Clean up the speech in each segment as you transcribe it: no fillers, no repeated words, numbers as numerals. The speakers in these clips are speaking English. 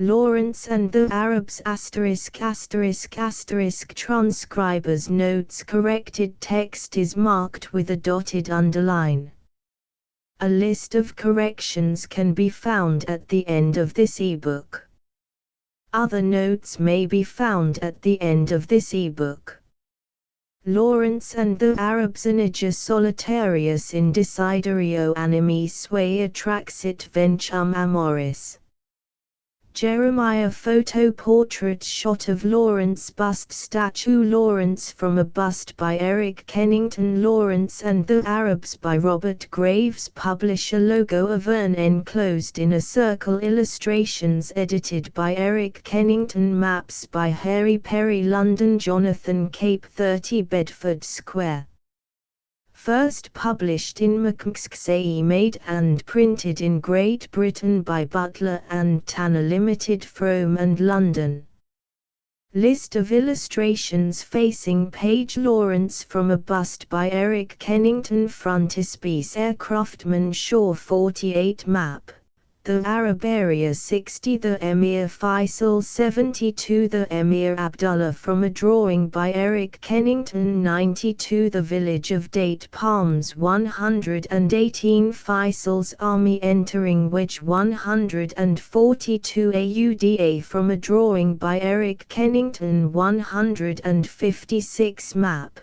Lawrence and the Arabs ******. Transcriber's notes. Corrected text is marked with a dotted underline. A list of corrections can be found at the end of this ebook. Other notes may be found at the end of this ebook. Lawrence and the Arabs Anager solitarius in desiderio animi sui attraxit ventum amoris. Jeremiah photo portrait shot of Lawrence bust statue Lawrence from a bust by Eric Kennington Lawrence and the Arabs by Robert Graves Publisher logo of urn enclosed in a circle Illustrations edited by Eric Kennington Maps by Harry Perry London Jonathan Cape 30 Bedford Square. First published in Macmillan made and printed in Great Britain by Butler and Tanner Limited Frome and London. List of illustrations facing page Lawrence from a bust by Eric Kennington Frontispiece Aircraftman Shaw 48 Map The Arab Area 60 The Emir Faisal 72 The Emir Abdullah from a drawing by Eric Kennington 92 The Village of Date Palms 118 Faisal's Army entering Wedge 142 AUDA from a drawing by Eric Kennington 156 Map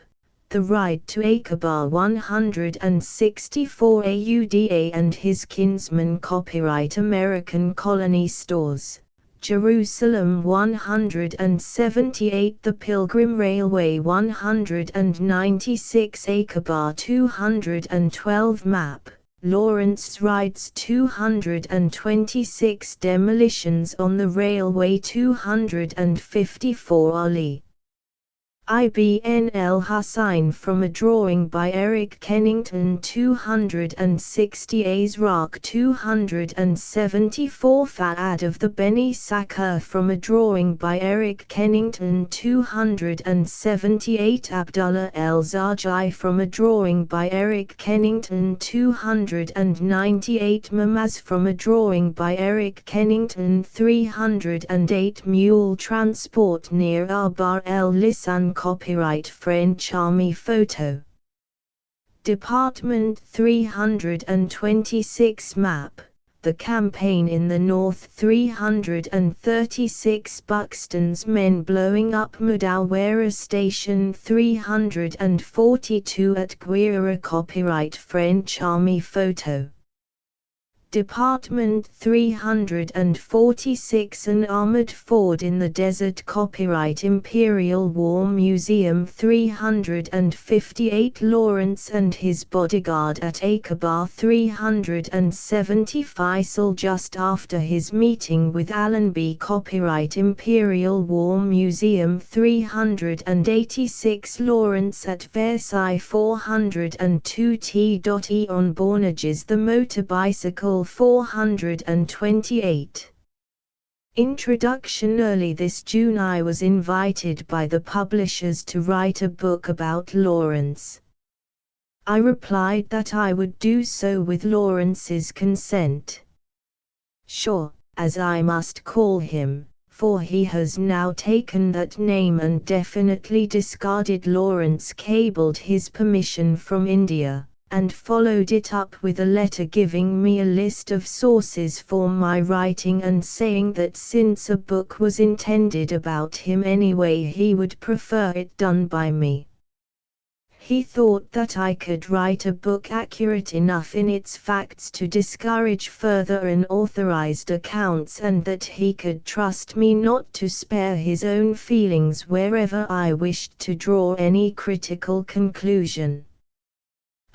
The Ride to Aqaba 164 AUDA and his kinsman Copyright American Colony Stores, Jerusalem 178 The Pilgrim Railway 196 Aqaba 212 Map Lawrence Rides 226 Demolitions on the Railway 254 Ali Ibn el-Hussein from a drawing by Eric Kennington 260 Azraq 274 Fa'ad of the Beni Sakr from a drawing by Eric Kennington 278 Abdullah el-Zarjai from a drawing by Eric Kennington 298 Mamaz from a drawing by Eric Kennington 308 Mule Transport near Abar el-Lisan Copyright French Army Photo Department 326 Map The Campaign in the North 336 Buxton's Men blowing up Mudawara Station 342 at Guira Copyright French Army Photo Department 346 An Armored Ford in the Desert Copyright Imperial War Museum 358 Lawrence and his bodyguard at Aqaba 370 Faisal just after his meeting with Allenby Copyright Imperial War Museum 386 Lawrence at Versailles 402 T.E. on Bornages the Motor Bicycle 428. Introduction Early this June I was invited by the publishers to write a book about Lawrence. I replied that I would do so with Lawrence's consent. Sure, as I must call him, for he has now taken that name and definitely discarded Lawrence cabled his permission from India, and followed it up with a letter giving me a list of sources for my writing and saying that since a book was intended about him anyway he would prefer it done by me. He thought that I could write a book accurate enough in its facts to discourage further unauthorized accounts and that he could trust me not to spare his own feelings wherever I wished to draw any critical conclusion.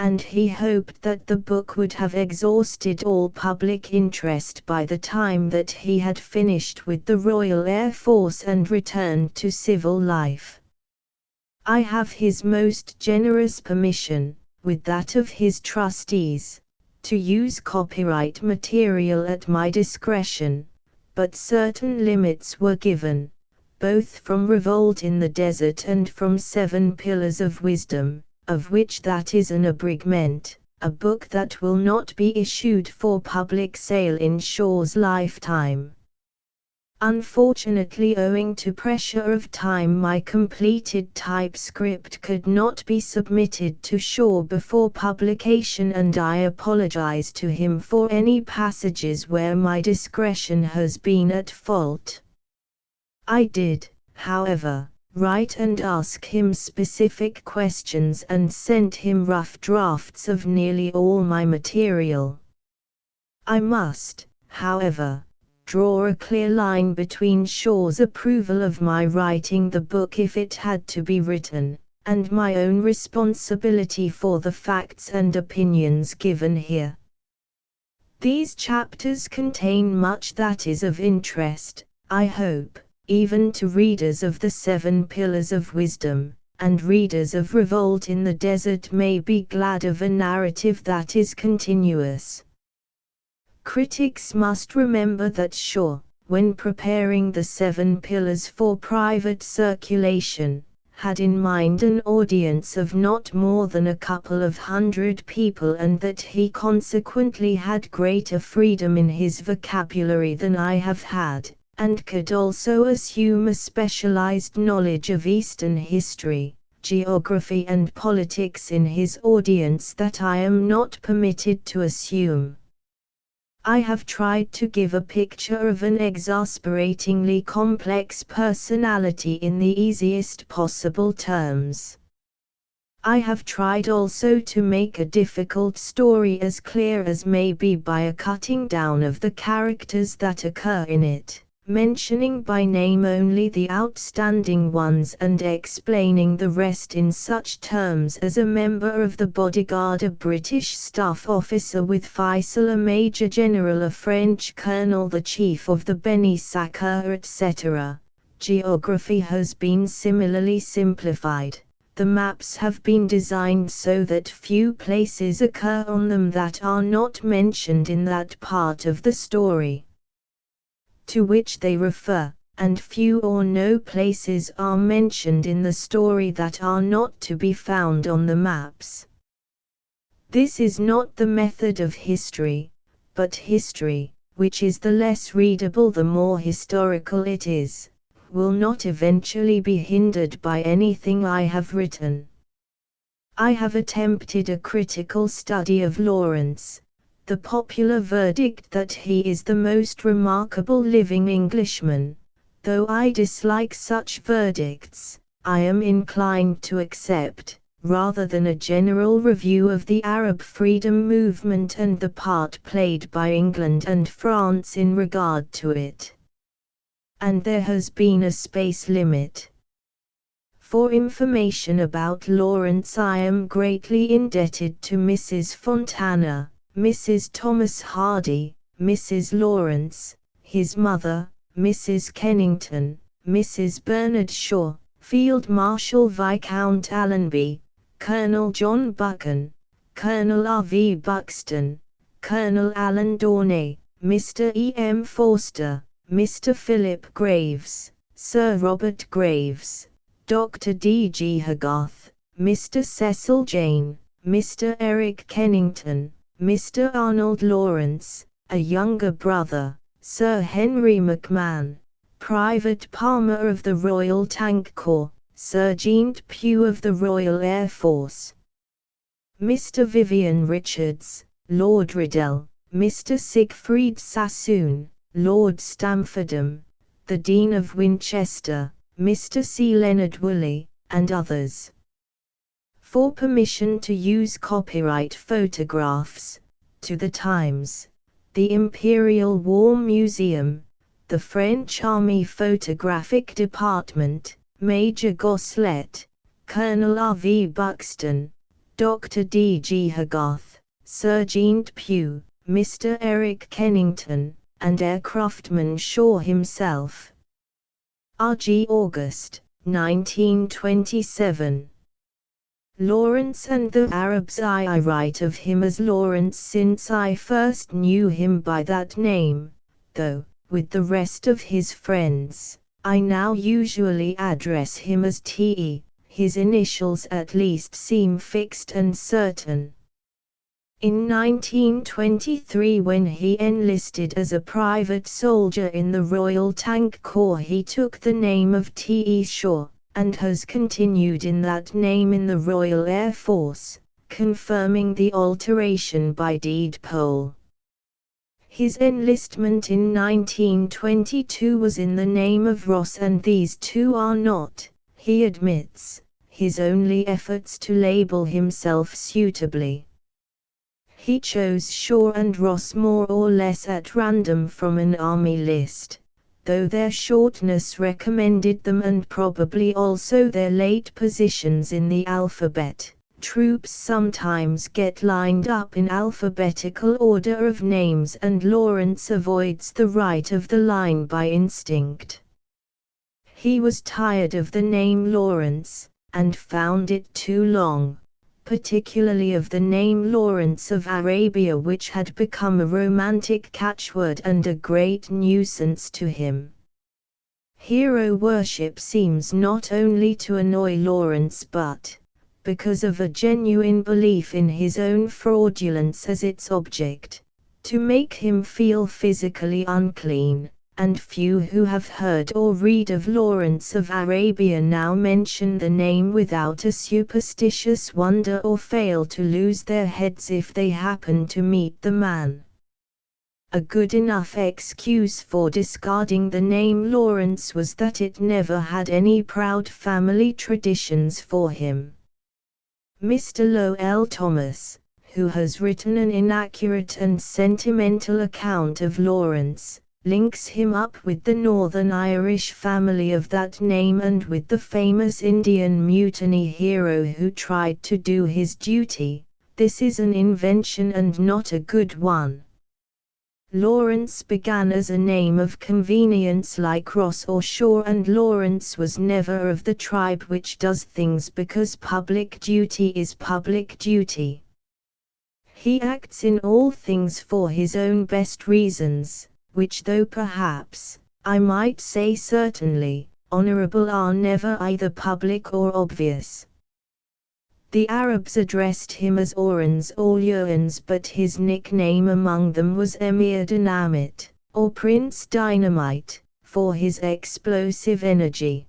And he hoped that the book would have exhausted all public interest by the time that he had finished with the Royal Air Force and returned to civil life. I have his most generous permission, with that of his trustees, to use copyright material at my discretion, but certain limits were given, both from Revolt in the Desert and from 7 Pillars of Wisdom, of which that is an abridgment, a book that will not be issued for public sale in Shaw's lifetime. Unfortunately, owing to pressure of time, my completed typescript could not be submitted to Shaw before publication, and I apologize to him for any passages where my discretion has been at fault. I did, however, write and ask him specific questions and sent him rough drafts of nearly all my material. I must, however, draw a clear line between Shaw's approval of my writing the book if it had to be written, and my own responsibility for the facts and opinions given here. These chapters contain much that is of interest, I hope, even to readers of the 7 Pillars of Wisdom, and readers of Revolt in the Desert may be glad of a narrative that is continuous. Critics must remember that Shaw, when preparing the 7 Pillars for private circulation, had in mind an audience of not more than a couple of hundred people, and that he consequently had greater freedom in his vocabulary than I have had, and could also assume a specialized knowledge of Eastern history, geography and politics in his audience that I am not permitted to assume. I have tried to give a picture of an exasperatingly complex personality in the easiest possible terms. I have tried also to make a difficult story as clear as may be by a cutting down of the characters that occur in it, mentioning by name only the outstanding ones and explaining the rest in such terms as a member of the bodyguard, a British staff officer with Faisal, a major general, a French colonel, the chief of the Beni Sakr, etc. Geography has been similarly simplified. The maps have been designed so that few places occur on them that are not mentioned in that part of the story to which they refer, and few or no places are mentioned in the story that are not to be found on the maps. This is not the method of history, but history, which is the less readable the more historical it is, will not eventually be hindered by anything I have written. I have attempted a critical study of Lawrence. The popular verdict that he is the most remarkable living Englishman. Though I dislike such verdicts, I am inclined to accept, rather than a general review of the Arab freedom movement and the part played by England and France in regard to it. And there has been a space limit. For information about Lawrence I am greatly indebted to Mrs. Fontana, Mrs. Thomas Hardy, Mrs. Lawrence, his mother, Mrs. Kennington, Mrs. Bernard Shaw, Field Marshal Viscount Allenby, Colonel John Buchan, Colonel R.V. Buxton, Colonel Alan Dornay, Mr. E. M. Forster, Mr. Philip Graves, Sir Robert Graves, Dr. D. G. Hogarth, Mr. Cecil Jane, Mr. Eric Kennington, Mr. Arnold Lawrence, a younger brother, Sir Henry McMahon, Private Palmer of the Royal Tank Corps, Sergeant Pugh of the Royal Air Force, Mr. Vivian Richards, Lord Riddell, Mr. Siegfried Sassoon, Lord Stamfordham, the Dean of Winchester, Mr. C. Leonard Woolley, and others. For permission to use copyright photographs, to the Times, the Imperial War Museum, the French Army Photographic Department, Major Goslet, Colonel R.V. Buxton, Dr. D. G. Hogarth, Sergeant Pugh, Mr. Eric Kennington, and Aircraftman Shaw himself. R.G. August, 1927. Lawrence and the Arabs. I write of him as Lawrence since I first knew him by that name, though, with the rest of his friends, I now usually address him as T.E., his initials at least seem fixed and certain. In 1923, when he enlisted as a private soldier in the Royal Tank Corps, he took the name of T.E. Shaw, and has continued in that name in the Royal Air Force, confirming the alteration by deed poll. His enlistment in 1922 was in the name of Ross, and these two are not, he admits, his only efforts to label himself suitably. He chose Shaw and Ross more or less at random from an army list, though their shortness recommended them, and probably also their late positions in the alphabet. Troops sometimes get lined up in alphabetical order of names, and Lawrence avoids the right of the line by instinct. He was tired of the name Lawrence, and found it too long, particularly of the name Lawrence of Arabia, which had become a romantic catchword and a great nuisance to him. Hero worship seems not only to annoy Lawrence, but, because of a genuine belief in his own fraudulence as its object, to make him feel physically unclean, and few who have heard or read of Lawrence of Arabia now mention the name without a superstitious wonder, or fail to lose their heads if they happen to meet the man. A good enough excuse for discarding the name Lawrence was that it never had any proud family traditions for him. Mr. Lowell Thomas, who has written an inaccurate and sentimental account of Lawrence, links him up with the Northern Irish family of that name and with the famous Indian mutiny hero who tried to do his duty. This is an invention and not a good one. Lawrence began as a name of convenience like Ross or Shaw, and Lawrence was never of the tribe which does things because public duty is public duty. He acts in all things for his own best reasons, which, though perhaps, I might say certainly, honorable, are never either public or obvious. The Arabs addressed him as Orans or Yoans, but his nickname among them was Emir Dynamite, or Prince Dynamite, for his explosive energy.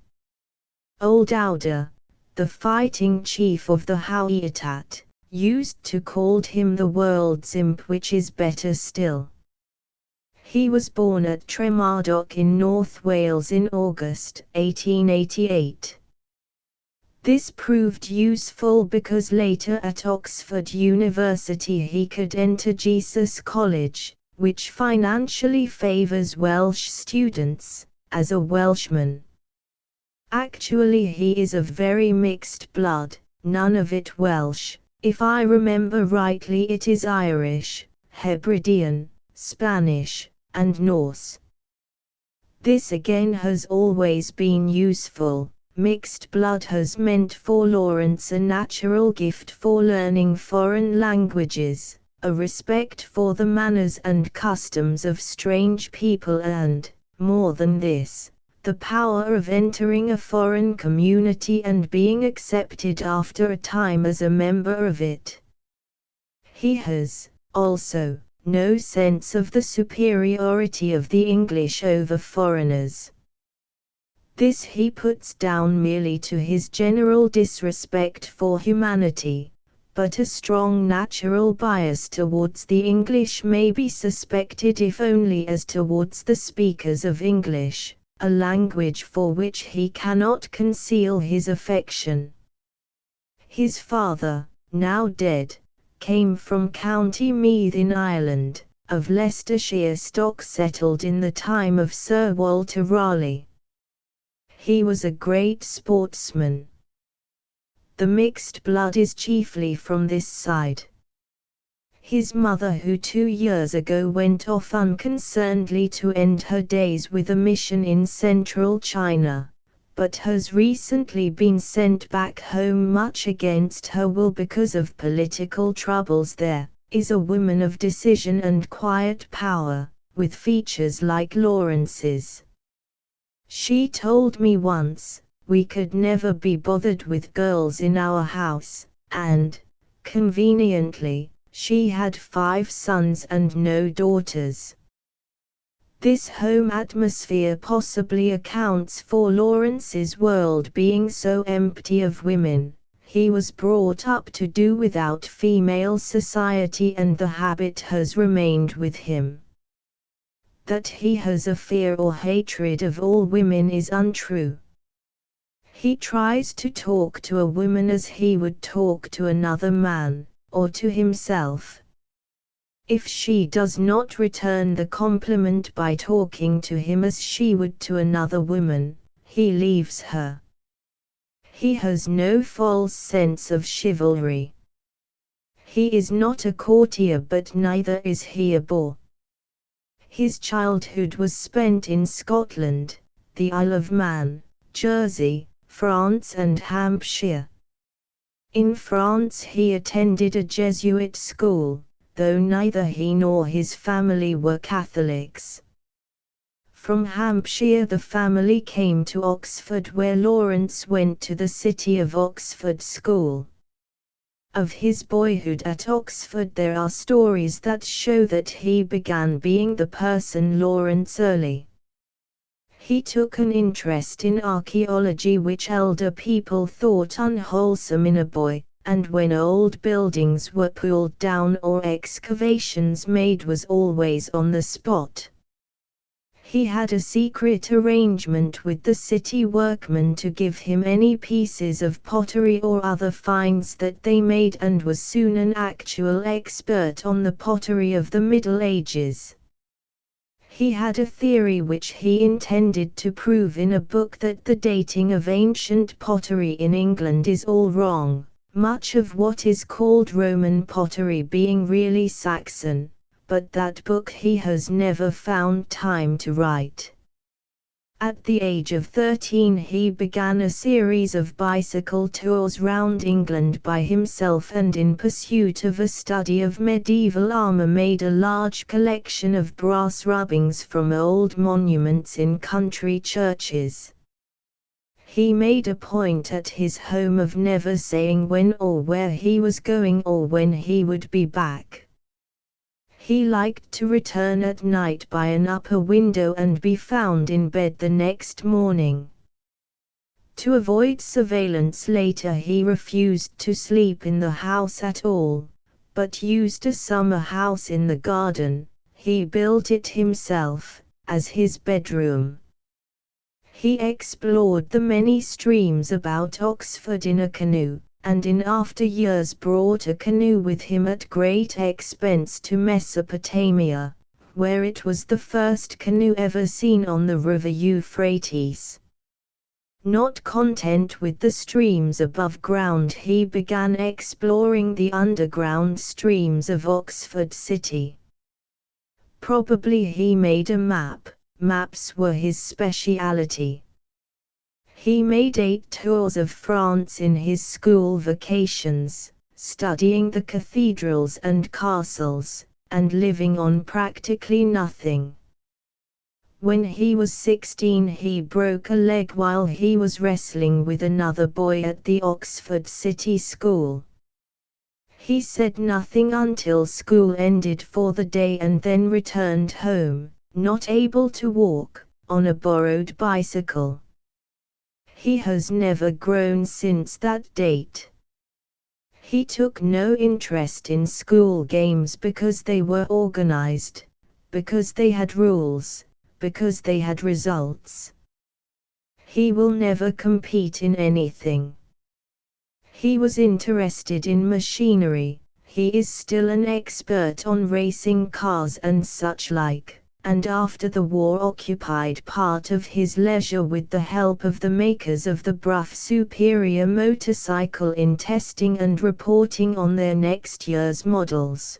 Old Auda, the fighting chief of the Hawaiitat, used to call him the world's imp, which is better still. He was born at Tremardock in North Wales in August 1888. This proved useful because later at Oxford University he could enter Jesus College, which financially favours Welsh students, as a Welshman. Actually he is of very mixed blood, none of it Welsh. If I remember rightly, it is Irish, Hebridean, Spanish, and Norse. This again has always been useful. Mixed blood has meant for Lawrence a natural gift for learning foreign languages, a respect for the manners and customs of strange people, and, more than this, the power of entering a foreign community and being accepted after a time as a member of it. He has, also, no sense of the superiority of the English over foreigners. This he puts down merely to his general disrespect for humanity, but a strong natural bias towards the English may be suspected if only as towards the speakers of English, a language for which he cannot conceal his affection. His father, now dead, came from County Meath in Ireland, of Leicestershire stock, settled in the time of Sir Walter Raleigh. He was a great sportsman. The mixed blood is chiefly from this side. His mother, who 2 years ago went off unconcernedly to end her days with a mission in central China, but has recently been sent back home much against her will because of political troubles there, is a woman of decision and quiet power, with features like Lawrence's. She told me once, we could never be bothered with girls in our house, and, conveniently, She had 5 sons and no daughters. This home atmosphere possibly accounts for Lawrence's world being so empty of women. He was brought up to do without female society, and the habit has remained with him. That he has a fear or hatred of all women is untrue. He tries to talk to a woman as he would talk to another man, or to himself. If she does not return the compliment by talking to him as she would to another woman, he leaves her. He has no false sense of chivalry. He is not a courtier, but neither is he a boor. His childhood was spent in Scotland, the Isle of Man, Jersey, France and Hampshire. In France he attended a Jesuit school, though neither he nor his family were Catholics. From Hampshire the family came to Oxford, where Lawrence went to the City of Oxford School. Of his boyhood at Oxford there are stories that show that he began being the person Lawrence early. He took an interest in archaeology, which elder people thought unwholesome in a boy, and when old buildings were pulled down or excavations made was always on the spot. He had a secret arrangement with the city workmen to give him any pieces of pottery or other finds that they made, and was soon an actual expert on the pottery of the Middle Ages. He had a theory which he intended to prove in a book, that the dating of ancient pottery in England is all wrong, much of what is called Roman pottery being really Saxon. But that book he has never found time to write. At the age of 13 he began a series of bicycle tours round England by himself, and in pursuit of a study of medieval armour made a large collection of brass rubbings from old monuments in country churches. He made a point at his home of never saying when or where he was going or when he would be back. He liked to return at night by an upper window and be found in bed the next morning. To avoid surveillance later he refused to sleep in the house at all, but used a summer house in the garden. He built it himself, as his bedroom. He explored the many streams about Oxford in a canoe, and in after years brought a canoe with him at great expense to Mesopotamia, where it was the first canoe ever seen on the river Euphrates. Not content with the streams above ground, he began exploring the underground streams of Oxford City. Probably he made a map. Maps were his speciality. He made 8 tours of France in his school vacations, studying the cathedrals and castles, and living on practically nothing. When he was 16 he broke a leg while he was wrestling with another boy at the Oxford City School. He said nothing until school ended for the day and then returned home, not able to walk, on a borrowed bicycle. He has never grown since that date. He took no interest in school games because they were organized, because they had rules, because they had results. He will never compete in anything. He was interested in machinery. He is still an expert on racing cars and such like, and after the war occupied part of his leisure with the help of the makers of the Brough Superior motorcycle in testing and reporting on their next year's models.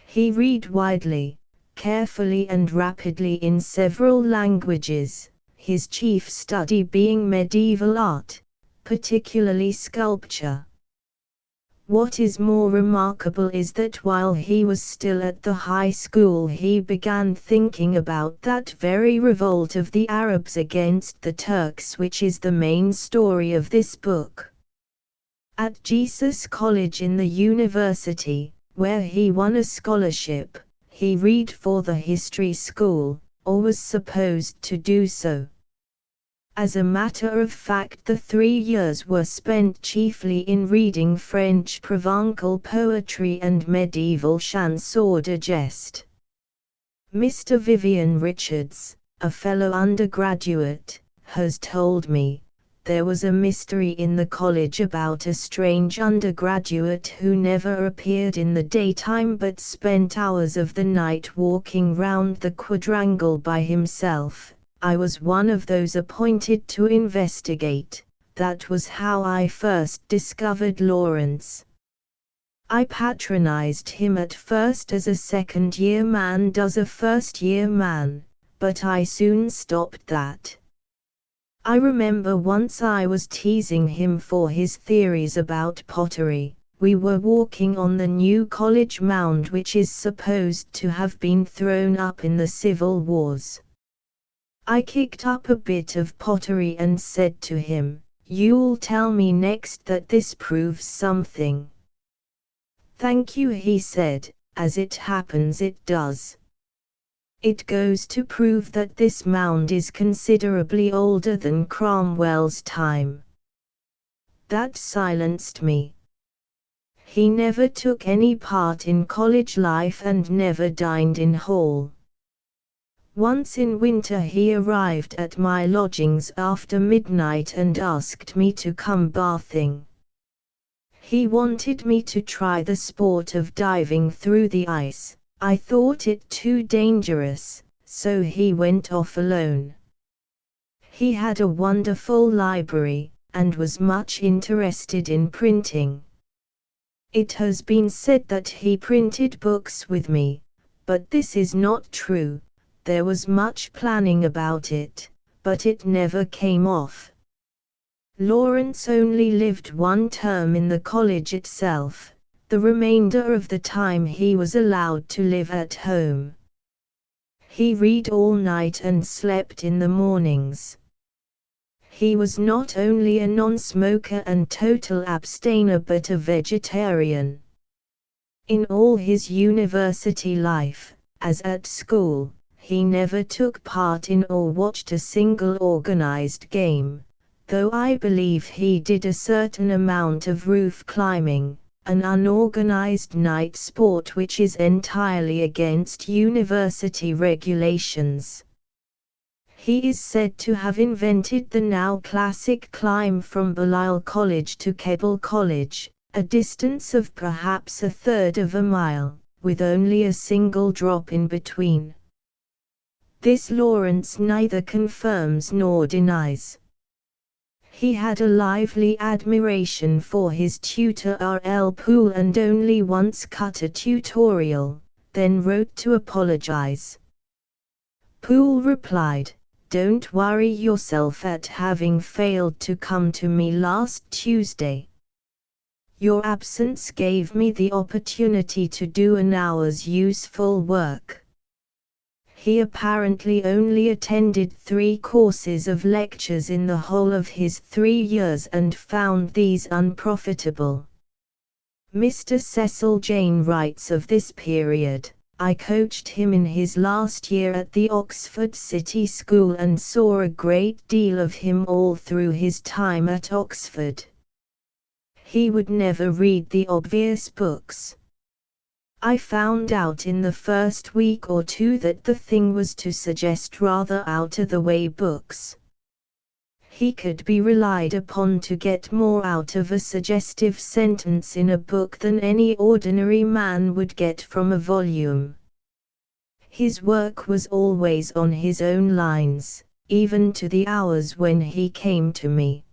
He read widely, carefully and rapidly in several languages, his chief study being medieval art, particularly sculpture. What is more remarkable is that while he was still at the high school he began thinking about that very revolt of the Arabs against the Turks which is the main story of this book. At Jesus College in the university, where he won a scholarship. He read for the history school, or was supposed to do so. As a matter of fact, the 3 years were spent chiefly in reading French Provençal poetry and medieval chansons de geste. Mr. Vivian Richards, a fellow undergraduate, has told me, there was a mystery in the college about a strange undergraduate who never appeared in the daytime but spent hours of the night walking round the quadrangle by himself. I was one of those appointed to investigate. That was how I first discovered Lawrence. I patronized him at first as a second-year man does a first-year man, but I soon stopped that. I remember once I was teasing him for his theories about pottery. We were walking on the new college mound, which is supposed to have been thrown up in the Civil Wars. I kicked up a bit of pottery and said to him, "You'll tell me next that this proves something." "Thank you," he said, "as it happens it does. It goes to prove that this mound is considerably older than Cromwell's time." That silenced me. He never took any part in college life and never dined in hall. Once in winter he arrived at my lodgings after midnight and asked me to come bathing. He wanted me to try the sport of diving through the ice. I thought it too dangerous, so he went off alone. He had a wonderful library, and was much interested in printing. It has been said that he printed books with me, but this is not true. There was much planning about it, but it never came off. Lawrence only lived 1 term in the college itself. The remainder of the time he was allowed to live at home. He read all night and slept in the mornings. He was not only a non-smoker and total abstainer but a vegetarian. In all his university life, as at school, he never took part in or watched a single organized game, though I believe he did a certain amount of roof climbing, an unorganized night sport which is entirely against university regulations. He is said to have invented the now classic climb from Balliol College to Keble College, a distance of perhaps 1/3 of a mile, with only a single drop in between. This Lawrence neither confirms nor denies. He had a lively admiration for his tutor R.L. Poole and only once cut a tutorial, then wrote to apologize. Poole replied, "Don't worry yourself at having failed to come to me last Tuesday. Your absence gave me the opportunity to do an hour's useful work." He apparently only attended 3 courses of lectures in the whole of his 3 years and found these unprofitable. Mr. Cecil Jane writes of this period, "I coached him in his last year at the Oxford City School and saw a great deal of him all through his time at Oxford. He would never read the obvious books. I found out in the first week or 2 that the thing was to suggest rather out-of-the-way books. He could be relied upon to get more out of a suggestive sentence in a book than any ordinary man would get from a volume. His work was always on his own lines, even to the hours when he came to me.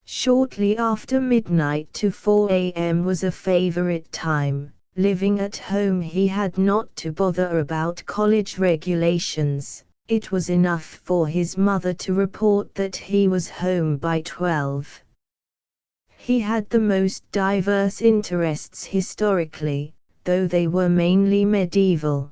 Shortly after midnight to 4 a.m. was a favorite time. Living at home he had not to bother about college regulations. It was enough for his mother to report that he was home by 12. He had the most diverse interests historically, though they were mainly medieval.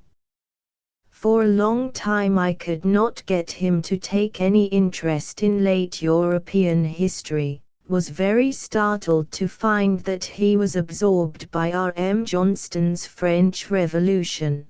For a long time I could not get him to take any interest in late European history, was very startled to find that he was absorbed by R.M. Johnston's French Revolution.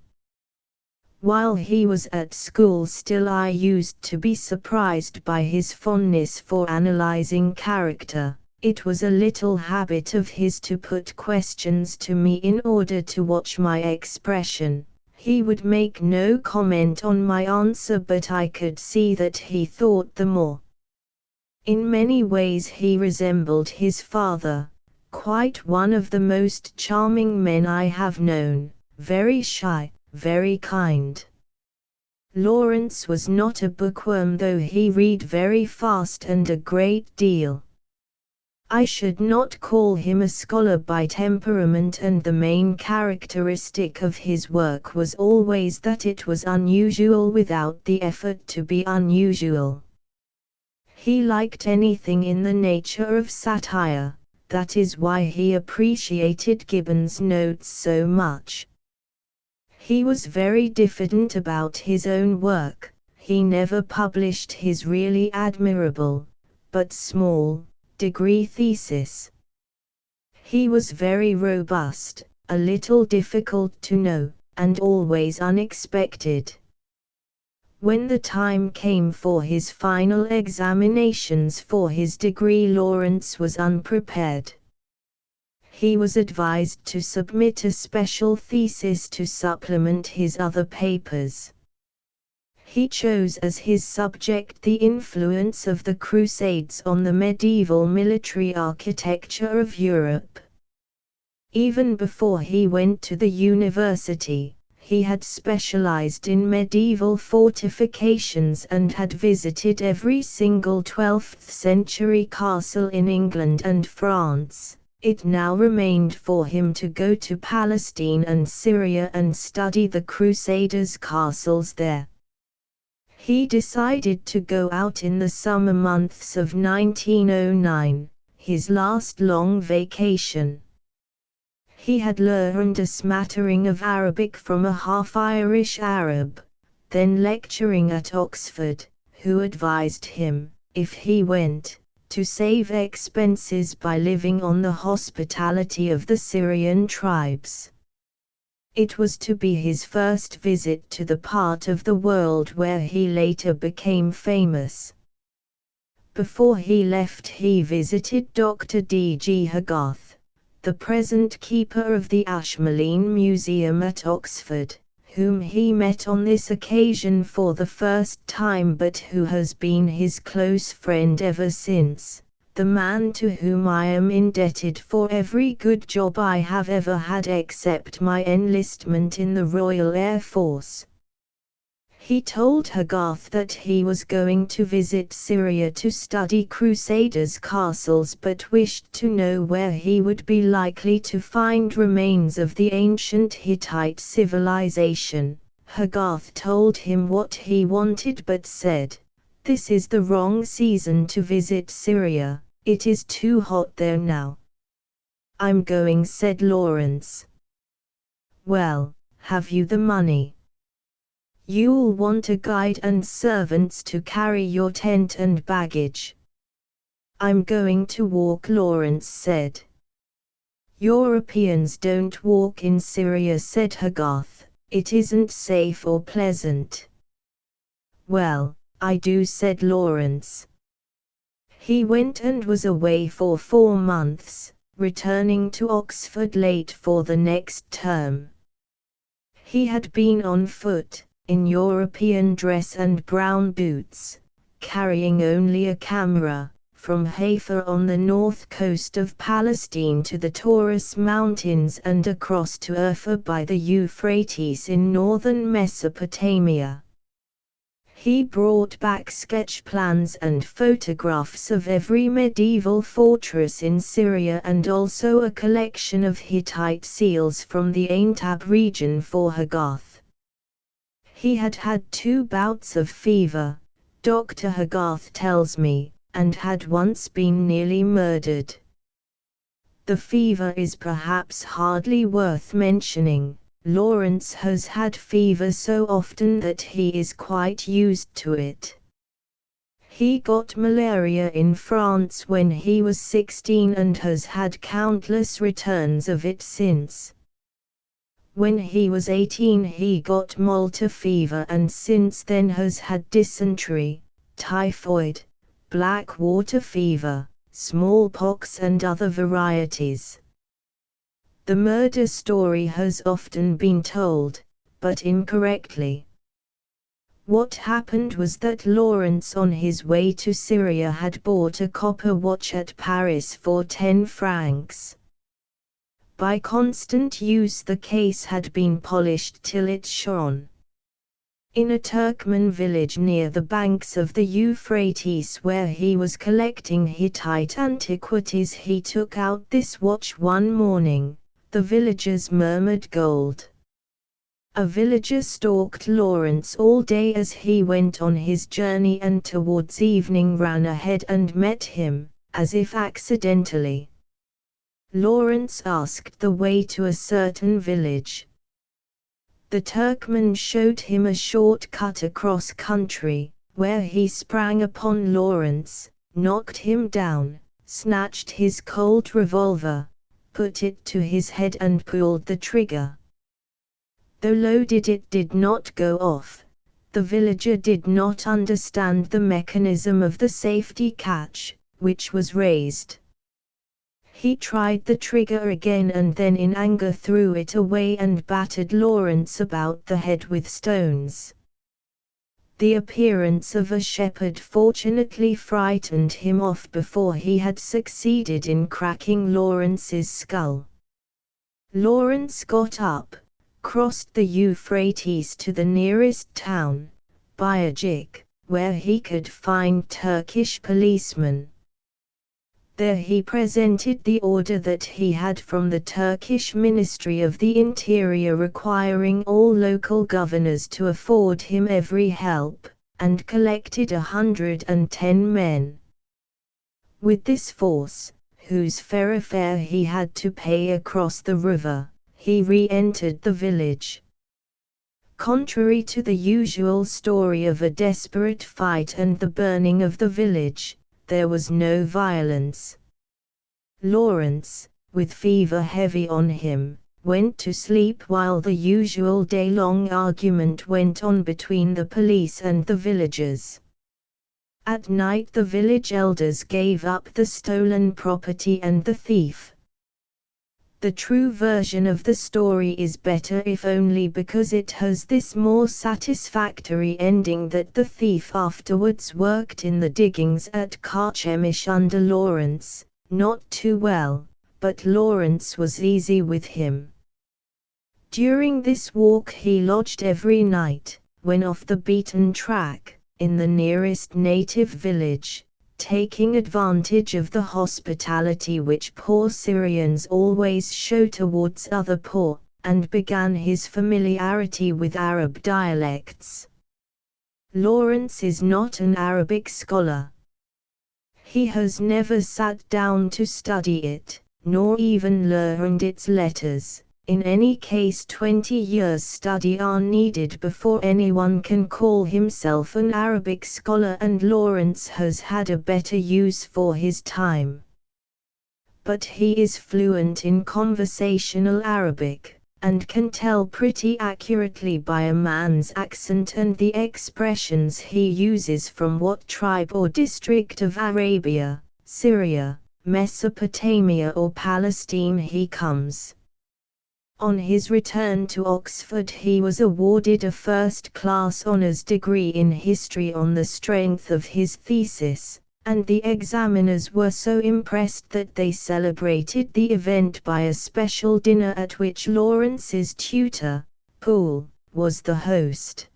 While he was at school still I used to be surprised by his fondness for analyzing character. It was a little habit of his to put questions to me in order to watch my expression. He would make no comment on my answer, but I could see that he thought the more. In many ways he resembled his father, quite one of the most charming men I have known, very shy, very kind. Lawrence was not a bookworm, though he read very fast and a great deal. I should not call him a scholar by temperament, and the main characteristic of his work was always that it was unusual without the effort to be unusual. He liked anything in the nature of satire, that is why he appreciated Gibbon's notes so much. He was very diffident about his own work. He never published his really admirable, but small, degree thesis. He was very robust, a little difficult to know, and always unexpected. When the time came for his final examinations for his degree, Lawrence was unprepared. He was advised to submit a special thesis to supplement his other papers. He chose as his subject the influence of the Crusades on the medieval military architecture of Europe. Even before he went to the university, he had specialized in medieval fortifications and had visited every single 12th century castle in England and France. It now remained for him to go to Palestine and Syria and study the Crusaders' castles there. He decided to go out in the summer months of 1909, his last long vacation. He had learned a smattering of Arabic from a half-Irish Arab, then lecturing at Oxford, who advised him, if he went, to save expenses by living on the hospitality of the Syrian tribes. It was to be his first visit to the part of the world where he later became famous. Before he left, he visited Dr. D. G. Hogarth, the present keeper of the Ashmolean Museum at Oxford, whom he met on this occasion for the first time but who has been his close friend ever since, the man to whom I am indebted for every good job I have ever had except my enlistment in the Royal Air Force. He told Hogarth that he was going to visit Syria to study Crusaders' castles but wished to know where he would be likely to find remains of the ancient Hittite civilization. Hogarth told him what he wanted but said, "This is the wrong season to visit Syria, it is too hot there now." "I'm going," said Lawrence. "Well, have you the money?" "You'll want a guide and servants to carry your tent and baggage." "I'm going to walk," Lawrence said. "Europeans don't walk in Syria," said Hogarth. "It isn't safe or pleasant." "Well, I do," said Lawrence. He went and was away for 4 months, returning to Oxford late for the next term. He had been on foot, in European dress and brown boots, carrying only a camera, from Haifa on the north coast of Palestine to the Taurus Mountains and across to Urfa by the Euphrates in northern Mesopotamia. He brought back sketch plans and photographs of every medieval fortress in Syria and also a collection of Hittite seals from the Aintab region for Hogarth. He had had 2 bouts of fever, Dr. Hogarth tells me, and had once been nearly murdered. The fever is perhaps hardly worth mentioning. Lawrence has had fever so often that he is quite used to it. He got malaria in France when he was 16 and has had countless returns of it since. When he was 18 he got Malta fever and since then has had dysentery, typhoid, black water fever, smallpox and other varieties. The murder story has often been told, but incorrectly. What happened was that Lawrence on his way to Syria had bought a copper watch at Paris for 10 francs. By constant use the case had been polished till it shone. In a Turkmen village near the banks of the Euphrates where he was collecting Hittite antiquities he took out this watch one morning. The villagers murmured gold. A villager stalked Lawrence all day as he went on his journey and towards evening ran ahead and met him, as if accidentally. Lawrence asked the way to a certain village. The Turkman showed him a short cut across country, where he sprang upon Lawrence, knocked him down, snatched his Colt revolver, put it to his head and pulled the trigger. Though loaded it did not go off. The villager did not understand the mechanism of the safety catch, which was raised. He tried the trigger again and then in anger threw it away and battered Lawrence about the head with stones. The appearance of a shepherd fortunately frightened him off before he had succeeded in cracking Lawrence's skull. Lawrence got up, crossed the Euphrates to the nearest town, Bayajik, where he could find Turkish policemen. There he presented the order that he had from the Turkish Ministry of the Interior requiring all local governors to afford him every help, and collected 110 men. With this force, whose fare he had to pay across the river, he re-entered the village. Contrary to the usual story of a desperate fight and the burning of the village, there was no violence. Lawrence, with fever heavy on him, went to sleep while the usual day-long argument went on between the police and the villagers. At night the village elders gave up the stolen property and the thief. The true version of the story is better if only because it has this more satisfactory ending that the thief afterwards worked in the diggings at Carchemish under Lawrence, not too well, but Lawrence was easy with him. During this walk he lodged every night, when off the beaten track, in the nearest native village, taking advantage of the hospitality which poor Syrians always show towards other poor, and began his familiarity with Arab dialects. Lawrence is not an Arabic scholar. He has never sat down to study it, nor even learned its letters. In any case 20 years' study are needed before anyone can call himself an Arabic scholar, and Lawrence has had a better use for his time. But he is fluent in conversational Arabic, and can tell pretty accurately by a man's accent and the expressions he uses from what tribe or district of Arabia, Syria, Mesopotamia or Palestine he comes. On his return to Oxford he was awarded a first-class honours degree in history on the strength of his thesis, and the examiners were so impressed that they celebrated the event by a special dinner at which Lawrence's tutor, Poole, was the host.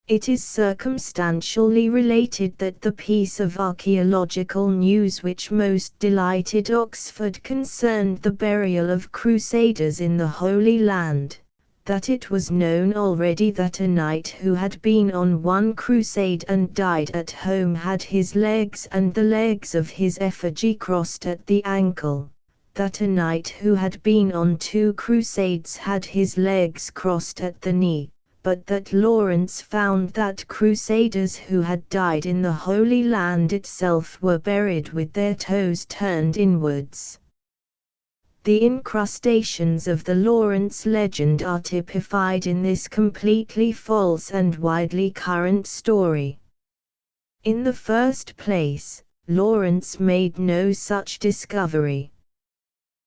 It is circumstantially related that the piece of archaeological news which most delighted Oxford concerned the burial of crusaders in the Holy Land, that it was known already that a knight who had been on one crusade and died at home had his legs and the legs of his effigy crossed at the ankle, that a knight who had been on 2 crusades had his legs crossed at the knee, but that Lawrence found that crusaders who had died in the Holy Land itself were buried with their toes turned inwards. The incrustations of the Lawrence legend are typified in this completely false and widely current story. In the first place, Lawrence made no such discovery.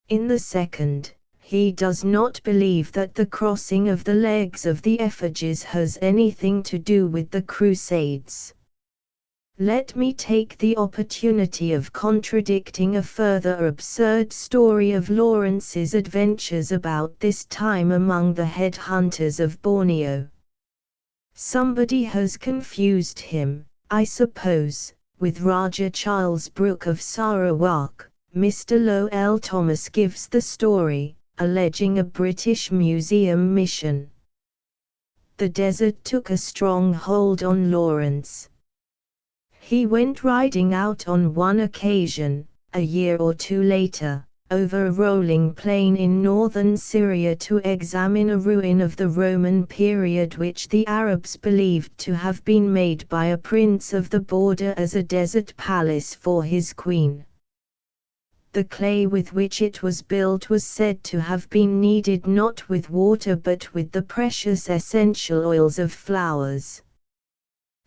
In the second, he does not believe that the crossing of the legs of the effigies has anything to do with the Crusades. Let me take the opportunity of contradicting a further absurd story of Lawrence's adventures about this time among the headhunters of Borneo. Somebody has confused him, I suppose, with Raja Charles Brooke of Sarawak. Mr. Lowell Thomas gives the story, alleging a British Museum mission. The desert took a strong hold on Lawrence. He went riding out on one occasion, a year or two later, over a rolling plain in northern Syria to examine a ruin of the Roman period which the Arabs believed to have been made by a prince of the border as a desert palace for his queen. The clay with which it was built was said to have been kneaded not with water but with the precious essential oils of flowers.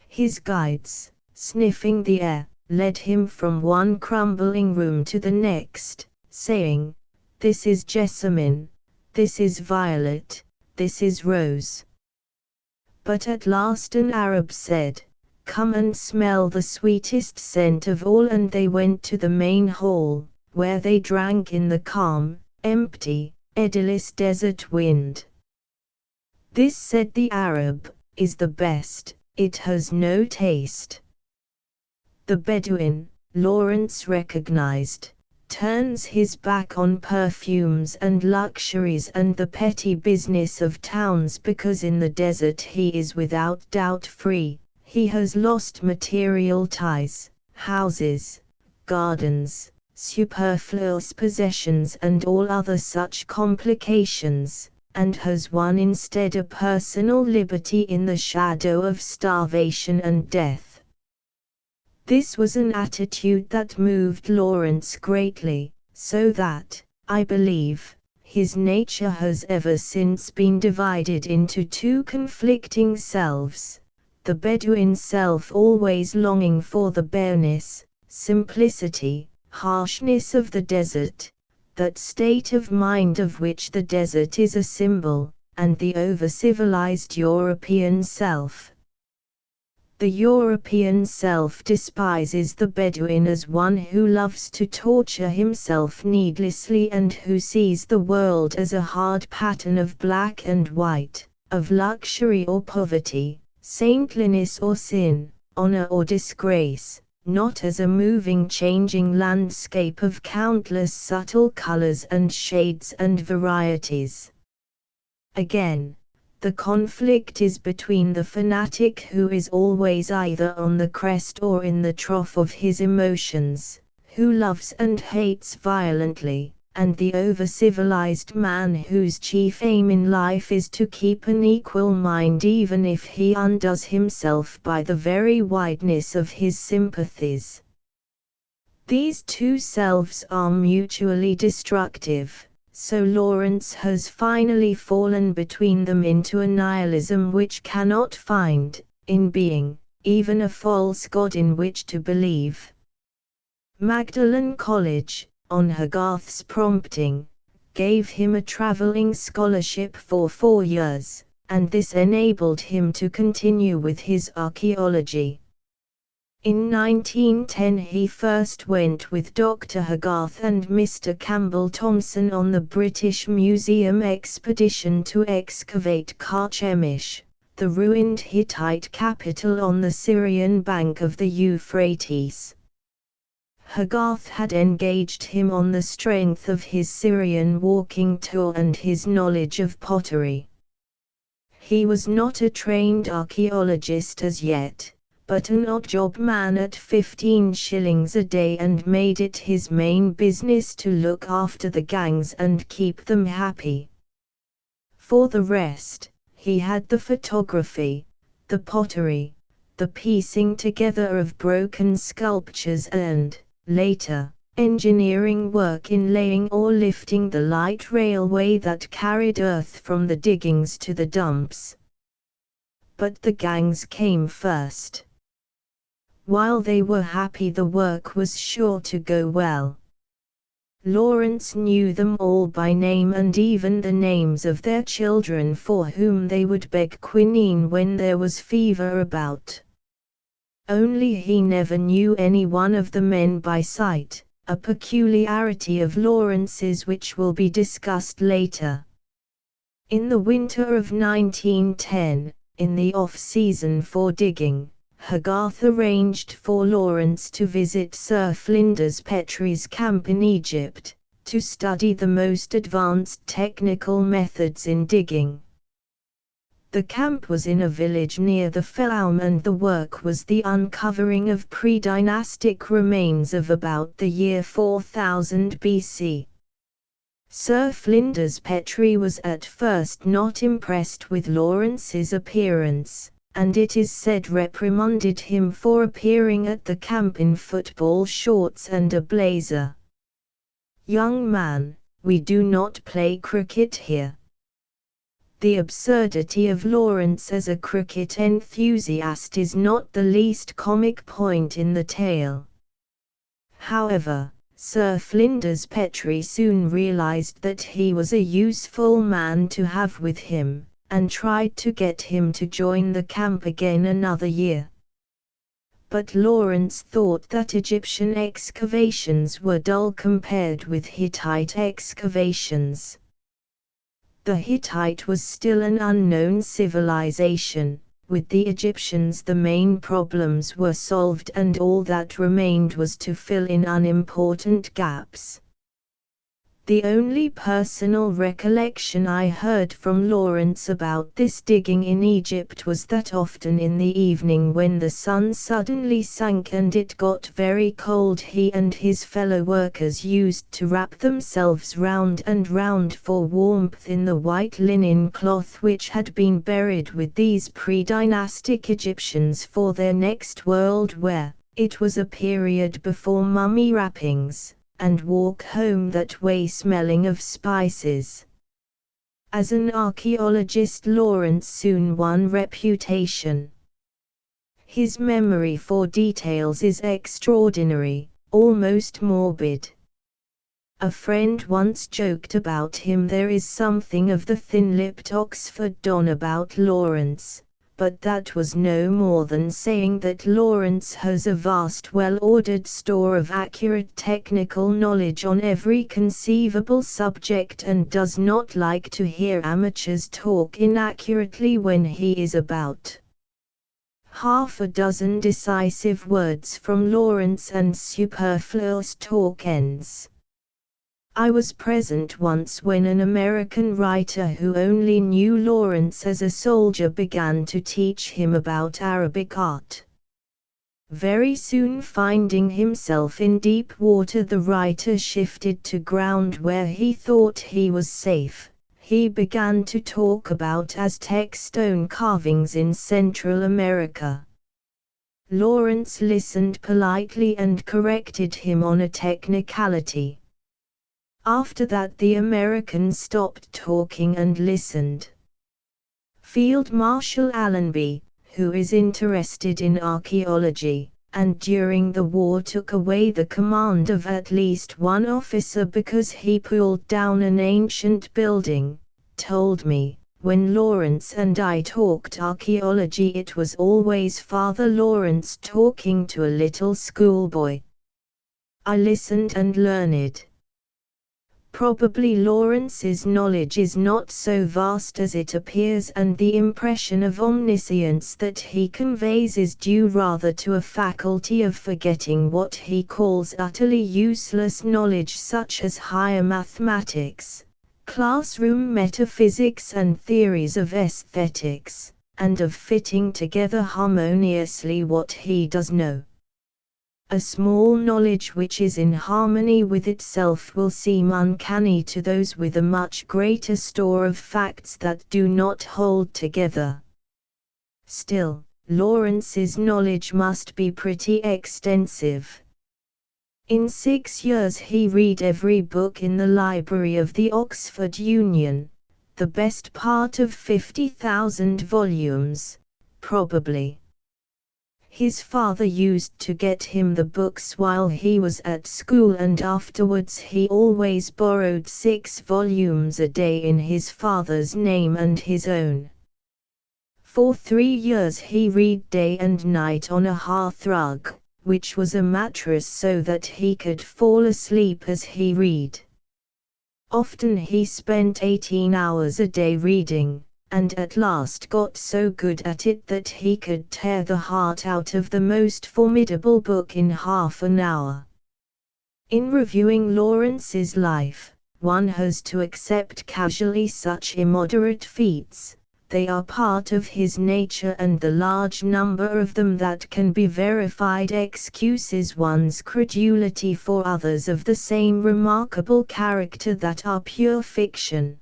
His guides, sniffing the air, led him from one crumbling room to the next, saying, "This is jessamine, this is violet, this is rose." But at last an Arab said, "Come and smell the sweetest scent of all," and they went to the main hall, where they drank in the calm, empty, ediless desert wind. "This," said the Arab, "is the best, it has no taste." The Bedouin, Lawrence recognized, turns his back on perfumes and luxuries and the petty business of towns because in the desert he is without doubt free. He has lost material ties, houses, gardens, superfluous possessions and all other such complications, and has won instead a personal liberty in the shadow of starvation and death. This was an attitude that moved Lawrence greatly, so that, I believe, his nature has ever since been divided into two conflicting selves, the Bedouin self always longing for the bareness, simplicity, harshness of the desert, that state of mind of which the desert is a symbol, and the over-civilized European self. The European self despises the Bedouin as one who loves to torture himself needlessly and who sees the world as a hard pattern of black and white, of luxury or poverty, saintliness or sin, honor or disgrace, not as a moving changing landscape of countless subtle colors and shades and varieties. Again, the conflict is between the fanatic who is always either on the crest or in the trough of his emotions, who loves and hates violently, and the over-civilized man whose chief aim in life is to keep an equal mind even if he undoes himself by the very wideness of his sympathies. These two selves are mutually destructive. So Lawrence has finally fallen between them into a nihilism which cannot find, in being, even a false god in which to believe. Magdalen College, on Hogarth's prompting, gave him a travelling scholarship for 4 years, and this enabled him to continue with his archaeology. In 1910 he first went with Dr. Hogarth and Mr. Campbell Thomson on the British Museum expedition to excavate Carchemish, the ruined Hittite capital on the Syrian bank of the Euphrates. Hogarth had engaged him on the strength of his Syrian walking tour and his knowledge of pottery. He was not a trained archaeologist as yet, but an odd-job man at 15 shillings a day and made it his main business to look after the gangs and keep them happy. For the rest, He had the photography, the pottery, the piecing together of broken sculptures and, later, engineering work in laying or lifting the light railway that carried earth from the diggings to the dumps. But the gangs came first. While they were happy, the work was sure to go well. Lawrence knew them all by name and even the names of their children for whom they would beg quinine when there was fever about. Only he never knew any one of the men by sight, a peculiarity of Lawrence's which will be discussed later. In the winter of 1910, in the off-season for digging, Hogarth arranged for Lawrence to visit Sir Flinders Petrie's camp in Egypt, to study the most advanced technical methods in digging. The camp was in a village near the Felaum and the work was the uncovering of pre-dynastic remains of about the year 4000 BC. Sir Flinders Petrie was at first not impressed with Lawrence's appearance, and it is said reprimanded him for appearing at the camp in football shorts and a blazer. "Young man, we do not play cricket here." The absurdity of Lawrence as a cricket enthusiast is not the least comic point in the tale. However, Sir Flinders Petrie soon realized that he was a useful man to have with him, and tried to get him to join the camp again another year. But Lawrence thought that Egyptian excavations were dull compared with Hittite excavations. The Hittite was still an unknown civilization. With the Egyptians the main problems were solved and all that remained was to fill in unimportant gaps. The only personal recollection I heard from Lawrence about this digging in Egypt was that often in the evening when the sun suddenly sank and it got very cold, he and his fellow workers used to wrap themselves round and round for warmth in the white linen cloth which had been buried with these pre-dynastic Egyptians for their next world wear. It was a period before mummy wrappings, and walk home that way smelling of spices. As an archaeologist, Lawrence soon won reputation. His memory for details is extraordinary, almost morbid. A friend once joked about him, "There is something of the thin-lipped Oxford Don about Lawrence," but that was no more than saying that Lawrence has a vast well-ordered store of accurate technical knowledge on every conceivable subject and does not like to hear amateurs talk inaccurately when he is about. Half a dozen decisive words from Lawrence and superfluous talk ends. I was present once when an American writer who only knew Lawrence as a soldier began to teach him about Arabic art. Very soon, finding himself in deep water, the writer shifted to ground where he thought he was safe. He began to talk about Aztec stone carvings in Central America. Lawrence listened politely and corrected him on a technicality. After that the American stopped talking and listened. Field Marshal Allenby, who is interested in archaeology, and during the war took away the command of at least one officer because he pulled down an ancient building, told me, when Lawrence and I talked archaeology it was always Father Lawrence talking to a little schoolboy. I listened and learned. Probably Lawrence's knowledge is not so vast as it appears, and the impression of omniscience that he conveys is due rather to a faculty of forgetting what he calls utterly useless knowledge, such as higher mathematics, classroom metaphysics and theories of aesthetics, and of fitting together harmoniously what he does know. A small knowledge which is in harmony with itself will seem uncanny to those with a much greater store of facts that do not hold together. Still, Lawrence's knowledge must be pretty extensive. In 6 years he read every book in the library of the Oxford Union, the best part of 50,000 volumes, probably. His father used to get him the books while he was at school, and afterwards he always borrowed 6 volumes a day in his father's name and his own. For 3 years he read day and night on a hearthrug, which was a mattress, so that he could fall asleep as he read. Often he spent 18 hours a day reading, and at last got so good at it that he could tear the heart out of the most formidable book in half an hour. In reviewing Lawrence's life, one has to accept casually such immoderate feats. They are part of his nature, and the large number of them that can be verified excuses one's credulity for others of the same remarkable character that are pure fiction.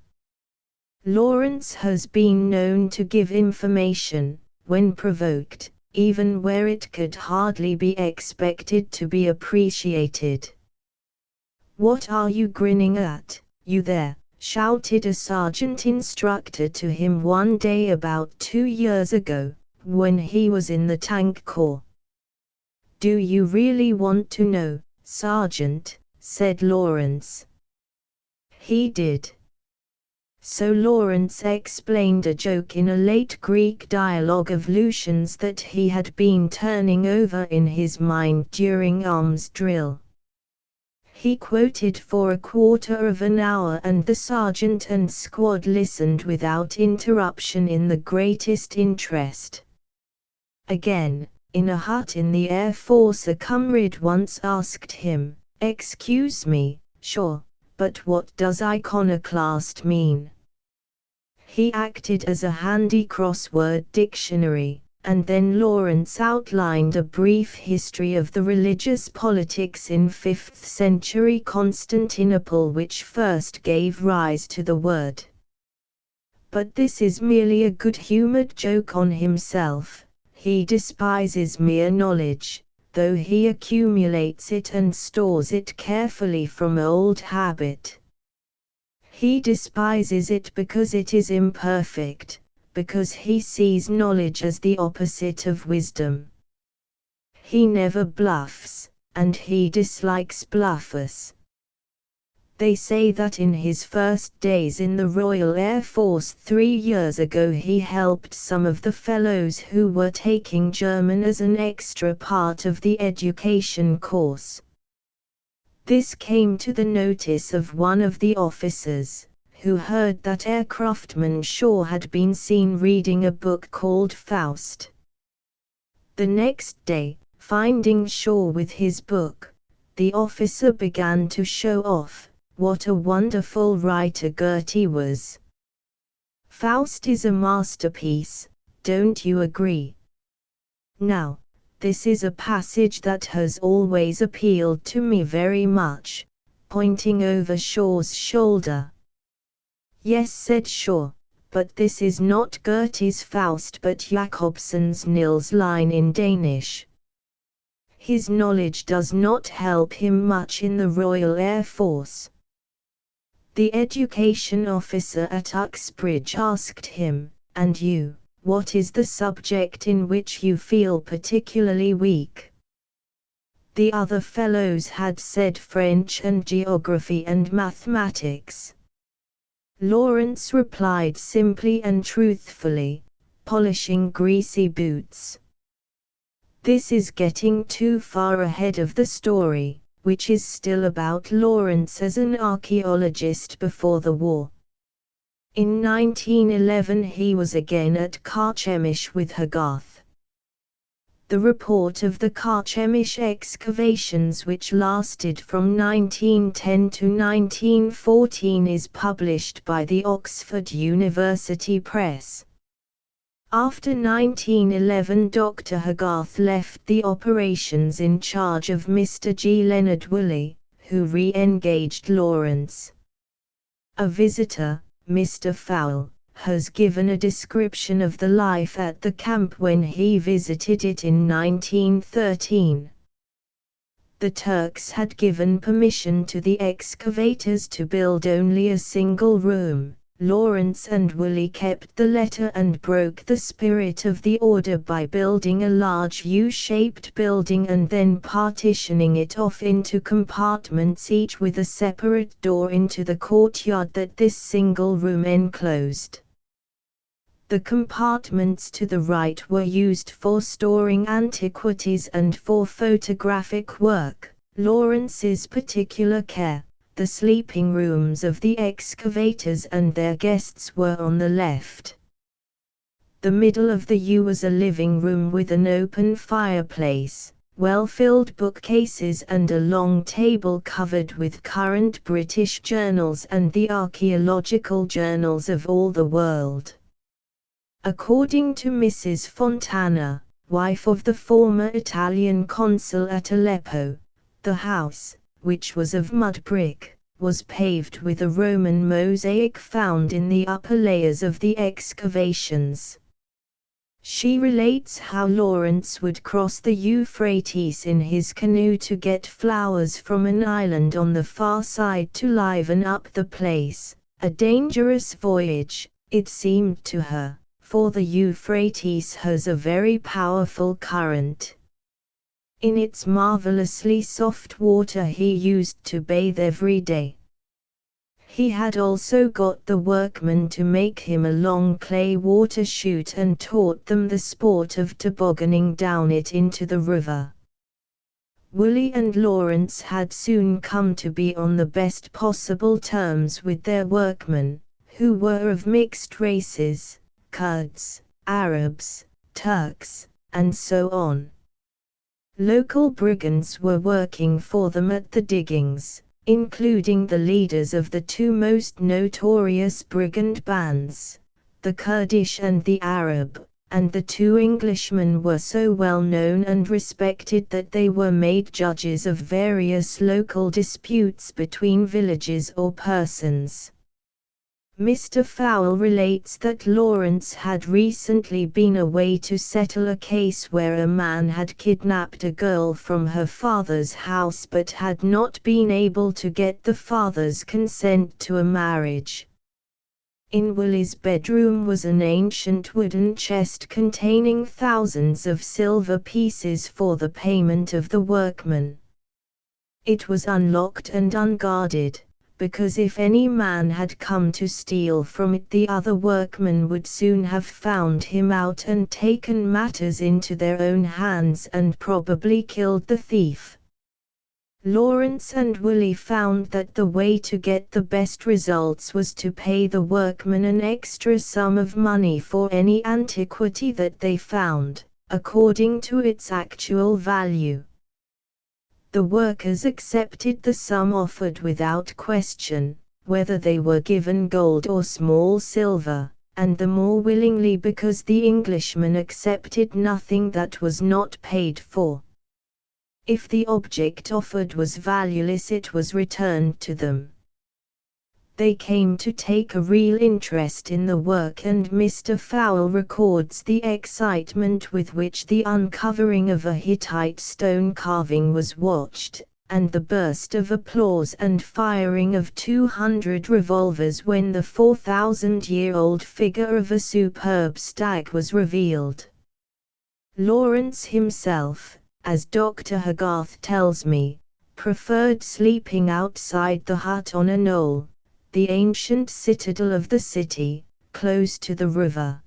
Lawrence has been known to give information, when provoked, even where it could hardly be expected to be appreciated. "What are you grinning at, you there?" shouted a sergeant instructor to him one day about 2 years ago, when he was in the tank corps. "Do you really want to know, Sergeant?" said Lawrence. He did. So Lawrence explained a joke in a late Greek dialogue of Lucian's that he had been turning over in his mind during arms drill. He quoted for a quarter of an hour, and the sergeant and squad listened without interruption in the greatest interest. Again, in a hut in the Air Force, a comrade once asked him, "Excuse me, sure, but what does iconoclast mean?" He acted as a handy crossword dictionary, and then Lawrence outlined a brief history of the religious politics in 5th century Constantinople which first gave rise to the word. But this is merely a good-humored joke on himself. He despises mere knowledge, though he accumulates it and stores it carefully from old habit. He despises it because it is imperfect, because he sees knowledge as the opposite of wisdom. He never bluffs, and he dislikes bluffers. They say that in his first days in the Royal Air Force 3 years ago he helped some of the fellows who were taking German as an extra part of the education course. This came to the notice of one of the officers, who heard that aircraftman Shaw had been seen reading a book called Faust. The next day, finding Shaw with his book, the officer began to show off what a wonderful writer Goethe was. Faust is a masterpiece, don't you agree? Now, this is a passage that has always appealed to me very much, pointing over Shaw's shoulder. "Yes," said Shaw, "but this is not Goethe's Faust but Jakobson's Nils Line in Danish." His knowledge does not help him much in the Royal Air Force. The education officer at Uxbridge asked him, "And you? What is the subject in which you feel particularly weak?" The other fellows had said French and geography and mathematics. Lawrence replied simply and truthfully, "Polishing greasy boots." This is getting too far ahead of the story, which is still about Lawrence as an archaeologist before the war. In 1911 he was again at Carchemish with Hogarth. The report of the Carchemish excavations, which lasted from 1910 to 1914, is published by the Oxford University Press. After 1911, Dr. Hogarth left the operations in charge of Mr. G. Leonard Woolley, who re-engaged Lawrence. A visitor, Mr. Fowle, has given a description of the life at the camp when he visited it in 1913. The Turks had given permission to the excavators to build only a single room. Lawrence and Woolley kept the letter and broke the spirit of the order by building a large U-shaped building and then partitioning it off into compartments, each with a separate door into the courtyard that this single room enclosed. The compartments to the right were used for storing antiquities and for photographic work. Lawrence's particular care. The sleeping rooms of the excavators and their guests were on the left. The middle of the U was a living room with an open fireplace, well-filled bookcases and a long table covered with current British journals and the archaeological journals of all the world. According to Mrs. Fontana, wife of the former Italian consul at Aleppo, the house, which was of mud brick, was paved with a Roman mosaic found in the upper layers of the excavations. She relates how Lawrence would cross the Euphrates in his canoe to get flowers from an island on the far side to liven up the place, a dangerous voyage, it seemed to her, for the Euphrates has a very powerful current. In its marvelously soft water he used to bathe every day. He had also got the workmen to make him a long clay water chute and taught them the sport of tobogganing down it into the river. Woolley and Lawrence had soon come to be on the best possible terms with their workmen, who were of mixed races, Kurds, Arabs, Turks, and so on. Local brigands were working for them at the diggings, including the leaders of the two most notorious brigand bands, the Kurdish and the Arab, and the two Englishmen were so well known and respected that they were made judges of various local disputes between villages or persons. Mr. Fowle relates that Lawrence had recently been away to settle a case where a man had kidnapped a girl from her father's house but had not been able to get the father's consent to a marriage. In Woolley's bedroom was an ancient wooden chest containing thousands of silver pieces for the payment of the workmen. It was unlocked and unguarded, because if any man had come to steal from it, the other workmen would soon have found him out and taken matters into their own hands and probably killed the thief. Lawrence and Woolley found that the way to get the best results was to pay the workmen an extra sum of money for any antiquity that they found, according to its actual value. The workers accepted the sum offered without question, whether they were given gold or small silver, and the more willingly because the Englishmen accepted nothing that was not paid for. If the object offered was valueless, it was returned to them. They came to take a real interest in the work, and Mr. Fowle records the excitement with which the uncovering of a Hittite stone carving was watched, and the burst of applause and firing of 200 revolvers when the 4,000-year-old figure of a superb stag was revealed. Lawrence himself, as Dr. Hogarth tells me, preferred sleeping outside the hut on a knoll, the ancient citadel of the city, close to the river.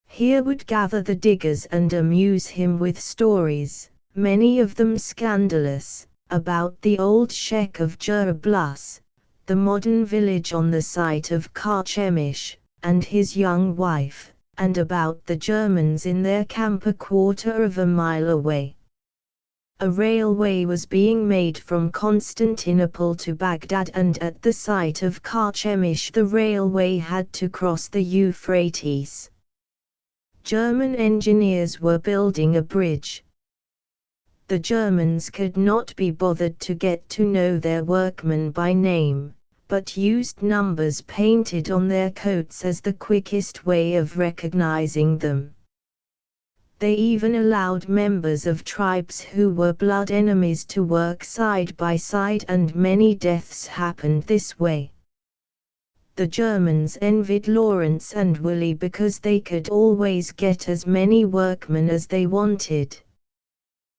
Here would gather the diggers and amuse him with stories, many of them scandalous, about the old Sheikh of Jurablus, the modern village on the site of Karchemish, and his young wife, and about the Germans in their camp a quarter of a mile away. A railway was being made from Constantinople to Baghdad, and at the site of Karchemish the railway had to cross the Euphrates. German engineers were building a bridge. The Germans could not be bothered to get to know their workmen by name, but used numbers painted on their coats as the quickest way of recognizing them. They even allowed members of tribes who were blood enemies to work side by side, and many deaths happened this way. The Germans envied Lawrence and Willie because they could always get as many workmen as they wanted.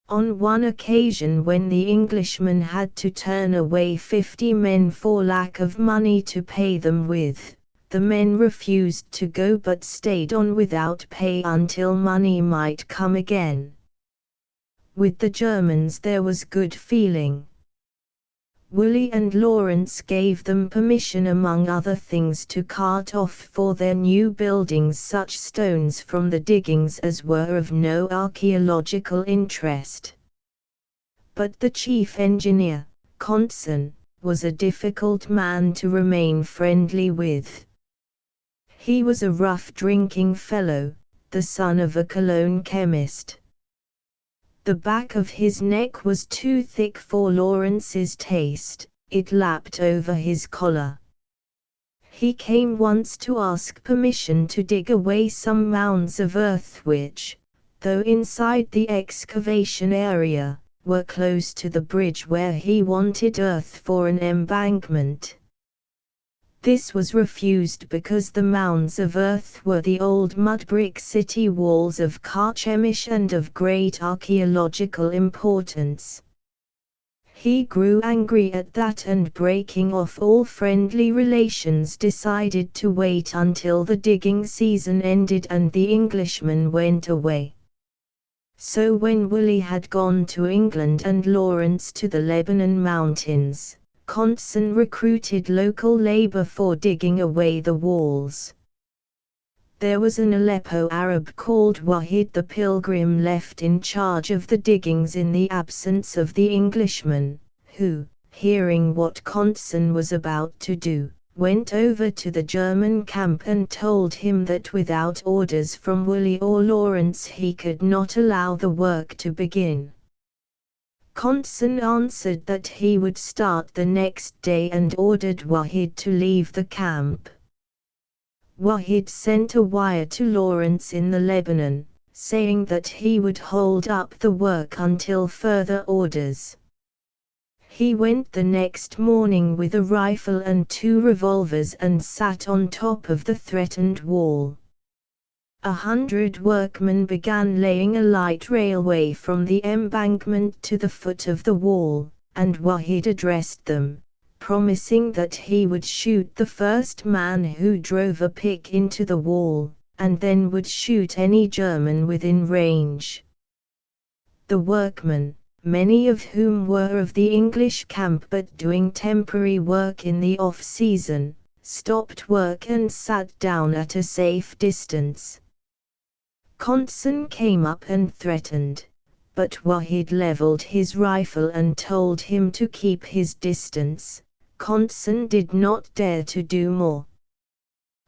On one occasion, when the Englishmen had to turn away 50 men for lack of money to pay them with, the men refused to go but stayed on without pay until money might come again. With the Germans there was good feeling. Willie and Lawrence gave them permission, among other things, to cart off for their new buildings such stones from the diggings as were of no archaeological interest. But the chief engineer, Conson, was a difficult man to remain friendly with. He was a rough drinking fellow, the son of a Cologne chemist. The back of his neck was too thick for Lawrence's taste, it lapped over his collar. He came once to ask permission to dig away some mounds of earth which, though inside the excavation area, were close to the bridge where he wanted earth for an embankment. This was refused because the mounds of earth were the old mud-brick city walls of Carchemish and of great archaeological importance. He grew angry at that, and breaking off all friendly relations, decided to wait until the digging season ended and the Englishmen went away. So when Willie had gone to England and Lawrence to the Lebanon mountains, Conson recruited local labor for digging away the walls. There was an Aleppo Arab called Wahid the Pilgrim left in charge of the diggings in the absence of the Englishman, who, hearing what Conson was about to do, went over to the German camp and told him that without orders from Willie or Lawrence he could not allow the work to begin. Conson answered that he would start the next day and ordered Wahid to leave the camp. Wahid sent a wire to Lawrence in the Lebanon, saying that he would hold up the work until further orders. He went the next morning with a rifle and 2 revolvers and sat on top of the threatened wall. 100 workmen began laying a light railway from the embankment to the foot of the wall, and Wahid addressed them, promising that he would shoot the first man who drove a pick into the wall, and then would shoot any German within range. The workmen, many of whom were of the English camp but doing temporary work in the off-season, stopped work and sat down at a safe distance. Conson came up and threatened, but Wahid leveled his rifle and told him to keep his distance. Conson did not dare to do more.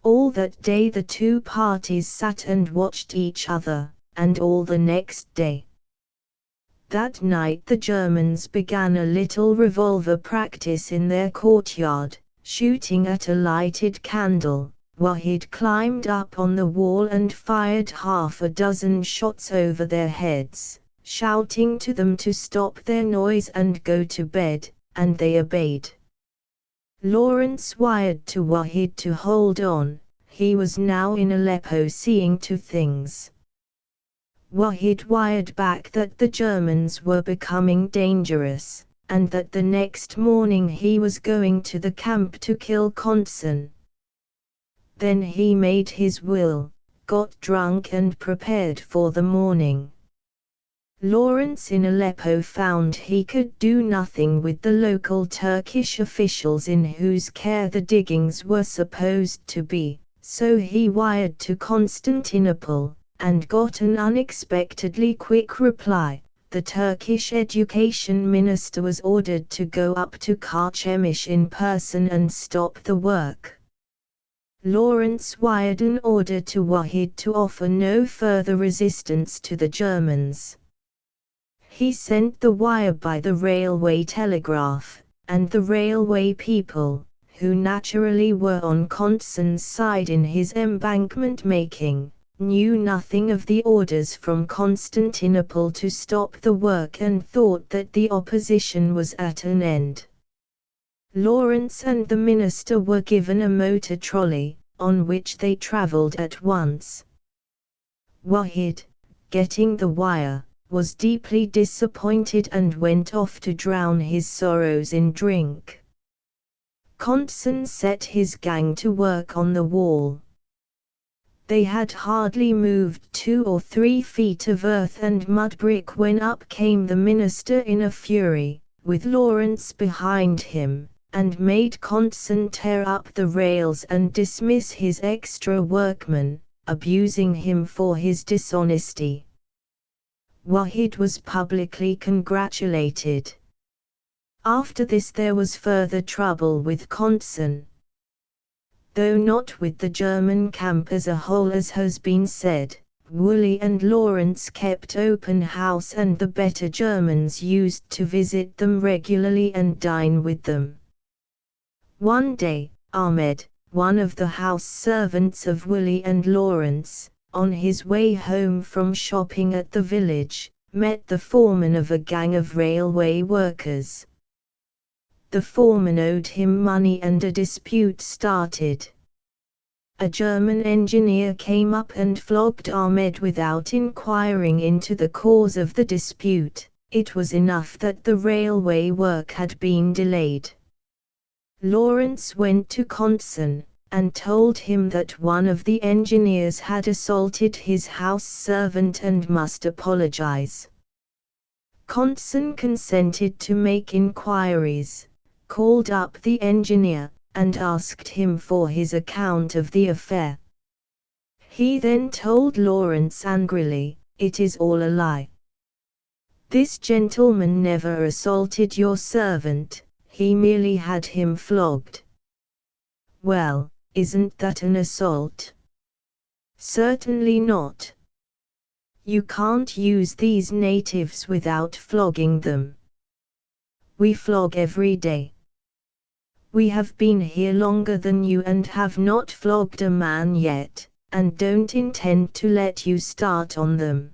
All that day the 2 parties sat and watched each other, and all the next day. That night the Germans began a little revolver practice in their courtyard, shooting at a lighted candle. Wahid climbed up on the wall and fired 6 shots over their heads, shouting to them to stop their noise and go to bed, and they obeyed. Lawrence wired to Wahid to hold on. He was now in Aleppo seeing to things. Wahid wired back that the Germans were becoming dangerous, and that the next morning he was going to the camp to kill Conson. Then he made his will, got drunk and prepared for the morning. Lawrence in Aleppo found he could do nothing with the local Turkish officials in whose care the diggings were supposed to be, so he wired to Constantinople, and got an unexpectedly quick reply. The Turkish education minister was ordered to go up to Carchemish in person and stop the work. Lawrence wired an order to Wahid to offer no further resistance to the Germans. He sent the wire by the railway telegraph, and the railway people, who naturally were on Conson's side in his embankment making, knew nothing of the orders from Constantinople to stop the work and thought that the opposition was at an end. Lawrence and the minister were given a motor trolley, on which they travelled at once. Wahid, getting the wire, was deeply disappointed and went off to drown his sorrows in drink. Conson set his gang to work on the wall. They had hardly moved 2 or 3 feet of earth and mud brick when up came the minister in a fury, with Lawrence behind him, and made Conson tear up the rails and dismiss his extra workmen, abusing him for his dishonesty. Wahid was publicly congratulated. After this there was further trouble with Conson, though not with the German camp as a whole as has been said. Woolley and Lawrence kept open house and the better Germans used to visit them regularly and dine with them. One day, Ahmed, one of the house servants of Woolley and Lawrence, on his way home from shopping at the village, met the foreman of a gang of railway workers. The foreman owed him money and a dispute started. A German engineer came up and flogged Ahmed without inquiring into the cause of the dispute. It was enough that the railway work had been delayed. Lawrence went to Conson, and told him that one of the engineers had assaulted his house servant and must apologize. Conson consented to make inquiries, called up the engineer, and asked him for his account of the affair. He then told Lawrence angrily, "It is all a lie. This gentleman never assaulted your servant, he merely had him flogged." "Well, isn't that an assault?" "Certainly not. You can't use these natives without flogging them. We flog every day. We have been here longer than you and have not flogged a man yet, and don't intend to let you start on them.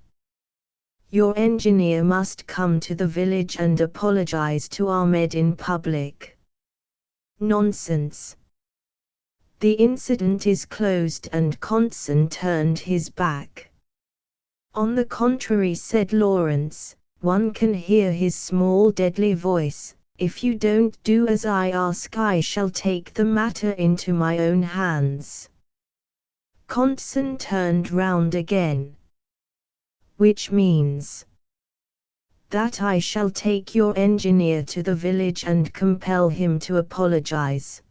Your engineer must come to the village and apologize to Ahmed in public." "Nonsense. The incident is closed," and Conson turned his back. "On the contrary," said Lawrence, "one can hear his small deadly voice. If you don't do as I ask, I shall take the matter into my own hands." Conson turned round again. "Which means?" "That I shall take your engineer to the village and compel him to apologize."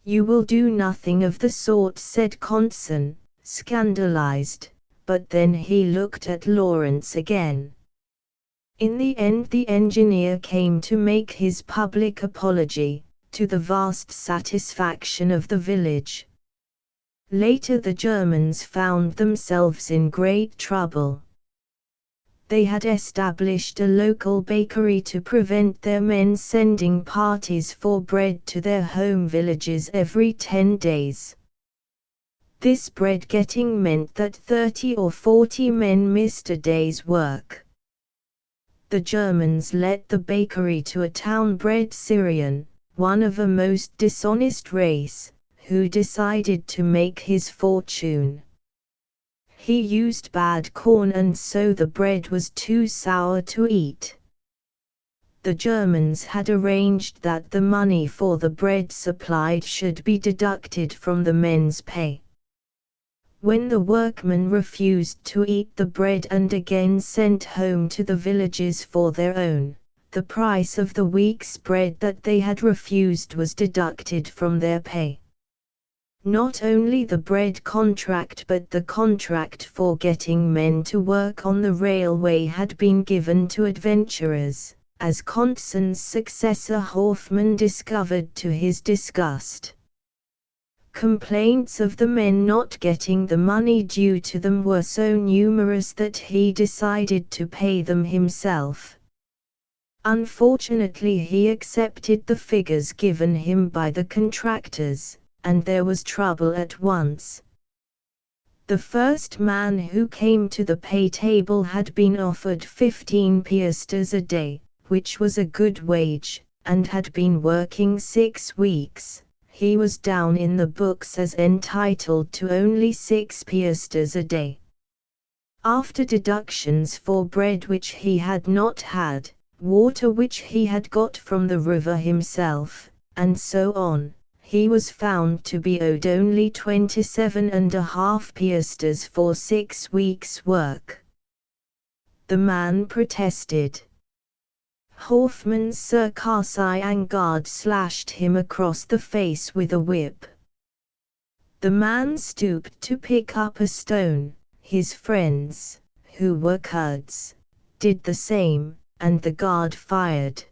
"You will do nothing of the sort," said Conson, scandalized, but then he looked at Lawrence again. In the end the engineer came to make his public apology, to the vast satisfaction of the village. Later the Germans found themselves in great trouble. They had established a local bakery to prevent their men sending parties for bread to their home villages every 10 days. This bread getting meant that 30 or 40 men missed a day's work. The Germans let the bakery to a town-bred Syrian, one of a most dishonest race, who decided to make his fortune. He used bad corn and so the bread was too sour to eat. The Germans had arranged that the money for the bread supplied should be deducted from the men's pay. When the workmen refused to eat the bread and again sent home to the villages for their own, the price of the week's bread that they had refused was deducted from their pay. Not only the bread contract but the contract for getting men to work on the railway had been given to adventurers, as Conson's successor Hoffmann discovered to his disgust. Complaints of the men not getting the money due to them were so numerous that he decided to pay them himself. Unfortunately, he accepted the figures given him by the contractors, and there was trouble at once. The first man who came to the pay table had been offered 15 piastres a day, which was a good wage, and had been working 6 weeks. He was down in the books as entitled to only 6 piastres a day. After deductions for bread which he had not had, water which he had got from the river himself, and so on, he was found to be owed only 27.5 piastres for 6 weeks' work. The man protested. Hoffman's Circassian guard slashed him across the face with a whip. The man stooped to pick up a stone. His friends, who were Kurds, did the same, and the guard fired.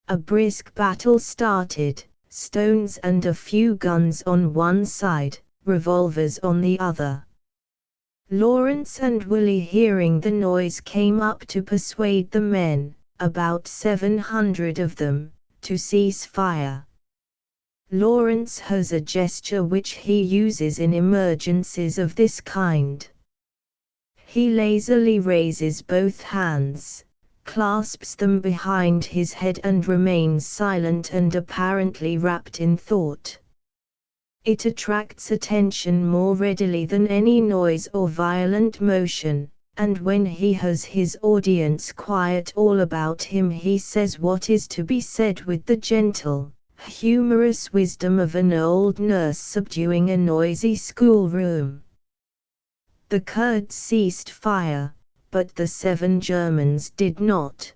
A brisk battle started, stones and a few guns on one side, revolvers on the other. Lawrence and Willie, hearing the noise, came up to persuade the men, about 700 of them, to cease fire. Lawrence has a gesture which he uses in emergencies of this kind. He lazily raises both hands, clasps them behind his head and remains silent and apparently wrapped in thought. It attracts attention more readily than any noise or violent motion, and when he has his audience quiet all about him, he says what is to be said with the gentle, humorous wisdom of an old nurse subduing a noisy schoolroom. The Kurds ceased fire, but the 7 Germans did not.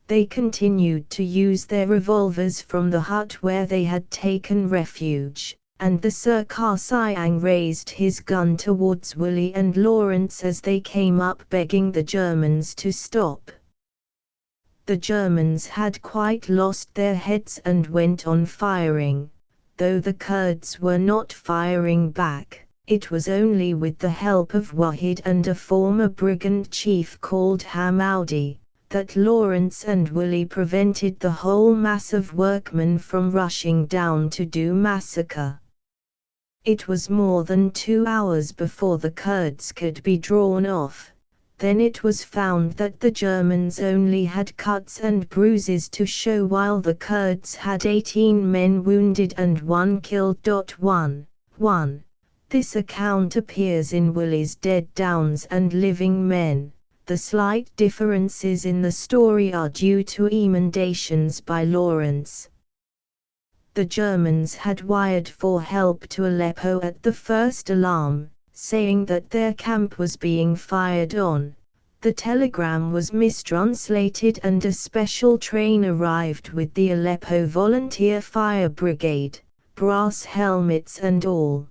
They continued to use their revolvers from the hut where they had taken refuge, and the Circassian raised his gun towards Willie and Lawrence as they came up, begging the Germans to stop. The Germans had quite lost their heads and went on firing, though the Kurds were not firing back. It was only with the help of Wahid and a former brigand chief called Hamoudi, that Lawrence and Willie prevented the whole mass of workmen from rushing down to do massacre. It was more than 2 hours before the Kurds could be drawn off. Then it was found that the Germans only had cuts and bruises to show, while the Kurds had 18 men wounded and 1 killed. 1. This account appears in Willie's Dead Downs and Living Men. The slight differences in the story are due to emendations by Lawrence. The Germans had wired for help to Aleppo at the first alarm, saying that their camp was being fired on. The telegram was mistranslated and a special train arrived with the Aleppo Volunteer Fire Brigade, brass helmets and all.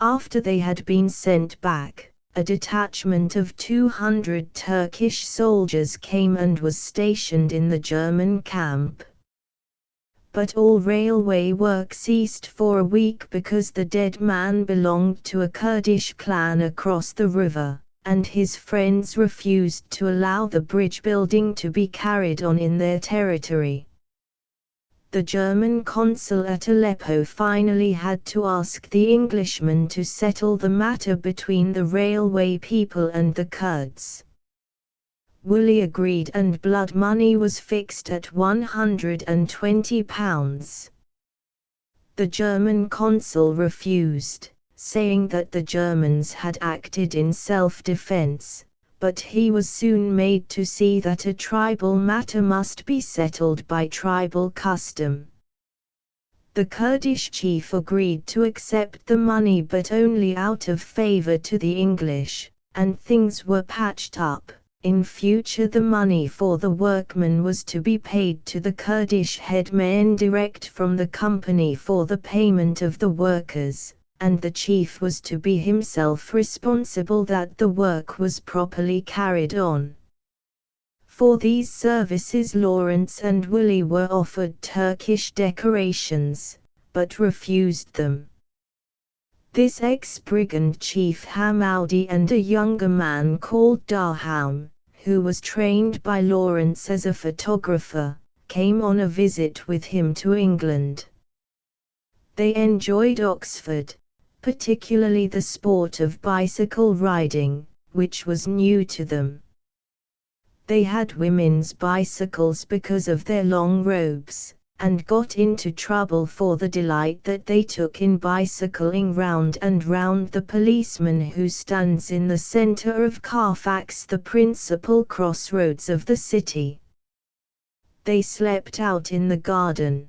After they had been sent back, a detachment of 200 Turkish soldiers came and was stationed in the German camp. But all railway work ceased for a week because the dead man belonged to a Kurdish clan across the river, and his friends refused to allow the bridge building to be carried on in their territory. The German consul at Aleppo finally had to ask the Englishmen to settle the matter between the railway people and the Kurds. Willie agreed and blood money was fixed at £120. The German consul refused, saying that the Germans had acted in self-defense, but he was soon made to see that a tribal matter must be settled by tribal custom. The Kurdish chief agreed to accept the money, but only out of favor to the English, and things were patched up. In future the money for the workmen was to be paid to the Kurdish headmen direct from the company for the payment of the workers, and the chief was to be himself responsible that the work was properly carried on. For these services Lawrence and Willie were offered Turkish decorations, but refused them. This ex-brigand chief Hamoudi and a younger man called Darham, who was trained by Lawrence as a photographer, came on a visit with him to England. They enjoyed Oxford, particularly the sport of bicycle riding, which was new to them. They had women's bicycles because of their long robes, and got into trouble for the delight that they took in bicycling round and round the policeman who stands in the centre of Carfax, the principal crossroads of the city. They slept out in the garden.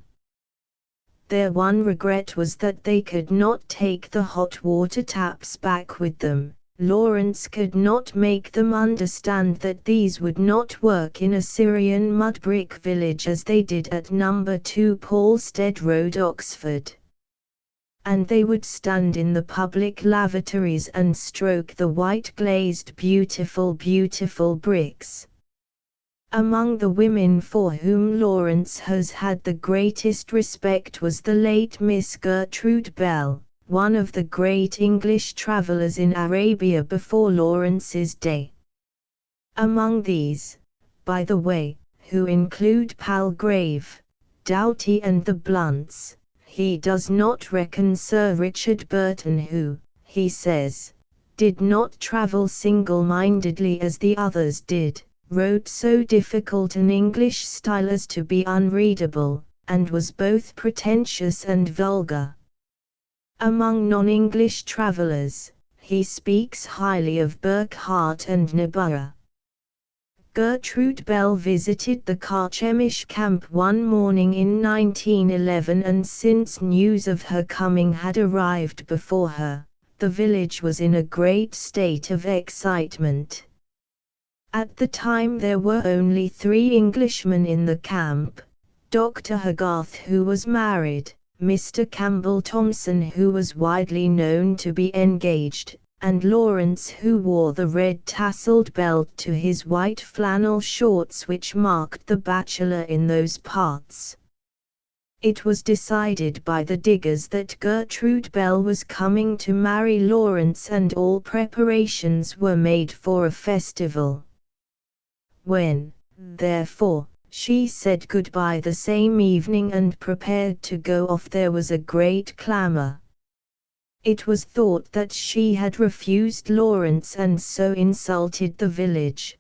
Their one regret was that they could not take the hot water taps back with them. Lawrence could not make them understand that these would not work in a Syrian mud brick village as they did at No. 2 Paulstead Road, Oxford. And they would stand in the public lavatories and stroke the white glazed beautiful bricks. Among the women for whom Lawrence has had the greatest respect was the late Miss Gertrude Bell, one of the great English travellers in Arabia before Lawrence's day. Among these, by the way, who include Palgrave, Doughty and the Blunts, he does not reckon Sir Richard Burton, who, he says, did not travel single-mindedly as the others did, wrote so difficult an English style as to be unreadable, and was both pretentious and vulgar. Among non-English travellers, he speaks highly of Burckhardt and Niebuhr. Gertrude Bell visited the Carchemish camp one morning in 1911, and since news of her coming had arrived before her, the village was in a great state of excitement. At the time there were only 3 Englishmen in the camp: Dr. Hogarth, who was married, Mr. Campbell Thompson, who was widely known to be engaged, and Lawrence, who wore the red tasselled belt to his white flannel shorts which marked the bachelor in those parts. It was decided by the diggers that Gertrude Bell was coming to marry Lawrence, and all preparations were made for a festival. When, therefore, she said goodbye the same evening and prepared to go off, there was a great clamour. It was thought that she had refused Lawrence and so insulted the village.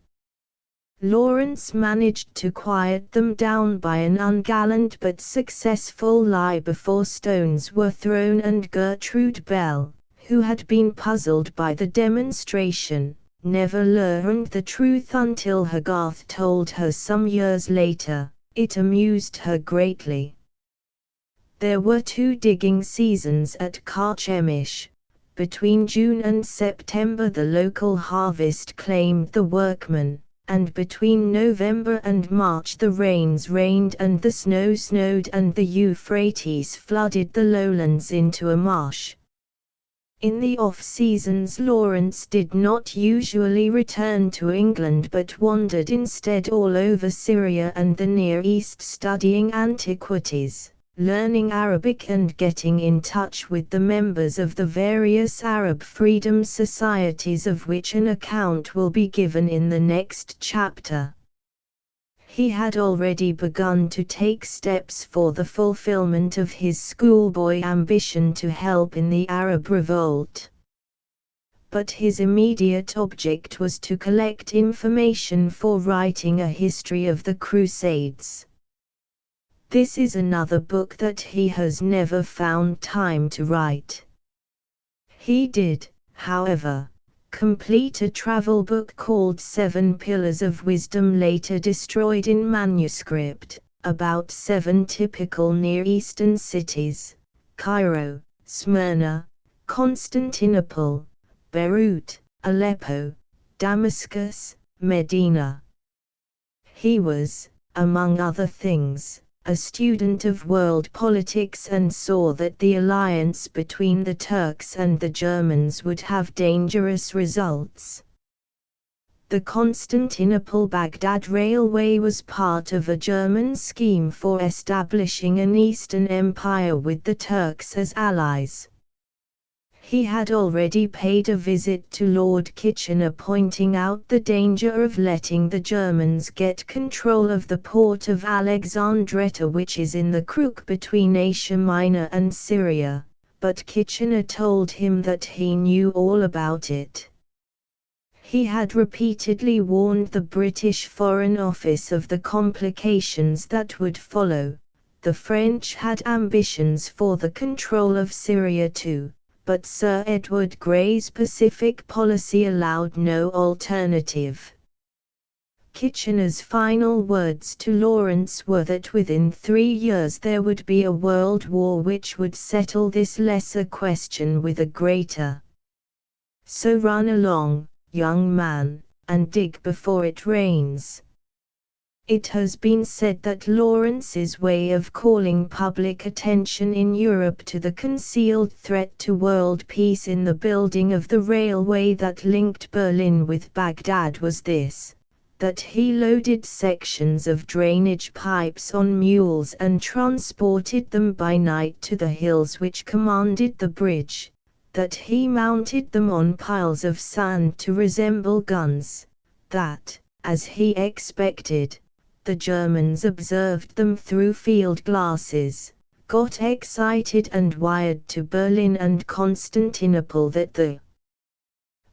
Lawrence managed to quiet them down by an ungallant but successful lie before stones were thrown, and Gertrude Bell, who had been puzzled by the demonstration, never learned the truth until Hogarth told her some years later. It amused her greatly. There were 2 digging seasons at Carchemish. Between June and September the local harvest claimed the workmen, and between November and March the rains rained and the snow snowed and the Euphrates flooded the lowlands into a marsh. In the off-seasons Lawrence did not usually return to England, but wandered instead all over Syria and the Near East, studying antiquities, learning Arabic and getting in touch with the members of the various Arab freedom societies, of which an account will be given in the next chapter. He had already begun to take steps for the fulfillment of his schoolboy ambition to help in the Arab revolt. But his immediate object was to collect information for writing a history of the Crusades. This is another book that he has never found time to write. He did, however, complete a travel book called 7 Pillars of Wisdom, later destroyed in manuscript, about 7 typical Near Eastern cities: Cairo, Smyrna, Constantinople, Beirut, Aleppo, Damascus, Medina. He was, among other things, a student of world politics and saw that the alliance between the Turks and the Germans would have dangerous results. The Constantinople-Baghdad Railway was part of a German scheme for establishing an Eastern Empire with the Turks as allies. He had already paid a visit to Lord Kitchener, pointing out the danger of letting the Germans get control of the port of Alexandretta, which is in the crook between Asia Minor and Syria, but Kitchener told him that he knew all about it. He had repeatedly warned the British Foreign Office of the complications that would follow. The French had ambitions for the control of Syria too, but Sir Edward Grey's Pacific policy allowed no alternative. Kitchener's final words to Lawrence were that within 3 years there would be a world war which would settle this lesser question with a greater. So run along, young man, and dig before it rains. It has been said that Lawrence's way of calling public attention in Europe to the concealed threat to world peace in the building of the railway that linked Berlin with Baghdad was this: that he loaded sections of drainage pipes on mules and transported them by night to the hills which commanded the bridge, that he mounted them on piles of sand to resemble guns, that, as he expected, the Germans observed them through field glasses, got excited and wired to Berlin and Constantinople that the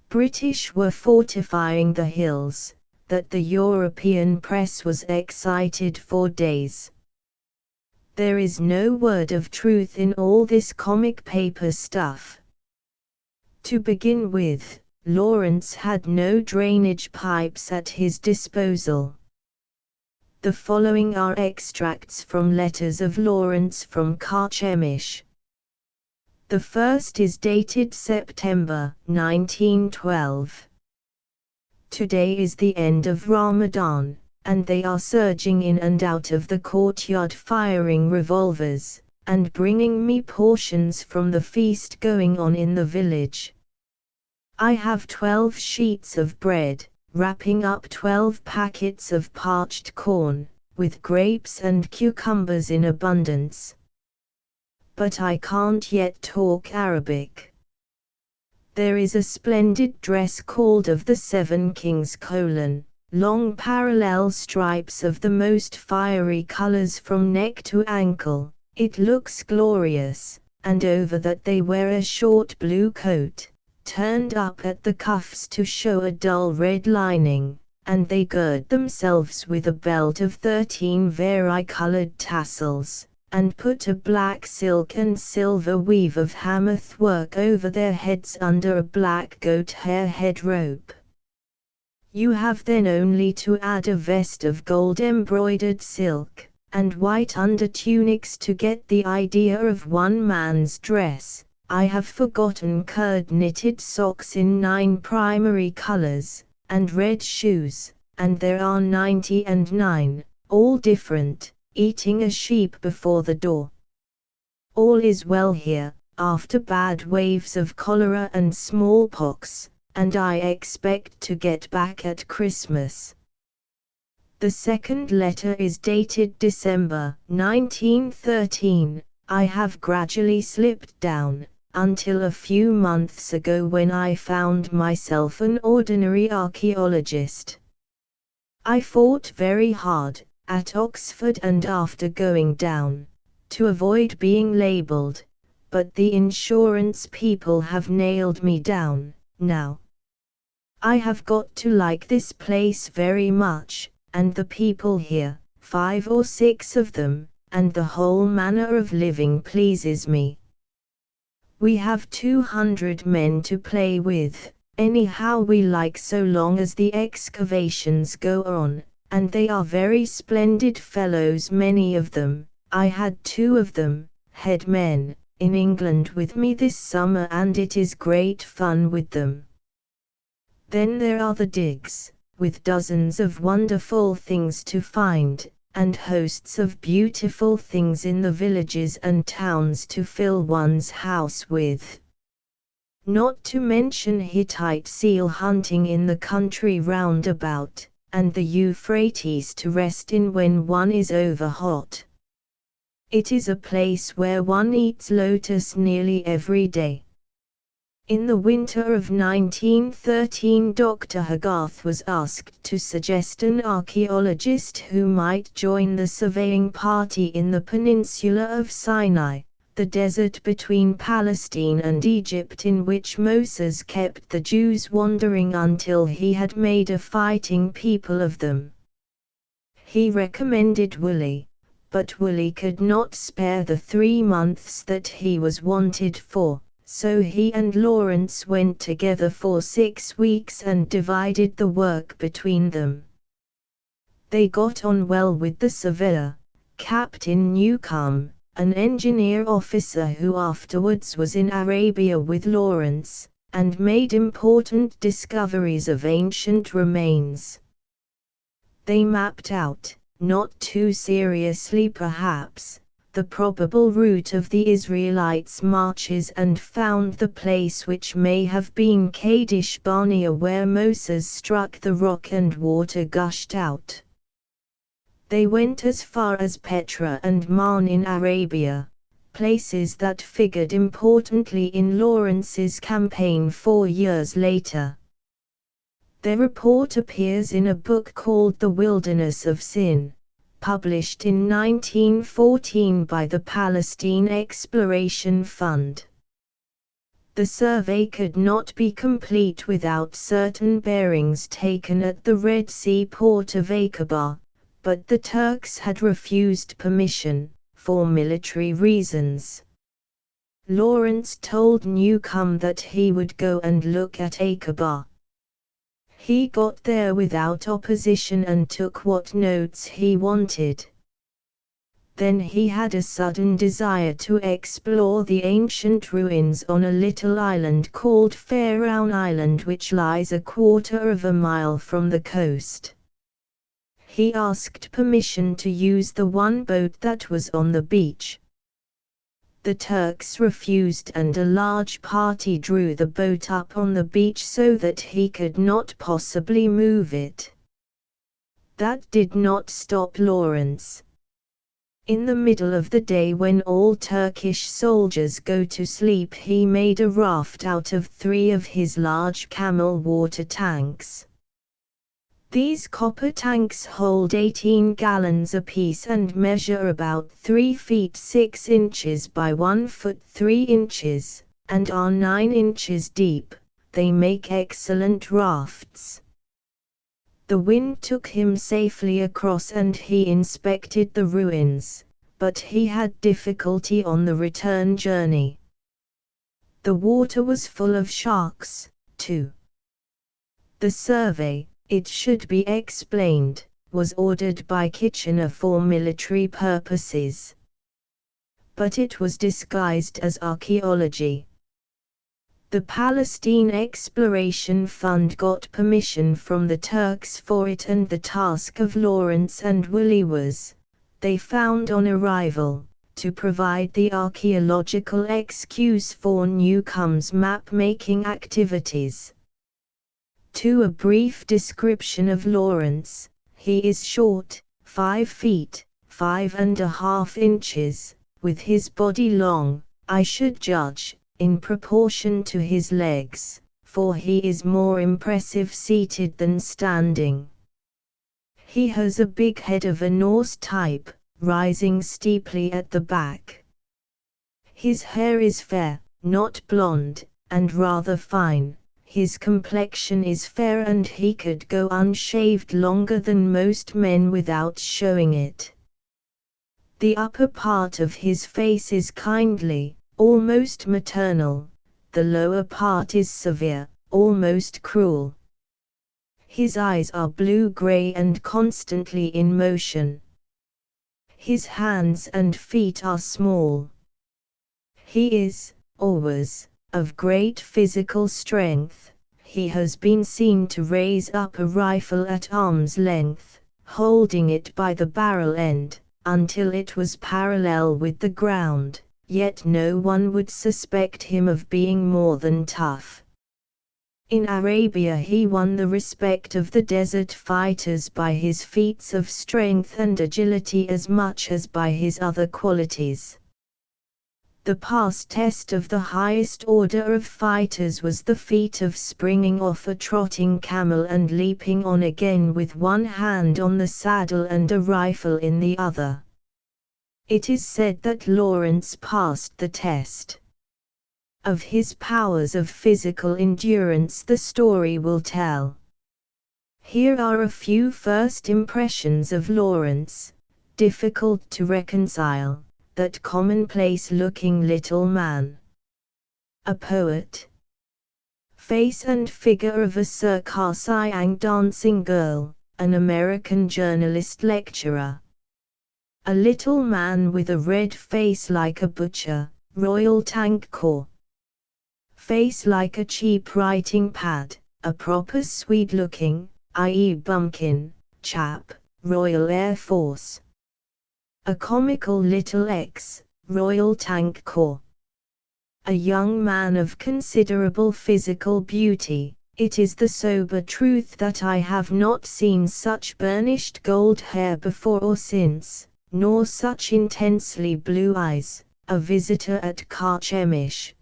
British were fortifying the hills, that the European press was excited for days. There is no word of truth in all this comic paper stuff. To begin with, Lawrence had no drainage pipes at his disposal. The following are extracts from letters of Lawrence from Carchemish. The first is dated September 1912. Today is the end of Ramadan, and they are surging in and out of the courtyard firing revolvers, and bringing me portions from the feast going on in the village. I have 12 sheets of bread, wrapping up 12 packets of parched corn, with grapes and cucumbers in abundance. But I can't yet talk Arabic. There is a splendid dress called of the 7 Kings: long parallel stripes of the most fiery colors from neck to ankle. It looks glorious, and over that they wear a short blue coat, turned up at the cuffs to show a dull red lining, and they gird themselves with a belt of 13 vari-colored tassels, and put a black silk and silver weave of Hamath work over their heads under a black goat hair head rope. You have then only to add a vest of gold embroidered silk, and white undertunics to get the idea of one man's dress. I have forgotten curd knitted socks in 9 primary colors, and red shoes, and there are 99, all different, eating a sheep before the door. All is well here, after bad waves of cholera and smallpox, and I expect to get back at Christmas. The second letter is dated December 1913. I have gradually slipped down, until a few months ago when I found myself an ordinary archaeologist. I fought very hard, at Oxford and after going down, to avoid being labelled, but the insurance people have nailed me down, now. I have got to like this place very much, and the people here, 5 or 6 of them, and the whole manner of living pleases me. We have 200 men to play with, anyhow we like so long as the excavations go on, and they are very splendid fellows, many of them. I had 2 of them, head men, in England with me this summer, and it is great fun with them. Then there are the digs, with dozens of wonderful things to find, and hosts of beautiful things in the villages and towns to fill one's house with. not to mention Hittite seal hunting in the country round about, and the Euphrates to rest in when one is over hot. It is a place where one eats lotus nearly every day. In the winter of 1913, Dr. Hogarth was asked to suggest an archaeologist who might join the surveying party in the peninsula of Sinai, the desert between Palestine and Egypt in which Moses kept the Jews wandering until he had made a fighting people of them. He recommended Woolley, but Woolley could not spare the 3 months that he was wanted for. So he and Lawrence went together for 6 weeks and divided the work between them. They got on well with the surveyor, Captain Newcomb, an engineer officer who afterwards was in Arabia with Lawrence, and made important discoveries of ancient remains. They mapped out, not too seriously perhaps, the probable route of the Israelites' marches and found the place which may have been Kadesh Barnea where Moses struck the rock and water gushed out. They went as far as Petra and Marn in Arabia, places that figured importantly in Lawrence's campaign 4 years later. Their report appears in a book called The Wilderness of Sin, published in 1914 by the Palestine Exploration Fund. The survey could not be complete without certain bearings taken at the Red Sea port of Aqaba, but the Turks had refused permission, for military reasons. Lawrence told Newcomb that he would go and look at Aqaba. He got there without opposition and took what notes he wanted. Then he had a sudden desire to explore the ancient ruins on a little island called Pharaoh Island, which lies a 1/4 mile from the coast. He asked permission to use the one boat that was on the beach. The Turks refused and a large party drew the boat up on the beach so that he could not possibly move it. That did not stop Lawrence. In the middle of the day when all Turkish soldiers go to sleep, he made a raft out of 3 of his large camel water tanks. These copper tanks hold 18 gallons apiece and measure about 3 feet 6 inches by 1 foot 3 inches, and are 9 inches deep. They make excellent rafts. The wind took him safely across and he inspected the ruins, but he had difficulty on the return journey. The water was full of sharks, too. The survey, it should be explained, was ordered by Kitchener for military purposes. But it was disguised as archaeology. The Palestine Exploration Fund got permission from the Turks for it, and the task of Lawrence and Woolley was, they found on arrival, to provide the archaeological excuse for Newcomb's map-making activities. To a brief description of Lawrence, he is short, 5 feet, 5½ inches, with his body long, I should judge, in proportion to his legs, for he is more impressive seated than standing. He has a big head of a Norse type, rising steeply at the back. His hair is fair, not blonde, and rather fine. His complexion is fair and he could go unshaved longer than most men without showing it. The upper part of his face is kindly, almost maternal, the lower part is severe, almost cruel. His eyes are blue-gray and constantly in motion. His hands and feet are small. He is, always, of great physical strength. He has been seen to raise up a rifle at arm's length, holding it by the barrel end, until it was parallel with the ground, yet no one would suspect him of being more than tough. In Arabia he won the respect of the desert fighters by his feats of strength and agility as much as by his other qualities. The past test of the highest order of fighters was the feat of springing off a trotting camel and leaping on again with one hand on the saddle and a rifle in the other. It is said that Lawrence passed the test. Of his powers of physical endurance the story will tell. Here are a few first impressions of Lawrence, difficult to reconcile. That commonplace-looking little man. A poet. Face and figure of a Circassian dancing girl, an American journalist lecturer. A little man with a red face like a butcher, Royal Tank Corps. Face like a cheap writing pad, a proper Swede-looking, i.e. bumpkin, chap, Royal Air Force. A comical little Royal Tank Corps. A young man of considerable physical beauty. It is the sober truth that I have not seen such burnished gold hair before or since, nor such intensely blue eyes, a visitor at Karchemish.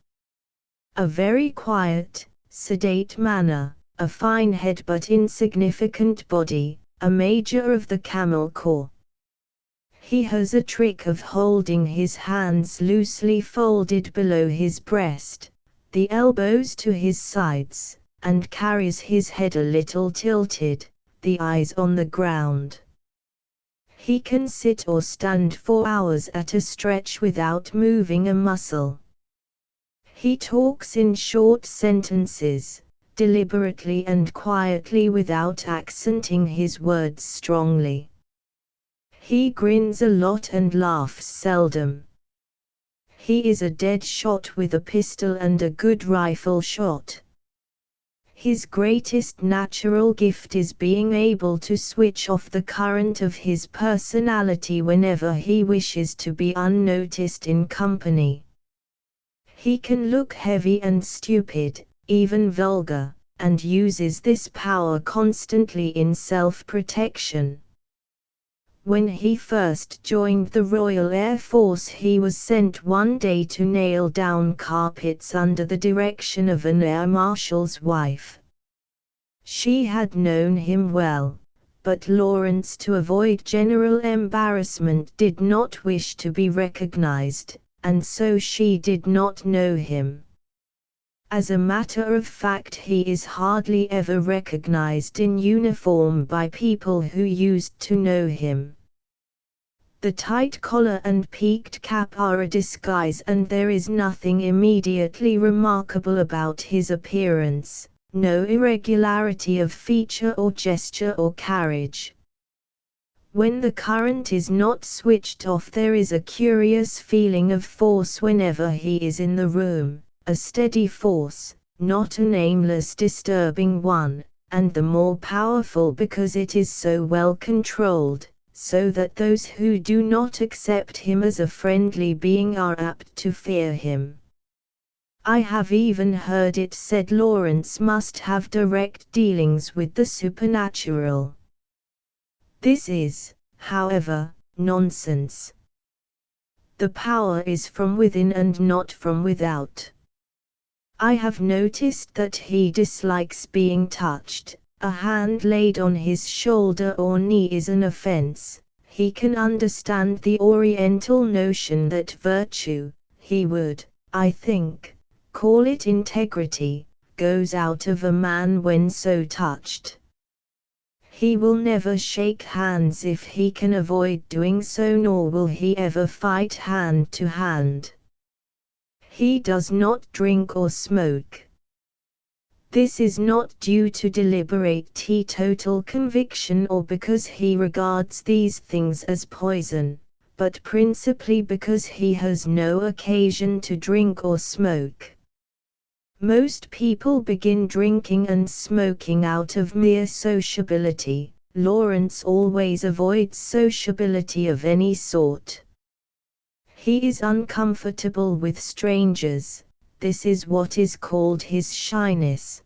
A very quiet, sedate manner, a fine head but insignificant body, a major of the Camel Corps. He has a trick of holding his hands loosely folded below his breast, the elbows to his sides, and carries his head a little tilted, the eyes on the ground. He can sit or stand for hours at a stretch without moving a muscle. He talks in short sentences, deliberately and quietly without accenting his words strongly. He grins a lot and laughs seldom. He is a dead shot with a pistol and a good rifle shot. His greatest natural gift is being able to switch off the current of his personality whenever he wishes to be unnoticed in company. He can look heavy and stupid, even vulgar, and uses this power constantly in self-protection. When he first joined the Royal Air Force he was sent one day to nail down carpets under the direction of an air marshal's wife. She had known him well, but Lawrence, to avoid general embarrassment, did not wish to be recognized, and so she did not know him. As a matter of fact, he is hardly ever recognized in uniform by people who used to know him. The tight collar and peaked cap are a disguise, and there is nothing immediately remarkable about his appearance, no irregularity of feature or gesture or carriage. When the current is not switched off, there is a curious feeling of force whenever he is in the room, a steady force, not an aimless disturbing one, and the more powerful because it is so well controlled, so that those who do not accept him as a friendly being are apt to fear him. I have even heard it said Lawrence must have direct dealings with the supernatural. This is, however, nonsense. The power is from within and not from without. I have noticed that he dislikes being touched. A hand laid on his shoulder or knee is an offense. He can understand the Oriental notion that virtue, he would, I think, call it integrity, goes out of a man when so touched. He will never shake hands if he can avoid doing so, nor will he ever fight hand to hand. He does not drink or smoke. This is not due to deliberate teetotal conviction or because he regards these things as poison, but principally because he has no occasion to drink or smoke. Most people begin drinking and smoking out of mere sociability. Lawrence always avoids sociability of any sort. He is uncomfortable with strangers. This is what is called his shyness.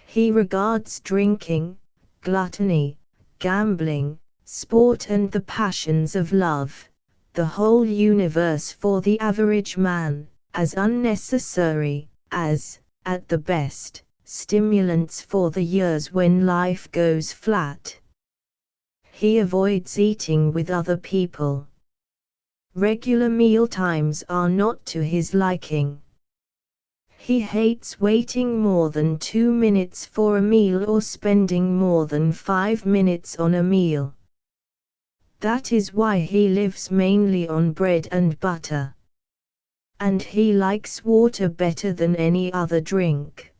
He regards drinking, gluttony, gambling, sport and the passions of love, the whole universe for the average man, as unnecessary, as, at the best, stimulants for the years when life goes flat. He avoids eating with other people. Regular meal times are not to his liking. He hates waiting more than 2 minutes for a meal or spending more than 5 minutes on a meal. That is why he lives mainly on bread and butter. And he likes water better than any other drink.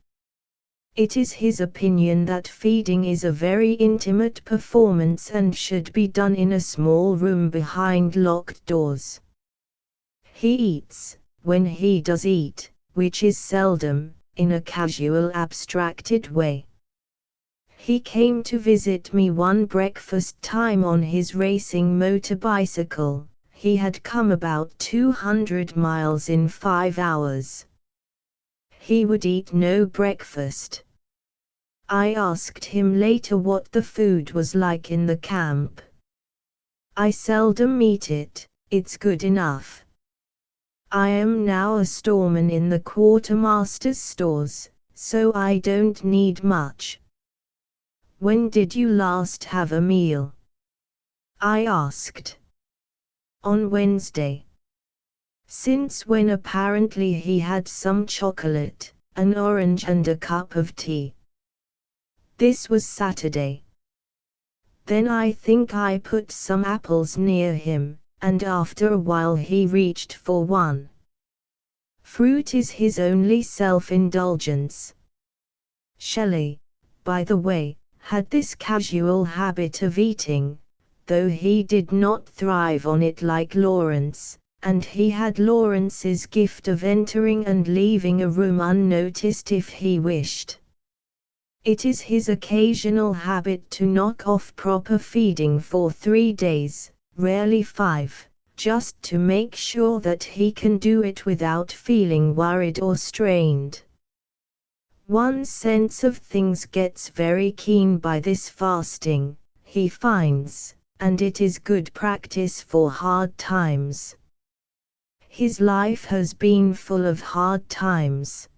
It is his opinion that feeding is a very intimate performance and should be done in a small room behind locked doors. He eats, when he does eat, which is seldom, in a casual abstracted way. He came to visit me one breakfast time on his racing motor bicycle. He had come about 200 miles in 5 hours. He would eat no breakfast. I asked him later what the food was like in the camp. I seldom eat it, it's good enough. I am now a storeman in the quartermaster's stores, so I don't need much. When did you last have a meal? I asked. On Wednesday. Since when? Apparently he had some chocolate, an orange and a cup of tea. This was Saturday. Then I think I put some apples near him, and after a while he reached for one. Fruit is his only self-indulgence. Shelley, by the way, had this casual habit of eating, though he did not thrive on it like Lawrence, and he had Lawrence's gift of entering and leaving a room unnoticed if he wished. It is his occasional habit to knock off proper feeding for 3 days, rarely 5, just to make sure that he can do it without feeling worried or strained. One's sense of things gets very keen by this fasting, he finds, and it is good practice for hard times. His life has been full of hard times.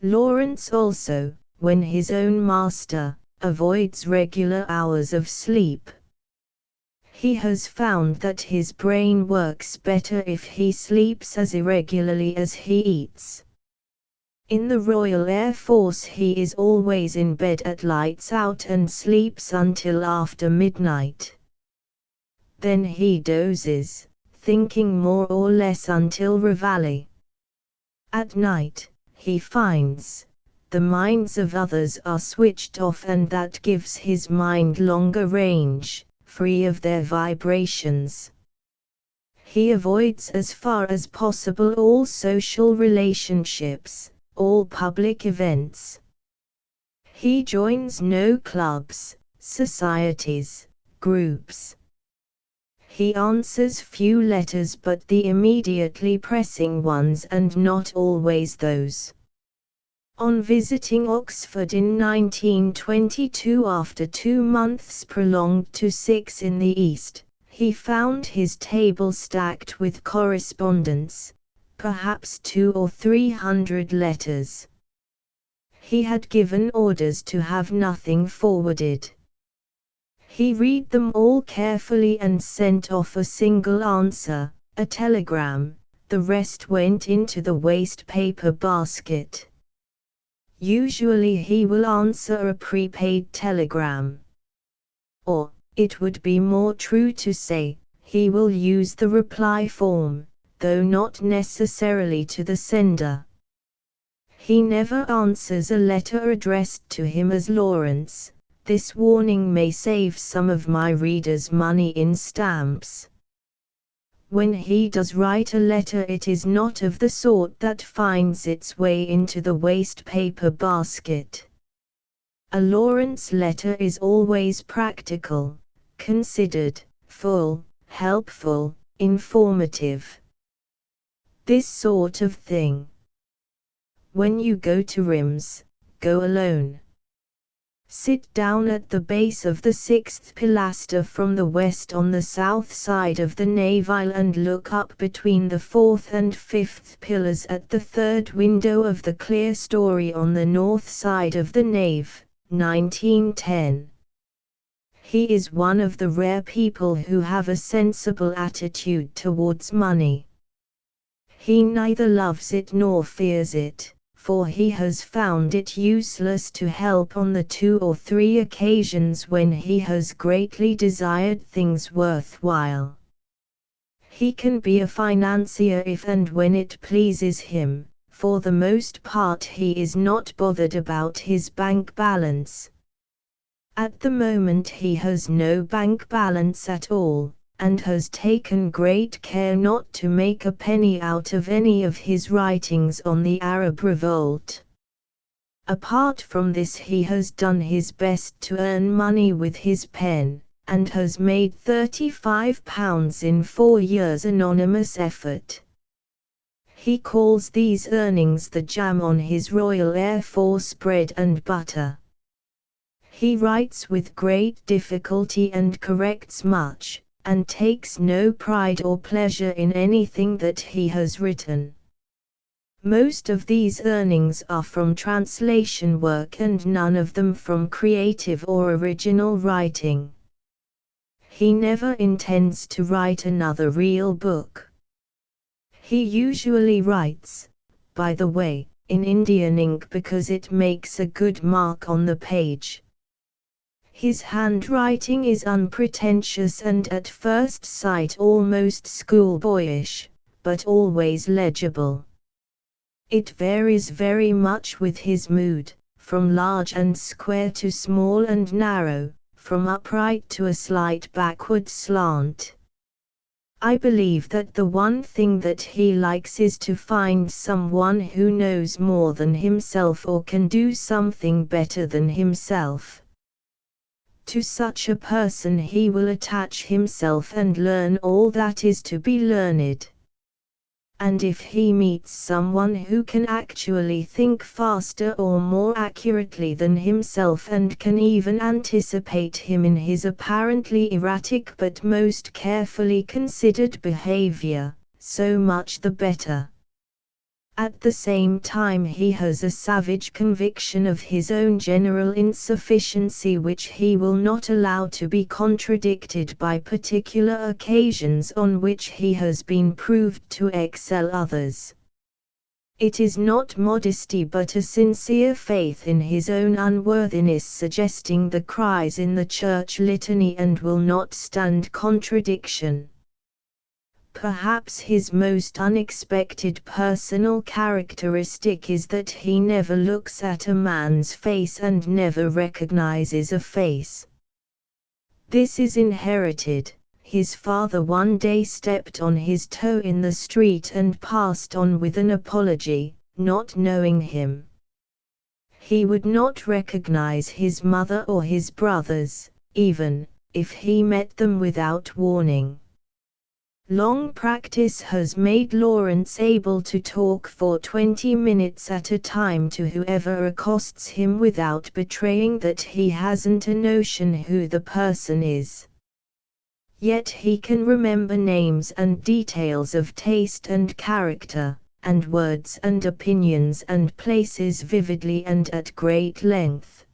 Lawrence also, when his own master, avoids regular hours of sleep. He has found that his brain works better if he sleeps as irregularly as he eats. In the Royal Air Force he is always in bed at lights out and sleeps until after midnight. Then he dozes, thinking more or less until reveille. At night, he finds, the minds of others are switched off and that gives his mind longer range, free of their vibrations. He avoids as far as possible all social relationships, all public events. He joins no clubs, societies, groups. He answers few letters but the immediately pressing ones and not always those. On visiting Oxford in 1922 after 2 months prolonged to 6 in the East, he found his table stacked with correspondence, perhaps 200 or 300 letters. He had given orders to have nothing forwarded. He read them all carefully and sent off a single answer, a telegram, the rest went into the waste paper basket. Usually he will answer a prepaid telegram. Or, it would be more true to say, he will use the reply form, though not necessarily to the sender. He never answers a letter addressed to him as Lawrence. This warning may save some of my readers money in stamps. When he does write a letter, it is not of the sort that finds its way into the waste paper basket. A Lawrence letter is always practical, considered, full, helpful, informative. This sort of thing. When you go to Rims, go alone. Sit down at the base of the 6th pilaster from the west on the south side of the nave aisle and look up between the 4th and 5th pillars at the 3rd window of the clear story on the north side of the nave, 1910. He is one of the rare people who have a sensible attitude towards money. He neither loves it nor fears it, for he has found it useless to help on the 2 or 3 occasions when he has greatly desired things worthwhile. He can be a financier if and when it pleases him. For the most part he is not bothered about his bank balance. At the moment he has no bank balance at all, and has taken great care not to make a penny out of any of his writings on the Arab revolt. Apart from this he has done his best to earn money with his pen, and has made £35 in 4 years' anonymous effort. He calls these earnings the jam on his Royal Air Force bread and butter. He writes with great difficulty and corrects much, and takes no pride or pleasure in anything that he has written. Most of these earnings are from translation work and none of them from creative or original writing. He never intends to write another real book. He usually writes, by the way, in Indian ink because it makes a good mark on the page. His handwriting is unpretentious and at first sight almost schoolboyish, but always legible. It varies very much with his mood, from large and square to small and narrow, from upright to a slight backward slant. I believe that the one thing that he likes is to find someone who knows more than himself or can do something better than himself. To such a person he will attach himself and learn all that is to be learned. And if he meets someone who can actually think faster or more accurately than himself and can even anticipate him in his apparently erratic but most carefully considered behavior, so much the better. At the same time he has a savage conviction of his own general insufficiency which he will not allow to be contradicted by particular occasions on which he has been proved to excel others. It is not modesty but a sincere faith in his own unworthiness suggesting the cries in the church litany and will not stand contradiction. Perhaps his most unexpected personal characteristic is that he never looks at a man's face and never recognizes a face. This is inherited. His father one day stepped on his toe in the street and passed on with an apology, not knowing him. He would not recognize his mother or his brothers, even if he met them without warning. Long practice has made Lawrence able to talk for 20 minutes at a time to whoever accosts him without betraying that he hasn't a notion who the person is. Yet he can remember names and details of taste and character, and words and opinions and places vividly and at great length.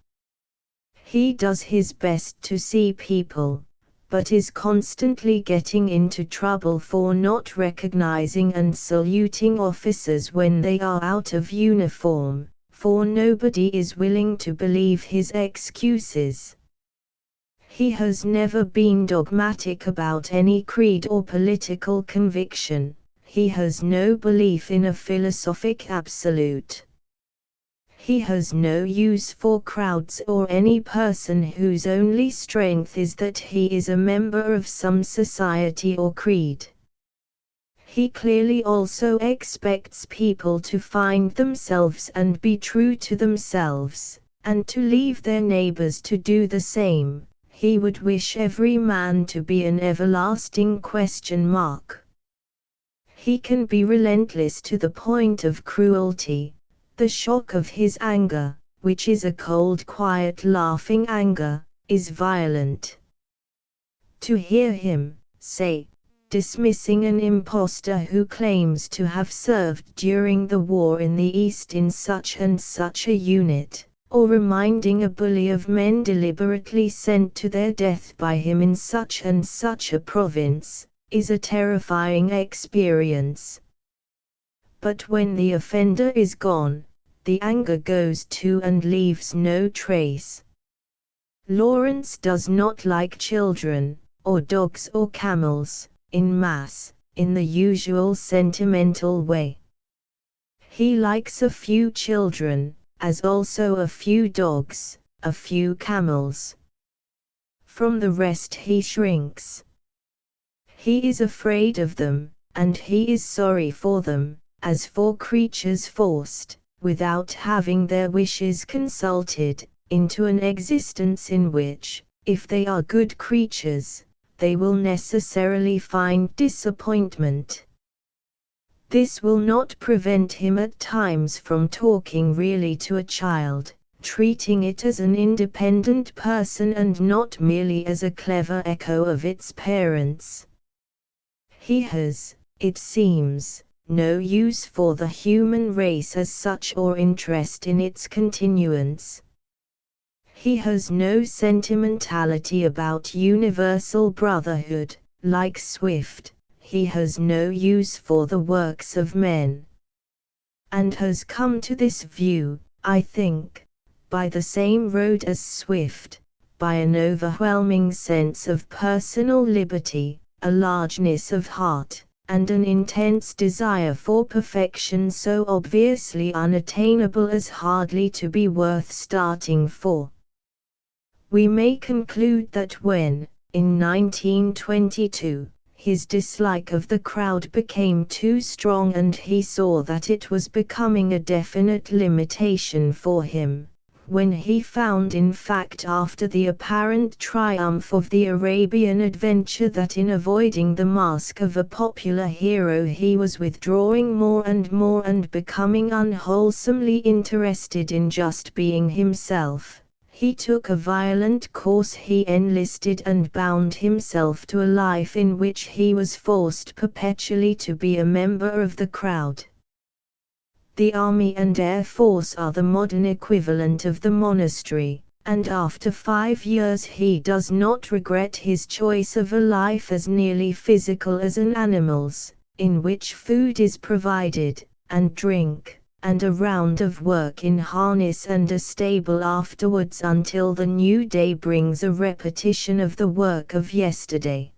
He does his best to see people, but is constantly getting into trouble for not recognizing and saluting officers when they are out of uniform, for nobody is willing to believe his excuses. He has never been dogmatic about any creed or political conviction. He has no belief in a philosophic absolute. He has no use for crowds or any person whose only strength is that he is a member of some society or creed. He clearly also expects people to find themselves and be true to themselves, and to leave their neighbors to do the same. he would wish every man to be an everlasting question mark. He can be relentless to the point of cruelty. The shock of his anger, which is a cold, quiet, laughing anger, is violent. To hear him, say, dismissing an impostor who claims to have served during the war in the East in such and such a unit, or reminding a bully of men deliberately sent to their death by him in such and such a province, is a terrifying experience. But when the offender is gone, the anger goes too and leaves no trace. Lawrence does not like children, or dogs or camels, in mass, in the usual sentimental way. He likes a few children, as also a few dogs, a few camels. From the rest he shrinks. He is afraid of them, and he is sorry for them, as for creatures forced, without having their wishes consulted, into an existence in which, if they are good creatures, they will necessarily find disappointment. This will not prevent him at times from talking really to a child, treating it as an independent person and not merely as a clever echo of its parents. He has, it seems, no use for the human race as such or interest in its continuance. He has no sentimentality about universal brotherhood, like Swift. He has no use for the works of men. And has come to this view, I think, by the same road as Swift, by an overwhelming sense of personal liberty, a largeness of heart, and an intense desire for perfection so obviously unattainable as hardly to be worth starting for. We may conclude that when, in 1922, his dislike of the crowd became too strong and he saw that it was becoming a definite limitation for him, when he found in fact after the apparent triumph of the Arabian adventure that in avoiding the mask of a popular hero he was withdrawing more and becoming unwholesomely interested in just being himself, he took a violent course. He enlisted and bound himself to a life in which he was forced perpetually to be a member of the crowd. The Army and Air Force are the modern equivalent of the monastery, and after 5 years he does not regret his choice of a life as nearly physical as an animal's, in which food is provided, and drink, and a round of work in harness and a stable afterwards until the new day brings a repetition of the work of yesterday.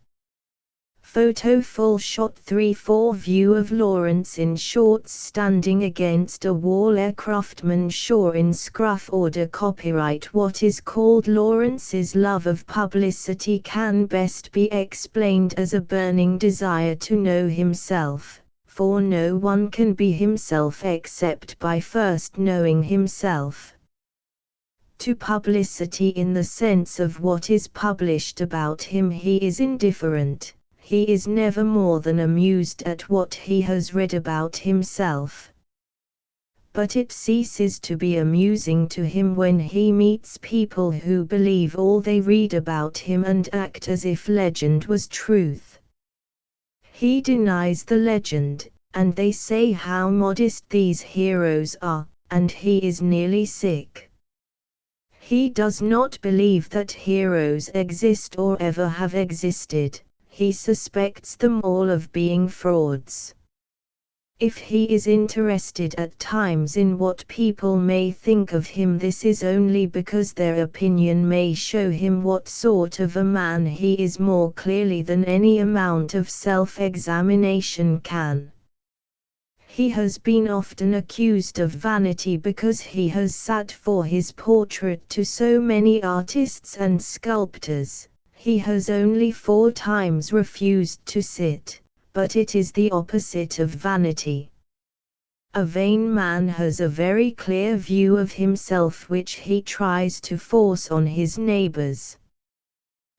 Photo full shot 3/4 view of Lawrence in shorts standing against a wall. Aircraftman Shaw in scruff order. Copyright. What is called Lawrence's love of publicity can best be explained as a burning desire to know himself, for no one can be himself except by first knowing himself. To publicity in the sense of what is published about him he is indifferent. He is never more than amused at what he has read about himself. But it ceases to be amusing to him when he meets people who believe all they read about him and act as if legend was truth. He denies the legend, and they say how modest these heroes are, and he is nearly sick. He does not believe that heroes exist or ever have existed. He suspects them all of being frauds. If he is interested at times in what people may think of him, this is only because their opinion may show him what sort of a man he is more clearly than any amount of self-examination can. He has been often accused of vanity because he has sat for his portrait to so many artists and sculptors. He has only 4 times refused to sit, but it is the opposite of vanity. A vain man has a very clear view of himself which he tries to force on his neighbors.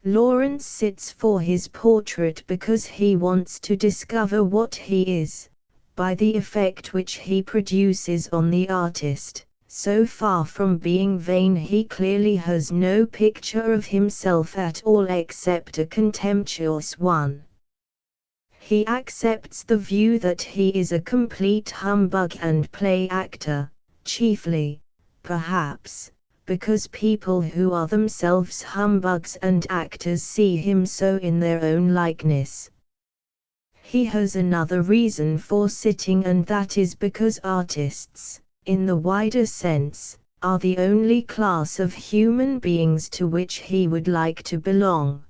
Lawrence sits for his portrait because he wants to discover what he is, by the effect which he produces on the artist. So far from being vain, he clearly has no picture of himself at all except a contemptuous one. He accepts the view that he is a complete humbug and play actor, chiefly, perhaps, because people who are themselves humbugs and actors see him so in their own likeness. He has another reason for sitting, and that is because artists, in the wider sense, are the only class of human beings to which he would like to belong.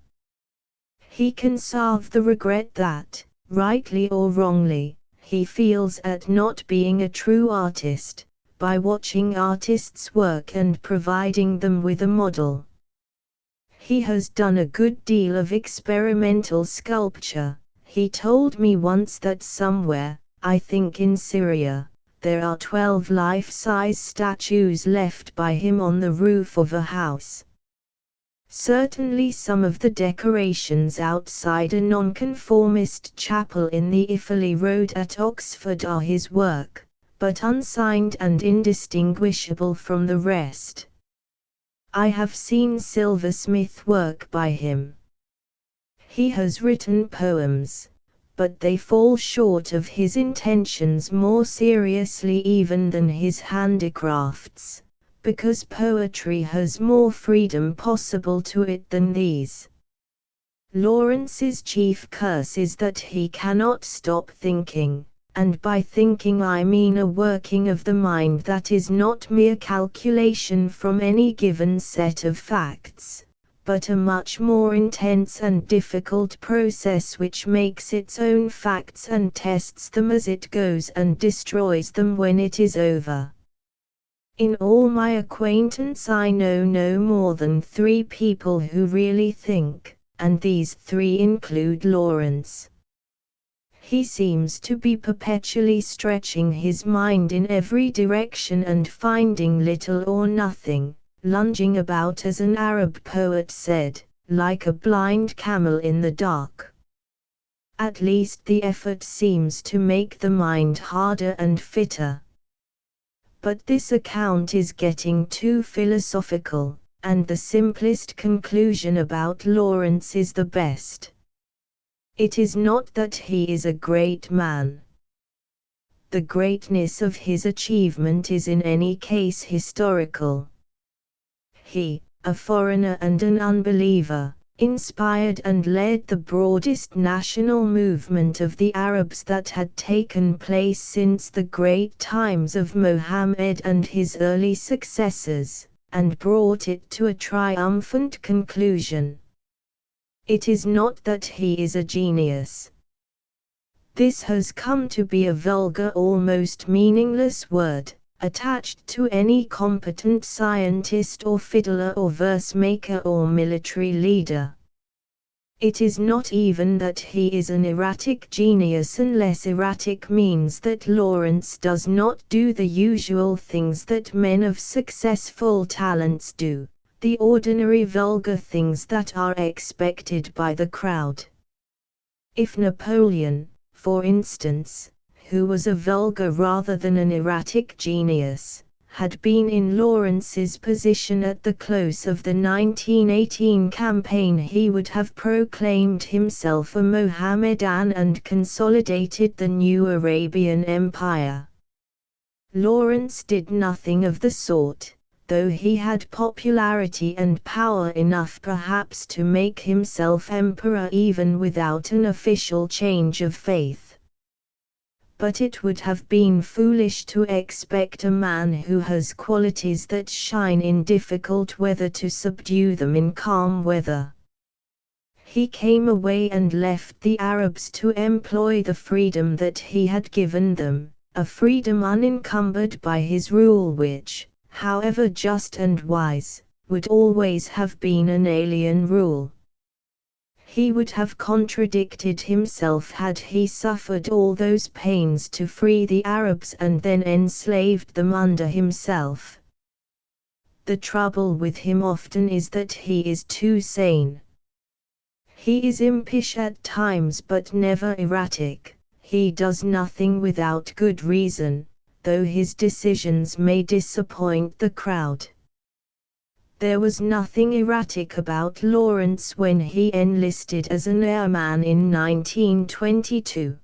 He can salve the regret that, rightly or wrongly, he feels at not being a true artist, by watching artists work and providing them with a model. He has done a good deal of experimental sculpture. He told me once that somewhere, I think in Syria, there are 12 life-size statues left by him on the roof of a house. Certainly some of the decorations outside a nonconformist chapel in the Iffley Road at Oxford are his work, but unsigned and indistinguishable from the rest. I have seen silversmith work by him. He has written poems, but they fall short of his intentions more seriously even than his handicrafts, because poetry has more freedom possible to it than these. Lawrence's chief curse is that he cannot stop thinking, and by thinking I mean a working of the mind that is not mere calculation from any given set of facts, but a much more intense and difficult process which makes its own facts and tests them as it goes and destroys them when it is over. In all my acquaintance I know no more than 3 people who really think, and these 3 include Lawrence. He seems to be perpetually stretching his mind in every direction and finding little or nothing, lunging about as an Arab poet said, like a blind camel in the dark. At least the effort seems to make the mind harder and fitter. But this account is getting too philosophical, and the simplest conclusion about Lawrence is the best. It is not that he is a great man. The greatness of his achievement is in any case historical. He, a foreigner and an unbeliever, inspired and led the broadest national movement of the Arabs that had taken place since the great times of Mohammed and his early successors, and brought it to a triumphant conclusion. It is not that he is a genius. This has come to be a vulgar, almost meaningless word, attached to any competent scientist or fiddler or verse maker or military leader. It is not even that he is an erratic genius, unless erratic means that Lawrence does not do the usual things that men of successful talents do, the ordinary vulgar things that are expected by the crowd. If Napoleon, for instance, who was a vulgar rather than an erratic genius, had been in Lawrence's position at the close of the 1918 campaign, he would have proclaimed himself a Mohammedan and consolidated the new Arabian Empire. Lawrence did nothing of the sort, though he had popularity and power enough perhaps to make himself emperor even without an official change of faith. But it would have been foolish to expect a man who has qualities that shine in difficult weather to subdue them in calm weather. He came away and left the Arabs to employ the freedom that he had given them, a freedom unencumbered by his rule which, however just and wise, would always have been an alien rule. He would have contradicted himself had he suffered all those pains to free the Arabs and then enslaved them under himself. The trouble with him often is that he is too sane. He is impish at times but never erratic. He does nothing without good reason, though his decisions may disappoint the crowd. There was nothing erratic about Lawrence when he enlisted as an airman in 1922.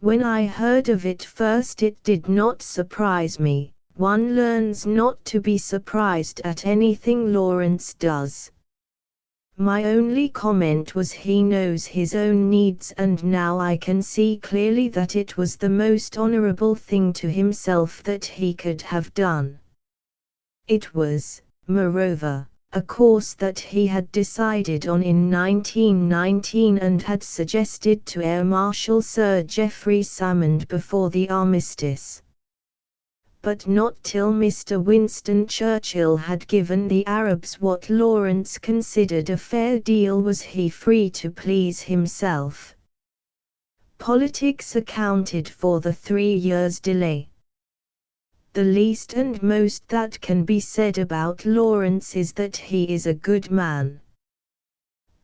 When I heard of it first, it did not surprise me. One learns not to be surprised at anything Lawrence does. My only comment was he knows his own needs, and now I can see clearly that it was the most honorable thing to himself that he could have done. It was, moreover, a course that he had decided on in 1919 and had suggested to Air Marshal Sir Geoffrey Salmond before the armistice. But not till Mr. Winston Churchill had given the Arabs what Lawrence considered a fair deal was he free to please himself. Politics accounted for the 3 years' delay. The least and most that can be said about Lawrence is that he is a good man.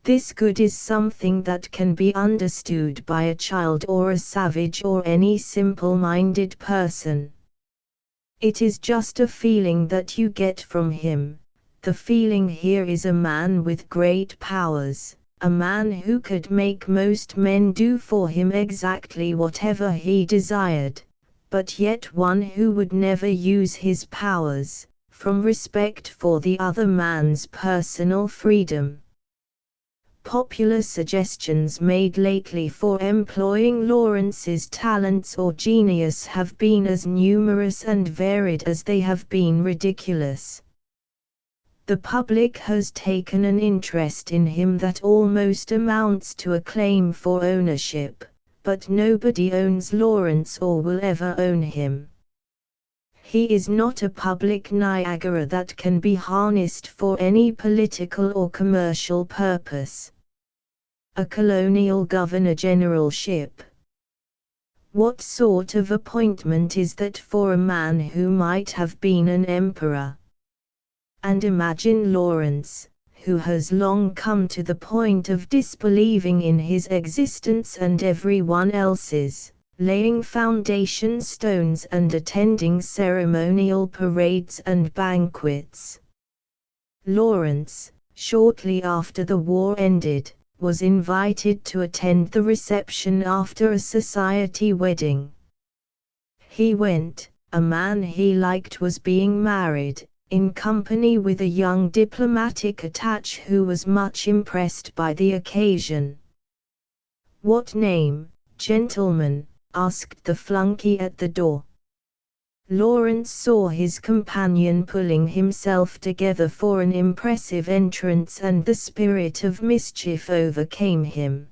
This good is something that can be understood by a child or a savage or any simple-minded person. It is just a feeling that you get from him. The feeling here is a man with great powers, a man who could make most men do for him exactly whatever he desired, but yet one who would never use his powers, from respect for the other man's personal freedom. Popular suggestions made lately for employing Lawrence's talents or genius have been as numerous and varied as they have been ridiculous. The public has taken an interest in him that almost amounts to a claim for ownership, but nobody owns Lawrence or will ever own him. He is not a public Niagara that can be harnessed for any political or commercial purpose. A colonial governor-generalship. What sort of appointment is that for a man who might have been an emperor? And imagine Lawrence, who has long come to the point of disbelieving in his existence and everyone else's, laying foundation stones and attending ceremonial parades and banquets. Lawrence, shortly after the war ended, was invited to attend the reception after a society wedding. He went. A man he liked was being married, in company with a young diplomatic attaché who was much impressed by the occasion. "What name, gentlemen?" asked the flunky at the door. Lawrence saw his companion pulling himself together for an impressive entrance, and the spirit of mischief overcame him.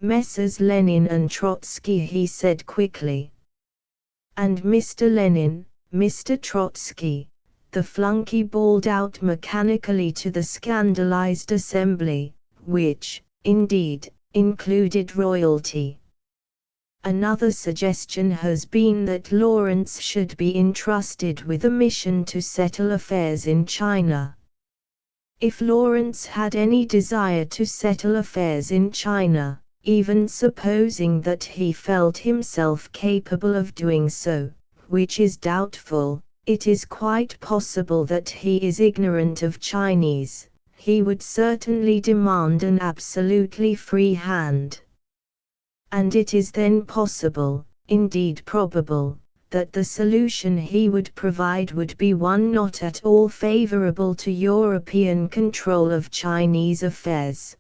"Messrs. Lenin and Trotsky," he said quickly. "And Mr. Lenin, Mr. Trotsky," the flunky bawled out mechanically to the scandalized assembly, which, indeed, included royalty. Another suggestion has been that Lawrence should be entrusted with a mission to settle affairs in China. If Lawrence had any desire to settle affairs in China, even supposing that he felt himself capable of doing so, which is doubtful, it is quite possible that he is ignorant of Chinese, he would certainly demand an absolutely free hand. And it is then possible, indeed probable, that the solution he would provide would be one not at all favorable to European control of Chinese affairs.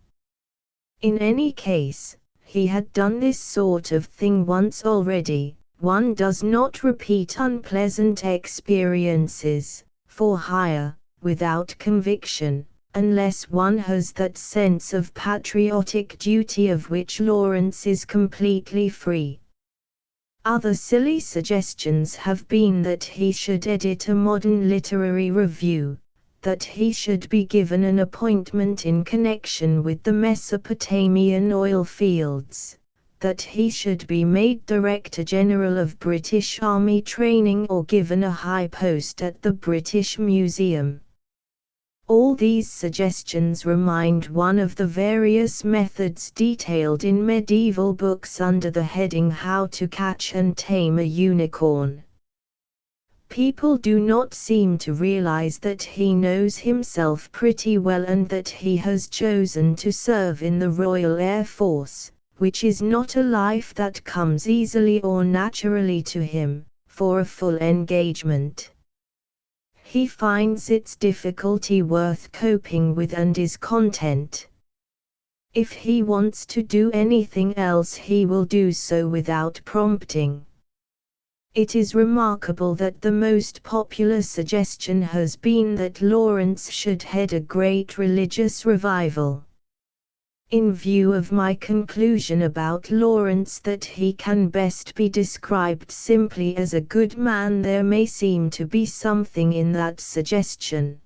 In any case, he had done this sort of thing once already. One does not repeat unpleasant experiences, for hire, without conviction, unless one has that sense of patriotic duty of which Lawrence is completely free. Other silly suggestions have been that he should edit a modern literary review, that he should be given an appointment in connection with the Mesopotamian oil fields, that he should be made Director General of British Army Training or given a high post at the British Museum. All these suggestions remind one of the various methods detailed in medieval books under the heading How to Catch and Tame a Unicorn. People do not seem to realize that he knows himself pretty well and that he has chosen to serve in the Royal Air Force, which is not a life that comes easily or naturally to him, for a full engagement. He finds its difficulty worth coping with and is content. If he wants to do anything else, he will do so without prompting. It is remarkable that the most popular suggestion has been that Lawrence should head a great religious revival. In view of my conclusion about Lawrence that he can best be described simply as a good man, there may seem to be something in that suggestion.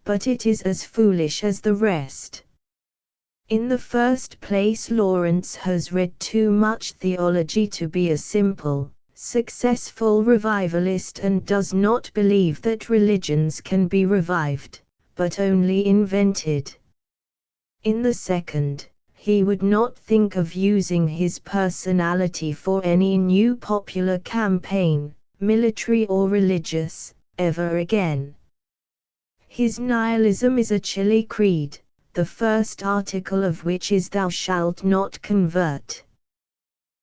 But it is as foolish as the rest. In the first place, Lawrence has read too much theology to be a simple, successful revivalist and does not believe that religions can be revived, but only invented. In the second, he would not think of using his personality for any new popular campaign, military or religious, ever again. His nihilism is a chilly creed, the first article of which is "Thou shalt not convert."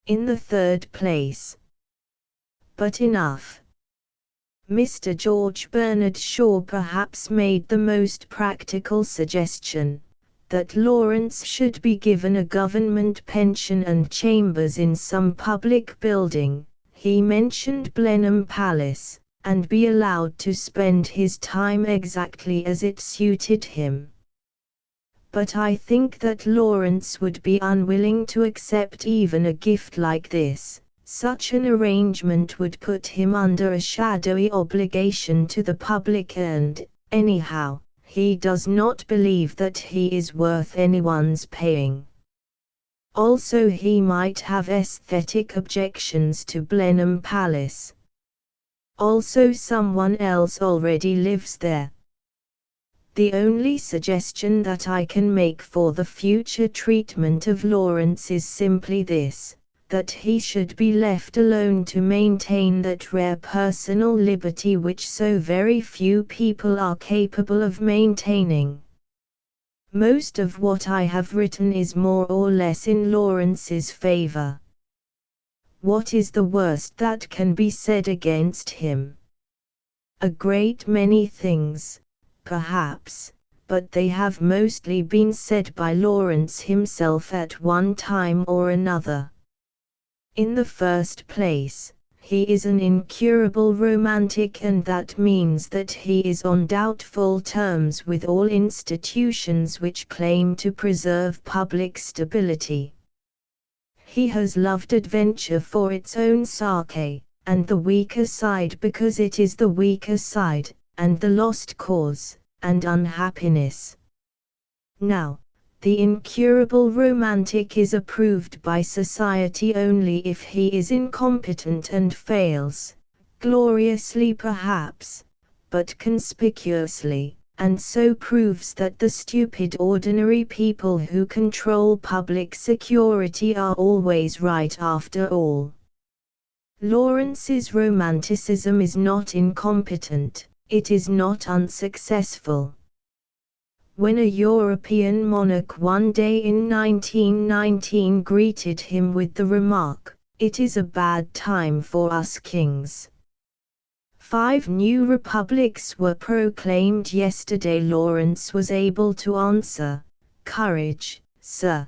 In the third place, but enough. Mr. George Bernard Shaw perhaps made the most practical suggestion, that Lawrence should be given a government pension and chambers in some public building. He mentioned Blenheim Palace, and be allowed to spend his time exactly as it suited him. But I think that Lawrence would be unwilling to accept even a gift like this. Such an arrangement would put him under a shadowy obligation to the public and, anyhow, he does not believe that he is worth anyone's paying. Also, he might have aesthetic objections to Blenheim Palace. Also, someone else already lives there. The only suggestion that I can make for the future treatment of Lawrence is simply this: that he should be left alone to maintain that rare personal liberty which so very few people are capable of maintaining. Most of what I have written is more or less in Lawrence's favor. What is the worst that can be said against him? A great many things, perhaps, but they have mostly been said by Lawrence himself at one time or another. In the first place, he is an incurable romantic, and that means that he is on doubtful terms with all institutions which claim to preserve public stability. He has loved adventure for its own sake, and the weaker side because it is the weaker side, and the lost cause, and unhappiness. Now, the incurable romantic is approved by society only if he is incompetent and fails, gloriously perhaps, but conspicuously, and so proves that the stupid ordinary people who control public security are always right after all. Lawrence's romanticism is not incompetent, it is not unsuccessful. When a European monarch one day in 1919 greeted him with the remark, "It is a bad time for us kings. 5 new republics were proclaimed yesterday," Lawrence was able to answer, "Courage, sir.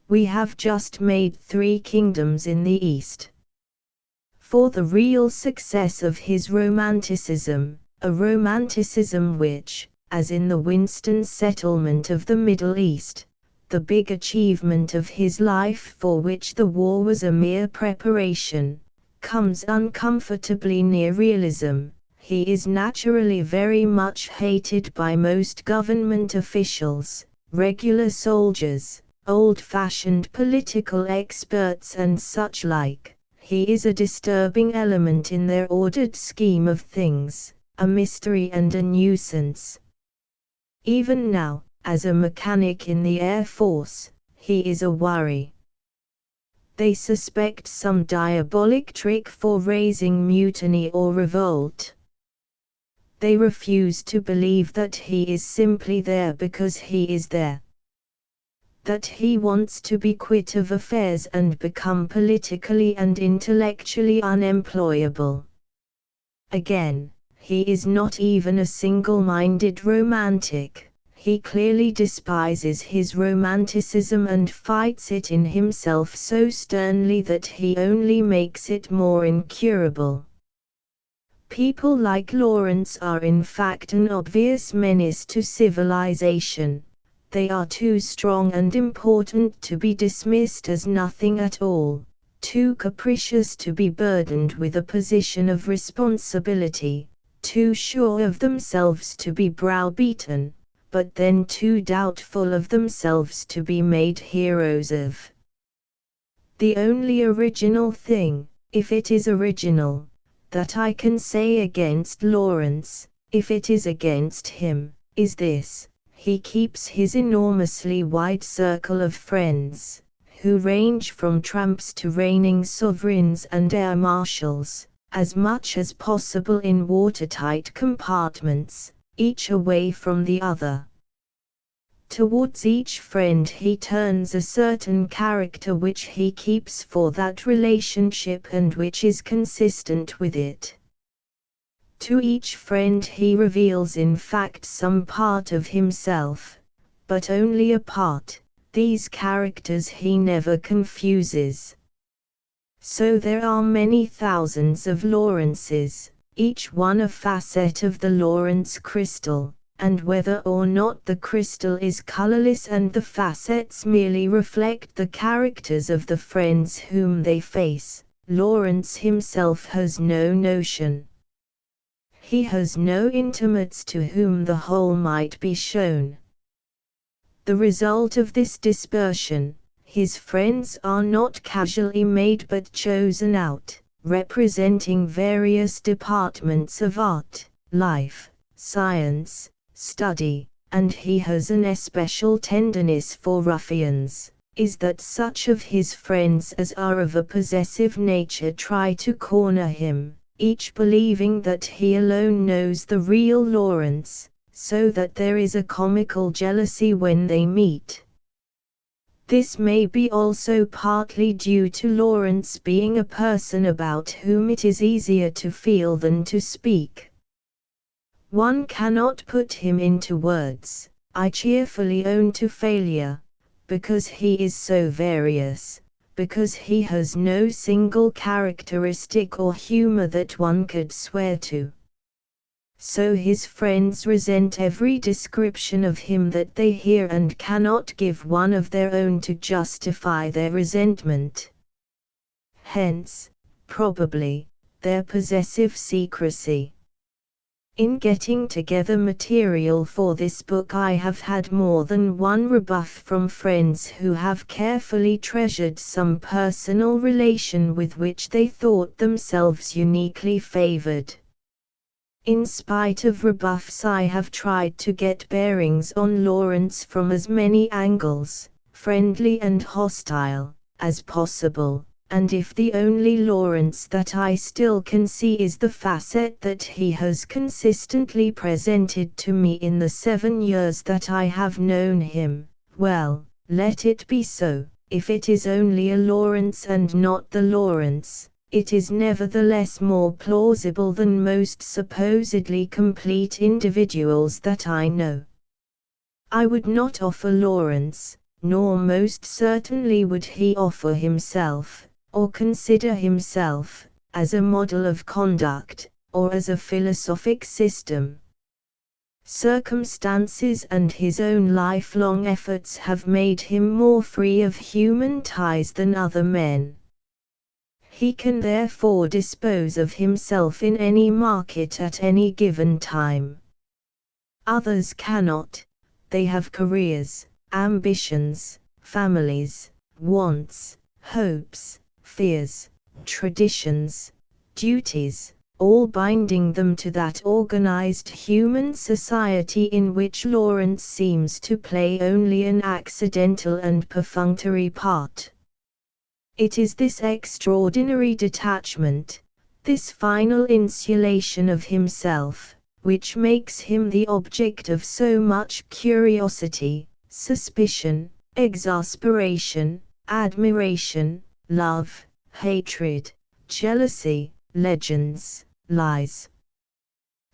We have just made 3 kingdoms in the East." For the real success of his romanticism, a romanticism which, as in the Winston settlement of the Middle East, the big achievement of his life for which the war was a mere preparation, comes uncomfortably near realism, he is naturally very much hated by most government officials, regular soldiers, old-fashioned political experts and such like. He is a disturbing element in their ordered scheme of things, a mystery and a nuisance. Even now, as a mechanic in the Air Force, he is a worry. They suspect some diabolic trick for raising mutiny or revolt. They refuse to believe that he is simply there because he is there. That he wants to be quit of affairs and become politically and intellectually unemployable. Again, he is not even a single-minded romantic. He clearly despises his romanticism and fights it in himself so sternly that he only makes it more incurable. People like Lawrence are in fact an obvious menace to civilization. They are too strong and important to be dismissed as nothing at all, too capricious to be burdened with a position of responsibility, too sure of themselves to be browbeaten, but then too doubtful of themselves to be made heroes of. The only original thing, if it is original, that I can say against Lawrence, if it is against him, is this: he keeps his enormously wide circle of friends, who range from tramps to reigning sovereigns and air marshals, as much as possible in watertight compartments, each away from the other. Towards each friend he turns a certain character which he keeps for that relationship and which is consistent with it. To each friend he reveals in fact some part of himself, but only a part. These characters he never confuses. So there are many thousands of Lawrences, each one a facet of the Lawrence crystal, and whether or not the crystal is colorless and the facets merely reflect the characters of the friends whom they face, Lawrence himself has no notion. He has no intimates to whom the whole might be shown. The result of this dispersion, his friends are not casually made but chosen out, representing various departments of art, life, science, study, and he has an especial tenderness for ruffians, is that such of his friends as are of a possessive nature try to corner him, each believing that he alone knows the real Lawrence, so that there is a comical jealousy when they meet. This may be also partly due to Lawrence being a person about whom it is easier to feel than to speak. One cannot put him into words, I cheerfully own to failure, because he is so various, because he has no single characteristic or humor that one could swear to. So his friends resent every description of him that they hear and cannot give one of their own to justify their resentment. Hence, probably, their possessive secrecy. In getting together material for this book I have had more than one rebuff from friends who have carefully treasured some personal relation with which they thought themselves uniquely favored. In spite of rebuffs I have tried to get bearings on Lawrence from as many angles, friendly and hostile, as possible. And if the only Lawrence that I still can see is the facet that he has consistently presented to me in the 7 years that I have known him, well, let it be so. If it is only a Lawrence and not the Lawrence, it is nevertheless more plausible than most supposedly complete individuals that I know. I would not offer Lawrence, nor most certainly would he offer himself, or consider himself, as a model of conduct, or as a philosophic system. Circumstances and his own lifelong efforts have made him more free of human ties than other men. He can therefore dispose of himself in any market at any given time. Others cannot. They have careers, ambitions, families, wants, hopes, fears, traditions, duties, all binding them to that organized human society in which Lawrence seems to play only an accidental and perfunctory part. It is this extraordinary detachment, this final insulation of himself, which makes him the object of so much curiosity, suspicion, exasperation, admiration, love, hatred, jealousy, legends, lies.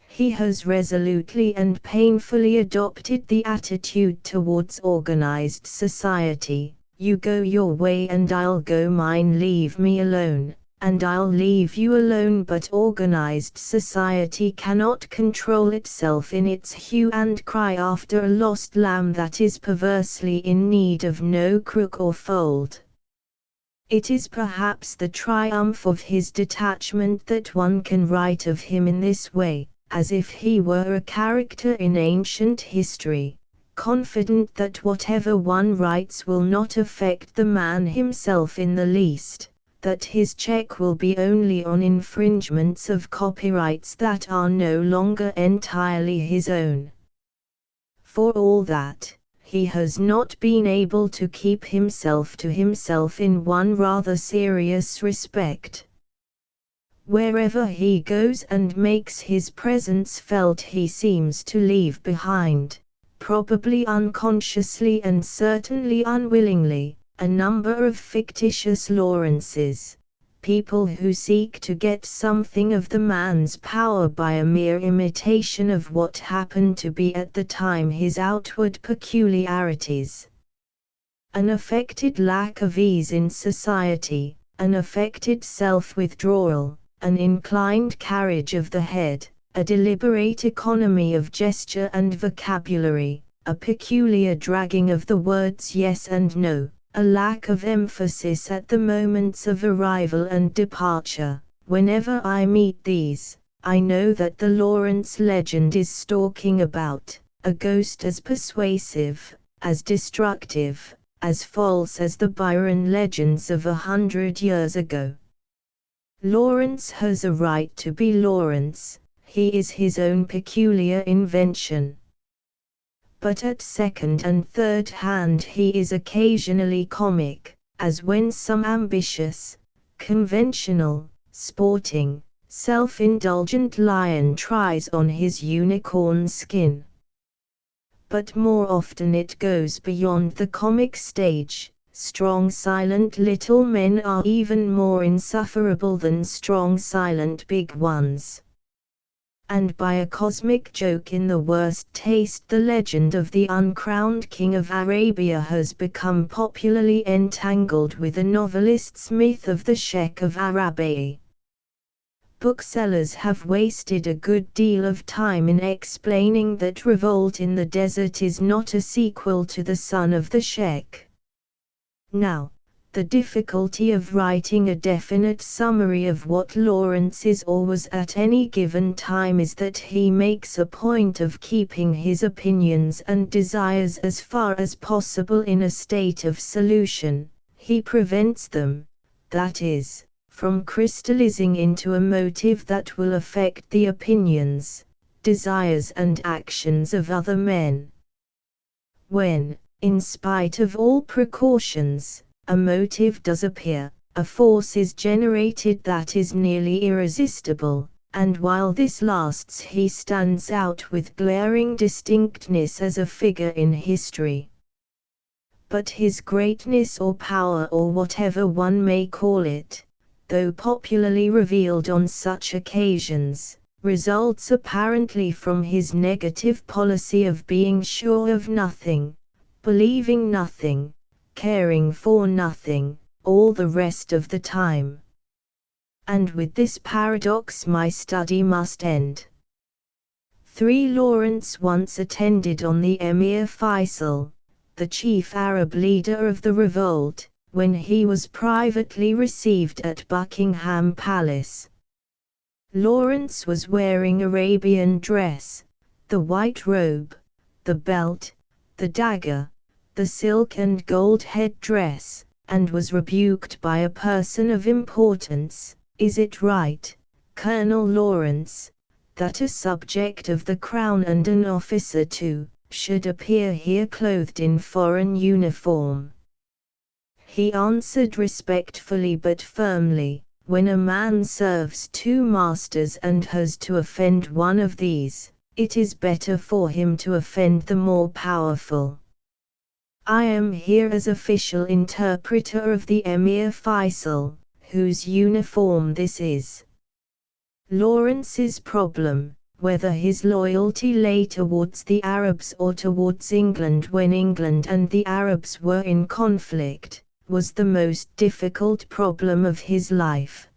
He has resolutely and painfully adopted the attitude towards organized society: you go your way and I'll go mine, leave me alone, and I'll leave you alone. But organized society cannot control itself in its hue and cry after a lost lamb that is perversely in need of no crook or fold. It is perhaps the triumph of his detachment that one can write of him in this way, as if he were a character in ancient history, confident that whatever one writes will not affect the man himself in the least, that his check will be only on infringements of copyrights that are no longer entirely his own. For all that, he has not been able to keep himself to himself in one rather serious respect. Wherever he goes and makes his presence felt, he seems to leave behind, probably unconsciously and certainly unwillingly, a number of fictitious Lawrences, people who seek to get something of the man's power by a mere imitation of what happened to be at the time his outward peculiarities. An affected lack of ease in society, an affected self-withdrawal, an inclined carriage of the head, a deliberate economy of gesture and vocabulary, a peculiar dragging of the words yes and no, a lack of emphasis at the moments of arrival and departure. Whenever I meet these, I know that the Lawrence legend is stalking about, a ghost as persuasive, as destructive, as false as the Byron legends of 100 years ago. Lawrence has a right to be Lawrence, he is his own peculiar invention. But at second and third hand he is occasionally comic, as when some ambitious, conventional, sporting, self-indulgent lion tries on his unicorn skin. But more often it goes beyond the comic stage. Strong silent little men are even more insufferable than strong silent big ones. And by a cosmic joke in the worst taste, the legend of the uncrowned king of Arabia has become popularly entangled with the novelist's myth of the Sheikh of Arabia. Booksellers have wasted a good deal of time in explaining that Revolt in the Desert is not a sequel to The Son of the Sheikh. Now, the difficulty of writing a definite summary of what Lawrence is or was at any given time is that he makes a point of keeping his opinions and desires as far as possible in a state of solution. He prevents them, that is, from crystallizing into a motive that will affect the opinions, desires and actions of other men. When, in spite of all precautions, a motive does appear, a force is generated that is nearly irresistible, and while this lasts he stands out with glaring distinctness as a figure in history. But his greatness or power, or whatever one may call it, though popularly revealed on such occasions, results apparently from his negative policy of being sure of nothing, believing nothing, caring for nothing, all the rest of the time. And with this paradox my study must end. 3. Lawrence once attended on the Emir Faisal, the chief Arab leader of the revolt, when he was privately received at Buckingham Palace. Lawrence was wearing Arabian dress, the white robe, the belt, the dagger, the silk and gold head-dress, and was rebuked by a person of importance. "Is it right," Colonel Lawrence, that a subject of the Crown and an officer too, should appear here clothed in foreign uniform. He answered respectfully but firmly, when a man serves two masters and has to offend one of these, it is better for him to offend the more powerful. I am here as official interpreter of the Emir Faisal, whose uniform this is. Lawrence's problem, whether his loyalty lay towards the Arabs or towards England when England and the Arabs were in conflict, was the most difficult problem of his life.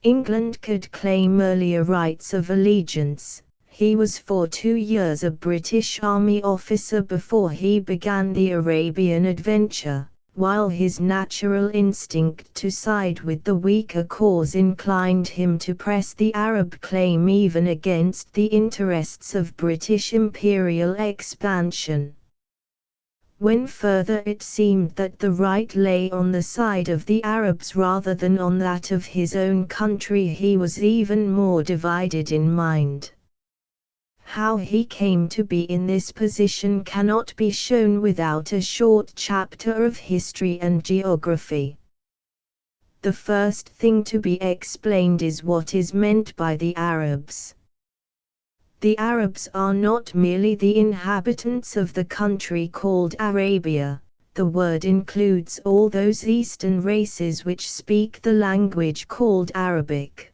England could claim earlier rights of allegiance. He was for 2 years a British Army officer before he began the Arabian adventure, while his natural instinct to side with the weaker cause inclined him to press the Arab claim even against the interests of British imperial expansion. When further it seemed that the right lay on the side of the Arabs rather than on that of his own country, he was even more divided in mind. How he came to be in this position cannot be shown without a short chapter of history and geography. The first thing to be explained is what is meant by the Arabs. The Arabs are not merely the inhabitants of the country called Arabia. The word includes all those Eastern races which speak the language called Arabic.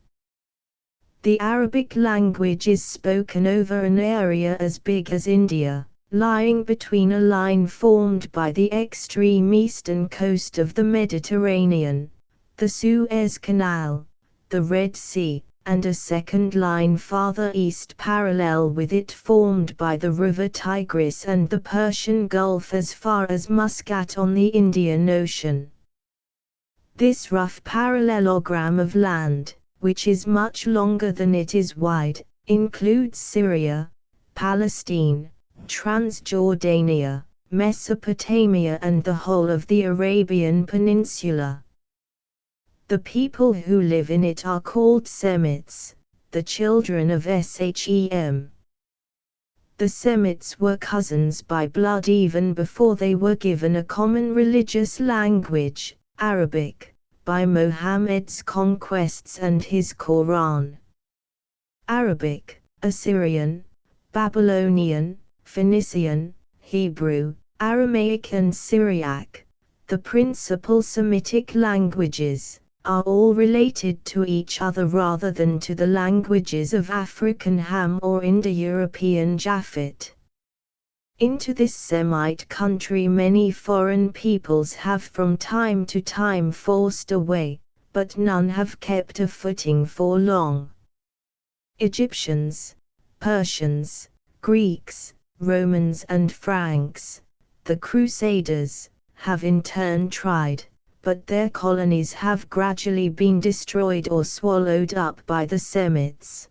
The Arabic language is spoken over an area as big as India, lying between a line formed by the extreme eastern coast of the Mediterranean, the Suez Canal, the Red Sea, and a second line farther east parallel with it formed by the river Tigris and the Persian Gulf as far as Muscat on the Indian Ocean. This rough parallelogram of land, which is much longer than it is wide, includes Syria, Palestine, Transjordania, Mesopotamia and the whole of the Arabian Peninsula. The people who live in it are called Semites, the children of Shem. The Semites were cousins by blood even before they were given a common religious language, Arabic, by Mohammed's conquests and his Quran. Arabic, Assyrian, Babylonian, Phoenician, Hebrew, Aramaic and Syriac, the principal Semitic languages, are all related to each other rather than to the languages of African Ham or Indo-European Japhet. Into this Semite country many foreign peoples have from time to time forced a way, but none have kept a footing for long. Egyptians, Persians, Greeks, Romans and Franks, the Crusaders, have in turn tried, but their colonies have gradually been destroyed or swallowed up by the Semites.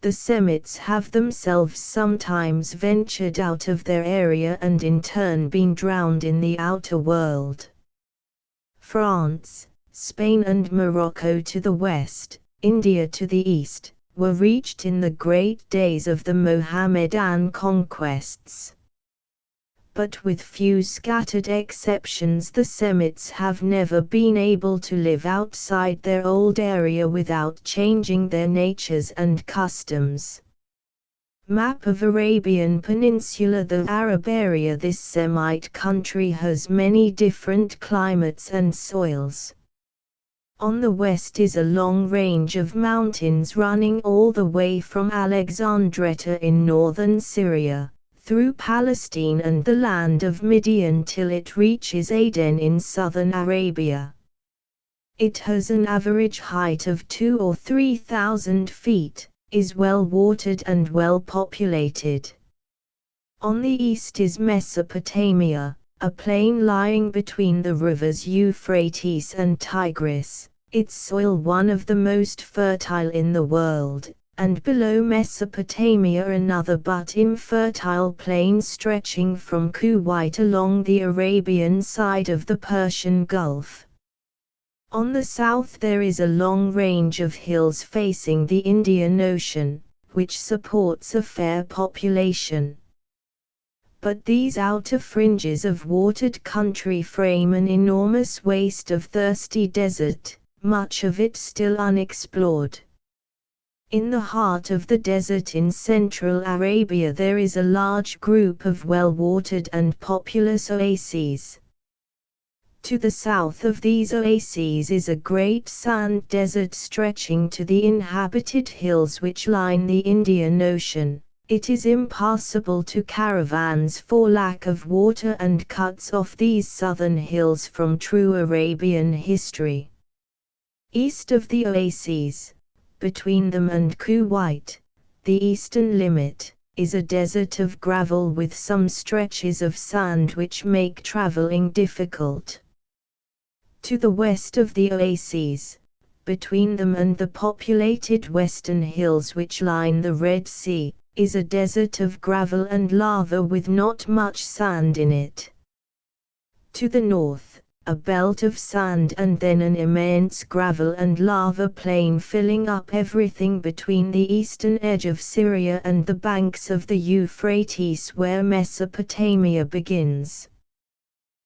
The Semites have themselves sometimes ventured out of their area and in turn been drowned in the outer world. France, Spain and Morocco to the west, India to the east, were reached in the great days of the Mohammedan conquests. But with few scattered exceptions the Semites have never been able to live outside their old area without changing their natures and customs. Map of Arabian Peninsula. The Arab area. This Semite country has many different climates and soils. On the west is a long range of mountains running all the way from Alexandretta in northern Syria, through Palestine and the land of Midian till it reaches Aden in southern Arabia. It has an average height of 2,000 or 3,000 feet, is well watered and well populated. On the east is Mesopotamia, a plain lying between the rivers Euphrates and Tigris, its soil one of the most fertile in the world, and below Mesopotamia another but infertile plain stretching from Kuwait along the Arabian side of the Persian Gulf. On the south there is a long range of hills facing the Indian Ocean, which supports a fair population. But these outer fringes of watered country frame an enormous waste of thirsty desert, much of it still unexplored. In the heart of the desert in Central Arabia there is a large group of well-watered and populous oases. To the south of these oases is a great sand desert stretching to the inhabited hills which line the Indian Ocean. It is impassable to caravans for lack of water and cuts off these southern hills from true Arabian history. East of the oases, between them and Kuwait, the eastern limit, is a desert of gravel with some stretches of sand which make traveling difficult. To the west of the oases, between them and the populated western hills which line the Red Sea, is a desert of gravel and lava with not much sand in it. To the north, a belt of sand and then an immense gravel and lava plain filling up everything between the eastern edge of Syria and the banks of the Euphrates where Mesopotamia begins.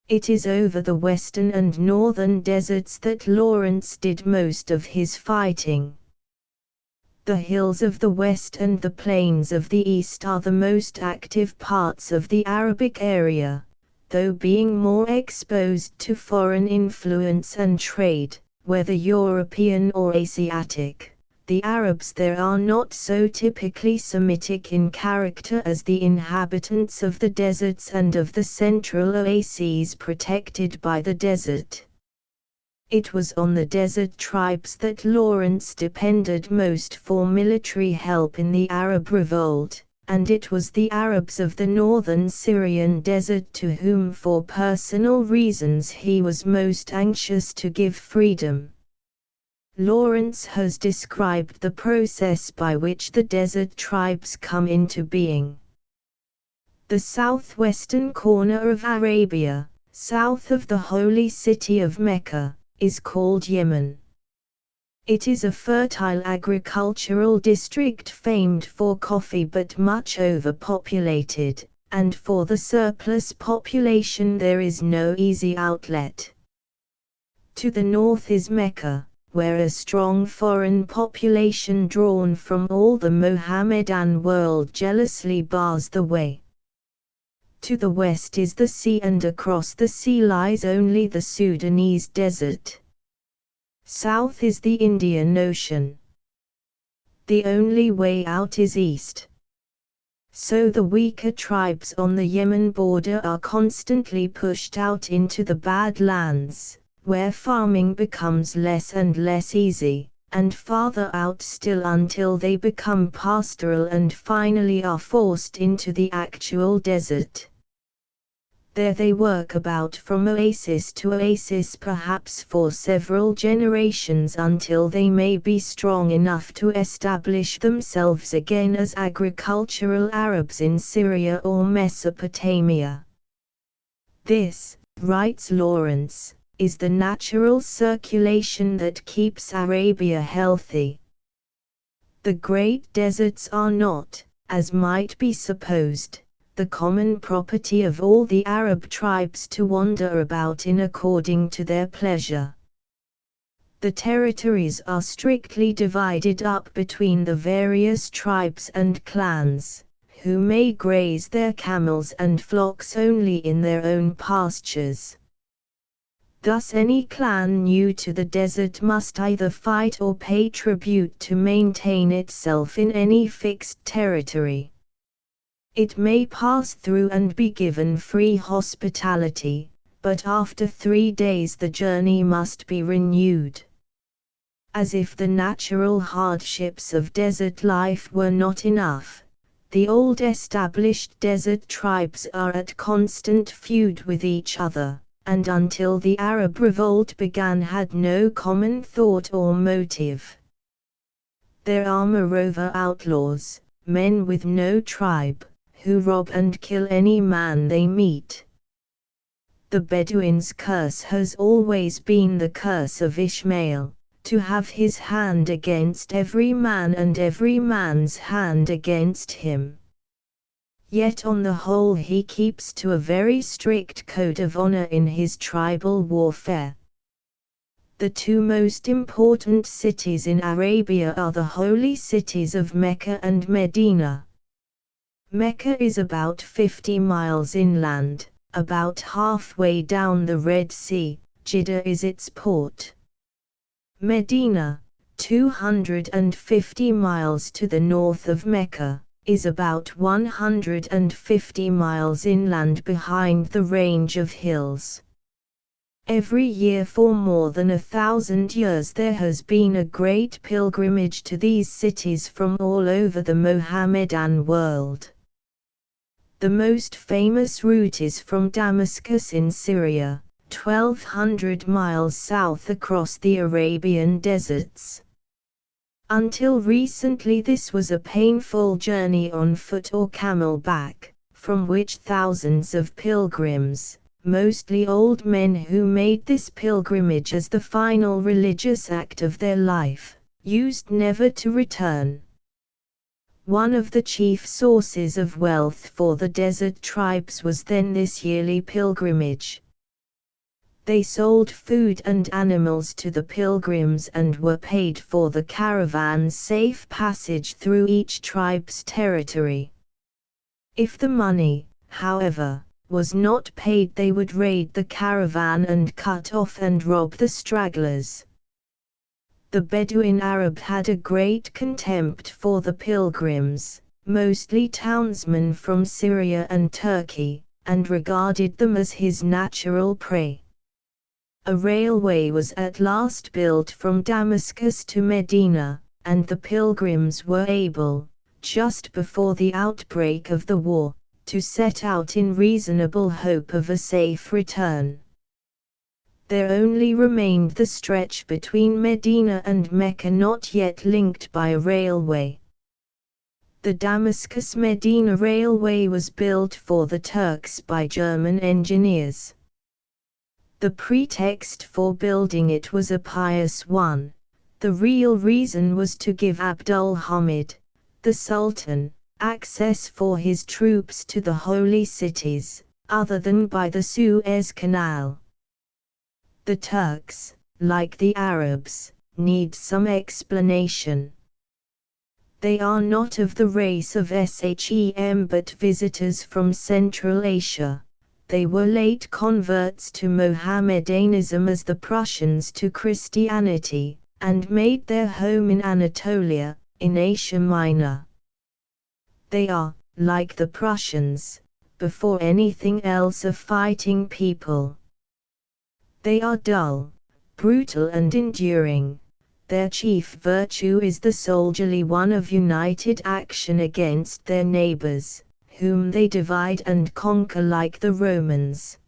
It is over the western and northern deserts that Lawrence did most of his fighting. The hills of the west and the plains of the east are the most active parts of the Arabic area, though being more exposed to foreign influence and trade, whether European or Asiatic. The Arabs there are not so typically Semitic in character as the inhabitants of the deserts and of the central oases protected by the desert. It was on the desert tribes that Lawrence depended most for military help in the Arab revolt, and it was the Arabs of the northern Syrian desert to whom for personal reasons he was most anxious to give freedom. Lawrence has described the process by which the desert tribes come into being. The southwestern corner of Arabia, south of the holy city of Mecca, is called Yemen. It is a fertile agricultural district famed for coffee but much overpopulated, and for the surplus population there is no easy outlet. To the north is Mecca, where a strong foreign population drawn from all the Mohammedan world jealously bars the way. To the west is the sea and across the sea lies only the Sudanese desert. South is the Indian Ocean. The only way out is east. So the weaker tribes on the Yemen border are constantly pushed out into the bad lands, where farming becomes less and less easy, and farther out still until they become pastoral and finally are forced into the actual desert. There they work about from oasis to oasis perhaps for several generations until they may be strong enough to establish themselves again as agricultural Arabs in Syria or Mesopotamia. This, writes Lawrence, is the natural circulation that keeps Arabia healthy. The great deserts are not, as might be supposed, the common property of all the Arab tribes to wander about in according to their pleasure. The territories are strictly divided up between the various tribes and clans, who may graze their camels and flocks only in their own pastures. Thus any clan new to the desert must either fight or pay tribute to maintain itself in any fixed territory. It may pass through and be given free hospitality, but after 3 days the journey must be renewed. As if the natural hardships of desert life were not enough, the old established desert tribes are at constant feud with each other, and until the Arab revolt began had no common thought or motive. There are moreover outlaws, men with no tribe, who rob and kill any man they meet. The Bedouin's curse has always been the curse of Ishmael, to have his hand against every man and every man's hand against him. Yet on the whole he keeps to a very strict code of honor in his tribal warfare. The two most important cities in Arabia are the holy cities of Mecca and Medina. Mecca is about 50 miles inland, about halfway down the Red Sea. Jeddah is its port. Medina, 250 miles to the north of Mecca, is about 150 miles inland behind the range of hills. Every year for more than 1,000 years there has been a great pilgrimage to these cities from all over the Mohammedan world. The most famous route is from Damascus in Syria, 1,200 miles south across the Arabian deserts. Until recently this was a painful journey on foot or camel-back, from which thousands of pilgrims, mostly old men who made this pilgrimage as the final religious act of their life, used never to return. One of the chief sources of wealth for the desert tribes was then this yearly pilgrimage. They sold food and animals to the pilgrims and were paid for the caravan's safe passage through each tribe's territory. If the money, however, was not paid, they would raid the caravan and cut off and rob the stragglers. The Bedouin Arab had a great contempt for the pilgrims, mostly townsmen from Syria and Turkey, and regarded them as his natural prey. A railway was at last built from Damascus to Medina, and the pilgrims were able, just before the outbreak of the war, to set out in reasonable hope of a safe return. There only remained the stretch between Medina and Mecca not yet linked by a railway. The Damascus-Medina railway was built for the Turks by German engineers. The pretext for building it was a pious one. The real reason was to give Abdul Hamid, the Sultan, access for his troops to the holy cities, other than by the Suez Canal. The Turks, like the Arabs, need some explanation. They are not of the race of Shem but visitors from Central Asia. They were late converts to Mohammedanism as the Prussians to Christianity, and made their home in Anatolia, in Asia Minor. They are, like the Prussians, before anything else a fighting people. They are dull, brutal and enduring. Their chief virtue is the soldierly one of united action against their neighbors, whom they divide and conquer like the Romans.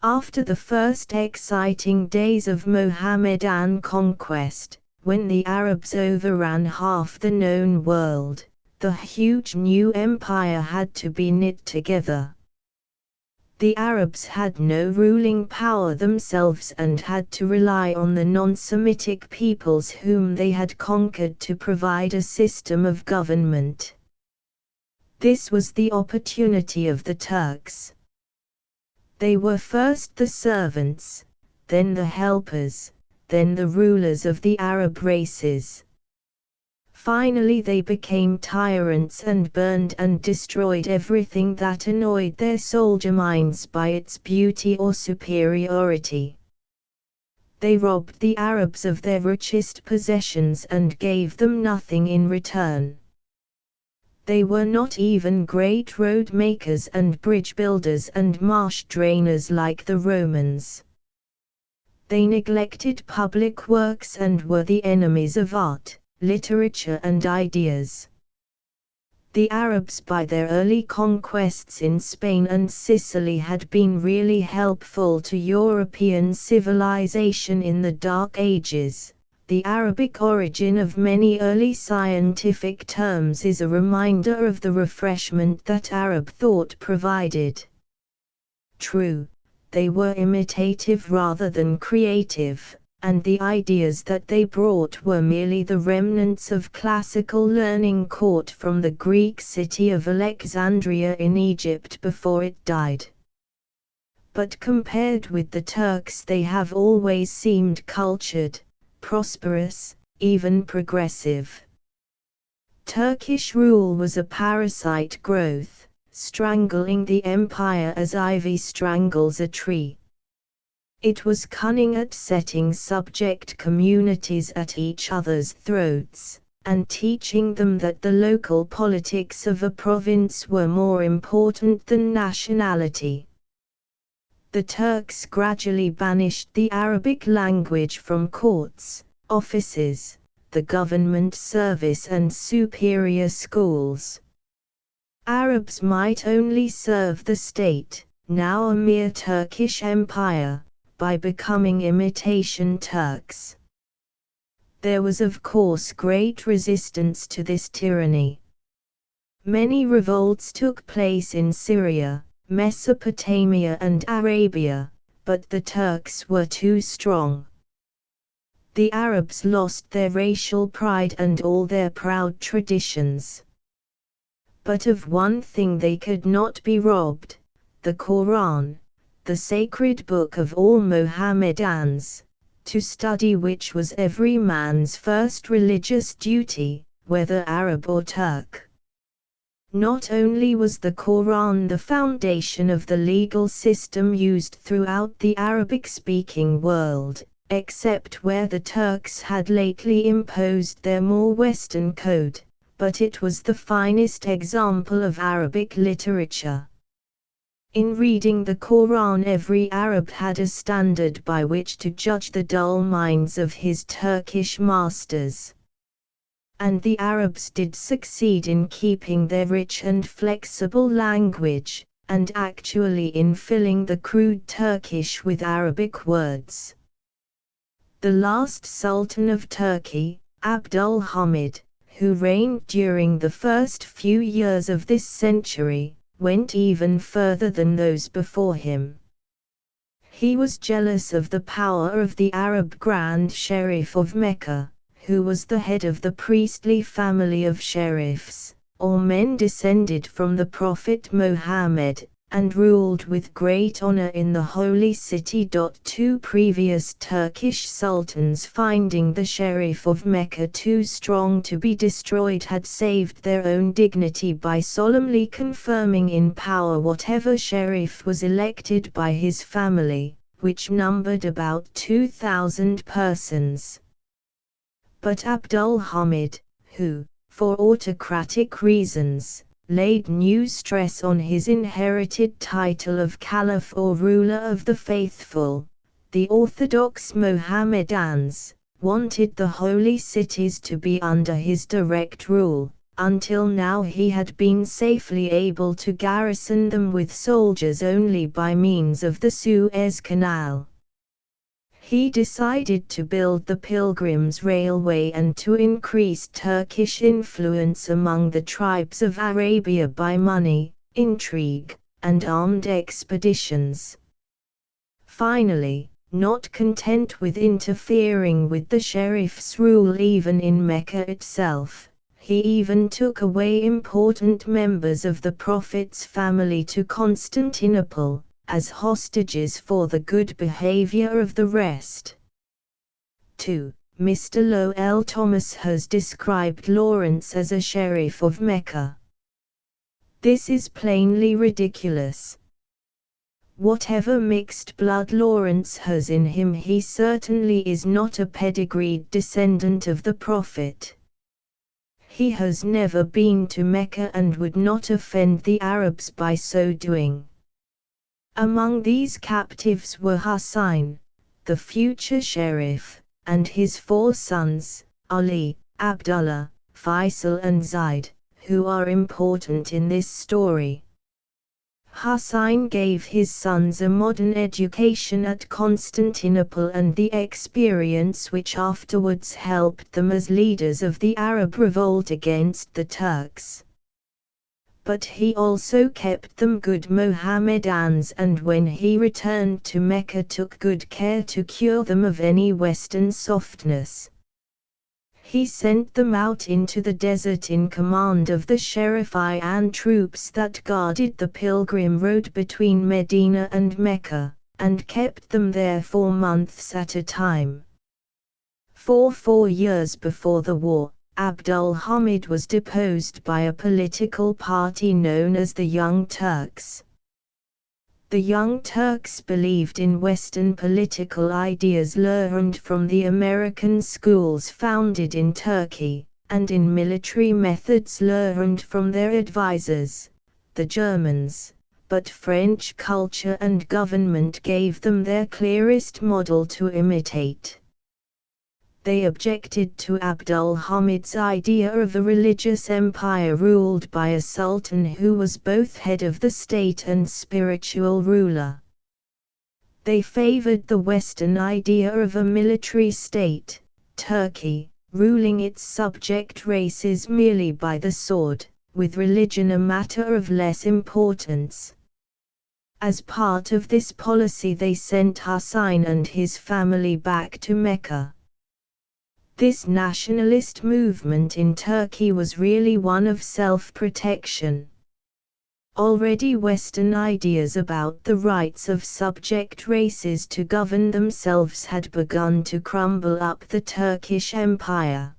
After the first exciting days of Mohammedan conquest, when the Arabs overran half the known world, the huge new empire had to be knit together. The Arabs had no ruling power themselves and had to rely on the non-Semitic peoples whom they had conquered to provide a system of government. This was the opportunity of the Turks. They were first the servants, then the helpers, then the rulers of the Arab races. Finally they became tyrants and burned and destroyed everything that annoyed their soldier minds by its beauty or superiority. They robbed the Arabs of their richest possessions and gave them nothing in return. They were not even great road makers and bridge builders and marsh drainers like the Romans. They neglected public works and were the enemies of art, literature and ideas. The Arabs by their early conquests in Spain and Sicily had been really helpful to European civilization in the Dark Ages. The Arabic origin of many early scientific terms is a reminder of the refreshment that Arab thought provided. True, they were imitative rather than creative, and the ideas that they brought were merely the remnants of classical learning caught from the Greek city of Alexandria in Egypt before it died. But compared with the Turks, they have always seemed cultured, prosperous, even progressive. Turkish rule was a parasite growth, strangling the empire as ivy strangles a tree. It was cunning at setting subject communities at each other's throats, and teaching them that the local politics of a province were more important than nationality. The Turks gradually banished the Arabic language from courts, offices, the government service and superior schools. Arabs might only serve the state, now a mere Turkish empire, by becoming imitation Turks. There was of course great resistance to this tyranny. Many revolts took place in Syria, Mesopotamia and Arabia, but the Turks were too strong. The Arabs lost their racial pride and all their proud traditions. But of one thing they could not be robbed: the Quran, the sacred book of all Mohammedans, to study which was every man's first religious duty, whether Arab or Turk. Not only was the Quran the foundation of the legal system used throughout the Arabic-speaking world, except where the Turks had lately imposed their more Western code, but it was the finest example of Arabic literature. In reading the Quran, every Arab had a standard by which to judge the dull minds of his Turkish masters. And the Arabs did succeed in keeping their rich and flexible language, and actually in filling the crude Turkish with Arabic words. The last Sultan of Turkey, Abdul Hamid, who reigned during the first few years of this century, went even further than those before him. He was jealous of the power of the Arab Grand Sheriff of Mecca, who was the head of the priestly family of sheriffs, or men descended from the Prophet Muhammad, and ruled with great honor in the holy city. Two previous Turkish sultans, finding the Sheriff of Mecca too strong to be destroyed, had saved their own dignity by solemnly confirming in power whatever sheriff was elected by his family, which numbered about 2,000 persons. But Abdul Hamid, who, for autocratic reasons, laid new stress on his inherited title of Caliph or ruler of the faithful, the Orthodox Mohammedans, wanted the holy cities to be under his direct rule. Until now he had been safely able to garrison them with soldiers only by means of the Suez Canal. He decided to build the Pilgrims Railway and to increase Turkish influence among the tribes of Arabia by money, intrigue, and armed expeditions. Finally, not content with interfering with the sheriff's rule even in Mecca itself, he even took away important members of the Prophet's family to Constantinople, as hostages for the good behavior of the rest. 2. Mr. Lowell Thomas has described Lawrence as a sheriff of Mecca. This is plainly ridiculous. Whatever mixed blood Lawrence has in him, he certainly is not a pedigreed descendant of the Prophet. He has never been to Mecca and would not offend the Arabs by so doing. Among these captives were Hussein, the future sheriff, and his 4 sons, Ali, Abdullah, Faisal and Zaid, who are important in this story. Hussein gave his sons a modern education at Constantinople and the experience which afterwards helped them as leaders of the Arab revolt against the Turks. but he also kept them good Mohammedans, and when he returned to Mecca took good care to cure them of any Western softness. He sent them out into the desert in command of the Sherifian troops that guarded the pilgrim road between Medina and Mecca, and kept them there for months at a time. For 4 years before the war, Abdul Hamid was deposed by a political party known as the Young Turks. The Young Turks believed in Western political ideas learned from the American schools founded in Turkey, and in military methods learned from their advisors, the Germans, but French culture and government gave them their clearest model to imitate. They objected to Abdul Hamid's idea of a religious empire ruled by a sultan who was both head of the state and spiritual ruler. They favored the Western idea of a military state, Turkey, ruling its subject races merely by the sword, with religion a matter of less importance. As part of this policy they sent Hussein and his family back to Mecca. This nationalist movement in Turkey was really one of self-protection. Already Western ideas about the rights of subject races to govern themselves had begun to crumble up the Turkish Empire.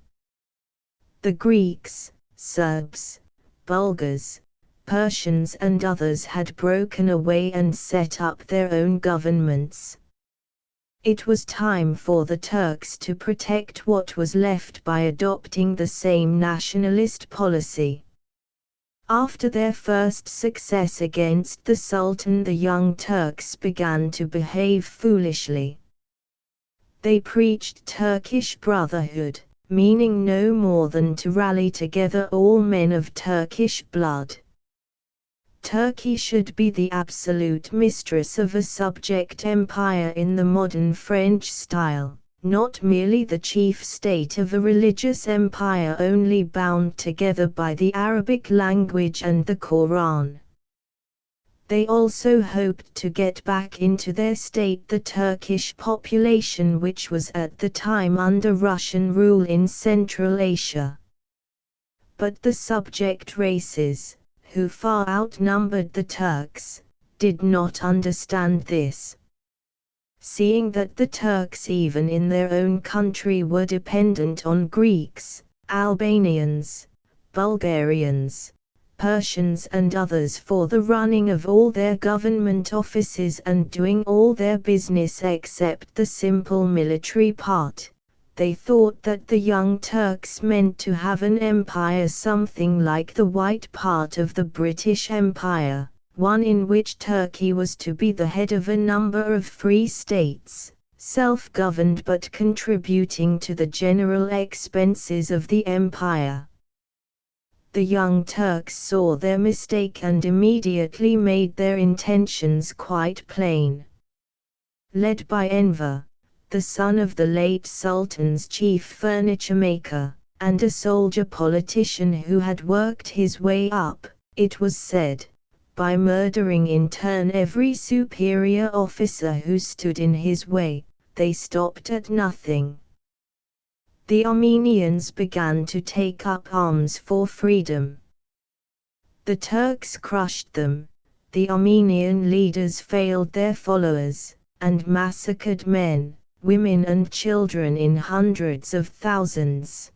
The Greeks, Serbs, Bulgars, Persians and others had broken away and set up their own governments. It was time for the Turks to protect what was left by adopting the same nationalist policy. After their first success against the Sultan, the Young Turks began to behave foolishly. They preached Turkish brotherhood, meaning no more than to rally together all men of Turkish blood. Turkey should be the absolute mistress of a subject empire in the modern French style, not merely the chief state of a religious empire only bound together by the Arabic language and the Quran. They also hoped to get back into their state the Turkish population, which was at the time under Russian rule in Central Asia. But the subject races, who far outnumbered the Turks, did not understand this. Seeing that the Turks even in their own country were dependent on Greeks, Albanians, Bulgarians, Persians and others for the running of all their government offices and doing all their business except the simple military part, they thought that the Young Turks meant to have an empire something like the white part of the British Empire, one in which Turkey was to be the head of a number of free states, self-governed but contributing to the general expenses of the empire. The Young Turks saw their mistake and immediately made their intentions quite plain. Led by Enver, the son of the late Sultan's chief furniture maker, and a soldier politician who had worked his way up, it was said, by murdering in turn every superior officer who stood in his way, they stopped at nothing. The Armenians began to take up arms for freedom. The Turks crushed them, the Armenian leaders failed their followers, and massacred men, women and children in hundreds of thousands.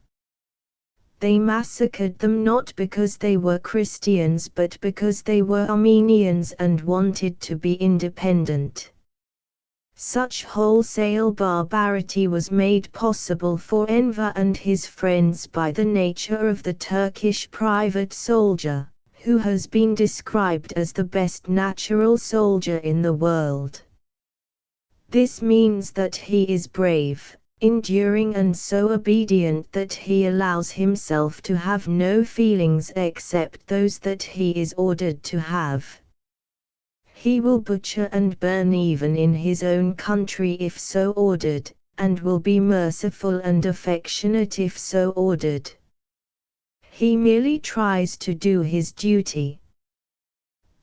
They massacred them not because they were Christians but because they were Armenians and wanted to be independent. Such wholesale barbarity was made possible for Enver and his friends by the nature of the Turkish private soldier, who has been described as the best natural soldier in the world. This means that he is brave, enduring and so obedient that he allows himself to have no feelings except those that he is ordered to have. He will butcher and burn even in his own country if so ordered, and will be merciful and affectionate if so ordered. He merely tries to do his duty,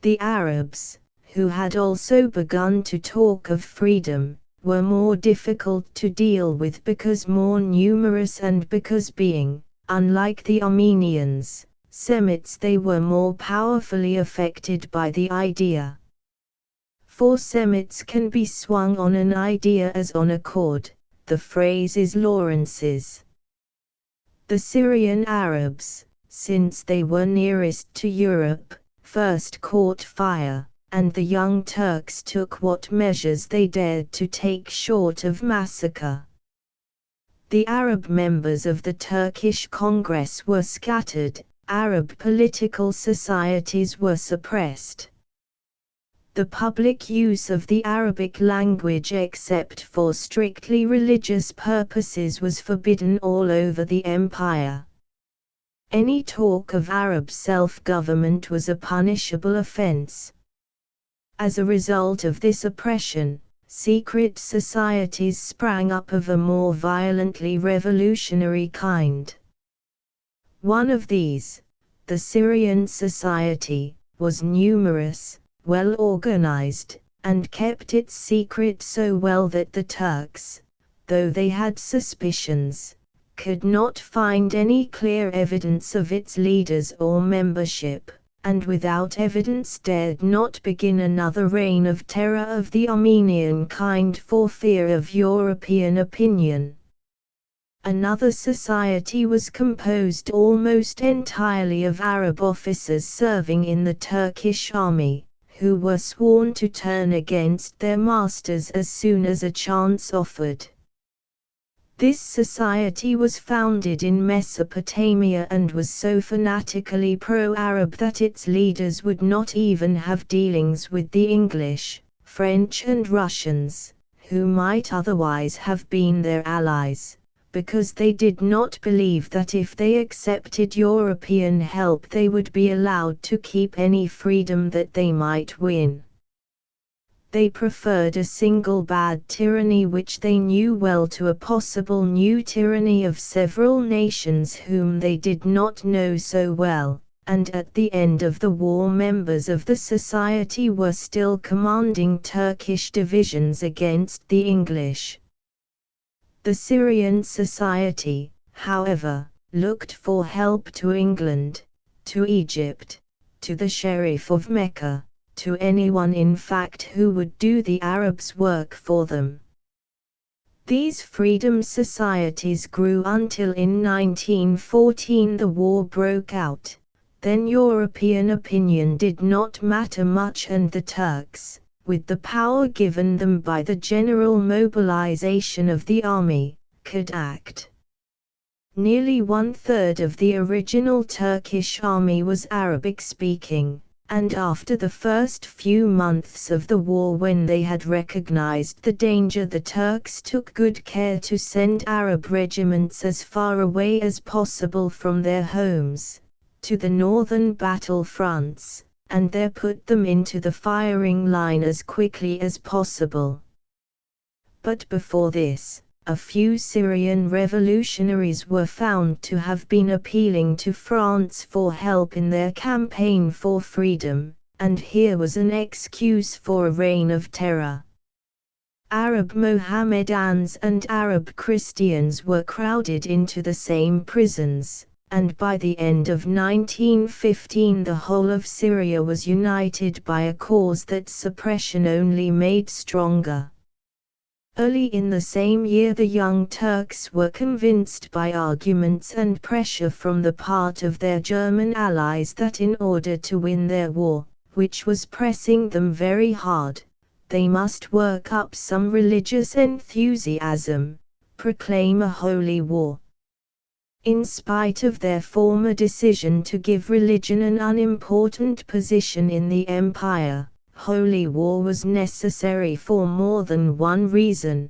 The Arabs, who had also begun to talk of freedom, were more difficult to deal with because more numerous and because being, unlike the Armenians, Semites, they were more powerfully affected by the idea. For Semites can be swung on an idea as on a cord. The phrase is Lawrence's. The Syrian Arabs, since they were nearest to Europe, first caught fire, and the Young Turks took what measures they dared to take short of massacre. The Arab members of the Turkish Congress were scattered, Arab political societies were suppressed. The public use of the Arabic language except for strictly religious purposes was forbidden all over the empire. Any talk of Arab self-government was a punishable offense. As a result of this oppression, secret societies sprang up of a more violently revolutionary kind. One of these, the Syrian Society, was numerous, well organized, and kept its secret so well that the Turks, though they had suspicions, could not find any clear evidence of its leaders or membership, and without evidence dared not begin another reign of terror of the Armenian kind for fear of European opinion. Another society was composed almost entirely of Arab officers serving in the Turkish army, who were sworn to turn against their masters as soon as a chance offered. This society was founded in Mesopotamia and was so fanatically pro-Arab that its leaders would not even have dealings with the English, French and Russians, who might otherwise have been their allies, because they did not believe that if they accepted European help they would be allowed to keep any freedom that they might win. They preferred a single bad tyranny which they knew well to a possible new tyranny of several nations whom they did not know so well, and at the end of the war members of the society were still commanding Turkish divisions against the English. The Syrian Society, however, looked for help to England, to Egypt, to the Sheriff of Mecca, to anyone in fact who would do the Arabs' work for them. These freedom societies grew until in 1914 the war broke out. Then European opinion did not matter much and the Turks, with the power given them by the general mobilization of the army, could act. Nearly one-third of the original Turkish army was Arabic-speaking, and after the first few months of the war when they had recognized the danger the Turks took good care to send Arab regiments as far away as possible from their homes, to the northern battle fronts, and there put them into the firing line as quickly as possible. But before this, a few Syrian revolutionaries were found to have been appealing to France for help in their campaign for freedom, and here was an excuse for a reign of terror. Arab Mohammedans and Arab Christians were crowded into the same prisons, and by the end of 1915 the whole of Syria was united by a cause that suppression only made stronger. Early in the same year the Young Turks were convinced by arguments and pressure from the part of their German allies that in order to win their war, which was pressing them very hard, they must work up some religious enthusiasm, proclaim a holy war. In spite of their former decision to give religion an unimportant position in the empire, holy war was necessary for more than one reason.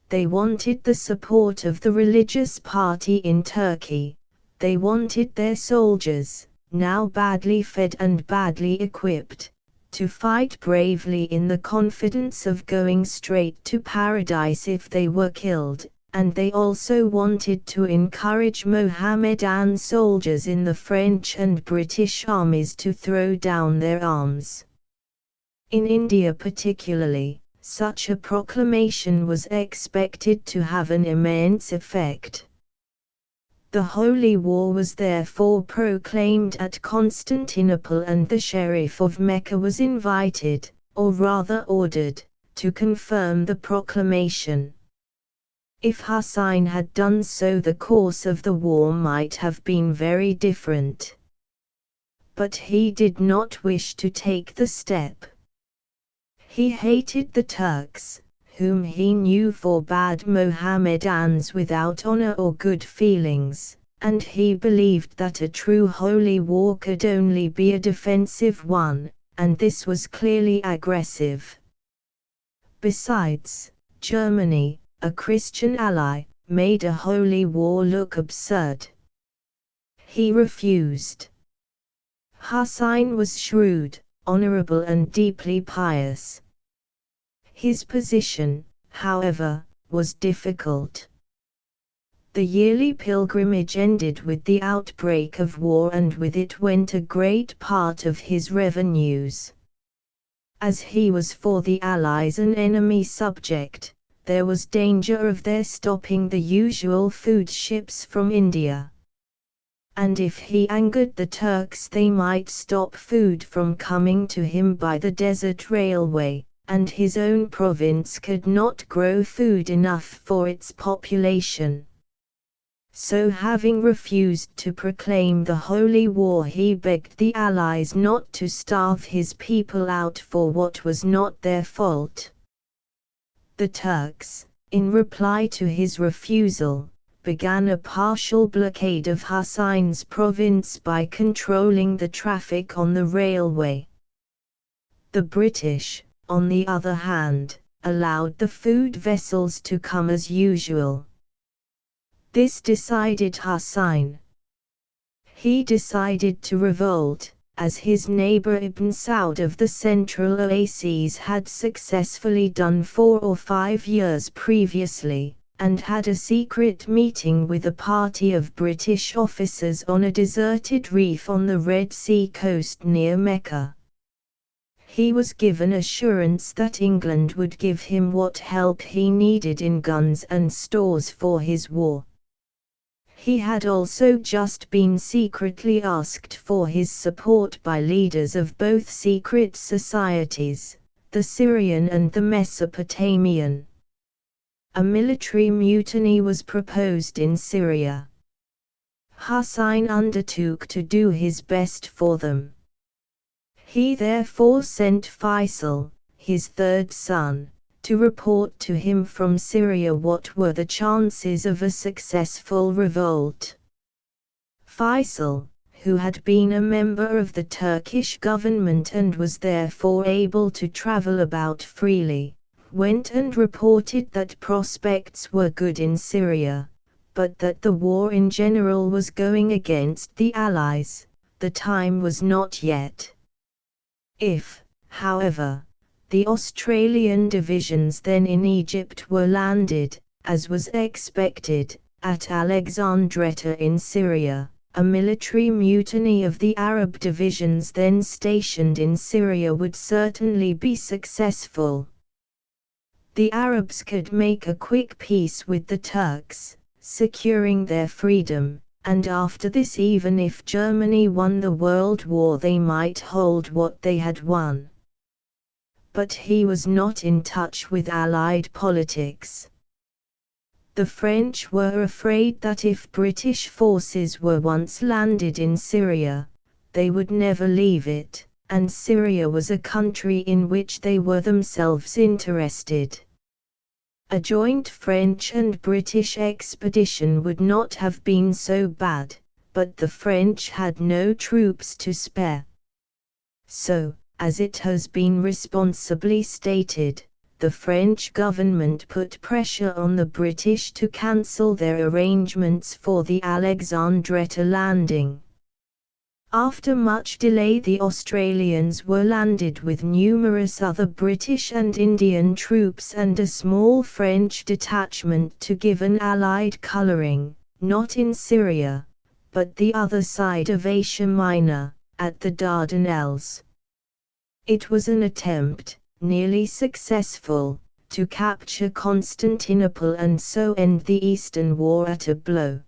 They wanted the support of the religious party in Turkey. They wanted their soldiers, now badly fed and badly equipped, to fight bravely in the confidence of going straight to paradise if they were killed, and they also wanted to encourage Mohammedan soldiers in the French and British armies to throw down their arms. In India particularly, such a proclamation was expected to have an immense effect. The Holy War was therefore proclaimed at Constantinople, and the Sheriff of Mecca was invited, or rather ordered, to confirm the proclamation. If Husayn had done so, the course of the war might have been very different. But he did not wish to take the step. He hated the Turks, whom he knew for bad Mohammedans without honor or good feelings, and he believed that a true holy war could only be a defensive one, and this was clearly aggressive. Besides, Germany, a Christian ally, made a holy war look absurd. He refused. Husayn was shrewd, honorable and deeply pious. His position, however, was difficult. The yearly pilgrimage ended with the outbreak of war, and with it went a great part of his revenues. As he was for the Allies an enemy subject, there was danger of their stopping the usual food ships from India. And if he angered the Turks, they might stop food from coming to him by the desert railway, and his own province could not grow food enough for its population. So, having refused to proclaim the holy war, he begged the Allies not to starve his people out for what was not their fault. The Turks, in reply to his refusal, began a partial blockade of Husayn's province by controlling the traffic on the railway. The British, on the other hand, allowed the food vessels to come as usual. This decided Husayn. He decided to revolt, as his neighbor Ibn Saud of the Central Oases had successfully done 4 or 5 years previously, and had a secret meeting with a party of British officers on a deserted reef on the Red Sea coast near Mecca. He was given assurance that England would give him what help he needed in guns and stores for his war. He had also just been secretly asked for his support by leaders of both secret societies, the Syrian and the Mesopotamian. A military mutiny was proposed in Syria. Husayn undertook to do his best for them. He therefore sent Faisal, his third son, to report to him from Syria what were the chances of a successful revolt. Faisal, who had been a member of the Turkish government and was therefore able to travel about freely, went and reported that prospects were good in Syria, but that the war in general was going against the Allies. The time was not yet. If, however, the Australian divisions then in Egypt were landed, as was expected, at Alexandretta in Syria, a military mutiny of the Arab divisions then stationed in Syria would certainly be successful. The Arabs could make a quick peace with the Turks, securing their freedom, and after this, even if Germany won the World War, they might hold what they had won. But he was not in touch with Allied politics. The French were afraid that if British forces were once landed in Syria, they would never leave it, and Syria was a country in which they were themselves interested. A joint French and British expedition would not have been so bad, but the French had no troops to spare. So, as it has been responsibly stated, the French government put pressure on the British to cancel their arrangements for the Alexandretta landing. After much delay, the Australians were landed with numerous other British and Indian troops and a small French detachment to give an Allied colouring, not in Syria, but the other side of Asia Minor, at the Dardanelles. It was an attempt, nearly successful, to capture Constantinople and so end the Eastern War at a blow.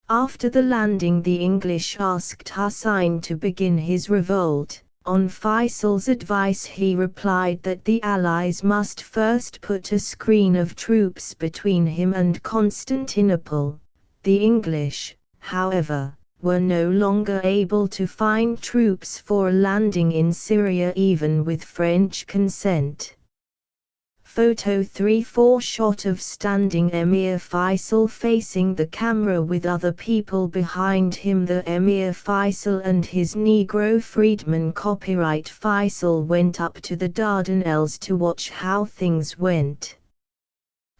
After the landing, the English asked Husayn to begin his revolt. On Faisal's advice, he replied that the Allies must first put a screen of troops between him and Constantinople. The English, however, were no longer able to find troops for a landing in Syria even with French consent. Photo 3-4 shot of standing Emir Faisal facing the camera with other people behind him. The Emir Faisal and his Negro freedman copyright Faisal went up to the Dardanelles to watch how things went.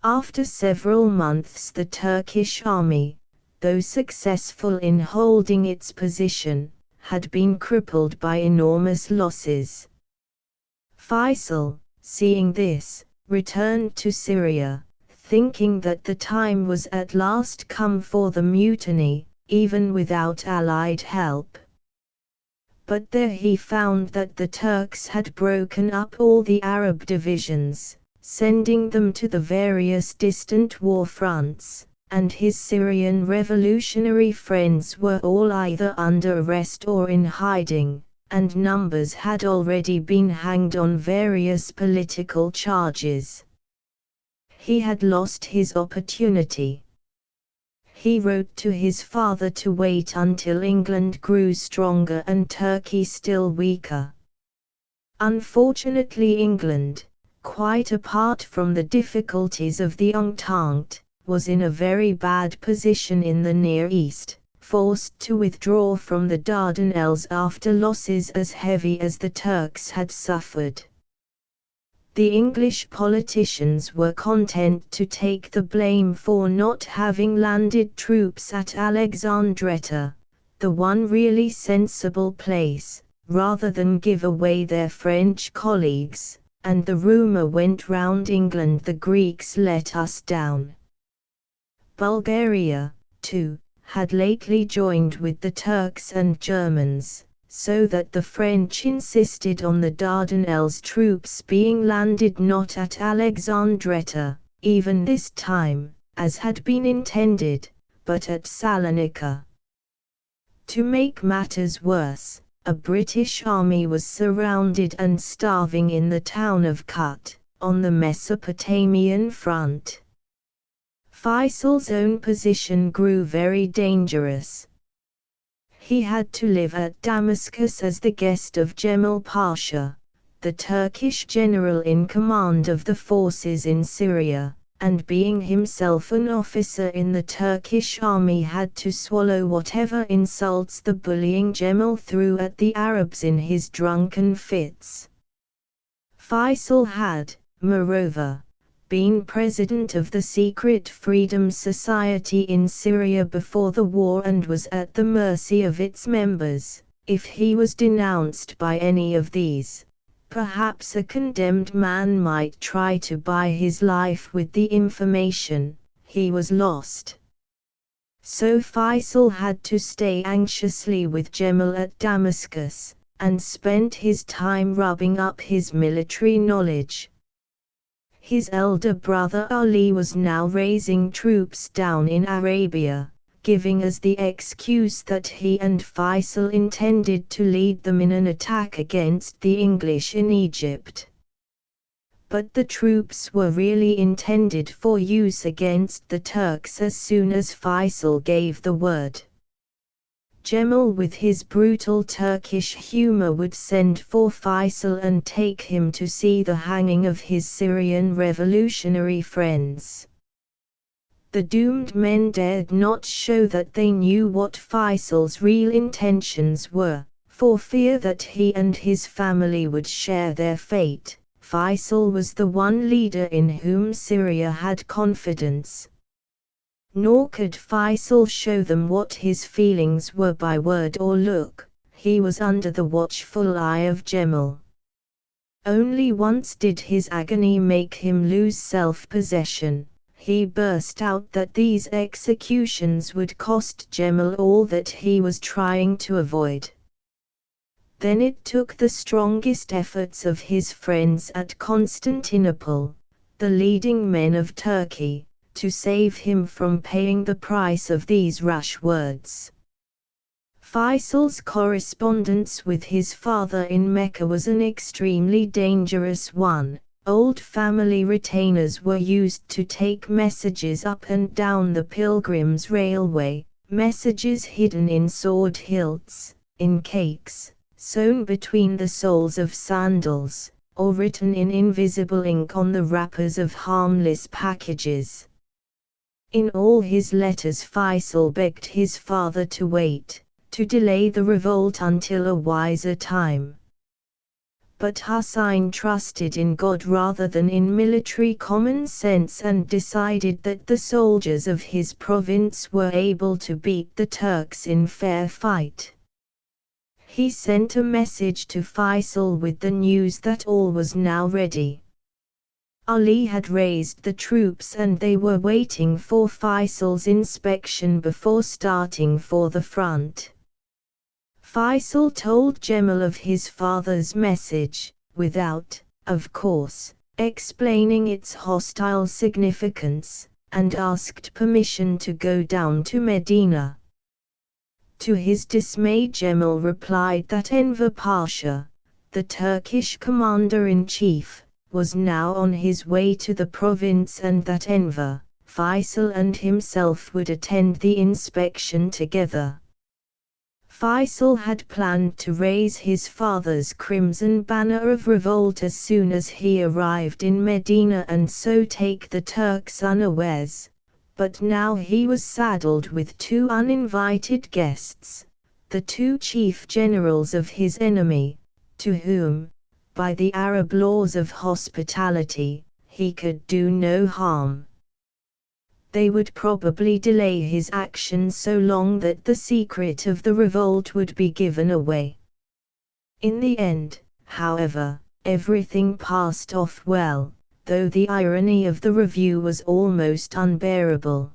After several months, the Turkish army, though successful in holding its position, had been crippled by enormous losses. Faisal, seeing this, returned to Syria, thinking that the time was at last come for the mutiny, even without Allied help. But there he found that the Turks had broken up all the Arab divisions, sending them to the various distant war fronts, and his Syrian revolutionary friends were all either under arrest or in hiding, and numbers had already been hanged on various political charges. He had lost his opportunity. He wrote to his father to wait until England grew stronger and Turkey still weaker. Unfortunately, England, quite apart from the difficulties of the Entente, was in a very bad position in the Near East, forced to withdraw from the Dardanelles after losses as heavy as the Turks had suffered. The English politicians were content to take the blame for not having landed troops at Alexandretta, the one really sensible place, rather than give away their French colleagues, and the rumor went round England, "The Greeks let us down." Bulgaria, too, had lately joined with the Turks and Germans, so that the French insisted on the Dardanelles troops being landed not at Alexandretta, even this time, as had been intended, but at Salonika. To make matters worse, a British army was surrounded and starving in the town of Kut, on the Mesopotamian front. Faisal's own position grew very dangerous. He had to live at Damascus as the guest of Cemal Pasha, the Turkish general in command of the forces in Syria, and being himself an officer in the Turkish army had to swallow whatever insults the bullying Cemal threw at the Arabs in his drunken fits. Faisal had, moreover, been president of the secret Freedom Society in Syria before the war and was at the mercy of its members. If he was denounced by any of these, perhaps a condemned man might try to buy his life with the information. He was lost. So Faisal had to stay anxiously with Cemal at Damascus, and spent his time rubbing up his military knowledge. His elder brother Ali was now raising troops down in Arabia, giving as the excuse that he and Faisal intended to lead them in an attack against the English in Egypt. But the troops were really intended for use against the Turks as soon as Faisal gave the word. Cemal, with his brutal Turkish humor, would send for Faisal and take him to see the hanging of his Syrian revolutionary friends. The doomed men dared not show that they knew what Faisal's real intentions were, for fear that he and his family would share their fate. Faisal was the one leader in whom Syria had confidence. Nor could Faisal show them what his feelings were by word or look. He was under the watchful eye of Cemal. Only once did his agony make him lose self-possession. He burst out that these executions would cost Cemal all that he was trying to avoid. Then it took the strongest efforts of his friends at Constantinople, the leading men of Turkey, to save him from paying the price of these rash words. Faisal's correspondence with his father in Mecca was an extremely dangerous one. Old family retainers were used to take messages up and down the pilgrims' railway, messages hidden in sword hilts, in cakes, sewn between the soles of sandals, or written in invisible ink on the wrappers of harmless packages. In all his letters Faisal begged his father to wait, to delay the revolt until a wiser time. But Husayn trusted in God rather than in military common sense and decided that the soldiers of his province were able to beat the Turks in fair fight. He sent a message to Faisal with the news that all was now ready. Ali had raised the troops and they were waiting for Faisal's inspection before starting for the front. Faisal told Jemal of his father's message, without, of course, explaining its hostile significance, and asked permission to go down to Medina. To his dismay Jemal replied that Enver Pasha, the Turkish commander-in-chief, was now on his way to the province and that Enver, Faisal and himself would attend the inspection together. Faisal had planned to raise his father's crimson banner of revolt as soon as he arrived in Medina and so take the Turks unawares. But now he was saddled with two uninvited guests, the two chief generals of his enemy, to whom, by the Arab laws of hospitality, he could do no harm. They would probably delay his action so long that the secret of the revolt would be given away. In the end, however, everything passed off well, though the irony of the review was almost unbearable.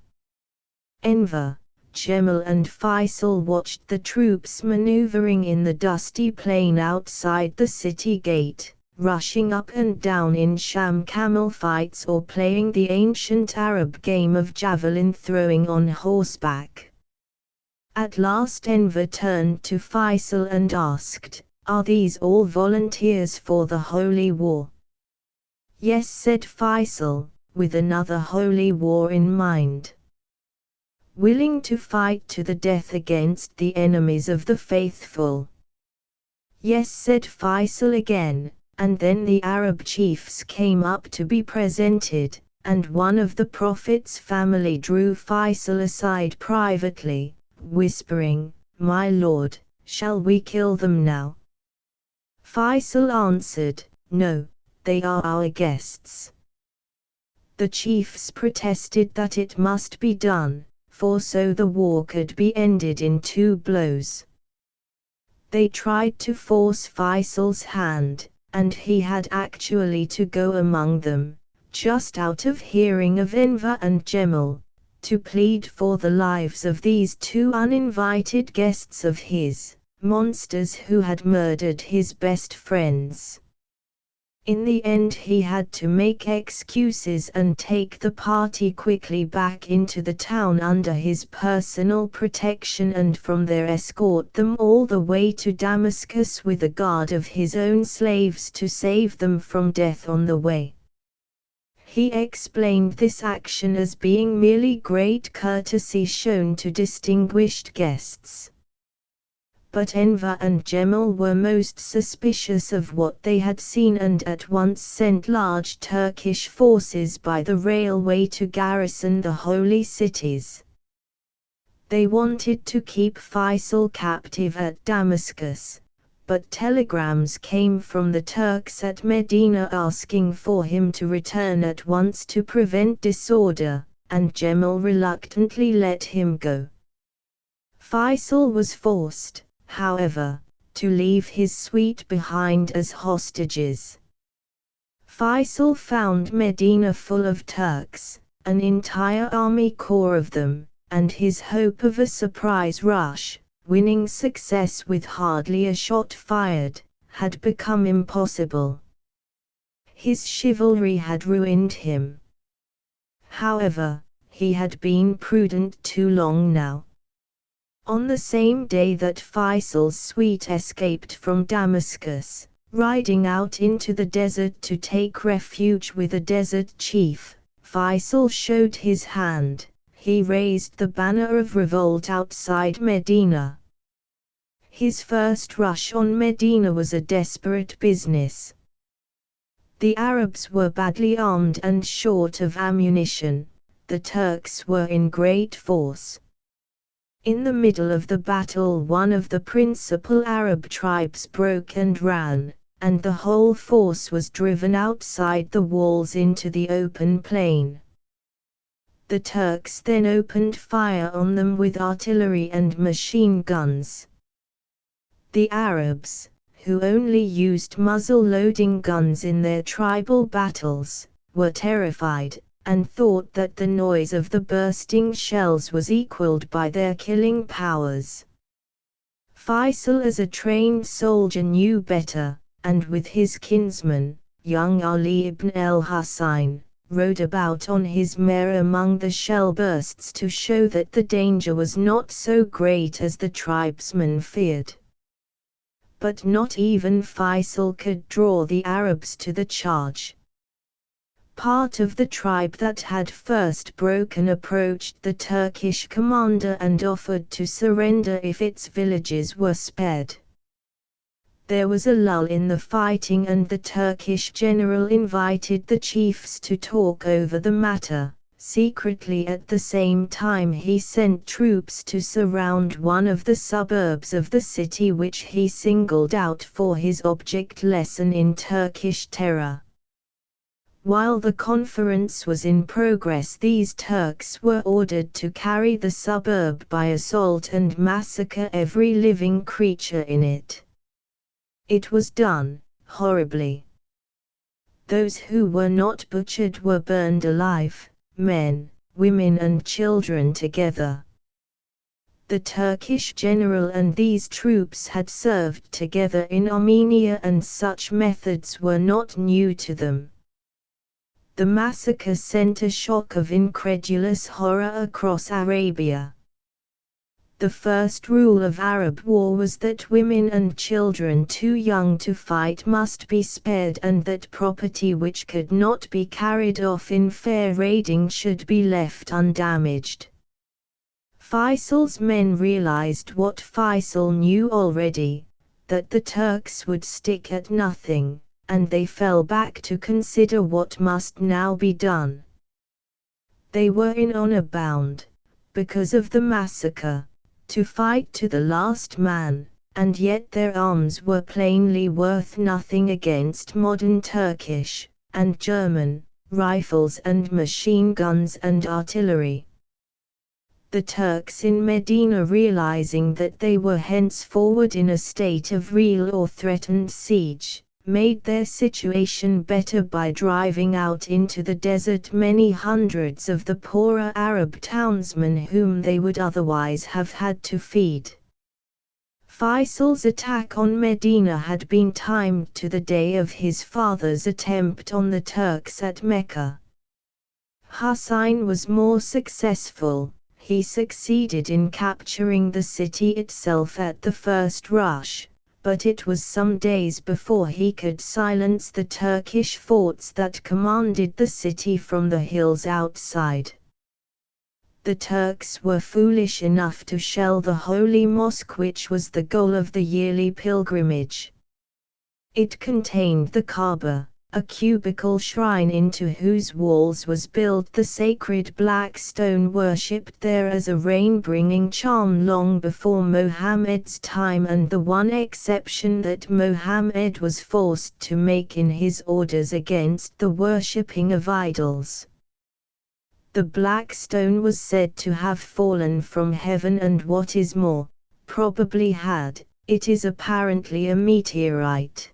Enver, Jemal and Faisal watched the troops maneuvering in the dusty plain outside the city gate, rushing up and down in sham camel fights or playing the ancient Arab game of javelin throwing on horseback. At last Enver turned to Faisal and asked, "Are these all volunteers for the holy war?" "Yes," said Faisal, with another holy war in mind. "Willing to fight to the death against the enemies of the faithful?" "Yes," said Faisal again, and then the Arab chiefs came up to be presented, and one of the Prophet's family drew Faisal aside privately, whispering, "My lord, shall we kill them now?" Faisal answered, "No, they are our guests." The chiefs protested that it must be done, for so the war could be ended in 2 blows. They tried to force Faisal's hand, and he had actually to go among them, just out of hearing of Enver and Jemal, to plead for the lives of these 2 uninvited guests of his, monsters who had murdered his best friends. In the end he had to make excuses and take the party quickly back into the town under his personal protection and from there escort them all the way to Damascus with a guard of his own slaves to save them from death on the way. He explained this action as being merely great courtesy shown to distinguished guests. But Enver and Jemal were most suspicious of what they had seen and at once sent large Turkish forces by the railway to garrison the holy cities. They wanted to keep Faisal captive at Damascus, but telegrams came from the Turks at Medina asking for him to return at once to prevent disorder, and Jemal reluctantly let him go. Faisal was forced, however, to leave his suite behind as hostages. Faisal found Medina full of Turks, an entire army corps of them, and his hope of a surprise rush, winning success with hardly a shot fired, had become impossible. His chivalry had ruined him. However, he had been prudent too long now. On the same day that Faisal's suite escaped from Damascus, riding out into the desert to take refuge with a desert chief, Faisal showed his hand. He raised the banner of revolt outside Medina. His first rush on Medina was a desperate business. The Arabs were badly armed and short of ammunition. The Turks were in great force. In the middle of the battle, one of the principal Arab tribes broke and ran, and the whole force was driven outside the walls into the open plain. The Turks then opened fire on them with artillery and machine guns. The Arabs, who only used muzzle-loading guns in their tribal battles, were terrified, and thought that the noise of the bursting shells was equaled by their killing powers. Faisal as a trained soldier knew better, and with his kinsman, young Ali ibn al-Husayn, rode about on his mare among the shell bursts to show that the danger was not so great as the tribesmen feared. But not even Faisal could draw the Arabs to the charge. Part of the tribe that had first broken approached the Turkish commander and offered to surrender if its villages were spared. There was a lull in the fighting, and the Turkish general invited the chiefs to talk over the matter. Secretly at the same time he sent troops to surround one of the suburbs of the city which he singled out for his object lesson in Turkish terror. While the conference was in progress, these Turks were ordered to carry the suburb by assault and massacre every living creature in it. It was done, horribly. Those who were not butchered were burned alive, men, women and children together. The Turkish general and these troops had served together in Armenia, and such methods were not new to them. The massacre sent a shock of incredulous horror across Arabia. The first rule of Arab war was that women and children too young to fight must be spared, and that property which could not be carried off in fair raiding should be left undamaged. Faisal's men realized what Faisal knew already, that the Turks would stick at nothing, and they fell back to consider what must now be done. They were in honor bound, because of the massacre, to fight to the last man, and yet their arms were plainly worth nothing against modern Turkish and German rifles and machine guns and artillery. The Turks in Medina, realizing that they were henceforward in a state of real or threatened siege, made their situation better by driving out into the desert many hundreds of the poorer Arab townsmen whom they would otherwise have had to feed. Faisal's attack on Medina had been timed to the day of his father's attempt on the Turks at Mecca. Husayn was more successful. He succeeded in capturing the city itself at the first rush, but it was some days before he could silence the Turkish forts that commanded the city from the hills outside. The Turks were foolish enough to shell the holy mosque, which was the goal of the yearly pilgrimage. It contained the Kaaba, a cubical shrine into whose walls was built the sacred black stone worshipped there as a rain-bringing charm long before Mohammed's time, and the one exception that Mohammed was forced to make in his orders against the worshipping of idols. The black stone was said to have fallen from heaven, and what is more, probably had. It is apparently a meteorite.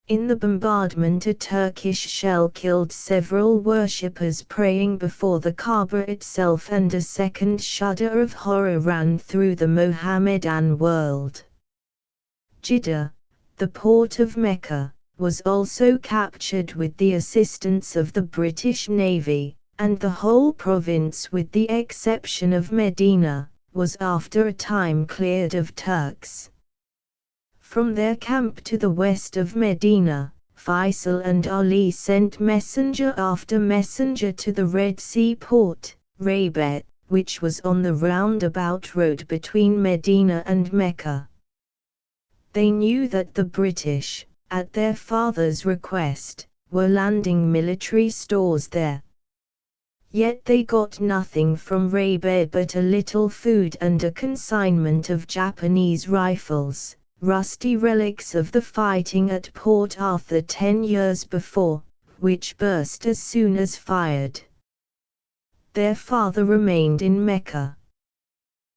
In the bombardment, a Turkish shell killed several worshippers praying before the Kaaba itself, and a second shudder of horror ran through the Mohammedan world. Jeddah, the port of Mecca, was also captured with the assistance of the British Navy, and the whole province, with the exception of Medina, was after a time cleared of Turks. From their camp to the west of Medina, Faisal and Ali sent messenger after messenger to the Red Sea port, Rabet, which was on the roundabout road between Medina and Mecca. They knew that the British, at their father's request, were landing military stores there. Yet they got nothing from Rabet but a little food and a consignment of Japanese rifles, rusty relics of the fighting at Port Arthur 10 years before, which burst as soon as fired. Their father remained in Mecca.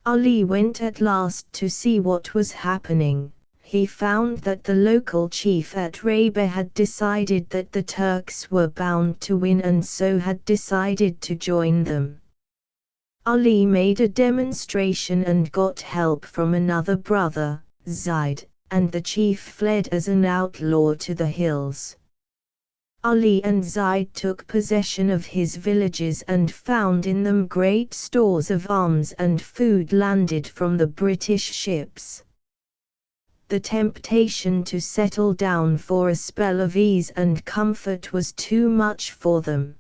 Ali went at last to see what was happening. He found that the local chief at Rabet had decided that the Turks were bound to win, and so had decided to join them. Ali made a demonstration and got help from another brother, Zaid, and the chief fled as an outlaw to the hills. Ali and Zaid took possession of his villages and found in them great stores of arms and food landed from the British ships. The temptation to settle down for a spell of ease and comfort was too much for them.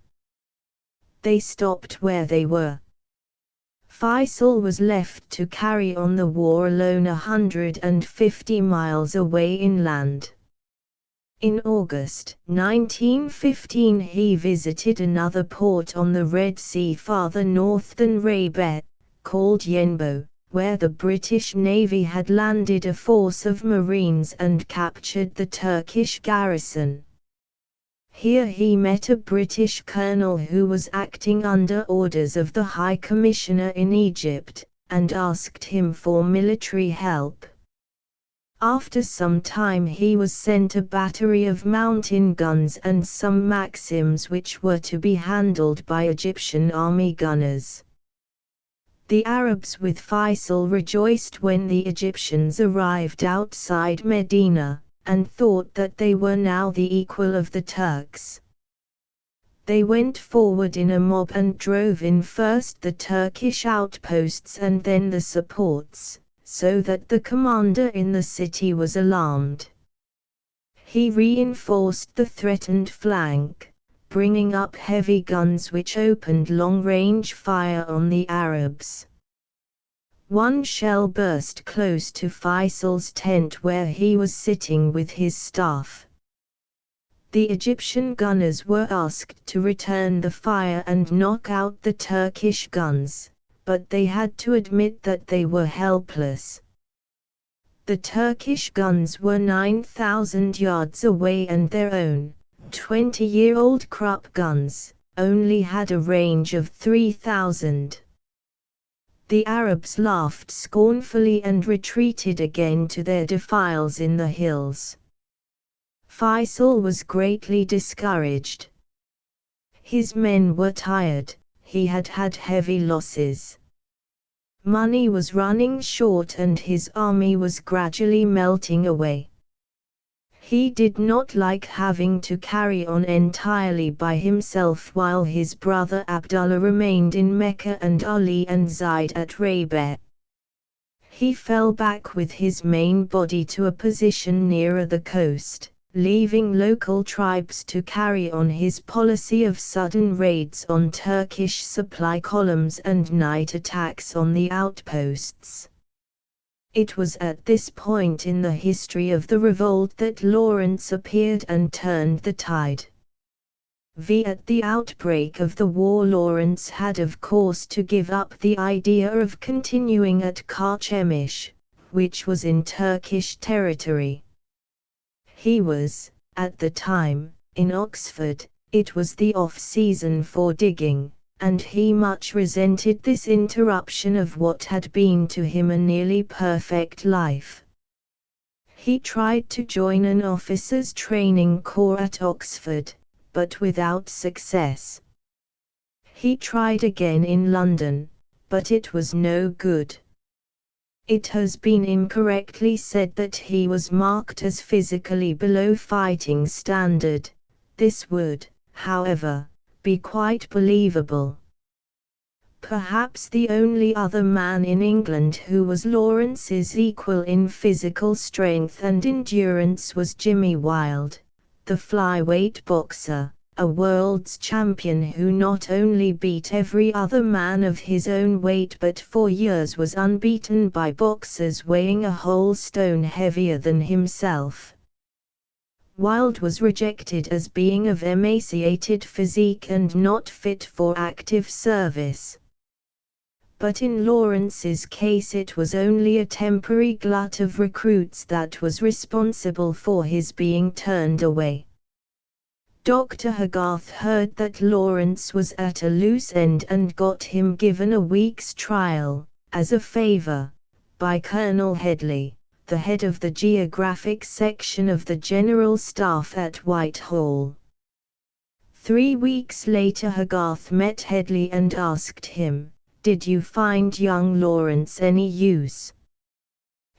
They stopped where they were. Faisal was left to carry on the war alone 150 miles away inland. In August 1915 he visited another port on the Red Sea farther north than Rabet, called Yenbo, where the British Navy had landed a force of Marines and captured the Turkish garrison. Here he met a British colonel who was acting under orders of the High Commissioner in Egypt, and asked him for military help. After some time he was sent a battery of mountain guns and some Maxims which were to be handled by Egyptian army gunners. The Arabs with Faisal rejoiced when the Egyptians arrived outside Medina, and thought that they were now the equal of the Turks. They went forward in a mob and drove in first the Turkish outposts and then the supports, so that the commander in the city was alarmed. He reinforced the threatened flank, bringing up heavy guns which opened long-range fire on the Arabs. One shell burst close to Faisal's tent where he was sitting with his staff. The Egyptian gunners were asked to return the fire and knock out the Turkish guns, but they had to admit that they were helpless. The Turkish guns were 9,000 yards away and their own 20-year-old Krupp guns only had a range of 3,000. The Arabs laughed scornfully and retreated again to their defiles in the hills. Faisal was greatly discouraged. His men were tired, he had had heavy losses. Money was running short and his army was gradually melting away. He did not like having to carry on entirely by himself while his brother Abdullah remained in Mecca and Ali and Zaid at Rabet. He fell back with his main body to a position nearer the coast, leaving local tribes to carry on his policy of sudden raids on Turkish supply columns and night attacks on the outposts. It was at this point in the history of the revolt that Lawrence appeared and turned the tide. At the outbreak of the war, Lawrence had of course to give up the idea of continuing at Karchemish, which was in Turkish territory. He was, at the time, in Oxford. It was the off-season for digging, and he much resented this interruption of what had been to him a nearly perfect life. He tried to join an officers' training corps at Oxford, but without success. He tried again in London, but it was no good. It has been incorrectly said that he was marked as physically below fighting standard. This would, however, be quite believable. Perhaps the only other man in England who was Lawrence's equal in physical strength and endurance was Jimmy Wilde, the flyweight boxer, a world's champion who not only beat every other man of his own weight but for years was unbeaten by boxers weighing a whole stone heavier than himself. Wilde was rejected as being of emaciated physique and not fit for active service. But in Lawrence's case it was only a temporary glut of recruits that was responsible for his being turned away. Dr. Hogarth heard that Lawrence was at a loose end and got him given a week's trial, as a favour, by Colonel Headley, the head of the Geographic section of the General Staff at Whitehall. 3 weeks later Hogarth met Headley and asked him, "Did you find young Lawrence any use?"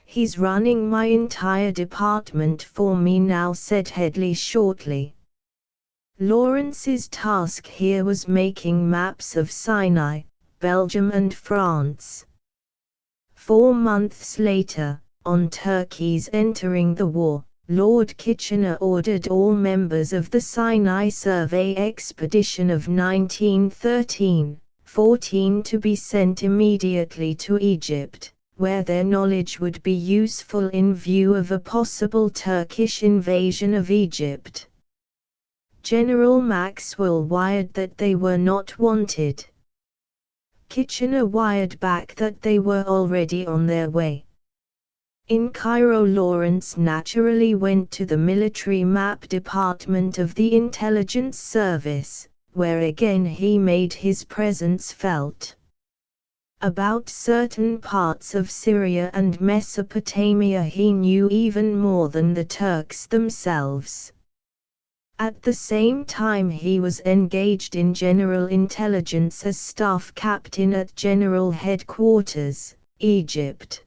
"He's running my entire department for me now," said Headley shortly. Lawrence's task here was making maps of Sinai, Belgium and France. 4 months later, on Turkey's entering the war, Lord Kitchener ordered all members of the Sinai Survey Expedition of 1913-14 to be sent immediately to Egypt, where their knowledge would be useful in view of a possible Turkish invasion of Egypt. General Maxwell wired that they were not wanted. Kitchener wired back that they were already on their way. In Cairo, Lawrence naturally went to the military map department of the intelligence service, where again he made his presence felt. About certain parts of Syria and Mesopotamia he knew even more than the Turks themselves. At the same time he was engaged in general intelligence as staff captain at General Headquarters, Egypt.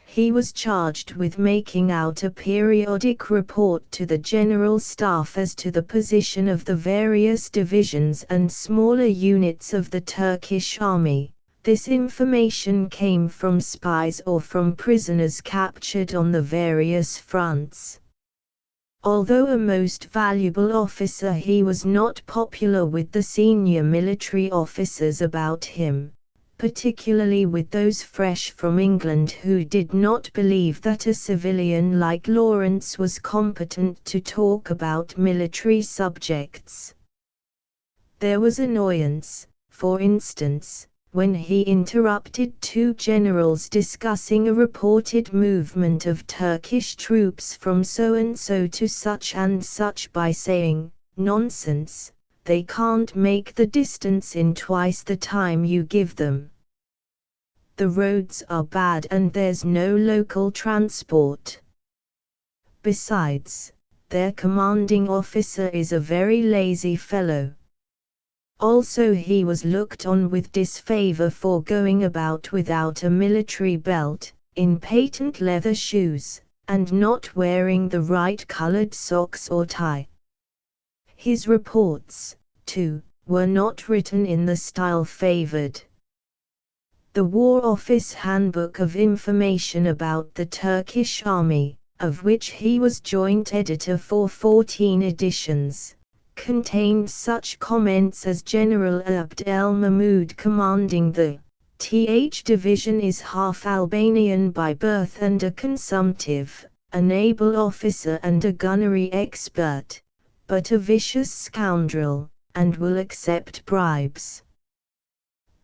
He was charged with making out a periodic report to the General Staff as to the position of the various divisions and smaller units of the Turkish army. This information came from spies or from prisoners captured on the various fronts. Although a most valuable officer, he was not popular with the senior military officers about him, particularly with those fresh from England who did not believe that a civilian like Lawrence was competent to talk about military subjects. There was annoyance, for instance, when he interrupted 2 generals discussing a reported movement of Turkish troops from so-and-so to such and such by saying, "Nonsense, they can't make the distance in twice the time you give them. The roads are bad and there's no local transport. Besides, their commanding officer is a very lazy fellow." Also he was looked on with disfavor for going about without a military belt, in patent leather shoes, and not wearing the right colored socks or tie. His reports, too, were not written in the style favored. The War Office Handbook of Information about the Turkish Army, of which he was joint editor for 14 editions, contained such comments as General Abd el-Mahmoud commanding the Th Division is half Albanian by birth and a consumptive, a naval officer and a gunnery expert, but a vicious scoundrel, and will accept bribes.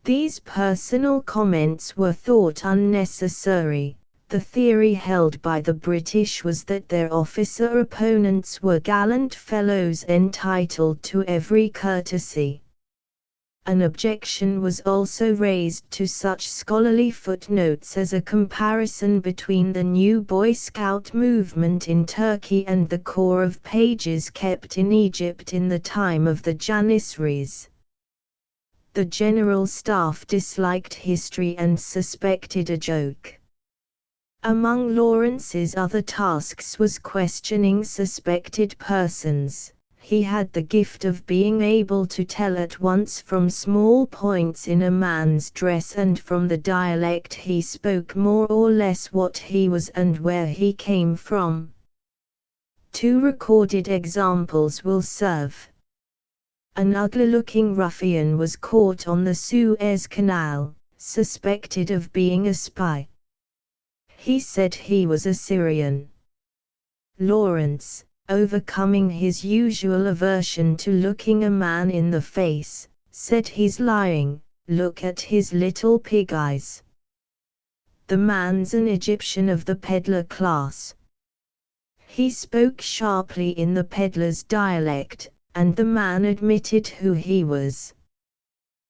These personal comments were thought unnecessary. The theory held by the British was that their officer opponents were gallant fellows entitled to every courtesy. An objection was also raised to such scholarly footnotes as a comparison between the new Boy Scout movement in Turkey and the corps of pages kept in Egypt in the time of the Janissaries. The general staff disliked history and suspected a joke. Among Lawrence's other tasks was questioning suspected persons. He had the gift of being able to tell at once from small points in a man's dress and from the dialect he spoke more or less what he was and where he came from. 2 recorded examples will serve. An ugly-looking ruffian was caught on the Suez Canal, suspected of being a spy. He said he was a Syrian. Lawrence, overcoming his usual aversion to looking a man in the face, said he's lying, look at his little pig eyes. The man's an Egyptian of the peddler class. He spoke sharply in the peddler's dialect, and the man admitted who he was.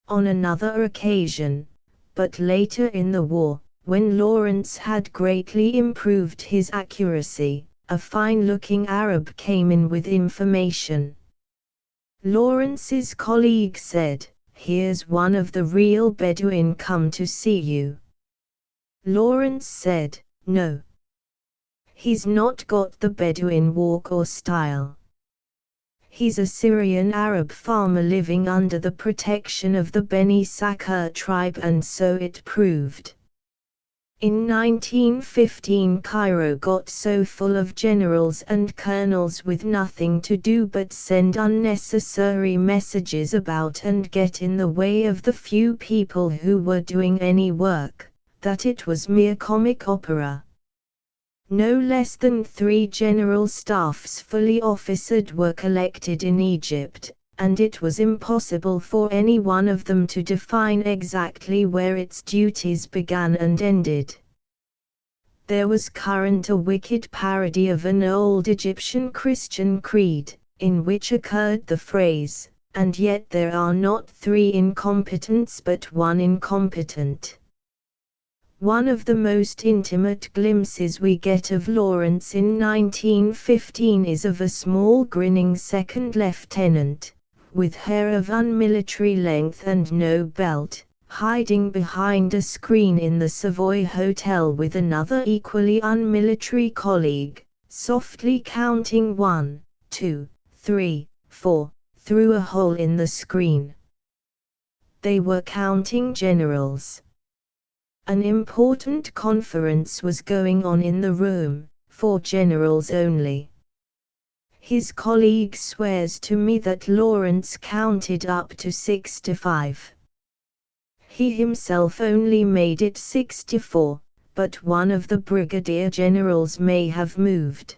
On another occasion, but later in the war, when Lawrence had greatly improved his accuracy, a fine-looking Arab came in with information. Lawrence's colleague said, "Here's one of the real Bedouin come to see you." Lawrence said, "No. He's not got the Bedouin walk or style. He's a Syrian Arab farmer living under the protection of the Beni Sakr tribe, and so it proved." In 1915 Cairo got so full of generals and colonels with nothing to do but send unnecessary messages about and get in the way of the few people who were doing any work, that it was mere comic opera. No less than 3 general staffs fully officered were collected in Egypt, and it was impossible for any one of them to define exactly where its duties began and ended. There was current a wicked parody of an old Egyptian Christian creed, in which occurred the phrase, "And yet there are not 3 incompetents but 1 incompetent." One of the most intimate glimpses we get of Lawrence in 1915 is of a small grinning second lieutenant, with hair of unmilitary length and no belt, hiding behind a screen in the Savoy Hotel with another equally unmilitary colleague, softly counting 1, 2, 3, 4, through a hole in the screen. They were counting generals. An important conference was going on in the room, for generals only. His colleague swears to me that Lawrence counted up to 65. He himself only made it 64, but one of the brigadier generals may have moved.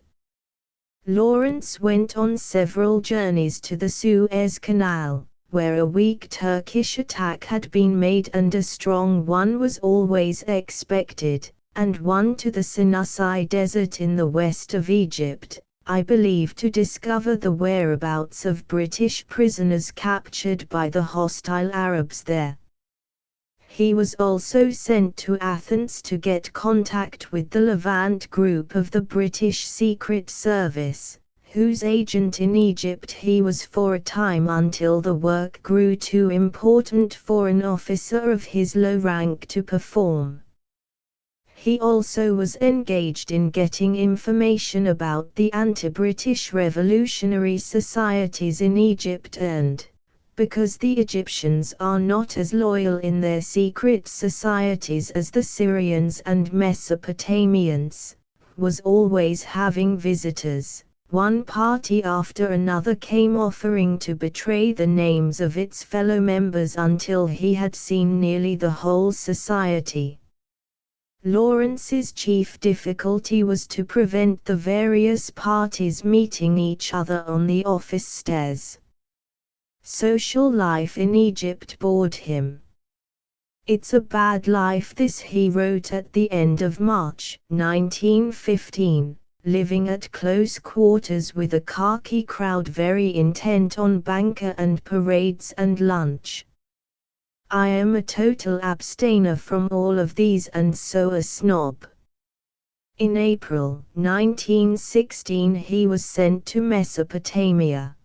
Lawrence went on several journeys to the Suez Canal, where a weak Turkish attack had been made and a strong one was always expected, and one to the Sinai Desert in the west of Egypt, I believe, to discover the whereabouts of British prisoners captured by the hostile Arabs there. He was also sent to Athens to get contact with the Levant group of the British Secret Service, whose agent in Egypt he was for a time until the work grew too important for an officer of his low rank to perform. He also was engaged in getting information about the anti-British revolutionary societies in Egypt and, because the Egyptians are not as loyal in their secret societies as the Syrians and Mesopotamians, was always having visitors. One party after another came offering to betray the names of its fellow members until he had seen nearly the whole society. Lawrence's chief difficulty was to prevent the various parties meeting each other on the office stairs. Social life in Egypt bored him. "It's a bad life this," he wrote at the end of March 1915, living at close quarters with a khaki crowd very intent on banker and parades and lunch. I am a total abstainer from all of these and so a snob. In April 1916 he was sent to Mesopotamia.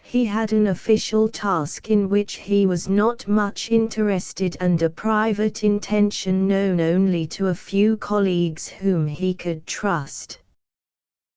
He had an official task in which he was not much interested and a private intention known only to a few colleagues whom he could trust.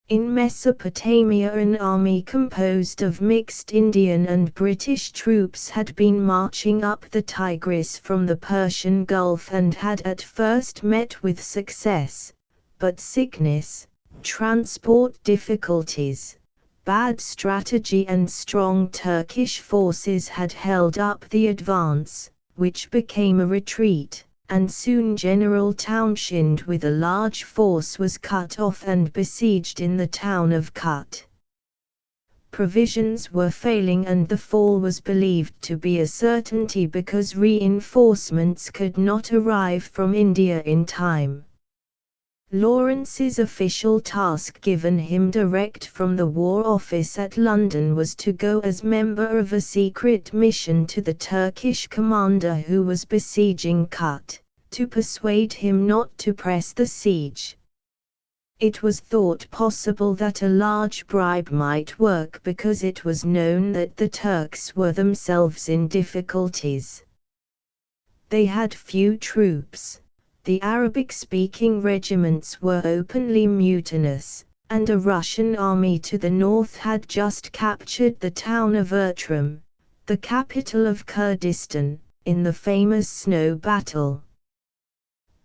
In Mesopotamia an army composed of mixed Indian and British troops had been marching up the Tigris from the Persian Gulf and had at first met with success, but sickness, transport difficulties, bad strategy and strong Turkish forces had held up the advance, which became a retreat, and soon General Townshend with a large force was cut off and besieged in the town of Kut. Provisions were failing and the fall was believed to be a certainty because reinforcements could not arrive from India in time. Lawrence's official task given him direct from the War Office at London was to go as member of a secret mission to the Turkish commander who was besieging Kut, to persuade him not to press the siege. It was thought possible that a large bribe might work because it was known that the Turks were themselves in difficulties. They had few troops. The Arabic-speaking regiments were openly mutinous, and a Russian army to the north had just captured the town of Ertram, the capital of Kurdistan, in the famous snow battle.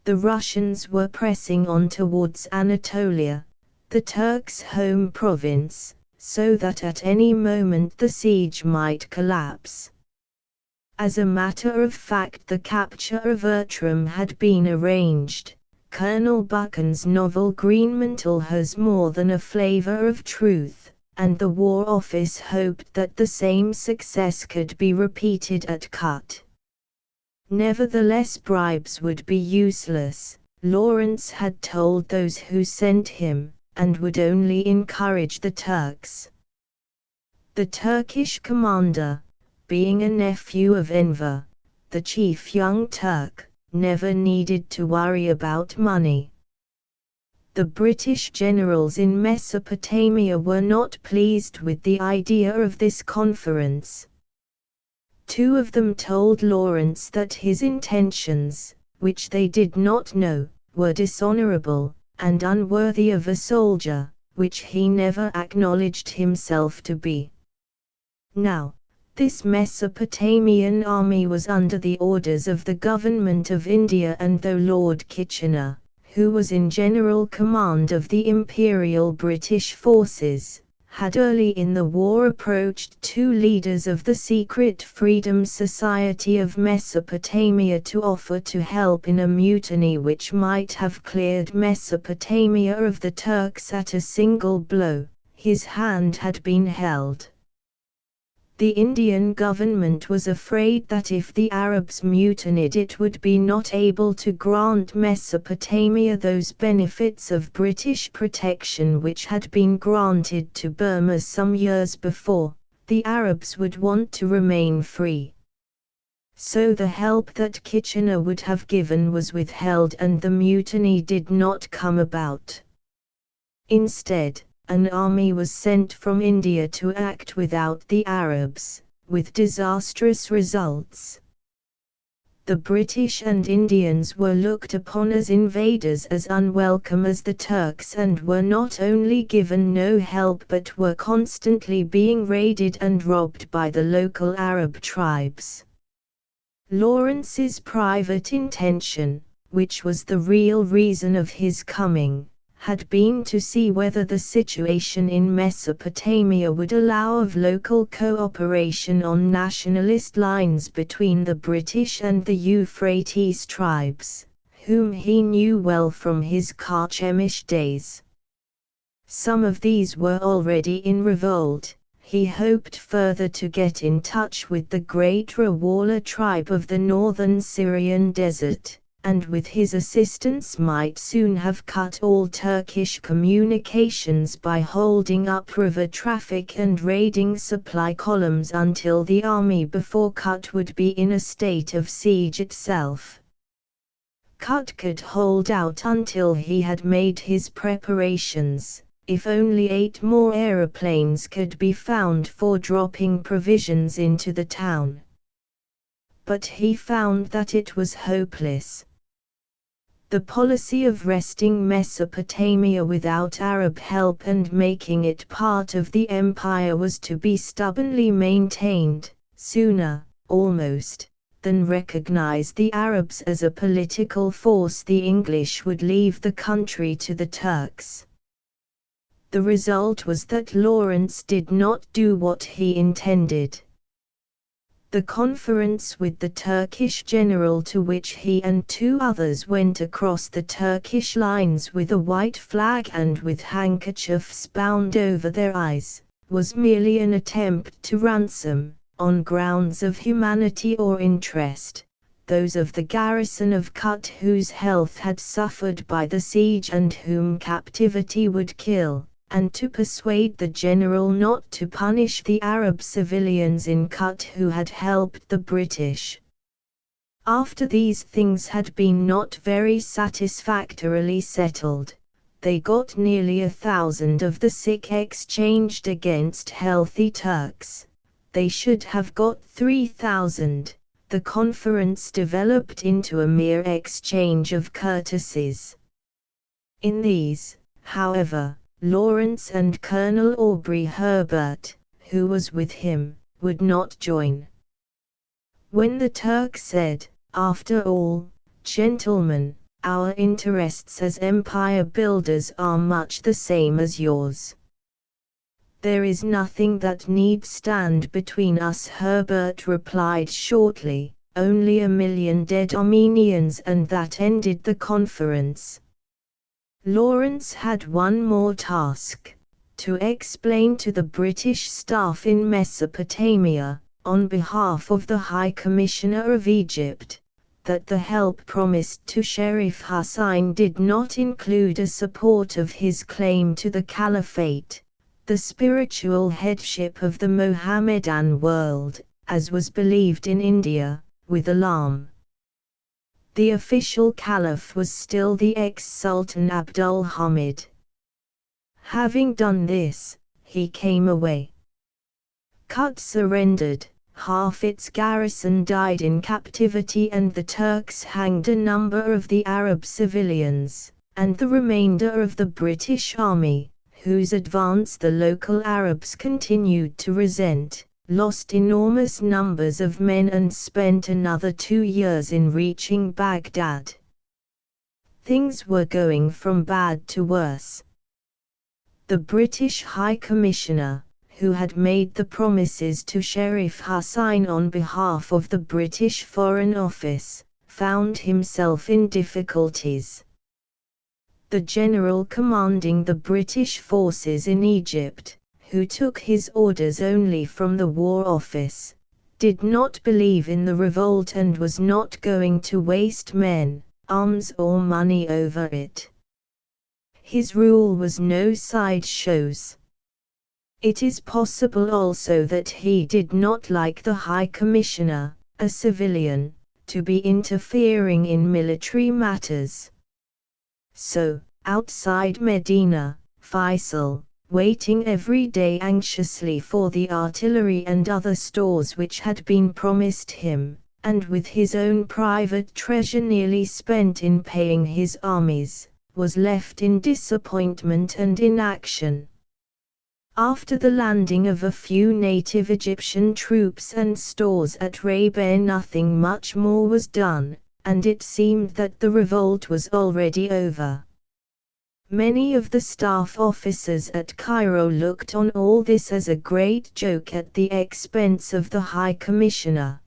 The Russians were pressing on towards Anatolia, the Turks' home province, so that at any moment the siege might collapse. As a matter of fact, the capture of Ertram had been arranged. Colonel Buchan's novel Greenmantle has more than a flavor of truth, and the War Office hoped that the same success could be repeated at Kut. Nevertheless, bribes would be useless, Lawrence had told those who sent him, and would only encourage the Turks. The Turkish commander, being a nephew of Enver, the chief young Turk, never needed to worry about money. The British generals in Mesopotamia were not pleased with the idea of this conference. Two of them told Lawrence that his intentions, which they did not know, were dishonorable, and unworthy of a soldier, which he never acknowledged himself to be. Now, this Mesopotamian army was under the orders of the government of India, and though Lord Kitchener, who was in general command of the Imperial British forces, had early in the war approached two leaders of the secret Freedom Society of Mesopotamia to offer to help in a mutiny which might have cleared Mesopotamia of the Turks at a single blow, his hand had been held. The Indian government was afraid that if the Arabs mutinied it would be not able to grant Mesopotamia those benefits of British protection which had been granted to Burma some years before. The Arabs would want to remain free. So the help that Kitchener would have given was withheld and the mutiny did not come about. Instead, an army was sent from India to act without the Arabs, with disastrous results. The British and Indians were looked upon as invaders as unwelcome as the Turks and were not only given no help but were constantly being raided and robbed by the local Arab tribes. Lawrence's private intention, which was the real reason of his coming, had been to see whether the situation in Mesopotamia would allow of local cooperation on nationalist lines between the British and the Euphrates tribes, whom he knew well from his Karchemish days. Some of these were already in revolt. He hoped further to get in touch with the great Rawala tribe of the northern Syrian desert, and with his assistance might soon have cut all Turkish communications by holding up river traffic and raiding supply columns until the army before Kut would be in a state of siege itself. Kut could hold out until he had made his preparations, if only 8 more aeroplanes could be found for dropping provisions into the town. But he found that it was hopeless. The policy of wresting Mesopotamia without Arab help and making it part of the empire was to be stubbornly maintained, sooner, almost, than recognize the Arabs as a political force. The English would leave the country to the Turks. The result was that Lawrence did not do what he intended. The conference with the Turkish general, to which he and 2 others went across the Turkish lines with a white flag and with handkerchiefs bound over their eyes, was merely an attempt to ransom, on grounds of humanity or interest, those of the garrison of Kut whose health had suffered by the siege and whom captivity would kill, and to persuade the general not to punish the Arab civilians in Kut who had helped the British. After these things had been not very satisfactorily settled, they got nearly 1,000 of the sick exchanged against healthy Turks. They should have got 3,000. The conference developed into a mere exchange of courtesies. In these, however, Lawrence and Colonel Aubrey Herbert, who was with him, would not join. When the Turk said, "After all, gentlemen, our interests as empire builders are much the same as yours. There is nothing that need stand between us," Herbert replied shortly, "only 1,000,000 dead Armenians, and that ended the conference." Lawrence had one more task: to explain to the British staff in Mesopotamia, on behalf of the High Commissioner of Egypt, that the help promised to Sharif Hussein did not include a support of his claim to the Caliphate, the spiritual headship of the Mohammedan world, as was believed in India, with alarm. The official caliph was still the ex-Sultan Abdul Hamid. Having done this, he came away. Kut surrendered, half its garrison died in captivity, and the Turks hanged a number of the Arab civilians, and the remainder of the British army, whose advance the local Arabs continued to resent, lost enormous numbers of men and spent another 2 years in reaching Baghdad. Things were going from bad to worse. The British High Commissioner, who had made the promises to Sharif Hussein on behalf of the British Foreign Office, found himself in difficulties. The general commanding the British forces in Egypt, who took his orders only from the War Office, did not believe in the revolt and was not going to waste men, arms or money over it. His rule was no sideshows. It is possible also that he did not like the High Commissioner, a civilian, to be interfering in military matters. So, outside Medina, Faisal, waiting every day anxiously for the artillery and other stores which had been promised him, and with his own private treasure nearly spent in paying his armies, was left in disappointment and inaction. After the landing of a few native Egyptian troops and stores at Rabaa, nothing much more was done, and it seemed that the revolt was already over. Many of the staff officers at Cairo looked on all this as a great joke at the expense of the High Commissioner.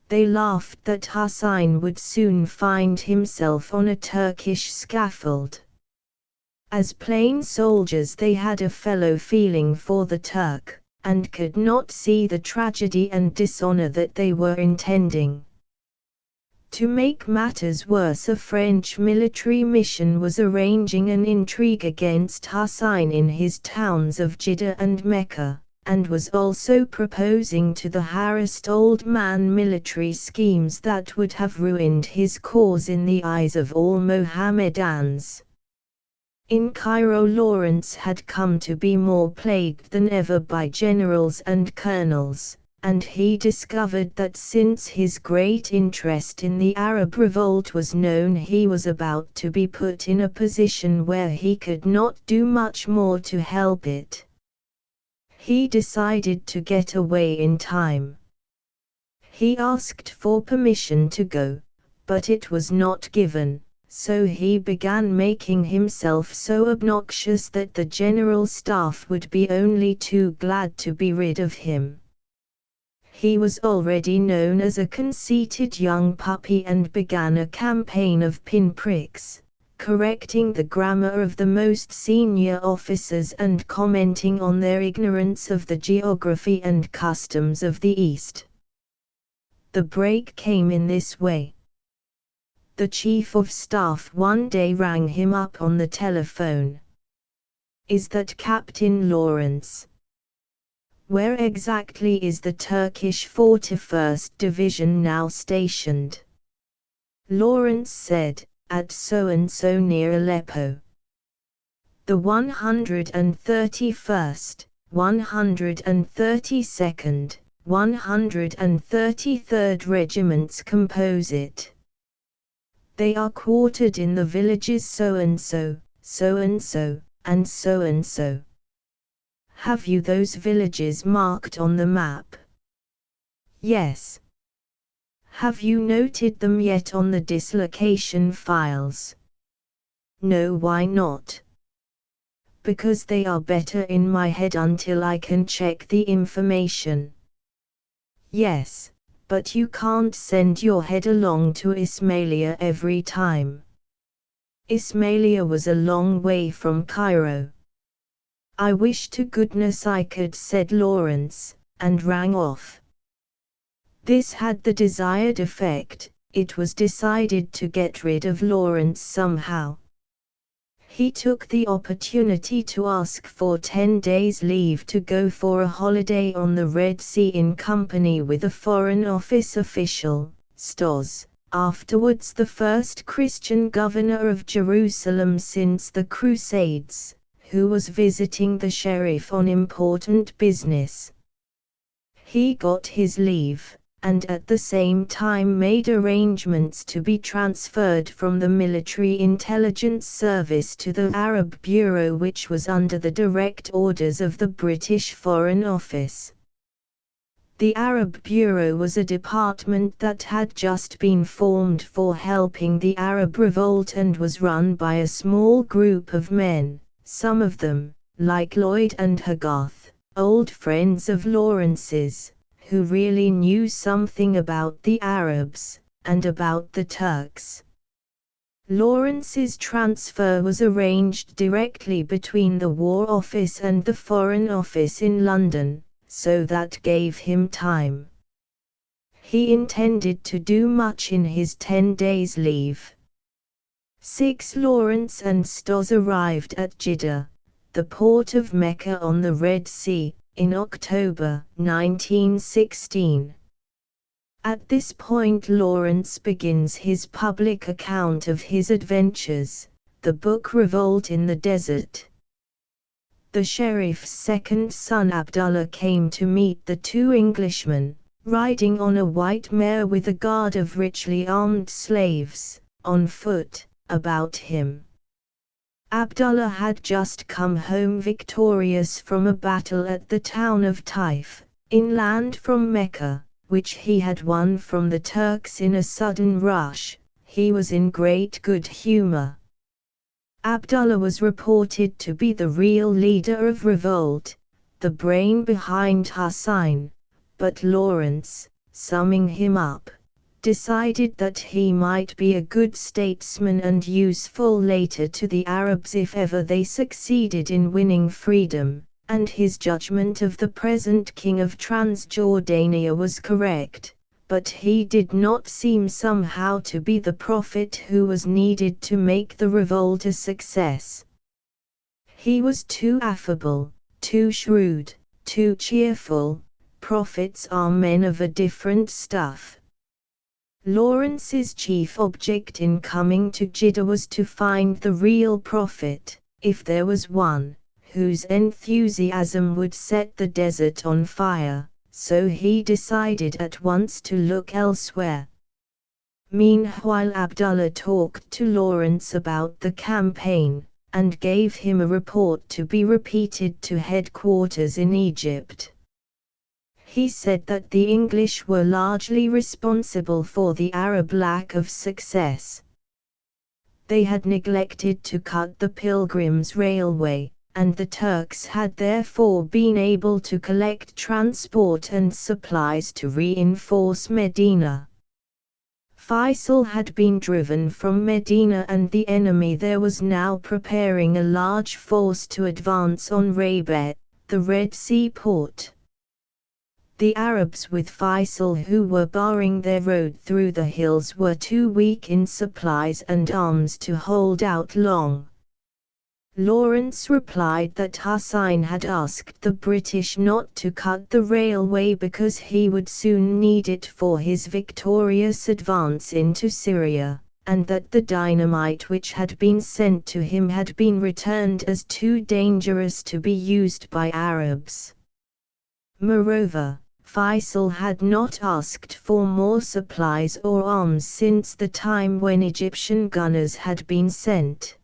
They laughed that Hussein would soon find himself on a Turkish scaffold. As plain soldiers they had a fellow feeling for the Turk, and could not see the tragedy and dishonor that they were intending. To make matters worse, a French military mission was arranging an intrigue against Hussein in his towns of Jeddah and Mecca, and was also proposing to the harassed old man military schemes that would have ruined his cause in the eyes of all Mohammedans. In Cairo, Lawrence had come to be more plagued than ever by generals and colonels, and he discovered that since his great interest in the Arab revolt was known, he was about to be put in a position where he could not do much more to help it. He decided to get away in time. He asked for permission to go, but it was not given, so he began making himself so obnoxious that the general staff would be only too glad to be rid of him. He was already known as a conceited young puppy and began a campaign of pinpricks, correcting the grammar of the most senior officers and commenting on their ignorance of the geography and customs of the East. The break came in this way. The chief of staff one day rang him up on the telephone. "Is that Captain Lawrence? Where exactly is the Turkish 41st Division now stationed?" Lawrence said, "At so-and-so near Aleppo." "The 131st, 132nd, 133rd Regiments compose it. They are quartered in the villages so-and-so, so-and-so, and so-and-so. Have you those villages marked on the map?" "Yes." "Have you noted them yet on the dislocation files?" "No, why not?" "Because they are better in my head until I can check the information." "Yes, but you can't send your head along to Ismailia every time." Ismailia was a long way from Cairo. "I wish to goodness I could," said Lawrence, and rang off. This had the desired effect. It was decided to get rid of Lawrence somehow. He took the opportunity to ask for 10 days' leave to go for a holiday on the Red Sea in company with a Foreign Office official, Stoz, afterwards the first Christian governor of Jerusalem since the Crusades, who was visiting the sheriff on important business. He got his leave, and at the same time made arrangements to be transferred from the Military Intelligence Service to the Arab Bureau, which was under the direct orders of the British Foreign Office. The Arab Bureau was a department that had just been formed for helping the Arab revolt and was run by a small group of men, some of them, like Lloyd and Hogarth, old friends of Lawrence's, who really knew something about the Arabs, and about the Turks. Lawrence's transfer was arranged directly between the War Office and the Foreign Office in London, so that gave him time. He intended to do much in his 10 days' leave. 6. Lawrence and Stoz arrived at Jeddah, the port of Mecca on the Red Sea, in October 1916. At this point Lawrence begins his public account of his adventures, the book Revolt in the Desert. The sheriff's second son Abdullah came to meet the two Englishmen, riding on a white mare with a guard of richly armed slaves, on foot, about him. Abdullah had just come home victorious from a battle at the town of Taif, inland from Mecca, which he had won from the Turks in a sudden rush. He was in great good humor. Abdullah was reported to be the real leader of revolt, the brain behind Hussein, but Lawrence, summing him up, decided that he might be a good statesman and useful later to the Arabs if ever they succeeded in winning freedom, and his judgment of the present king of Transjordania was correct, but he did not seem somehow to be the prophet who was needed to make the revolt a success. He was too affable, too shrewd, too cheerful. Prophets are men of a different stuff. Lawrence's chief object in coming to Jeddah was to find the real prophet, if there was one, whose enthusiasm would set the desert on fire, so he decided at once to look elsewhere. Meanwhile Abdullah talked to Lawrence about the campaign, and gave him a report to be repeated to headquarters in Egypt. He said that the English were largely responsible for the Arab lack of success. They had neglected to cut the Pilgrims' Railway, and the Turks had therefore been able to collect transport and supplies to reinforce Medina. Faisal had been driven from Medina, and the enemy there was now preparing a large force to advance on Rabat, the Red Sea port. The Arabs with Faisal, who were barring their road through the hills, were too weak in supplies and arms to hold out long. Lawrence replied that Hussein had asked the British not to cut the railway because he would soon need it for his victorious advance into Syria, and that the dynamite which had been sent to him had been returned as too dangerous to be used by Arabs. Moreover, Faisal had not asked for more supplies or arms since the time when Egyptian gunners had been sent.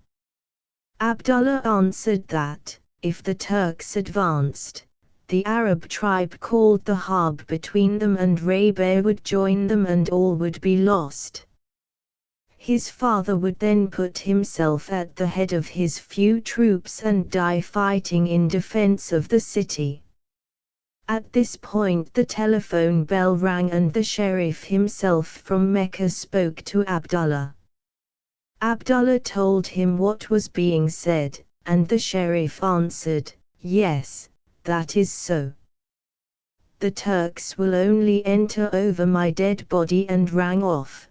Abdullah answered that, if the Turks advanced, the Arab tribe called the Harb between them and Rabat would join them and all would be lost. His father would then put himself at the head of his few troops and die fighting in defense of the city. At this point the telephone bell rang and the sheriff himself from Mecca spoke to Abdullah. Abdullah told him what was being said, and the sheriff answered, "Yes, that is so. The Turks will only enter over my dead body," and rang off.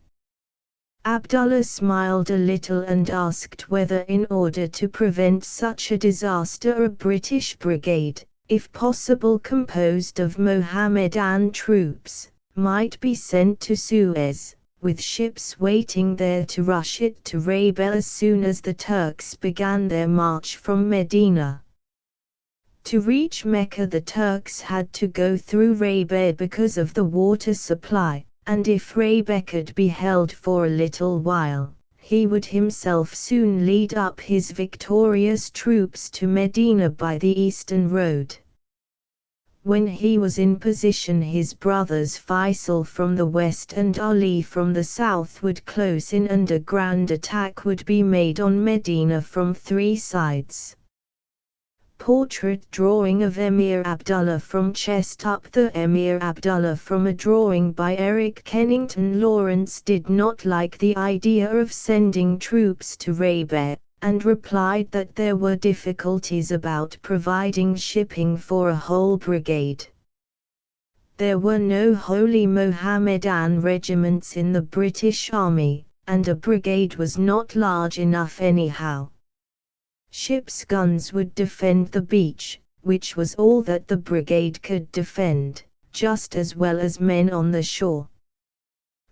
Abdullah smiled a little and asked whether in order to prevent such a disaster a British brigade, if possible composed of Mohammedan troops, might be sent to Suez, with ships waiting there to rush it to Rabat as soon as the Turks began their march from Medina. To reach Mecca the Turks had to go through Rabat because of the water supply, and if Rabat could be held for a little while, he would himself soon lead up his victorious troops to Medina by the eastern road. When he was in position, his brothers Faisal from the west and Ali from the south would close in, and a grand attack would be made on Medina from 3 sides. Portrait drawing of Emir Abdullah from chest up. The Emir Abdullah from a drawing by Eric Kennington. Lawrence did not like the idea of sending troops to Rabat, and replied that there were difficulties about providing shipping for a whole brigade. There were no Holy Mohammedan regiments in the British Army, and a brigade was not large enough anyhow. Ships' guns would defend the beach, which was all that the brigade could defend, just as well as men on the shore.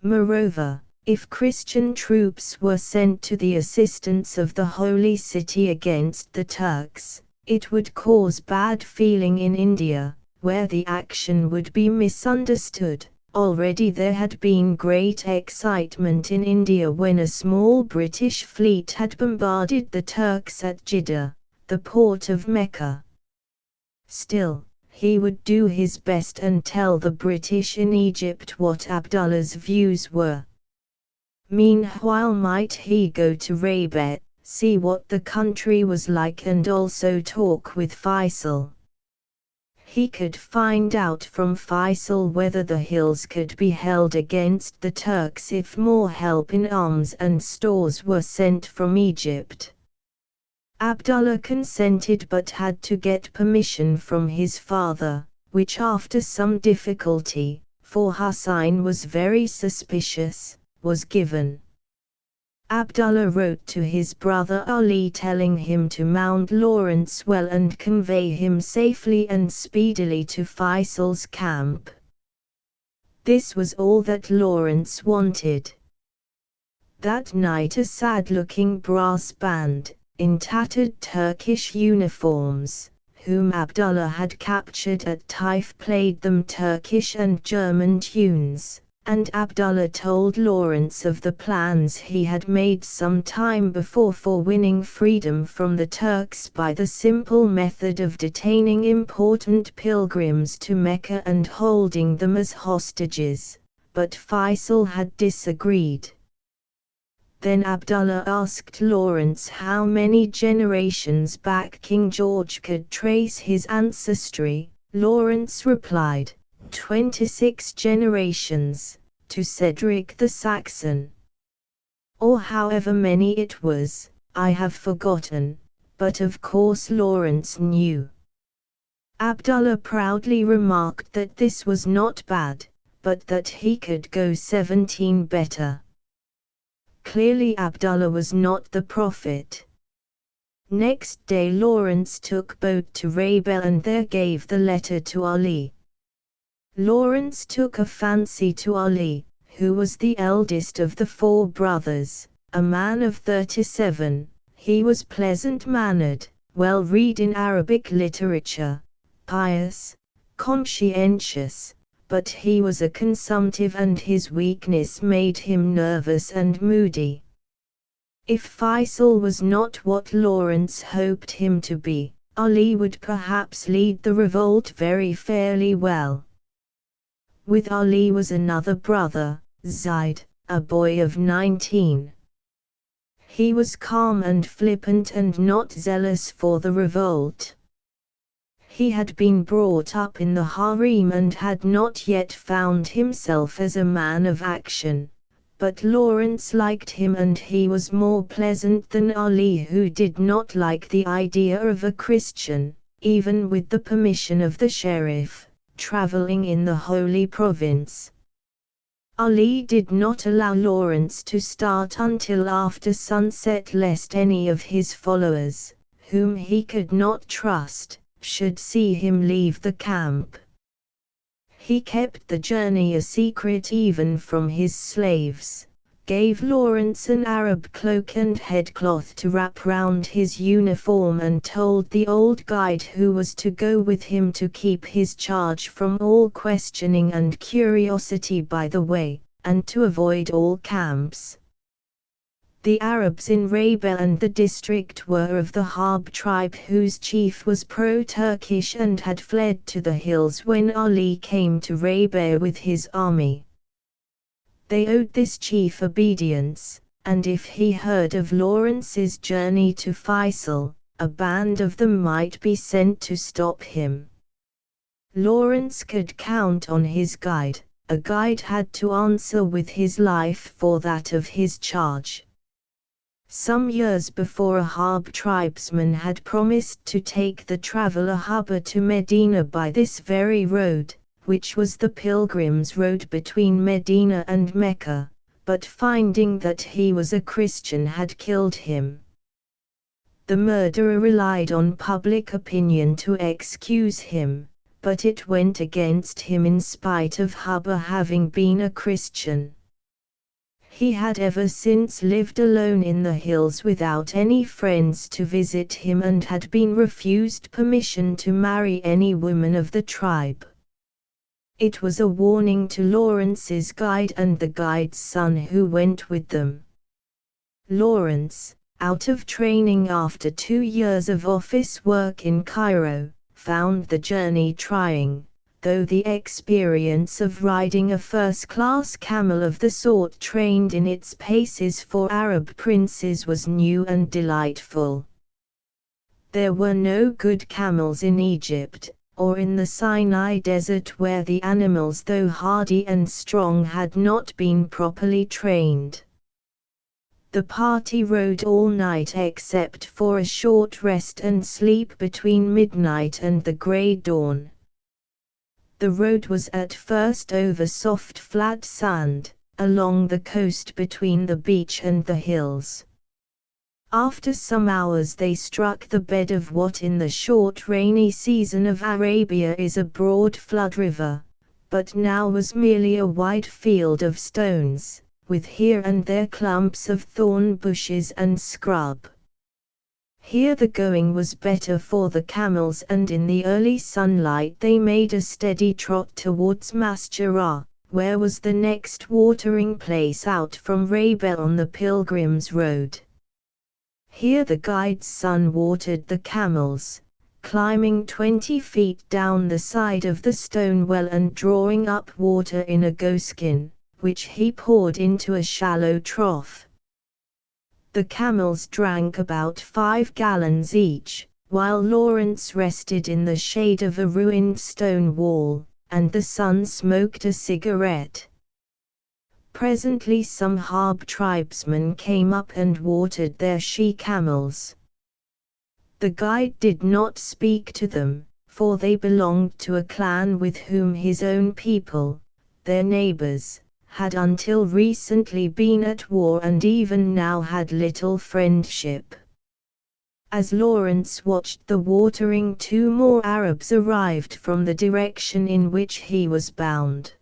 Moreover, if Christian troops were sent to the assistance of the Holy City against the Turks, it would cause bad feeling in India, where the action would be misunderstood. Already there had been great excitement in India when a small British fleet had bombarded the Turks at Jeddah, the port of Mecca. Still, he would do his best and tell the British in Egypt what Abdullah's views were. Meanwhile might he go to Rabat, see what the country was like, and also talk with Faisal. He could find out from Faisal whether the hills could be held against the Turks if more help in arms and stores were sent from Egypt. Abdullah consented but had to get permission from his father, which after some difficulty, for Husayn was very suspicious, was given. Abdullah wrote to his brother Ali telling him to mount Lawrence well and convey him safely and speedily to Faisal's camp. This was all that Lawrence wanted. That night a sad-looking brass band, in tattered Turkish uniforms, whom Abdullah had captured at Taif, played them Turkish and German tunes, and Abdullah told Lawrence of the plans he had made some time before for winning freedom from the Turks by the simple method of detaining important pilgrims to Mecca and holding them as hostages, but Faisal had disagreed. Then Abdullah asked Lawrence how many generations back King George could trace his ancestry. Lawrence replied, 26 generations, to Cedric the Saxon. Or however many it was, I have forgotten, but of course Lawrence knew. Abdullah proudly remarked that this was not bad, but that he could go 17 better. Clearly Abdullah was not the prophet. Next day Lawrence took boat to Rabel and there gave the letter to Ali. Lawrence took a fancy to Ali, who was the eldest of the 4 brothers, a man of 37. He was pleasant-mannered, well-read in Arabic literature, pious, conscientious, but he was a consumptive and his weakness made him nervous and moody. If Faisal was not what Lawrence hoped him to be, Ali would perhaps lead the revolt very fairly well. With Ali was another brother, Zaid, a boy of 19. He was calm and flippant and not zealous for the revolt. He had been brought up in the harem and had not yet found himself as a man of action, but Lawrence liked him and he was more pleasant than Ali, who did not like the idea of a Christian, even with the permission of the sheriff, traveling in the Holy Province. Ali did not allow Lawrence to start until after sunset lest any of his followers, whom he could not trust, should see him leave the camp. He kept the journey a secret even from his slaves, gave Lawrence an Arab cloak and headcloth to wrap round his uniform and told the old guide who was to go with him to keep his charge from all questioning and curiosity by the way, and to avoid all camps. The Arabs in Rabel and the district were of the Harb tribe whose chief was pro-Turkish and had fled to the hills when Ali came to Rabel with his army. They owed this chief obedience, and if he heard of Lawrence's journey to Faisal, a band of them might be sent to stop him. Lawrence could count on his guide. A guide had to answer with his life for that of his charge. Some years before a Harb tribesman had promised to take the traveler Hubba to Medina by this very road, which was the pilgrim's road between Medina and Mecca, but finding that he was a Christian had killed him. The murderer relied on public opinion to excuse him, but it went against him in spite of Hubba having been a Christian. He had ever since lived alone in the hills without any friends to visit him and had been refused permission to marry any woman of the tribe. It was a warning to Lawrence's guide and the guide's son who went with them. Lawrence, out of training after 2 years of office work in Cairo, found the journey trying, though the experience of riding a first-class camel of the sort trained in its paces for Arab princes was new and delightful. There were no good camels in Egypt, or in the Sinai desert where the animals, though hardy and strong, had not been properly trained. The party rode all night except for a short rest and sleep between midnight and the grey dawn. The road was at first over soft flat sand, along the coast between the beach and the hills. After some hours they struck the bed of what in the short rainy season of Arabia is a broad flood river, but now was merely a wide field of stones, with here and there clumps of thorn bushes and scrub. Here the going was better for the camels, and in the early sunlight they made a steady trot towards Masjara, where was the next watering place out from Rabel on the pilgrim's road. Here the guide's son watered the camels, climbing 20 feet down the side of the stone well and drawing up water in a goatskin, which he poured into a shallow trough. The camels drank about 5 gallons each, while Lawrence rested in the shade of a ruined stone wall, and the son smoked a cigarette. Presently some Harb tribesmen came up and watered their she-camels. The guide did not speak to them, for they belonged to a clan with whom his own people, their neighbors, had until recently been at war and even now had little friendship. As Lawrence watched the watering, 2 more Arabs arrived from the direction in which he was bound.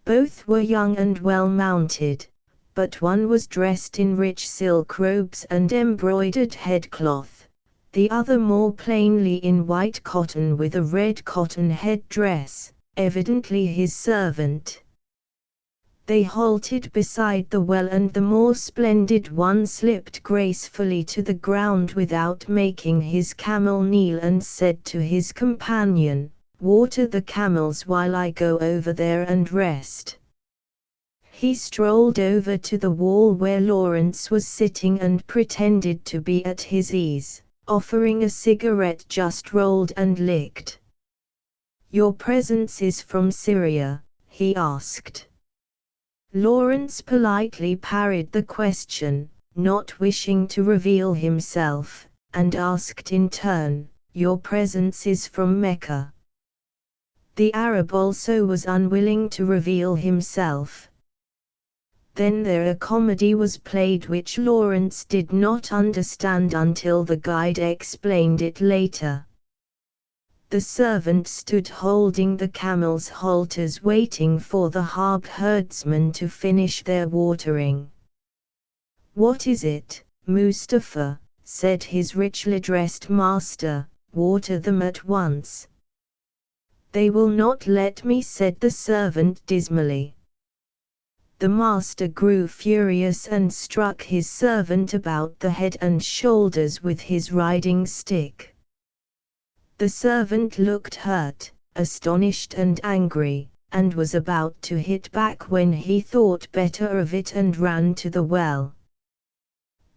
Both were young and well mounted, but one was dressed in rich silk robes and embroidered headcloth, the other more plainly in white cotton with a red cotton head-dress, evidently his servant. They halted beside the well, and the more splendid one slipped gracefully to the ground without making his camel kneel, and said to his companion, "Water the camels while I go over there and rest." He strolled over to the wall where Lawrence was sitting and pretended to be at his ease, offering a cigarette just rolled and licked. "Your presence is from Syria?" he asked. Lawrence politely parried the question, not wishing to reveal himself, and asked in turn, "Your presence is from Mecca?" The Arab also was unwilling to reveal himself. Then there a comedy was played which Lawrence did not understand until the guide explained it later. The servant stood holding the camel's halters waiting for the Harb herdsmen to finish their watering. "What is it, Mustafa?" said his richly dressed master. "Water them at once." "They will not let me," said the servant dismally. The master grew furious and struck his servant about the head and shoulders with his riding stick. The servant looked hurt, astonished and angry, and was about to hit back when he thought better of it and ran to the well.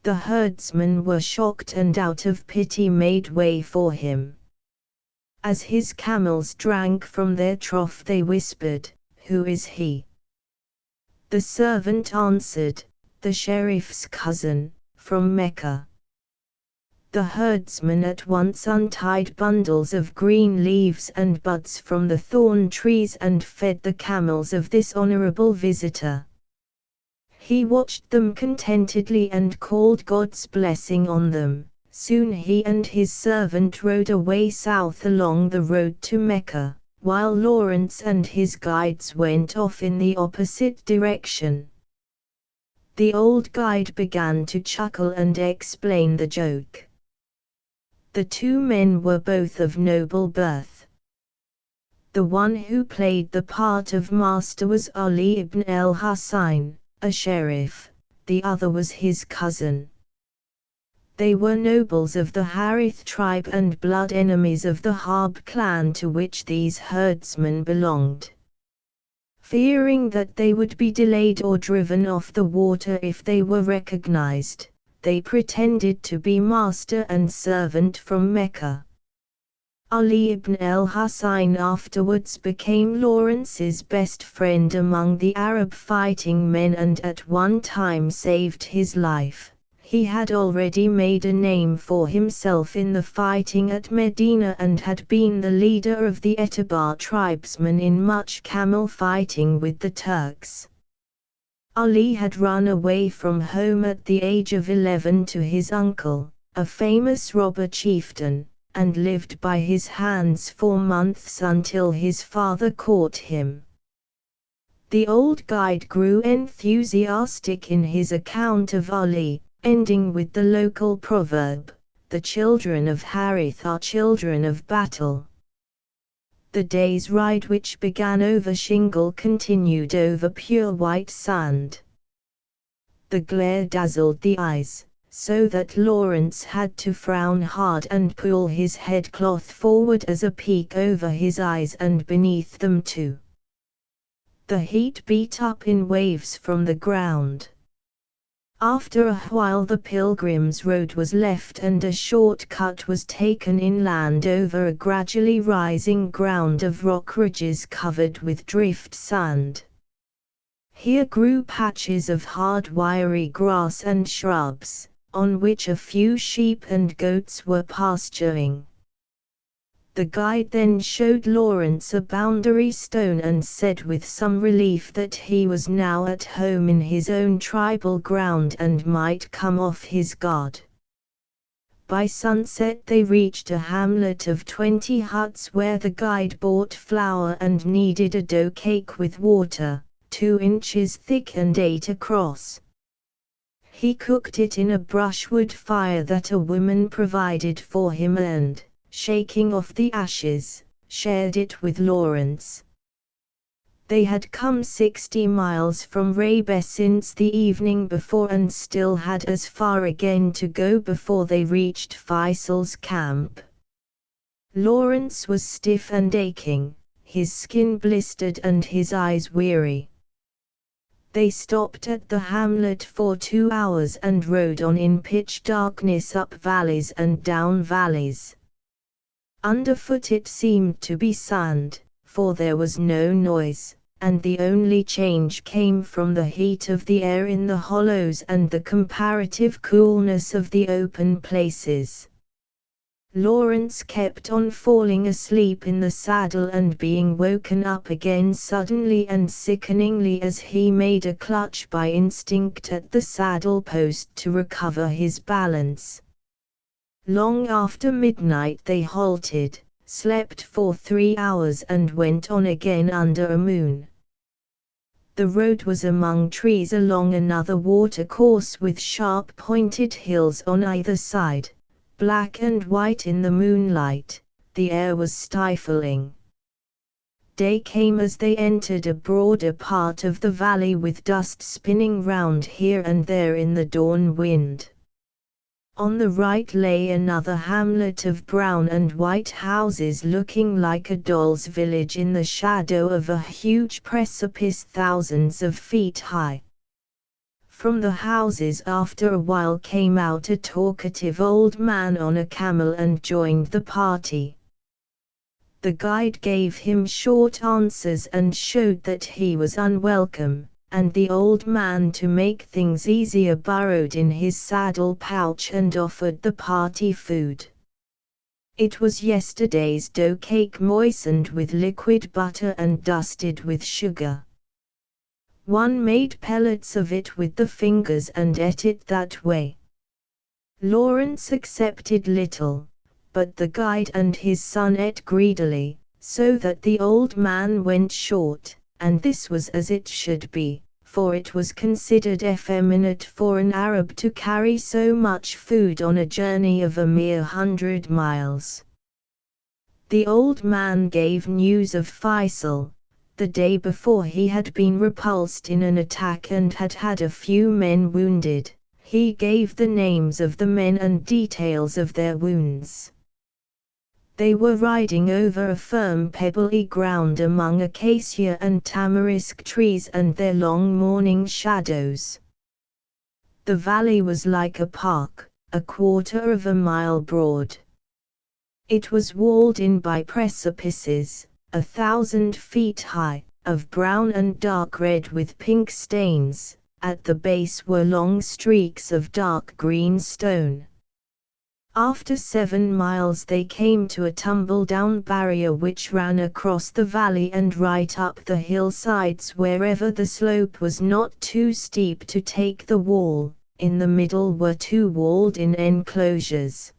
The herdsmen were shocked and out of pity made way for him. As his camels drank from their trough they whispered, "Who is he?" The servant answered, "The sheriff's cousin, from Mecca." The herdsman at once untied bundles of green leaves and buds from the thorn trees and fed the camels of this honorable visitor. He watched them contentedly and called God's blessing on them. Soon he and his servant rode away south along the road to Mecca, while Lawrence and his guides went off in the opposite direction. The old guide began to chuckle and explain the joke. The 2 men were both of noble birth. The one who played the part of master was Ali ibn el-Husayn, a sheriff, the other was his cousin. They were nobles of the Harith tribe and blood enemies of the Harb clan to which these herdsmen belonged. Fearing that they would be delayed or driven off the water if they were recognized, they pretended to be master and servant from Mecca. Ali ibn el-Husayn afterwards became Lawrence's best friend among the Arab fighting men and at one time saved his life. He had already made a name for himself in the fighting at Medina and had been the leader of the Etabar tribesmen in much camel fighting with the Turks. Ali had run away from home at the age of 11 to his uncle, a famous robber chieftain, and lived by his hands for months until his father caught him. The old guide grew enthusiastic in his account of Ali, ending with the local proverb, "The children of Harith are children of battle." The day's ride, which began over shingle, continued over pure white sand. The glare dazzled the eyes, so that Lawrence had to frown hard and pull his headcloth forward as a peak over his eyes and beneath them too. The heat beat up in waves from the ground. After a while the pilgrim's road was left and a short cut was taken inland over a gradually rising ground of rock ridges covered with drift sand. Here grew patches of hard wiry grass and shrubs, on which a few sheep and goats were pasturing. The guide then showed Lawrence a boundary stone and said with some relief that he was now at home in his own tribal ground and might come off his guard. By sunset they reached a hamlet of 20 huts where the guide bought flour and kneaded a dough cake with water, 2 inches thick and 8 across. He cooked it in a brushwood fire that a woman provided for him and, shaking off the ashes, shared it with Lawrence. They had come 60 miles from Rabe since the evening before and still had as far again to go before they reached Faisal's camp. Lawrence was stiff and aching, his skin blistered and his eyes weary. They stopped at the hamlet for 2 hours and rode on in pitch darkness up valleys and down valleys. Underfoot it seemed to be sand, for there was no noise, and the only change came from the heat of the air in the hollows and the comparative coolness of the open places. Lawrence kept on falling asleep in the saddle and being woken up again suddenly and sickeningly as he made a clutch by instinct at the saddle post to recover his balance. Long after midnight they halted, slept for 3 hours and went on again under a moon. The road was among trees along another watercourse with sharp pointed hills on either side, black and white in the moonlight. The air was stifling. Day came as they entered a broader part of the valley with dust spinning round here and there in the dawn wind. On the right lay another hamlet of brown and white houses looking like a doll's village in the shadow of a huge precipice thousands of feet high. From the houses after a while came out a talkative old man on a camel and joined the party. The guide gave him short answers and showed that he was unwelcome, and the old man, to make things easier, burrowed in his saddle pouch and offered the party food. It was yesterday's dough cake moistened with liquid butter and dusted with sugar. One made pellets of it with the fingers and ate it that way. Lawrence accepted little, but the guide and his son ate greedily, so that the old man went short. And this was as it should be, for it was considered effeminate for an Arab to carry so much food on a journey of a mere 100 miles. The old man gave news of Faisal. The day before he had been repulsed in an attack and had had a few men wounded. He gave the names of the men and details of their wounds. They were riding over a firm pebbly ground among acacia and tamarisk trees and their long morning shadows. The valley was like a park, a quarter of a mile broad. It was walled in by precipices, 1,000 feet high, of brown and dark red with pink stains, at the base were long streaks of dark green stone. After 7 miles they came to a tumble-down barrier which ran across the valley and right up the hillsides wherever the slope was not too steep to take the wall. In the middle were 2 walled-in enclosures.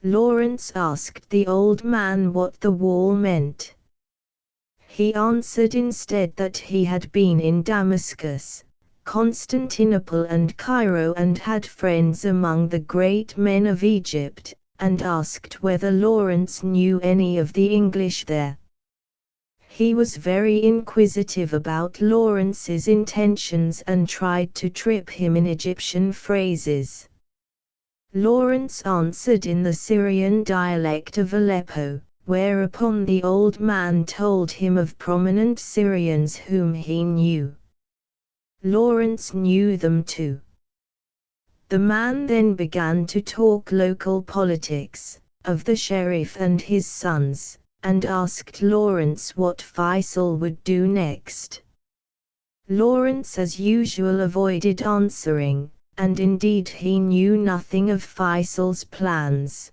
Lawrence asked the old man what the wall meant. He answered instead that he had been in Damascus, Constantinople and Cairo and had friends among the great men of Egypt, and asked whether Lawrence knew any of the English there. He was very inquisitive about Lawrence's intentions and tried to trip him in Egyptian phrases. Lawrence answered in the Syrian dialect of Aleppo, whereupon the old man told him of prominent Syrians whom he knew. Lawrence knew them too. The man then began to talk local politics, of the sheriff and his sons, and asked Lawrence what Faisal would do next. Lawrence as usual avoided answering, and indeed he knew nothing of Faisal's plans.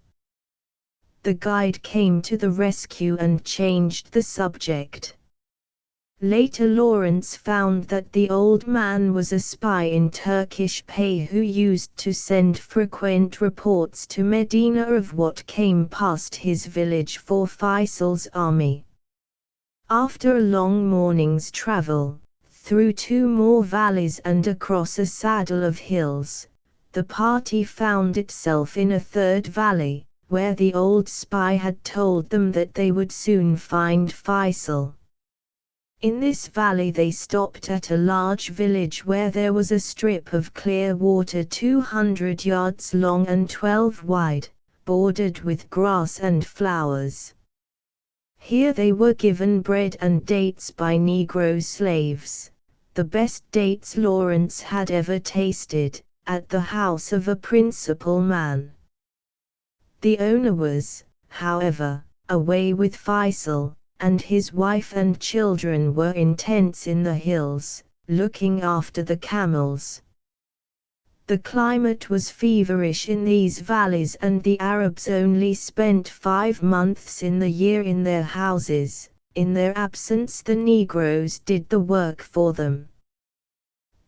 The guide came to the rescue and changed the subject. Later Lawrence found that the old man was a spy in Turkish pay who used to send frequent reports to Medina of what came past his village for Faisal's army. After a long morning's travel, through 2 more valleys and across a saddle of hills, the party found itself in a 3rd valley, where the old spy had told them that they would soon find Faisal. In this valley they stopped at a large village where there was a strip of clear water 200 yards long and 12 wide, bordered with grass and flowers. Here they were given bread and dates by Negro slaves, the best dates Lawrence had ever tasted, at the house of a principal man. The owner was, however, away with Faisal, and his wife and children were in tents in the hills, looking after the camels. The climate was feverish in these valleys and the Arabs only spent 5 months in the year in their houses. In their absence the Negroes did the work for them.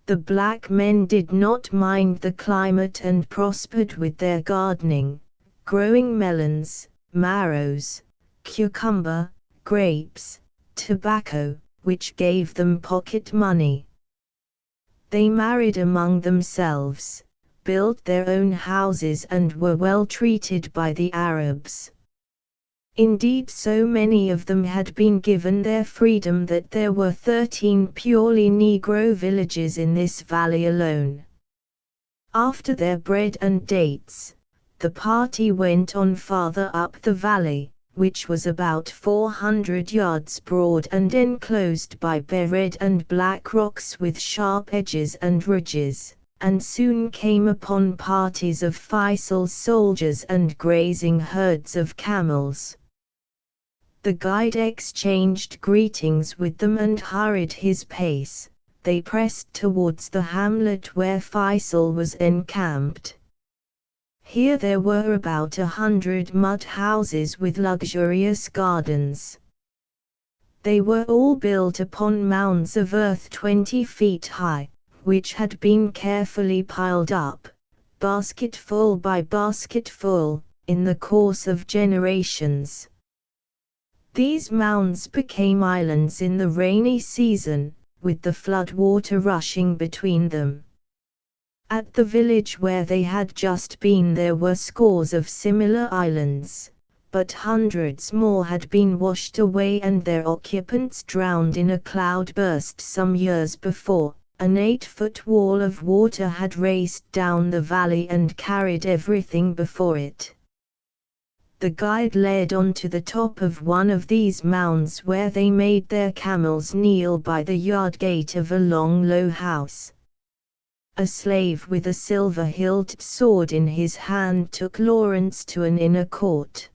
The black men did not mind the climate and prospered with their gardening, growing melons, marrows, cucumber, grapes, tobacco, which gave them pocket money. They married among themselves, built their own houses and were well treated by the Arabs. Indeed, so many of them had been given their freedom that there were 13 purely Negro villages in this valley alone. After their bread and dates, the party went on farther up the valley, which was about 400 yards broad and enclosed by bare red and black rocks with sharp edges and ridges, and soon came upon parties of Faisal's soldiers and grazing herds of camels. The guide exchanged greetings with them and hurried his pace. They pressed towards the hamlet where Faisal was encamped. Here there were about 100 mud houses with luxurious gardens. They were all built upon mounds of earth 20 feet high, which had been carefully piled up, basketful by basketful, in the course of generations. These mounds became islands in the rainy season, with the flood water rushing between them. At the village where they had just been there were scores of similar islands, but hundreds more had been washed away and their occupants drowned in a cloudburst some years before. An 8-foot wall of water had raced down the valley and carried everything before it. The guide led on to the top of one of these mounds where they made their camels kneel by the yard gate of a long low house. A slave with a silver-hilted sword in his hand took Lawrence to an inner court.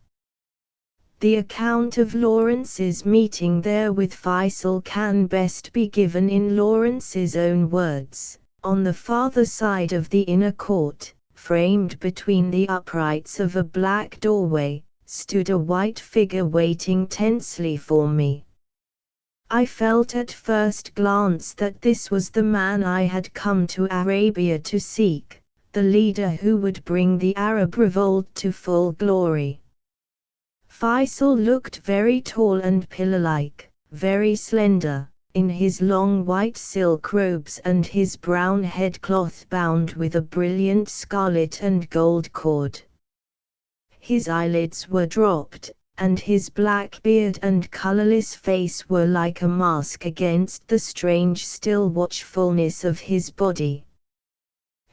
The account of Lawrence's meeting there with Faisal can best be given in Lawrence's own words. On the farther side of the inner court, framed between the uprights of a black doorway, stood a white figure waiting tensely for me. I felt at first glance that this was the man I had come to Arabia to seek, the leader who would bring the Arab revolt to full glory. Faisal looked very tall and pillar-like, very slender, in his long white silk robes and his brown headcloth bound with a brilliant scarlet and gold cord. His eyelids were dropped, and his black beard and colorless face were like a mask against the strange still watchfulness of his body.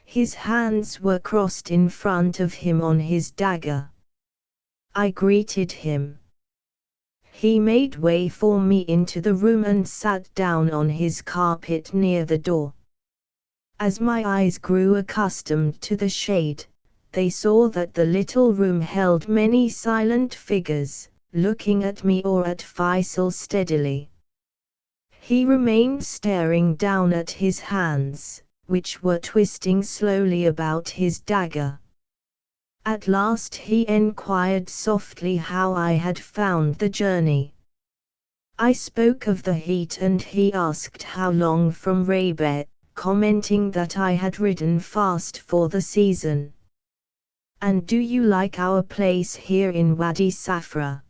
His hands were crossed in front of him on his dagger. I greeted him. He made way for me into the room and sat down on his carpet near the door. As my eyes grew accustomed to the shade, they saw that the little room held many silent figures, looking at me or at Faisal steadily. He remained staring down at his hands, which were twisting slowly about his dagger. At last he enquired softly how I had found the journey. I spoke of the heat and he asked how long from Rabat, commenting that I had ridden fast for the season. "And do you like our place here in Wadi Safra?"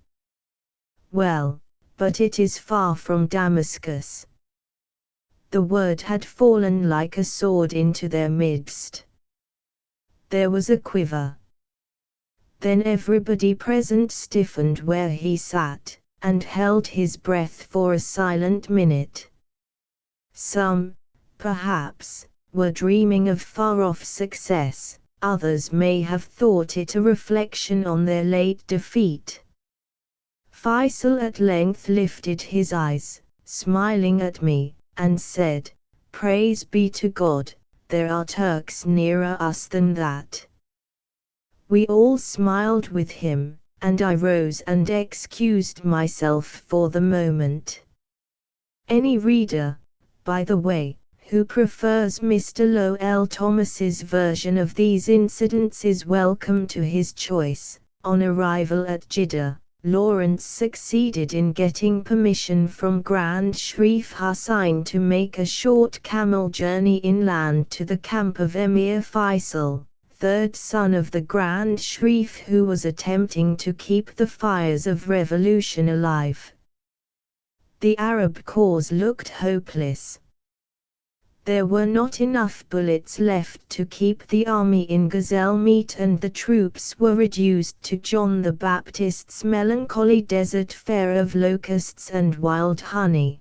"Well, but it is far from Damascus." The word had fallen like a sword into their midst. There was a quiver. Then everybody present stiffened where he sat, and held his breath for a silent minute. Some, perhaps, were dreaming of far-off success, others may have thought it a reflection on their late defeat. Faisal at length lifted his eyes, smiling at me, and said, "Praise be to God, there are Turks nearer us than that." We all smiled with him, and I rose and excused myself for the moment. Any reader, by the way, who prefers Mr. Lowell Thomas's version of these incidents is welcome to his choice. On arrival at Jeddah, Lawrence succeeded in getting permission from Grand Sharif Hussain to make a short camel journey inland to the camp of Emir Faisal, third son of the Grand Sharif, who was attempting to keep the fires of revolution alive. The Arab cause looked hopeless. There were not enough bullets left to keep the army in gazelle meat, and the troops were reduced to John the Baptist's melancholy desert fare of locusts and wild honey.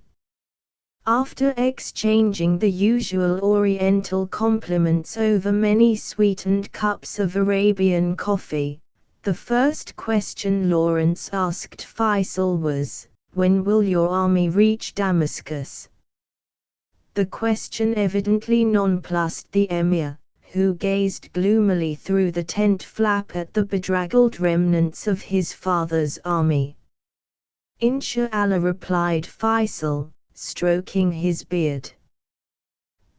After exchanging the usual Oriental compliments over many sweetened cups of Arabian coffee, the first question Lawrence asked Faisal was, "When will your army reach Damascus?" The question evidently nonplussed the emir, who gazed gloomily through the tent flap at the bedraggled remnants of his father's army. "Insha'Allah," replied Faisal, stroking his beard.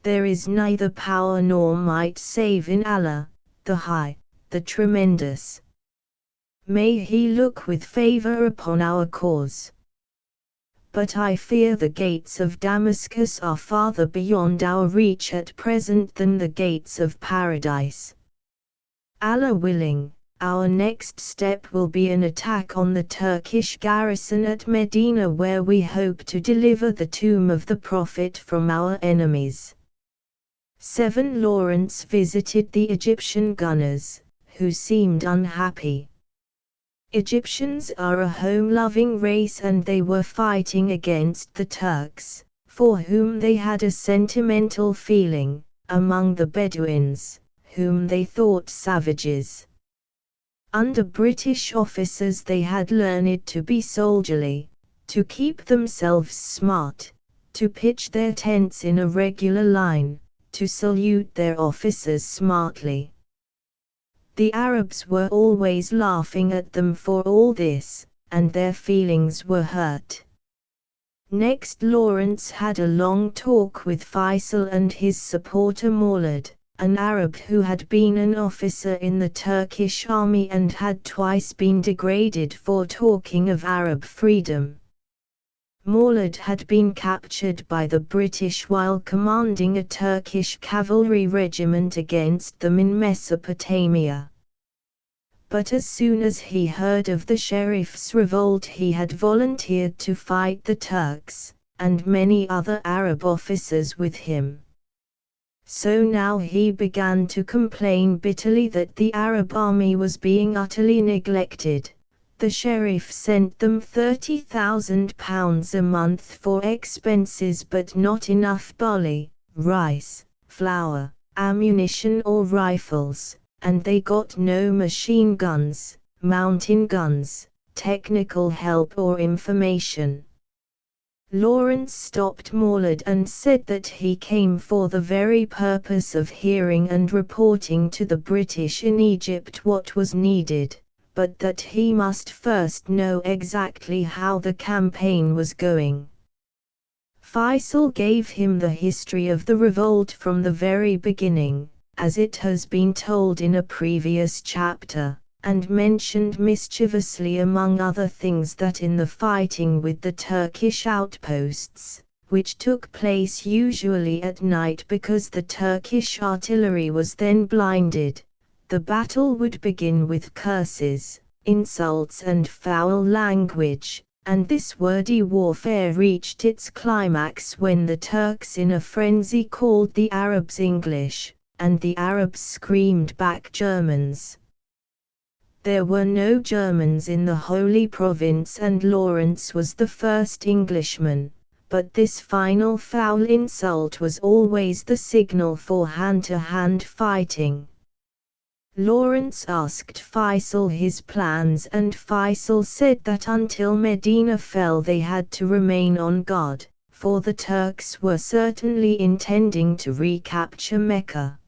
"There is neither power nor might save in Allah, the High, the Tremendous. May He look with favor upon our cause. But I fear the gates of Damascus are farther beyond our reach at present than the gates of paradise. Allah willing, our next step will be an attack on the Turkish garrison at Medina, where we hope to deliver the tomb of the Prophet from our enemies." 7. Lawrence visited the Egyptian gunners, who seemed unhappy. Egyptians are a home-loving race, and they were fighting against the Turks, for whom they had a sentimental feeling, among the Bedouins, whom they thought savages. Under British officers they had learned to be soldierly, to keep themselves smart, to pitch their tents in a regular line, to salute their officers smartly. The Arabs were always laughing at them for all this, and their feelings were hurt. Next Lawrence had a long talk with Faisal and his supporter Maulud, an Arab who had been an officer in the Turkish army and had twice been degraded for talking of Arab freedom. Maulud had been captured by the British while commanding a Turkish cavalry regiment against them in Mesopotamia. But as soon as he heard of the Sheriff's revolt he had volunteered to fight the Turks, and many other Arab officers with him. So now he began to complain bitterly that the Arab army was being utterly neglected. The Sheriff sent them £30,000 a month for expenses but not enough barley, rice, flour, ammunition or rifles, and they got no machine guns, mountain guns, technical help or information. Lawrence stopped Maulud and said that he came for the very purpose of hearing and reporting to the British in Egypt what was needed, but that he must first know exactly how the campaign was going. Faisal gave him the history of the revolt from the very beginning, as it has been told in a previous chapter, and mentioned mischievously among other things that in the fighting with the Turkish outposts, which took place usually at night because the Turkish artillery was then blinded, the battle would begin with curses, insults and foul language, and this wordy warfare reached its climax when the Turks in a frenzy called the Arabs English, and the Arabs screamed back Germans. There were no Germans in the Holy Province and Lawrence was the first Englishman, but this final foul insult was always the signal for hand-to-hand fighting. Lawrence asked Faisal his plans and Faisal said that until Medina fell they had to remain on guard, for the Turks were certainly intending to recapture Mecca.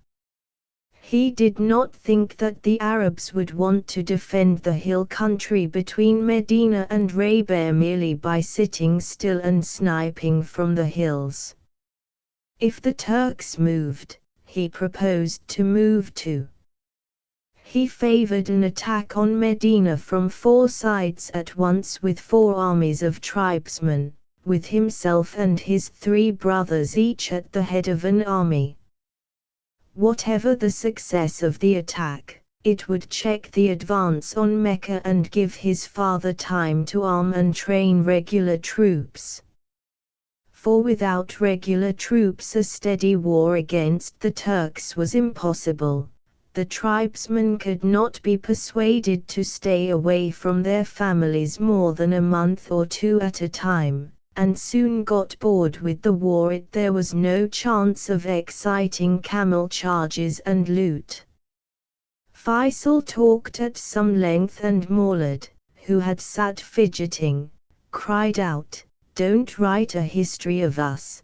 He did not think that the Arabs would want to defend the hill country between Medina and Raybeh merely by sitting still and sniping from the hills. If the Turks moved, he proposed to move too. He favored an attack on Medina from 4 sides at once with 4 armies of tribesmen, with himself and his 3 brothers each at the head of an army. Whatever the success of the attack, it would check the advance on Mecca and give his father time to arm and train regular troops. For without regular troops a steady war against the Turks was impossible. The tribesmen could not be persuaded to stay away from their families more than a month or 2 at a time, and soon got bored with the war. There was no chance of exciting camel charges and loot. Faisal talked at some length and Maulud, who had sat fidgeting, cried out, "Don't write a history of us.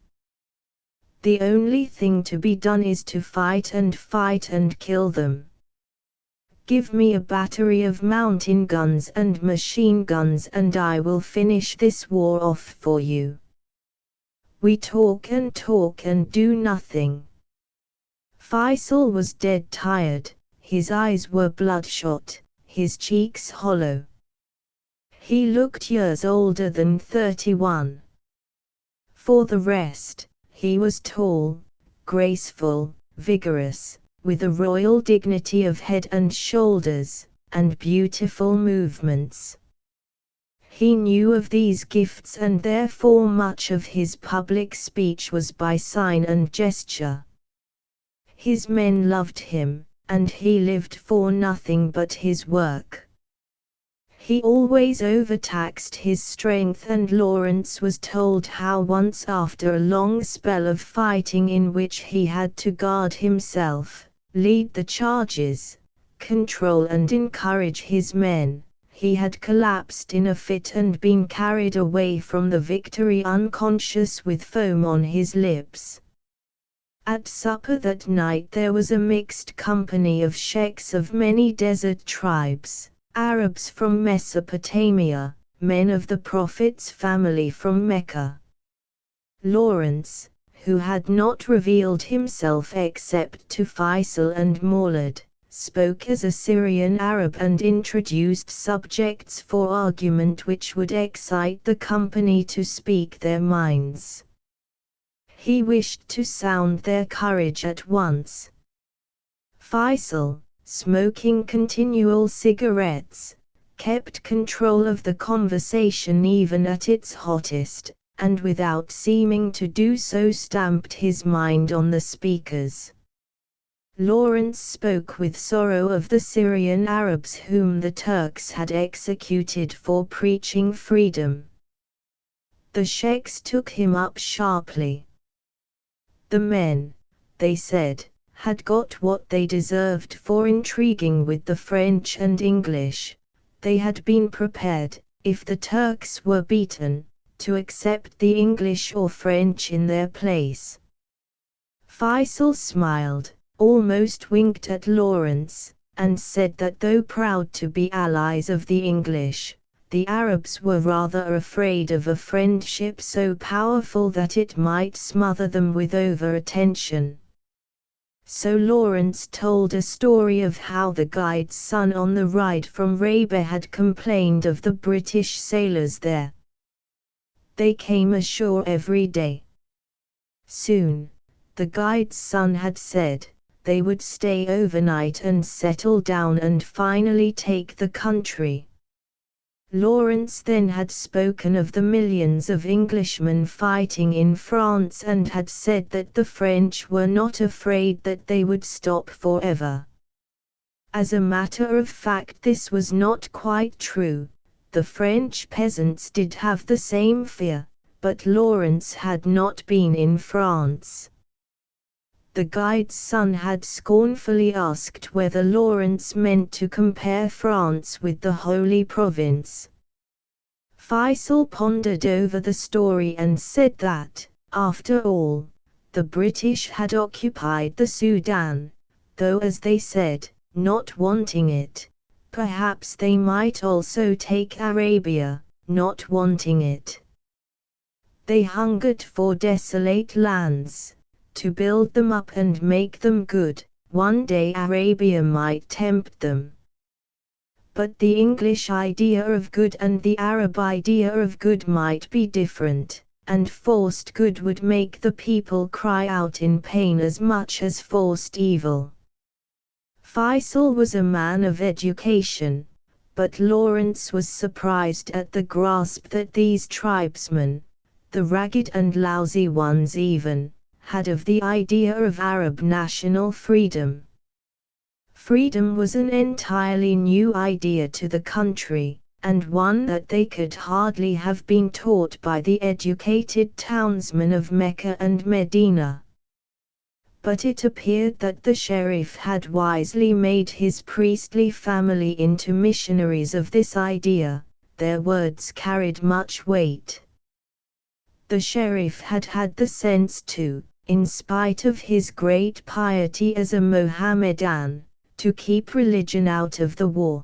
The only thing to be done is to fight and kill them. Give me a battery of mountain guns and machine guns and I will finish this war off for you. We talk and do nothing." Faisal was dead tired, his eyes were bloodshot, his cheeks hollow. He looked years older than 31. For the rest, he was tall, graceful, vigorous, with a royal dignity of head and shoulders, and beautiful movements. He knew of these gifts and therefore much of his public speech was by sign and gesture. His men loved him, and he lived for nothing but his work. He always overtaxed his strength and Lawrence was told how once after a long spell of fighting in which he had to guard himself, lead the charges, control and encourage his men, he had collapsed in a fit and been carried away from the victory unconscious with foam on his lips. At supper that night there was a mixed company of sheikhs of many desert tribes, Arabs from Mesopotamia, men of the Prophet's family from Mecca, Lawrence, who had not revealed himself except to Faisal and Maulad, spoke as a Syrian Arab and introduced subjects for argument which would excite the company to speak their minds. He wished to sound their courage at once. Faisal, smoking continual cigarettes, kept control of the conversation even at its hottest, and without seeming to do so stamped his mind on the speakers. Lawrence spoke with sorrow of the Syrian Arabs whom the Turks had executed for preaching freedom. The sheikhs took him up sharply. The men, they said, had got what they deserved for intriguing with the French and English. They had been prepared, if the Turks were beaten, to accept the English or French in their place. Faisal smiled, almost winked at Lawrence, and said that though proud to be allies of the English, the Arabs were rather afraid of a friendship so powerful that it might smother them with over-attention. So Lawrence told a story of how the guide's son on the ride from Rabat had complained of the British sailors there. They came ashore every day. Soon, the guide's son had said, they would stay overnight and settle down and finally take the country. Lawrence then had spoken of the millions of Englishmen fighting in France and had said that the French were not afraid that they would stop forever. As a matter of fact, this was not quite true. The French peasants did have the same fear, but Lawrence had not been in France. The guide's son had scornfully asked whether Lawrence meant to compare France with the Holy Province. Faisal pondered over the story and said that, after all, the British had occupied the Sudan, though as they said, not wanting it. Perhaps they might also take Arabia, not wanting it. They hungered for desolate lands. To build them up and make them good. One day Arabia might tempt them. But the English idea of good and the Arab idea of good might be different, and forced good would make the people cry out in pain as much as forced evil. Faisal was a man of education, but Lawrence was surprised at the grasp that these tribesmen, the ragged and lousy ones even, had of the idea of Arab national freedom. Freedom was an entirely new idea to the country, and one that they could hardly have been taught by the educated townsmen of Mecca and Medina. But it appeared that the sheriff had wisely made his priestly family into missionaries of this idea. Their words carried much weight. The sheriff had had the sense to, in spite of his great piety as a Mohammedan, to keep religion out of the war.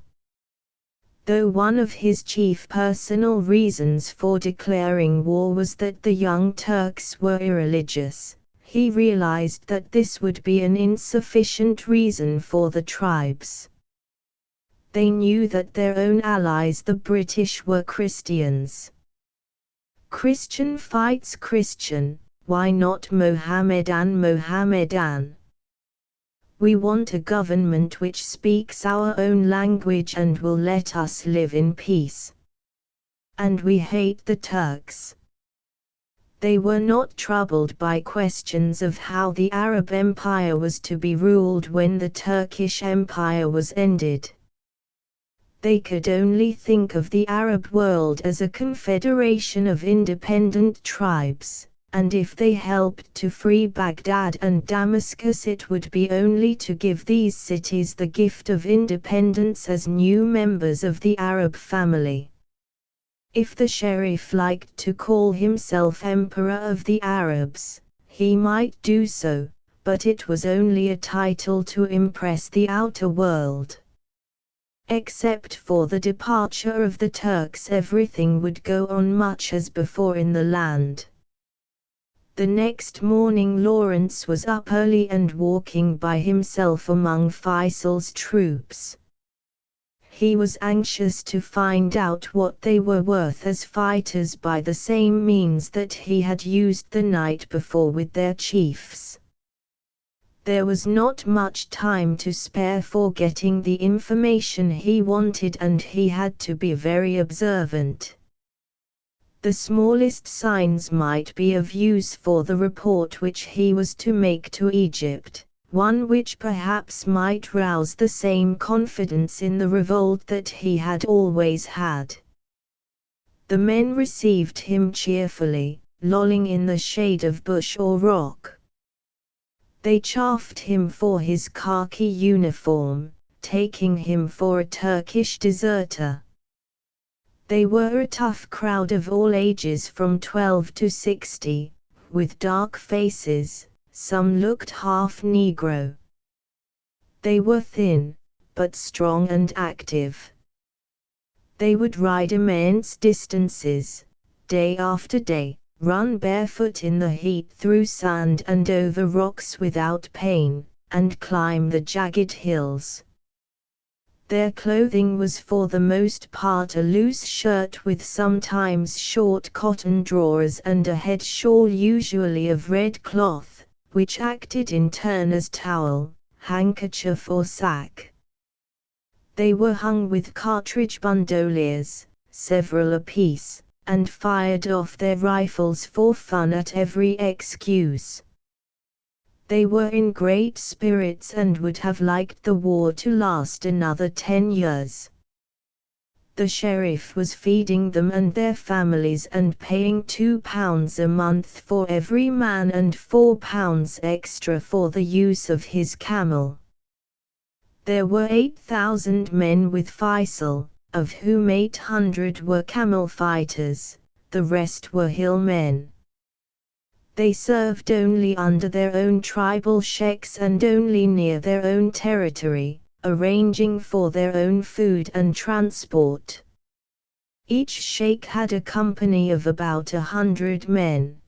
Though one of his chief personal reasons for declaring war was that the young Turks were irreligious, he realized that this would be an insufficient reason for the tribes. They knew that their own allies the British were Christians. Christian fights Christian. Why not Mohammedan? We want a government which speaks our own language and will let us live in peace. And we hate the Turks. They were not troubled by questions of how the Arab Empire was to be ruled when the Turkish Empire was ended. They could only think of the Arab world as a confederation of independent tribes. And if they helped to free Baghdad and Damascus, it would be only to give these cities the gift of independence as new members of the Arab family. If the sheriff liked to call himself Emperor of the Arabs, he might do so, but it was only a title to impress the outer world. Except for the departure of the Turks, everything would go on much as before in the land. The next morning Lawrence was up early and walking by himself among Faisal's troops. He was anxious to find out what they were worth as fighters by the same means that he had used the night before with their chiefs. There was not much time to spare for getting the information he wanted, and he had to be very observant. The smallest signs might be of use for the report which he was to make to Egypt, one which perhaps might rouse the same confidence in the revolt that he had always had. The men received him cheerfully, lolling in the shade of bush or rock. They chaffed him for his khaki uniform, taking him for a Turkish deserter. They were a tough crowd of all ages from 12 to 60, with dark faces. Some looked half Negro. They were thin, but strong and active. They would ride immense distances, day after day, run barefoot in the heat through sand and over rocks without pain, and climb the jagged hills. Their clothing was for the most part a loose shirt with sometimes short cotton drawers and a head shawl usually of red cloth, which acted in turn as towel, handkerchief or sack. They were hung with cartridge bandoliers, several apiece, and fired off their rifles for fun at every excuse. They were in great spirits and would have liked the war to last another 10 years. The sheriff was feeding them and their families and paying £2 a month for every man and £4 extra for the use of his camel. There were 8,000 men with Faisal, of whom 800 were camel fighters, the rest were hill men. They served only under their own tribal sheikhs and only near their own territory, arranging for their own food and transport. Each sheikh had a company of about 100 men.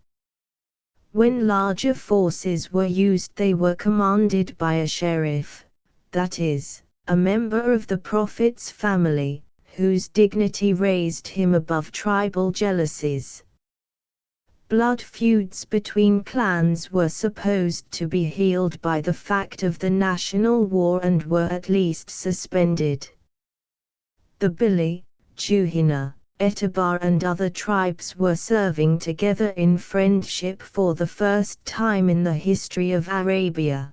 When larger forces were used, they were commanded by a sheriff, that is, a member of the Prophet's family, whose dignity raised him above tribal jealousies. Blood feuds between clans were supposed to be healed by the fact of the national war and were at least suspended. The Bili, Juhina, Etabar and other tribes were serving together in friendship for the first time in the history of Arabia.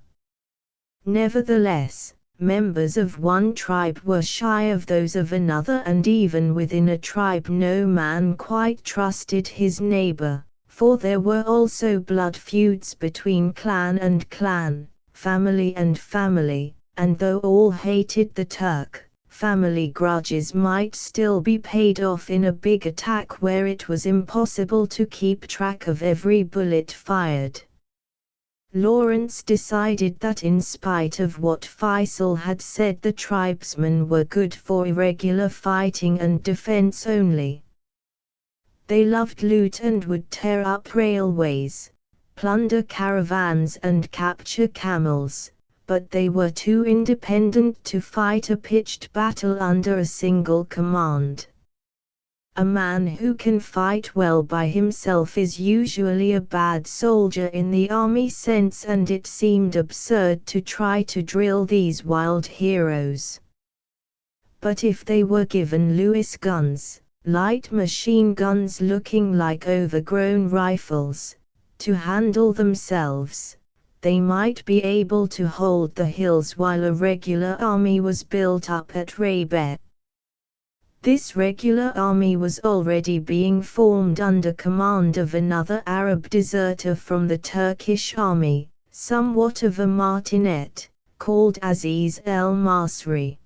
Nevertheless, members of one tribe were shy of those of another, and even within a tribe no man quite trusted his neighbor. For there were also blood feuds between clan and clan, family and family, and though all hated the Turk, family grudges might still be paid off in a big attack where it was impossible to keep track of every bullet fired. Lawrence decided that in spite of what Faisal had said, the tribesmen were good for irregular fighting and defense only. They loved loot and would tear up railways, plunder caravans and capture camels, but they were too independent to fight a pitched battle under a single command. A man who can fight well by himself is usually a bad soldier in the army sense, and it seemed absurd to try to drill these wild heroes. But if they were given Lewis guns, light machine guns looking like overgrown rifles, to handle themselves, they might be able to hold the hills while a regular army was built up at Rabet. This regular army was already being formed under command of another Arab deserter from the Turkish army, somewhat of a martinet, called Aziz el-Masri.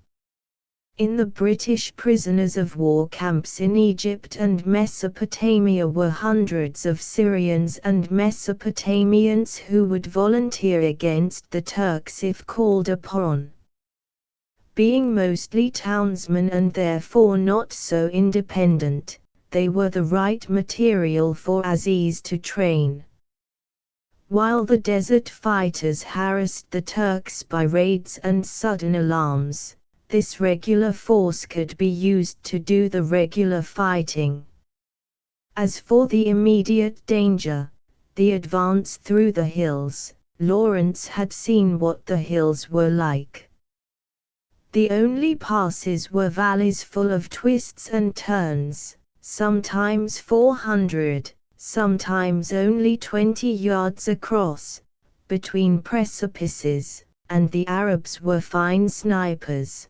In the British prisoners of war camps in Egypt and Mesopotamia were hundreds of Syrians and Mesopotamians who would volunteer against the Turks if called upon. Being mostly townsmen and therefore not so independent, they were the right material for Aziz to train. While the desert fighters harassed the Turks by raids and sudden alarms, this regular force could be used to do the regular fighting. As for the immediate danger, the advance through the hills, Lawrence had seen what the hills were like. The only passes were valleys full of twists and turns, sometimes 400, sometimes only 20 yards across, between precipices, and the Arabs were fine snipers.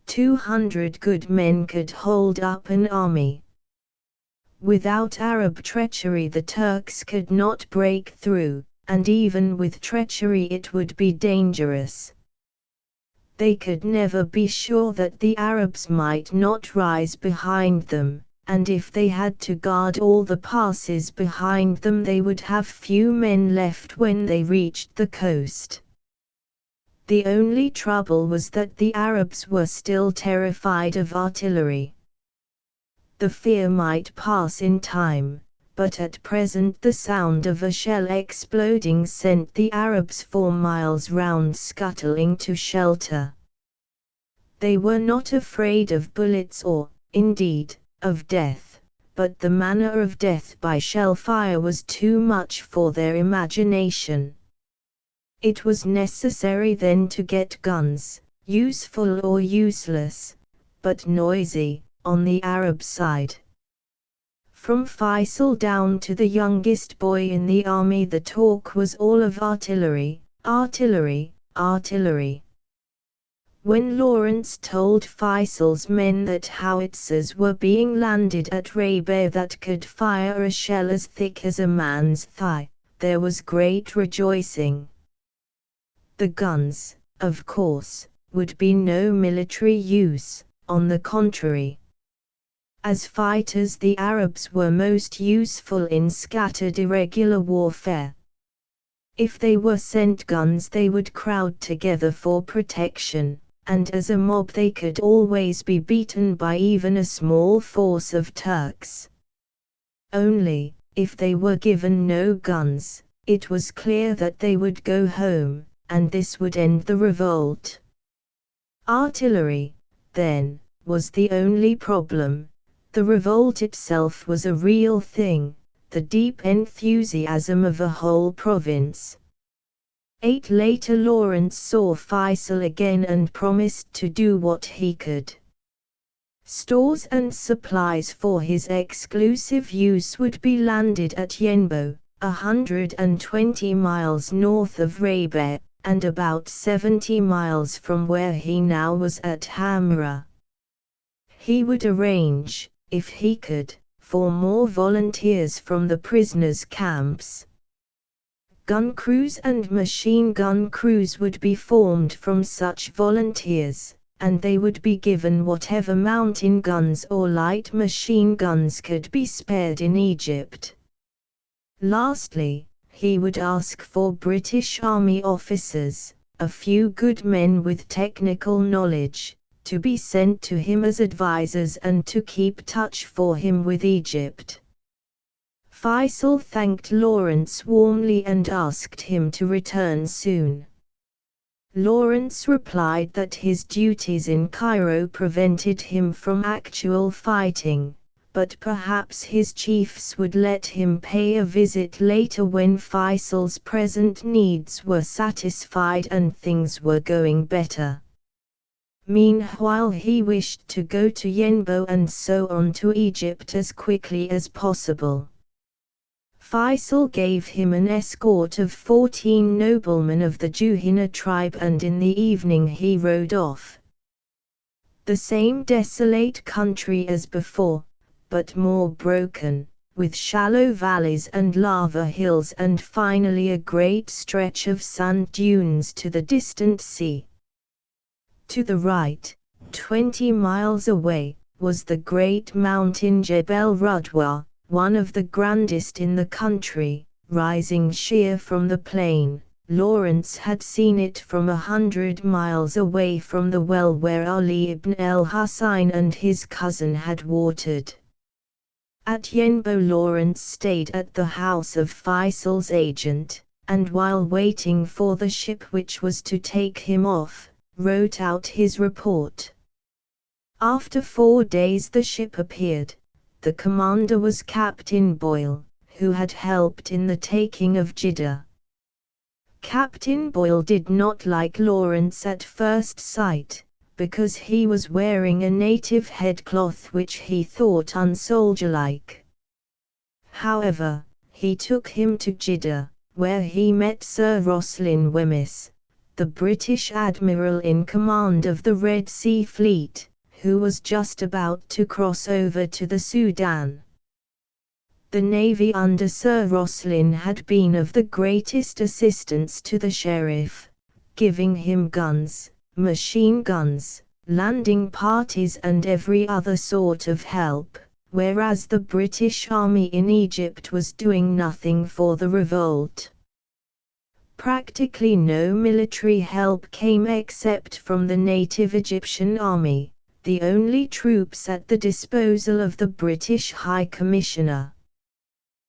200 good men could hold up an army. Without Arab treachery the Turks could not break through, and even with treachery it would be dangerous. They could never be sure that the Arabs might not rise behind them, and if they had to guard all the passes behind them they would have few men left when they reached the coast. The only trouble was that the Arabs were still terrified of artillery. The fear might pass in time, but at present the sound of a shell exploding sent the Arabs 4 miles round scuttling to shelter. They were not afraid of bullets or, indeed, of death, but the manner of death by shell fire was too much for their imagination. It was necessary then to get guns, useful or useless, but noisy, on the Arab side. From Faisal down to the youngest boy in the army the talk was all of artillery, artillery, artillery. When Lawrence told Faisal's men that howitzers were being landed at Rabat that could fire a shell as thick as a man's thigh, there was great rejoicing. The guns, of course, would be no military use, on the contrary. As fighters the Arabs were most useful in scattered irregular warfare. If they were sent guns they would crowd together for protection, and as a mob they could always be beaten by even a small force of Turks. Only, if they were given no guns, it was clear that they would go home, and this would end the revolt. Artillery, then, was the only problem. The revolt itself was a real thing, the deep enthusiasm of a whole province. 8 later Lawrence saw Faisal again and promised to do what he could. Stores and supplies for his exclusive use would be landed at Yenbo, 120 miles north of Rabat, and about 70 miles from where he now was at Hamra. He would arrange, if he could, for more volunteers from the prisoners' camps. Gun crews and machine gun crews would be formed from such volunteers, and they would be given whatever mountain guns or light machine guns could be spared in Egypt. Lastly, he would ask for British Army officers, a few good men with technical knowledge, to be sent to him as advisors and to keep touch for him with Egypt. Faisal thanked Lawrence warmly and asked him to return soon. Lawrence replied that his duties in Cairo prevented him from actual fighting, but perhaps his chiefs would let him pay a visit later when Faisal's present needs were satisfied and things were going better. Meanwhile he wished to go to Yenbo and so on to Egypt as quickly as possible. Faisal gave him an escort of 14 noblemen of the Juhayna tribe and in the evening he rode off. The same desolate country as before, but more broken, with shallow valleys and lava hills and finally a great stretch of sand dunes to the distant sea. To the right, 20 miles away, was the great mountain Jebel Rudwa, one of the grandest in the country, rising sheer from the plain. Lawrence had seen it from 100 miles away from the well where Ali ibn al-Husayn and his cousin had watered. At Yenbo, Lawrence stayed at the house of Faisal's agent, and while waiting for the ship which was to take him off, wrote out his report. After 4 days the ship appeared. The commander was Captain Boyle, who had helped in the taking of Jeddah. Captain Boyle did not like Lawrence at first sight, because he was wearing a native headcloth which he thought unsoldierlike. However, he took him to Jeddah, where he met Sir Roslin Wemyss, the British admiral in command of the Red Sea Fleet, who was just about to cross over to the Sudan. The navy under Sir Roslin had been of the greatest assistance to the sheriff, giving him guns, machine guns, landing parties and every other sort of help, whereas the British Army in Egypt was doing nothing for the revolt. Practically no military help came except from the native Egyptian army, the only troops at the disposal of the British High Commissioner.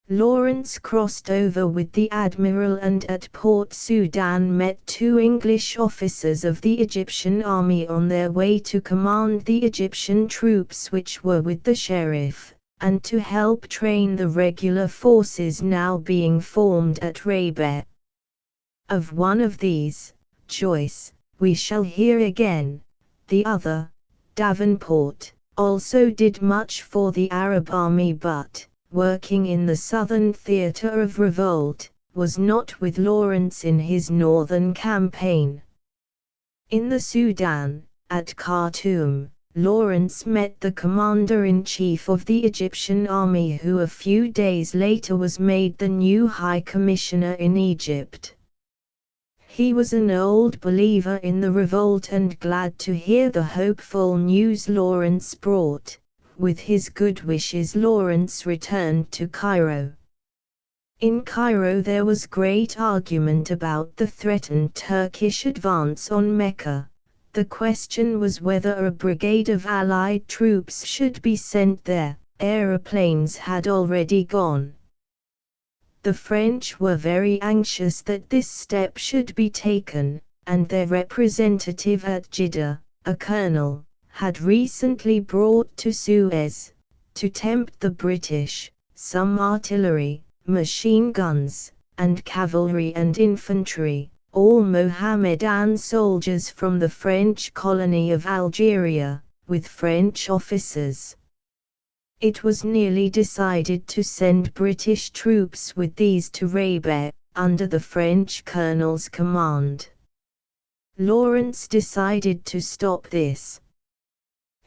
Lawrence crossed over with the admiral and at Port Sudan met 2 English officers of the Egyptian army on their way to command the Egyptian troops which were with the sheriff, and to help train the regular forces now being formed at Rabat. Of one of these, Joyce, we shall hear again. The other, Davenport, also did much for the Arab army but, working in the southern theatre of revolt, was not with Lawrence in his northern campaign. In the Sudan, at Khartoum, Lawrence met the commander-in-chief of the Egyptian army who a few days later was made the new High Commissioner in Egypt. He was an old believer in the revolt and glad to hear the hopeful news Lawrence brought. With his good wishes Lawrence returned to Cairo. In Cairo there was great argument about the threatened Turkish advance on Mecca. The question was whether a brigade of Allied troops should be sent there. Aeroplanes had already gone. The French were very anxious that this step should be taken, and their representative at Jeddah, a colonel, had recently brought to Suez, to tempt the British, some artillery, machine guns, and cavalry and infantry, all Mohammedan soldiers from the French colony of Algeria, with French officers. It was nearly decided to send British troops with these to Rabat, under the French colonel's command. Lawrence decided to stop this.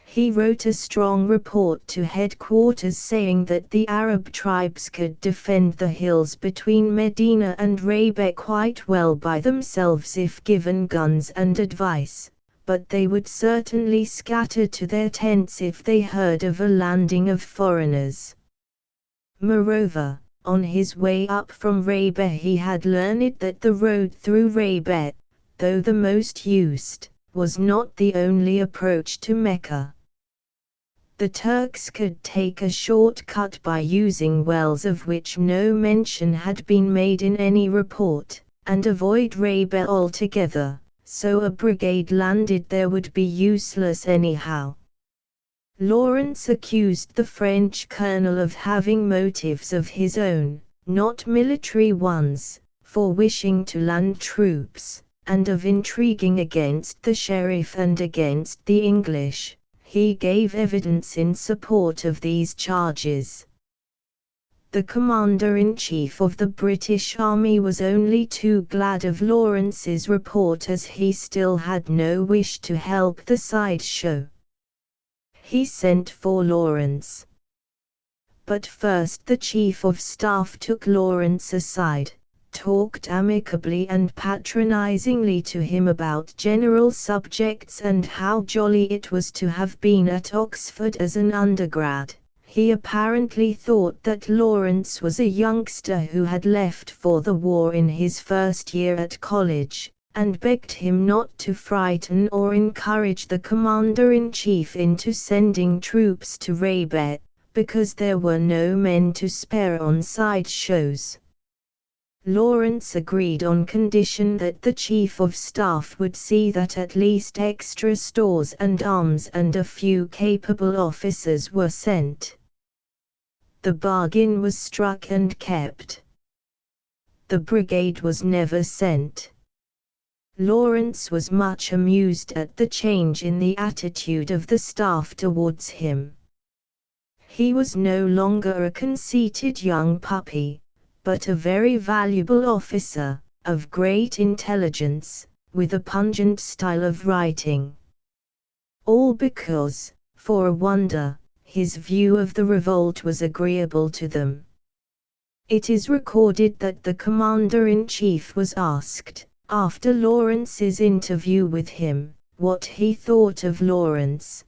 He wrote a strong report to headquarters saying that the Arab tribes could defend the hills between Medina and Rabat quite well by themselves if given guns and advice, but they would certainly scatter to their tents if they heard of a landing of foreigners. Moreover, on his way up from Rabat he had learned that the road through Rabat, though the most used, was not the only approach to Mecca. The Turks could take a short cut by using wells of which no mention had been made in any report, and avoid Rabat altogether, so a brigade landed there would be useless anyhow. Lawrence accused the French colonel of having motives of his own, not military ones, for wishing to land troops, and of intriguing against the sheriff and against the English. He gave evidence in support of these charges. The commander-in-chief of the British Army was only too glad of Lawrence's report as he still had no wish to help the sideshow. He sent for Lawrence. But first the Chief of Staff took Lawrence aside, talked amicably and patronizingly to him about general subjects and how jolly it was to have been at Oxford as an undergrad. He apparently thought that Lawrence was a youngster who had left for the war in his first year at college, and begged him not to frighten or encourage the commander-in-chief into sending troops to Rabat, because there were no men to spare on side shows. Lawrence agreed on condition that the Chief of Staff would see that at least extra stores and arms and a few capable officers were sent. The bargain was struck and kept. The brigade was never sent. Lawrence was much amused at the change in the attitude of the staff towards him. He was no longer a conceited young puppy, but a very valuable officer, of great intelligence, with a pungent style of writing. All because, for a wonder, his view of the revolt was agreeable to them. It is recorded that the commander-in-chief was asked, after Lawrence's interview with him, what he thought of Lawrence.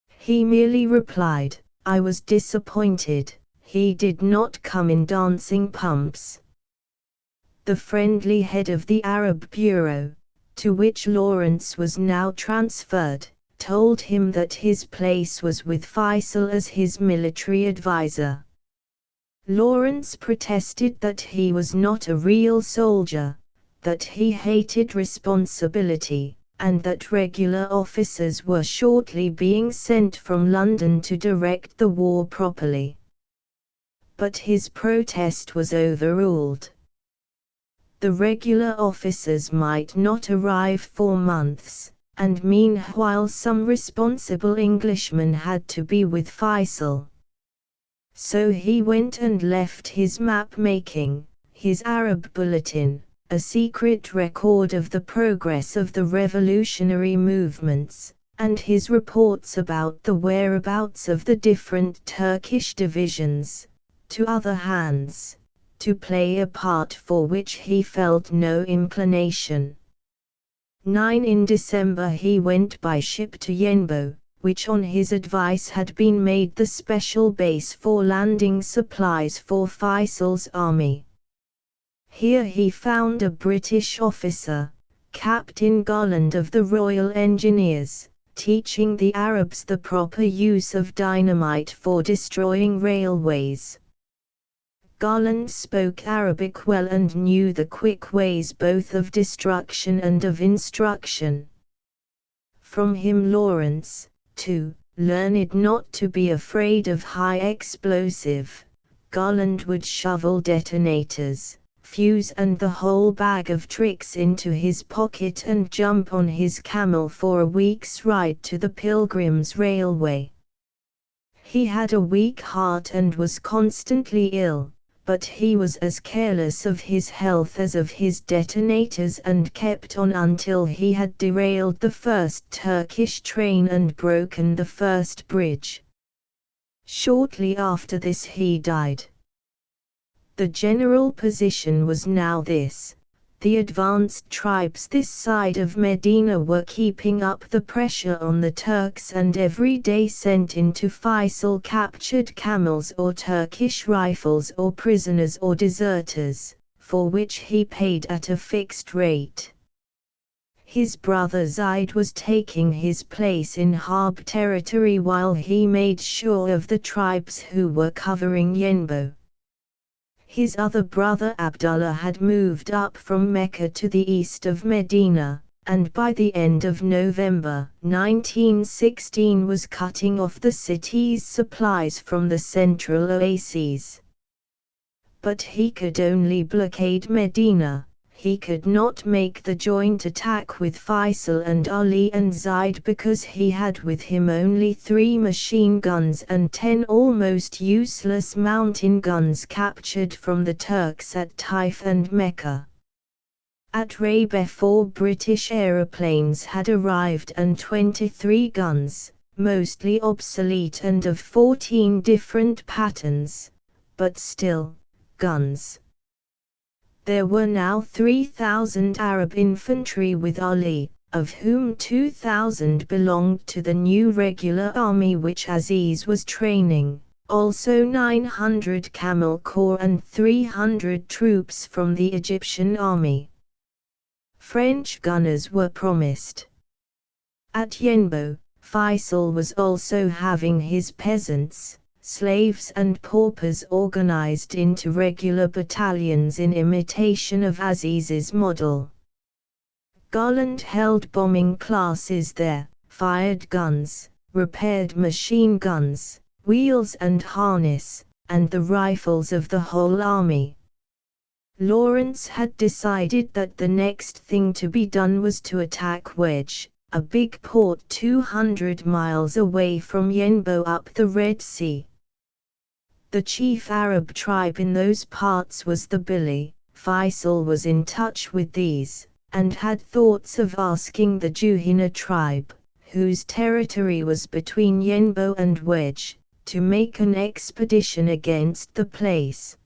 He merely replied, "I was disappointed. He did not come in dancing pumps." The friendly head of the Arab Bureau, to which Lawrence was now transferred, told him that his place was with Faisal as his military advisor. Lawrence protested that he was not a real soldier, that he hated responsibility, and that regular officers were shortly being sent from London to direct the war properly. But his protest was overruled. The regular officers might not arrive for months, and meanwhile some responsible Englishman had to be with Faisal. So he went and left his map-making, his Arab bulletin, a secret record of the progress of the revolutionary movements, and his reports about the whereabouts of the different Turkish divisions, to other hands, to play a part for which he felt no inclination. In December he went by ship to Yenbo, which on his advice had been made the special base for landing supplies for Faisal's army. Here he found a British officer, Captain Garland of the Royal Engineers, teaching the Arabs the proper use of dynamite for destroying railways. Garland spoke Arabic well and knew the quick ways both of destruction and of instruction. From him Lawrence, too, learned not to be afraid of high explosive. Garland would shovel detonators, fuse and the whole bag of tricks into his pocket and jump on his camel for a week's ride to the Pilgrims Railway. He had a weak heart and was constantly ill, but he was as careless of his health as of his detonators and kept on until he had derailed the first Turkish train and broken the first bridge. Shortly after this he died. The general position was now this: the advanced tribes this side of Medina were keeping up the pressure on the Turks and every day sent into Faisal captured camels or Turkish rifles or prisoners or deserters, for which he paid at a fixed rate. His brother Zaid was taking his place in Harb territory while he made sure of the tribes who were covering Yenbo. His other brother Abdullah had moved up from Mecca to the east of Medina, and by the end of November 1916 was cutting off the city's supplies from the central oases. But he could only blockade Medina. He could not make the joint attack with Faisal and Ali and Zaid because he had with him only 3 machine guns and 10 almost useless mountain guns captured from the Turks at Taif and Mecca. At Rabeh 4 British aeroplanes had arrived and 23 guns, mostly obsolete and of 14 different patterns, but still, guns. There were now 3,000 Arab infantry with Ali, of whom 2,000 belonged to the new regular army which Aziz was training, also 900 Camel Corps and 300 troops from the Egyptian army. French gunners were promised. At Yenbo, Faisal was also having his peasants, slaves and paupers organized into regular battalions in imitation of Aziz's model. Garland held bombing classes there, fired guns, repaired machine guns, wheels and harness, and the rifles of the whole army. Lawrence had decided that the next thing to be done was to attack Wedge, a big port 200 miles away from Yenbo up the Red Sea. The chief Arab tribe in those parts was the Bili. Faisal was in touch with these, and had thoughts of asking the Juhina tribe, whose territory was between Yenbo and Wedge, to make an expedition against the place.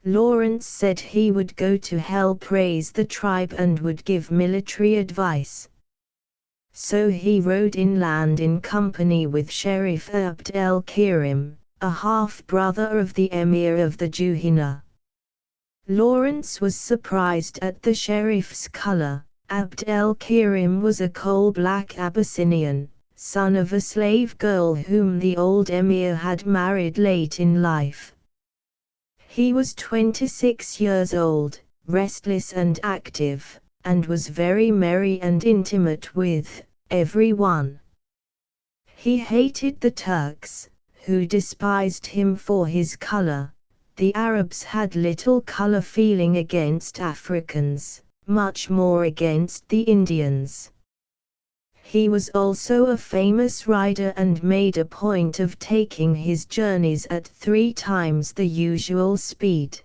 Lawrence said he would go to help raise the tribe and would give military advice. So he rode inland in company with Sheriff Abd el-Kirim, a half-brother of the emir of the Juhina. Lawrence was surprised at the sheriff's color. Abd el-Kirim was a coal-black Abyssinian, son of a slave girl whom the old emir had married late in life. He was 26 years old, restless and active, and was very merry and intimate with everyone. He hated the Turks, who despised him for his color. The Arabs had little color feeling against Africans, much more against the Indians. He was also a famous rider and made a point of taking his journeys at 3 times the usual speed.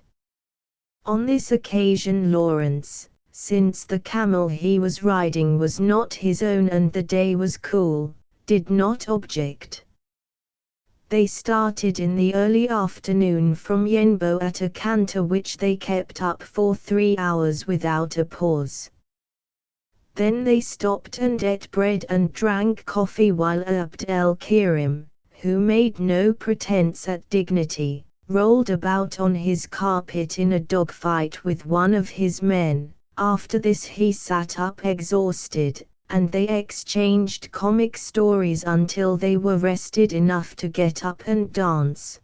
On this occasion Lawrence, since the camel he was riding was not his own and the day was cool, did not object. They started in the early afternoon from Yenbo at a canter which they kept up for 3 hours without a pause. Then they stopped and ate bread and drank coffee while Abd el-Kirim, who made no pretense at dignity, rolled about on his carpet in a dogfight with one of his men. After this he sat up exhausted, and they exchanged comic stories until they were rested enough to get up and dance.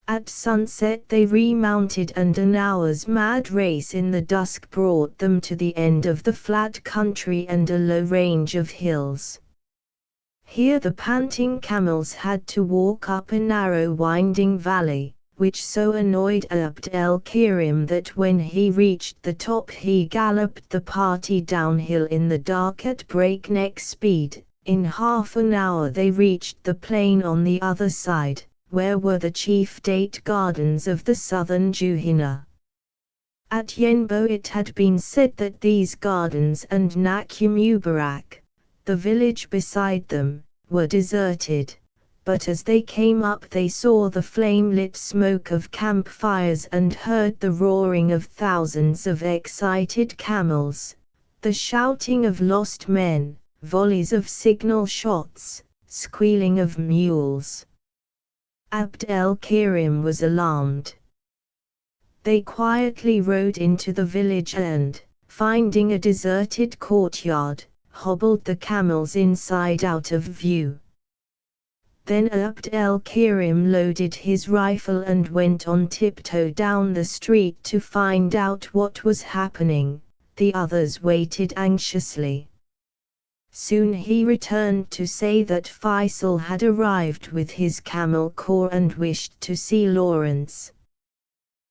At sunset they remounted and an hour's mad race in the dusk brought them to the end of the flat country and a low range of hills. Here the panting camels had to walk up a narrow winding valley, which so annoyed Abd el-Kirim that when he reached the top he galloped the party downhill in the dark at breakneck speed. In half an hour they reached the plain on the other side, where were the chief date gardens of the southern Juhina. At Yenbo it had been said that these gardens and Nakyumubarak, the village beside them, were deserted, but as they came up they saw the flame-lit smoke of campfires and heard the roaring of thousands of excited camels, the shouting of lost men, volleys of signal shots, squealing of mules. Abd el-Kirim was alarmed. They quietly rode into the village and, finding a deserted courtyard, hobbled the camels inside out of view. Then Abd el-Kirim loaded his rifle and went on tiptoe down the street to find out what was happening. The others waited anxiously. Soon he returned to say that Faisal had arrived with his camel corps and wished to see Lawrence.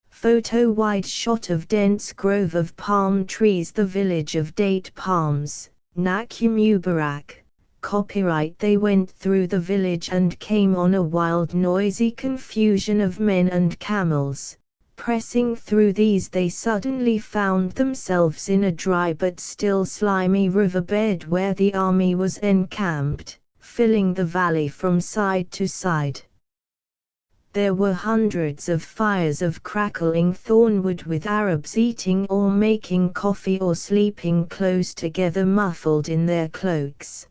Photo wide shot of dense grove of palm trees, the village of date palms, Nakyumubarak. Copyright. They went through the village and came on a wild noisy confusion of men and camels. Pressing through these they suddenly found themselves in a dry but still slimy riverbed where the army was encamped, filling the valley from side to side. There were hundreds of fires of crackling thornwood with Arabs eating or making coffee or sleeping close together muffled in their cloaks.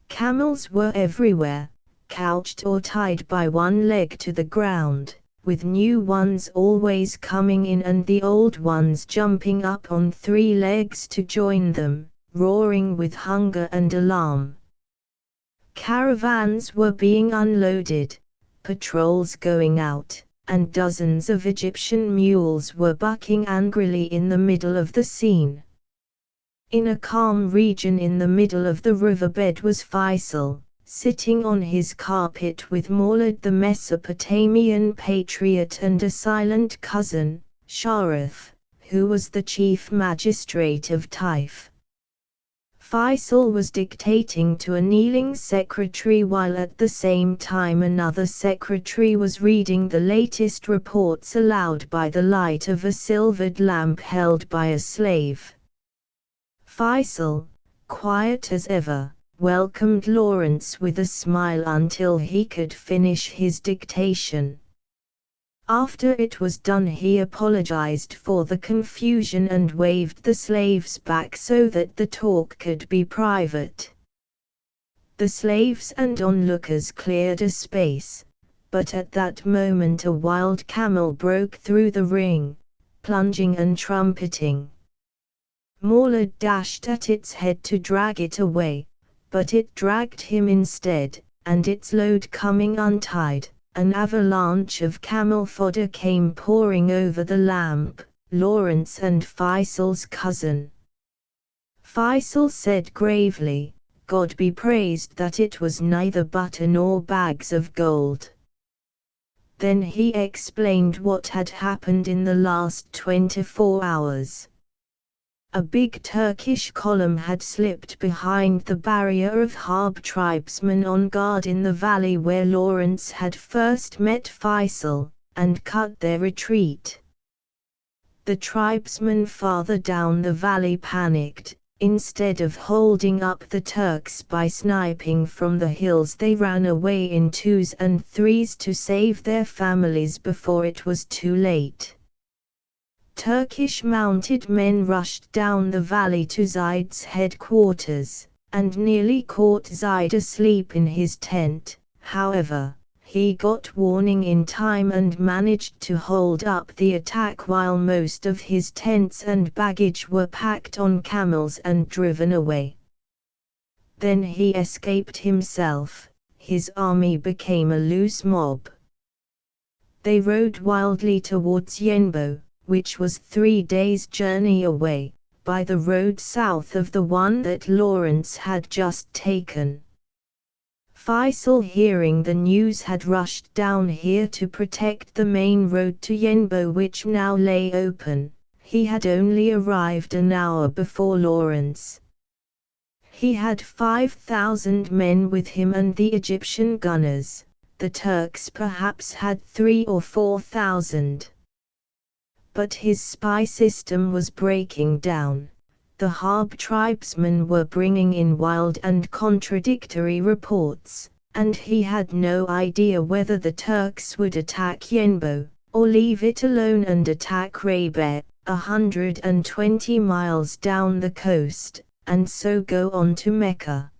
Camels were everywhere, couched or tied by one leg to the ground, with new ones always coming in and the old ones jumping up on 3 legs to join them, roaring with hunger and alarm. Caravans were being unloaded, patrols going out, and dozens of Egyptian mules were bucking angrily in the middle of the scene. In a calm region in the middle of the riverbed was Faisal, sitting on his carpet with Maulad the Mesopotamian patriot and a silent cousin, Sharif, who was the chief magistrate of Taif. Faisal was dictating to a kneeling secretary while at the same time another secretary was reading the latest reports aloud by the light of a silvered lamp held by a slave. Faisal, quiet as ever, welcomed Lawrence with a smile until he could finish his dictation. After it was done he apologized for the confusion and waved the slaves back so that the talk could be private. The slaves and onlookers cleared a space, but at that moment a wild camel broke through the ring, plunging and trumpeting. Maulad dashed at its head to drag it away, but it dragged him instead, and its load coming untied, an avalanche of camel fodder came pouring over the lamp, Lawrence and Faisal's cousin. Faisal said gravely, "God be praised that it was neither butter nor bags of gold." Then he explained what had happened in the last 24 hours. A big Turkish column had slipped behind the barrier of Harb tribesmen on guard in the valley where Lawrence had first met Faisal, and cut their retreat. The tribesmen farther down the valley panicked. Instead of holding up the Turks by sniping from the hills, they ran away in twos and threes to save their families before it was too late. Turkish mounted men rushed down the valley to Zaid's headquarters, and nearly caught Zaid asleep in his tent. However, he got warning in time and managed to hold up the attack while most of his tents and baggage were packed on camels and driven away. Then he escaped himself. His army became a loose mob. They rode wildly towards Yenbo, which was 3 days' journey away, by the road south of the one that Lawrence had just taken. Faisal, hearing the news, had rushed down here to protect the main road to Yenbo, which now lay open. He had only arrived an hour before Lawrence. He had 5,000 men with him and the Egyptian gunners. The Turks perhaps had 3,000 or 4,000. But his spy system was breaking down. The Harb tribesmen were bringing in wild and contradictory reports, and he had no idea whether the Turks would attack Yenbo, or leave it alone and attack Rabeh, 120 miles down the coast, and so go on to Mecca.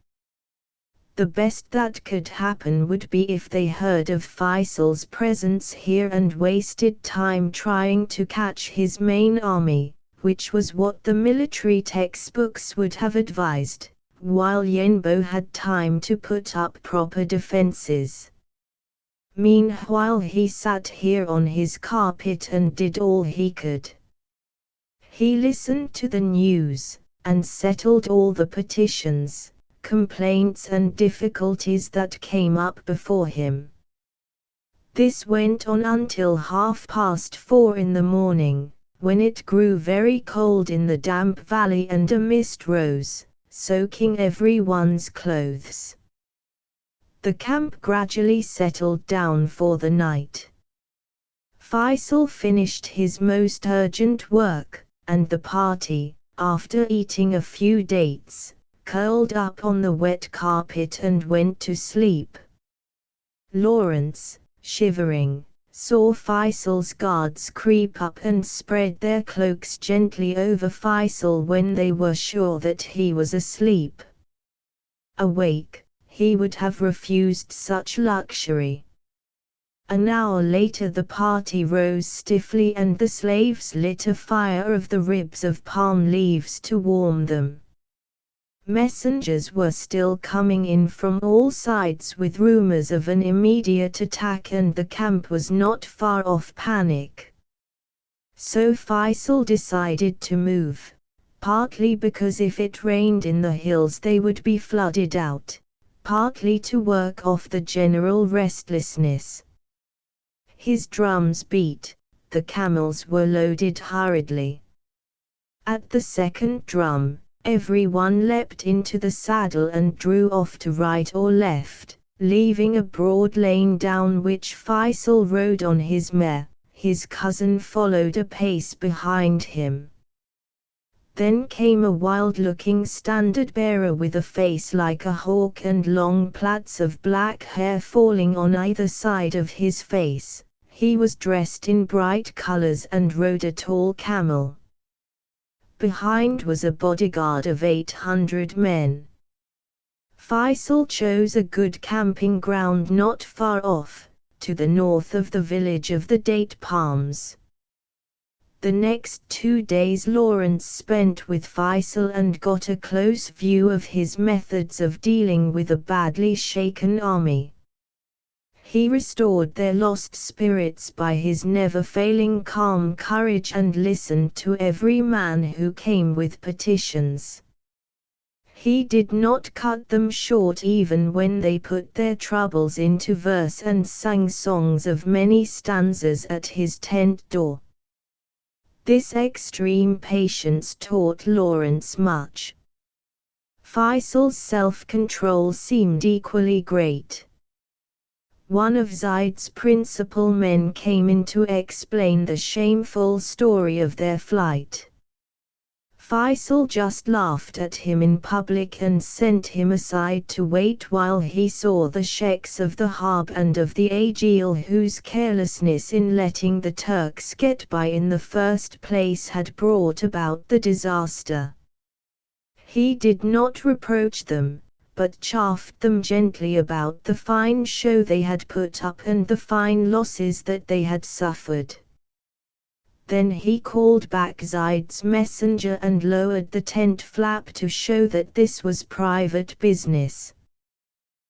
The best that could happen would be if they heard of Faisal's presence here and wasted time trying to catch his main army, which was what the military textbooks would have advised, while Yenbo had time to put up proper defenses. Meanwhile he sat here on his carpet and did all he could. He listened to the news, and settled all the petitions, complaints and difficulties that came up before him. This went on until 4:30 in the morning, when it grew very cold in the damp valley and a mist rose, soaking everyone's clothes. The camp gradually settled down for the night. Faisal finished his most urgent work, and the party, after eating a few dates, curled up on the wet carpet and went to sleep. Lawrence, shivering, saw Faisal's guards creep up and spread their cloaks gently over Faisal when they were sure that he was asleep. Awake, he would have refused such luxury. An hour later the party rose stiffly and the slaves lit a fire of the ribs of palm leaves to warm them. Messengers were still coming in from all sides with rumors of an immediate attack, and the camp was not far off panic. So Faisal decided to move, partly because if it rained in the hills they would be flooded out, partly to work off the general restlessness. His drums beat, the camels were loaded hurriedly. At the second drum, everyone leapt into the saddle and drew off to right or left, leaving a broad lane down which Faisal rode on his mare. His cousin followed a pace behind him. Then came a wild-looking standard-bearer with a face like a hawk and long plaits of black hair falling on either side of his face. He was dressed in bright colors and rode a tall camel. Behind was a bodyguard of 800 men. Faisal chose a good camping ground not far off, to the north of the village of the date palms. The next 2 days Lawrence spent with Faisal and got a close view of his methods of dealing with a badly shaken army. He restored their lost spirits by his never-failing calm courage and listened to every man who came with petitions. He did not cut them short even when they put their troubles into verse and sang songs of many stanzas at his tent door. This extreme patience taught Lawrence much. Faisal's self-control seemed equally great. One of Zaid's principal men came in to explain the shameful story of their flight. Faisal just laughed at him in public and sent him aside to wait while he saw the sheikhs of the Harb and of the Ageil, whose carelessness in letting the Turks get by in the first place had brought about the disaster. He did not reproach them, but chaffed them gently about the fine show they had put up and the fine losses that they had suffered. Then he called back Zaid's messenger and lowered the tent flap to show that this was private business.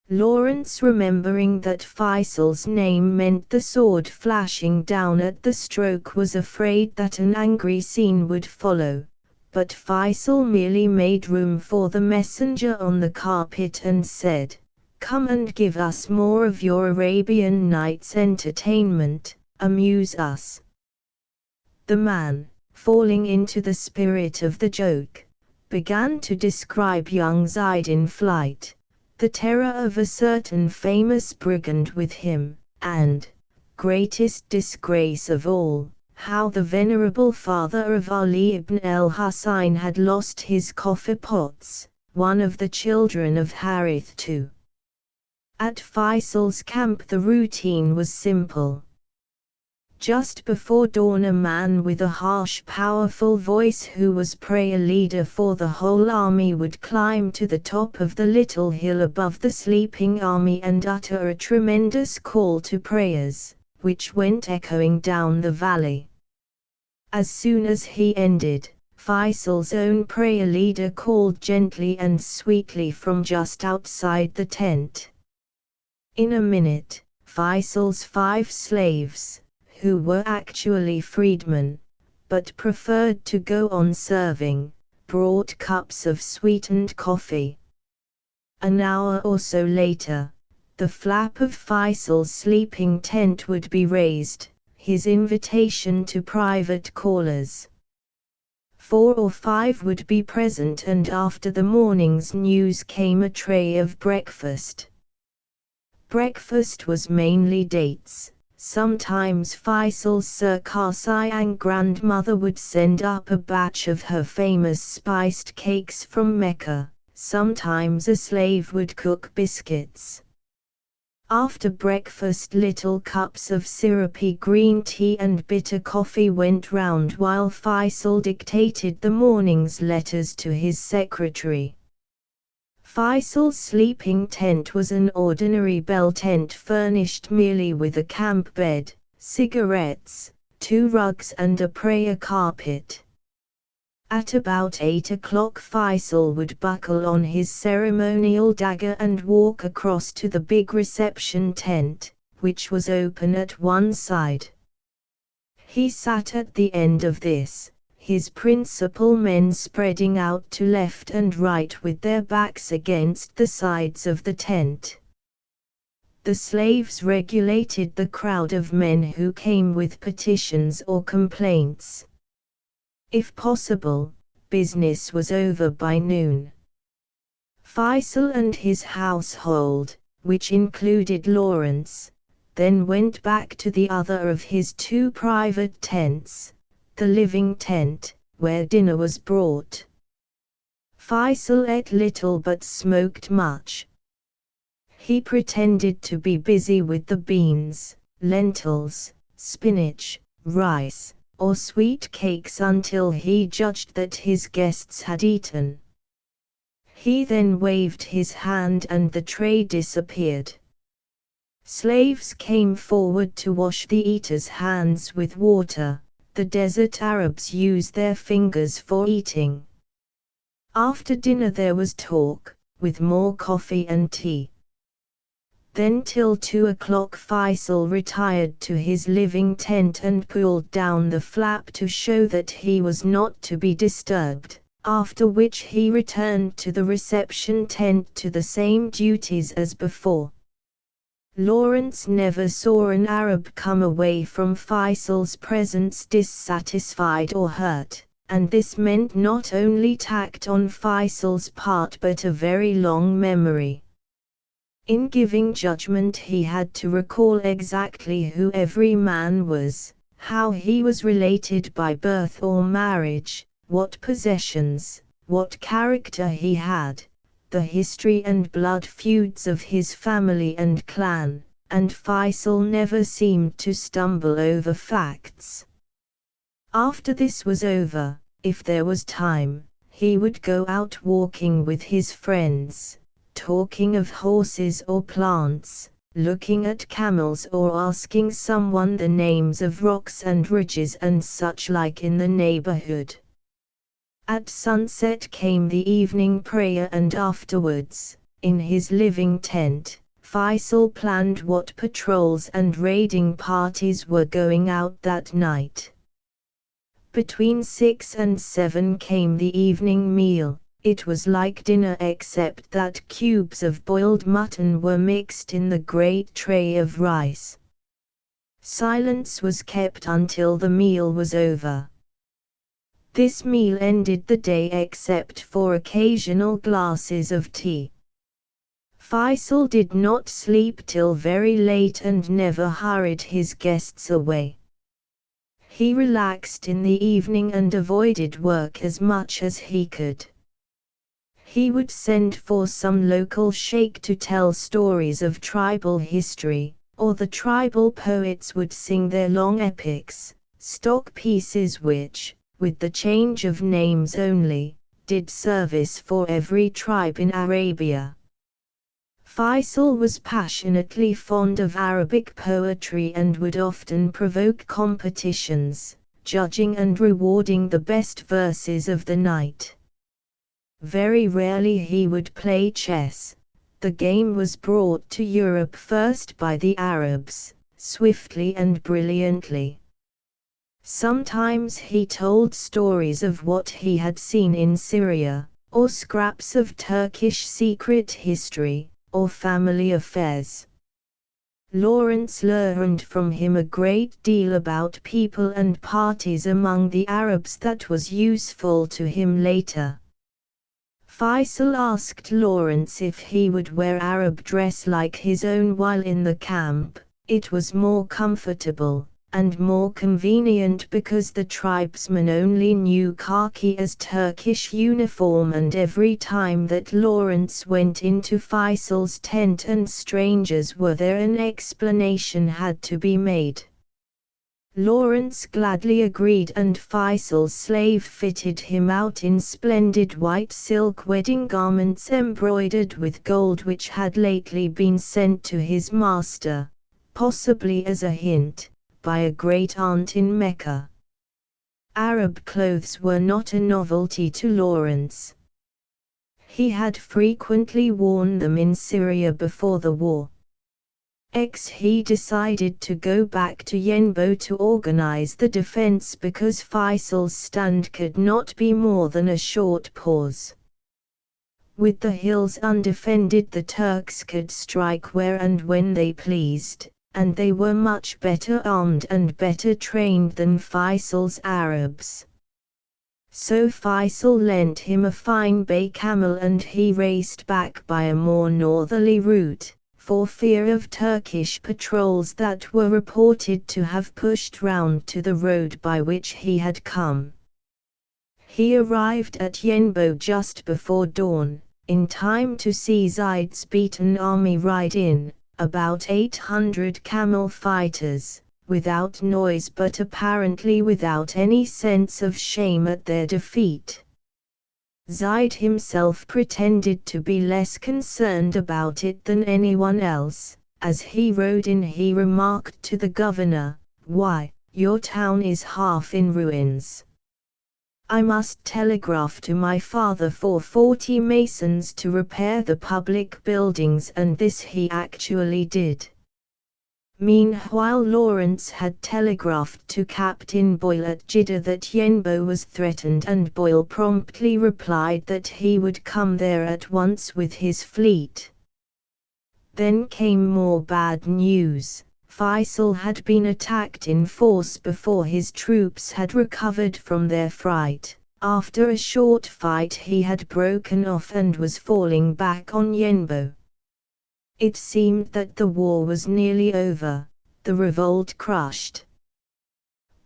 Lawrence, remembering that Faisal's name meant the sword flashing down at the stroke, was afraid that an angry scene would follow. But Faisal merely made room for the messenger on the carpet and said, "Come and give us more of your Arabian Nights entertainment, amuse us." The man, falling into the spirit of the joke, began to describe young Zaid in flight, the terror of a certain famous brigand with him, and, greatest disgrace of all, how the venerable father of Ali ibn al-Husayn had lost his coffee pots, one of the children of Harith too. At Faisal's camp the routine was simple. Just before dawn a man with a harsh, powerful voice who was prayer leader for the whole army would climb to the top of the little hill above the sleeping army and utter a tremendous call to prayers, which went echoing down the valley. As soon as he ended, Faisal's own prayer leader called gently and sweetly from just outside the tent. In a minute, Faisal's 5 slaves, who were actually freedmen, but preferred to go on serving, brought cups of sweetened coffee. An hour or so later, the flap of Faisal's sleeping tent would be raised, his invitation to private callers. 4 or 5 would be present, and after the morning's news came a tray of breakfast. Breakfast was mainly dates. Sometimes Faisal's Circassian grandmother would send up a batch of her famous spiced cakes from Mecca. Sometimes a slave would cook biscuits. After breakfast little cups of syrupy green tea and bitter coffee went round while Faisal dictated the morning's letters to his secretary. Faisal's sleeping tent was an ordinary bell tent furnished merely with a camp bed, cigarettes, 2 rugs and a prayer carpet. At about 8 o'clock Faisal would buckle on his ceremonial dagger and walk across to the big reception tent, which was open at one side. He sat at the end of this, his principal men spreading out to left and right with their backs against the sides of the tent. The slaves regulated the crowd of men who came with petitions or complaints. If possible, business was over by noon. Faisal and his household, which included Lawrence, then went back to the other of his two private tents, the living tent, where dinner was brought. Faisal ate little but smoked much. He pretended to be busy with the beans, lentils, spinach, rice, or sweet cakes until he judged that his guests had eaten. He then waved his hand and the tray disappeared. Slaves came forward to wash the eaters' hands with water. The desert Arabs use their fingers for eating. After dinner there was talk, with more coffee and tea. Then till 2 o'clock Faisal retired to his living tent and pulled down the flap to show that he was not to be disturbed, after which he returned to the reception tent to the same duties as before. Lawrence never saw an Arab come away from Faisal's presence dissatisfied or hurt, and this meant not only tact on Faisal's part but a very long memory. In giving judgment he had to recall exactly who every man was, how he was related by birth or marriage, what possessions, what character he had, the history and blood feuds of his family and clan, and Faisal never seemed to stumble over facts. After this was over, if there was time, he would go out walking with his friends, talking of horses or plants, looking at camels or asking someone the names of rocks and ridges and such like in the neighborhood. At sunset came the evening prayer and afterwards, in his living tent, Faisal planned what patrols and raiding parties were going out that night. Between 6 and 7 came the evening meal. It was like dinner except that cubes of boiled mutton were mixed in the great tray of rice. Silence was kept until the meal was over. This meal ended the day except for occasional glasses of tea. Faisal did not sleep till very late and never hurried his guests away. He relaxed in the evening and avoided work as much as he could. He would send for some local sheikh to tell stories of tribal history, or the tribal poets would sing their long epics, stock pieces which, with the change of names only, did service for every tribe in Arabia. Faisal was passionately fond of Arabic poetry and would often provoke competitions, judging and rewarding the best verses of the night. Very rarely he would play chess. The game was brought to Europe first by the Arabs, swiftly and brilliantly. Sometimes he told stories of what he had seen in Syria, or scraps of Turkish secret history, or family affairs. Lawrence learned from him a great deal about people and parties among the Arabs that was useful to him later. Faisal asked Lawrence if he would wear Arab dress like his own while in the camp. It was more comfortable, and more convenient because the tribesmen only knew khaki as Turkish uniform, and every time that Lawrence went into Faisal's tent and strangers were there an explanation had to be made. Lawrence gladly agreed, and Faisal's slave fitted him out in splendid white silk wedding garments embroidered with gold which had lately been sent to his master, possibly as a hint, by a great aunt in Mecca. Arab clothes were not a novelty to Lawrence. He had frequently worn them in Syria before the war. He decided to go back to Yenbo to organize the defense because Faisal's stand could not be more than a short pause. With the hills undefended, the Turks could strike where and when they pleased, and they were much better armed and better trained than Faisal's Arabs. So Faisal lent him a fine bay camel and he raced back by a more northerly route, for fear of Turkish patrols that were reported to have pushed round to the road by which he had come. He arrived at Yenbo just before dawn, in time to see Zaid's beaten army ride in, about 800 camel fighters, without noise but apparently without any sense of shame at their defeat. Zaid himself pretended to be less concerned about it than anyone else. As he rode in, he remarked to the governor, "Why, your town is half in ruins. I must telegraph to my father for 40 masons to repair the public buildings," and this he actually did. Meanwhile Lawrence had telegraphed to Captain Boyle at Jeddah that Yenbo was threatened, and Boyle promptly replied that he would come there at once with his fleet. Then came more bad news. Faisal had been attacked in force before his troops had recovered from their fright. After a short fight he had broken off and was falling back on Yenbo. It seemed that the war was nearly over, the revolt crushed.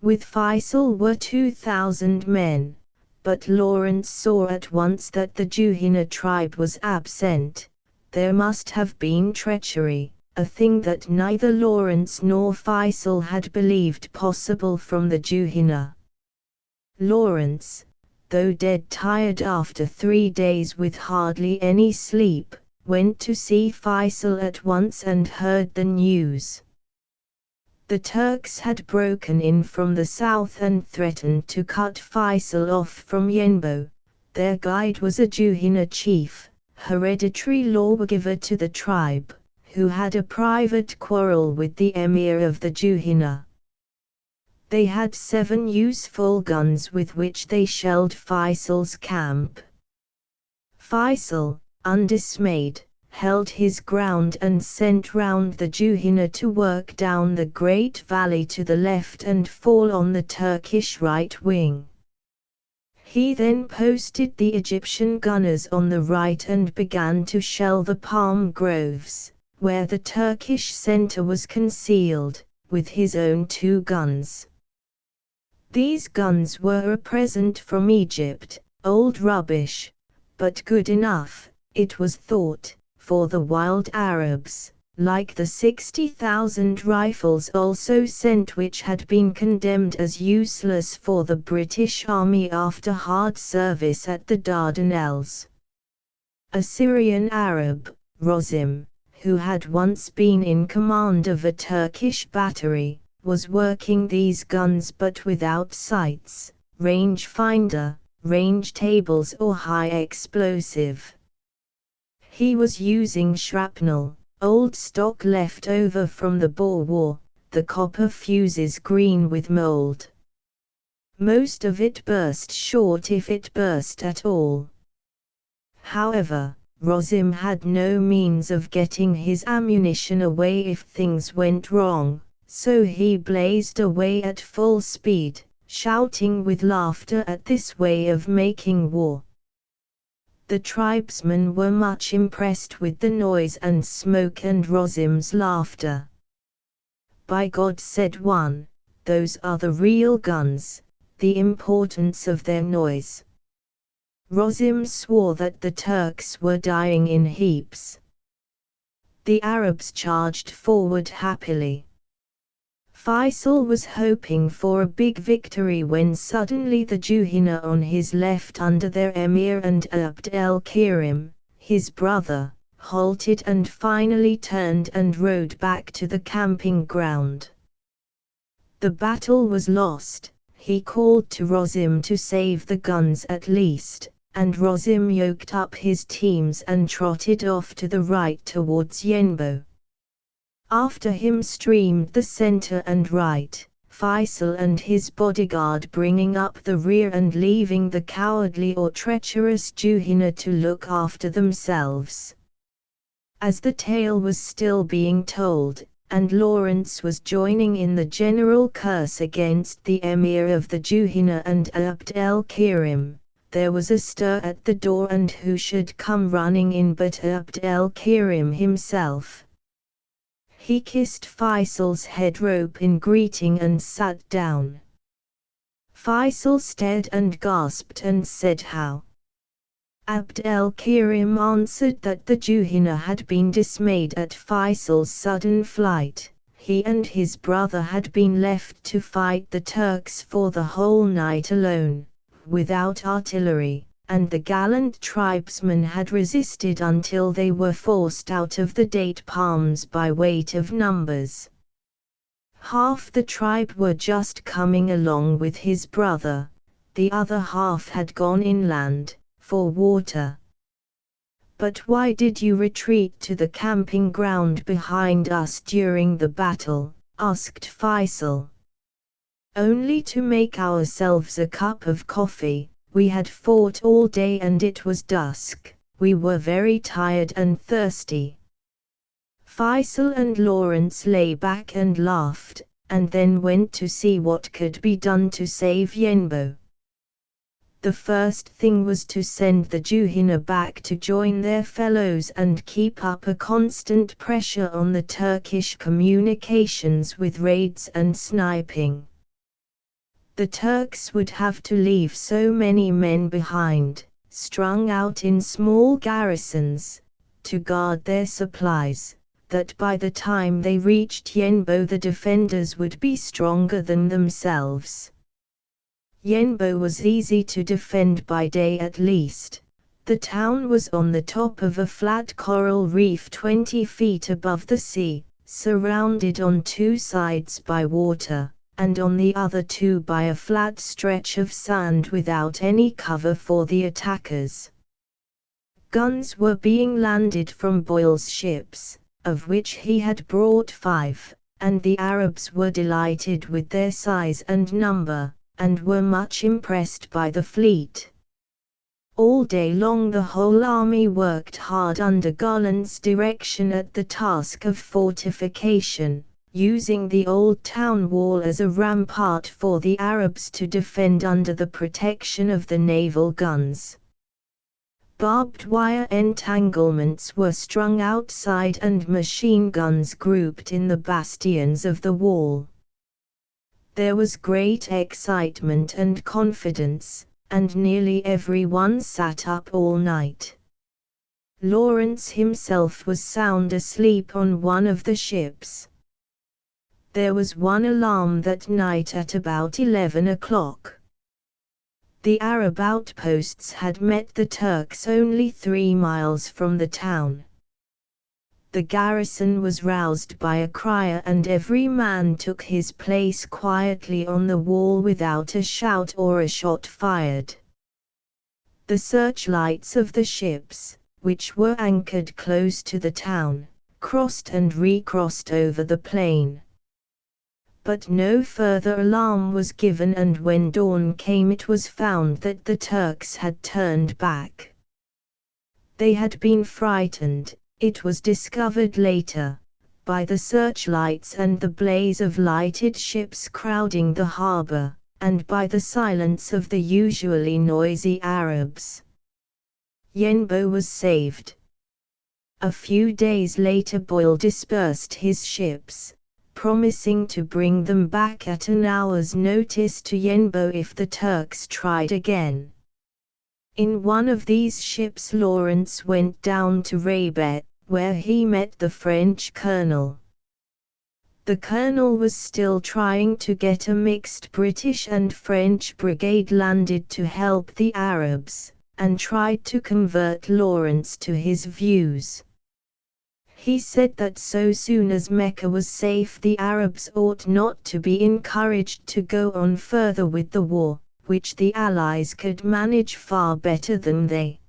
With Faisal were 2,000 men, but Lawrence saw at once that the Juhina tribe was absent. There must have been treachery, a thing that neither Lawrence nor Faisal had believed possible from the Juhina. Lawrence, though dead tired after 3 days with hardly any sleep, went to see Faisal at once and heard the news. The Turks had broken in from the south and threatened to cut Faisal off from Yenbo. Their guide was a Juhina chief, hereditary lawgiver to the tribe, who had a private quarrel with the emir of the Juhina. They had 7 useful guns with which they shelled Faisal's camp. Faisal, undismayed, held his ground and sent round the Juhina to work down the great valley to the left and fall on the Turkish right wing. He then posted the Egyptian gunners on the right and began to shell the palm groves, where the Turkish center was concealed, with his own 2 guns. These guns were a present from Egypt, old rubbish, but good enough, it was thought, for the wild Arabs, like the 60,000 rifles also sent which had been condemned as useless for the British Army after hard service at the Dardanelles. A Syrian Arab, Rosim, who had once been in command of a Turkish battery, was working these guns but without sights, range finder, range tables or high explosive. He was using shrapnel, old stock left over from the Boer War, the copper fuses green with mold. Most of it burst short if it burst at all. However, Rosim had no means of getting his ammunition away if things went wrong, so he blazed away at full speed, shouting with laughter at this way of making war. The tribesmen were much impressed with the noise and smoke and Rosim's laughter. "By God," said one, "those are the real guns, the importance of their noise." Rosim swore that the Turks were dying in heaps. The Arabs charged forward happily. Faisal was hoping for a big victory when suddenly the Juhina on his left under their emir and Abd el-Kirim, his brother, halted and finally turned and rode back to the camping ground. The battle was lost, he called to Rosim to save the guns at least, and Rosim yoked up his teams and trotted off to the right towards Yenbo. After him streamed the center and right, Faisal and his bodyguard bringing up the rear and leaving the cowardly or treacherous Juhina to look after themselves. As the tale was still being told, and Lawrence was joining in the general curse against the emir of the Juhina and Abd el-Kirim, there was a stir at the door, and who should come running in but Abd el-Kirim himself. He kissed Faisal's head rope in greeting and sat down. Faisal stared and gasped and said, "How?" Abd el-Kirim answered that the Juhina had been dismayed at Faisal's sudden flight. He and his brother had been left to fight the Turks for the whole night alone, without artillery, and the gallant tribesmen had resisted until they were forced out of the date palms by weight of numbers. Half the tribe were just coming along with his brother, the other half had gone inland, for water. "But why did you retreat to the camping ground behind us during the battle?" asked Faisal. "Only to make ourselves a cup of coffee. We had fought all day and it was dusk, we were very tired and thirsty." Faisal and Lawrence lay back and laughed, and then went to see what could be done to save Yenbo. The first thing was to send the Juhina back to join their fellows and keep up a constant pressure on the Turkish communications with raids and sniping. The Turks would have to leave so many men behind, strung out in small garrisons, to guard their supplies, that by the time they reached Yenbo the defenders would be stronger than themselves. Yenbo was easy to defend by day at least. The town was on the top of a flat coral reef 20 feet above the sea, surrounded on two sides by water, and on the other two by a flat stretch of sand without any cover for the attackers. Guns were being landed from Boyle's ships, of which he had brought 5, and the Arabs were delighted with their size and number, and were much impressed by the fleet. All day long the whole army worked hard under Garland's direction at the task of fortification, using the old town wall as a rampart for the Arabs to defend under the protection of the naval guns. Barbed wire entanglements were strung outside and machine guns grouped in the bastions of the wall. There was great excitement and confidence, and nearly everyone sat up all night. Lawrence himself was sound asleep on one of the ships. There was one alarm that night at about 11 o'clock. The Arab outposts had met the Turks only 3 miles from the town. The garrison was roused by a crier and every man took his place quietly on the wall without a shout or a shot fired. The searchlights of the ships, which were anchored close to the town, crossed and recrossed over the plain. But no further alarm was given, and when dawn came it was found that the Turks had turned back. They had been frightened, it was discovered later, by the searchlights and the blaze of lighted ships crowding the harbor, and by the silence of the usually noisy Arabs. Yenbo was saved. A few days later Boyle dispersed his ships, promising to bring them back at an hour's notice to Yenbo if the Turks tried again. In one of these ships Lawrence went down to Rabat, where he met the French colonel. The colonel was still trying to get a mixed British and French brigade landed to help the Arabs, and tried to convert Lawrence to his views. He said that so soon as Mecca was safe, the Arabs ought not to be encouraged to go on further with the war, which the Allies could manage far better than they.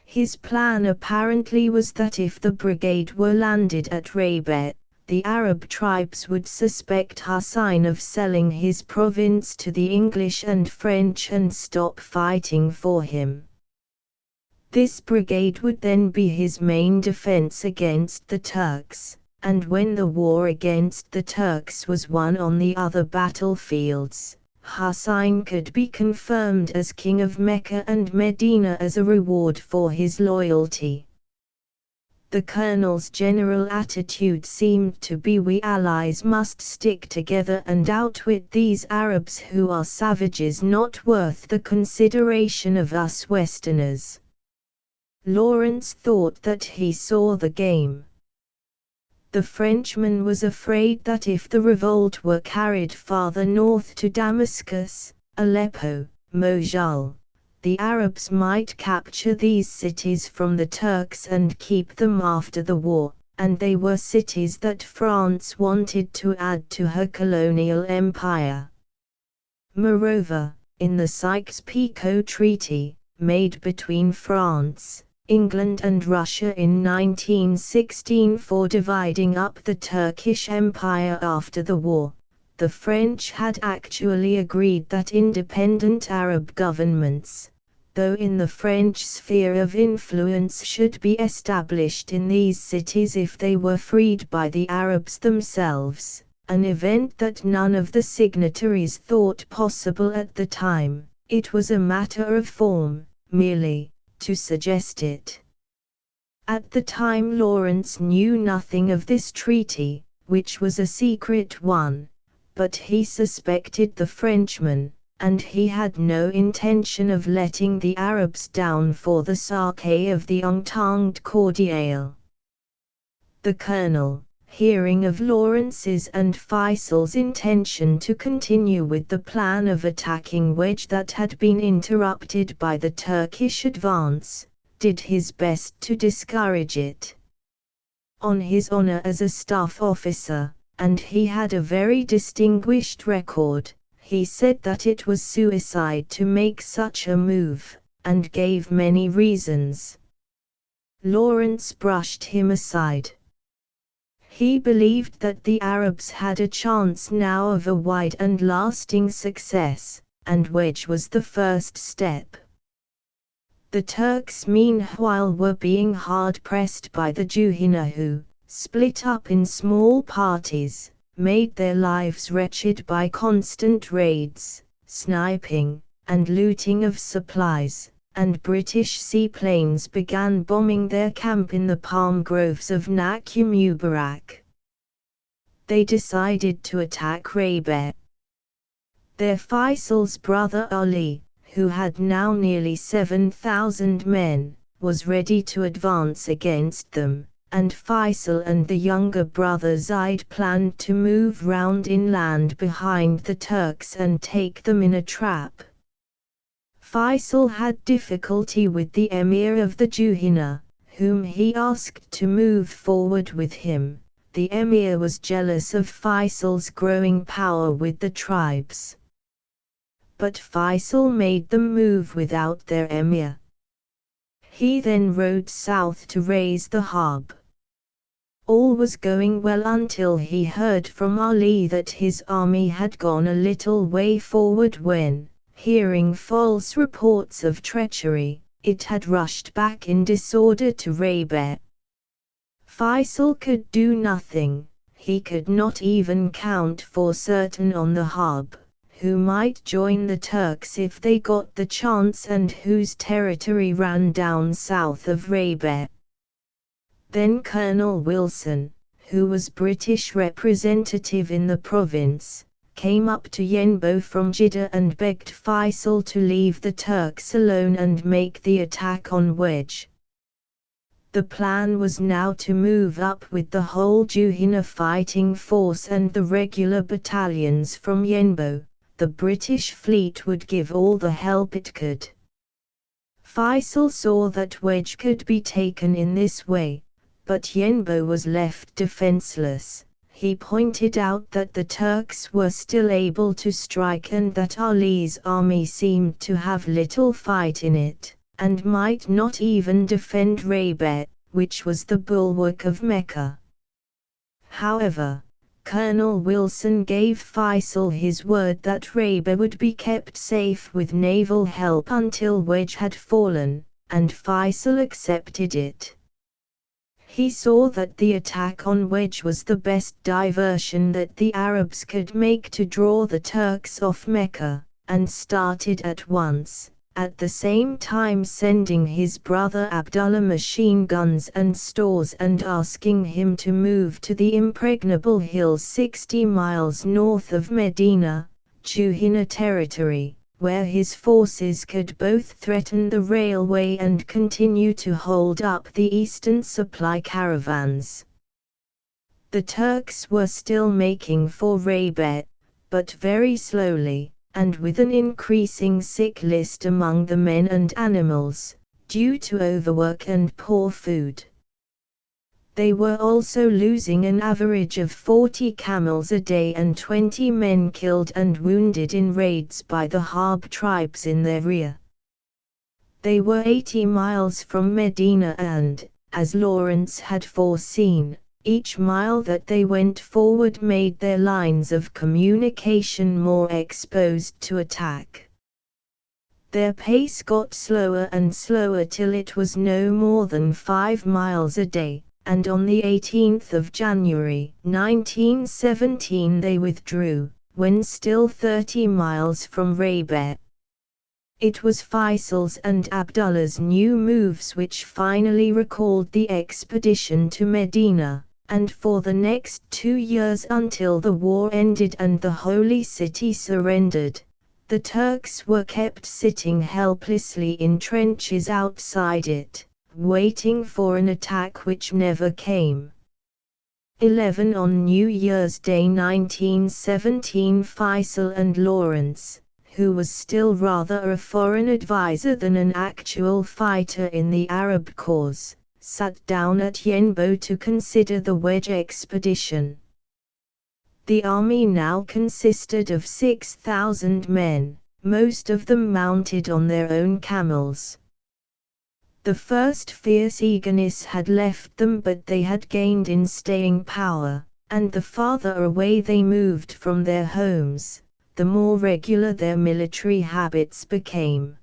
His plan apparently was that if the brigade were landed at Rabat, the Arab tribes would suspect Hassan of selling his province to the English and French and stop fighting for him. This brigade would then be his main defense against the Turks, and when the war against the Turks was won on the other battlefields, Hassan could be confirmed as king of Mecca and Medina as a reward for his loyalty. The colonel's general attitude seemed to be, we Allies must stick together and outwit these Arabs who are savages not worth the consideration of us Westerners. Lawrence thought that he saw the game. The Frenchman was afraid that if the revolt were carried farther north to Damascus, Aleppo, Mosul, the Arabs might capture these cities from the Turks and keep them after the war, and they were cities that France wanted to add to her colonial empire. Moreover, in the Sykes-Picot Treaty, made between France, England and Russia in 1916 for dividing up the Turkish Empire after the war, the French had actually agreed that independent Arab governments, though in the French sphere of influence, should be established in these cities if they were freed by the Arabs themselves, an event that none of the signatories thought possible at the time. It was a matter of form, merely, to suggest it. At the time Lawrence knew nothing of this treaty, which was a secret one, but he suspected the Frenchman, and he had no intention of letting the Arabs down for the sake of the Entente Cordiale. The colonel, hearing of Lawrence's and Faisal's intention to continue with the plan of attacking Wedge that had been interrupted by the Turkish advance, did his best to discourage it. On his honor as a staff officer, and he had a very distinguished record, he said that it was suicide to make such a move, and gave many reasons. Lawrence brushed him aside. He believed that the Arabs had a chance now of a wide and lasting success, and Wedge was the first step. The Turks meanwhile were being hard pressed by the Juhina who, split up in small parties, made their lives wretched by constant raids, sniping, and looting of supplies, and British seaplanes began bombing their camp in the palm groves of Nakhja Mubarak. They decided to attack Rabat. Their Faisal's brother Ali, who had now nearly 7,000 men, was ready to advance against them, and Faisal and the younger brother Zaid planned to move round inland behind the Turks and take them in a trap. Faisal had difficulty with the emir of the Juhina, whom he asked to move forward with him. The emir was jealous of Faisal's growing power with the tribes. But Faisal made them move without their emir. He then rode south to raise the harb. All was going well until he heard from Ali that his army had gone a little way forward when, hearing false reports of treachery, it had rushed back in disorder to Rabat. Faisal could do nothing, he could not even count for certain on the harb, who might join the Turks if they got the chance and whose territory ran down south of Rabat. Then Colonel Wilson, who was British representative in the province, came up to Yenbo from Jeddah and begged Faisal to leave the Turks alone and make the attack on Wedge. The plan was now to move up with the whole Juhina fighting force and the regular battalions from Yenbo. The British fleet would give all the help it could. Faisal saw that Wedge could be taken in this way, but Yenbo was left defenseless. He pointed out that the Turks were still able to strike and that Ali's army seemed to have little fight in it, and might not even defend Rabat, which was the bulwark of Mecca. However, Colonel Wilson gave Faisal his word that Rabat would be kept safe with naval help until Wedge had fallen, and Faisal accepted it. He saw that the attack on Wedge was the best diversion that the Arabs could make to draw the Turks off Mecca, and started at once, at the same time sending his brother Abdullah machine guns and stores and asking him to move to the impregnable hills 60 miles north of Medina, Juhina territory, where his forces could both threaten the railway and continue to hold up the eastern supply caravans. The Turks were still making for Rabat, but very slowly, and with an increasing sick list among the men and animals, due to overwork and poor food. They were also losing an average of 40 camels a day and 20 men killed and wounded in raids by the Harb tribes in their rear. They were 80 miles from Medina and, as Lawrence had foreseen, each mile that they went forward made their lines of communication more exposed to attack. Their pace got slower and slower till it was no more than 5 miles a day, and on the 18th of January 1917 they withdrew, when still 30 miles from Rabat. It was Faisal's and Abdullah's new moves which finally recalled the expedition to Medina, and for the next 2 years until the war ended and the Holy City surrendered, the Turks were kept sitting helplessly in trenches outside it, waiting for an attack which never came. 11 On New Year's Day 1917 Faisal and Lawrence, who was still rather a foreign advisor than an actual fighter in the Arab cause, sat down at Yenbo to consider the Wedge expedition. The army now consisted of 6,000 men, most of them mounted on their own camels. The first fierce eagerness had left them, but they had gained in staying power, and the farther away they moved from their homes, the more regular their military habits became.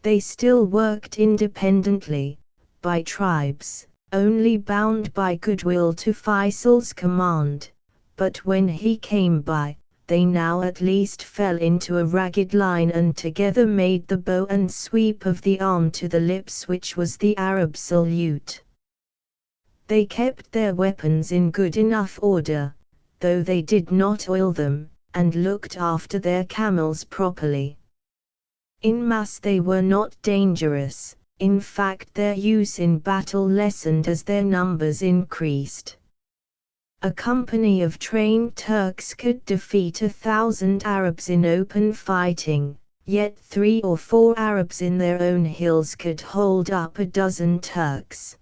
They still worked independently, by tribes, only bound by goodwill to Faisal's command, but when he came by, they now at least fell into a ragged line and together made the bow and sweep of the arm to the lips, which was the Arab salute. They kept their weapons in good enough order, though they did not oil them, and looked after their camels properly. In mass they were not dangerous, in fact their use in battle lessened as their numbers increased. A company of trained Turks could defeat 1,000 Arabs in open fighting, yet 3 or 4 Arabs in their own hills could hold up a dozen Turks.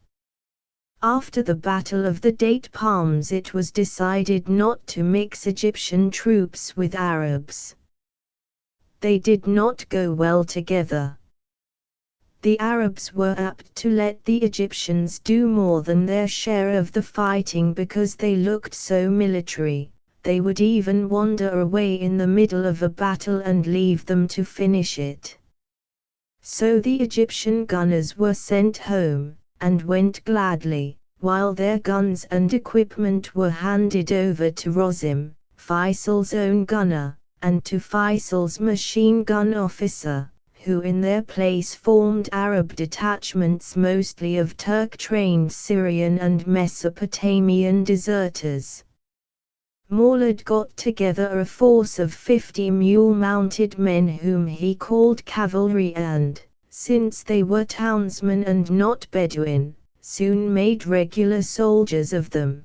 After the Battle of the Date Palms it was decided not to mix Egyptian troops with Arabs. They did not go well together. The Arabs were apt to let the Egyptians do more than their share of the fighting because they looked so military. They would even wander away in the middle of a battle and leave them to finish it. So the Egyptian gunners were sent home, and went gladly, while their guns and equipment were handed over to Rosim, Faisal's own gunner, and to Faisal's machine gun officer, who in their place formed Arab detachments mostly of Turk-trained Syrian and Mesopotamian deserters. Maulad got together a force of 50 mule-mounted men whom he called cavalry and, since they were townsmen and not Bedouin, soon made regular soldiers of them.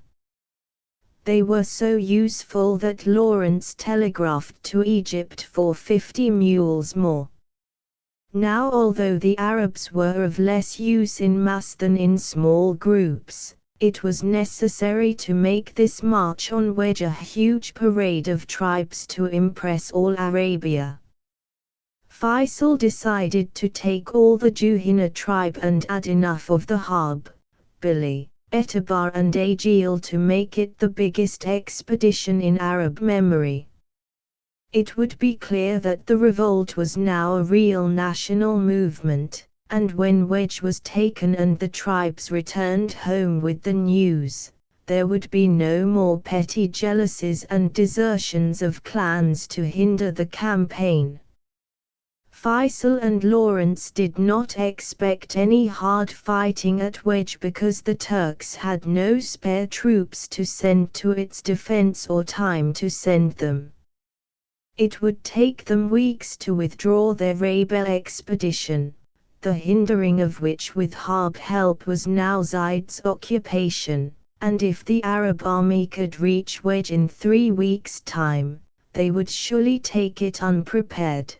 They were so useful that Lawrence telegraphed to Egypt for 50 mules more. Now although the Arabs were of less use in mass than in small groups, it was necessary to make this march on Wedge a huge parade of tribes to impress all Arabia. Faisal decided to take all the Juhayna tribe and add enough of the Harb, Bili, Etabar and Agil to make it the biggest expedition in Arab memory. It would be clear that the revolt was now a real national movement, and when Wedge was taken and the tribes returned home with the news, there would be no more petty jealousies and desertions of clans to hinder the campaign. Faisal and Lawrence did not expect any hard fighting at Wedge because the Turks had no spare troops to send to its defense or time to send them. It would take them weeks to withdraw their rebel expedition, the hindering of which with Harb help was now Zaid's occupation, and if the Arab army could reach Wedge in 3 weeks' time, they would surely take it unprepared.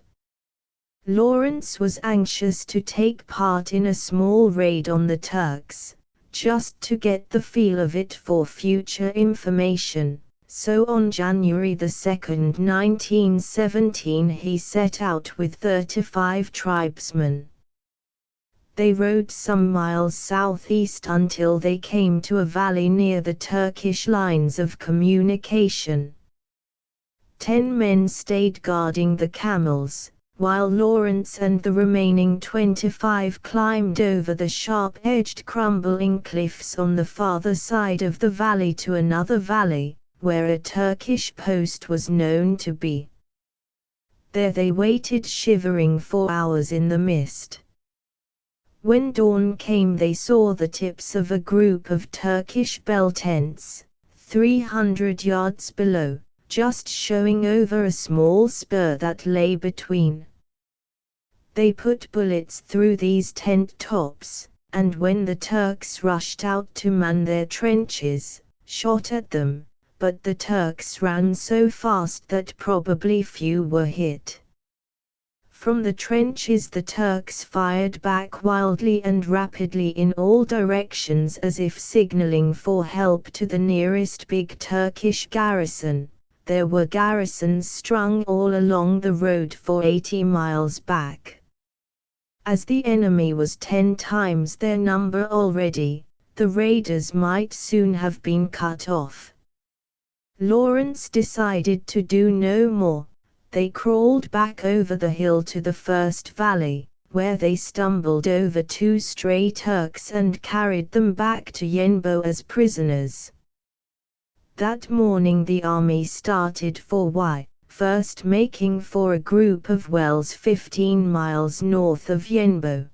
Lawrence was anxious to take part in a small raid on the Turks, just to get the feel of it for future information. So on January 2, 1917 he set out with 35 tribesmen. They rode some miles southeast until they came to a valley near the Turkish lines of communication. 10 men stayed guarding the camels, while Lawrence and the remaining 25 climbed over the sharp-edged crumbling cliffs on the farther side of the valley to another valley, where a Turkish post was known to be. There they waited shivering for hours in the mist. When dawn came they saw the tips of a group of Turkish bell tents, 300 yards below, just showing over a small spur that lay between. They put bullets through these tent tops, and when the Turks rushed out to man their trenches, shot at them, but the Turks ran so fast that probably few were hit. From the trenches the Turks fired back wildly and rapidly in all directions as if signaling for help to the nearest big Turkish garrison. There were garrisons strung all along the road for 80 miles back. As the enemy was 10 times their number already, the raiders might soon have been cut off. Lawrence decided to do no more. They crawled back over the hill to the first valley, where they stumbled over 2 stray Turks and carried them back to Yenbo as prisoners. That morning the army started for Y, first making for a group of wells 15 miles north of Yenbo.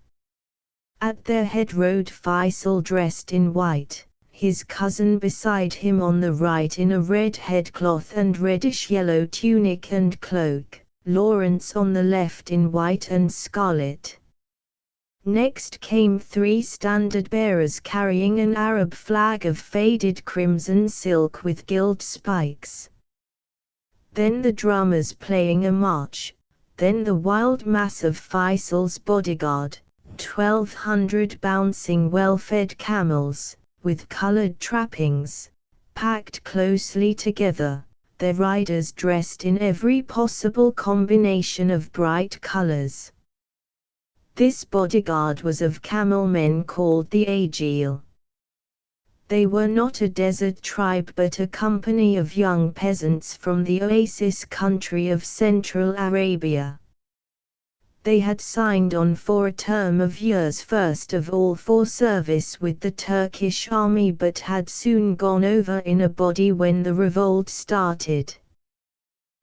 At their head rode Faisal dressed in white, his cousin beside him on the right in a red headcloth and reddish-yellow tunic and cloak, Lawrence on the left in white and scarlet. Next came 3 standard-bearers carrying an Arab flag of faded crimson silk with gilt spikes. Then the drummers playing a march, then the wild mass of Faisal's bodyguard, 1,200 bouncing well-fed camels, with colored trappings, packed closely together, their riders dressed in every possible combination of bright colors. This bodyguard was of camel men called the Agil. They were not a desert tribe but a company of young peasants from the oasis country of Central Arabia. They had signed on for a term of years, first of all for service with the Turkish army, but had soon gone over in a body when the revolt started.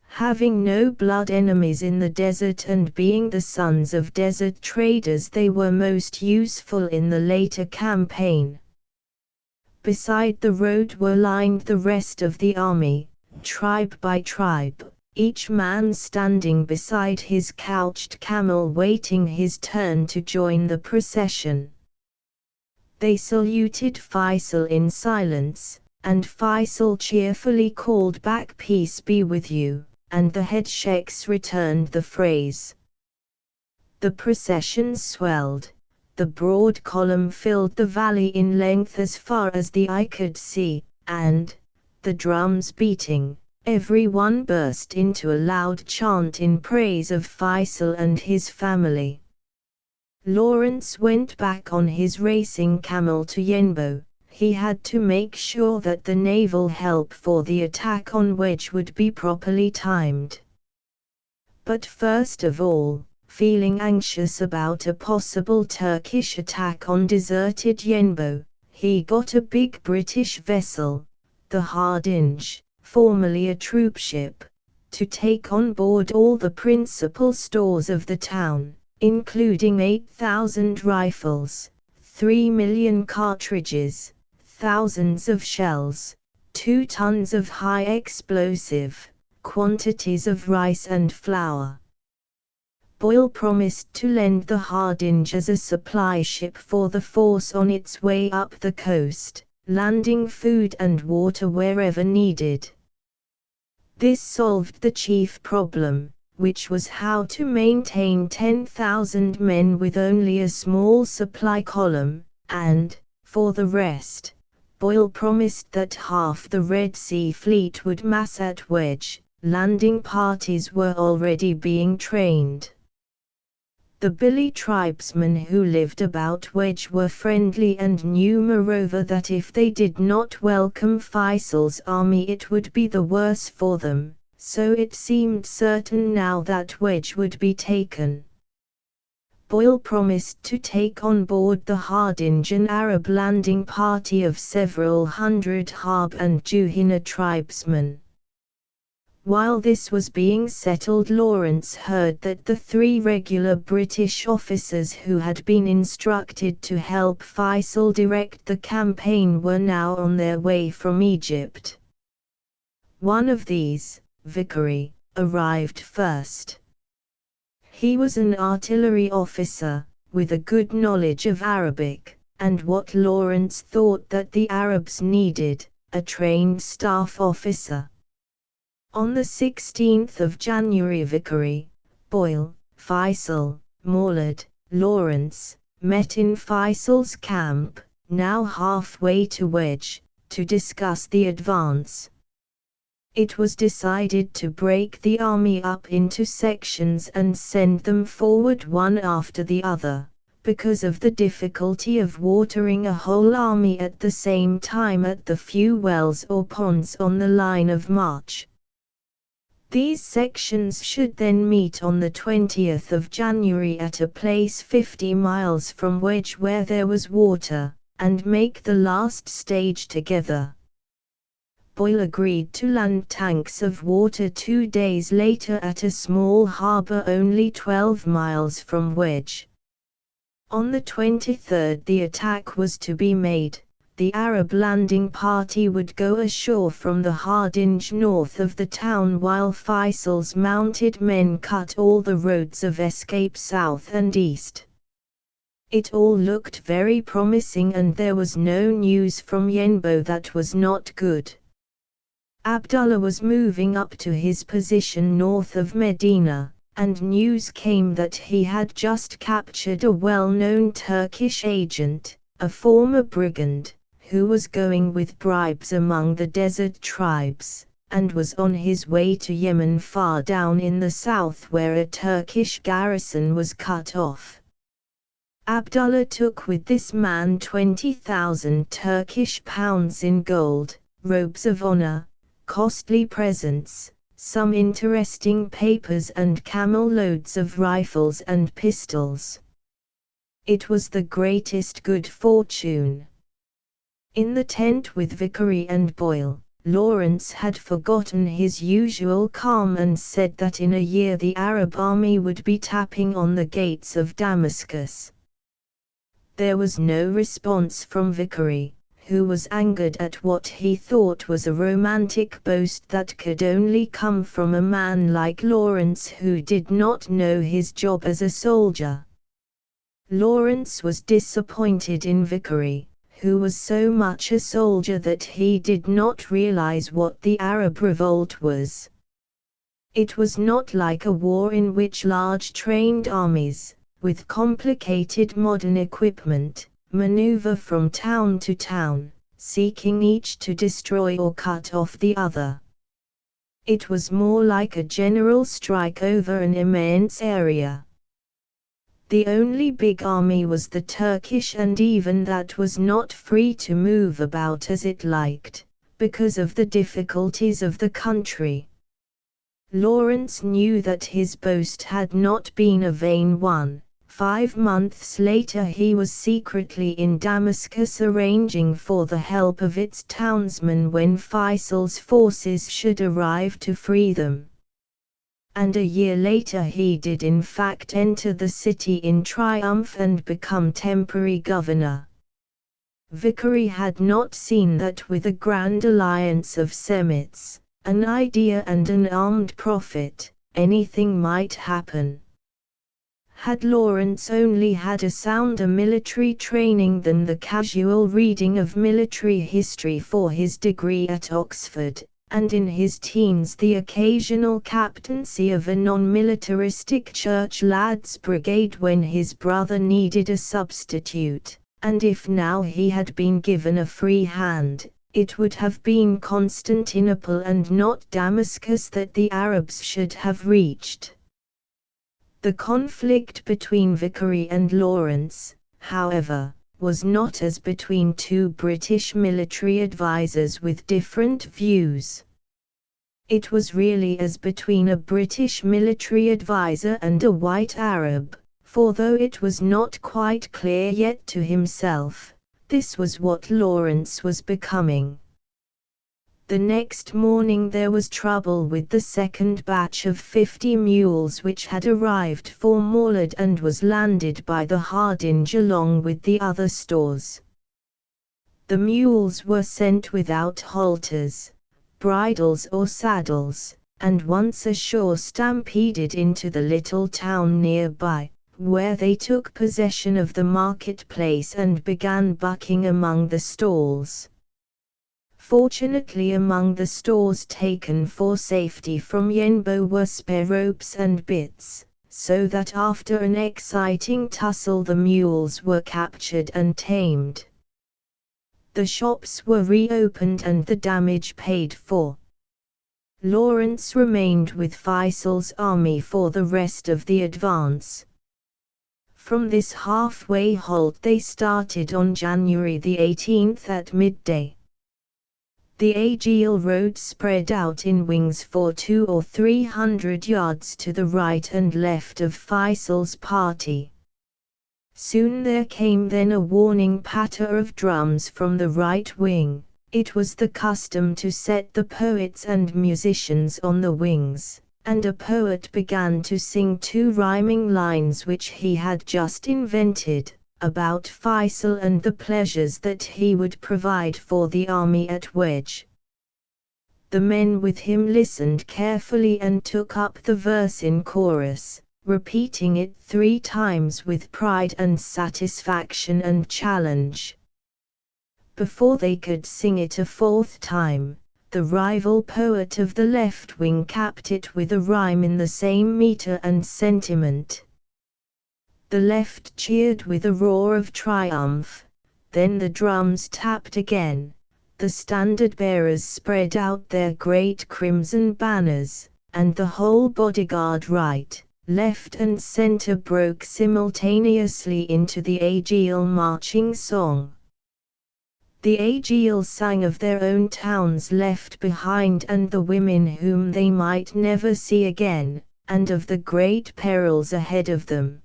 Having no blood enemies in the desert and being the sons of desert traders, they were most useful in the later campaign. Beside the road were lined the rest of the army, tribe by tribe, each man standing beside his couched camel waiting his turn to join the procession. They saluted Faisal in silence, and Faisal cheerfully called back "Peace be with you," and the head sheikhs returned the phrase. The procession swelled. The broad column filled the valley in length as far as the eye could see, and, the drums beating, everyone burst into a loud chant in praise of Faisal and his family. Lawrence went back on his racing camel to Yenbo. He had to make sure that the naval help for the attack on Wedge would be properly timed. But first of all, feeling anxious about a possible Turkish attack on deserted Yenbo, he got a big British vessel, the Hardinge, formerly a troopship, to take on board all the principal stores of the town, including 8,000 rifles, 3 million cartridges, thousands of shells, 2 tons of high explosive, quantities of rice and flour. Boyle promised to lend the Hardinge as a supply ship for the force on its way up the coast, landing food and water wherever needed. This solved the chief problem, which was how to maintain 10,000 men with only a small supply column, and, for the rest, Boyle promised that half the Red Sea fleet would mass at Wedge. Landing parties were already being trained. The Billy tribesmen who lived about Wedge were friendly and knew moreover that if they did not welcome Faisal's army it would be the worse for them, so it seemed certain now that Wedge would be taken. Boyle promised to take on board the Hardinge an Arab landing party of several hundred Harb and Juhina tribesmen. While this was being settled, Lawrence heard that the 3 regular British officers who had been instructed to help Faisal direct the campaign were now on their way from Egypt. One of these, Vickery, arrived first. He was an artillery officer, with a good knowledge of Arabic, and what Lawrence thought that the Arabs needed, a trained staff officer. On the 16th of January Vickery, Boyle, Faisal, Morlad, Lawrence, met in Faisal's camp, now halfway to Wedge, to discuss the advance. It was decided to break the army up into sections and send them forward one after the other, because of the difficulty of watering a whole army at the same time at the few wells or ponds on the line of march. These sections should then meet on the 20th of January at a place 50 miles from Wedge where there was water, and make the last stage together. Boyle agreed to land tanks of water 2 days later at a small harbour only 12 miles from Wedge. On the 23rd the attack was to be made. The Arab landing party would go ashore from the Hardinge north of the town while Faisal's mounted men cut all the roads of escape south and east. It all looked very promising and there was no news from Yenbo that was not good. Abdullah was moving up to his position north of Medina, and news came that he had just captured a well-known Turkish agent, a former brigand, who was going with bribes among the desert tribes, and was on his way to Yemen far down in the south where a Turkish garrison was cut off. Abdullah took with this man 20,000 Turkish pounds in gold, robes of honor, costly presents, some interesting papers and camel-loads of rifles and pistols. It was the greatest good fortune. In the tent with Vickery and Boyle, Lawrence had forgotten his usual calm and said that in a year the Arab army would be tapping on the gates of Damascus. There was no response from Vickery, who was angered at what he thought was a romantic boast that could only come from a man like Lawrence who did not know his job as a soldier. Lawrence was disappointed in Vickery, who was so much a soldier that he did not realize what the Arab revolt was. It was not like a war in which large trained armies, with complicated modern equipment, maneuver from town to town, seeking each to destroy or cut off the other. It was more like a general strike over an immense area. The only big army was the Turkish, and even that was not free to move about as it liked, because of the difficulties of the country. Lawrence knew that his boast had not been a vain one. 5 months later he was secretly in Damascus arranging for the help of its townsmen when Faisal's forces should arrive to free them. And a year later he did in fact enter the city in triumph and become temporary governor. Vickery had not seen that with a grand alliance of Semites, an idea and an armed prophet, anything might happen. Had Lawrence only had a sounder military training than the casual reading of military history for his degree at Oxford, and in his teens the occasional captaincy of a non-militaristic church lads' brigade when his brother needed a substitute, and if now he had been given a free hand, it would have been Constantinople and not Damascus that the Arabs should have reached. The conflict between Vickery and Lawrence, however, was not as between two British military advisers with different views. It was really as between a British military adviser and a white Arab, for though it was not quite clear yet to himself, this was what Lawrence was becoming. The next morning there was trouble with the second batch of 50 mules which had arrived for Morlad and was landed by the Hardinge along with the other stores. The mules were sent without halters, bridles or saddles, and once ashore stampeded into the little town nearby, where they took possession of the marketplace and began bucking among the stalls. Fortunately among the stores taken for safety from Yenbo were spare ropes and bits, so that after an exciting tussle the mules were captured and tamed. The shops were reopened and the damage paid for. Lawrence remained with Faisal's army for the rest of the advance. From this halfway halt they started on January the 18th at midday. The Aegeal road spread out in wings for 200 or 300 yards to the right and left of Faisal's party. Soon there came then a warning patter of drums from the right wing. It was the custom to set the poets and musicians on the wings, and a poet began to sing 2 rhyming lines which he had just invented, about Faisal and the pleasures that he would provide for the army at Wedge. The men with him listened carefully and took up the verse in chorus, repeating it 3 times with pride and satisfaction and challenge. Before they could sing it a 4th time, the rival poet of the left wing capped it with a rhyme in the same meter and sentiment. The left cheered with a roar of triumph, then the drums tapped again, the standard-bearers spread out their great crimson banners, and the whole bodyguard right, left and center broke simultaneously into the Aegeal marching song. The Aegeal sang of their own towns left behind and the women whom they might never see again, and of the great perils ahead of them.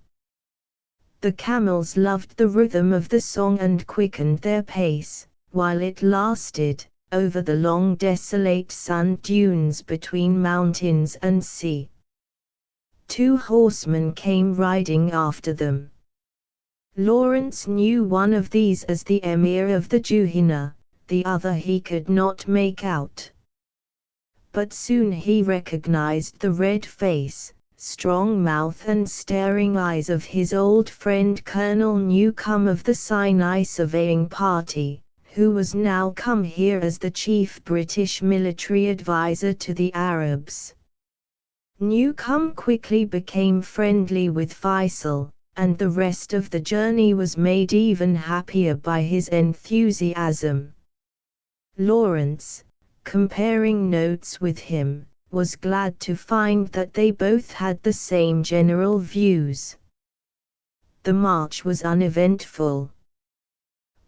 The camels loved the rhythm of the song and quickened their pace, while it lasted, over the long desolate sand dunes between mountains and sea. 2 horsemen came riding after them. Lawrence knew one of these as the emir of the Juhina, the other he could not make out. But soon he recognized the red face, strong mouth and staring eyes of his old friend Colonel Newcombe of the Sinai surveying party, who was now come here as the chief British military advisor to the Arabs. Newcombe quickly became friendly with Faisal, and the rest of the journey was made even happier by his enthusiasm. Lawrence, comparing notes with him, was glad to find that they both had the same general views. The march was uneventful.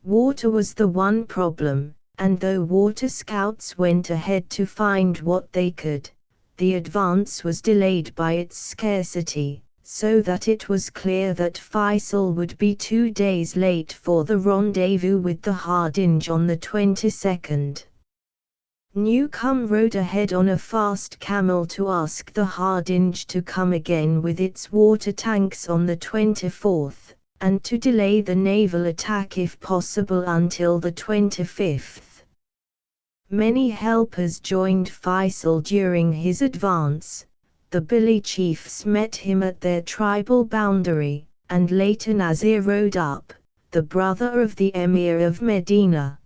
Water was the one problem, and though water scouts went ahead to find what they could, the advance was delayed by its scarcity, so that it was clear that Faisal would be 2 days late for the rendezvous with the Hardinge on the 22nd. Newcomb rode ahead on a fast camel to ask the Hardinge to come again with its water tanks on the 24th, and to delay the naval attack if possible until the 25th. Many helpers joined Faisal during his advance. The Billy chiefs met him at their tribal boundary, and later Nazir rode up, the brother of the Emir of Medina.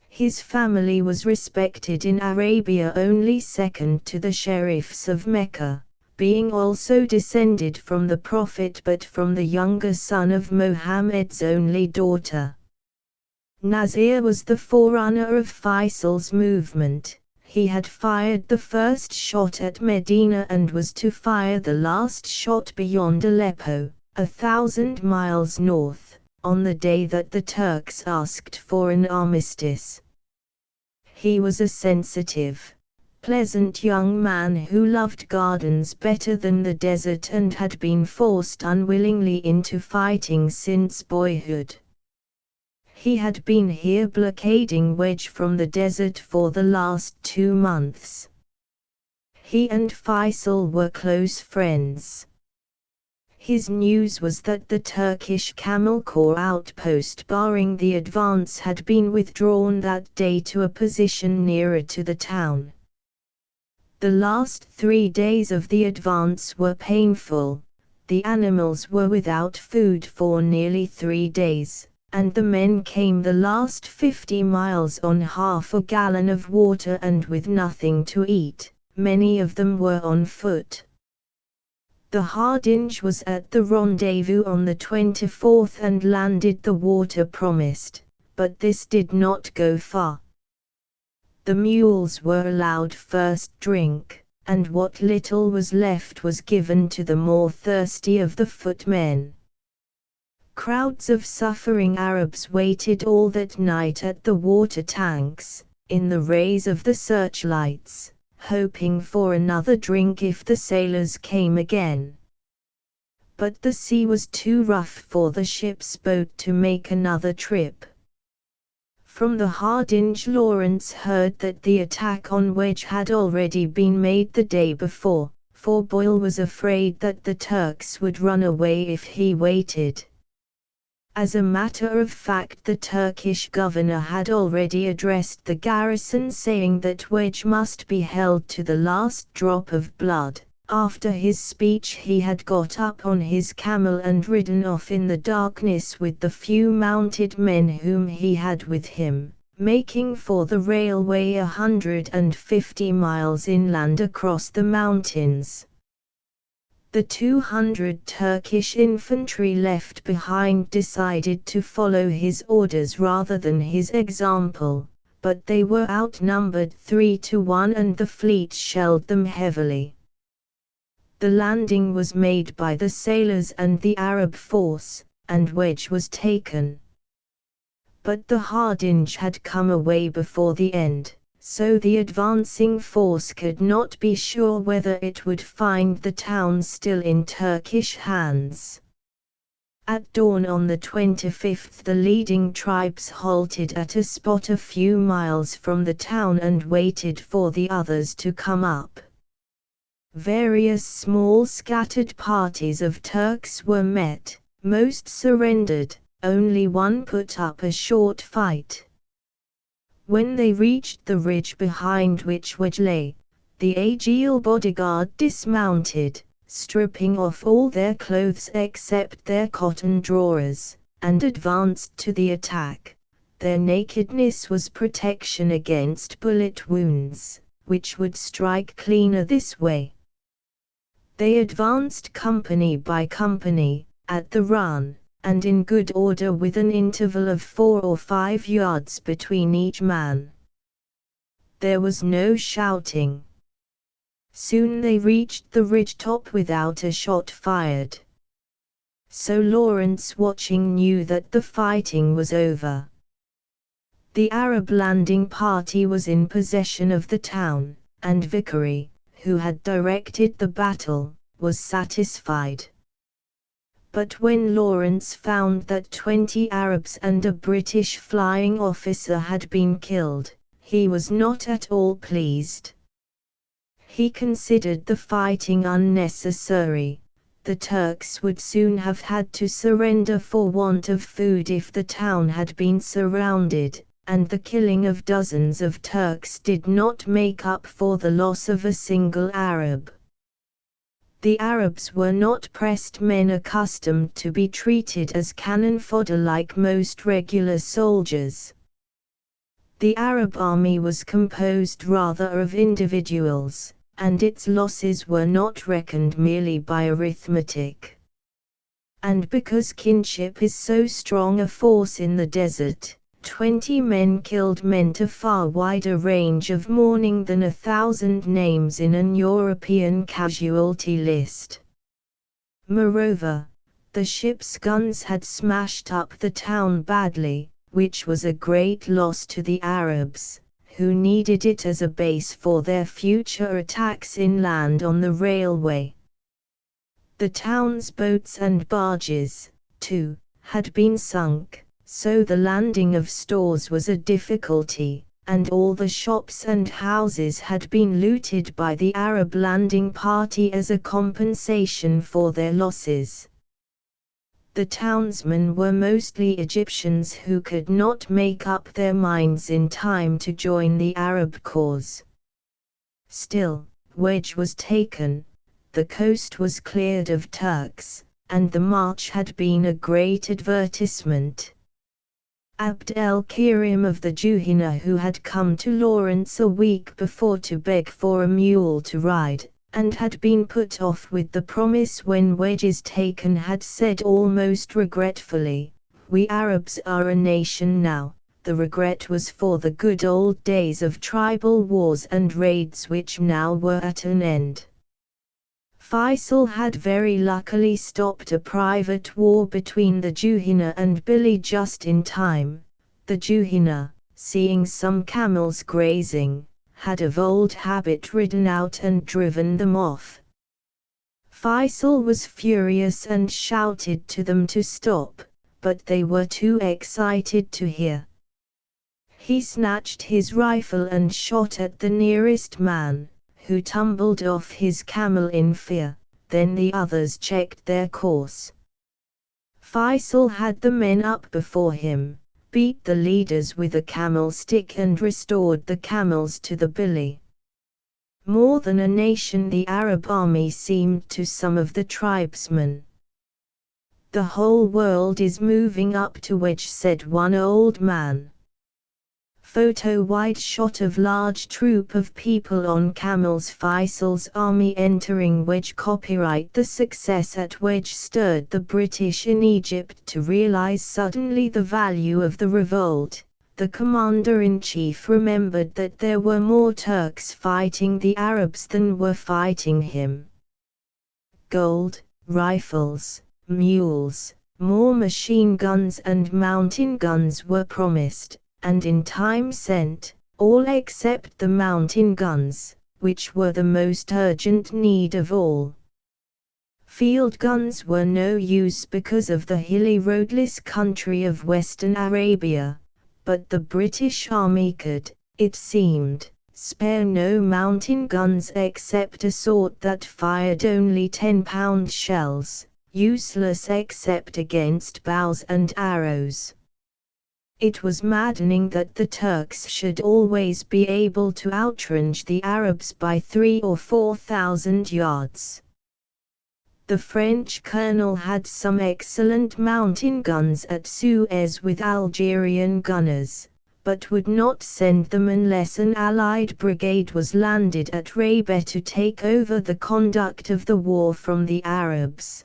His family was respected in Arabia only second to the sheriffs of Mecca, being also descended from the Prophet but from the younger son of Mohammed's only daughter. Nazir was the forerunner of Faisal's movement. He had fired the first shot at Medina and was to fire the last shot beyond Aleppo, 1,000 miles north, on the day that the Turks asked for an armistice. He was a sensitive, pleasant young man who loved gardens better than the desert and had been forced unwillingly into fighting since boyhood. He had been here blockading Wedge from the desert for the last 2 months. He and Faisal were close friends. His news was that the Turkish Camel Corps outpost barring the advance had been withdrawn that day to a position nearer to the town. The last 3 days of the advance were painful. The animals were without food for nearly 3 days, and the men came the last 50 miles on half a gallon of water and with nothing to eat. Many of them were on foot. The Hardinge was at the rendezvous on the 24th and landed the water promised, but this did not go far. The mules were allowed first drink, and what little was left was given to the more thirsty of the footmen. Crowds of suffering Arabs waited all that night at the water tanks, in the rays of the searchlights, hoping for another drink if the sailors came again. But the sea was too rough for the ship's boat to make another trip. From the Hardinge Lawrence heard that the attack on Wedge had already been made the day before, for Boyle was afraid that the Turks would run away if he waited. As a matter of fact, the Turkish governor had already addressed the garrison saying that Wedge must be held to the last drop of blood. After his speech he had got up on his camel and ridden off in the darkness with the few mounted men whom he had with him, making for the railway 150 miles inland across the mountains. The 200 Turkish infantry left behind decided to follow his orders rather than his example, but they were outnumbered 3-1 and the fleet shelled them heavily. The landing was made by the sailors and the Arab force, and Wedge was taken. But the Hardinge had come away before the end, so the advancing force could not be sure whether it would find the town still in Turkish hands. At dawn on the 25th the leading tribes halted at a spot a few miles from the town and waited for the others to come up. Various small scattered parties of Turks were met, most surrendered, only one put up a short fight. When they reached the ridge behind which Wedge lay, the Aegil bodyguard dismounted, stripping off all their clothes except their cotton drawers, and advanced to the attack. Their nakedness was protection against bullet wounds, which would strike cleaner this way. They advanced company by company, at the run, and in good order with an interval of 4 or 5 yards between each man. There was no shouting. Soon they reached the ridge-top without a shot fired. So Lawrence, watching, knew that the fighting was over. The Arab landing party was in possession of the town, and Vickery, who had directed the battle, was satisfied. But when Lawrence found that 20 Arabs and a British flying officer had been killed, he was not at all pleased. He considered the fighting unnecessary. The Turks would soon have had to surrender for want of food if the town had been surrounded, and the killing of dozens of Turks did not make up for the loss of a single Arab. The Arabs were not pressed men accustomed to be treated as cannon fodder like most regular soldiers. The Arab army was composed rather of individuals, and its losses were not reckoned merely by arithmetic. And because kinship is so strong a force in the desert, 20 men killed meant a far wider range of mourning than 1,000 names in an European casualty list. Moreover, the ship's guns had smashed up the town badly, which was a great loss to the Arabs, who needed it as a base for their future attacks inland on the railway. The town's boats and barges, too, had been sunk, so the landing of stores was a difficulty, and all the shops and houses had been looted by the Arab landing party as a compensation for their losses. The townsmen were mostly Egyptians who could not make up their minds in time to join the Arab cause. Still, Wedge was taken, the coast was cleared of Turks, and the march had been a great advertisement. Abd el-Kirim of the Juhina, who had come to Lawrence a week before to beg for a mule to ride, and had been put off with the promise when Wedge is taken, had said almost regretfully, "We Arabs are a nation now." The regret was for the good old days of tribal wars and raids which now were at an end. Faisal had very luckily stopped a private war between the Juhina and Billy just in time. The Juhina, seeing some camels grazing, had of old habit ridden out and driven them off. Faisal was furious and shouted to them to stop, but they were too excited to hear. He snatched his rifle and shot at the nearest man, who tumbled off his camel in fear. Then the others checked their course. Faisal had the men up before him, beat the leaders with a camel stick and restored the camels to the billy. More than a nation the Arab army seemed to some of the tribesmen. "The whole world is moving up to Wedge," said one old man. Photo wide shot of large troop of people on camels. Faisal's army entering Wedge. Copyright. The success at Wedge stirred the British in Egypt to realize suddenly the value of the revolt. The commander-in-chief remembered that there were more Turks fighting the Arabs than were fighting him. Gold, rifles, mules, more machine guns and mountain guns were promised, and in time sent, all except the mountain guns, which were the most urgent need of all. Field guns were no use because of the hilly roadless country of Western Arabia, but the British army could, it seemed, spare no mountain guns except a sort that fired only 10-pound shells, useless except against bows and arrows. It was maddening that the Turks should always be able to outrange the Arabs by 3,000 or 4,000 yards. The French colonel had some excellent mountain guns at Suez with Algerian gunners, but would not send them unless an Allied brigade was landed at Rabat to take over the conduct of the war from the Arabs.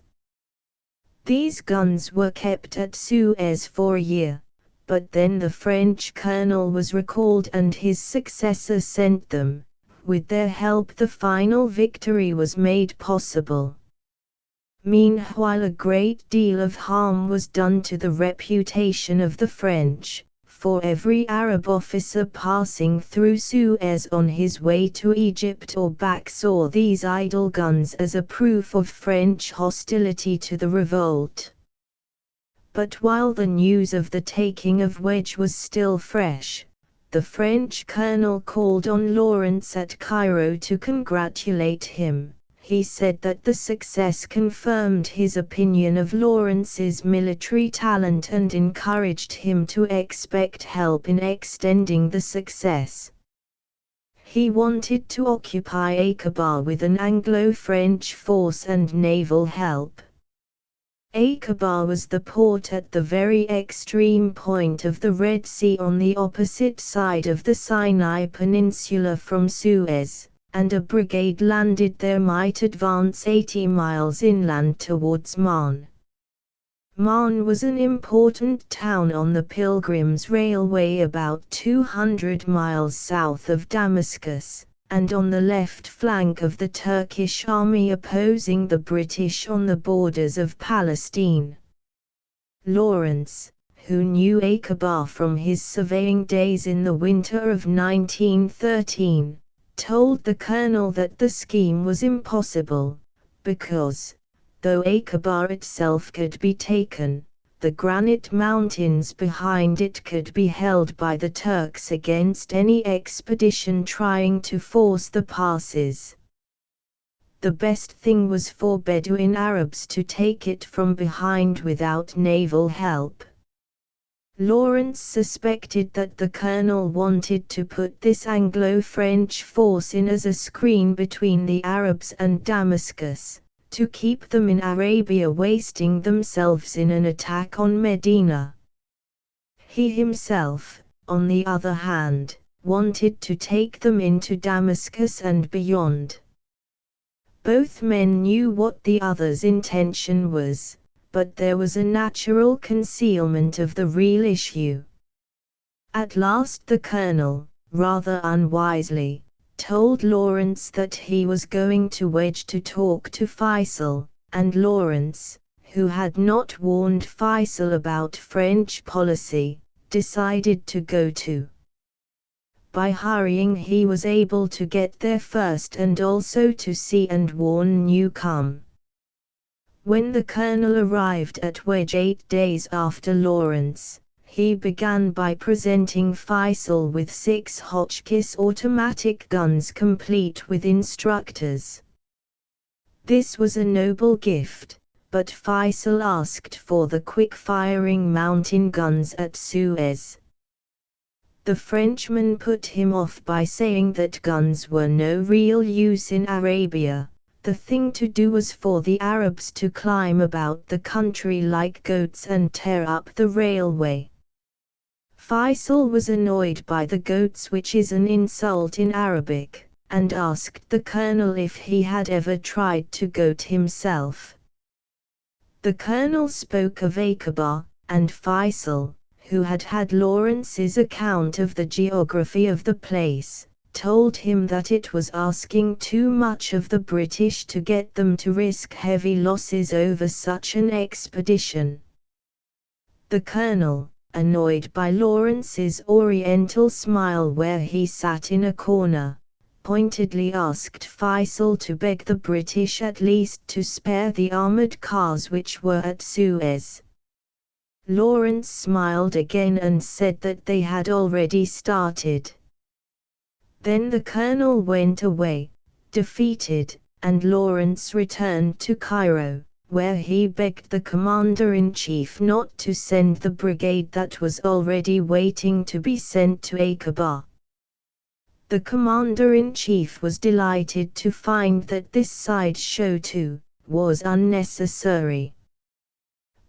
These guns were kept at Suez for a year, but then the French colonel was recalled and his successor sent them. With their help the final victory was made possible. Meanwhile a great deal of harm was done to the reputation of the French, for every Arab officer passing through Suez on his way to Egypt or back saw these idle guns as a proof of French hostility to the revolt. But while the news of the taking of Wedge was still fresh, the French colonel called on Lawrence at Cairo to congratulate him. He said that the success confirmed his opinion of Lawrence's military talent and encouraged him to expect help in extending the success. He wanted to occupy Aqaba with an Anglo-French force and naval help. Aqaba was the port at the very extreme point of the Red Sea on the opposite side of the Sinai Peninsula from Suez, and a brigade landed there might advance 80 miles inland towards Man. Man was an important town on the Pilgrims Railway about 200 miles south of Damascus, and on the left flank of the Turkish army opposing the British on the borders of Palestine. Lawrence, who knew Aqaba from his surveying days in the winter of 1913, told the colonel that the scheme was impossible, because, though Aqaba itself could be taken, the granite mountains behind it could be held by the Turks against any expedition trying to force the passes. The best thing was for Bedouin Arabs to take it from behind without naval help. Lawrence suspected that the colonel wanted to put this Anglo-French force in as a screen between the Arabs and Damascus, to keep them in Arabia wasting themselves in an attack on Medina. He himself, on the other hand, wanted to take them into Damascus and beyond. Both men knew what the other's intention was, but there was a natural concealment of the real issue. At last the colonel, rather unwisely, told Lawrence that he was going to Wedge to talk to Faisal, and Lawrence, who had not warned Faisal about French policy, decided to go too. By hurrying he was able to get there first and also to see and warn Newcombe. When the colonel arrived at Wedge 8 days after Lawrence, he began by presenting Faisal with 6 Hotchkiss automatic guns complete with instructors. This was a noble gift, but Faisal asked for the quick-firing mountain guns at Suez. The Frenchman put him off by saying that guns were no real use in Arabia. The thing to do was for the Arabs to climb about the country like goats and tear up the railway. Faisal was annoyed by the goats, which is an insult in Arabic, and asked the colonel if he had ever tried to goat himself. The colonel spoke of Aqaba, and Faisal, who had had Lawrence's account of the geography of the place, told him that it was asking too much of the British to get them to risk heavy losses over such an expedition. The colonel, annoyed by Lawrence's oriental smile where he sat in a corner, pointedly asked Faisal to beg the British at least to spare the armored cars which were at Suez. Lawrence smiled again and said that they had already started. Then the colonel went away, defeated, and Lawrence returned to Cairo, where he begged the commander-in-chief not to send the brigade that was already waiting to be sent to Aqaba. The commander-in-chief was delighted to find that this sideshow too was unnecessary.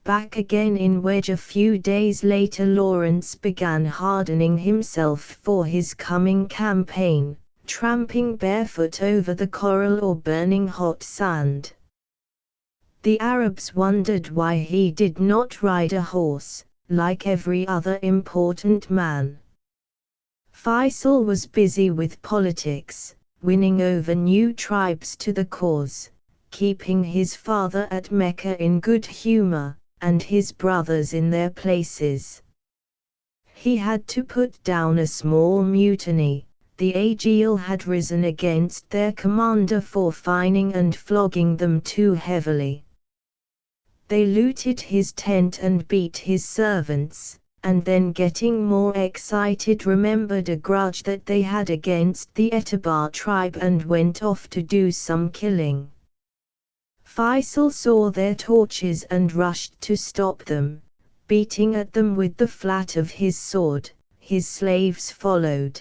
Back again in Wedge a few days later, Lawrence began hardening himself for his coming campaign, tramping barefoot over the coral or burning hot sand. The Arabs wondered why he did not ride a horse, like every other important man. Faisal was busy with politics, winning over new tribes to the cause, keeping his father at Mecca in good humor, and his brothers in their places. He had to put down a small mutiny. The Agil had risen against their commander for fining and flogging them too heavily. They looted his tent and beat his servants, and then getting more excited remembered a grudge that they had against the Etabar tribe and went off to do some killing. Faisal saw their torches and rushed to stop them, beating at them with the flat of his sword. His slaves followed.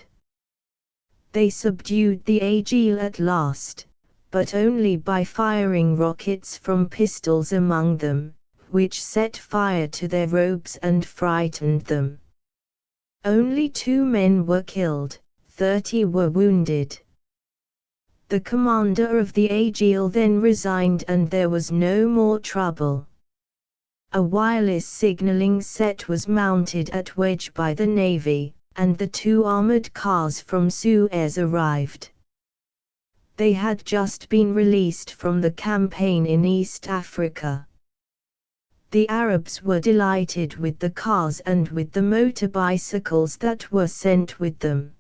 They subdued the Agil at last, but only by firing rockets from pistols among them, which set fire to their robes and frightened them. Only 2 men were killed, 30 were wounded. The commander of the Agil then resigned and there was no more trouble. A wireless signaling set was mounted at Wedge by the Navy, and the 2 armored cars from Suez arrived. They had just been released from the campaign in East Africa. The Arabs were delighted with the cars and with the motorbicycles that were sent with them.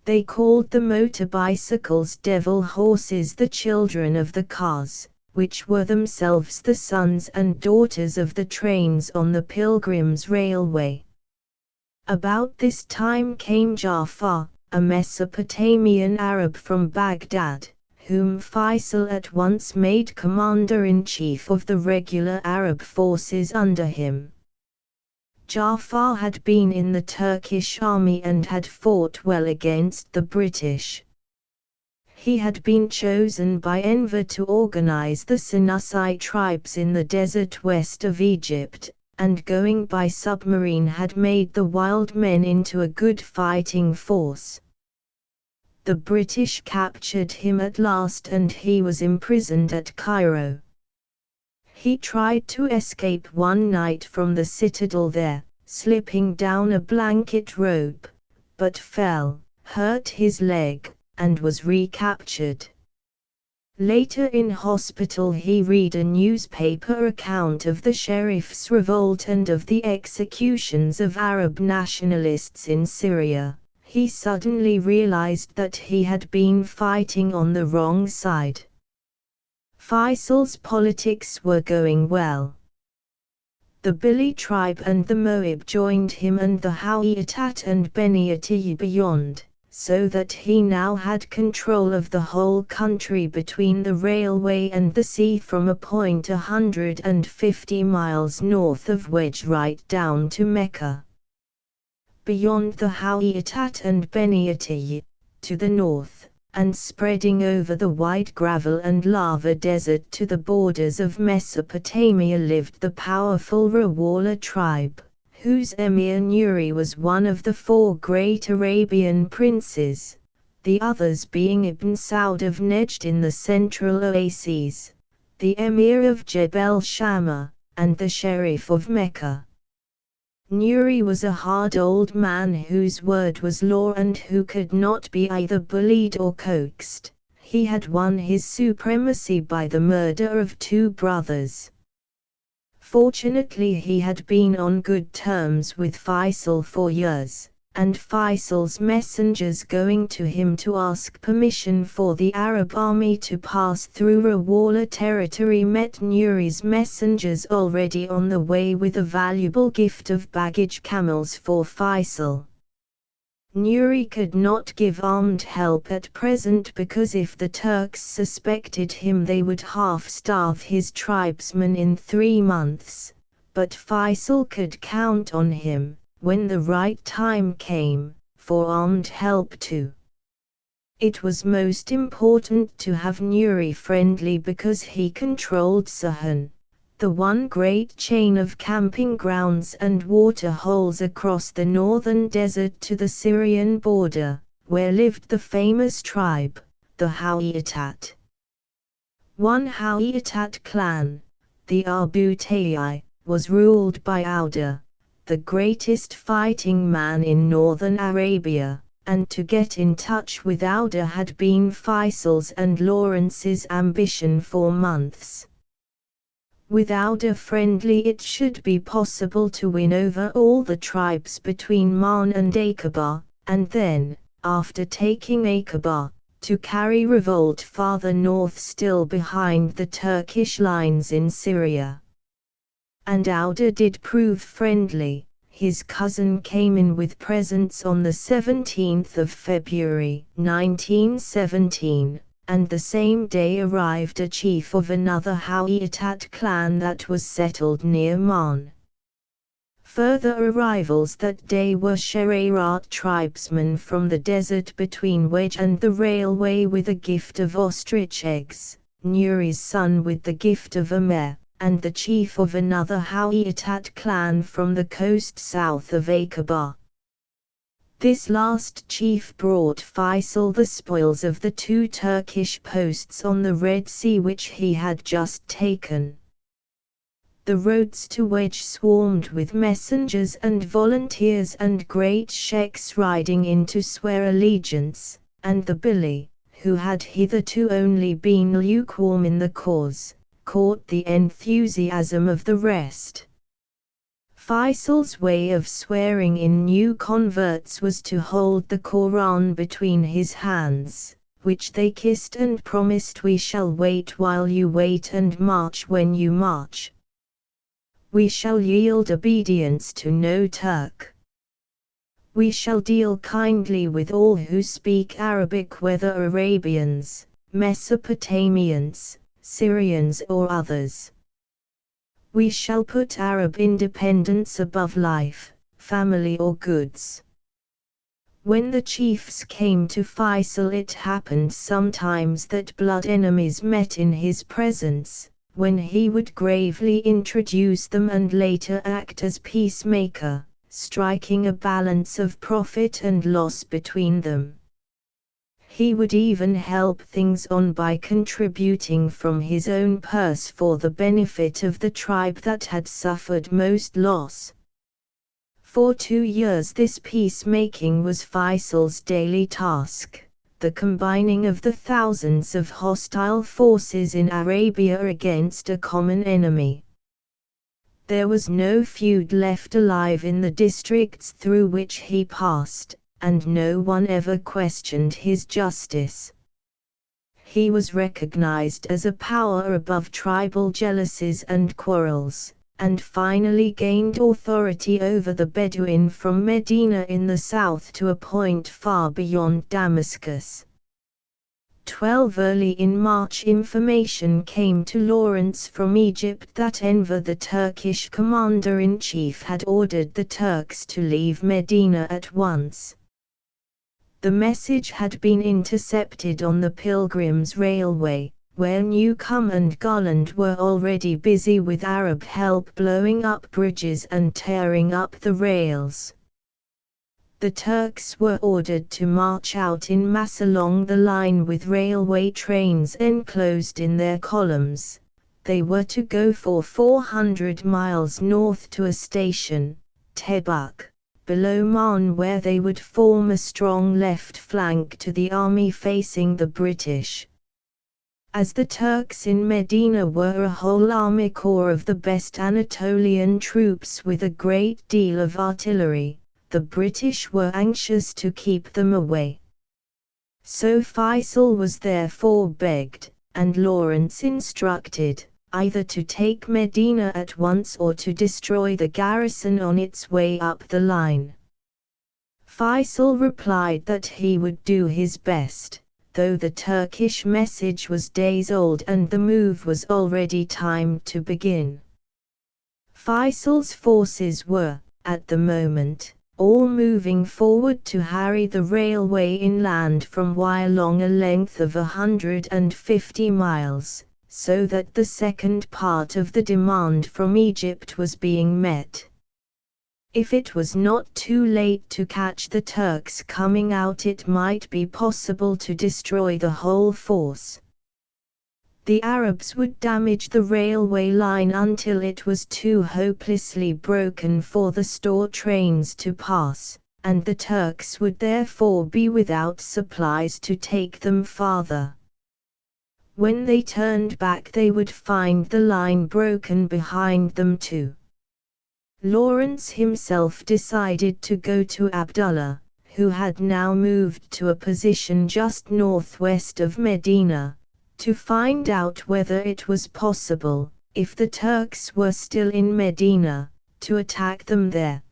They called the motorbicycles devil horses, the children of the cars, which were themselves the sons and daughters of the trains on the Pilgrims Railway. About this time came Ja'far, a Mesopotamian Arab from Baghdad, whom Faisal at once made commander-in-chief of the regular Arab forces under him. Ja'far had been in the Turkish army and had fought well against the British. He had been chosen by Enver to organize the Senussi tribes in the desert west of Egypt, and going by submarine had made the wild men into a good fighting force. The British captured him at last and he was imprisoned at Cairo. He tried to escape one night from the citadel there, slipping down a blanket rope, but fell, hurt his leg, and was recaptured. Later in hospital he read a newspaper account of the sheriff's revolt and of the executions of Arab nationalists in Syria. He suddenly realized that he had been fighting on the wrong side. Faisal's politics were going well. The Bili tribe and the Moab joined him and the Hawiyatat and Beniati beyond, so that he now had control of the whole country between the railway and the sea from a point 150 miles north of Wedge right down to Mecca. Beyond the Hawiyatat and Beniati, to the north, and spreading over the wide gravel and lava desert to the borders of Mesopotamia lived the powerful Rawala tribe, whose emir Nuri was one of the 4 great Arabian princes, the others being Ibn Saud of Nejd in the central oases, the emir of Jebel Shammah, and the sheriff of Mecca. Nuri was a hard old man whose word was law and who could not be either bullied or coaxed. He had won his supremacy by the murder of 2 brothers. Fortunately he had been on good terms with Faisal for years, and Faisal's messengers going to him to ask permission for the Arab army to pass through Rawala territory met Nuri's messengers already on the way with a valuable gift of baggage camels for Faisal. Nuri could not give armed help at present because if the Turks suspected him they would half-starve his tribesmen in 3 months, but Faisal could count on him, when the right time came, for armed help too. It was most important to have Nuri friendly because he controlled Sahun, the one great chain of camping grounds and water holes across the northern desert to the Syrian border, where lived the famous tribe, the Hawiyatat. One Hawiyat clan, the Abutai, was ruled by Auda, the greatest fighting man in northern Arabia, and to get in touch with Auda had been Faisal's and Lawrence's ambition for months. With Auda friendly, it should be possible to win over all the tribes between Man and Aqaba, and then, after taking Aqaba, to carry revolt farther north still behind the Turkish lines in Syria. And Auda did prove friendly. His cousin came in with presents on the 17th of February 1917, and the same day arrived a chief of another Hawiyat clan that was settled near Man. Further arrivals that day were Sherarat tribesmen from the desert between Wedge and the railway with a gift of ostrich eggs, Nuri's son with the gift of a mare, and the chief of another Hawiyat clan from the coast south of Aqaba. This last chief brought Faisal the spoils of the 2 Turkish posts on the Red Sea which he had just taken. The roads to Wedge swarmed with messengers and volunteers and great sheikhs riding in to swear allegiance, and the Bili, who had hitherto only been lukewarm in the cause, caught the enthusiasm of the rest. Faisal's way of swearing in new converts was to hold the Quran between his hands, which they kissed and promised, "We shall wait while you wait and march when you march. We shall yield obedience to no Turk. We shall deal kindly with all who speak Arabic, whether Arabians, Mesopotamians, Syrians or others. We shall put Arab independence above life, family or goods." When the chiefs came to Faisal, it happened sometimes that blood enemies met in his presence, when he would gravely introduce them and later act as peacemaker, striking a balance of profit and loss between them. He would even help things on by contributing from his own purse for the benefit of the tribe that had suffered most loss. For 2 years this peacemaking was Faisal's daily task, the combining of the thousands of hostile forces in Arabia against a common enemy. There was no feud left alive in the districts through which he passed, and no one ever questioned his justice. He was recognized as a power above tribal jealousies and quarrels, and finally gained authority over the Bedouin from Medina in the south to a point far beyond Damascus. 12 Early in March information came to Lawrence from Egypt that Enver, the Turkish commander-in-chief, had ordered the Turks to leave Medina at once. The message had been intercepted on the Pilgrims Railway, where Newcomb and Garland were already busy with Arab help blowing up bridges and tearing up the rails. The Turks were ordered to march out in mass along the line with railway trains enclosed in their columns. They were to go for 400 miles north to a station, Tebuk, below Man, where they would form a strong left flank to the army facing the British. As the Turks in Medina were a whole army corps of the best Anatolian troops with a great deal of artillery, the British were anxious to keep them away. So Faisal was therefore begged, and Lawrence instructed, either to take Medina at once or to destroy the garrison on its way up the line. Faisal replied that he would do his best, though the Turkish message was days old and the move was already timed to begin. Faisal's forces were, at the moment, all moving forward to harry the railway inland from Wye along a length of 150 miles, so that the second part of the demand from Egypt was being met. If it was not too late to catch the Turks coming out, it might be possible to destroy the whole force. the Arabs would damage the railway line until it was too hopelessly broken for the store trains to pass, and the Turks would therefore be without supplies to take them farther. When they turned back they would find the line broken behind them too. Lawrence himself decided to go to Abdullah, who had now moved to a position just northwest of Medina, to find out whether it was possible, if the Turks were still in Medina, to attack them there.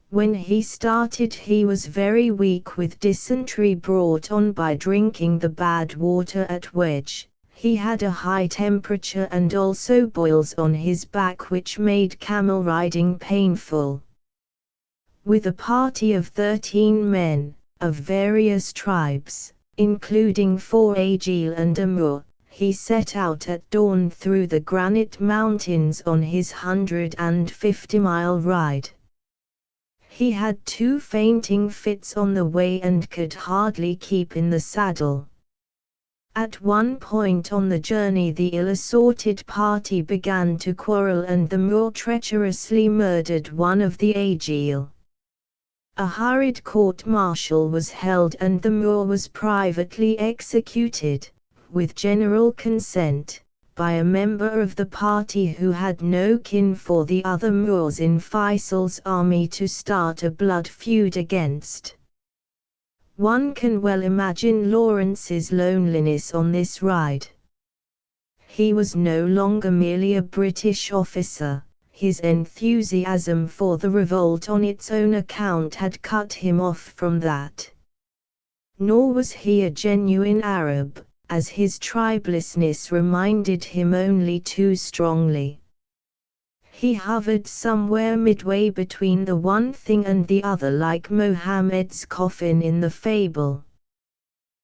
When he started he was very weak with dysentery brought on by drinking the bad water at Wedge. He had a high temperature and also boils on his back which made camel riding painful. With a party of 13 men, of various tribes, including 4 Agil and Amur, he set out at dawn through the granite mountains on his 150-mile ride. He had 2 fainting fits on the way and could hardly keep in the saddle. At one point on the journey the ill-assorted party began to quarrel and the Moor treacherously murdered one of the Agil. A hurried court-martial was held and the Moor was privately executed, with general consent, by a member of the party who had no kin for the other Moors in Faisal's army to start a blood feud against. One can well imagine Lawrence's loneliness on this ride. He was no longer merely a British officer. His enthusiasm for the revolt on its own account had cut him off from that. Nor was he a genuine Arab, as his tribelessness reminded him only too strongly. He hovered somewhere midway between the one thing and the other like Mohammed's coffin in the fable.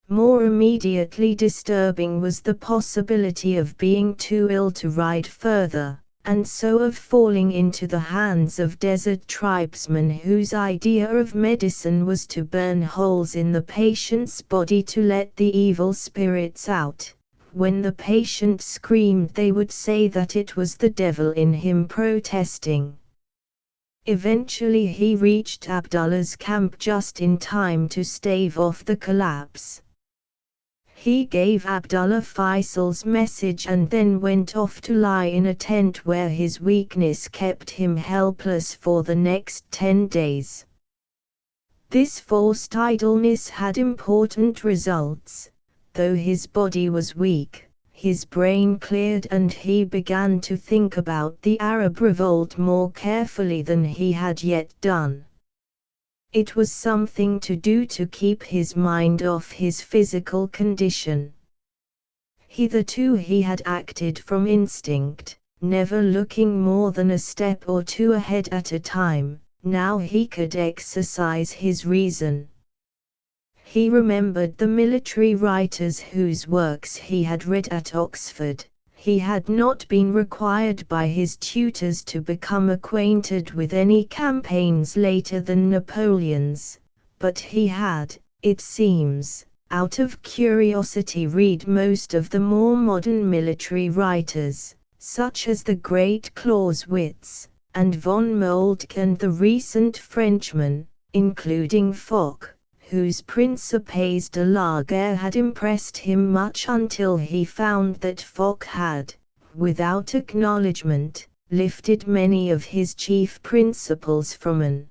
More immediately disturbing was the possibility of being too ill to ride further, and so of falling into the hands of desert tribesmen whose idea of medicine was to burn holes in the patient's body to let the evil spirits out. When the patient screamed they would say that it was the devil in him protesting. Eventually he reached Abdullah's camp just in time to stave off the collapse. He gave Abdullah Faisal's message and then went off to lie in a tent where his weakness kept him helpless for the next 10 days. This forced idleness had important results. Though his body was weak, his brain cleared and he began to think about the Arab revolt more carefully than he had yet done. It was something to do to keep his mind off his physical condition. Hitherto he had acted from instinct, never looking more than a step or 2 ahead at a time. Now he could exercise his reason. He remembered the military writers whose works he had read at Oxford. He had not been required by his tutors to become acquainted with any campaigns later than Napoleon's, but he had, it seems, out of curiosity read most of the more modern military writers, such as the great Clausewitz, and von Moltke and the recent Frenchmen, including Foch, whose Principes de la Guerre had impressed him much until he found that Foch had, without acknowledgement, lifted many of his chief principles from an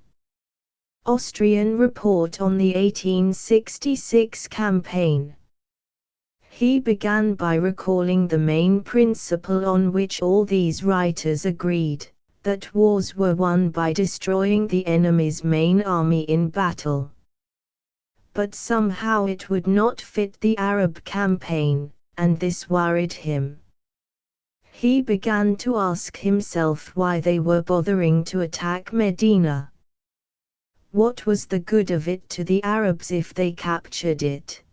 Austrian report on the 1866 campaign. He began by recalling the main principle on which all these writers agreed, that wars were won by destroying the enemy's main army in battle. But somehow it would not fit the Arab campaign, and this worried him. He began to ask himself why they were bothering to attack Medina. What was the good of it to the Arabs if they captured it?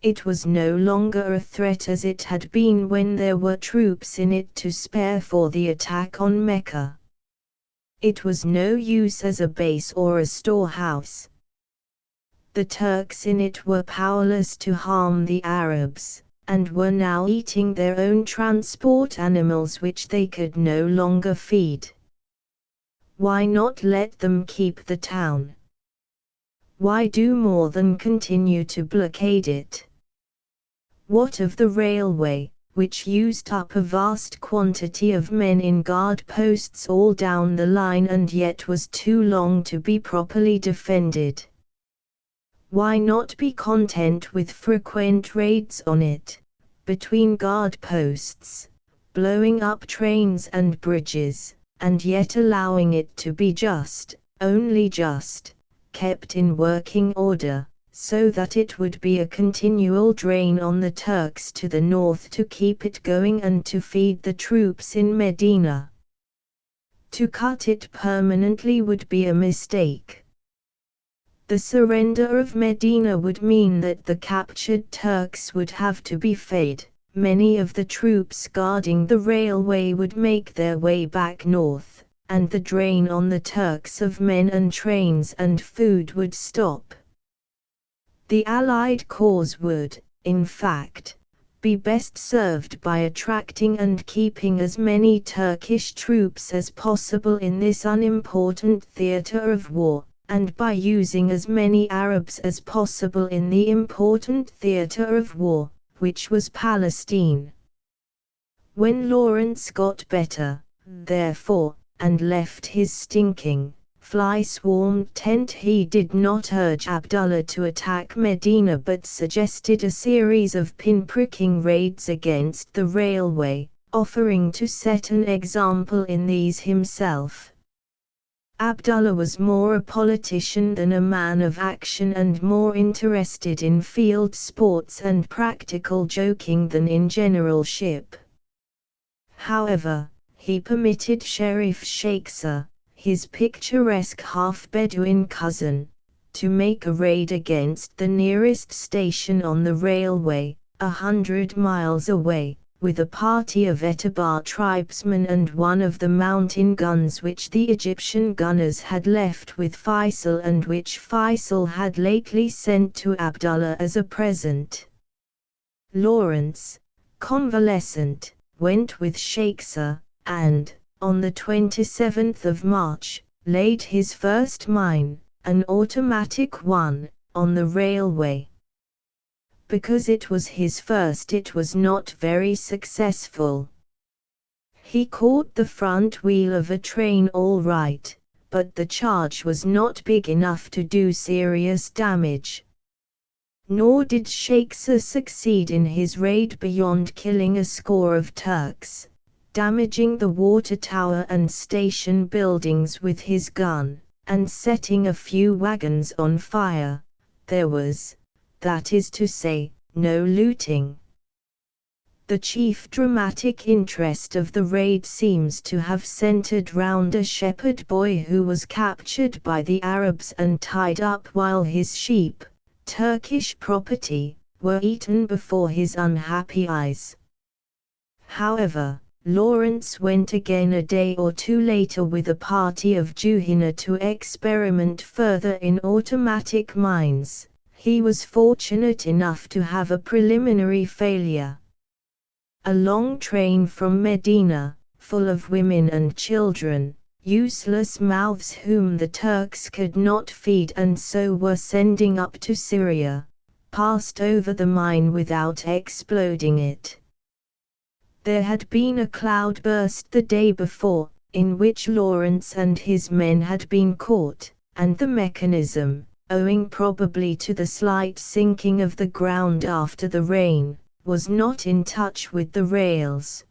It was no longer a threat as it had been when there were troops in it to spare for the attack on Mecca. It was no use as a base or a storehouse. The Turks in it were powerless to harm the Arabs, and were now eating their own transport animals which they could no longer feed. Why not let them keep the town? Why do more than continue to blockade it? What of the railway, which used up a vast quantity of men in guard posts all down the line and yet was too long to be properly defended? Why not be content with frequent raids on it, between guard posts, blowing up trains and bridges, and yet allowing it to be just, only just, kept in working order, so that it would be a continual drain on the Turks to the north to keep it going and to feed the troops in Medina? To cut it permanently would be a mistake. The surrender of Medina would mean that the captured Turks would have to be fed. Many of the troops guarding the railway would make their way back north, and the drain on the Turks of men and trains and food would stop. The Allied cause would, in fact, be best served by attracting and keeping as many Turkish troops as possible in this unimportant theater of war, and by using as many Arabs as possible in the important theater of war, which was Palestine. When Lawrence got better, therefore, and left his stinking, fly-swarmed tent, he did not urge Abdullah to attack Medina but suggested a series of pin-pricking raids against the railway, offering to set an example in these himself. Abdullah was more a politician than a man of action and more interested in field sports and practical joking than in generalship. However, he permitted Sheriff Shakespeare, his picturesque half-Bedouin cousin, to make a raid against the nearest station on the railway, 100 miles away, with a party of Etabar tribesmen and one of the mountain guns which the Egyptian gunners had left with Faisal and which Faisal had lately sent to Abdullah as a present. Lawrence, convalescent, went with Shakespeare, and, on the 27th of March, laid his first mine, an automatic one, on the railway. Because it was his first, it was not very successful. He caught the front wheel of a train all right, but the charge was not big enough to do serious damage. Nor did Shakespeare succeed in his raid beyond killing a score of Turks, damaging the water tower and station buildings with his gun, and setting a few wagons on fire. There was, that is to say, no looting. The chief dramatic interest of the raid seems to have centered round a shepherd boy who was captured by the Arabs and tied up while his sheep, Turkish property, were eaten before his unhappy eyes. However, Lawrence went again a day or two later with a party of Juhina to experiment further in automatic mines. He was fortunate enough to have a preliminary failure. A long train from Medina, full of women and children, useless mouths whom the Turks could not feed and so were sending up to Syria, passed over the mine without exploding it. There had been a cloudburst the day before, in which Lawrence and his men had been caught, and the mechanism, owing probably to the slight sinking of the ground after the rain, was not in touch with the rails.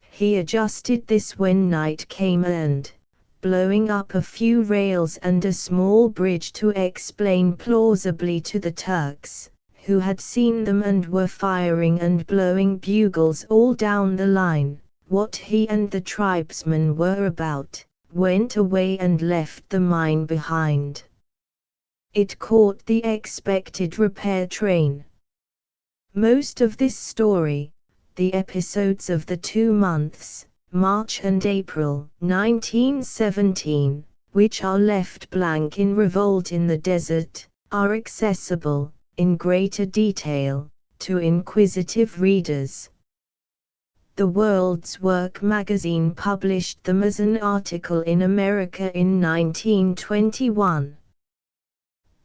He adjusted this when night came and, blowing up a few rails and a small bridge to explain plausibly to the Turks, who had seen them and were firing and blowing bugles all down the line, what he and the tribesmen were about, went away and left the mine behind. It caught the expected repair train. Most of this story, the episodes of the 2 months, March and April 1917, which are left blank in Revolt in the Desert, are accessible, in greater detail, to inquisitive readers. The World's Work magazine published them as an article in America in 1921.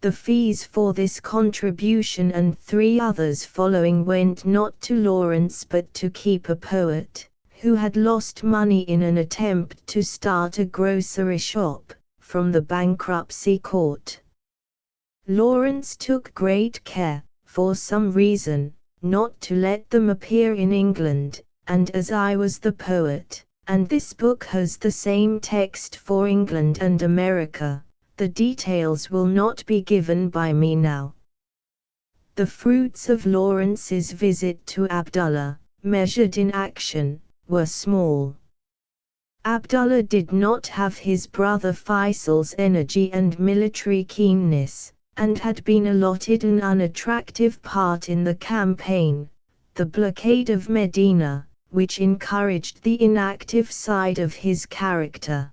The fees for this contribution and 3 others following went not to Lawrence but to keep a poet, who had lost money in an attempt to start a grocery shop, from the bankruptcy court. Lawrence took great care, for some reason, not to let them appear in England, and as I was the poet, and this book has the same text for England and America, the details will not be given by me now. The fruits of Lawrence's visit to Abdullah, measured in action, were small. Abdullah did not have his brother Faisal's energy and military keenness, and had been allotted an unattractive part in the campaign, the blockade of Medina, which encouraged the inactive side of his character.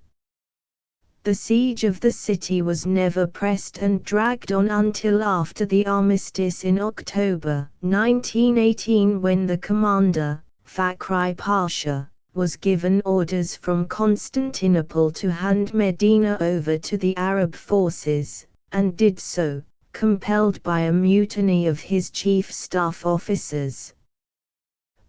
The siege of the city was never pressed and dragged on until after the armistice in October 1918, when the commander, Fakhri Pasha, was given orders from Constantinople to hand Medina over to the Arab forces, and did so, compelled by a mutiny of his chief staff officers.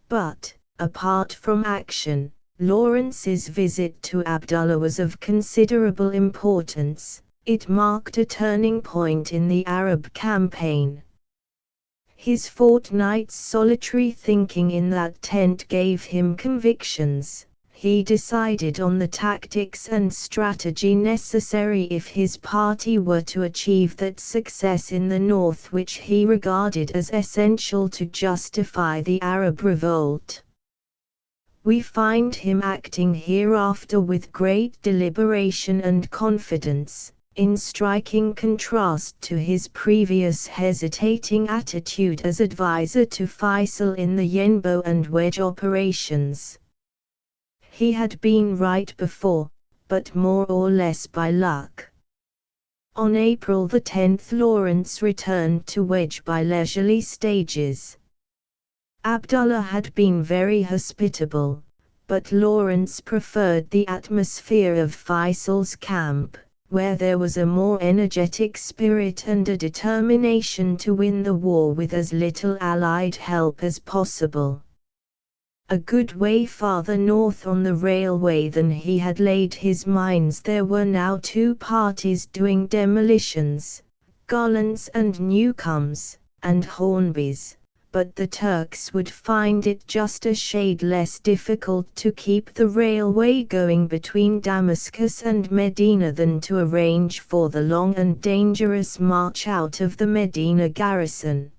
But, apart from action, Lawrence's visit to Abdullah was of considerable importance. It marked a turning point in the Arab campaign. His fortnight's solitary thinking in that tent gave him convictions. He decided on the tactics and strategy necessary if his party were to achieve that success in the north which he regarded as essential to justify the Arab revolt. We find him acting hereafter with great deliberation and confidence, in striking contrast to his previous hesitating attitude as advisor to Faisal in the Yenbo and Wedge operations. He had been right before, but more or less by luck. On April 10 Lawrence returned to Wedge by leisurely stages. Abdullah had been very hospitable, but Lawrence preferred the atmosphere of Faisal's camp, where there was a more energetic spirit and a determination to win the war with as little Allied help as possible. A good way farther north on the railway than he had laid his mines, there were now 2 parties doing demolitions, Garland's and Newcomb's, and Hornby's, but the Turks would find it just a shade less difficult to keep the railway going between Damascus and Medina than to arrange for the long and dangerous march out of the Medina garrison.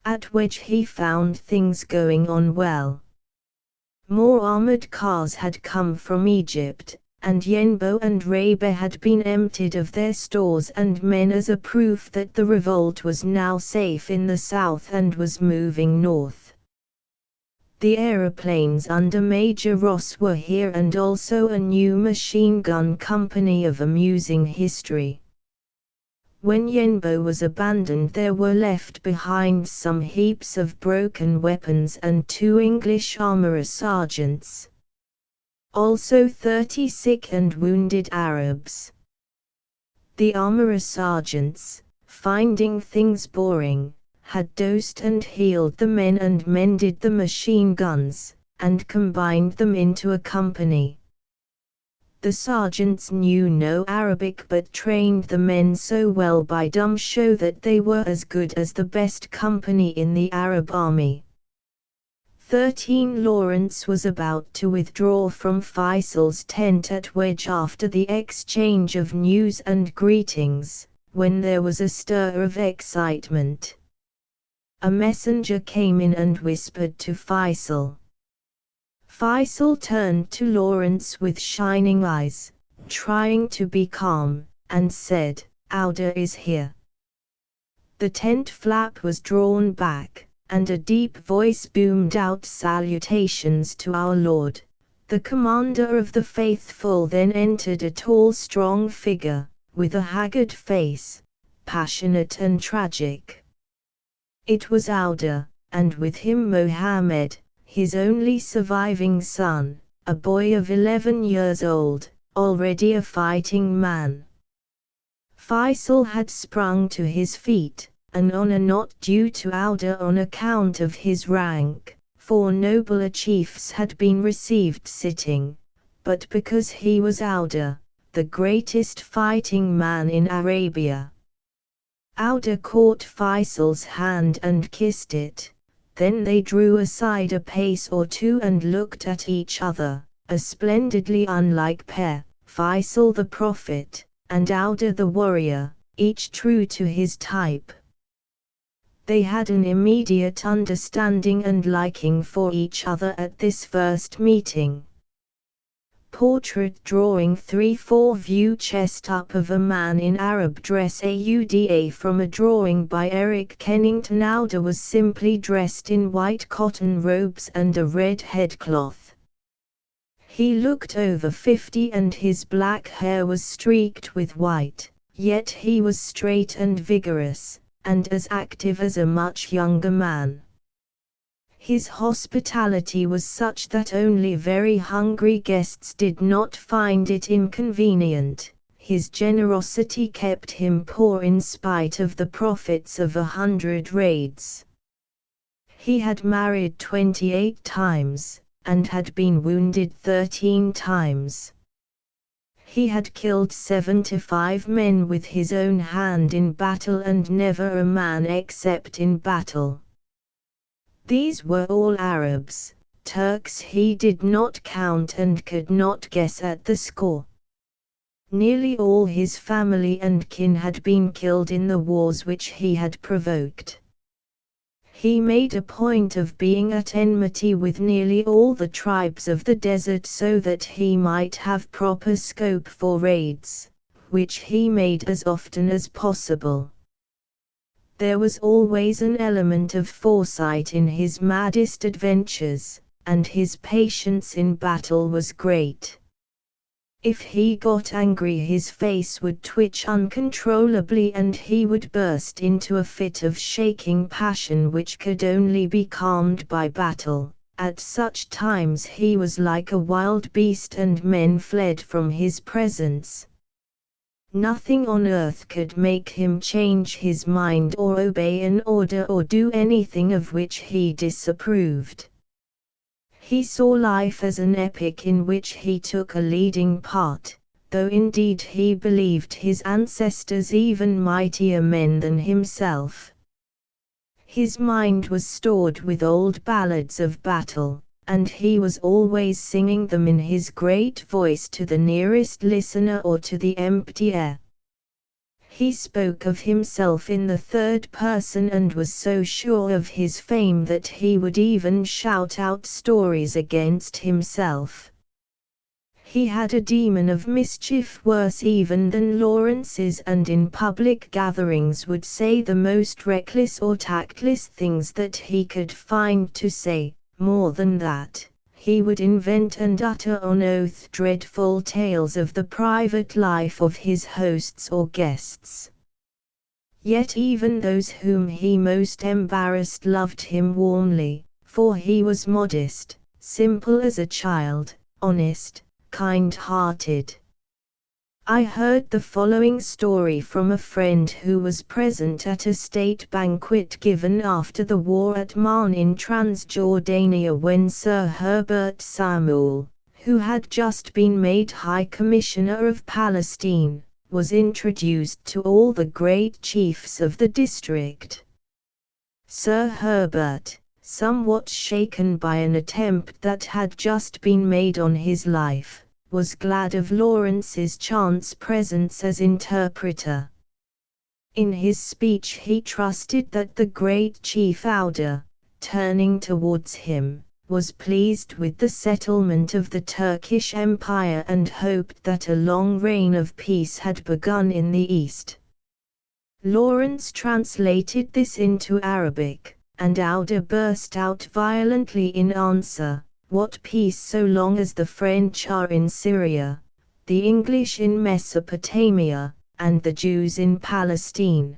At Wedge he found things going on well. More armored cars had come from Egypt, and Yenbo and Rabe had been emptied of their stores and men as a proof that the revolt was now safe in the south and was moving north. The aeroplanes under Major Ross were here, and also a new machine gun company of amusing history. When Yenbo was abandoned, there were left behind some heaps of broken weapons and 2 English armourer sergeants. Also 30 sick and wounded Arabs. The armourer sergeants, finding things boring, had dosed and healed the men and mended the machine guns, and combined them into a company. The sergeants knew no Arabic but trained the men so well by dumb show that they were as good as the best company in the Arab army. 13 Lawrence was about to withdraw from Faisal's tent at Wedge after the exchange of news and greetings, when there was a stir of excitement. A messenger came in and whispered to Faisal. Faisal turned to Lawrence with shining eyes, trying to be calm, and said, "Auda is here." The tent flap was drawn back, and a deep voice boomed out salutations to our Lord. The commander of the faithful then entered, a tall strong figure, with a haggard face, passionate and tragic. It was Auda, and with him Mohammed, his only surviving son, a boy of 11 years old, already a fighting man. Faisal had sprung to his feet, an honor not due to Auda on account of his rank, for nobler chiefs had been received sitting, but because he was Auda, the greatest fighting man in Arabia. Auda caught Faisal's hand and kissed it, then they drew aside a pace or two and looked at each other, a splendidly unlike pair, Faisal the prophet, and Auda the warrior, each true to his type. They had an immediate understanding and liking for each other at this first meeting. Portrait drawing 3/4 view chest up of a man in Arab dress AUDA from a drawing by Eric Kennington. Auda was simply dressed in white cotton robes and a red headcloth. He looked over 50 and his black hair was streaked with white, yet he was straight and vigorous, and as active as a much younger man. His hospitality was such that only very hungry guests did not find it inconvenient. His generosity kept him poor in spite of the profits of 100 raids. He had married 28 times, and had been wounded 13 times. He had killed 75 men with his own hand in battle and never a man except in battle. These were all Arabs. Turks he did not count and could not guess at the score. Nearly all his family and kin had been killed in the wars which he had provoked. He made a point of being at enmity with nearly all the tribes of the desert so that he might have proper scope for raids, which he made as often as possible. There was always an element of foresight in his maddest adventures, and his patience in battle was great. If he got angry his face would twitch uncontrollably and he would burst into a fit of shaking passion which could only be calmed by battle. At such times he was like a wild beast and men fled from his presence. Nothing on earth could make him change his mind or obey an order or do anything of which he disapproved. He saw life as an epic in which he took a leading part, though indeed he believed his ancestors even mightier men than himself. His mind was stored with old ballads of battle, and he was always singing them in his great voice to the nearest listener or to the empty air. He spoke of himself in the third person and was so sure of his fame that he would even shout out stories against himself. He had a demon of mischief worse even than Lawrence's, and in public gatherings would say the most reckless or tactless things that he could find to say. More than that, he would invent and utter on oath dreadful tales of the private life of his hosts or guests. Yet even those whom he most embarrassed loved him warmly, for he was modest, simple as a child, honest, kind-hearted. I heard the following story from a friend who was present at a state banquet given after the war at Marn in Transjordania when Sir Herbert Samuel, who had just been made High Commissioner of Palestine, was introduced to all the great chiefs of the district. Sir Herbert, somewhat shaken by an attempt that had just been made on his life, was glad of Lawrence's chance presence as interpreter. In his speech he trusted that the great chief Auda, turning towards him, was pleased with the settlement of the Turkish Empire and hoped that a long reign of peace had begun in the East. Lawrence translated this into Arabic, and Auda burst out violently in answer. What peace so long as the French are in Syria, the English in Mesopotamia, and the Jews in Palestine?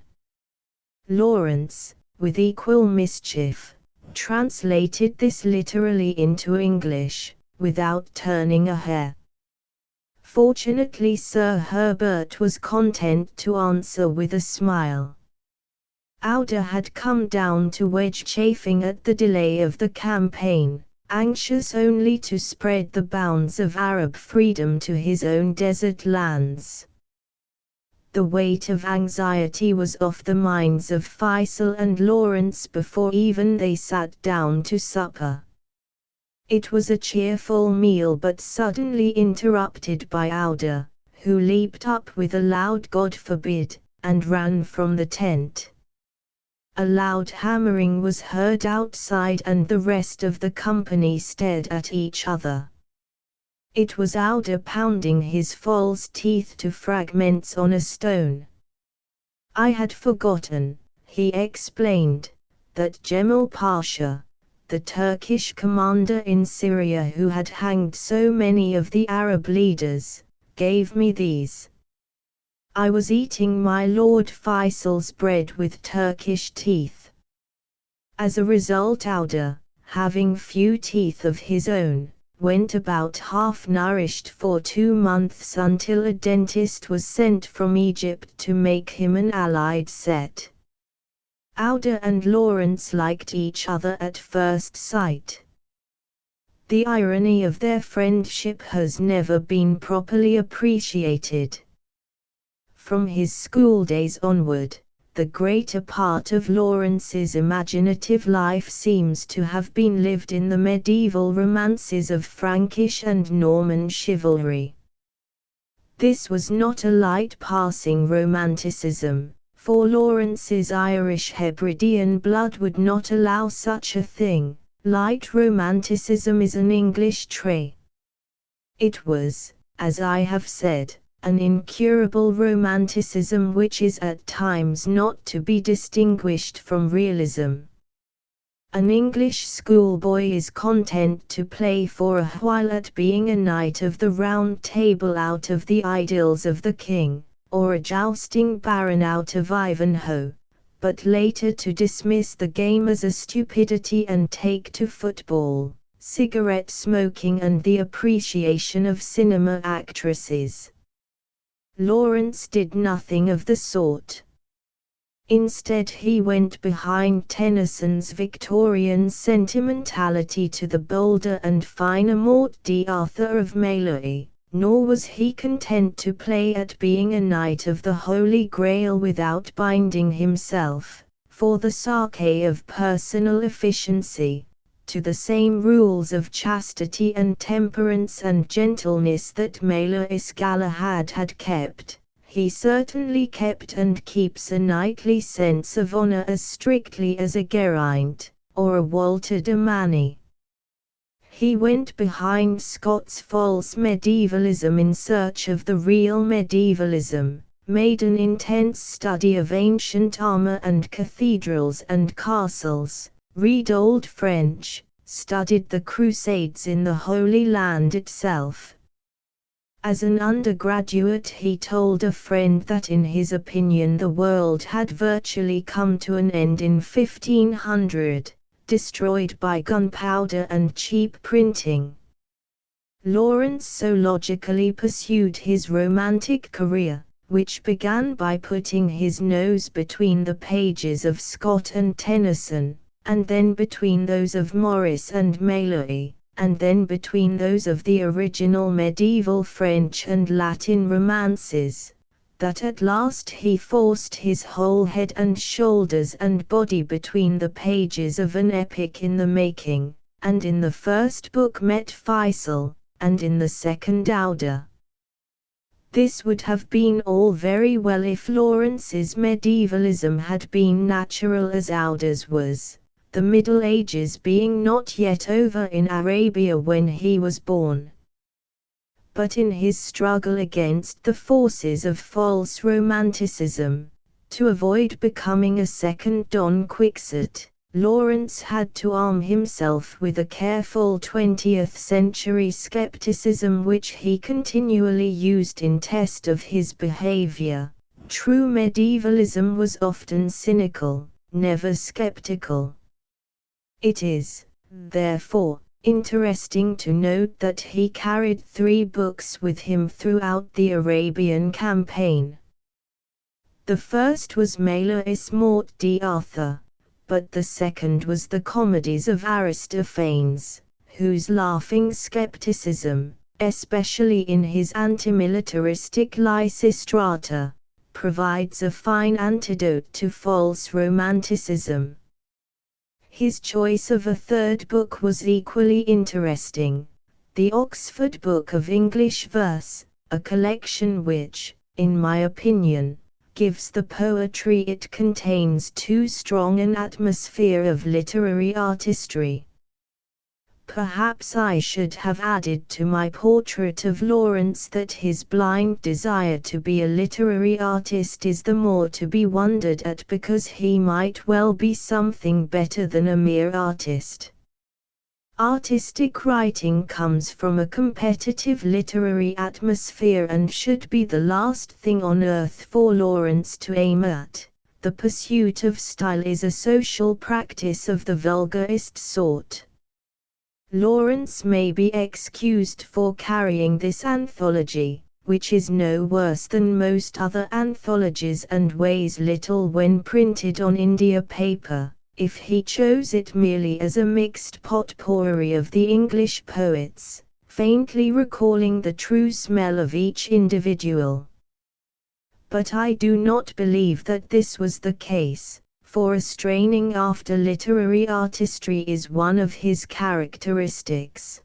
Lawrence, with equal mischief, translated this literally into English, without turning a hair. Fortunately Sir Herbert was content to answer with a smile. Auda had come down to Wedge, chafing at the delay of the campaign, anxious only to spread the bounds of Arab freedom to his own desert lands. The weight of anxiety was off the minds of Faisal and Lawrence before even they sat down to supper. It was a cheerful meal, but suddenly interrupted by Auda, who leaped up with a loud "God forbid," and ran from the tent. A loud hammering was heard outside, and the rest of the company stared at each other. It was Auda pounding his false teeth to fragments on a stone. "I had forgotten," he explained, "that Jemal Pasha, the Turkish commander in Syria who had hanged so many of the Arab leaders, gave me these. I was eating my Lord Faisal's bread with Turkish teeth." As a result, Auda, having few teeth of his own, went about half-nourished for 2 months until a dentist was sent from Egypt to make him an allied set. Auda and Lawrence liked each other at first sight. The irony of their friendship has never been properly appreciated. From his school days onward, the greater part of Lawrence's imaginative life seems to have been lived in the medieval romances of Frankish and Norman chivalry. This was not a light passing romanticism, for Lawrence's Irish Hebridean blood would not allow such a thing. Light romanticism is an English trait. It was, as I have said, an incurable romanticism which is at times not to be distinguished from realism. An English schoolboy is content to play for a while at being a knight of the Round Table out of the Idylls of the King, or a jousting baron out of Ivanhoe, but later to dismiss the game as a stupidity and take to football, cigarette smoking and the appreciation of cinema actresses. Lawrence did nothing of the sort. Instead, he went behind Tennyson's Victorian sentimentality to the bolder and finer Morte d'Arthur of Malory, nor was he content to play at being a knight of the Holy Grail without binding himself, for the sake of personal efficiency, to the same rules of chastity and temperance and gentleness that Malais Galahad had kept. He certainly kept and keeps a knightly sense of honor as strictly as a Geraint, or a Walter de Manny. He went behind Scott's false medievalism in search of the real medievalism, made an intense study of ancient armor and cathedrals and castles, read Old French, studied the Crusades in the Holy Land itself. As an undergraduate, he told a friend that in his opinion the world had virtually come to an end in 1500, destroyed by gunpowder and cheap printing. Lawrence so logically pursued his romantic career, which began by putting his nose between the pages of Scott and Tennyson, and then between those of Morris and Malory, and then between those of the original medieval French and Latin romances, that at last he forced his whole head and shoulders and body between the pages of an epic in the making, and in the first book met Faisal, and in the second Auda. This would have been all very well if Lawrence's medievalism had been natural as Auda's was, the Middle Ages being not yet over in Arabia when he was born. But in his struggle against the forces of false romanticism, to avoid becoming a second Don Quixote, Lawrence had to arm himself with a careful 20th-century skepticism which he continually used in test of his behavior. True medievalism was often cynical, never skeptical. It is, therefore, interesting to note that he carried 3 books with him throughout the Arabian campaign. The first was Malais Morte d'Arthur, but the second was the Comedies of Aristophanes, whose laughing skepticism, especially in his antimilitaristic Lysistrata, provides a fine antidote to false romanticism. His choice of a third book was equally interesting, the Oxford Book of English Verse, a collection which, in my opinion, gives the poetry it contains too strong an atmosphere of literary artistry. Perhaps I should have added to my portrait of Lawrence that his blind desire to be a literary artist is the more to be wondered at because he might well be something better than a mere artist. Artistic writing comes from a competitive literary atmosphere and should be the last thing on earth for Lawrence to aim at. The pursuit of style is a social practice of the vulgarist sort. Lawrence may be excused for carrying this anthology, which is no worse than most other anthologies and weighs little when printed on India paper, if he chose it merely as a mixed potpourri of the English poets, faintly recalling the true smell of each individual. But I do not believe that this was the case, for a straining after literary artistry is one of his characteristics.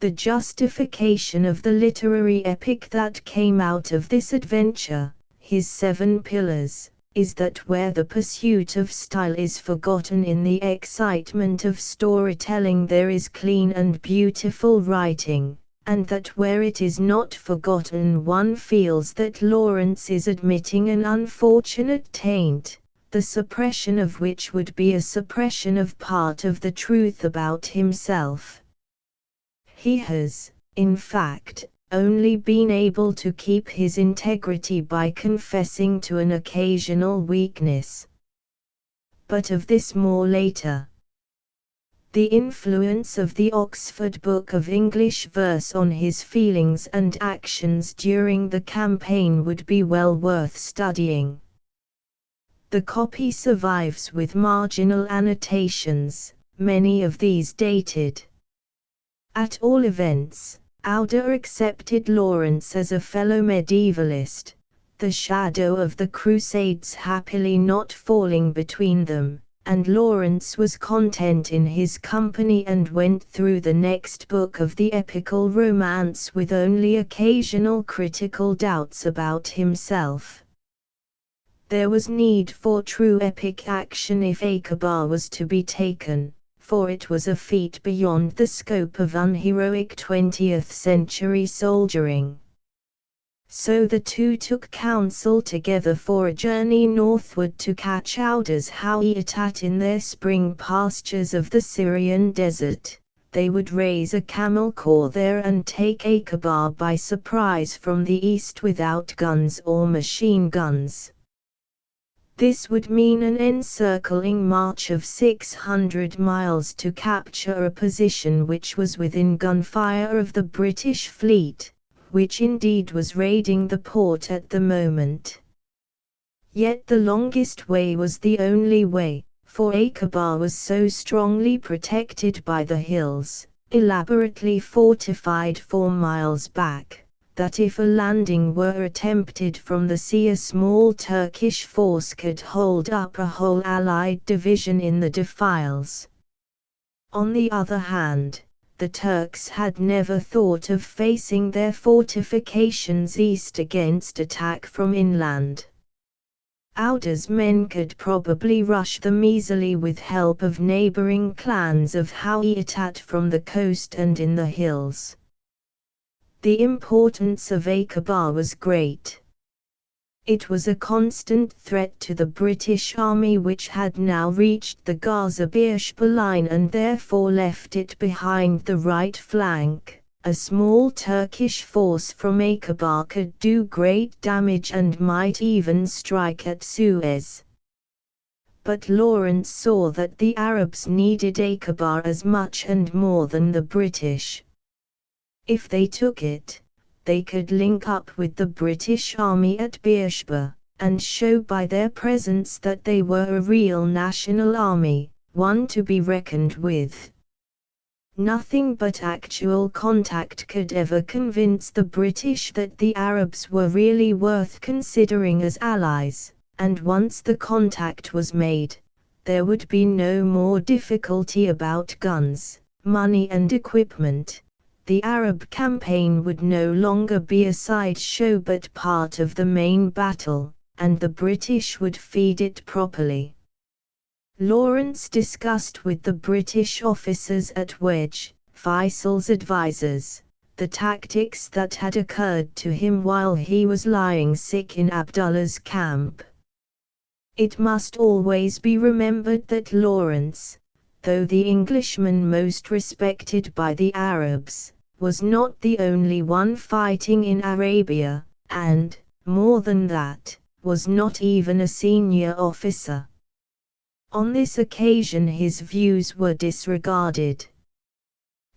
The justification of the literary epic that came out of this adventure, his 7 pillars, is that where the pursuit of style is forgotten in the excitement of storytelling there is clean and beautiful writing, and that where it is not forgotten one feels that Lawrence is admitting an unfortunate taint, the suppression of which would be a suppression of part of the truth about himself. He has, in fact, only been able to keep his integrity by confessing to an occasional weakness. But of this more later. The influence of the Oxford Book of English Verse on his feelings and actions during the campaign would be well worth studying. The copy survives with marginal annotations, many of these dated. At all events, Auder accepted Lawrence as a fellow medievalist, the shadow of the Crusades happily not falling between them, and Lawrence was content in his company and went through the next book of the epical romance with only occasional critical doubts about himself. There was need for true epic action if Acre was to be taken, for it was a feat beyond the scope of unheroic 20th-century soldiering. So the two took counsel together for a journey northward to catch Auder's Hawiatat in their spring pastures of the Syrian desert. They would raise a camel corps there and take Acre by surprise from the east without guns or machine guns. This would mean an encircling march of 600 miles to capture a position which was within gunfire of the British fleet, which indeed was raiding the port at the moment. Yet the longest way was the only way, for Acre was so strongly protected by the hills, elaborately fortified 4 miles back, that if a landing were attempted from the sea a small Turkish force could hold up a whole Allied division in the defiles. On the other hand, the Turks had never thought of facing their fortifications east against attack from inland. Auder's men could probably rush them easily with help of neighboring clans of Hawiatat from the coast and in the hills. The importance of Acre was great. It was a constant threat to the British army which had now reached the Gaziantep line and therefore left it behind the right flank. A small Turkish force from Acre could do great damage and might even strike at Suez. But Lawrence saw that the Arabs needed Akbar as much and more than the British. If they took it, they could link up with the British Army at Beersheba, and show by their presence that they were a real national army, one to be reckoned with. Nothing but actual contact could ever convince the British that the Arabs were really worth considering as allies, and once the contact was made, there would be no more difficulty about guns, money and equipment. The Arab campaign would no longer be a sideshow but part of the main battle, and the British would feed it properly. Lawrence discussed with the British officers at Wedge, Faisal's advisers, the tactics that had occurred to him while he was lying sick in Abdullah's camp. It must always be remembered that Lawrence, though the Englishman most respected by the Arabs, was not the only one fighting in Arabia, and, more than that, was not even a senior officer. On this occasion his views were disregarded.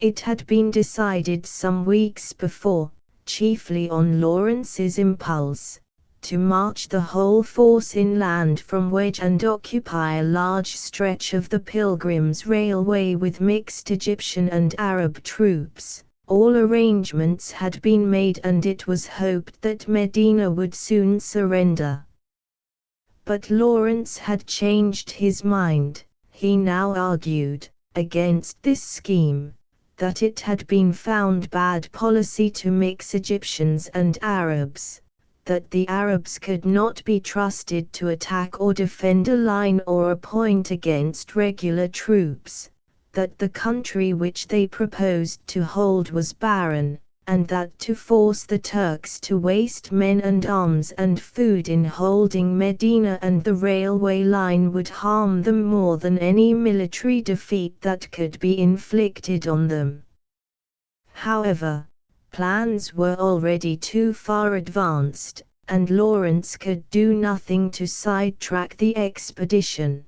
It had been decided some weeks before, chiefly on Lawrence's impulse, to march the whole force inland from Wedge and occupy a large stretch of the Pilgrims Railway with mixed Egyptian and Arab troops. All arrangements had been made and it was hoped that Medina would soon surrender. But Lawrence had changed his mind. He now argued, against this scheme, that it had been found bad policy to mix Egyptians and Arabs, that the Arabs could not be trusted to attack or defend a line or a point against regular troops, that the country which they proposed to hold was barren, and that to force the Turks to waste men and arms and food in holding Medina and the railway line would harm them more than any military defeat that could be inflicted on them. However, plans were already too far advanced, and Lawrence could do nothing to sidetrack the expedition.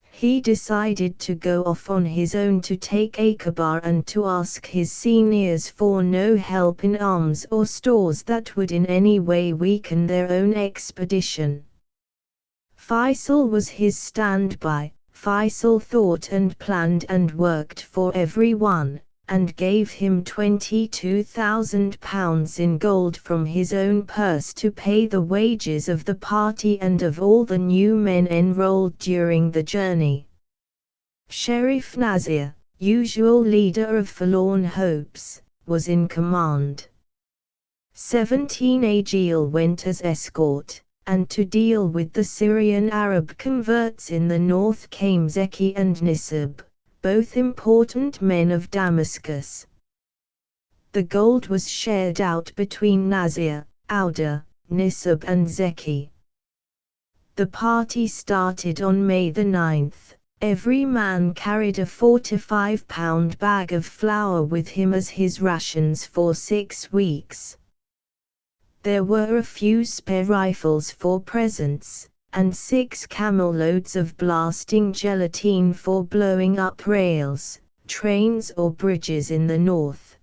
He decided to go off on his own to take Akbar and to ask his seniors for no help in arms or stores that would in any way weaken their own expedition. Faisal was his standby. Faisal thought and planned and worked for everyone, and gave him £22,000 in gold from his own purse to pay the wages of the party and of all the new men enrolled during the journey. Sheriff Nasir, usual leader of forlorn hopes, was in command. 17 Agil went as escort, and to deal with the Syrian Arab converts in the north came Zeki and Nisib, both important men of Damascus. The gold was shared out between Nasir, Auda, Nisib and Zeki. The party started on May the 9th. Every man carried a 45-pound bag of flour with him as his rations for 6 weeks. There were a few spare rifles for presents, and 6 camel loads of blasting gelatine for blowing up rails, trains or bridges in the north.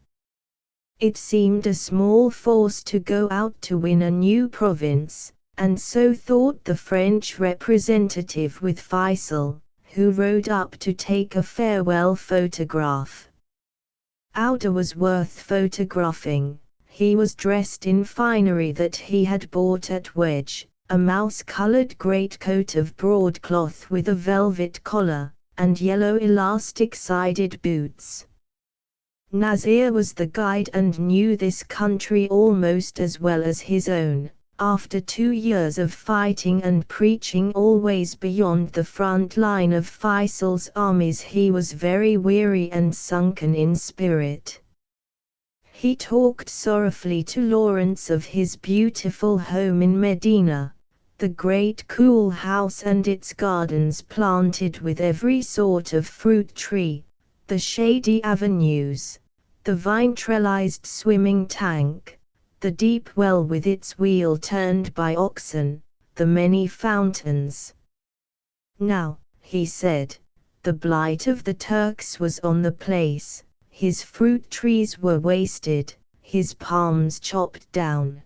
It seemed a small force to go out to win a new province, and so thought the French representative with Faisal, who rode up to take a farewell photograph. Auda was worth photographing. He was dressed in finery that he had bought at Wedge, a mouse-colored greatcoat of broadcloth with a velvet collar, and yellow elastic-sided boots. Nasir was the guide and knew this country almost as well as his own. After 2 years of fighting and preaching always beyond the front line of Faisal's armies, he was very weary and sunken in spirit. He talked sorrowfully to Lawrence of his beautiful home in Medina, the great cool house and its gardens planted with every sort of fruit tree, the shady avenues, the vine-trellised swimming tank, the deep well with its wheel turned by oxen, the many fountains. Now, he said, the blight of the Turks was on the place, his fruit trees were wasted, his palms chopped down.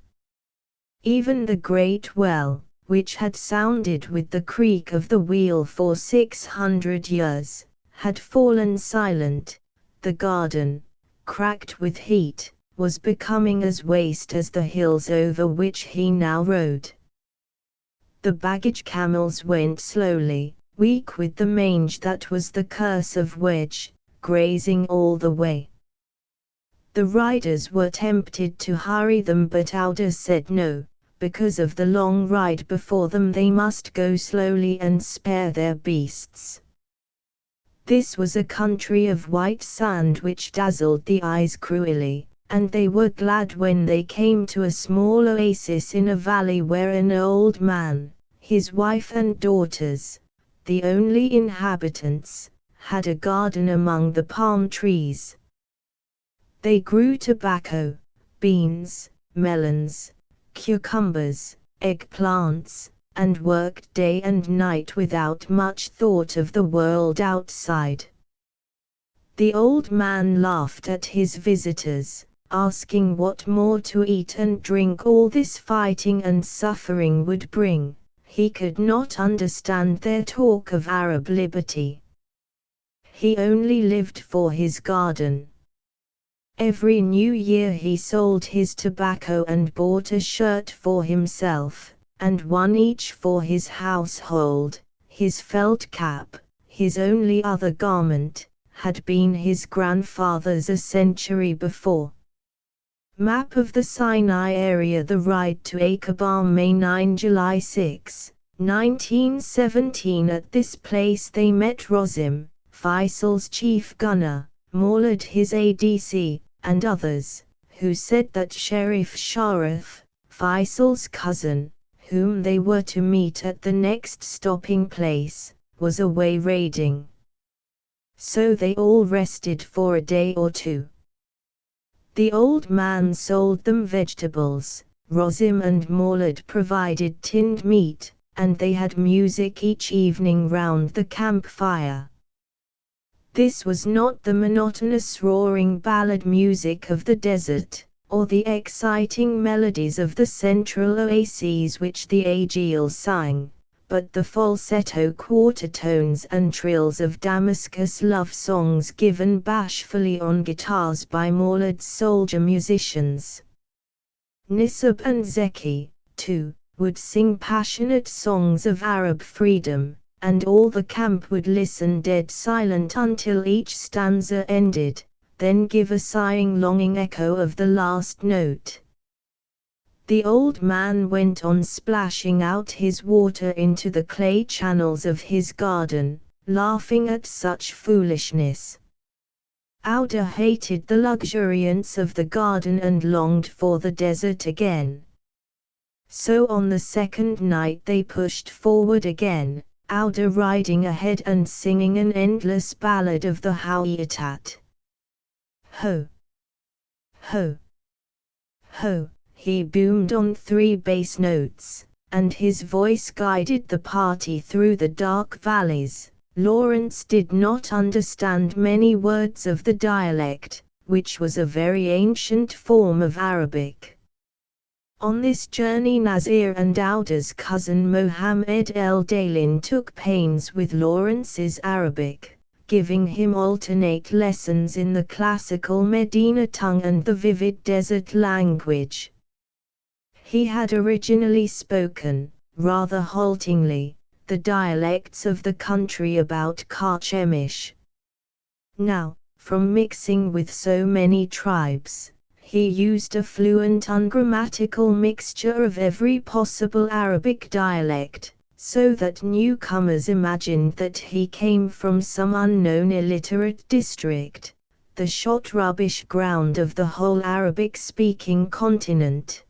Even the great well, which had sounded with the creak of the wheel for 600 years, had fallen silent. The garden, cracked with heat, was becoming as waste as the hills over which he now rode. The baggage camels went slowly, weak with the mange that was the curse of Wedge, grazing all the way. The riders were tempted to hurry them, but Auda said no, because of the long ride before them they must go slowly and spare their beasts. This was a country of white sand which dazzled the eyes cruelly, and they were glad when they came to a small oasis in a valley where an old man, his wife and daughters, the only inhabitants, had a garden among the palm trees. They grew tobacco, beans, melons, cucumbers, eggplants, and worked day and night without much thought of the world outside. The old man laughed at his visitors, asking what more to eat and drink all this fighting and suffering would bring. He could not understand their talk of Arab liberty. He only lived for his garden. Every new year he sold his tobacco and bought a shirt for himself, and one each for his household. His felt cap, his only other garment, had been his grandfather's a century before. Map of the Sinai area. The ride to Aqaba, May 9 July 6, 1917. At this place they met Rosim, Faisal's chief gunner, Maulad his ADC, and others, who said that Sheriff Sharif, Faisal's cousin, whom they were to meet at the next stopping place, was away raiding. So they all rested for a day or two. The old man sold them vegetables, Rosim and Maulad provided tinned meat, and they had music each evening round the campfire. This was not the monotonous roaring ballad music of the desert, or the exciting melodies of the central oases which the Aegeal sang, but the falsetto quarter-tones and trills of Damascus love songs given bashfully on guitars by Maulad's soldier musicians. Nisab and Zeki, too, would sing passionate songs of Arab freedom, and all the camp would listen dead silent until each stanza ended, then give a sighing longing echo of the last note. The old man went on splashing out his water into the clay channels of his garden, laughing at such foolishness. Auda hated the luxuriance of the garden and longed for the desert again. So on the second night they pushed forward again, Auda riding ahead and singing an endless ballad of the Hawiyatat. Ho! Ho! Ho! He boomed on 3 bass notes, and his voice guided the party through the dark valleys. Lawrence did not understand many words of the dialect, which was a very ancient form of Arabic. On this journey Nazir and Auda's cousin Mohammed El Dalin took pains with Lawrence's Arabic, giving him alternate lessons in the classical Medina tongue and the vivid desert language. He had originally spoken, rather haltingly, the dialects of the country about Karchemish. Now, from mixing with so many tribes, he used a fluent ungrammatical mixture of every possible Arabic dialect, so that newcomers imagined that he came from some unknown illiterate district, the shot rubbish ground of the whole Arabic-speaking continent.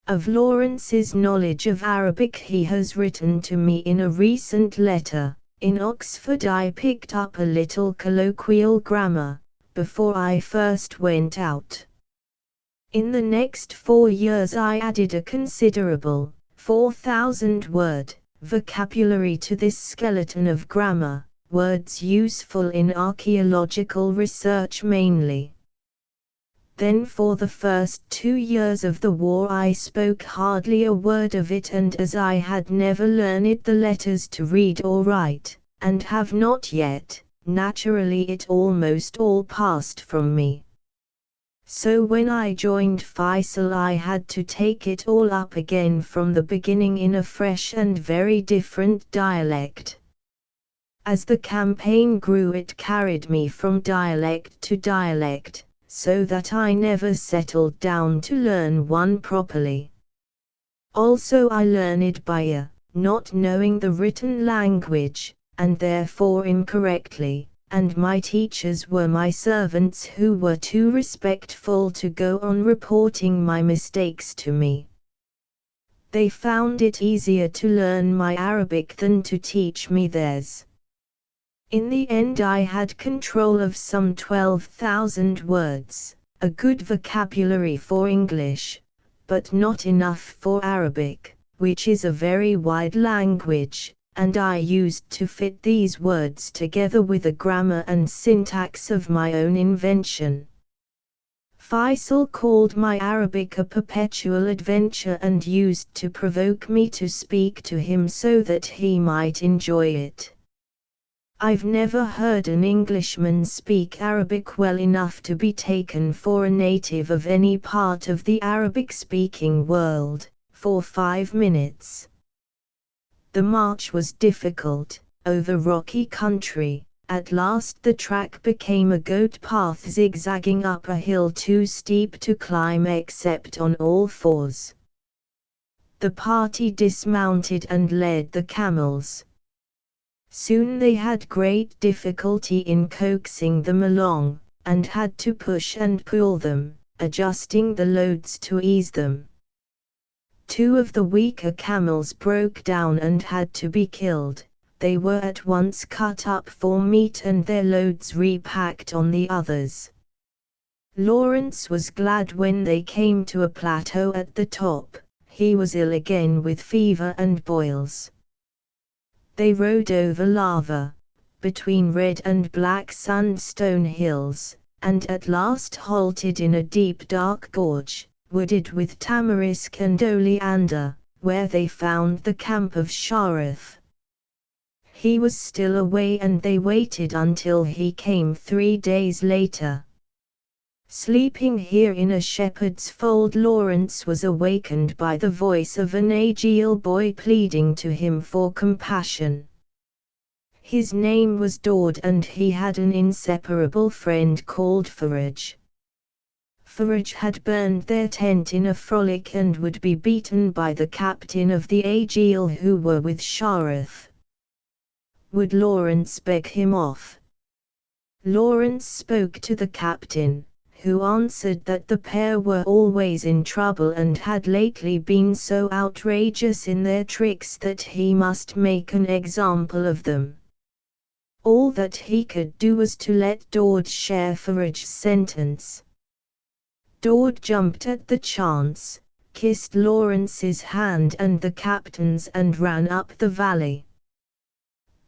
Of Lawrence's knowledge of Arabic he has written to me in a recent letter. In Oxford I picked up a little colloquial grammar, before I first went out. In the next 4 years I added a considerable, 4,000-word, vocabulary to this skeleton of grammar, words useful in archaeological research mainly. Then for the first 2 years of the war I spoke hardly a word of it, and as I had never learned the letters to read or write, and have not yet, naturally it almost all passed from me. So when I joined Faisal I had to take it all up again from the beginning in a fresh and very different dialect. As the campaign grew it carried me from dialect to dialect, so that I never settled down to learn one properly. Also I learned by ear, not knowing the written language, and therefore incorrectly, and my teachers were my servants who were too respectful to go on reporting my mistakes to me. They found it easier to learn my Arabic than to teach me theirs. In the end I had control of some 12,000 words, a good vocabulary for English, but not enough for Arabic, which is a very wide language, and I used to fit these words together with a grammar and syntax of my own invention. Faisal called my Arabic a perpetual adventure and used to provoke me to speak to him so that he might enjoy it. I've never heard an Englishman speak Arabic well enough to be taken for a native of any part of the Arabic-speaking world, for 5 minutes. The march was difficult, over rocky country. At last the track became a goat path zigzagging up a hill too steep to climb except on all fours. The party dismounted and led the camels. Soon they had great difficulty in coaxing them along, and had to push and pull them, adjusting the loads to ease them. 2 of the weaker camels broke down and had to be killed. They were at once cut up for meat and their loads repacked on the others. Lawrence was glad when they came to a plateau at the top. He was ill again with fever and boils. They rode over lava, between red and black sandstone hills, and at last halted in a deep dark gorge, wooded with tamarisk and oleander, where they found the camp of Sharif. He was still away and they waited until he came 3 days later. Sleeping here in a shepherd's fold, Lawrence was awakened by the voice of an Ageal boy pleading to him for compassion. His name was Daud and he had an inseparable friend called Faraj. Faraj had burned their tent in a frolic and would be beaten by the captain of the Ageal who were with Sharif. Would Lawrence beg him off? Lawrence spoke to the captain, who answered that the pair were always in trouble and had lately been so outrageous in their tricks that he must make an example of them. All that he could do was to let Daud share Faraj's sentence. Daud jumped at the chance, kissed Lawrence's hand and the captain's and ran up the valley.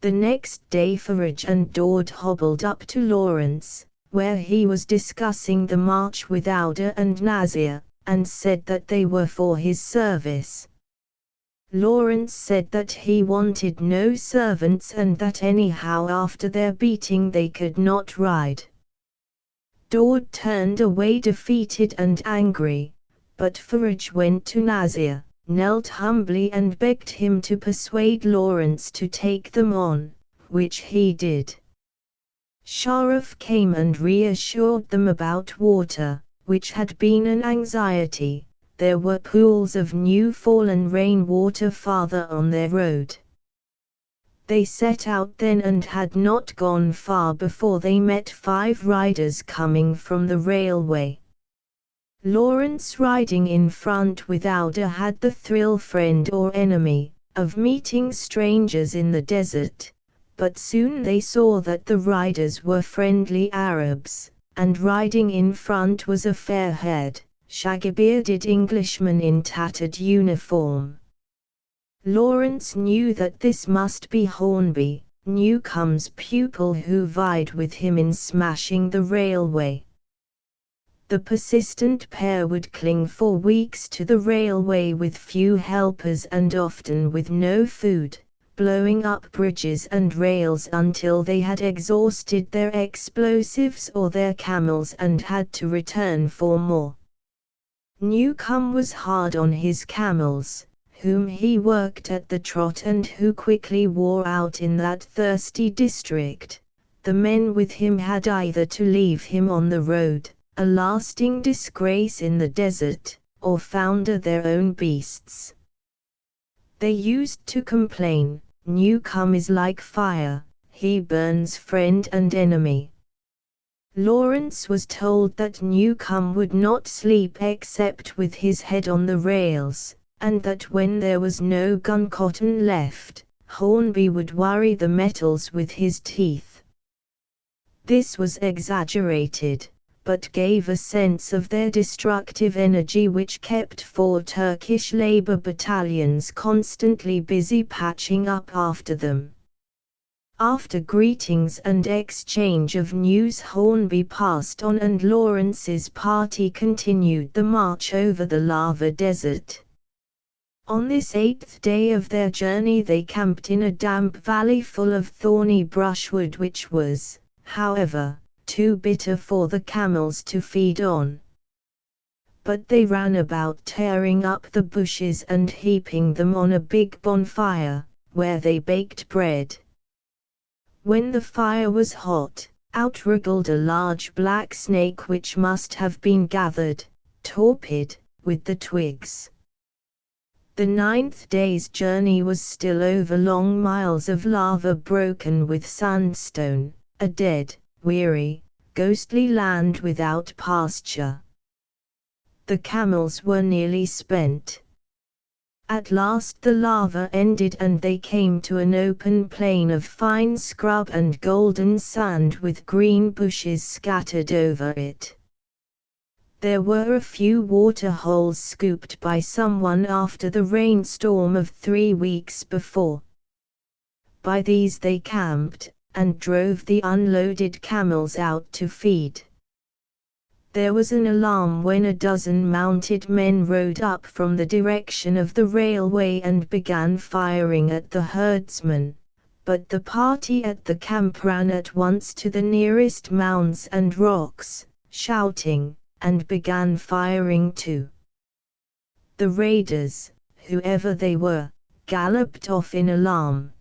The next day Faraj and Daud hobbled up to Lawrence, where he was discussing the march with Auda and Nazir, and said that they were for his service. Lawrence said that he wanted no servants and that anyhow after their beating they could not ride. Daud turned away defeated and angry, but Faraj went to Nazir, knelt humbly and begged him to persuade Lawrence to take them on, which he did. Sharif came and reassured them about water, which had been an anxiety. There were pools of new fallen rain water farther on their road. They set out then and had not gone far before they met 5 riders coming from the railway. Lawrence riding in front with Auda had the thrill, friend or enemy, of meeting strangers in the desert. But soon they saw that the riders were friendly Arabs, and riding in front was a fair-haired, shaggy-bearded Englishman in tattered uniform. Lawrence knew that this must be Hornby, Newcome's pupil, who vied with him in smashing the railway. The persistent pair would cling for weeks to the railway with few helpers and often with no food, blowing up bridges and rails until they had exhausted their explosives or their camels and had to return for more. Newcome was hard on his camels, whom he worked at the trot and who quickly wore out in that thirsty district. The men with him had either to leave him on the road, a lasting disgrace in the desert, or founder their own beasts. They used to complain, "Newcome is like fire, he burns friend and enemy." Lawrence was told that Newcome would not sleep except with his head on the rails, and that when there was no gun cotton left, Hornby would worry the metals with his teeth. This was exaggerated, but gave a sense of their destructive energy, which kept 4 Turkish labor battalions constantly busy patching up after them. After greetings and exchange of news, Hornby passed on and Lawrence's party continued the march over the lava desert. On this 8th day of their journey they camped in a damp valley full of thorny brushwood, which was, however, too bitter for the camels to feed on. But they ran about tearing up the bushes and heaping them on a big bonfire, where they baked bread. When the fire was hot, out wriggled a large black snake which must have been gathered, torpid, with the twigs. The 9th day's journey was still over long miles of lava broken with sandstone, a dead, weary, ghostly land without pasture. The camels were nearly spent. At last the lava ended and they came to an open plain of fine scrub and golden sand with green bushes scattered over it. There were a few water holes scooped by someone after the rainstorm of 3 weeks before. By these they camped, and drove the unloaded camels out to feed. There was an alarm when a dozen mounted men rode up from the direction of the railway and began firing at the herdsmen, but the party at the camp ran at once to the nearest mounds and rocks, shouting, and began firing too. The raiders, whoever they were, galloped off in alarm.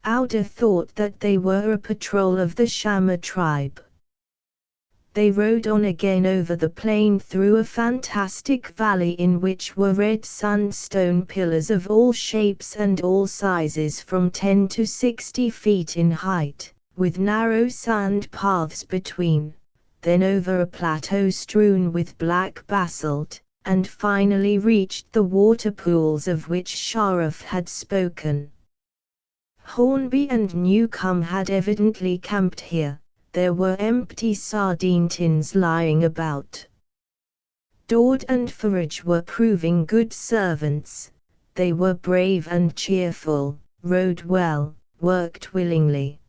Auda thought that they were a patrol of the Shama tribe. They rode on again over the plain through a fantastic valley in which were red sandstone pillars of all shapes and all sizes from 10 to 60 feet in height, with narrow sand paths between, then over a plateau strewn with black basalt, and finally reached the water pools of which Sharaf had spoken. Hornby and Newcome had evidently camped here. There were empty sardine tins lying about. Daud and Faraj were proving good servants. They were brave and cheerful, rode well, worked willingly.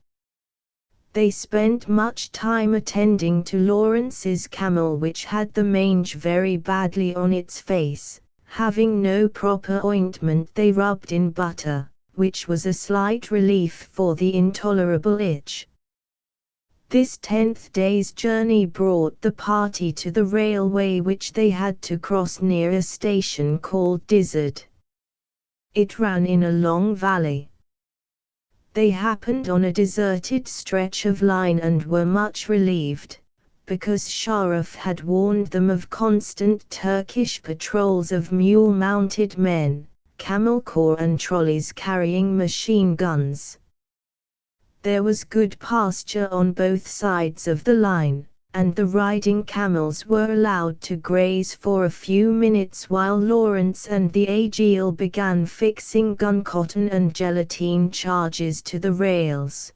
They spent much time attending to Lawrence's camel, which had the mange very badly on its face. Having no proper ointment, they rubbed in butter, which was a slight relief for the intolerable itch. This 10th day's journey brought the party to the railway, which they had to cross near a station called Dizard. It ran in a long valley. They happened on a deserted stretch of line and were much relieved, because Sharaf had warned them of constant Turkish patrols of mule-mounted men, camel corps and trolleys carrying machine guns. There was good pasture on both sides of the line, and the riding camels were allowed to graze for a few minutes while Lawrence and the Agile began fixing gun cotton and gelatine charges to the rails.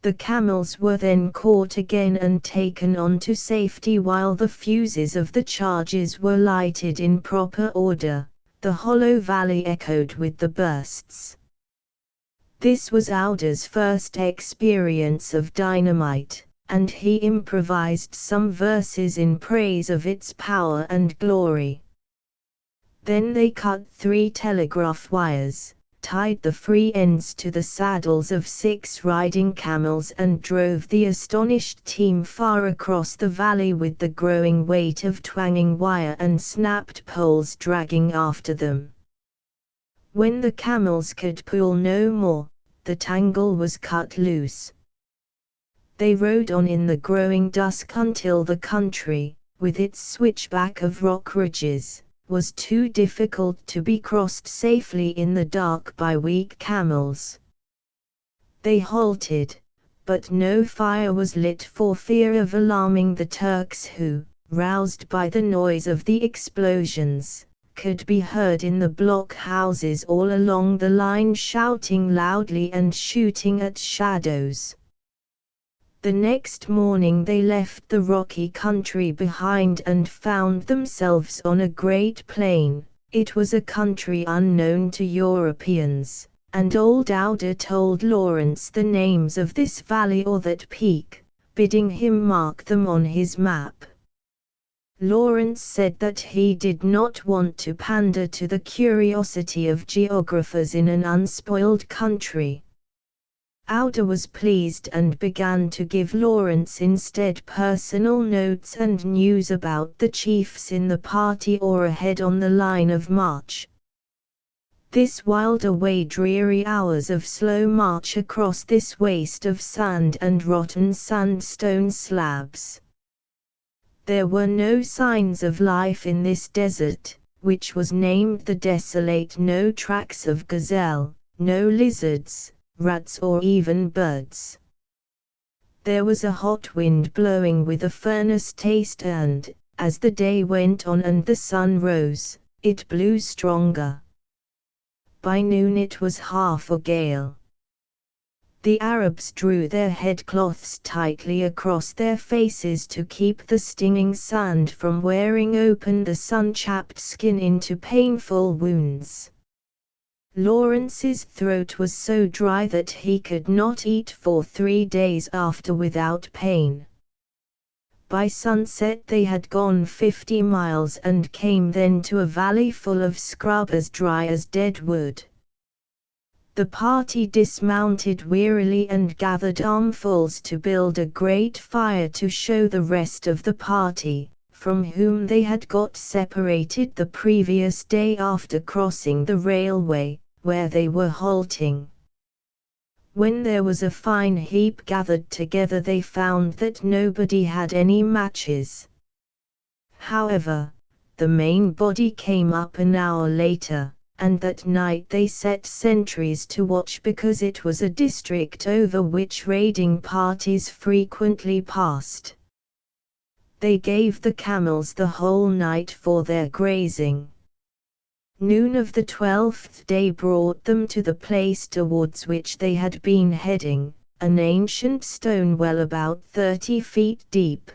The camels were then caught again and taken on to safety while the fuses of the charges were lighted in proper order, The hollow valley echoed with the bursts. This was Auda's first experience of dynamite, and he improvised some verses in praise of its power and glory. Then they cut 3 telegraph wires, tied the free ends to the saddles of 6 riding camels and drove the astonished team far across the valley with the growing weight of twanging wire and snapped poles dragging after them. When the camels could pull no more, the tangle was cut loose. They rode on in the growing dusk until the country, with its switchback of rock ridges, was too difficult to be crossed safely in the dark by weak camels. They halted, but no fire was lit for fear of alarming the Turks who, roused by the noise of the explosions, could be heard in the blockhouses all along the line shouting loudly and shooting at shadows. The next morning they left the rocky country behind and found themselves on a great plain. It was a country unknown to Europeans, and old Auda told Lawrence the names of this valley or that peak, bidding him mark them on his map. Lawrence said that he did not want to pander to the curiosity of geographers in an unspoiled country. Auda was pleased and began to give Lawrence instead personal notes and news about the chiefs in the party or ahead on the line of march. This whiled away dreary hours of slow march across this waste of sand and rotten sandstone slabs. There were no signs of life in this desert, which was named the Desolate. No tracks of gazelle, no lizards, rats or even birds. There was a hot wind blowing with a furnace taste and, as the day went on and the sun rose, it blew stronger. By noon it was half a gale. The Arabs drew their headcloths tightly across their faces to keep the stinging sand from wearing open the sun-chapped skin into painful wounds. Lawrence's throat was so dry that he could not eat for 3 days after without pain. By sunset they had gone 50 miles and came then to a valley full of scrub as dry as dead wood. The party dismounted wearily and gathered armfuls to build a great fire to show the rest of the party, from whom they had got separated the previous day after crossing the railway, where they were halting. When there was a fine heap gathered together they found that nobody had any matches. However, the main body came up an hour later, and that night they set sentries to watch because it was a district over which raiding parties frequently passed. They gave the camels the whole night for their grazing. Noon of the 12th day brought them to the place towards which they had been heading, an ancient stone well about 30 feet deep.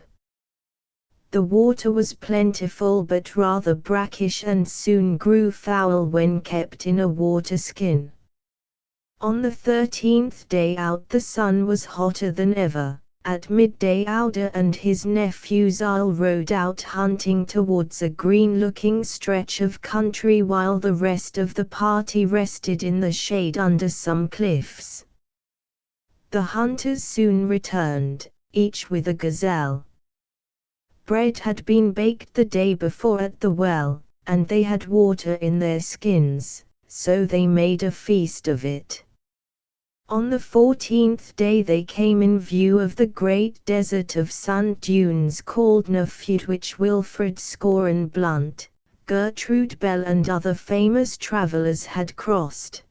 The water was plentiful but rather brackish and soon grew foul when kept in a water skin. On the 13th day out the sun was hotter than ever. At midday Auda and his nephew Zal rode out hunting towards a green-looking stretch of country while the rest of the party rested in the shade under some cliffs. The hunters soon returned, each with a gazelle. Bread had been baked the day before at the well, and they had water in their skins, so they made a feast of it. On the 14th day they came in view of the great desert of sand dunes called Nafud, which Wilfred Scoran Blunt, Gertrude Bell and other famous travellers had crossed.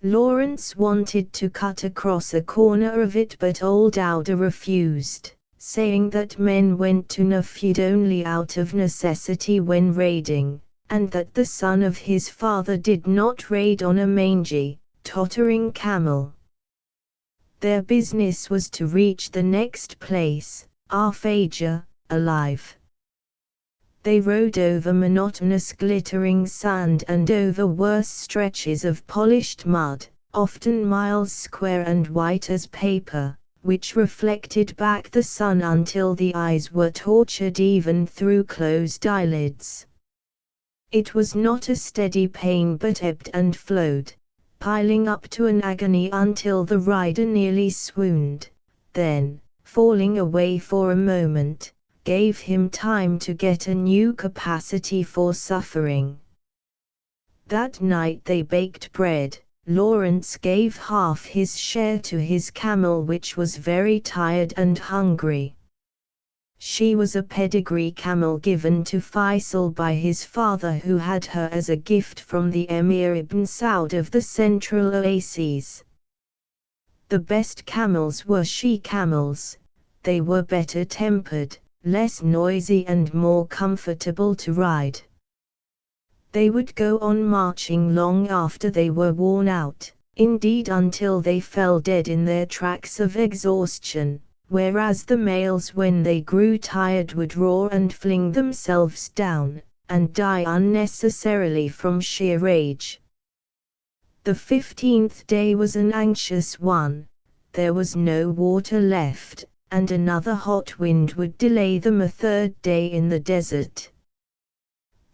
Lawrence wanted to cut across a corner of it but old Auda refused, saying that men went to Nafud only out of necessity when raiding, and that the son of his father did not raid on a mangy, tottering camel. Their business was to reach the next place, Arfaja, alive. They rode over monotonous glittering sand and over worse stretches of polished mud, often miles square and white as paper, which reflected back the sun until the eyes were tortured even through closed eyelids. It was not a steady pain but ebbed and flowed, piling up to an agony until the rider nearly swooned, then, falling away for a moment, gave him time to get a new capacity for suffering. That night they baked bread. Lawrence gave half his share to his camel, which was very tired and hungry. She was a pedigree camel given to Faisal by his father, who had her as a gift from the Emir Ibn Saud of the Central Oases. The best camels were she-camels. They were better tempered, less noisy and more comfortable to ride. They would go on marching long after they were worn out, indeed until they fell dead in their tracks of exhaustion, whereas the males when they grew tired would roar and fling themselves down, and die unnecessarily from sheer rage. The 15th day was an anxious one. There was no water left, and another hot wind would delay them a third day in the desert.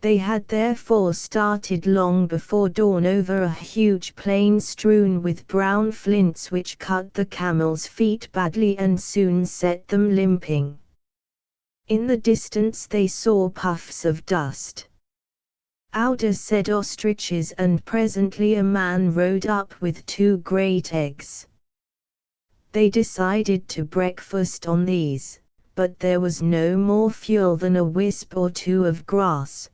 They had therefore started long before dawn over a huge plain strewn with brown flints which cut the camels' feet badly and soon set them limping. In the distance they saw puffs of dust. Auda said ostriches, and presently a man rode up with 2 great eggs. They decided to breakfast on these, but there was no more fuel than a wisp or 2 of grass.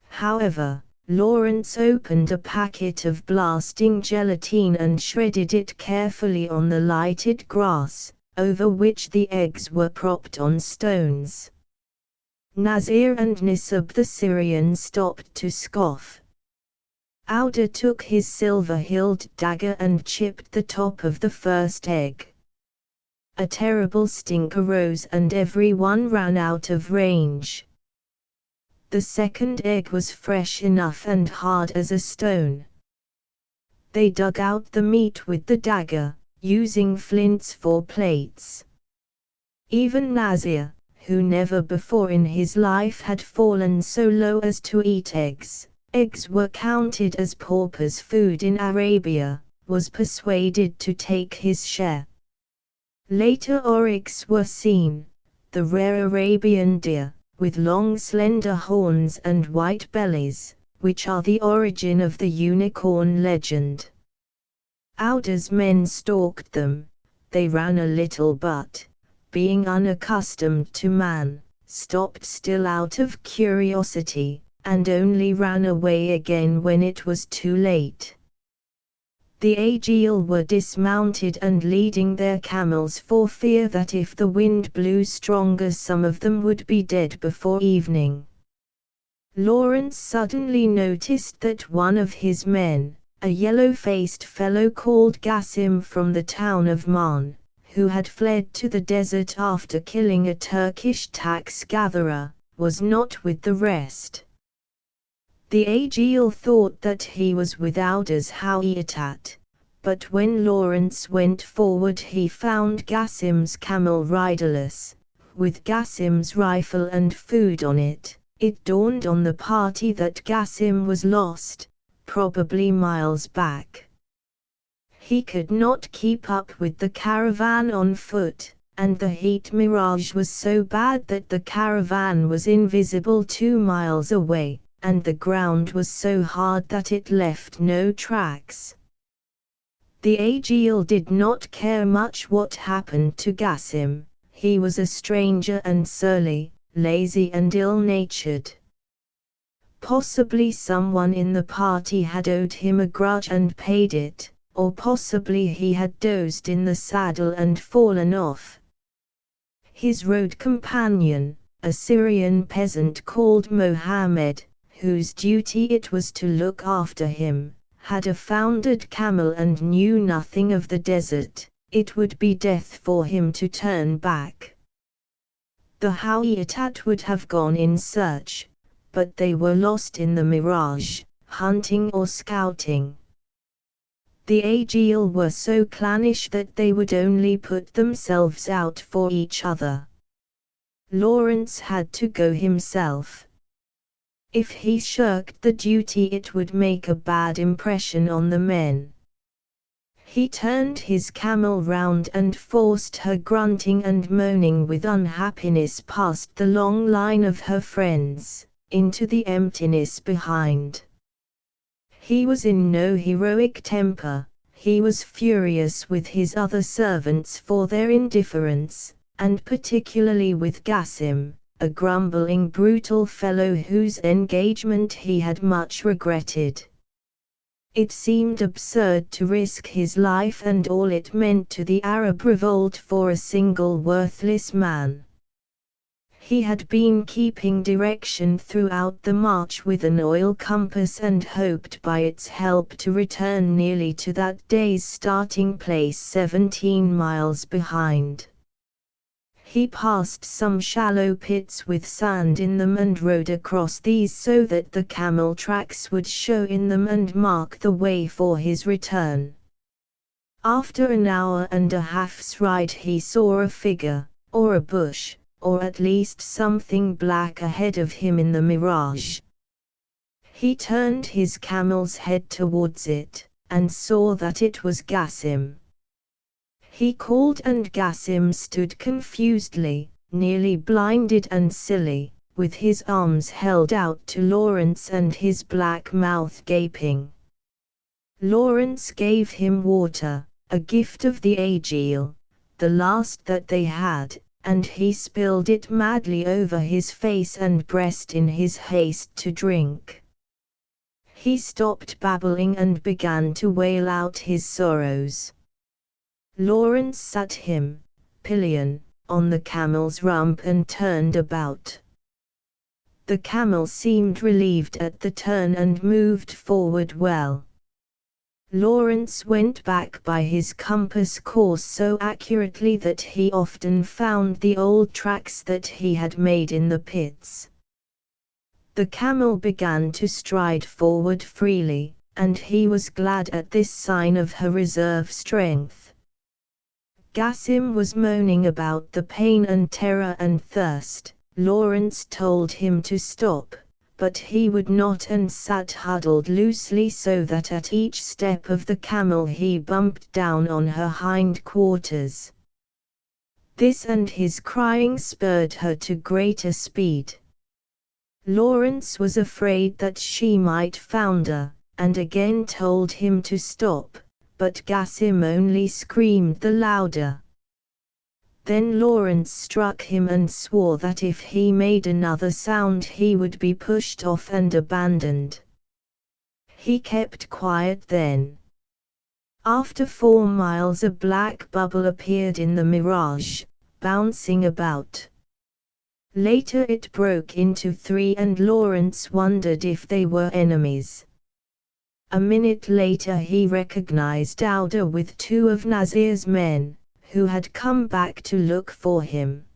However, Lawrence opened a packet of blasting gelatine and shredded it carefully on the lighted grass, over which the eggs were propped on stones. Nasir and Nisab the Syrian stopped to scoff. Auda took his silver-hilled dagger and chipped the top of the first egg. A terrible stink arose and everyone ran out of range. The second egg was fresh enough and hard as a stone. They dug out the meat with the dagger, using flints for plates. Even Nasir, who never before in his life had fallen so low as to eat eggs — eggs were counted as paupers' food in Arabia — was persuaded to take his share. Later oryx were seen, the rare Arabian deer, with long slender horns and white bellies, which are the origin of the unicorn legend. Auda's men stalked them. They ran a little but, being unaccustomed to man, stopped still out of curiosity, and only ran away again when it was too late. The Ageil were dismounted and leading their camels for fear that if the wind blew stronger some of them would be dead before evening. Lawrence suddenly noticed that one of his men, a yellow-faced fellow called Qasim from the town of Man, who had fled to the desert after killing a Turkish tax-gatherer, was not with the rest. The Ageil thought that he was with Auda's Hawiatat, but when Lawrence went forward he found Qasim's camel riderless, with Qasim's rifle and food on it. It dawned on the party that Qasim was lost, probably miles back. He could not keep up with the caravan on foot, and the heat mirage was so bad that the caravan was invisible 2 miles away, and the ground was so hard that it left no tracks. The Ageil did not care much what happened to Qasim. He was a stranger and surly, lazy and ill-natured. Possibly someone in the party had owed him a grudge and paid it, or possibly he had dozed in the saddle and fallen off. His road companion, a Syrian peasant called Mohammed, whose duty it was to look after him, had a foundered camel and knew nothing of the desert. It would be death for him to turn back. The Hawaiitat would have gone in search, but they were lost in the mirage, hunting or scouting. The Aegil were so clannish that they would only put themselves out for each other. Lawrence had to go himself. If he shirked the duty, it would make a bad impression on the men. He turned his camel round and forced her, grunting and moaning with unhappiness, past the long line of her friends, into the emptiness behind. He was in no heroic temper. He was furious with his other servants for their indifference, and particularly with Gassim, a grumbling, brutal fellow whose engagement he had much regretted. It seemed absurd to risk his life and all it meant to the Arab revolt for a single worthless man. He had been keeping direction throughout the march with an oil compass and hoped by its help to return nearly to that day's starting place 17 miles behind. He passed some shallow pits with sand in them and rode across these so that the camel tracks would show in them and mark the way for his return. After an hour and a half's ride he saw a figure, or a bush, or at least something black ahead of him in the mirage. He turned his camel's head towards it, and saw that it was Gassim. He called and Gassim stood confusedly, nearly blinded and silly, with his arms held out to Lawrence and his black mouth gaping. Lawrence gave him water, a gift of the Aegil, the last that they had, and he spilled it madly over his face and breast in his haste to drink. He stopped babbling and began to wail out his sorrows. Lawrence sat him, pillion, on the camel's rump and turned about. The camel seemed relieved at the turn and moved forward well. Lawrence went back by his compass course so accurately that he often found the old tracks that he had made in the pits. The camel began to stride forward freely, and he was glad at this sign of her reserve strength. Gassim was moaning about the pain and terror and thirst. Lawrence told him to stop, but he would not and sat huddled loosely so that at each step of the camel he bumped down on her hind quarters. This and his crying spurred her to greater speed. Lawrence was afraid that she might founder, and again told him to stop, but Gassim only screamed the louder. Then Lawrence struck him and swore that if he made another sound he would be pushed off and abandoned. He kept quiet then. After 4 miles a black bubble appeared in the mirage, bouncing about. Later it broke into 3 and Lawrence wondered if they were enemies. A minute later he recognized Auda with 2 of Nazir's men, who had come back to look for him.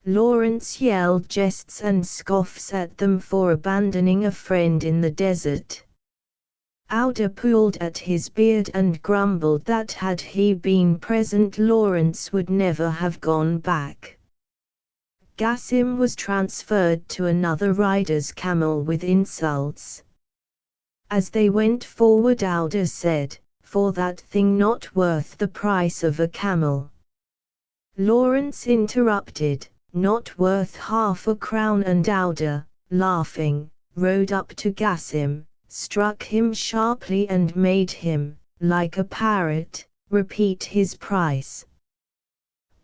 Lawrence yelled jests and scoffs at them for abandoning a friend in the desert. Auda pulled at his beard and grumbled that had he been present Lawrence would never have gone back. Gassim was transferred to another rider's camel with insults. As they went forward Auda said, "For that thing not worth the price of a camel." Lawrence interrupted, "Not worth half a crown," and Auda, laughing, rode up to Gassim, struck him sharply and made him, like a parrot, repeat his price.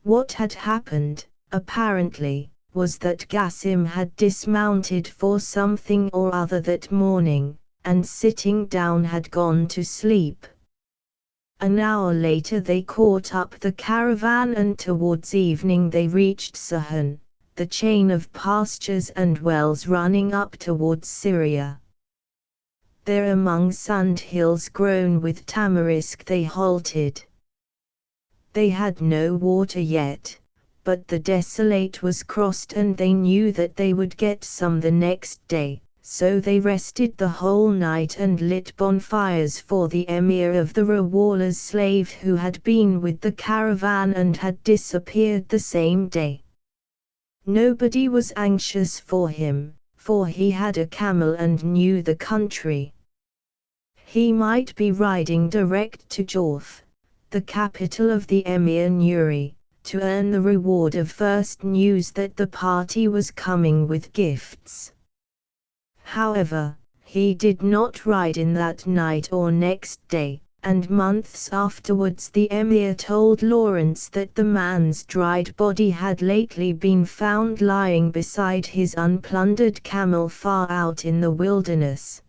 What had happened, apparently, was that Gassim had dismounted for something or other that morning, and sitting down had gone to sleep. An hour later they caught up the caravan and towards evening they reached Sahun, the chain of pastures and wells running up towards Syria. There among sand hills grown with tamarisk they halted. They had no water yet, but the desolate was crossed and they knew that they would get some the next day, so they rested the whole night and lit bonfires for the emir of the Rawala's slave who had been with the caravan and had disappeared the same day. Nobody was anxious for him, for he had a camel and knew the country. He might be riding direct to Jorf, the capital of the Emir Nuri, to earn the reward of first news that the party was coming with gifts. However, he did not ride in that night or next day, and months afterwards the Emir told Lawrence that the man's dried body had lately been found lying beside his unplundered camel far out in the wilderness.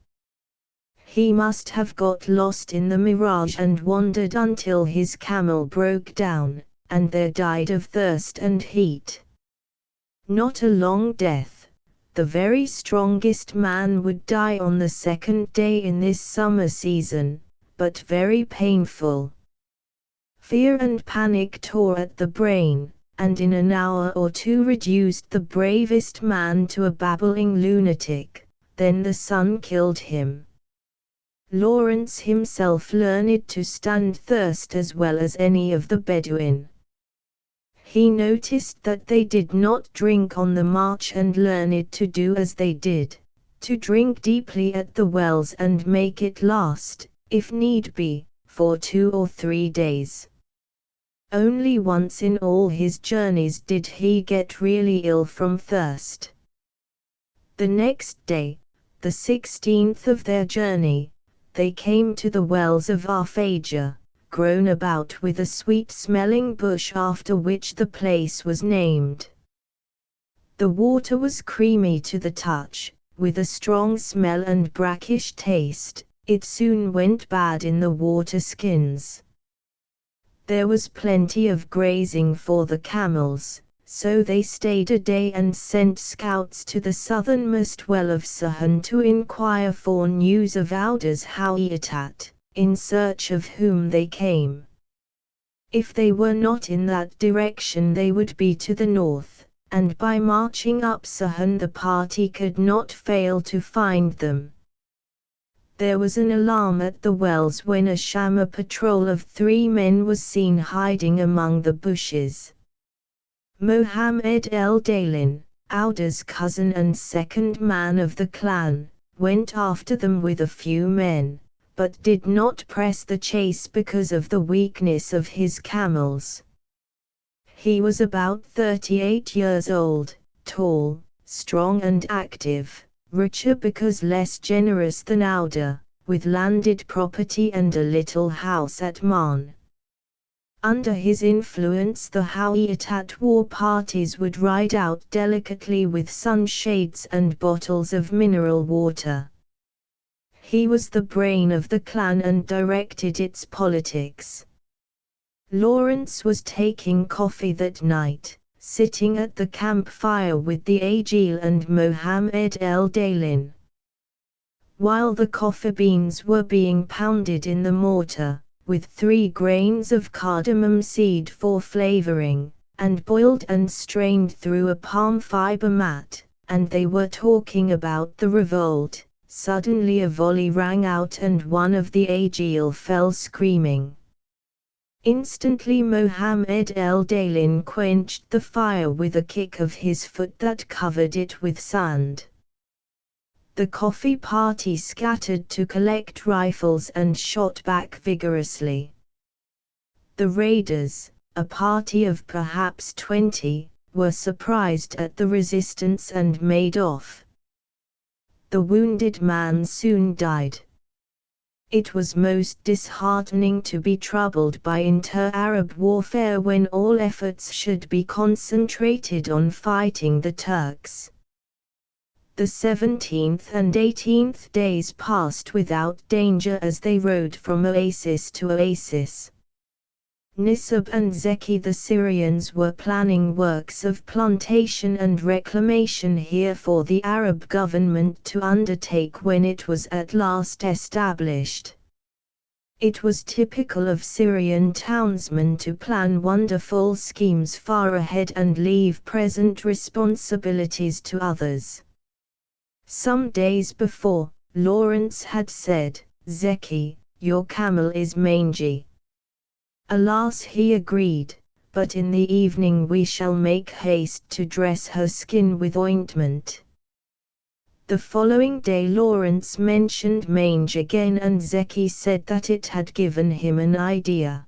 He must have got lost in the mirage and wandered until his camel broke down, and there died of thirst and heat. Not a long death. The very strongest man would die on the second day in this summer season, but very painful. Fear and panic tore at the brain, and in an hour or two reduced the bravest man to a babbling lunatic. Then the sun killed him. Lawrence himself learned to stand thirst as well as any of the Bedouin. He noticed that they did not drink on the march and learned to do as they did, to drink deeply at the wells and make it last, if need be, for 2 or 3 days. Only once in all his journeys did he get really ill from thirst. The next day, the 16th of their journey, they came to the wells of Arphaja, grown about with a sweet-smelling bush after which the place was named. The water was creamy to the touch, with a strong smell and brackish taste. It soon went bad in the water skins. There was plenty of grazing for the camels, so they stayed a day and sent scouts to the southernmost well of Sihon to inquire for news of Auda's Hawiatat, in search of whom they came. If they were not in that direction they would be to the north, and by marching up Sihon the party could not fail to find them. There was an alarm at the wells when a Shama patrol of 3 men was seen hiding among the bushes. Mohammed el-Dalin, Auda's cousin and second man of the clan, went after them with a few men, but did not press the chase because of the weakness of his camels. He was about 38 years old, tall, strong and active, richer because less generous than Auda, with landed property and a little house at Man. Under his influence the Hawiatat war parties would ride out delicately with sunshades and bottles of mineral water. He was the brain of the clan and directed its politics. Lawrence was taking coffee that night, sitting at the campfire with the Agil and Mohammed el-Dalin. While the coffee beans were being pounded in the mortar, with 3 grains of cardamom seed for flavoring, and boiled and strained through a palm fiber mat, and they were talking about the revolt, suddenly a volley rang out and one of the Agil fell screaming. Instantly Mohammed el-Dalin quenched the fire with a kick of his foot that covered it with sand. The coffee party scattered to collect rifles and shot back vigorously. The raiders, a party of perhaps 20, were surprised at the resistance and made off. The wounded man soon died. It was most disheartening to be troubled by inter-Arab warfare when all efforts should be concentrated on fighting the Turks. The 17th and 18th days passed without danger as they rode from oasis to oasis. Nisab and Zeki the Syrians were planning works of plantation and reclamation here for the Arab government to undertake when it was at last established. It was typical of Syrian townsmen to plan wonderful schemes far ahead and leave present responsibilities to others. Some days before, Lawrence had said, "Zeki, your camel is mangy." Alas, he agreed, "but in the evening we shall make haste to dress her skin with ointment." The following day Lawrence mentioned mange again, and Zeki said that it had given him an idea.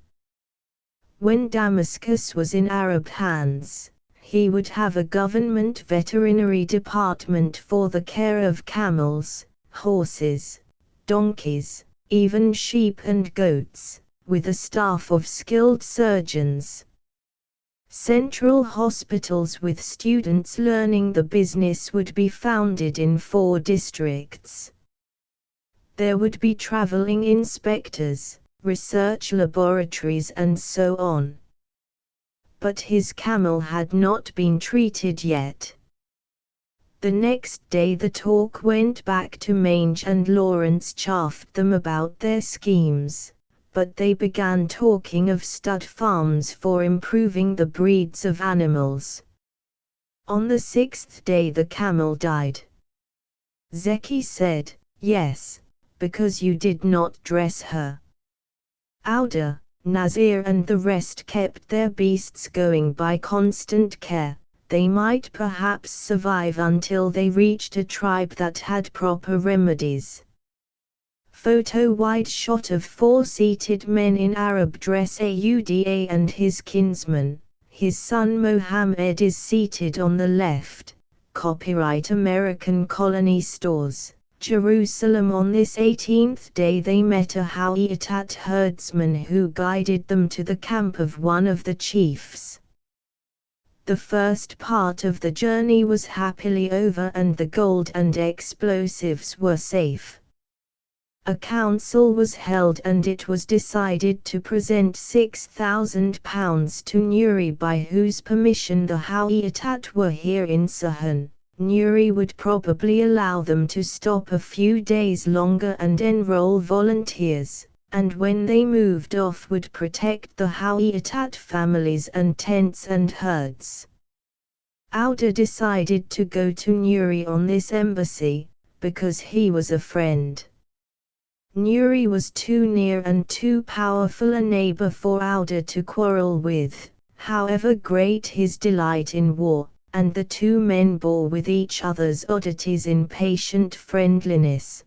When Damascus was in Arab hands, he would have a government veterinary department for the care of camels, horses, donkeys, even sheep and goats, with a staff of skilled surgeons. Central hospitals with students learning the business would be founded in 4 districts. There would be traveling inspectors, research laboratories and so on. But his camel had not been treated yet. The next day the talk went back to Mange, and Lawrence chaffed them about their schemes, but they began talking of stud farms for improving the breeds of animals. On the 6th day the camel died. Zeki said, "Yes, because you did not dress her." Auda, Nazir and the rest kept their beasts going by constant care. They might perhaps survive until they reached a tribe that had proper remedies. Photo: wide shot of 4-seated men in Arab dress. Auda and his kinsman, his son Mohammed, is seated on the left. Copyright American Colony Stores, Jerusalem. On this 18th day they met a Hawitat herdsman who guided them to the camp of one of the chiefs. The first part of the journey was happily over and the gold and explosives were safe. A council was held and it was decided to present £6,000 to Nuri, by whose permission the Hawitat were here in Sahun. Nuri would probably allow them to stop a few days longer and enroll volunteers, and when they moved off would protect the Hawitat families and tents and herds. Auda decided to go to Nuri on this embassy, because he was a friend. Nuri was too near and too powerful a neighbor for Auda to quarrel with, however great his delight in war, and the 2 men bore with each other's oddities in patient friendliness.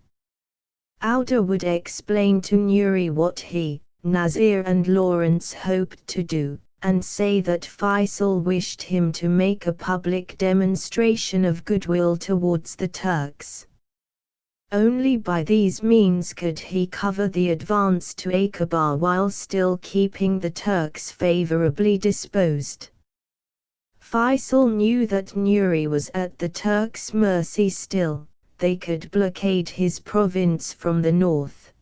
Auda would explain to Nuri what he, Nazir and Lawrence hoped to do, and say that Faisal wished him to make a public demonstration of goodwill towards the Turks. Only by these means could he cover the advance to Aqaba while still keeping the Turks favorably disposed. Faisal knew that Nuri was at the Turks' mercy still. They could blockade his province from the north.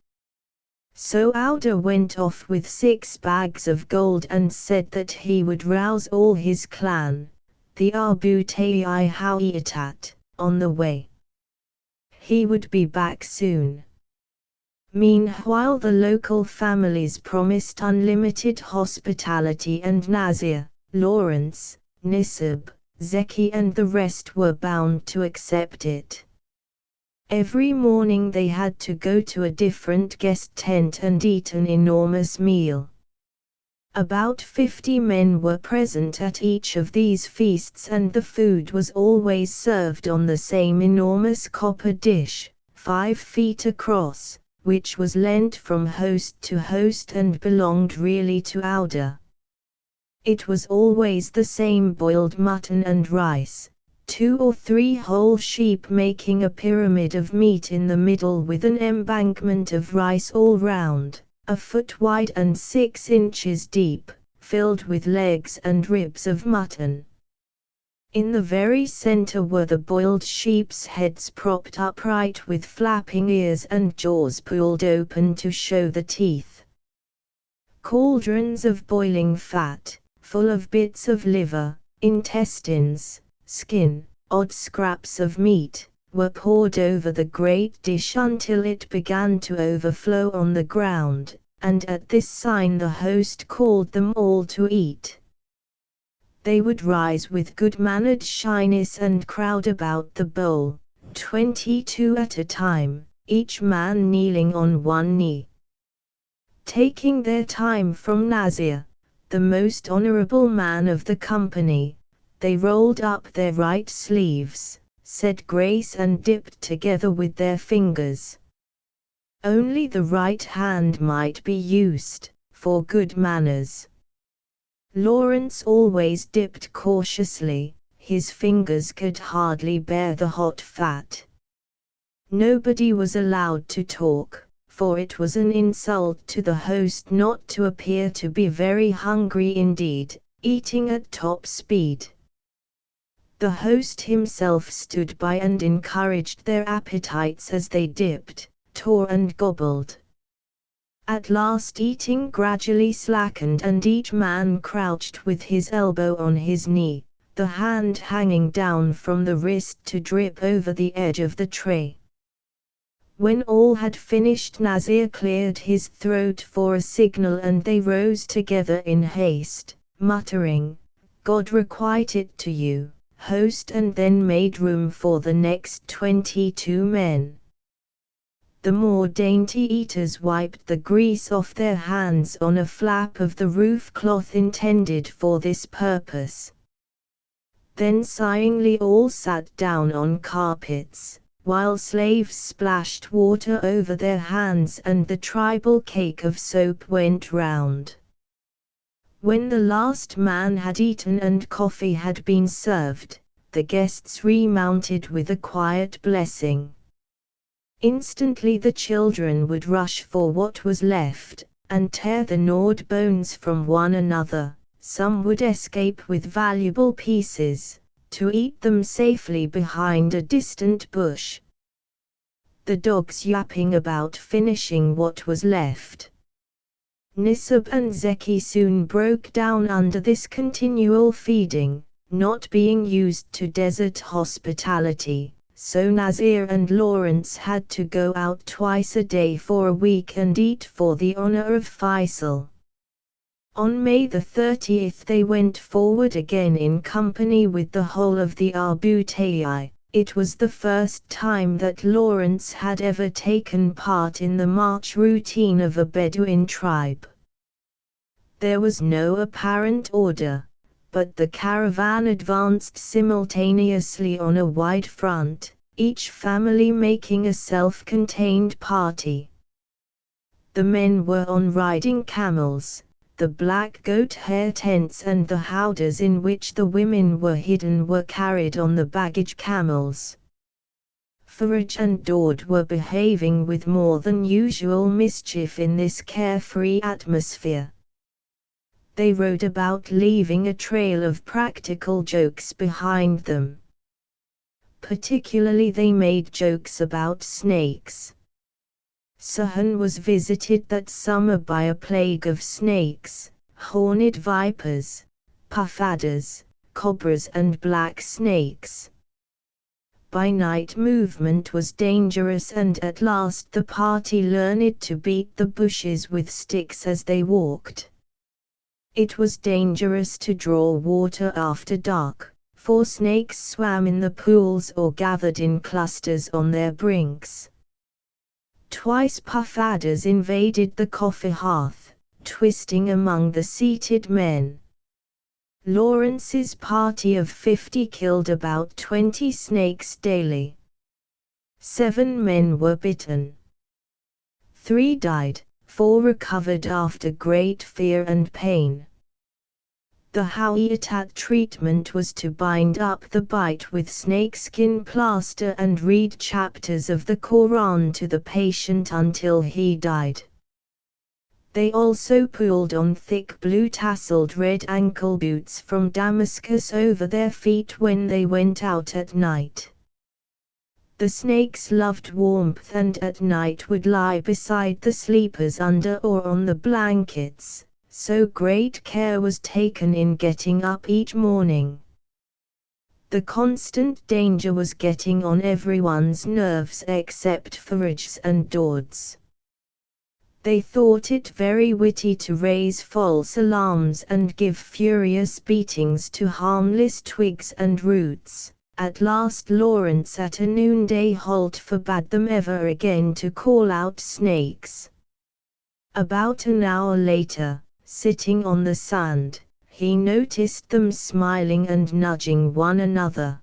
So Auda went off with 6 bags of gold and said that he would rouse all his clan, the Abu Ta'i Hawitat, on the way. He would be back soon. Meanwhile the local families promised unlimited hospitality, and Nazir, Lawrence, Nisib, Zeki and the rest were bound to accept it. Every morning they had to go to a different guest tent and eat an enormous meal. About 50 men were present at each of these feasts, and the food was always served on the same enormous copper dish, 5 feet across, which was lent from host to host and belonged really to Auda. It was always the same boiled mutton and rice, 2 or 3 whole sheep making a pyramid of meat in the middle with an embankment of rice all round, a foot wide and 6 inches deep, filled with legs and ribs of mutton. In the very center were the boiled sheep's heads propped upright with flapping ears and jaws pulled open to show the teeth. Cauldrons of boiling fat, full of bits of liver, intestines, skin, odd scraps of meat, were poured over the great dish until it began to overflow on the ground, and at this sign the host called them all to eat. They would rise with good-mannered shyness and crowd about the bowl, 22 at a time, each man kneeling on one knee. Taking their time from Nazir, the most honorable man of the company, they rolled up their right sleeves, said grace and dipped together with their fingers. Only the right hand might be used, for good manners. Lawrence always dipped cautiously, his fingers could hardly bear the hot fat. Nobody was allowed to talk, for it was an insult to the host not to appear to be very hungry indeed, eating at top speed. The host himself stood by and encouraged their appetites as they dipped, tore and gobbled. At last eating gradually slackened and each man crouched with his elbow on his knee, the hand hanging down from the wrist to drip over the edge of the tray. When all had finished, Nazir cleared his throat for a signal and they rose together in haste, muttering, "God requite it to you, host," and then made room for the next 22 men. The more dainty eaters wiped the grease off their hands on a flap of the roof cloth intended for this purpose. Then sighingly all sat down on carpets, while slaves splashed water over their hands and the tribal cake of soap went round. When the last man had eaten and coffee had been served, the guests remounted with a quiet blessing. Instantly the children would rush for what was left, and tear the gnawed bones from one another. Some would escape with valuable pieces, to eat them safely behind a distant bush. The dogs yapping about finishing what was left. Nisab and Zeki soon broke down under this continual feeding, not being used to desert hospitality. So Nazir and Lawrence had to go out twice a day for a week and eat for the honor of Faisal. On May the 30th they went forward again in company with the whole of the Abu Tayyai. It was the first time that Lawrence had ever taken part in the march routine of a Bedouin tribe. There was no apparent order, but the caravan advanced simultaneously on a wide front, each family making a self-contained party. The men were on riding camels, the black goat hair tents and the howdahs in which the women were hidden were carried on the baggage camels. Faraj and Daud were behaving with more than usual mischief in this carefree atmosphere. They rode about leaving a trail of practical jokes behind them. Particularly they made jokes about snakes. Sahun was visited that summer by a plague of snakes, horned vipers, puff-adders, cobras and black snakes. By night movement was dangerous and at last the party learned to beat the bushes with sticks as they walked. It was dangerous to draw water after dark, for snakes swam in the pools or gathered in clusters on their brinks. Twice puff-adders invaded the coffee hearth, twisting among the seated men. Lawrence's party of 50 killed about 20 snakes daily. 7 men were bitten. 3 died, 4 recovered after great fear and pain. The Hawiyatat treatment was to bind up the bite with snakeskin plaster and read chapters of the Quran to the patient until he died. They also pulled on thick blue tasseled red ankle boots from Damascus over their feet when they went out at night. The snakes loved warmth and at night would lie beside the sleepers under or on the blankets, so great care was taken in getting up each morning. The constant danger was getting on everyone's nerves except Faraj's and Daud's. They thought it very witty to raise false alarms and give furious beatings to harmless twigs and roots. At last Lawrence at a noonday halt forbade them ever again to call out snakes. About an hour later, sitting on the sand, he noticed them smiling and nudging one another.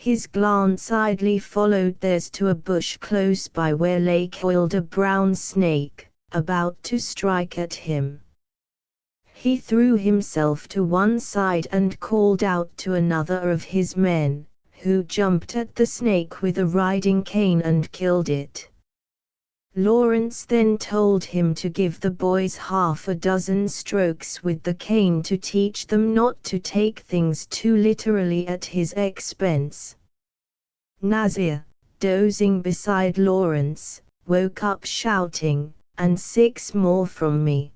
His glance idly followed theirs to a bush close by where lay coiled a brown snake, about to strike at him. He threw himself to one side and called out to another of his men, who jumped at the snake with a riding cane and killed it. Lawrence then told him to give the boys half a dozen strokes with the cane to teach them not to take things too literally at his expense. Nasir, dozing beside Lawrence, woke up shouting, "And 6 more from me."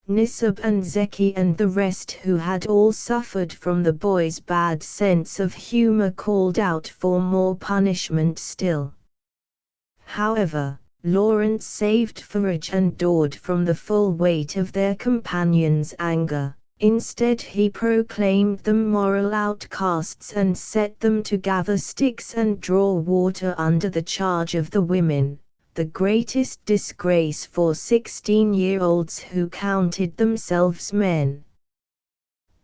Nisib and Zeki and the rest, who had all suffered from the boy's bad sense of humor, called out for more punishment still. However, Lawrence saved Faraj and Daud from the full weight of their companions' anger. Instead he proclaimed them moral outcasts and set them to gather sticks and draw water under the charge of the women, the greatest disgrace for 16-year-olds who counted themselves men.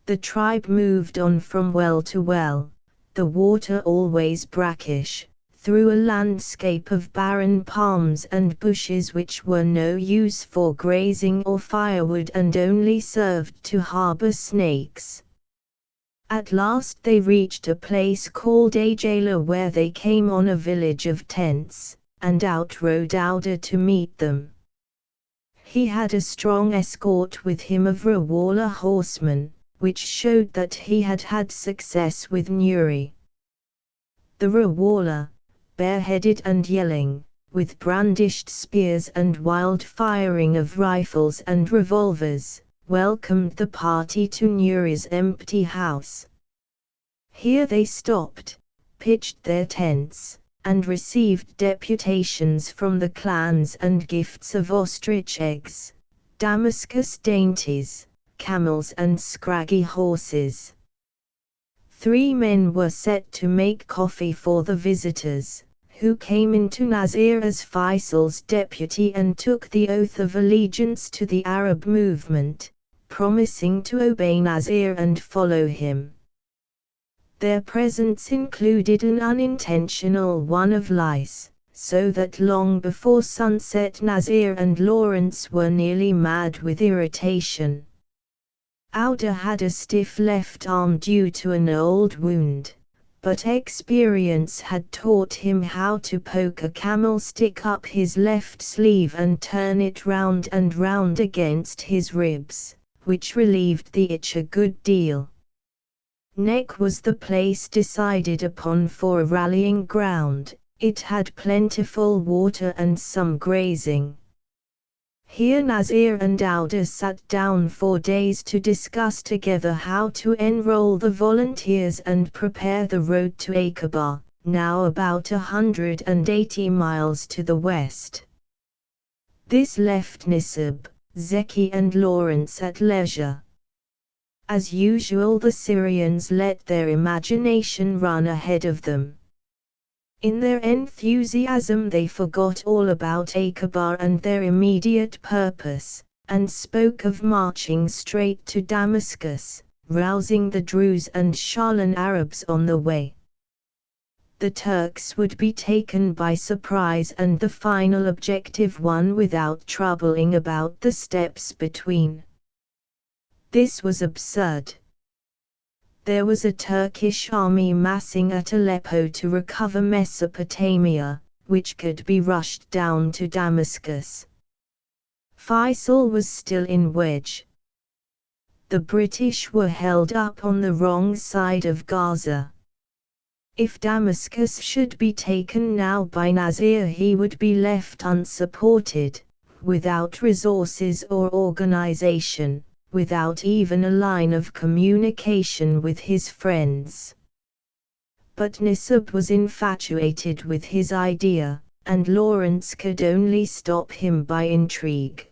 The tribe moved on from well to well, the water always brackish, through a landscape of barren palms and bushes which were no use for grazing or firewood and only served to harbor snakes. At last they reached a place called Ajala, where they came on a village of tents, and out rode Auda to meet them. He had a strong escort with him of Rawala horsemen, which showed that he had had success with Nuri. The Rawala, bareheaded and yelling, with brandished spears and wild firing of rifles and revolvers, welcomed the party to Nuri's empty house. Here they stopped, pitched their tents, and received deputations from the clans and gifts of ostrich eggs, Damascus dainties, camels and scraggy horses. 3 men were set to make coffee for the visitors, who came into Nasir as Faisal's deputy and took the oath of allegiance to the Arab movement, promising to obey Nasir and follow him. Their presents included an unintentional one of lice, so that long before sunset Nasir and Lawrence were nearly mad with irritation. Auda had a stiff left arm due to an old wound, but experience had taught him how to poke a camel stick up his left sleeve and turn it round and round against his ribs, which relieved the itch a good deal. Neck was the place decided upon for a rallying ground. It had plentiful water and some grazing. Here Nasir and Auda sat down for days to discuss together how to enroll the volunteers and prepare the road to Aqaba, now about 180 miles to the west. This left Nisib, Zeki and Lawrence at leisure. As usual, the Syrians let their imagination run ahead of them. In their enthusiasm they forgot all about Aqaba and their immediate purpose, and spoke of marching straight to Damascus, rousing the Druze and Sharlan Arabs on the way. The Turks would be taken by surprise and the final objective won without troubling about the steps between. This was absurd. There was a Turkish army massing at Aleppo to recover Mesopotamia, which could be rushed down to Damascus. Faisal was still in Wedge. The British were held up on the wrong side of Gaza. If Damascus should be taken now by Nasir, he would be left unsupported, without resources or organization, without even a line of communication with his friends. But Nisib was infatuated with his idea, and Lawrence could only stop him by intrigue.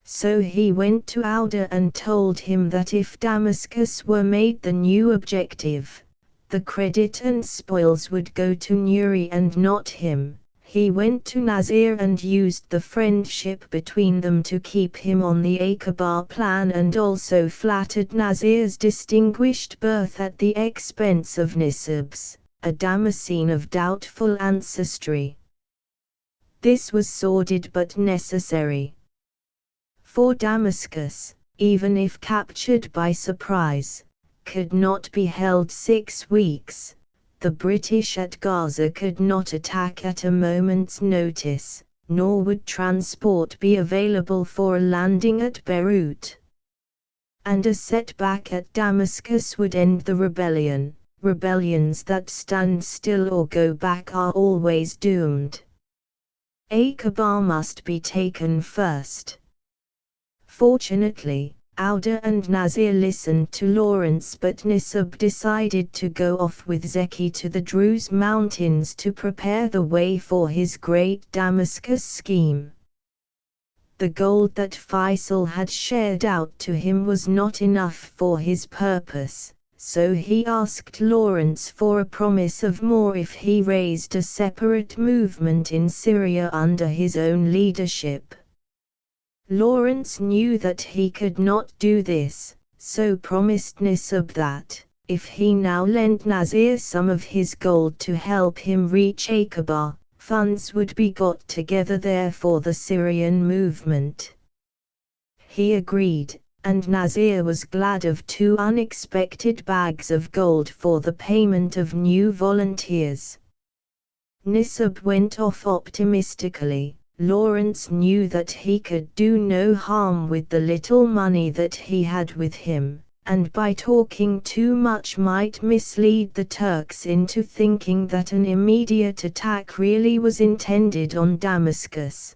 So he went to Auda and told him that if Damascus were made the new objective, the credit and spoils would go to Nuri and not him. He went to Nasir and used the friendship between them to keep him on the Aqaba plan, and also flattered Nasir's distinguished birth at the expense of Nisib's, a Damascene of doubtful ancestry. This was sordid but necessary. For Damascus, even if captured by surprise, could not be held 6 weeks. The British at Gaza could not attack at a moment's notice, nor would transport be available for a landing at Beirut. And a setback at Damascus would end the rebellion. Rebellions that stand still or go back are always doomed. Aqaba must be taken first. Fortunately, Auda and Nasir listened to Lawrence, but Nisib decided to go off with Zeki to the Druze mountains to prepare the way for his great Damascus scheme. The gold that Faisal had shared out to him was not enough for his purpose, so he asked Lawrence for a promise of more if he raised a separate movement in Syria under his own leadership. Lawrence knew that he could not do this, so promised Nisib that, if he now lent Nasir some of his gold to help him reach Aqaba, funds would be got together there for the Syrian movement. He agreed, and Nasir was glad of 2 unexpected bags of gold for the payment of new volunteers. Nisib went off optimistically. Lawrence knew that he could do no harm with the little money that he had with him, and by talking too much might mislead the Turks into thinking that an immediate attack really was intended on Damascus.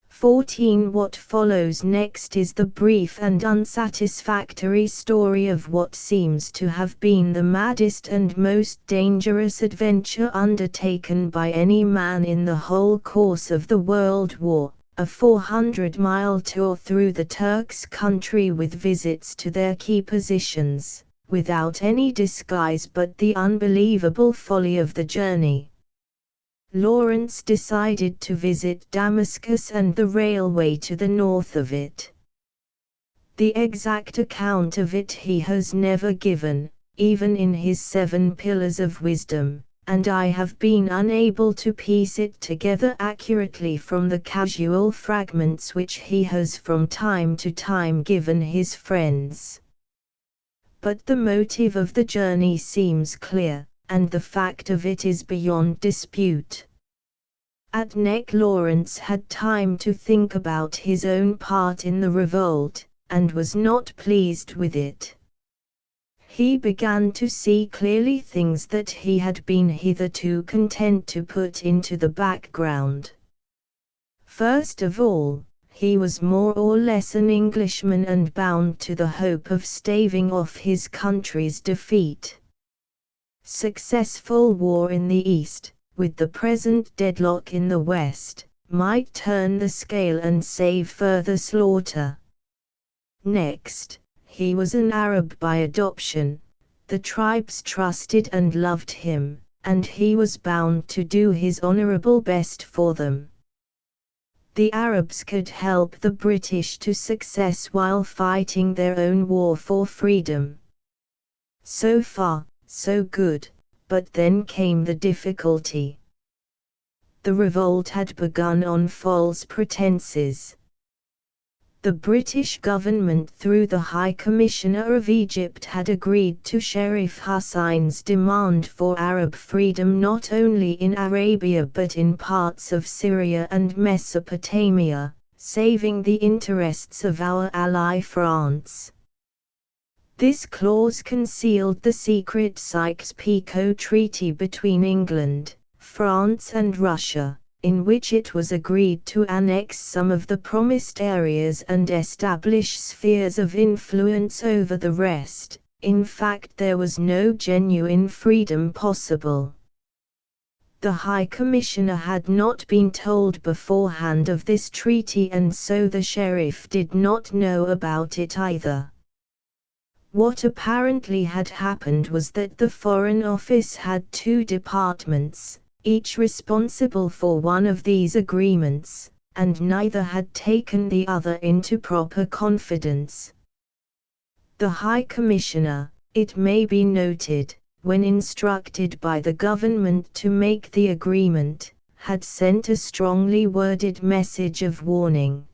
14. What follows next is the brief and unsatisfactory story of what seems to have been the maddest and most dangerous adventure undertaken by any man in the whole course of the World War, a 400-mile tour through the Turks' country with visits to their key positions, without any disguise but the unbelievable folly of the journey. Lawrence decided to visit Damascus and the railway to the north of it. The exact account of it he has never given, even in his 7 Pillars of Wisdom, and I have been unable to piece it together accurately from the casual fragments which he has from time to time given his friends. But the motive of the journey seems clear, and the fact of it is beyond dispute. At Neck Lawrence had time to think about his own part in the revolt, and was not pleased with it. He began to see clearly things that he had been hitherto content to put into the background. First of all, he was more or less an Englishman and bound to the hope of staving off his country's defeat. Successful war in the East, with the present deadlock in the West, might turn the scale and save further slaughter. Next, he was an Arab by adoption. The tribes trusted and loved him, and he was bound to do his honorable best for them. The Arabs could help the British to success while fighting their own war for freedom. So far, so good, but then came the difficulty. The revolt had begun on false pretenses. The British government through the High Commissioner of Egypt had agreed to Sharif Hussein's demand for Arab freedom not only in Arabia but in parts of Syria and Mesopotamia, saving the interests of our ally France. This clause concealed the secret Sykes-Picot Treaty between England, France and Russia, in which it was agreed to annex some of the promised areas and establish spheres of influence over the rest. In fact, there was no genuine freedom possible. The High Commissioner had not been told beforehand of this treaty, and so the sheriff did not know about it either. What apparently had happened was that the Foreign Office had two departments, each responsible for one of these agreements, and neither had taken the other into proper confidence. The High Commissioner, it may be noted, when instructed by the government to make the agreement, had sent a strongly worded message of warning.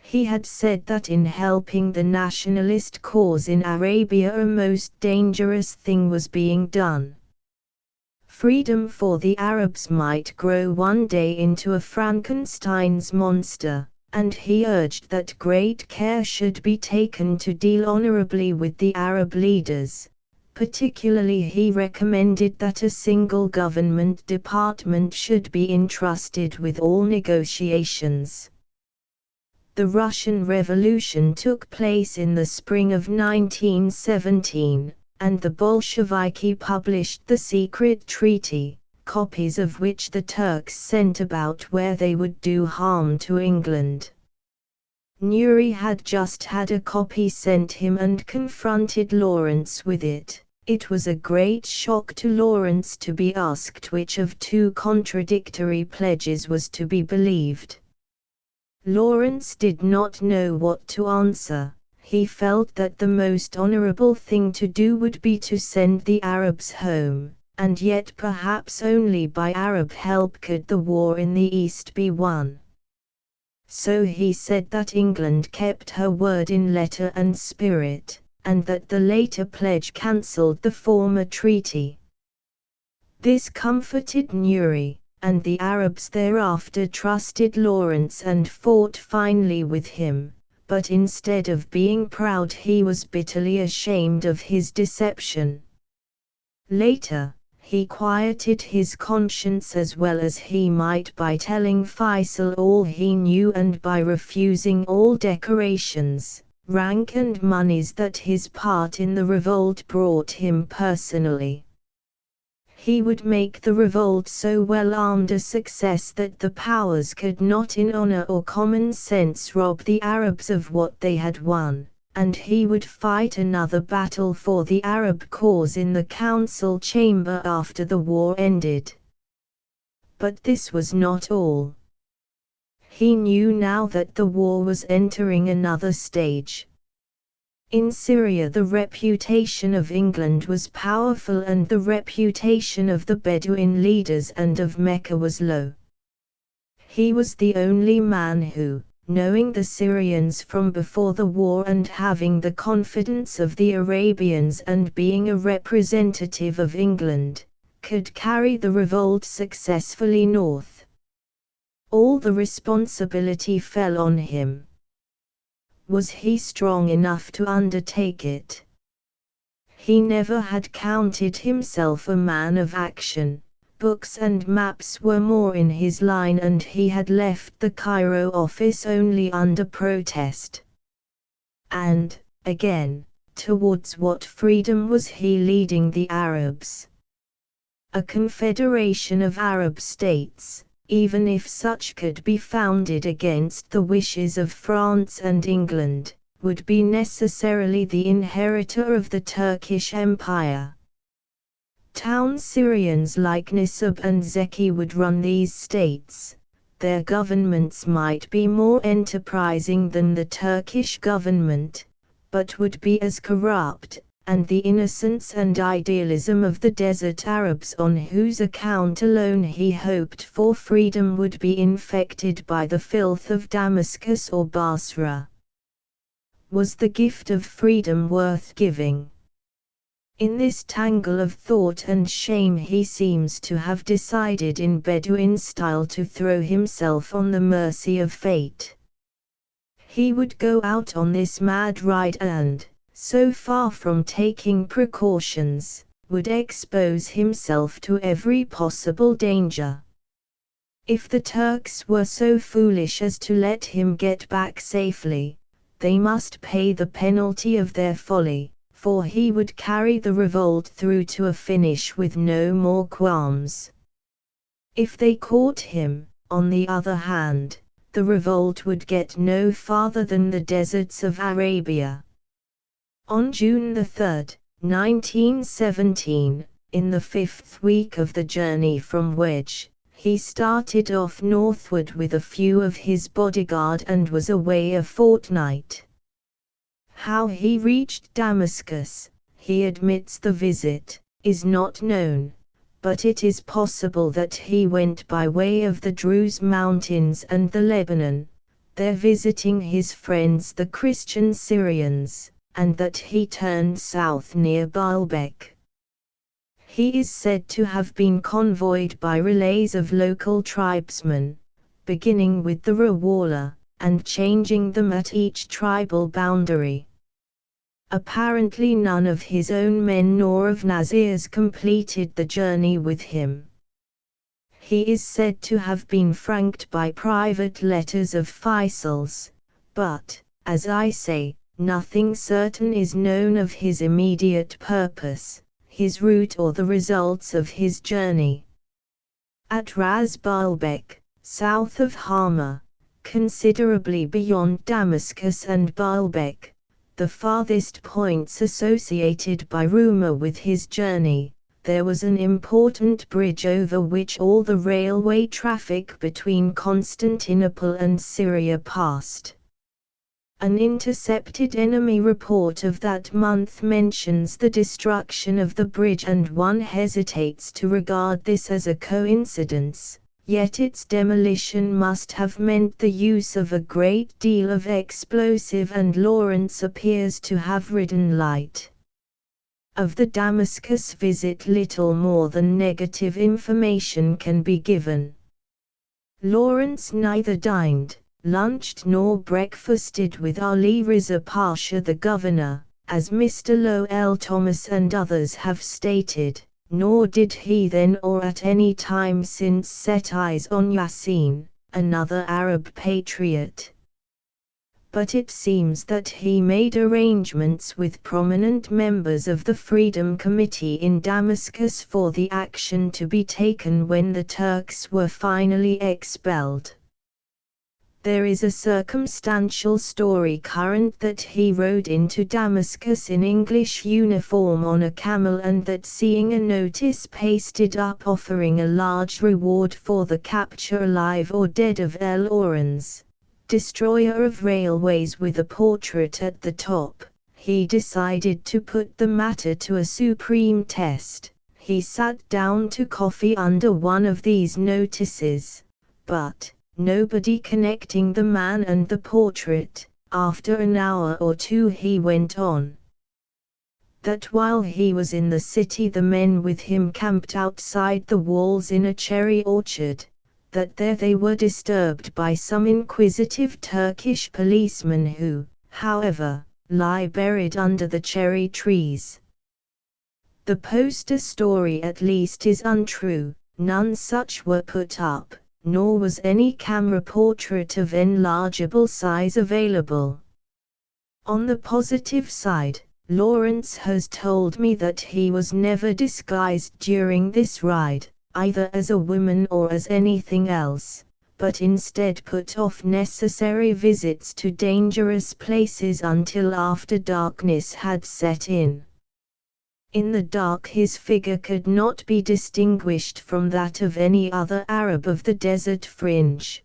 He had said that in helping the nationalist cause in Arabia a most dangerous thing was being done. Freedom for the Arabs might grow one day into a Frankenstein's monster, and he urged that great care should be taken to deal honorably with the Arab leaders. Particularly he recommended that a single government department should be entrusted with all negotiations. The Russian Revolution took place in the spring of 1917, and the Bolsheviki published the secret treaty, copies of which the Turks sent about where they would do harm to England. Nuri had just had a copy sent him and confronted Lawrence with it. It was a great shock to Lawrence to be asked which of two contradictory pledges was to be believed. Lawrence did not know what to answer. He felt that the most honorable thing to do would be to send the Arabs home, and yet perhaps only by Arab help could the war in the East be won. So he said that England kept her word in letter and spirit, and that the later pledge cancelled the former treaty. This comforted Nuri, and the Arabs thereafter trusted Lawrence and fought finely with him, but instead of being proud he was bitterly ashamed of his deception. Later, he quieted his conscience as well as he might by telling Faisal all he knew and by refusing all decorations, rank and moneys that his part in the revolt brought him personally. He would make the revolt so well armed a success that the powers could not in honor or common sense rob the Arabs of what they had won, and he would fight another battle for the Arab cause in the council chamber after the war ended. But this was not all. He knew now that the war was entering another stage. In Syria the reputation of England was powerful and the reputation of the Bedouin leaders and of Mecca was low. He was the only man who, knowing the Syrians from before the war and having the confidence of the Arabians and being a representative of England, could carry the revolt successfully north. All the responsibility fell on him. Was he strong enough to undertake it? He never had counted himself a man of action. Books and maps were more in his line and he had left the Cairo office only under protest. And, again, towards what freedom was he leading the Arabs? A confederation of Arab states, even if such could be founded against the wishes of France and England, would be necessarily the inheritor of the Turkish Empire. Town Syrians like Nisib and Zeki would run these states. Their governments might be more enterprising than the Turkish government, but would be as corrupt, and the innocence and idealism of the desert Arabs on whose account alone he hoped for freedom would be infected by the filth of Damascus or Basra. Was the gift of freedom worth giving? In this tangle of thought and shame he seems to have decided in Bedouin style to throw himself on the mercy of fate. He would go out on this mad ride and, so far from taking precautions, would expose himself to every possible danger. If the Turks were so foolish as to let him get back safely, they must pay the penalty of their folly, for he would carry the revolt through to a finish with no more qualms. If they caught him, on the other hand, the revolt would get no farther than the deserts of Arabia. On June 3, 1917, in the 5th week of the journey from Wedge, he started off northward with a few of his bodyguard and was away a fortnight. How he reached Damascus, he admits the visit, is not known, but it is possible that he went by way of the Druze Mountains and the Lebanon, there visiting his friends the Christian Syrians, and that he turned south near Baalbek. He is said to have been convoyed by relays of local tribesmen, beginning with the Rawala, and changing them at each tribal boundary. Apparently none of his own men nor of Nazir's completed the journey with him. He is said to have been franked by private letters of Faisal's, but, as I say, nothing certain is known of his immediate purpose, his route or the results of his journey. At Ras Baalbek, south of Hama, considerably beyond Damascus and Baalbek, the farthest points associated by rumor with his journey, there was an important bridge over which all the railway traffic between Constantinople and Syria passed. An intercepted enemy report of that month mentions the destruction of the bridge, and one hesitates to regard this as a coincidence. Yet its demolition must have meant the use of a great deal of explosive, and Lawrence appears to have ridden light. Of the Damascus visit little more than negative information can be given. Lawrence neither dined, lunched nor breakfasted with Ali Riza Pasha the governor, as Mr. Lowell Thomas and others have stated, nor did he then or at any time since set eyes on Yassin, another Arab patriot. But it seems that he made arrangements with prominent members of the Freedom Committee in Damascus for the action to be taken when the Turks were finally expelled. There is a circumstantial story current that he rode into Damascus in English uniform on a camel, and that seeing a notice pasted up offering a large reward for the capture alive or dead of El Oranz, destroyer of railways, with a portrait at the top, he decided to put the matter to a supreme test. He sat down to coffee under one of these notices, but, nobody connecting the man and the portrait, after an hour or two he went on. That while he was in the city the men with him camped outside the walls in a cherry orchard, that there they were disturbed by some inquisitive Turkish policemen who, however, lie buried under the cherry trees. The poster story at least is untrue, none such were put up, nor was any camera portrait of enlargeable size available. On the positive side, Lawrence has told me that he was never disguised during this ride, either as a woman or as anything else, but instead put off necessary visits to dangerous places until after darkness had set in. In the dark his figure could not be distinguished from that of any other Arab of the desert fringe.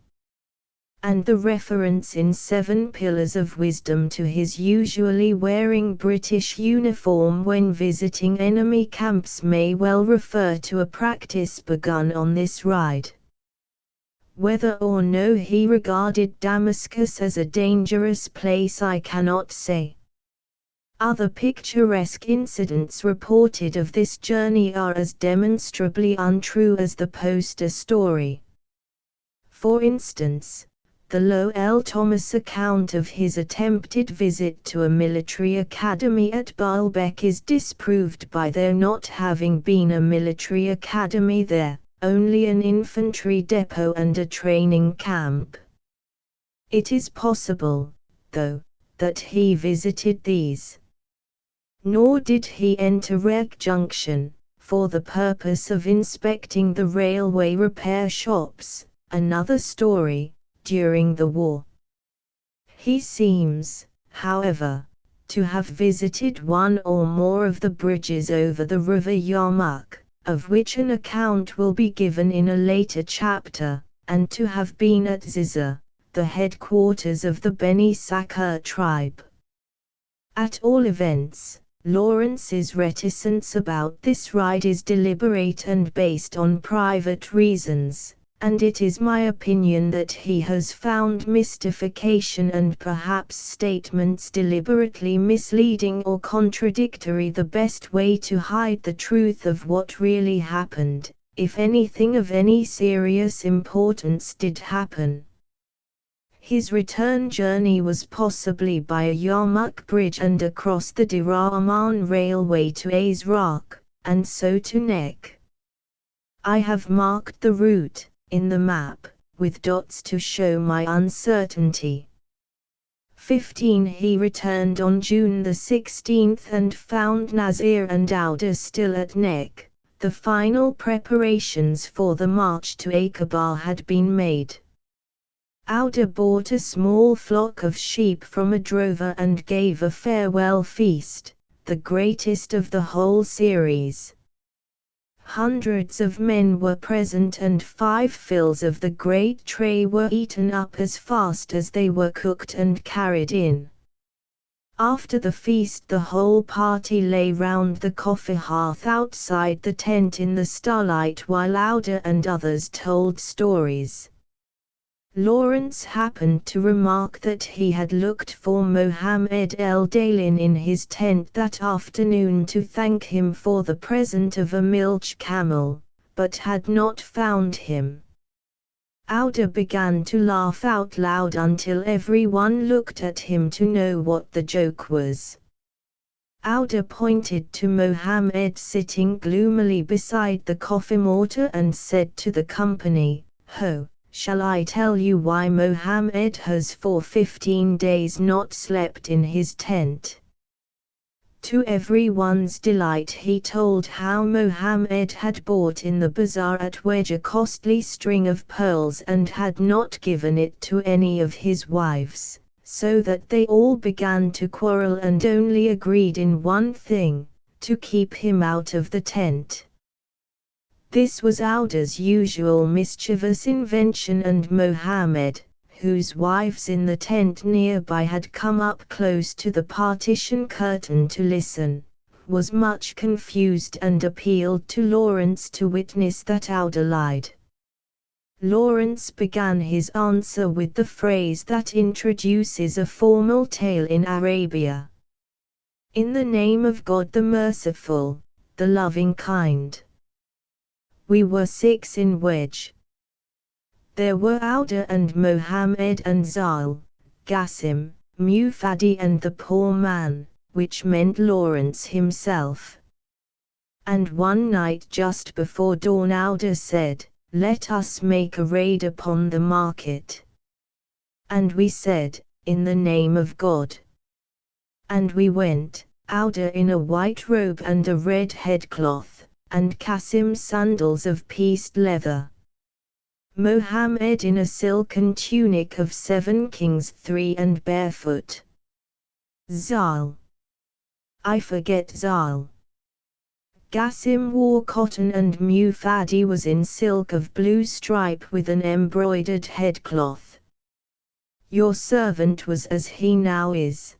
And the reference in 7 Pillars of Wisdom to his usually wearing British uniform when visiting enemy camps may well refer to a practice begun on this ride. Whether or no he regarded Damascus as a dangerous place I cannot say. Other picturesque incidents reported of this journey are as demonstrably untrue as the poster story. For instance, the Lowell Thomas account of his attempted visit to a military academy at Baalbek is disproved by there not having been a military academy there, only an infantry depot and a training camp. It is possible, though, that he visited these. Nor did he enter Rek Junction, for the purpose of inspecting the railway repair shops, another story, during the war. He seems, however, to have visited one or more of the bridges over the river Yarmouk, of which an account will be given in a later chapter, and to have been at Ziza, the headquarters of the Beni Sakr tribe. At all events, Lawrence's reticence about this ride is deliberate and based on private reasons, and it is my opinion that he has found mystification and perhaps statements deliberately misleading or contradictory the best way to hide the truth of what really happened, if anything of any serious importance did happen. His return journey was possibly by a Yarmouk bridge and across the Diraman railway to Azraq, and so to Nek. I have marked the route, in the map, with dots to show my uncertainty. 15. He returned on June the 16th and found Nazir and Auda still at Nek. The final preparations for the march to Aqaba had been made. Auda bought a small flock of sheep from a drover and gave a farewell feast, the greatest of the whole series. Hundreds of men were present and 5 fills of the great tray were eaten up as fast as they were cooked and carried in. After the feast the whole party lay round the coffee hearth outside the tent in the starlight while Auda and others told stories. Lawrence happened to remark that he had looked for Mohammed El Dalin in his tent that afternoon to thank him for the present of a milch camel, but had not found him. Auda began to laugh out loud until everyone looked at him to know what the joke was. Auda pointed to Mohammed sitting gloomily beside the coffee mortar and said to the company, "Ho! Shall I tell you why Mohammed has for 15 days not slept in his tent?" To everyone's delight he told how Mohammed had bought in the bazaar at Wedge a costly string of pearls and had not given it to any of his wives, so that they all began to quarrel and only agreed in one thing, to keep him out of the tent. This was Auda's usual mischievous invention, and Mohammed, whose wives in the tent nearby had come up close to the partition curtain to listen, was much confused and appealed to Lawrence to witness that Auda lied. Lawrence began his answer with the phrase that introduces a formal tale in Arabia. "In the name of God the Merciful, the Loving Kind." We were 6 in Wedge. There were Auda and Mohammed and Zal, Gassim, Mufadi and the poor man, which meant Lawrence himself. And one night just before dawn Auda said, "Let us make a raid upon the market." And we said, "In the name of God." And we went, Auda in a white robe and a red headcloth, and Qasim sandals of pieced leather. Mohammed in a silken tunic of 7 kings 3 and barefoot. Zal. I forget Zal. Qasim wore cotton and Mufadi was in silk of blue stripe with an embroidered headcloth. Your servant was as he now is.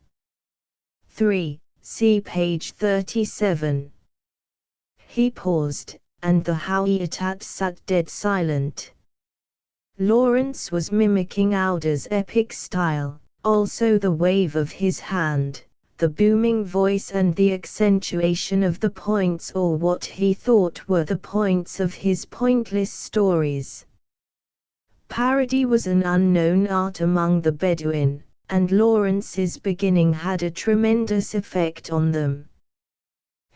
3. See page 37. He paused, and the Hawiyatat sat dead silent. Lawrence was mimicking Auda's epic style, also the wave of his hand, the booming voice and the accentuation of the points or what he thought were the points of his pointless stories. Parody was an unknown art among the Bedouin, and Lawrence's beginning had a tremendous effect on them.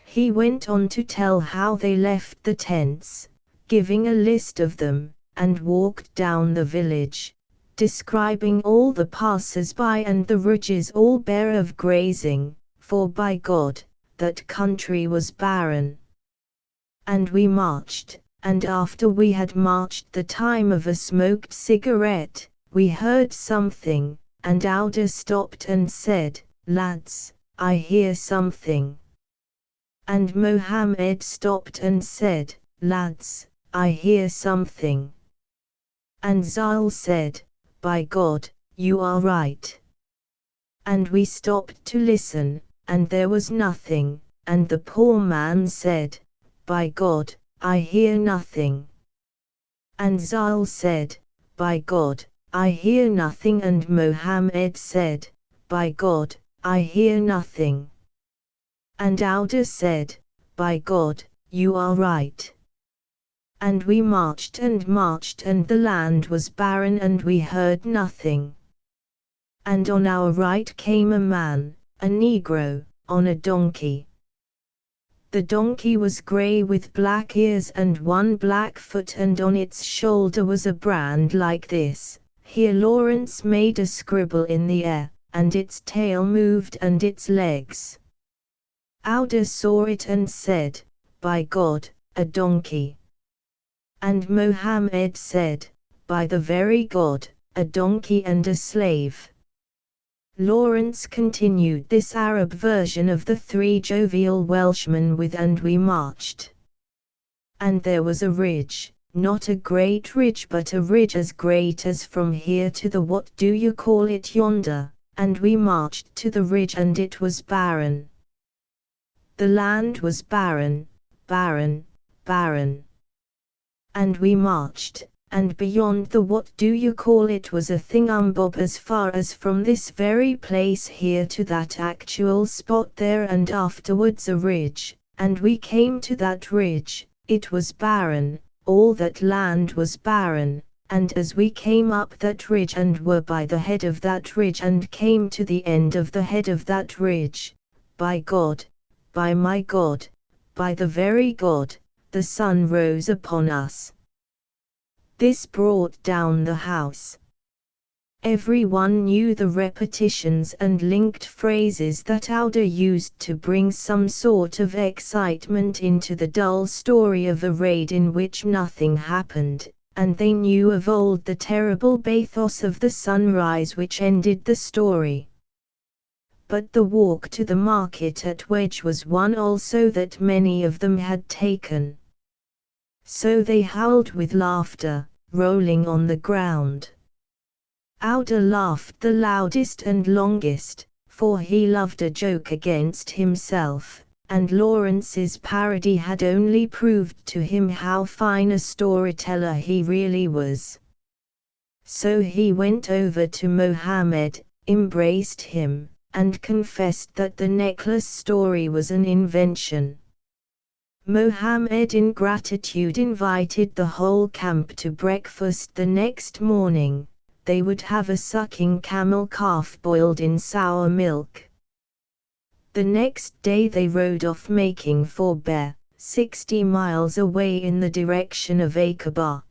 He went on to tell how they left the tents, giving a list of them, and walked down the village, describing all the passers-by and the ridges all bare of grazing, for by God, that country was barren. And we marched, and after we had marched the time of a smoked cigarette, we heard something, and Auda stopped and said, "Lads, I hear something." And Mohammed stopped and said, "Lads, I hear something." And Zal said, "By God, you are right." And we stopped to listen, and there was nothing, and the poor man said, "By God, I hear nothing." And Zal said, "By God, I hear nothing," and Mohammed said, "By God, I hear nothing." And Auda said, "By God, you are right." And we marched, and the land was barren, and we heard nothing. And on our right came a man, a Negro, on a donkey. The donkey was grey with black ears and one black foot, and on its shoulder was a brand like this. Here Lawrence made a scribble in the air, and its tail moved and its legs. Auda saw it and said, "By God, a donkey." And Mohammed said, "By the very God, a donkey and a slave." Lawrence continued this Arab version of the three jovial Welshmen with "and we marched." And there was a ridge, not a great ridge but a ridge as great as from here to the what do you call it yonder, and we marched to the ridge and it was barren. The land was barren, barren, barren. And we marched, and beyond the what do you call it was a thingumbob as far as from this very place here to that actual spot there, and afterwards a ridge, and we came to that ridge. It was barren, all that land was barren, and as we came up that ridge and were by the head of that ridge and came to the end of the head of that ridge, by God, by my God, by the very God, the sun rose upon us. This brought down the house. Everyone knew the repetitions and linked phrases that Auda used to bring some sort of excitement into the dull story of a raid in which nothing happened, and they knew of old the terrible bathos of the sunrise which ended the story. But the walk to the market at Wedge was one also that many of them had taken. So they howled with laughter, rolling on the ground. Auda laughed the loudest and longest, for he loved a joke against himself, and Lawrence's parody had only proved to him how fine a storyteller he really was. So he went over to Mohammed, embraced him, and confessed that the necklace story was an invention. Mohammed in gratitude invited the whole camp to breakfast the next morning. They would have a sucking camel calf boiled in sour milk. The next day they rode off, making for Bear, 60 miles away in the direction of Aqaba.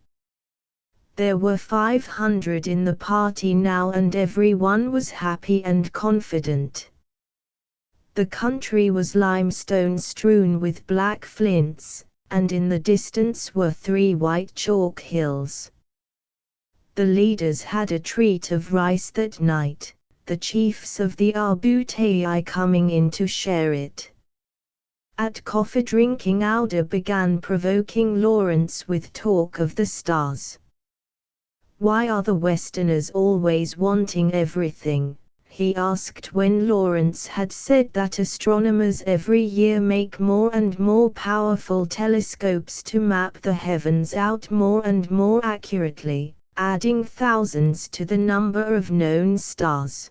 There were 500 in the party now, and everyone was happy and confident. The country was limestone strewn with black flints, and in the distance were 3 white chalk hills. The leaders had a treat of rice that night, the chiefs of the Abu Tayi coming in to share it. At coffee drinking, Auda began provoking Lawrence with talk of the stars. "Why are the Westerners always wanting everything?" he asked when Lawrence had said that astronomers every year make more and more powerful telescopes to map the heavens out more and more accurately, adding thousands to the number of known stars.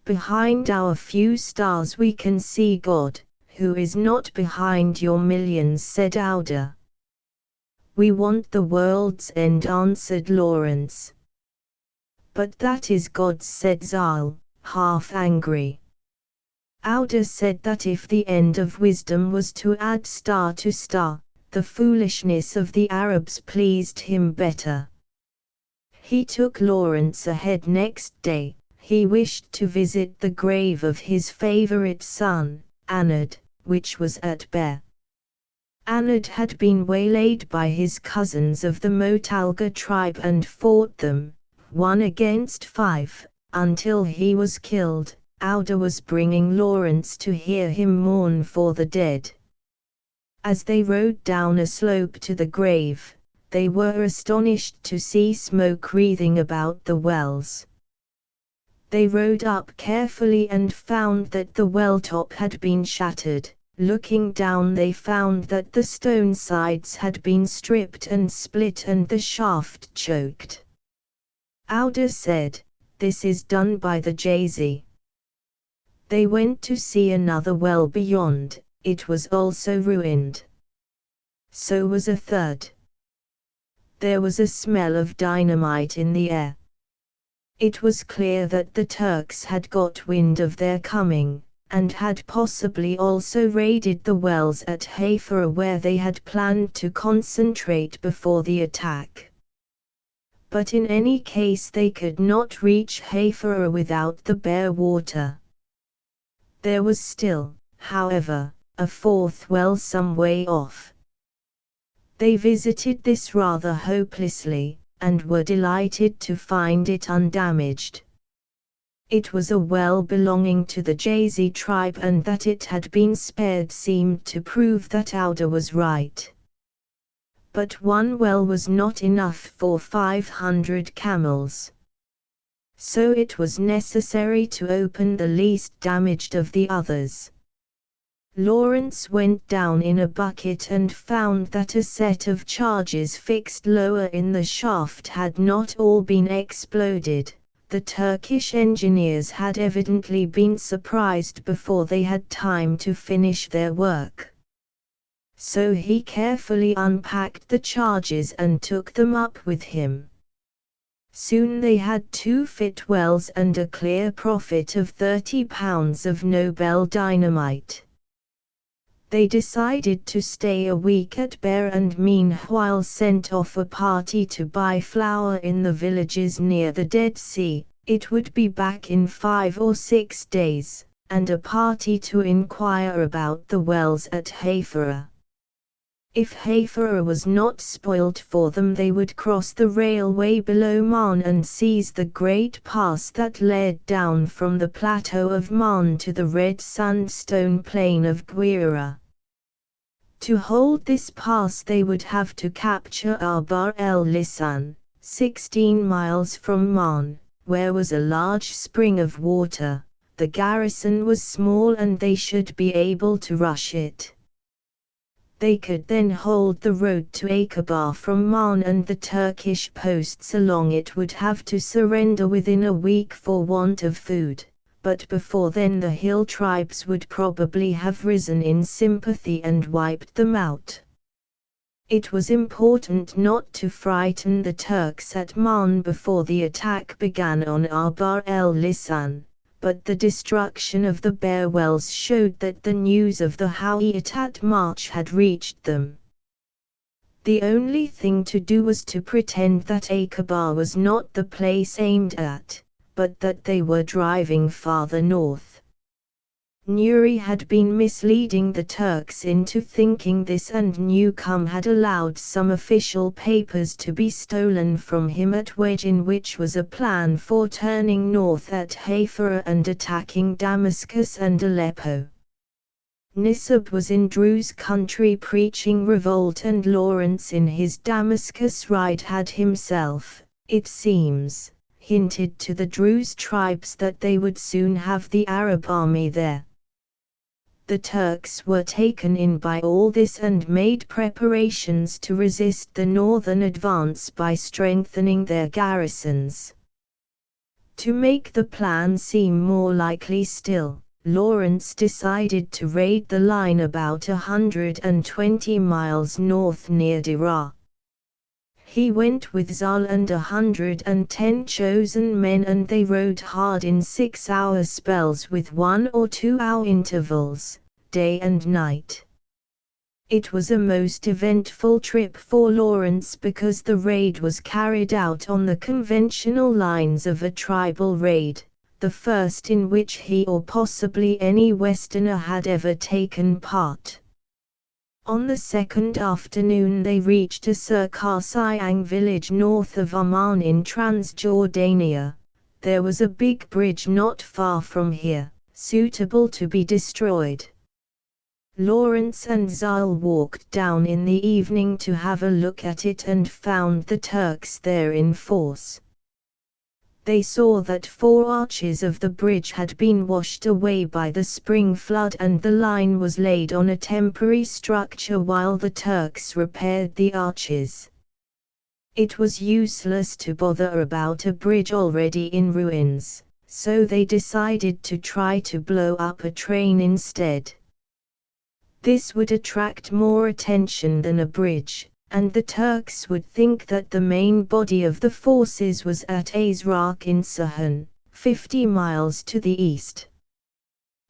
"Behind our few stars we can see God, who is not behind your millions," said Auda. "We want the world's end," answered Lawrence. "But that is God's," said Zal, half angry. Auda said that if the end of wisdom was to add star to star, the foolishness of the Arabs pleased him better. He took Lawrence ahead next day. He wished to visit the grave of his favorite son, Anad, which was at Bear. Anad had been waylaid by his cousins of the Motalga tribe and fought them, 1 against 5, until he was killed. Auda was bringing Lawrence to hear him mourn for the dead. As they rode down a slope to the grave, they were astonished to see smoke wreathing about the wells. They rode up carefully and found that the well top had been shattered. Looking down they found that the stone sides had been stripped and split and the shaft choked. Auda said, "This is done by the Jay-Z." They went to see another well beyond. It was also ruined. So was a third. There was a smell of dynamite in the air. It was clear that the Turks had got wind of their coming, and had possibly also raided the wells at Hafara where they had planned to concentrate before the attack. But in any case they could not reach Hafara without the bare water. There was still, however, a fourth well some way off. They visited this rather hopelessly, and were delighted to find it undamaged. It was a well belonging to the Jay-Z tribe, and that it had been spared seemed to prove that Auda was right. But one well was not enough for 500 camels. So it was necessary to open the least damaged of the others. Lawrence went down in a bucket and found that a set of charges fixed lower in the shaft had not all been exploded. The Turkish engineers had evidently been surprised before they had time to finish their work. So he carefully unpacked the charges and took them up with him. Soon they had 2 fit wells and a clear profit of 30 pounds of Nobel dynamite. They decided to stay a week at Behr and meanwhile sent off a party to buy flour in the villages near the Dead Sea. It would be back in 5 or 6 days, and a party to inquire about the wells at Hafara. If Hafara was not spoilt for them, they would cross the railway below Marn and seize the great pass that led down from the plateau of Marn to the red sandstone plain of Guira. To hold this pass they would have to capture Abar el-Lisan, 16 miles from Marn, where was a large spring of water. The garrison was small and they should be able to rush it. They could then hold the road to Aqaba from Marn, and the Turkish posts along it would have to surrender within a week for want of food. But before then the hill tribes would probably have risen in sympathy and wiped them out. It was important not to frighten the Turks at Marn before the attack began on Abar el-Lisan, but the destruction of the Behr wells showed that the news of the Hawiyatat march had reached them. The only thing to do was to pretend that Aqaba was not the place aimed at, but that they were driving farther north. Nuri had been misleading the Turks into thinking this, and Newcomb had allowed some official papers to be stolen from him at Wedge, in which was a plan for turning north at Hafara and attacking Damascus and Aleppo. Nisib was in Druze country preaching revolt, and Lawrence in his Damascus ride had himself, it seems, hinted to the Druze tribes that they would soon have the Arab army there. The Turks were taken in by all this and made preparations to resist the northern advance by strengthening their garrisons. To make the plan seem more likely still, Lawrence decided to raid the line about 120 miles north near Dira. He went with Zal and 110 chosen men, and they rode hard in 6-hour spells with 1 or 2 hour intervals, day and night. It was a most eventful trip for Lawrence because the raid was carried out on the conventional lines of a tribal raid, the first in which he or possibly any Westerner had ever taken part. On the second afternoon they reached a Circassiang village north of Amman in Transjordania. There was a big bridge not far from here, suitable to be destroyed. Lawrence and Zyle walked down in the evening to have a look at it and found the Turks there in force. They saw that 4 arches of the bridge had been washed away by the spring flood and the line was laid on a temporary structure while the Turks repaired the arches. It was useless to bother about a bridge already in ruins, so they decided to try to blow up a train instead. This would attract more attention than a bridge, and the Turks would think that the main body of the forces was at Azraq in Sahan, 50 miles to the east.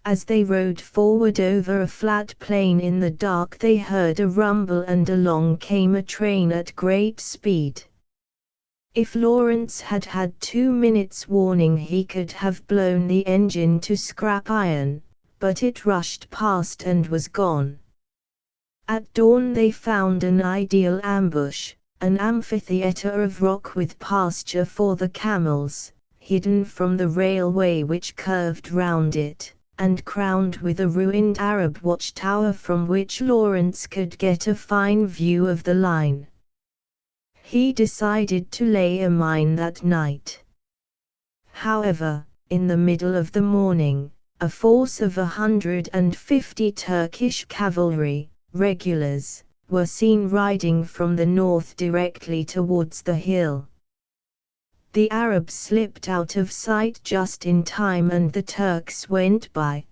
As they rode forward over a flat plain in the dark they heard a rumble and along came a train at great speed. If Lawrence had had 2 minutes warning he could have blown the engine to scrap iron, but it rushed past and was gone. At dawn they found an ideal ambush, an amphitheater of rock with pasture for the camels, hidden from the railway which curved round it, and crowned with a ruined Arab watchtower from which Lawrence could get a fine view of the line. He decided to lay a mine that night. However, in the middle of the morning, a force of 150 Turkish cavalry, regulars, were seen riding from the north directly towards the hill. The Arabs slipped out of sight just in time and the Turks went by.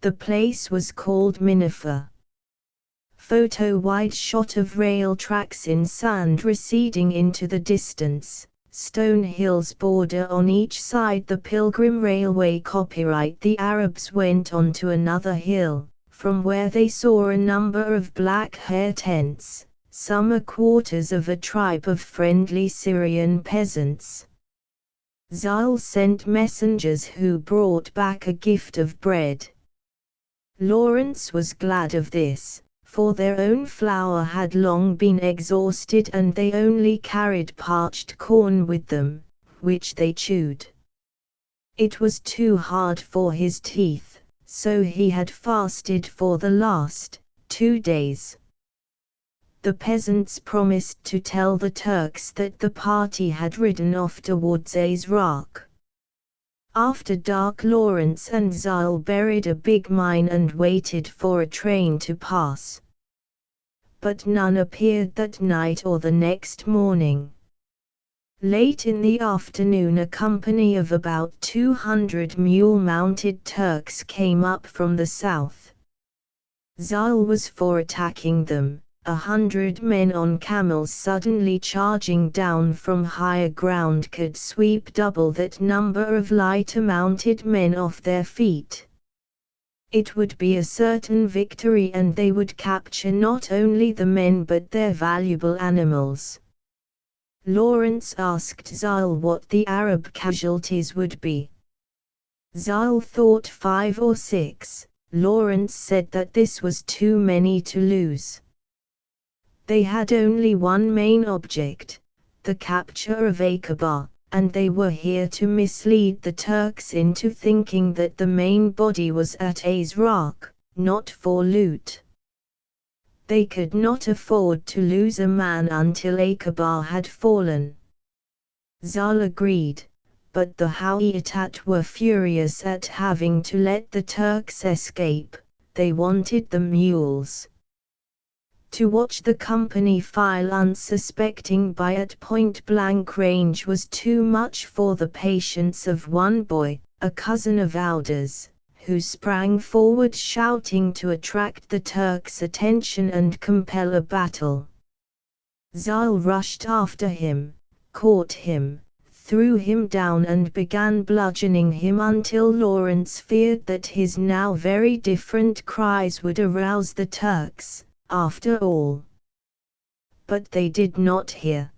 The place was called Minifa. Photo wide shot of rail tracks in sand receding into the distance. Stone hills border on each side the pilgrim railway. Copyright. The Arabs went on to another hill, from where they saw a number of black hair tents, summer quarters of a tribe of friendly Syrian peasants. Zyle sent messengers who brought back a gift of bread. Lawrence was glad of this, for their own flour had long been exhausted and they only carried parched corn with them, which they chewed. It was too hard for his teeth, so he had fasted for the last 2 days. The peasants promised to tell the Turks that the party had ridden off towards Azraq. After dark Lawrence and Zyle buried a big mine and waited for a train to pass. But none appeared that night or the next morning. Late in the afternoon a company of about 200 mule-mounted Turks came up from the south. Zyle was for attacking them, 100 men on camels suddenly charging down from higher ground could sweep double that number of lighter mounted men off their feet. It would be a certain victory and they would capture not only the men but their valuable animals. Lawrence asked Zyle what the Arab casualties would be. Zyle thought 5 or 6, Lawrence said that this was too many to lose. They had only one main object, the capture of Aqaba, and they were here to mislead the Turks into thinking that the main body was at Azraq, not for loot. They could not afford to lose a man until Aqaba had fallen. Zyle agreed, but the Hawiyat were furious at having to let the Turks escape. They wanted the mules. To watch the company file unsuspecting by at point-blank range was too much for the patience of one boy, a cousin of Auda's, who sprang forward shouting to attract the Turks' attention and compel a battle. Zyle rushed after him, caught him, threw him down and began bludgeoning him until Lawrence feared that his now very different cries would arouse the Turks, after all. But they did not hear.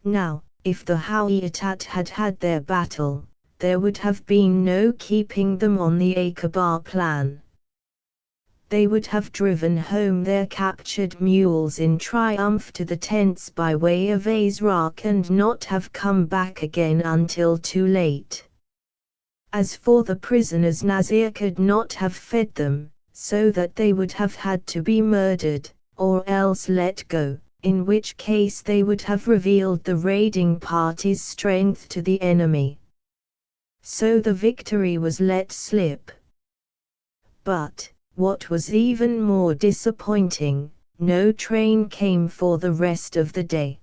Now, if the Hawiyat had had their battle, there would have been no keeping them on the Aqaba plan. They would have driven home their captured mules in triumph to the tents by way of Azraq and not have come back again until too late. As for the prisoners, Nazir could not have fed them, so that they would have had to be murdered, or else let go, in which case they would have revealed the raiding party's strength to the enemy. So the victory was let slip. But, what was even more disappointing, no train came for the rest of the day.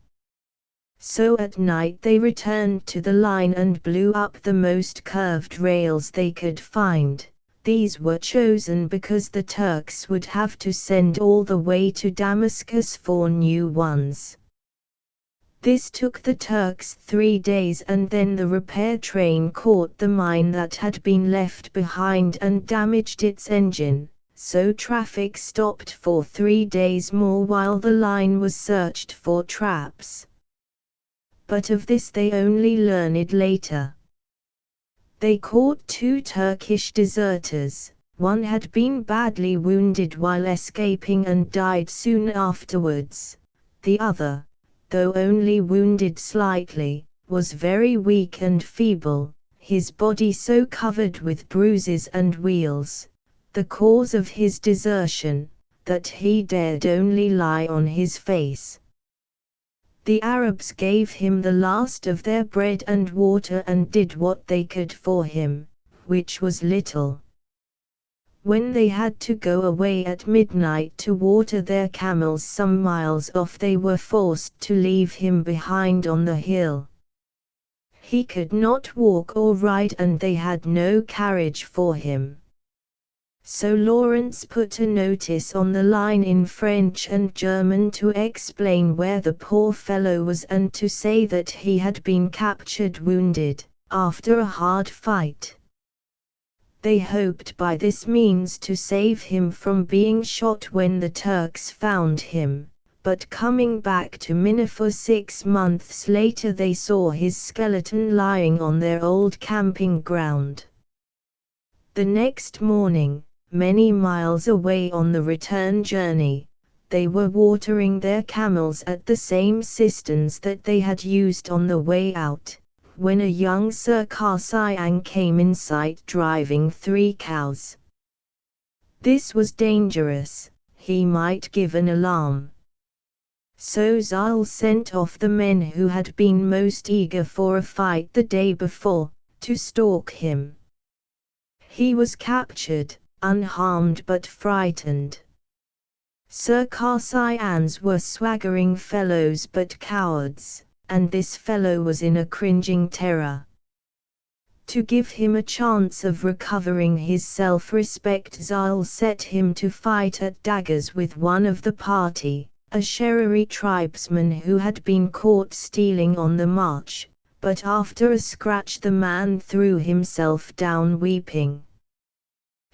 So at night they returned to the line and blew up the most curved rails they could find. These were chosen because the Turks would have to send all the way to Damascus for new ones. This took the Turks 3 days, and then the repair train caught the mine that had been left behind and damaged its engine, so traffic stopped for 3 days more while the line was searched for traps. But of this they only learned later. They caught 2 Turkish deserters. One had been badly wounded while escaping and died soon afterwards. The other, though only wounded slightly, was very weak and feeble, his body so covered with bruises and wheals, the cause of his desertion, that he dared only lie on his face. The Arabs gave him the last of their bread and water and did what they could for him, which was little. When they had to go away at midnight to water their camels some miles off, they were forced to leave him behind on the hill. He could not walk or ride and they had no carriage for him. So Lawrence put a notice on the line in French and German to explain where the poor fellow was and to say that he had been captured wounded, after a hard fight. They hoped by this means to save him from being shot when the Turks found him, but coming back to Minna 6 months later they saw his skeleton lying on their old camping ground. The next morning, many miles away on the return journey, they were watering their camels at the same cisterns that they had used on the way out, when a young Circassian came in sight driving 3 cows. This was dangerous, he might give an alarm. So Zal sent off the men who had been most eager for a fight the day before, to stalk him. He was captured, unharmed but frightened. Circassians were swaggering fellows but cowards, and this fellow was in a cringing terror. To give him a chance of recovering his self-respect, Zal set him to fight at daggers with one of the party, a Sherari tribesman who had been caught stealing on the march, but after a scratch the man threw himself down weeping.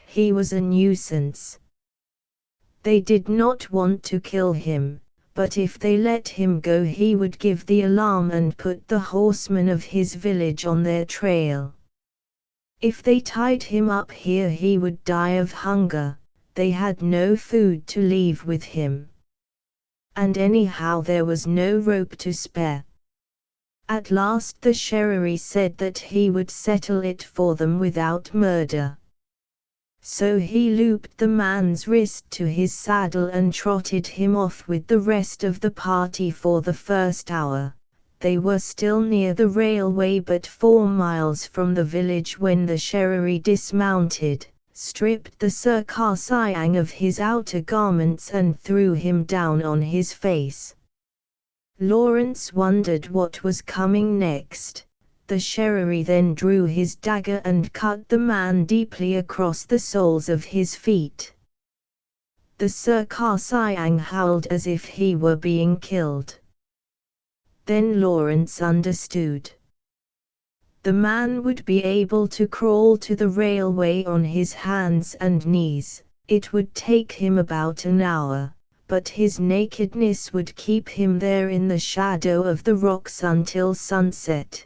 He was a nuisance. They did not want to kill him, but if they let him go he would give the alarm and put the horsemen of his village on their trail. If they tied him up here he would die of hunger. They had no food to leave with him. And anyhow there was no rope to spare. At last the Sherari said that he would settle it for them without murder. So he looped the man's wrist to his saddle and trotted him off with the rest of the party for the first hour. They were still near the railway but 4 miles from the village when the Sherari dismounted, stripped the Circassian of his outer garments and threw him down on his face. Lawrence wondered what was coming next. The Sherari then drew his dagger and cut the man deeply across the soles of his feet. The Circassian howled as if he were being killed. Then Lawrence understood. The man would be able to crawl to the railway on his hands and knees. It would take him about an hour, but his nakedness would keep him there in the shadow of the rocks until sunset.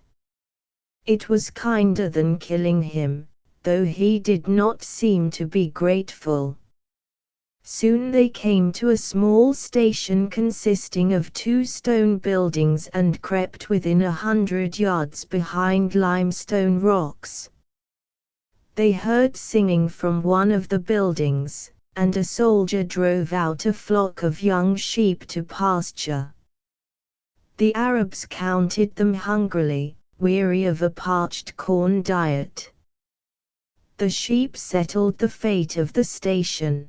It was kinder than killing him, though he did not seem to be grateful. Soon they came to a small station consisting of 2 stone buildings and crept within 100 yards behind limestone rocks. They heard singing from one of the buildings, and a soldier drove out a flock of young sheep to pasture. The Arabs counted them hungrily, weary of a parched corn diet. The sheep settled the fate of the station.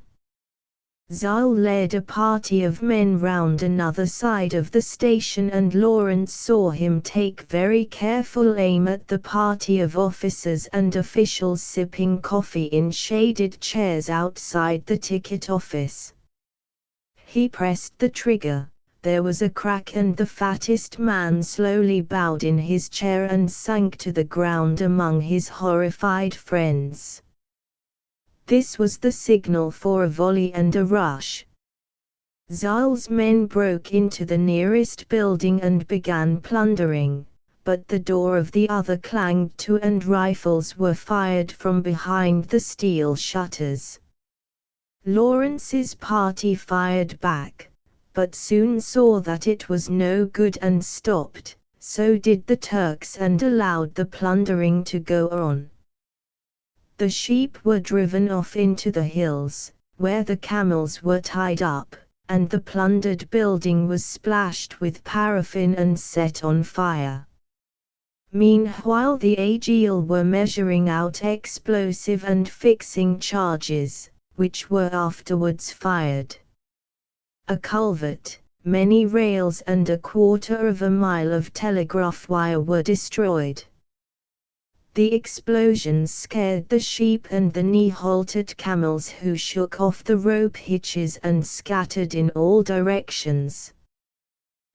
Zal led a party of men round another side of the station, and Lawrence saw him take very careful aim at the party of officers and officials sipping coffee in shaded chairs outside the ticket office. He pressed the trigger, there was a crack, and the fattest man slowly bowed in his chair and sank to the ground among his horrified friends. This was the signal for a volley and a rush. Zal's men broke into the nearest building and began plundering, but the door of the other clanged to and rifles were fired from behind the steel shutters. Lawrence's party fired back, but soon saw that it was no good and stopped. So did the Turks, and allowed the plundering to go on. The sheep were driven off into the hills, where the camels were tied up, and the plundered building was splashed with paraffin and set on fire. Meanwhile the Agil were measuring out explosive and fixing charges, which were afterwards fired. A culvert, many rails and 1/4 of a mile of telegraph wire were destroyed. The explosions scared the sheep and the knee-haltered camels, who shook off the rope hitches and scattered in all directions.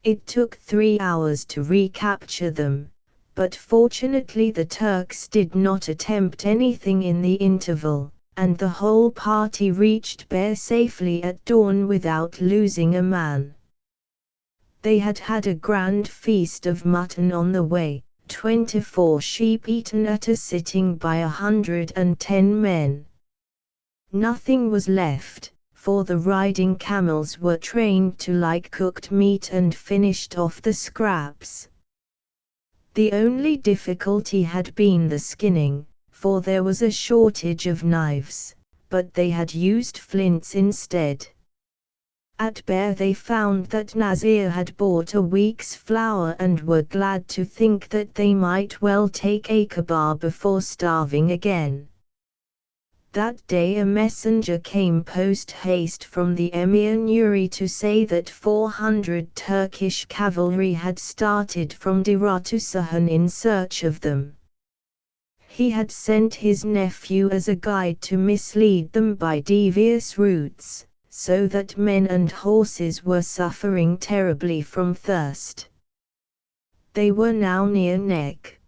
It took 3 hours to recapture them, but fortunately the Turks did not attempt anything in the interval, and the whole party reached Bear safely at dawn without losing a man. They had had a grand feast of mutton on the way, 24 sheep eaten at a sitting by 110 men. Nothing was left, for the riding camels were trained to like cooked meat and finished off the scraps. The only difficulty had been the skinning, for there was a shortage of knives, but they had used flints instead. At Bear they found that Nasir had bought a week's flour and were glad to think that they might well take a kebab before starving again. That day a messenger came post-haste from the Emir Nuri to say that 400 Turkish cavalry had started from Dira to Sahan in search of them. He had sent his nephew as a guide to mislead them by devious routes, so that men and horses were suffering terribly from thirst. They were now near neck.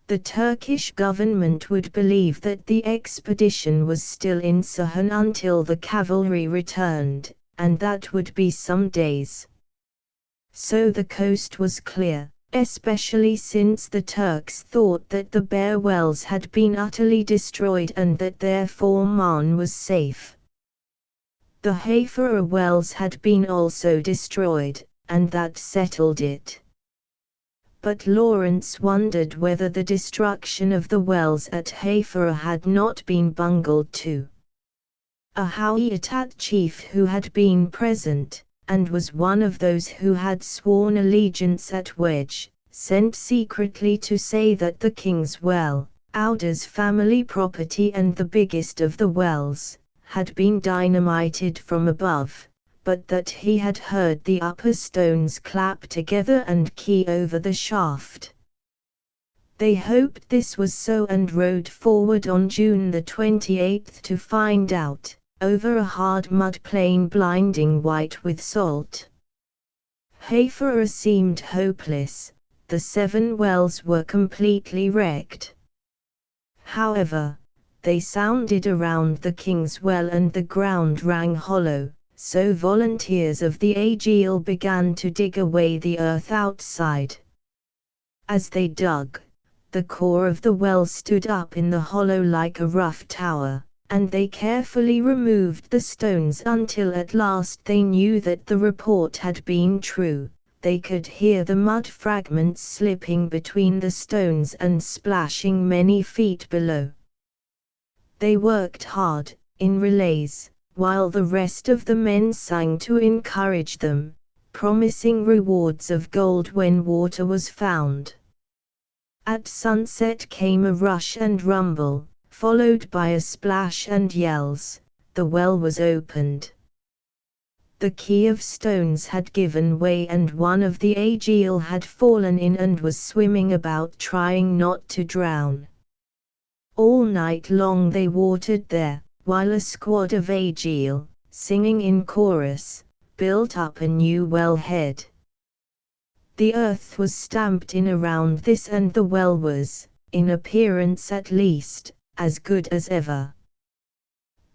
The Turkish government would believe that the expedition was still in Sahan until the cavalry returned, and that would be some days. So the coast was clear, especially since the Turks thought that the Bear wells had been utterly destroyed and that therefore Man was safe. The Hafara wells had been also destroyed, and that settled it. But Lawrence wondered whether the destruction of the wells at Hafara had not been bungled too. A Hawiyat chief who had been present, and was one of those who had sworn allegiance at Wedge, sent secretly to say that the king's well, Auda's family property and the biggest of the wells, had been dynamited from above, but that he had heard the upper stones clap together and key over the shaft. They hoped this was so and rode forward on June the 28th to find out, over a hard mud plain blinding white with salt. Hafara seemed hopeless, the 7 wells were completely wrecked. However, they sounded around the King's Well and the ground rang hollow, so volunteers of the Agil began to dig away the earth outside. As they dug, the core of the well stood up in the hollow like a rough tower, and they carefully removed the stones until at last they knew that the report had been true. They could hear the mud fragments slipping between the stones and splashing many feet below. They worked hard, in relays, while the rest of the men sang to encourage them, promising rewards of gold when water was found. At sunset came a rush and rumble, followed by a splash and yells. The well was opened. The quay of stones had given way and one of the Aegeal had fallen in and was swimming about trying not to drown. All night long they watered there, while a squad of Aegeal, singing in chorus, built up a new wellhead. The earth was stamped in around this and the well was, in appearance at least, as good as ever.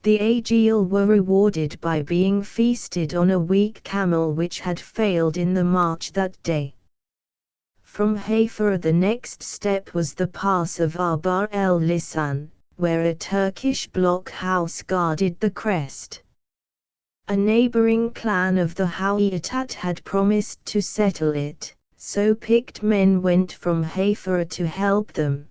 The Aegeal were rewarded by being feasted on a weak camel which had failed in the march that day. From Haifa the next step was the pass of Abar el-Lisan, where a Turkish blockhouse guarded the crest. A neighboring clan of the Hawiyat had promised to settle it, so picked men went from Haifa to help them.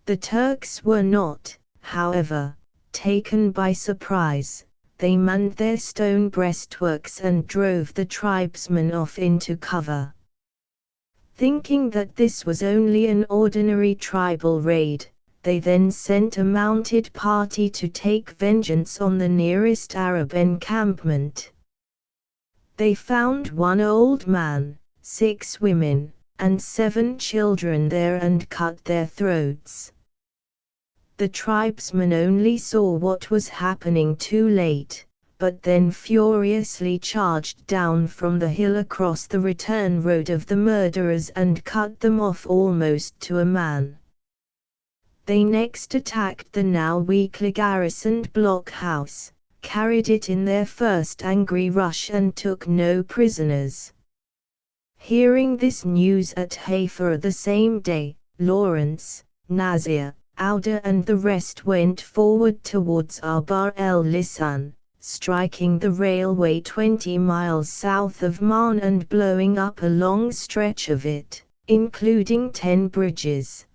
The Turks were not, however, taken by surprise. They manned their stone breastworks and drove the tribesmen off into cover. Thinking that this was only an ordinary tribal raid, they then sent a mounted party to take vengeance on the nearest Arab encampment. They found one old man, 6 women, and 7 children there and cut their throats. The tribesmen only saw what was happening too late, but then furiously charged down from the hill across the return road of the murderers and cut them off almost to a man. They next attacked the now weakly garrisoned blockhouse, carried it in their first angry rush and took no prisoners. Hearing this news at Haifa the same day, Lawrence, Nasir, Auda and the rest went forward towards Abar el-Lisan, striking the railway 20 miles south of Marn and blowing up a long stretch of it, including 10 bridges.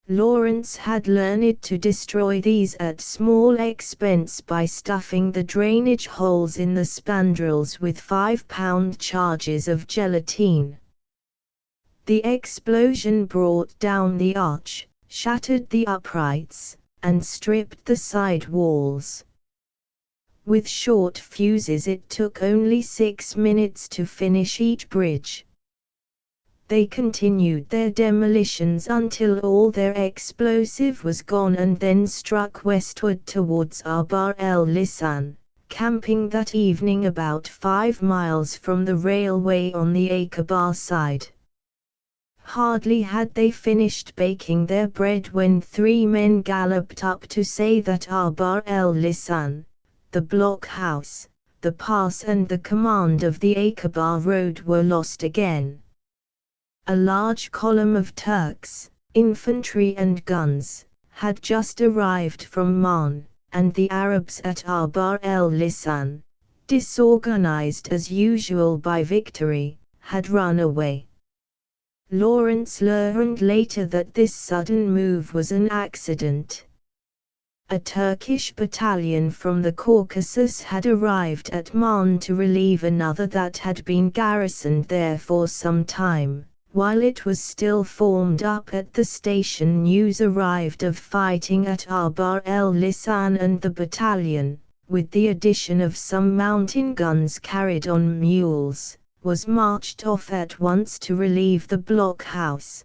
Lawrence had learned to destroy these at small expense by stuffing the drainage holes in the spandrels with 5-pound charges of gelatine. The explosion brought down the arch, shattered the uprights, and stripped the side walls. With short fuses it took only 6 minutes to finish each bridge. They continued their demolitions until all their explosive was gone and then struck westward towards Abar el-Lisan, camping that evening about 5 miles from the railway on the Aqaba side. Hardly had they finished baking their bread when 3 men galloped up to say that Abar el-Lisan, the blockhouse, the pass and the command of the Aqaba road were lost again. A large column of Turks, infantry and guns, had just arrived from Marn, and the Arabs at Abar el-Lisan, disorganized as usual by victory, had run away. Lawrence learned later that this sudden move was an accident. A Turkish battalion from the Caucasus had arrived at Marn to relieve another that had been garrisoned there for some time. While it was still formed up at the station, news arrived of fighting at Abar el-Lisan, and the battalion, with the addition of some mountain guns carried on mules, was marched off at once to relieve the blockhouse.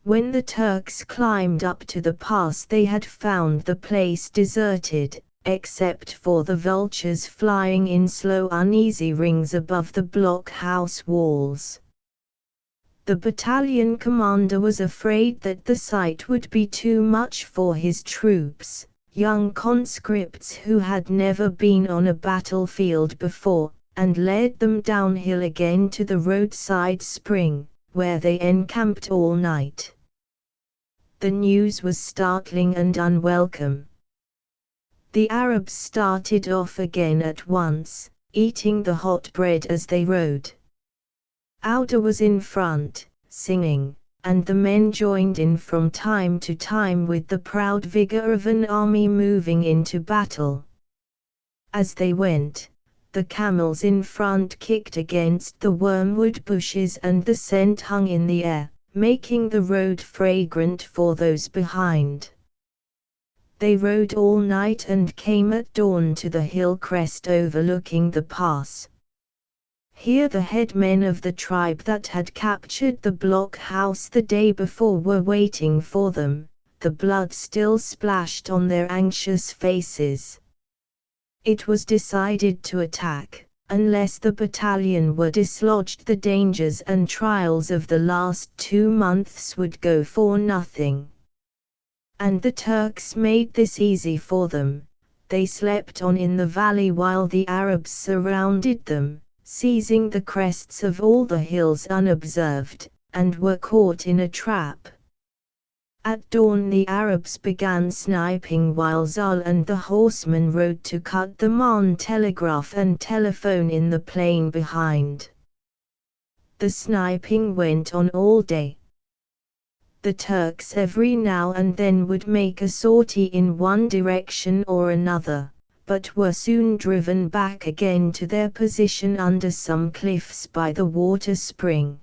When the Turks climbed up to the pass they had found the place deserted, except for the vultures flying in slow uneasy rings above the blockhouse walls. The battalion commander was afraid that the sight would be too much for his troops, young conscripts who had never been on a battlefield before, and led them downhill again to the roadside spring, where they encamped all night. The news was startling and unwelcome. The Arabs started off again at once, eating the hot bread as they rode. Auda was in front, singing, and the men joined in from time to time with the proud vigor of an army moving into battle. As they went, the camels in front kicked against the wormwood bushes and the scent hung in the air, making the road fragrant for those behind. They rode all night and came at dawn to the hill crest overlooking the pass. Here the headmen of the tribe that had captured the blockhouse the day before were waiting for them, the blood still splashed on their anxious faces. It was decided to attack, unless the battalion were dislodged. The dangers and trials of the last 2 months would go for nothing. And the Turks made this easy for them. They slept on in the valley while the Arabs surrounded them, seizing the crests of all the hills unobserved, and were caught in a trap. At dawn the Arabs began sniping while Zal and the horsemen rode to cut them on telegraph and telephone in the plain behind. The sniping went on all day. The Turks every now and then would make a sortie in one direction or another, but were soon driven back again to their position under some cliffs by the water spring.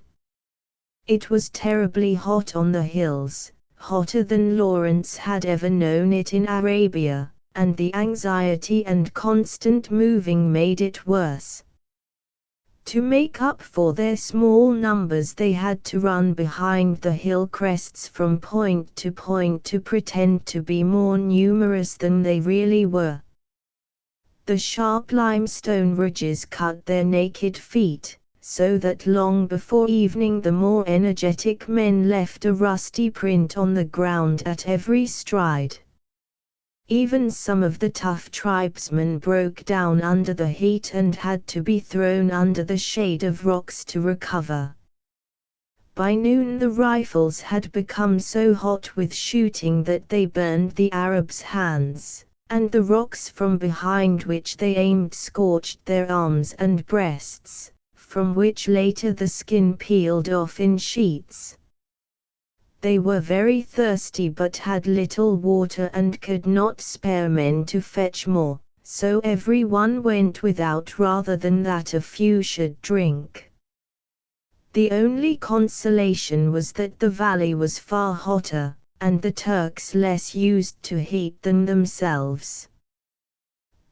It was terribly hot on the hills, hotter than Lawrence had ever known it in Arabia, and the anxiety and constant moving made it worse. To make up for their small numbers they had to run behind the hill crests from point to pretend to be more numerous than they really were. The sharp limestone ridges cut their naked feet, so that long before evening the more energetic men left a rusty print on the ground at every stride. Even some of the tough tribesmen broke down under the heat and had to be thrown under the shade of rocks to recover. By noon the rifles had become so hot with shooting that they burned the Arabs' hands, and the rocks from behind which they aimed scorched their arms and breasts, from which later the skin peeled off in sheets. They were very thirsty but had little water and could not spare men to fetch more, so every one went without rather than that a few should drink. The only consolation was that the valley was far hotter, and the Turks less used to heat than themselves.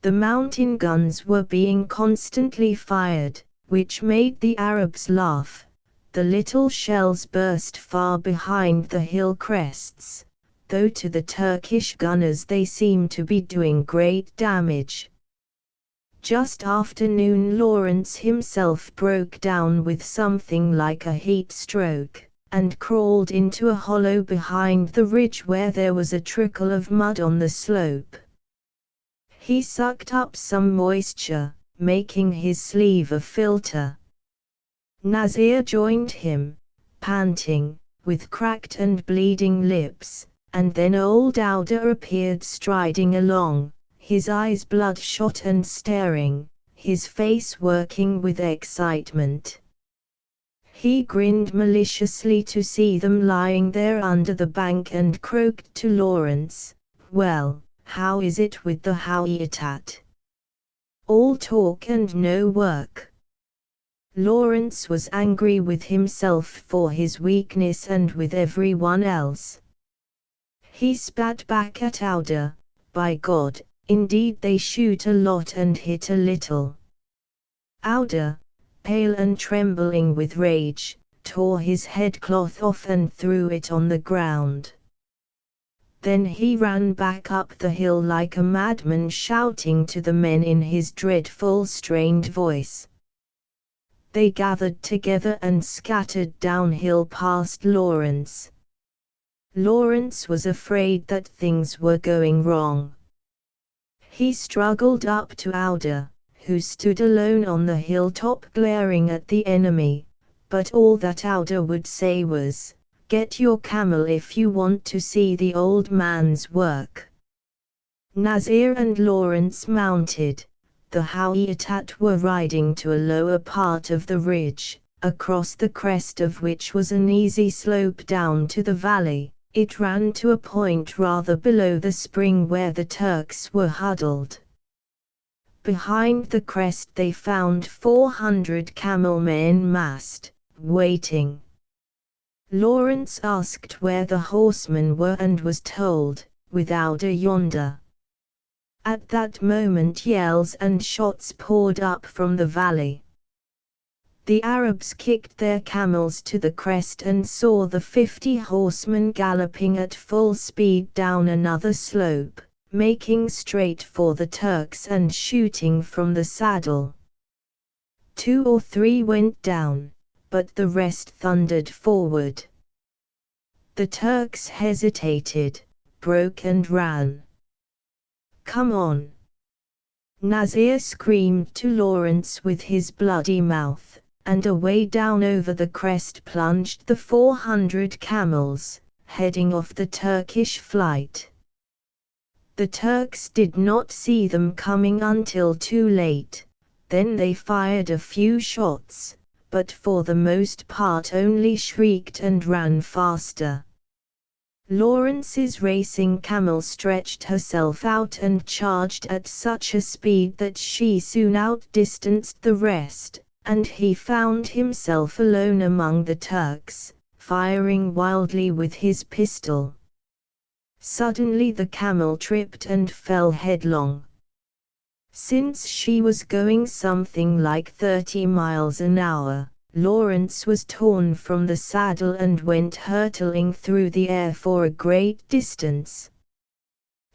The mountain guns were being constantly fired, which made the Arabs laugh. The little shells burst far behind the hill crests, though to the Turkish gunners they seemed to be doing great damage. Just after noon Lawrence himself broke down with something like a heat stroke, and crawled into a hollow behind the ridge where there was a trickle of mud on the slope. He sucked up some moisture, making his sleeve a filter. Nasir joined him, panting, with cracked and bleeding lips, and then old Auda appeared striding along, his eyes bloodshot and staring, his face working with excitement. He grinned maliciously to see them lying there under the bank and croaked to Lawrence, "Well, how is it with the Hawiyatat? All talk and no work." Lawrence was angry with himself for his weakness and with everyone else. He spat back at Auda, "By God, indeed they shoot a lot and hit a little." Auda, pale and trembling with rage, tore his headcloth off and threw it on the ground. Then he ran back up the hill like a madman, shouting to the men in his dreadful strained voice. They gathered together and scattered downhill past Lawrence. Lawrence was afraid that things were going wrong. He struggled up to Auda, who stood alone on the hilltop glaring at the enemy, but all that Auda would say was, "Get your camel if you want to see the old man's work." Nasir and Lawrence mounted. The Hawiyat were riding to a lower part of the ridge, across the crest of which was an easy slope down to the valley. It ran to a point rather below the spring where the Turks were huddled. Behind the crest they found 400 camel men massed, waiting. Lawrence asked where the horsemen were and was told, "Without a yonder." At that moment yells and shots poured up from the valley. The Arabs kicked their camels to the crest and saw the 50 horsemen galloping at full speed down another slope, making straight for the Turks and shooting from the saddle. 2 or 3 went down, but the rest thundered forward. The Turks hesitated, broke and ran. "Come on!" Nasir screamed to Lawrence with his bloody mouth, and away down over the crest plunged the 400 camels, heading off the Turkish flight. The Turks did not see them coming until too late. Then they fired a few shots, but for the most part only shrieked and ran faster. Lawrence's racing camel stretched herself out and charged at such a speed that she soon outdistanced the rest, and he found himself alone among the Turks, firing wildly with his pistol. Suddenly the camel tripped and fell headlong. Since she was going something like 30 miles an hour, Lawrence was torn from the saddle and went hurtling through the air for a great distance.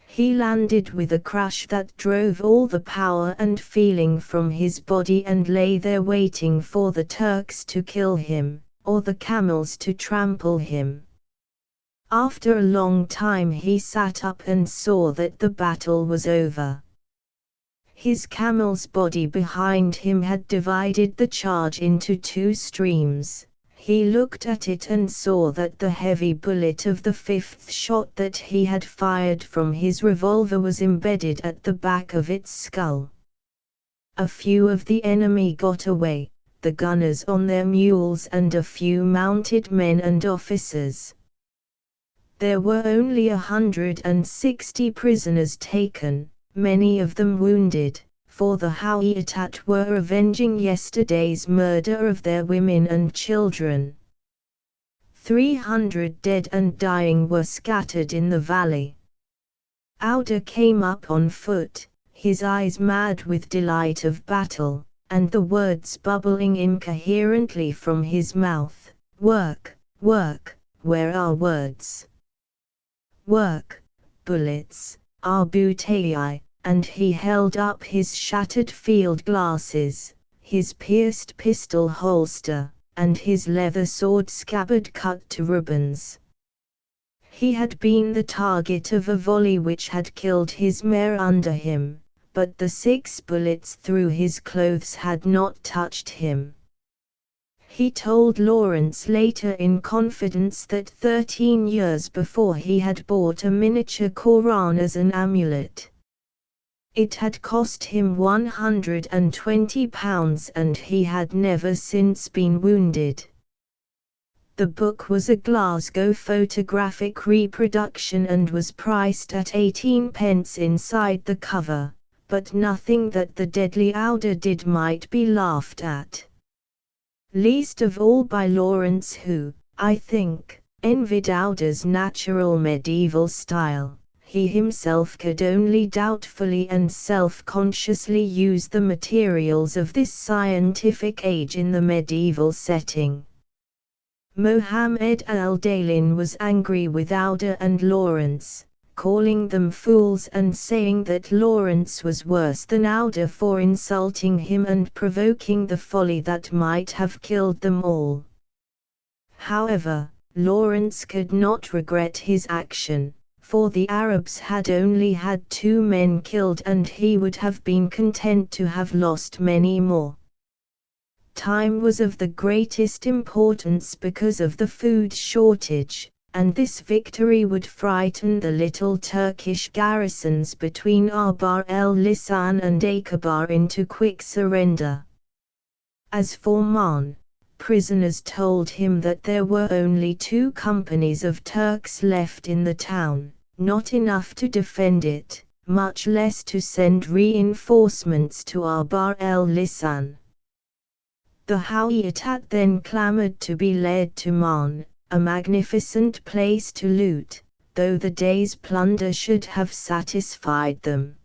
He landed with a crash that drove all the power and feeling from his body and lay there waiting for the Turks to kill him, or the camels to trample him. After a long time he sat up and saw that the battle was over. His camel's body behind him had divided the charge into 2 streams. He looked at it and saw that the heavy bullet of the 5th shot that he had fired from his revolver was embedded at the back of its skull. A few of the enemy got away, the gunners on their mules and a few mounted men and officers. There were only 160 prisoners taken, many of them wounded, for the Hawiyat were avenging yesterday's murder of their women and children. 300 dead and dying were scattered in the valley. Auda came up on foot, his eyes mad with delight of battle, and the words bubbling incoherently from his mouth, "Work, work, where are words? Work, bullets, Arbutei," and he held up his shattered field glasses, his pierced pistol holster, and his leather sword scabbard cut to ribbons. He had been the target of a volley which had killed his mare under him, but the 6 bullets through his clothes had not touched him. He told Lawrence later in confidence that 13 years before he had bought a miniature Koran as an amulet. It had cost him £120 and he had never since been wounded. The book was a Glasgow photographic reproduction and was priced at 18 pence inside the cover, but nothing that the deadly Auda did might be laughed at. Least of all by Lawrence, who, I think, envied Auda's natural medieval style. He himself could only doubtfully and self-consciously use the materials of this scientific age in the medieval setting. Mohammed al-Dalin was angry with Auda and Lawrence, calling them fools and saying that Lawrence was worse than Auda for insulting him and provoking the folly that might have killed them all. However, Lawrence could not regret his action, for the Arabs had only had 2 men killed and he would have been content to have lost many more. Time was of the greatest importance because of the food shortage, and this victory would frighten the little Turkish garrisons between Abar el-Lisan and Akbar into quick surrender. As for Mon, prisoners told him that there were only 2 companies of Turks left in the town, not enough to defend it, much less to send reinforcements to Abar el-Lisan. The Hawiyat then clamored to be led to Mon, a magnificent place to loot, though the day's plunder should have satisfied them.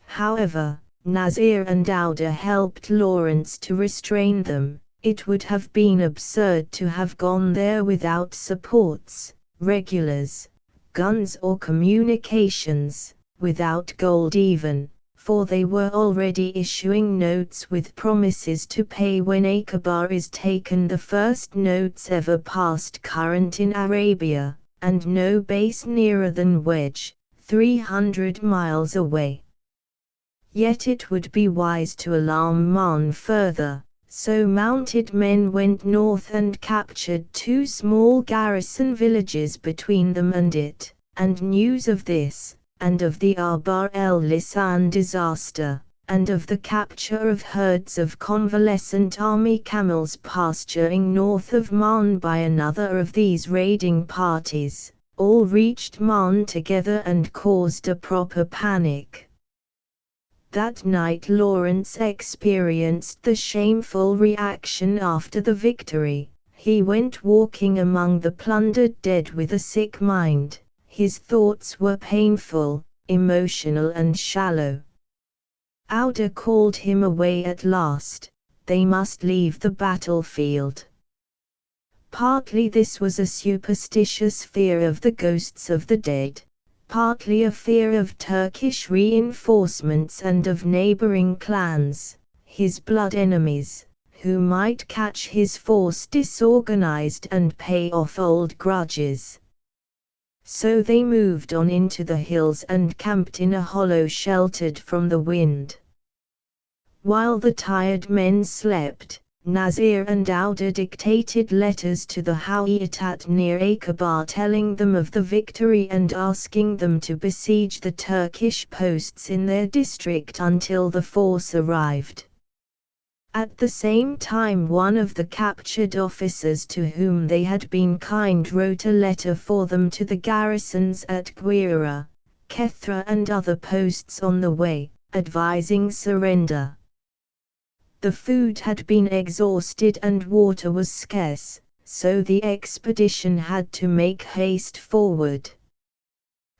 However, Nasir and Auda helped Lawrence to restrain them. It would have been absurd to have gone there without supports, regulars, guns or communications, without gold even, for they were already issuing notes with promises to pay when Akbar is taken. The first notes ever passed current in Arabia, and no base nearer than Wedge, 300 miles away. Yet it would be wise to alarm Mon further, so mounted men went north and captured 2 small garrison villages between them and it, and news of this, and of the Abar el-Lisan disaster, and of the capture of herds of convalescent army camels pasturing north of Mon by another of these raiding parties, all reached Mon together and caused a proper panic. That night Lawrence experienced the shameful reaction after the victory. He went walking among the plundered dead with a sick mind. His thoughts were painful, emotional and shallow. Auda called him away at last. They must leave the battlefield. Partly this was a superstitious fear of the ghosts of the dead, partly a fear of Turkish reinforcements and of neighboring clans, his blood enemies, who might catch his force disorganized and pay off old grudges. So they moved on into the hills and camped in a hollow sheltered from the wind. While the tired men slept, Nasir and Auda dictated letters to the Hawiyat near Akbar telling them of the victory and asking them to besiege the Turkish posts in their district until the force arrived. At the same time one of the captured officers to whom they had been kind wrote a letter for them to the garrisons at Guira, Kethra and other posts on the way, advising surrender. The food had been exhausted and water was scarce, so the expedition had to make haste forward.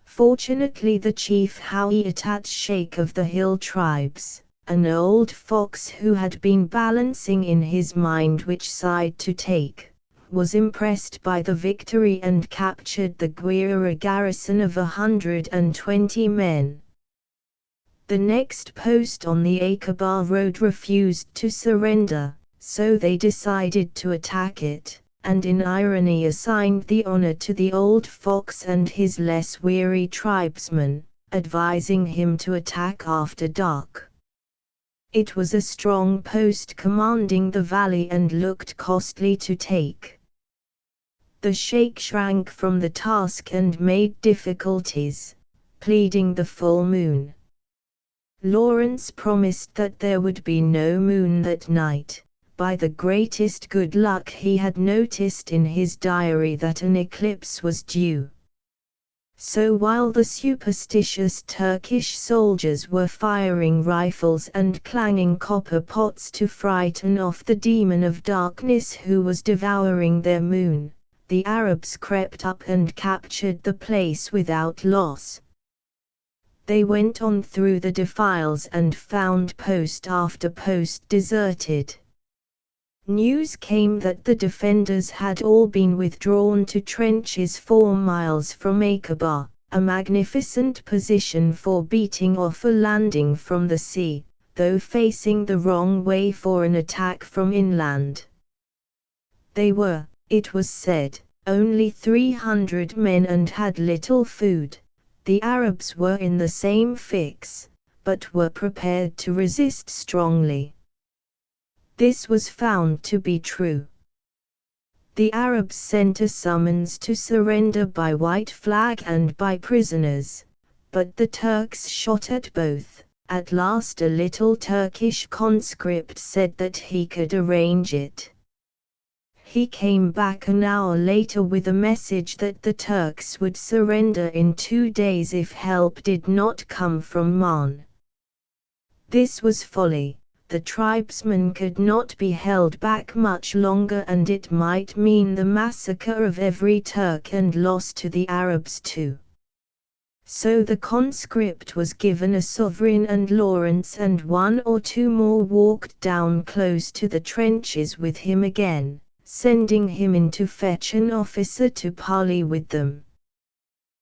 Fortunately the chief Hawiyat Sheikh of the hill tribes, an old fox who had been balancing in his mind which side to take, was impressed by the victory and captured the Guira garrison of 120 men. The next post on the Akbar road refused to surrender, so they decided to attack it, and in irony assigned the honor to the old fox and his less weary tribesmen, advising him to attack after dark. It was a strong post commanding the valley and looked costly to take. The sheikh shrank from the task and made difficulties, pleading the full moon. Lawrence promised that there would be no moon that night. By the greatest good luck he had noticed in his diary that an eclipse was due. So while the superstitious Turkish soldiers were firing rifles and clanging copper pots to frighten off the demon of darkness who was devouring their moon, the Arabs crept up and captured the place without loss. They went on through the defiles and found post after post deserted. News came that the defenders had all been withdrawn to trenches 4 miles from Akbar, a magnificent position for beating off a landing from the sea, though facing the wrong way for an attack from inland. They were, it was said, only 300 men and had little food. The Arabs were in the same fix, but were prepared to resist strongly. This was found to be true. The Arabs sent a summons to surrender by white flag and by prisoners, but the Turks shot at both. At last a little Turkish conscript said that he could arrange it. He came back an hour later with a message that the Turks would surrender in 2 days if help did not come from Man. This was folly. The tribesmen could not be held back much longer, and it might mean the massacre of every Turk and loss to the Arabs too. So the conscript was given a sovereign, and Lawrence and 1 or 2 more walked down close to the trenches with him again, sending him in to fetch an officer to parley with them.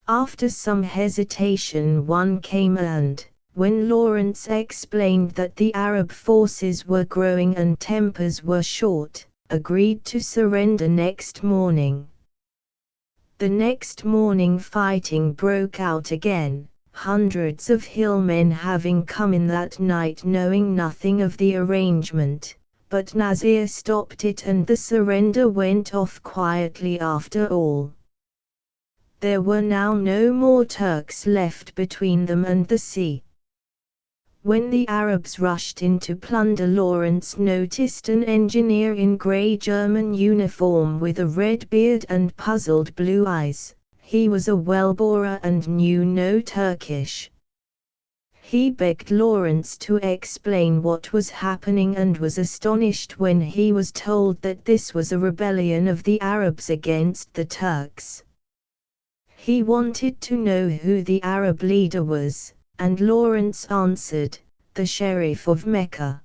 After some hesitation one came and, when Lawrence explained that the Arab forces were growing and tempers were short, agreed to surrender next morning. The next morning fighting broke out again, hundreds of hillmen having come in that night knowing nothing of the arrangement, but Nasir stopped it and the surrender went off quietly after all. There were now no more Turks left between them and the sea. When the Arabs rushed in to plunder, Lawrence noticed an engineer in grey German uniform with a red beard and puzzled blue eyes. He was a well-borer and knew no Turkish. He begged Lawrence to explain what was happening and was astonished when he was told that this was a rebellion of the Arabs against the Turks. He wanted to know who the Arab leader was, and Lawrence answered, "The Sheriff of Mecca."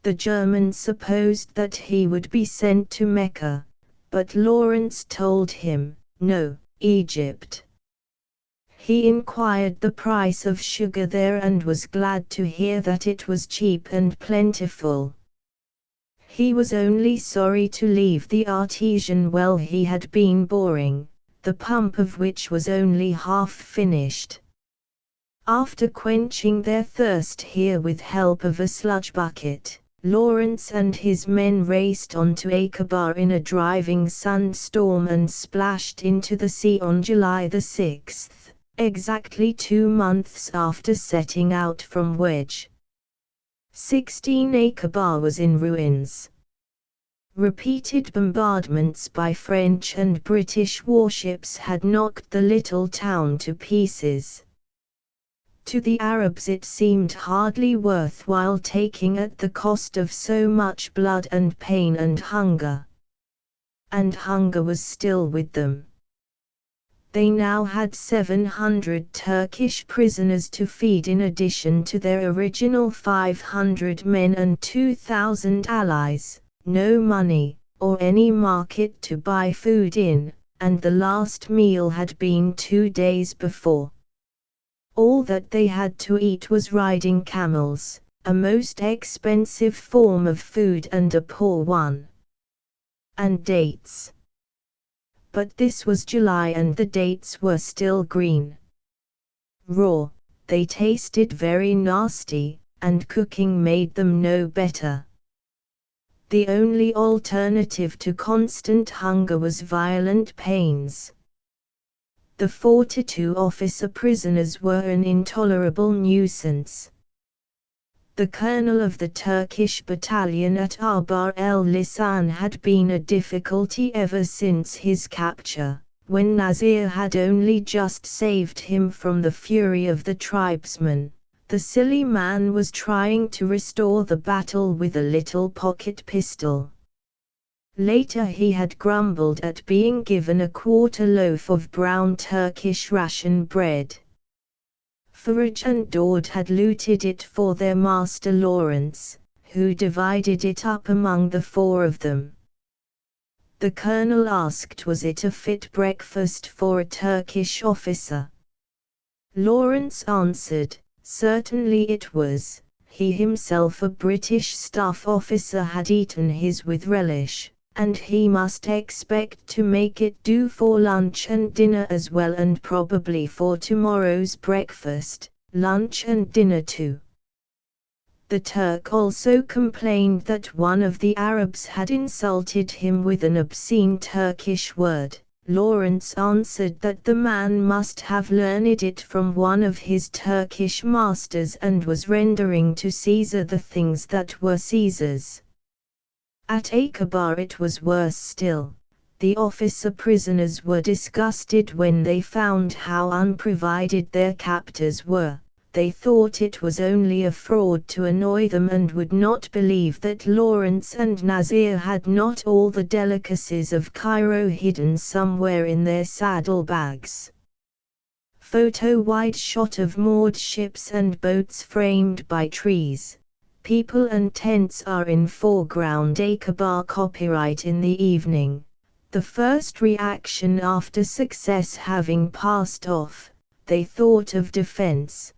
The German supposed that he would be sent to Mecca, but Lawrence told him, "No, Egypt." He inquired the price of sugar there and was glad to hear that it was cheap and plentiful. He was only sorry to leave the artesian well he had been boring, the pump of which was only half finished. After quenching their thirst here with help of a sludge bucket, Lawrence and his men raced on to Aqaba in a driving sandstorm and splashed into the sea on July the 6th, exactly 2 months after setting out from Wedge. 16 Aqaba was in ruins. Repeated bombardments by French and British warships had knocked the little town to pieces. To the Arabs it seemed hardly worthwhile taking at the cost of so much blood and pain and hunger. And hunger was still with them. They now had 700 Turkish prisoners to feed in addition to their original 500 men and 2,000 allies, no money, or any market to buy food in, and the last meal had been 2 days before. All that they had to eat was riding camels, a most expensive form of food and a poor one. And dates. But this was July and the dates were still green. Raw, they tasted very nasty, and cooking made them no better. The only alternative to constant hunger was violent pains. The 42 officer prisoners were an intolerable nuisance. The colonel of the Turkish battalion at Abar el-Lisan had been a difficulty ever since his capture, when Nasir had only just saved him from the fury of the tribesmen. The silly man was trying to restore the battle with a little pocket pistol. Later he had grumbled at being given a quarter loaf of brown Turkish ration bread. Faraj and Daud had looted it for their master Lawrence, who divided it up among the 4 of them. The colonel asked was it a fit breakfast for a Turkish officer. Lawrence answered, certainly it was. He himself, a British staff officer, had eaten his with relish, and he must expect to make it do for lunch and dinner as well, and probably for tomorrow's breakfast, lunch and dinner too. The Turk also complained that one of the Arabs had insulted him with an obscene Turkish word. Lawrence answered that the man must have learned it from one of his Turkish masters and was rendering to Caesar the things that were Caesar's. At Aqaba it was worse still. The officer prisoners were disgusted when they found how unprovided their captors were. They thought it was only a fraud to annoy them and would not believe that Lawrence and Nasir had not all the delicacies of Cairo hidden somewhere in their saddlebags. Photo wide shot of moored ships and boats framed by trees. People and tents are in foreground. Aqaba copyright in the evening. The first reaction after success having passed off, they thought of defense.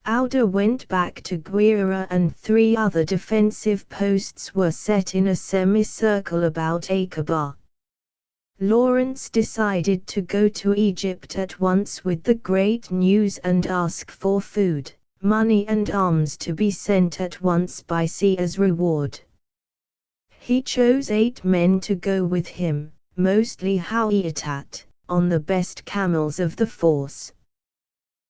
Auda went back to Guira and 3 other defensive posts were set in a semicircle about Aqaba. Lawrence decided to go to Egypt at once with the great news and ask for food, money and arms to be sent at once by sea as reward. He chose 8 men to go with him, mostly Hawiyatat, on the best camels of the force.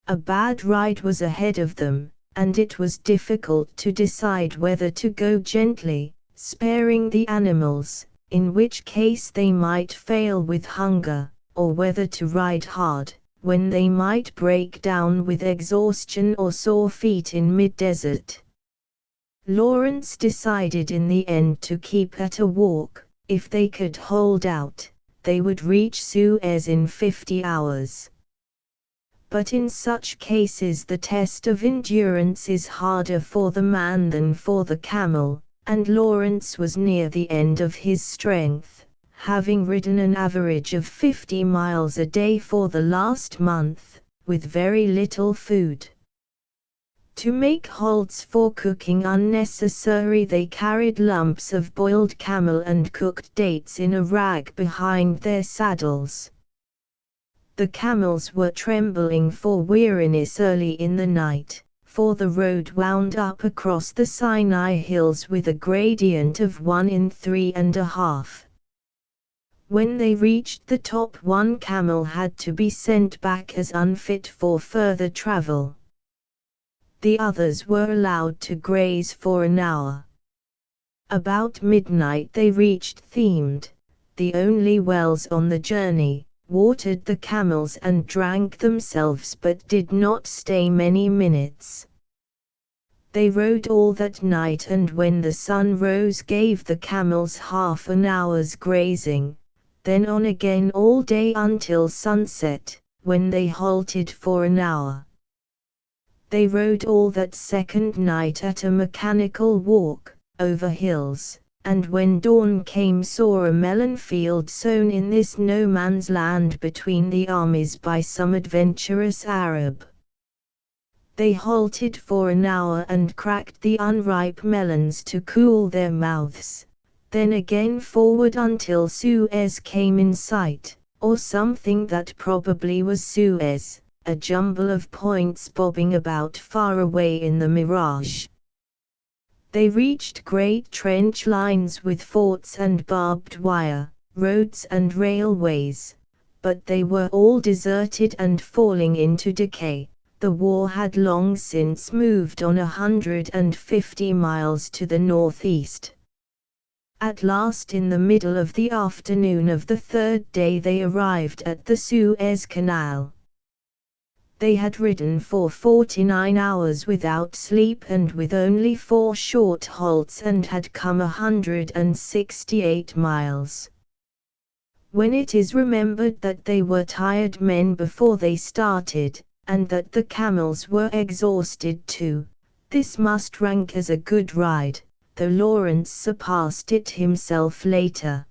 A bad ride was ahead of them, and it was difficult to decide whether to go gently, sparing the animals, in which case they might fail with hunger, or whether to ride hard, when they might break down with exhaustion or sore feet in mid-desert. Lawrence decided in the end to keep at a walk. If they could hold out, they would reach Suez in 50 hours. But in such cases the test of endurance is harder for the man than for the camel, and Lawrence was near the end of his strength, having ridden an average of 50 miles a day for the last month, with very little food. To make halts for cooking unnecessary, they carried lumps of boiled camel and cooked dates in a rag behind their saddles. The camels were trembling for weariness early in the night, for the road wound up across the Sinai hills with a gradient of 1 in 3.5. When they reached the top, one camel had to be sent back as unfit for further travel. The others were allowed to graze for an hour. About midnight they reached Themed, the only wells on the journey, watered the camels and drank themselves but did not stay many minutes. They rode all that night and when the sun rose gave the camels half an hour's grazing, then on again all day until sunset, when they halted for an hour. They rode all that second night at a mechanical walk, over hills, and when dawn came saw a melon field sown in this no man's land between the armies by some adventurous Arab. They halted for an hour and cracked the unripe melons to cool their mouths, then again forward until Suez came in sight, or something that probably was Suez, a jumble of points bobbing about far away in the mirage. They reached great trench lines with forts and barbed wire, roads and railways, but they were all deserted and falling into decay. The war had long since moved on 150 miles to the northeast. At last, in the middle of the afternoon of the 3rd day, they arrived at the Suez Canal. They had ridden for 49 hours without sleep and with only 4 short halts and had come 168 miles. When it is remembered that they were tired men before they started, and that the camels were exhausted too, this must rank as a good ride, though Lawrence surpassed it himself later.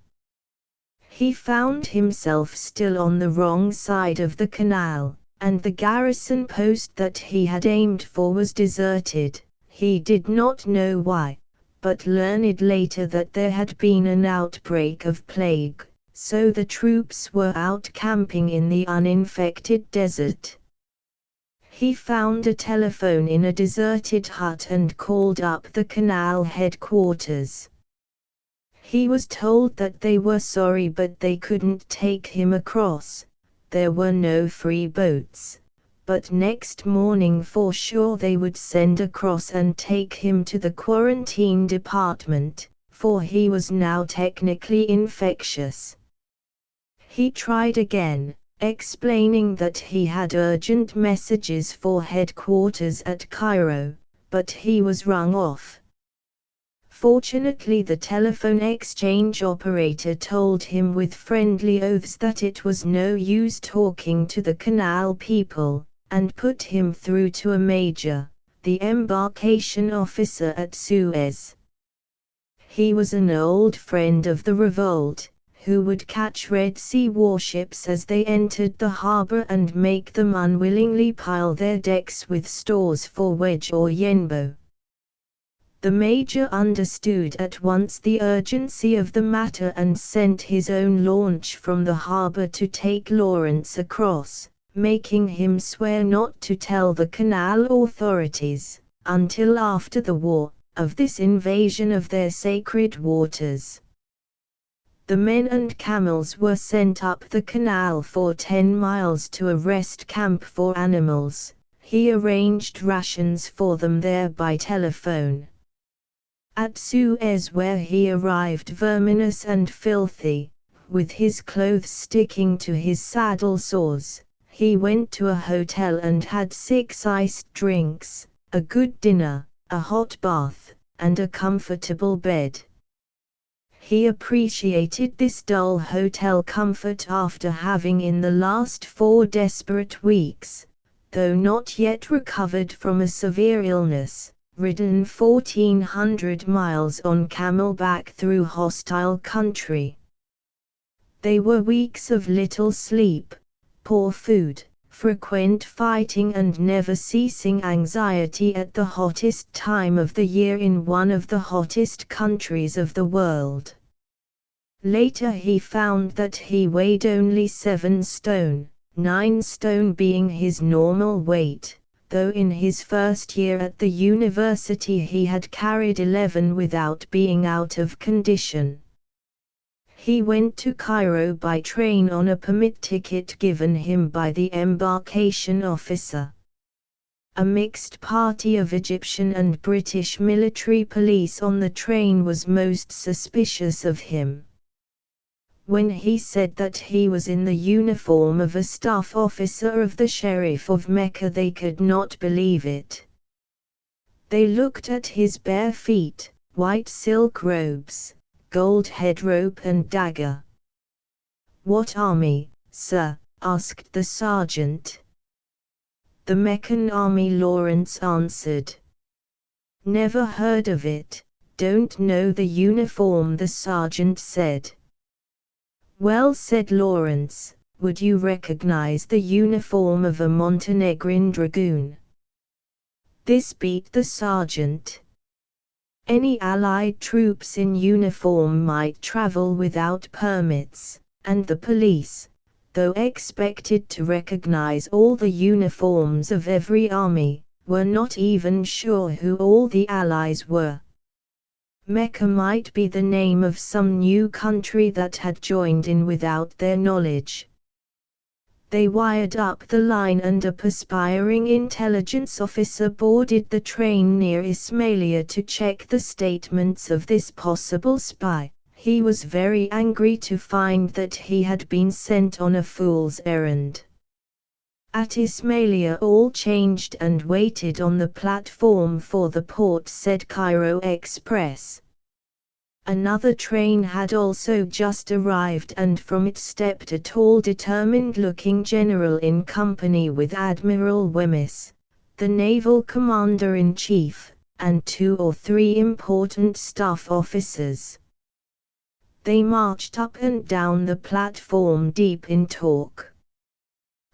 He found himself still on the wrong side of the canal, and the garrison post that he had aimed for was deserted. He did not know why, but learned later that there had been an outbreak of plague, so the troops were out camping in the uninfected desert. He found a telephone in a deserted hut and called up the canal headquarters. He was told that they were sorry but they couldn't take him across, there were no free boats, but next morning for sure they would send across and take him to the quarantine department, for he was now technically infectious. He tried again, explaining that he had urgent messages for headquarters at Cairo, but he was rung off. Fortunately, the telephone exchange operator told him with friendly oaths that it was no use talking to the canal people, and put him through to a major, the embarkation officer at Suez. He was an old friend of the revolt, who would catch Red Sea warships as they entered the harbor and make them unwillingly pile their decks with stores for wedge or yenbo. The major understood at once the urgency of the matter and sent his own launch from the harbor to take Lawrence across, making him swear not to tell the canal authorities, until after the war, of this invasion of their sacred waters. The men and camels were sent up the canal for 10 miles to a rest camp for animals. He arranged rations for them there by telephone. At Suez, where he arrived verminous and filthy, with his clothes sticking to his saddle sores, he went to a hotel and had 6 iced drinks, a good dinner, a hot bath, and a comfortable bed. He appreciated this dull hotel comfort after having in the last 4 desperate weeks, though not yet recovered from a severe illness, ridden 1,400 miles on camelback through hostile country. They were weeks of little sleep, poor food, frequent fighting and never-ceasing anxiety at the hottest time of the year in one of the hottest countries of the world. Later he found that he weighed only 7 stone, 9 stone being his normal weight, though in his first year at the university he had carried 11 without being out of condition. He went to Cairo by train on a permit ticket given him by the embarkation officer. A mixed party of Egyptian and British military police on the train was most suspicious of him. When he said that he was in the uniform of a staff officer of the Sheriff of Mecca, they could not believe it. They looked at his bare feet, white silk robes, gold head rope and dagger. "What army, sir?" asked the sergeant. "The Meccan army," Lawrence answered. "Never heard of it, don't know the uniform," the sergeant said. "Well," said Lawrence, "would you recognize the uniform of a Montenegrin dragoon?" This beat the sergeant. Any Allied troops in uniform might travel without permits, and the police, though expected to recognize all the uniforms of every army, were not even sure who all the allies were. Mecca might be the name of some new country that had joined in without their knowledge. They wired up the line and a perspiring intelligence officer boarded the train near Ismailia to check the statements of this possible spy. He was very angry to find that he had been sent on a fool's errand. At Ismailia all changed and waited on the platform for the port-said Cairo Express. Another train had also just arrived and from it stepped a tall determined-looking general in company with Admiral Wemyss, the naval commander-in-chief, and 2 or 3 important staff officers. They marched up and down the platform deep in talk.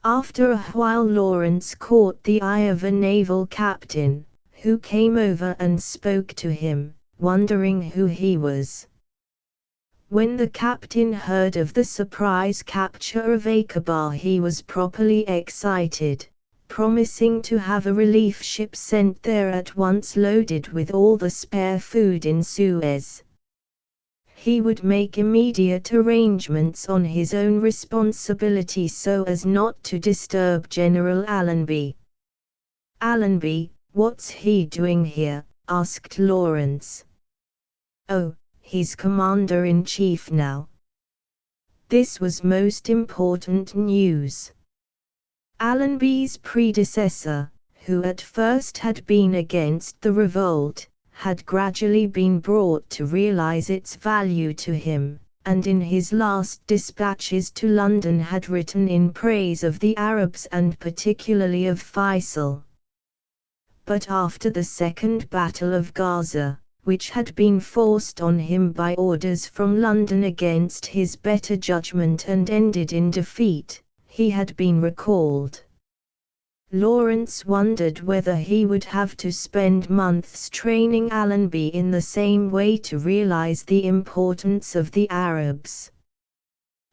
After a while Lawrence caught the eye of a naval captain, who came over and spoke to him, wondering who he was. When the captain heard of the surprise capture of Aqaba he was properly excited, promising to have a relief ship sent there at once loaded with all the spare food in Suez. He would make immediate arrangements on his own responsibility so as not to disturb General Allenby. "Allenby, what's he doing here?" asked Lawrence. "Oh, he's commander-in-chief now." This was most important news. Allenby's predecessor, who at first had been against the revolt, had gradually been brought to realize its value to him, and in his last dispatches to London had written in praise of the Arabs and particularly of Faisal. But after the Second Battle of Gaza, which had been forced on him by orders from London against his better judgment and ended in defeat, he had been recalled. Lawrence wondered whether he would have to spend months training Allenby in the same way to realize the importance of the Arabs.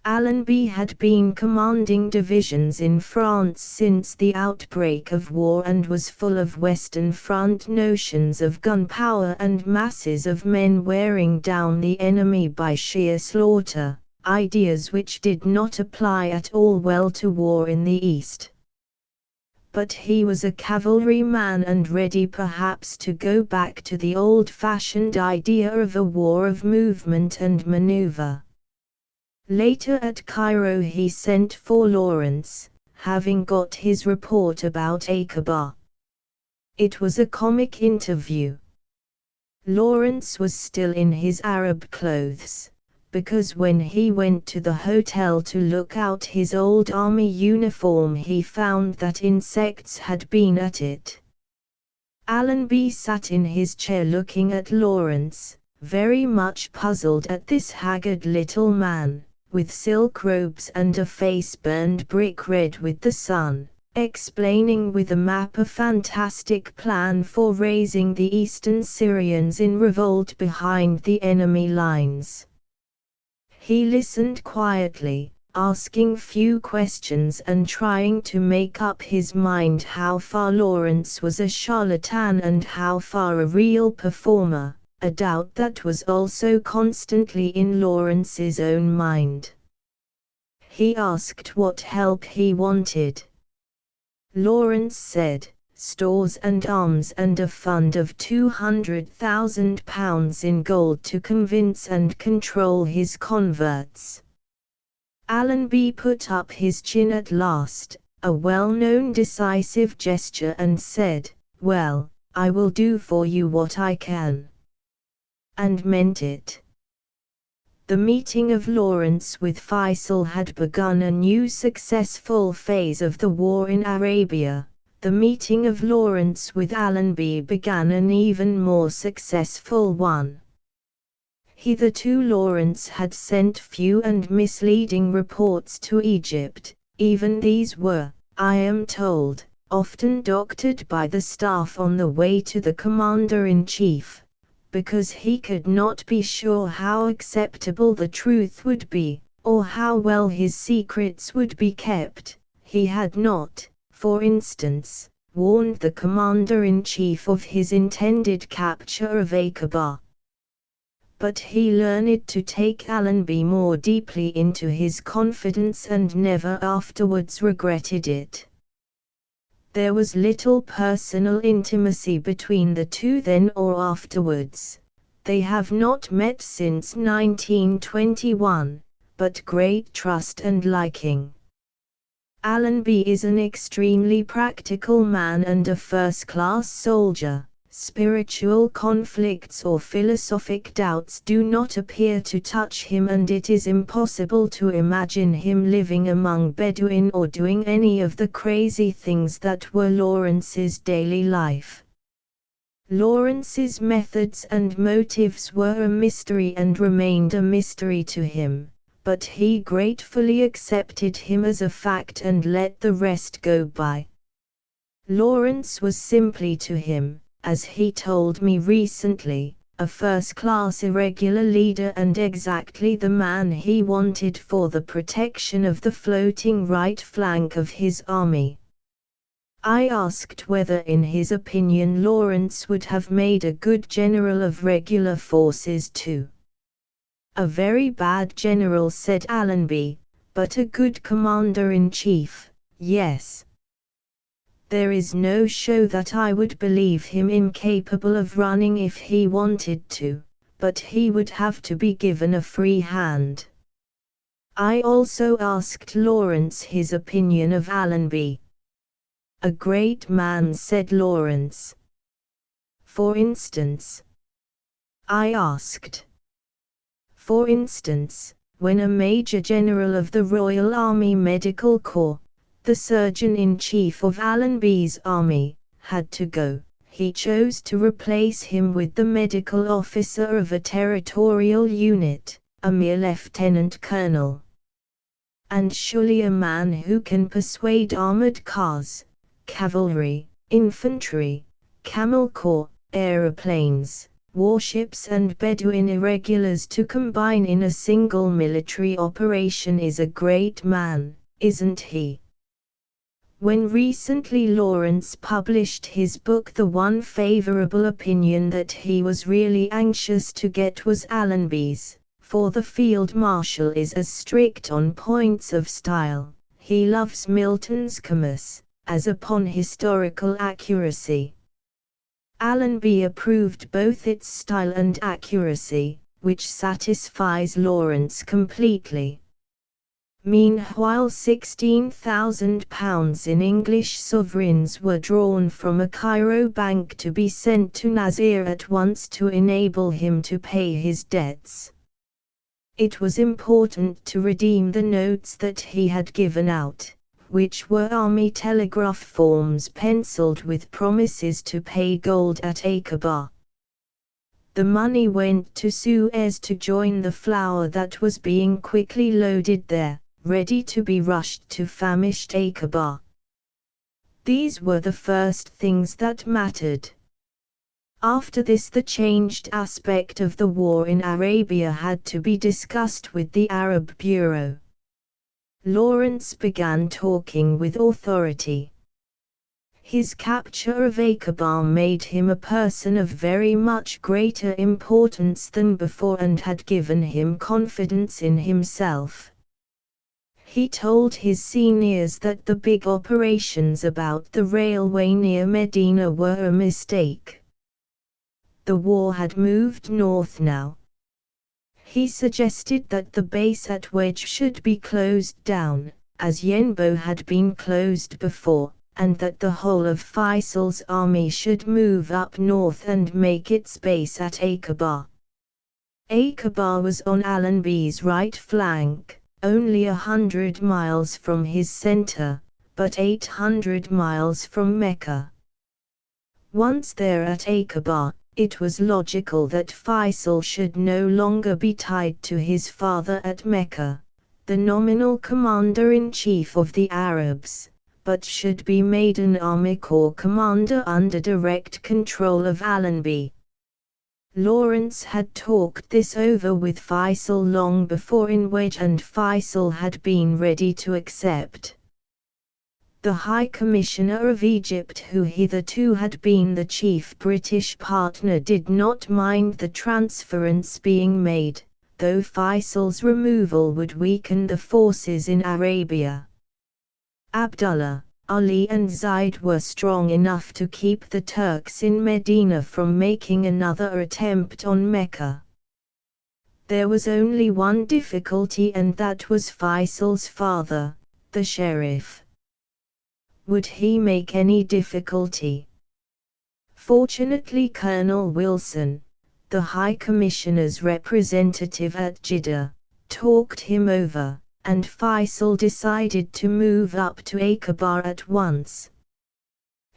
Allenby had been commanding divisions in France since the outbreak of war and was full of Western Front notions of gunpowder and masses of men wearing down the enemy by sheer slaughter, ideas which did not apply at all well to war in the East. But he was a cavalryman and ready perhaps to go back to the old-fashioned idea of a war of movement and maneuver. Later at Cairo he sent for Lawrence, having got his report about Aqaba. It was a comic interview. Lawrence was still in his Arab clothes, because when he went to the hotel to look out his old army uniform he found that insects had been at it. Allenby sat in his chair looking at Lawrence, very much puzzled at this haggard little man, with silk robes and a face burned brick red with the sun, explaining with a map a fantastic plan for raising the eastern Syrians in revolt behind the enemy lines. He listened quietly, asking few questions and trying to make up his mind how far Lawrence was a charlatan and how far a real performer, a doubt that was also constantly in Lawrence's own mind. He asked what help he wanted. Lawrence said, "Stores and arms and a fund of £200,000 in gold to convince and control his converts." Allenby put up his chin at last, a well-known decisive gesture, and said, "Well, I will do for you what I can." And meant it. The meeting of Lawrence with Faisal had begun a new successful phase of the war in Arabia. The meeting of Lawrence with Allenby began an even more successful one. Hitherto Lawrence had sent few and misleading reports to Egypt. Even these were, I am told, often doctored by the staff on the way to the commander-in-chief, because he could not be sure how acceptable the truth would be, or how well his secrets would be kept. He had not, for instance, warned the commander-in-chief of his intended capture of Aqaba. But he learned to take Allenby more deeply into his confidence and never afterwards regretted it. There was little personal intimacy between the two then or afterwards. They have not met since 1921, but great trust and liking. Allenby is an extremely practical man and a first-class soldier. Spiritual conflicts or philosophic doubts do not appear to touch him, and it is impossible to imagine him living among Bedouin or doing any of the crazy things that were Lawrence's daily life. Lawrence's methods and motives were a mystery and remained a mystery to him, but he gratefully accepted him as a fact and let the rest go by. Lawrence was simply to him, as he told me recently, a first-class irregular leader and exactly the man he wanted for the protection of the floating right flank of his army. I asked whether in his opinion Lawrence would have made a good general of regular forces too. A very bad general, said Allenby, but a good commander-in-chief, yes. There is no show that I would believe him incapable of running if he wanted to, but he would have to be given a free hand. I also asked Lawrence his opinion of Allenby. A great man, said Lawrence. For instance? I asked. For instance, when a Major General of the Royal Army Medical Corps, the Surgeon-in-Chief of Allenby's army, had to go, he chose to replace him with the medical officer of a territorial unit, a mere lieutenant colonel. And surely a man who can persuade armored cars, cavalry, infantry, camel corps, aeroplanes, warships and Bedouin irregulars to combine in a single military operation is a great man, isn't he? When recently Lawrence published his book, the one favorable opinion that he was really anxious to get was Allenby's, for the Field Marshal is as strict on points of style, he loves Milton's Comus, as upon historical accuracy. Allenby approved both its style and accuracy, which satisfies Lawrence completely. Meanwhile £16,000 in English sovereigns were drawn from a Cairo bank to be sent to Nasir at once to enable him to pay his debts. It was important to redeem the notes that he had given out, which were army telegraph forms penciled with promises to pay gold at Aqaba. The money went to Suez to join the flour that was being quickly loaded there, ready to be rushed to famished Aqaba. These were the first things that mattered. After this, the changed aspect of the war in Arabia had to be discussed with the Arab Bureau. Lawrence began talking with authority. His capture of Aqaba made him a person of very much greater importance than before and had given him confidence in himself. He told his seniors that the big operations about the railway near Medina were a mistake. The war had moved north now. He suggested that the base at Wedge should be closed down, as Yenbo had been closed before, and that the whole of Faisal's army should move up north and make its base at Aqaba. Aqaba was on Allenby's right flank, only 100 miles from his center, but 800 miles from Mecca. Once there at Aqaba, it was logical that Faisal should no longer be tied to his father at Mecca, the nominal commander-in-chief of the Arabs, but should be made an army corps commander under direct control of Allenby. Lawrence had talked this over with Faisal long before in Wedge, and Faisal had been ready to accept. The High Commissioner of Egypt, who hitherto had been the chief British partner, did not mind the transference being made, though Faisal's removal would weaken the forces in Arabia. Abdullah, Ali and Zaid were strong enough to keep the Turks in Medina from making another attempt on Mecca. There was only one difficulty, and that was Faisal's father, the sheriff. Would he make any difficulty? Fortunately, Colonel Wilson, the High Commissioner's representative at Jeddah, talked him over, and Faisal decided to move up to Aqaba at once.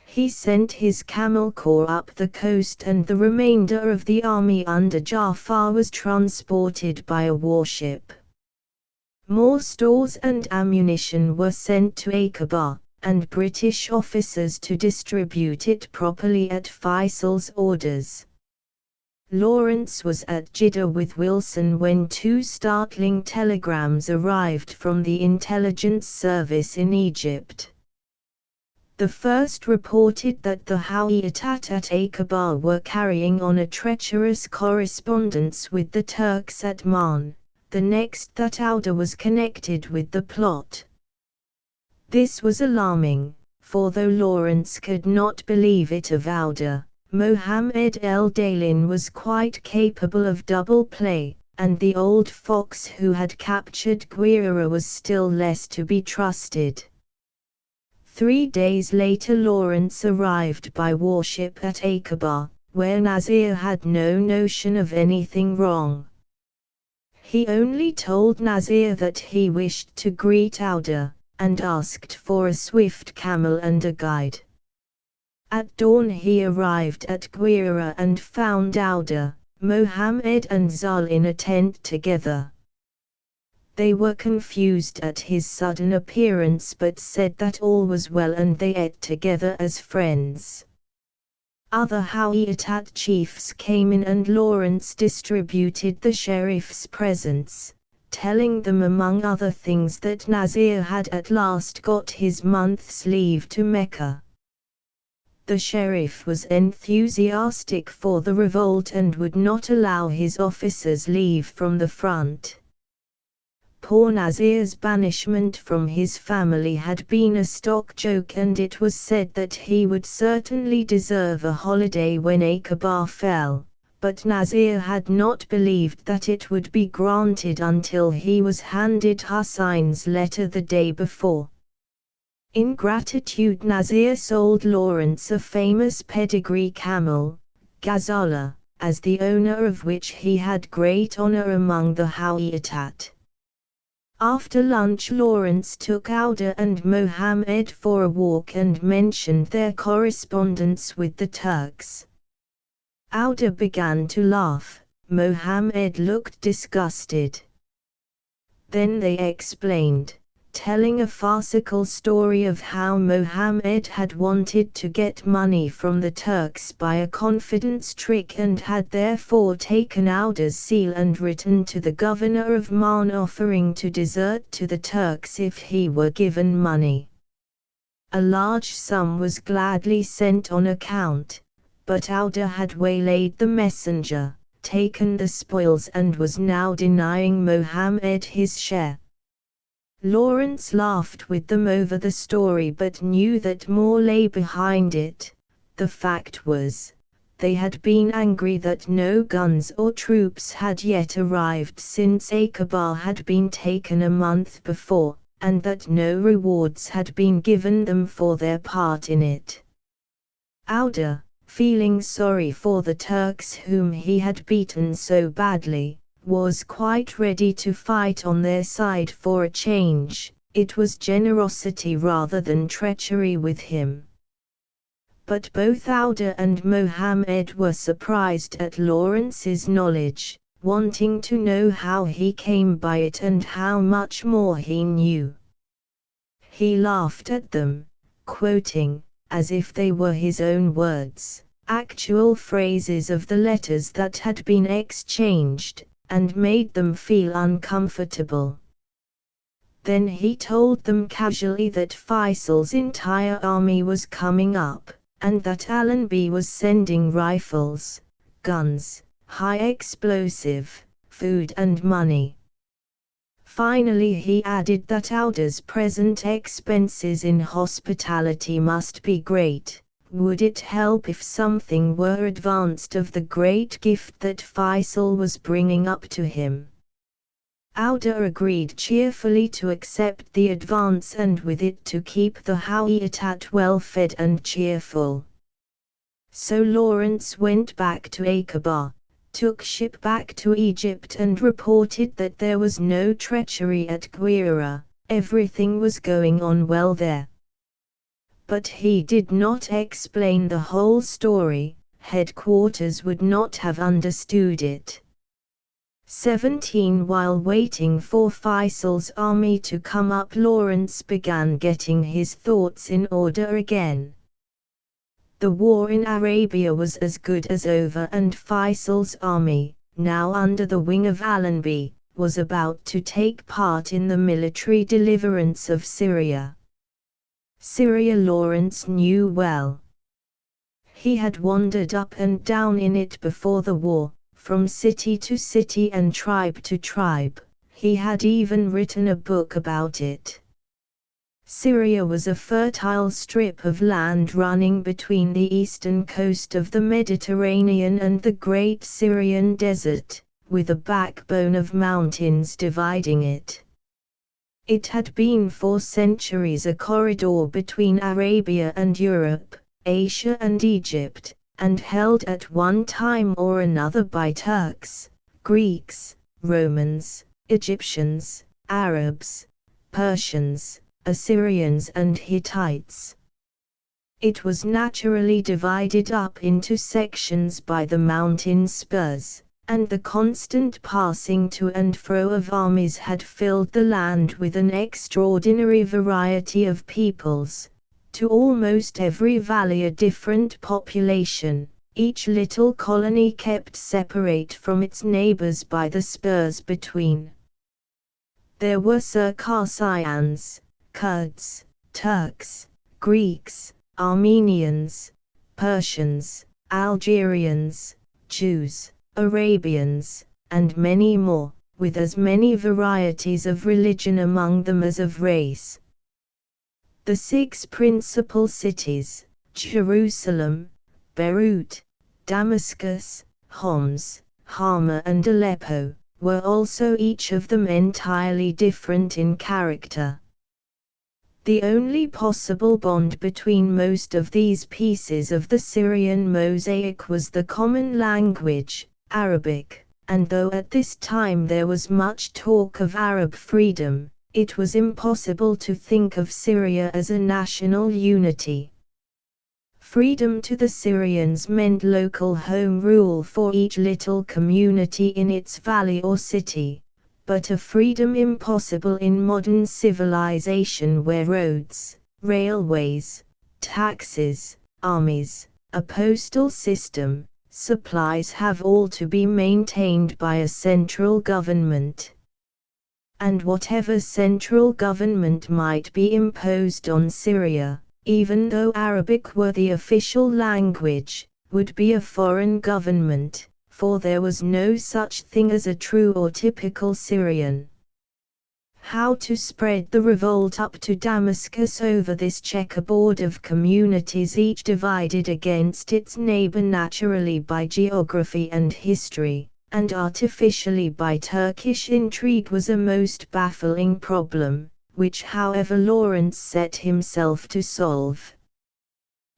He sent his camel corps up the coast, and the remainder of the army under Jafar was transported by a warship. More stores and ammunition were sent to Aqaba, and British officers to distribute it properly at Faisal's orders. Lawrence was at Jeddah with Wilson when two startling telegrams arrived from the intelligence service in Egypt. The first reported that the Hawiyat at Aqaba were carrying on a treacherous correspondence with the Turks at Man, the next that Auda was connected with the plot. This was alarming, for though Lawrence could not believe it of Auda, Mohammed el-Dalin was quite capable of double play, and the old fox who had captured Guerrera was still less to be trusted. 3 days later Lawrence arrived by warship at Aqaba, where Nasir had no notion of anything wrong. He only told Nasir that he wished to greet Auda, and asked for a swift camel and a guide. At dawn he arrived at Guerrera and found Auda, Mohammed and Zal in a tent together. They were confused at his sudden appearance but said that all was well and they ate together as friends. Other Hawiyat chiefs came in and Lawrence distributed the sheriff's presents, telling them among other things that Nasir had at last got his month's leave to Mecca. The sheriff was enthusiastic for the revolt and would not allow his officers leave from the front. Poor Nasir's banishment from his family had been a stock joke and it was said that he would certainly deserve a holiday when Aqaba fell, but Nasir had not believed that it would be granted until he was handed Hussein's letter the day before. In gratitude Nasir sold Lawrence a famous pedigree camel, Ghazala, as the owner of which he had great honor among the Hawiyat. After lunch Lawrence took Auda and Mohammed for a walk and mentioned their correspondence with the Turks. Auda began to laugh, Mohammed looked disgusted. Then they explained, telling a farcical story of how Mohammed had wanted to get money from the Turks by a confidence trick and had therefore taken Auda's seal and written to the governor of Man offering to desert to the Turks if he were given money. A large sum was gladly sent on account, but Auda had waylaid the messenger, taken the spoils and was now denying Mohammed his share. Lawrence laughed with them over the story but knew that more lay behind it. The fact was, they had been angry that no guns or troops had yet arrived since Aqaba had been taken a month before, and that no rewards had been given them for their part in it. Auda, feeling sorry for the Turks whom he had beaten so badly, was quite ready to fight on their side for a change. It was generosity rather than treachery with him. But both Auda and Mohammed were surprised at Lawrence's knowledge, wanting to know how he came by it and how much more he knew. He laughed at them, quoting, as if they were his own words, actual phrases of the letters that had been exchanged, and made them feel uncomfortable. Then he told them casually that Faisal's entire army was coming up, and that Allenby was sending rifles, guns, high explosive, food and money. Finally he added that Auda's present expenses in hospitality must be great. Would it help if something were advanced of the great gift that Faisal was bringing up to him? Auda agreed cheerfully to accept the advance and with it to keep the Hawiyat well fed and cheerful. So Lawrence went back to Aqaba, took ship back to Egypt and reported that there was no treachery at Guerrera, everything was going on well there. But he did not explain the whole story, headquarters would not have understood it. 17 While waiting for Faisal's army to come up, Lawrence began getting his thoughts in order again. The war in Arabia was as good as over and Faisal's army, now under the wing of Allenby, was about to take part in the military deliverance of Syria. Syria Lawrence knew well. He had wandered up and down in it before the war, from city to city and tribe to tribe. He had even written a book about it. Syria was a fertile strip of land running between the eastern coast of the Mediterranean and the Great Syrian Desert, with a backbone of mountains dividing it. It had been for centuries a corridor between Arabia and Europe, Asia and Egypt, and held at one time or another by Turks, Greeks, Romans, Egyptians, Arabs, Persians, Assyrians and Hittites. It was naturally divided up into sections by the mountain spurs, and the constant passing to and fro of armies had filled the land with an extraordinary variety of peoples, to almost every valley a different population, each little colony kept separate from its neighbors by the spurs between. There were Circassians, Kurds, Turks, Greeks, Armenians, Persians, Algerians, Jews, Arabians, and many more, with as many varieties of religion among them as of race. The 6 principal cities, Jerusalem, Beirut, Damascus, Homs, Hama and Aleppo, were also each of them entirely different in character. The only possible bond between most of these pieces of the Syrian mosaic was the common language, Arabic, and though at this time there was much talk of Arab freedom, it was impossible to think of Syria as a national unity. Freedom to the Syrians meant local home rule for each little community in its valley or city, but a freedom impossible in modern civilization where roads, railways, taxes, armies, a postal system, supplies have all to be maintained by a central government. And whatever central government might be imposed on Syria, even though Arabic were the official language, would be a foreign government, for there was no such thing as a true or typical Syrian. How to spread the revolt up to Damascus over this checkerboard of communities each divided against its neighbor naturally by geography and history, and artificially by Turkish intrigue was a most baffling problem, which however Lawrence set himself to solve.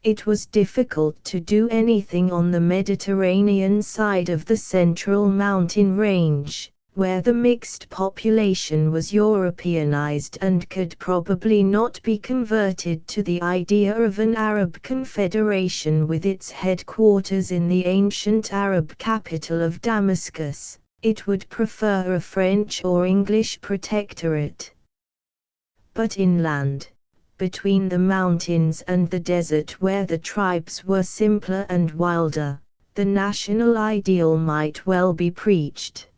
It was difficult to do anything on the Mediterranean side of the central mountain range, where the mixed population was Europeanized and could probably not be converted to the idea of an Arab confederation with its headquarters in the ancient Arab capital of Damascus. It would prefer a French or English protectorate. But inland, between the mountains and the desert where the tribes were simpler and wilder, the national ideal might well be preached.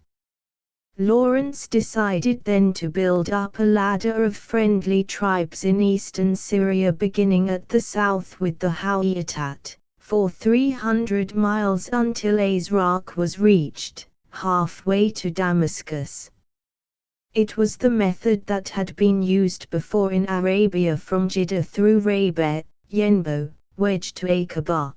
Lawrence decided then to build up a ladder of friendly tribes in eastern Syria beginning at the south with the Hawiyat, for 300 miles until Azraq was reached, halfway to Damascus. It was the method that had been used before in Arabia from Jeddah through Rabet, Yenbo, Wedge to Aqaba.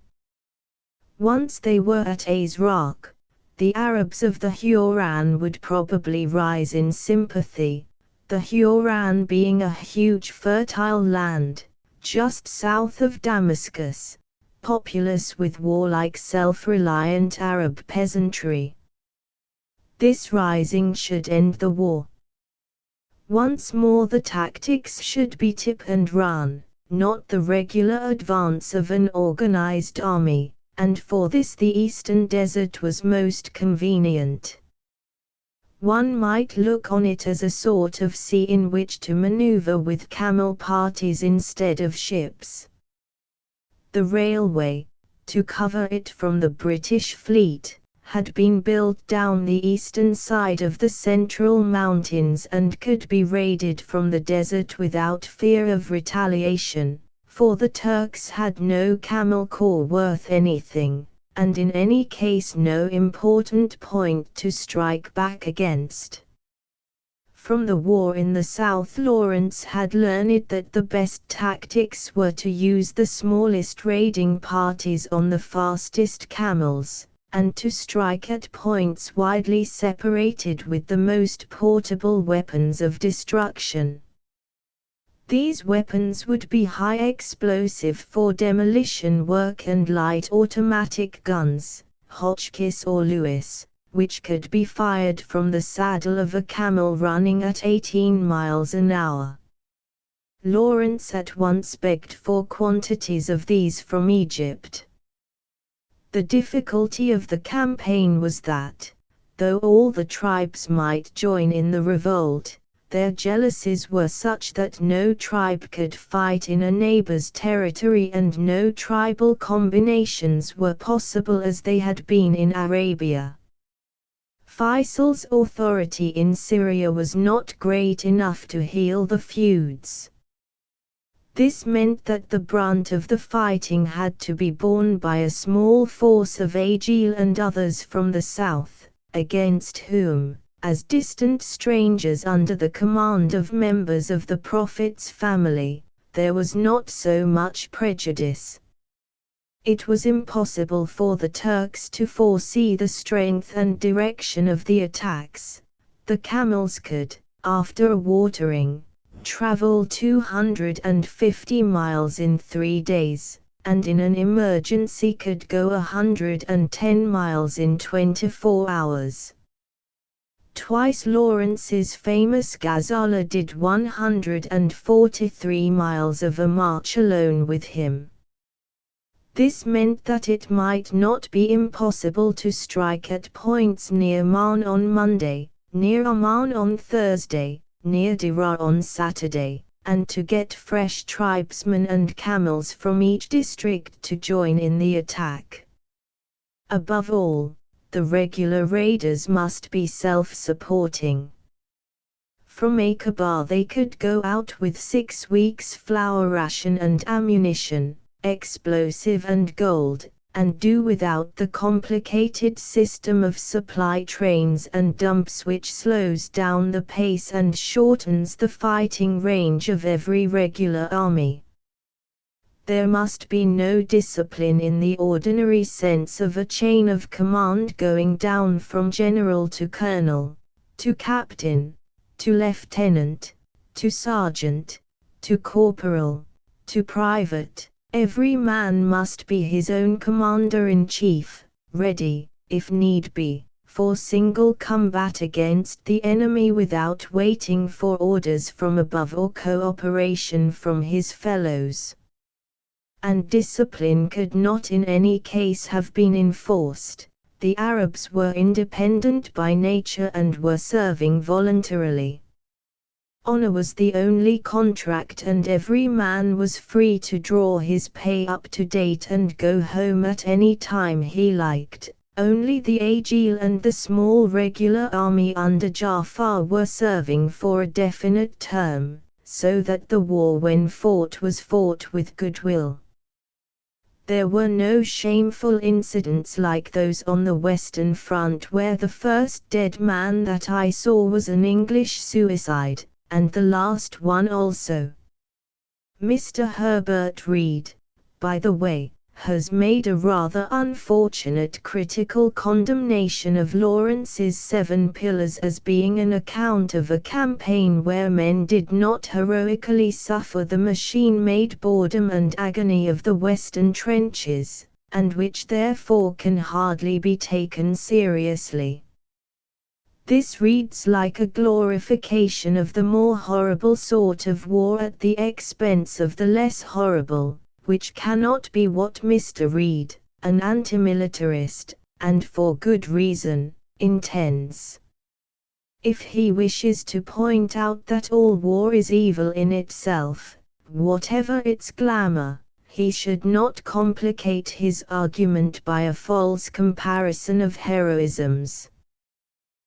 Once they were at Azraq, the Arabs of the Huran would probably rise in sympathy, the Huran being a huge fertile land, just south of Damascus, populous with warlike self-reliant Arab peasantry. This rising should end the war. Once more the tactics should be tip and run, not the regular advance of an organized army, and for this the eastern desert was most convenient. One might look on it as a sort of sea in which to maneuver with camel parties instead of ships. The railway, to cover it from the British fleet, had been built down the eastern side of the Central Mountains and could be raided from the desert without fear of retaliation, for the Turks had no camel corps worth anything, and in any case no important point to strike back against. From the war in the south, Lawrence had learned that the best tactics were to use the smallest raiding parties on the fastest camels, and to strike at points widely separated with the most portable weapons of destruction. These weapons would be high explosive for demolition work and light automatic guns, Hotchkiss or Lewis, which could be fired from the saddle of a camel running at 18 miles an hour. Lawrence at once begged for quantities of these from Egypt. The difficulty of the campaign was that, though all the tribes might join in the revolt, their jealousies were such that no tribe could fight in a neighbor's territory and no tribal combinations were possible as they had been in Arabia. Faisal's authority in Syria was not great enough to heal the feuds. This meant that the brunt of the fighting had to be borne by a small force of Agil and others from the south, against whom, as distant strangers under the command of members of the Prophet's family, there was not so much prejudice. It was impossible for the Turks to foresee the strength and direction of the attacks. The camels could, after a watering, travel 250 miles in 3 days, and in an emergency could go 110 miles in 24 hours. Twice Lawrence's famous Ghazala did 143 miles of a march alone with him. This meant that it might not be impossible to strike at points near Marn on Monday, near Amman on Thursday, near Dira on Saturday, and to get fresh tribesmen and camels from each district to join in the attack. Above all, the regular raiders must be self-supporting. From Aqaba they could go out with 6 weeks' flour ration and ammunition, explosive and gold, and do without the complicated system of supply trains and dumps which slows down the pace and shortens the fighting range of every regular army. There must be no discipline in the ordinary sense of a chain of command going down from general to colonel, to captain, to lieutenant, to sergeant, to corporal, to private. Every man must be his own commander-in-chief, ready, if need be, for single combat against the enemy without waiting for orders from above or cooperation from his fellows. And discipline could not in any case have been enforced. The Arabs were independent by nature and were serving voluntarily. Honor was the only contract and every man was free to draw his pay up to date and go home at any time he liked. Only the Agil and the small regular army under Jafar were serving for a definite term, so that the war when fought was fought with goodwill. There were no shameful incidents like those on the Western Front where the first dead man that I saw was an English suicide, and the last one also. Mr. Herbert Reed, by the way, has made a rather unfortunate critical condemnation of Lawrence's 7 Pillars as being an account of a campaign where men did not heroically suffer the machine-made boredom and agony of the Western trenches, and which therefore can hardly be taken seriously. This reads like a glorification of the more horrible sort of war at the expense of the less horrible, which cannot be what Mr. Reed, an anti-militarist, and for good reason, intends. If he wishes to point out that all war is evil in itself, whatever its glamour, he should not complicate his argument by a false comparison of heroisms.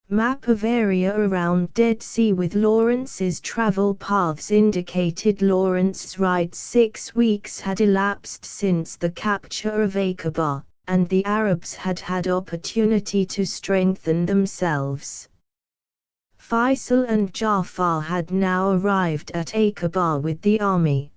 Map of area around Dead Sea with Lawrence's travel paths indicated Lawrence's ride. 6 weeks had elapsed since the capture of Aqaba, and the Arabs had had opportunity to strengthen themselves. Faisal and Jafar had now arrived at Aqaba with the army.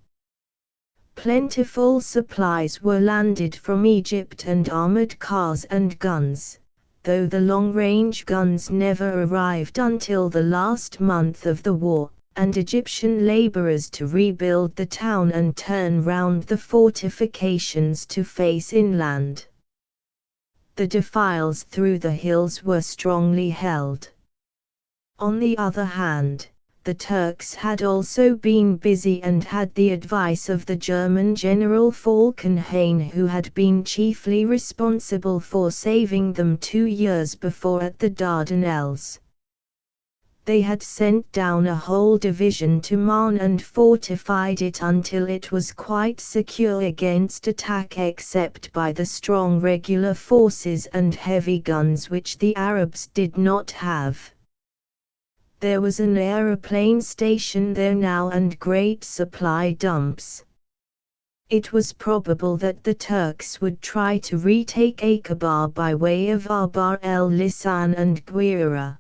Plentiful supplies were landed from Egypt and armored cars and guns, though the long-range guns never arrived until the last month of the war, and Egyptian laborers to rebuild the town and turn round the fortifications to face inland. The defiles through the hills were strongly held. On the other hand, the Turks had also been busy and had the advice of the German General Falkenhayn, who had been chiefly responsible for saving them 2 years before at the Dardanelles. They had sent down a whole division to Marne and fortified it until it was quite secure against attack except by the strong regular forces and heavy guns which the Arabs did not have. There was an aeroplane station there now and great supply dumps. It was probable that the Turks would try to retake Aqaba by way of Abar el-Lisan and Guira.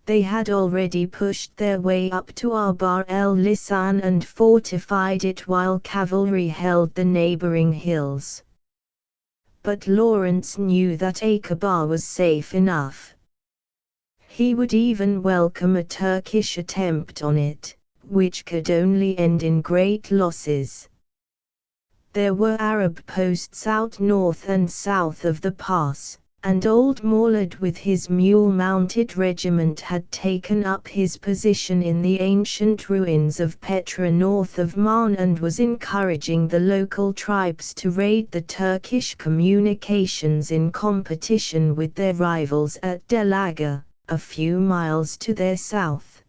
They had already pushed their way up to Abar el-Lisan and fortified it while cavalry held the neighboring hills. But Lawrence knew that Aqaba was safe enough. He would even welcome a Turkish attempt on it, which could only end in great losses. There were Arab posts out north and south of the pass, and old Morlad with his mule-mounted regiment had taken up his position in the ancient ruins of Petra north of Marne and was encouraging the local tribes to raid the Turkish communications in competition with their rivals at Delaga, a few miles to their south.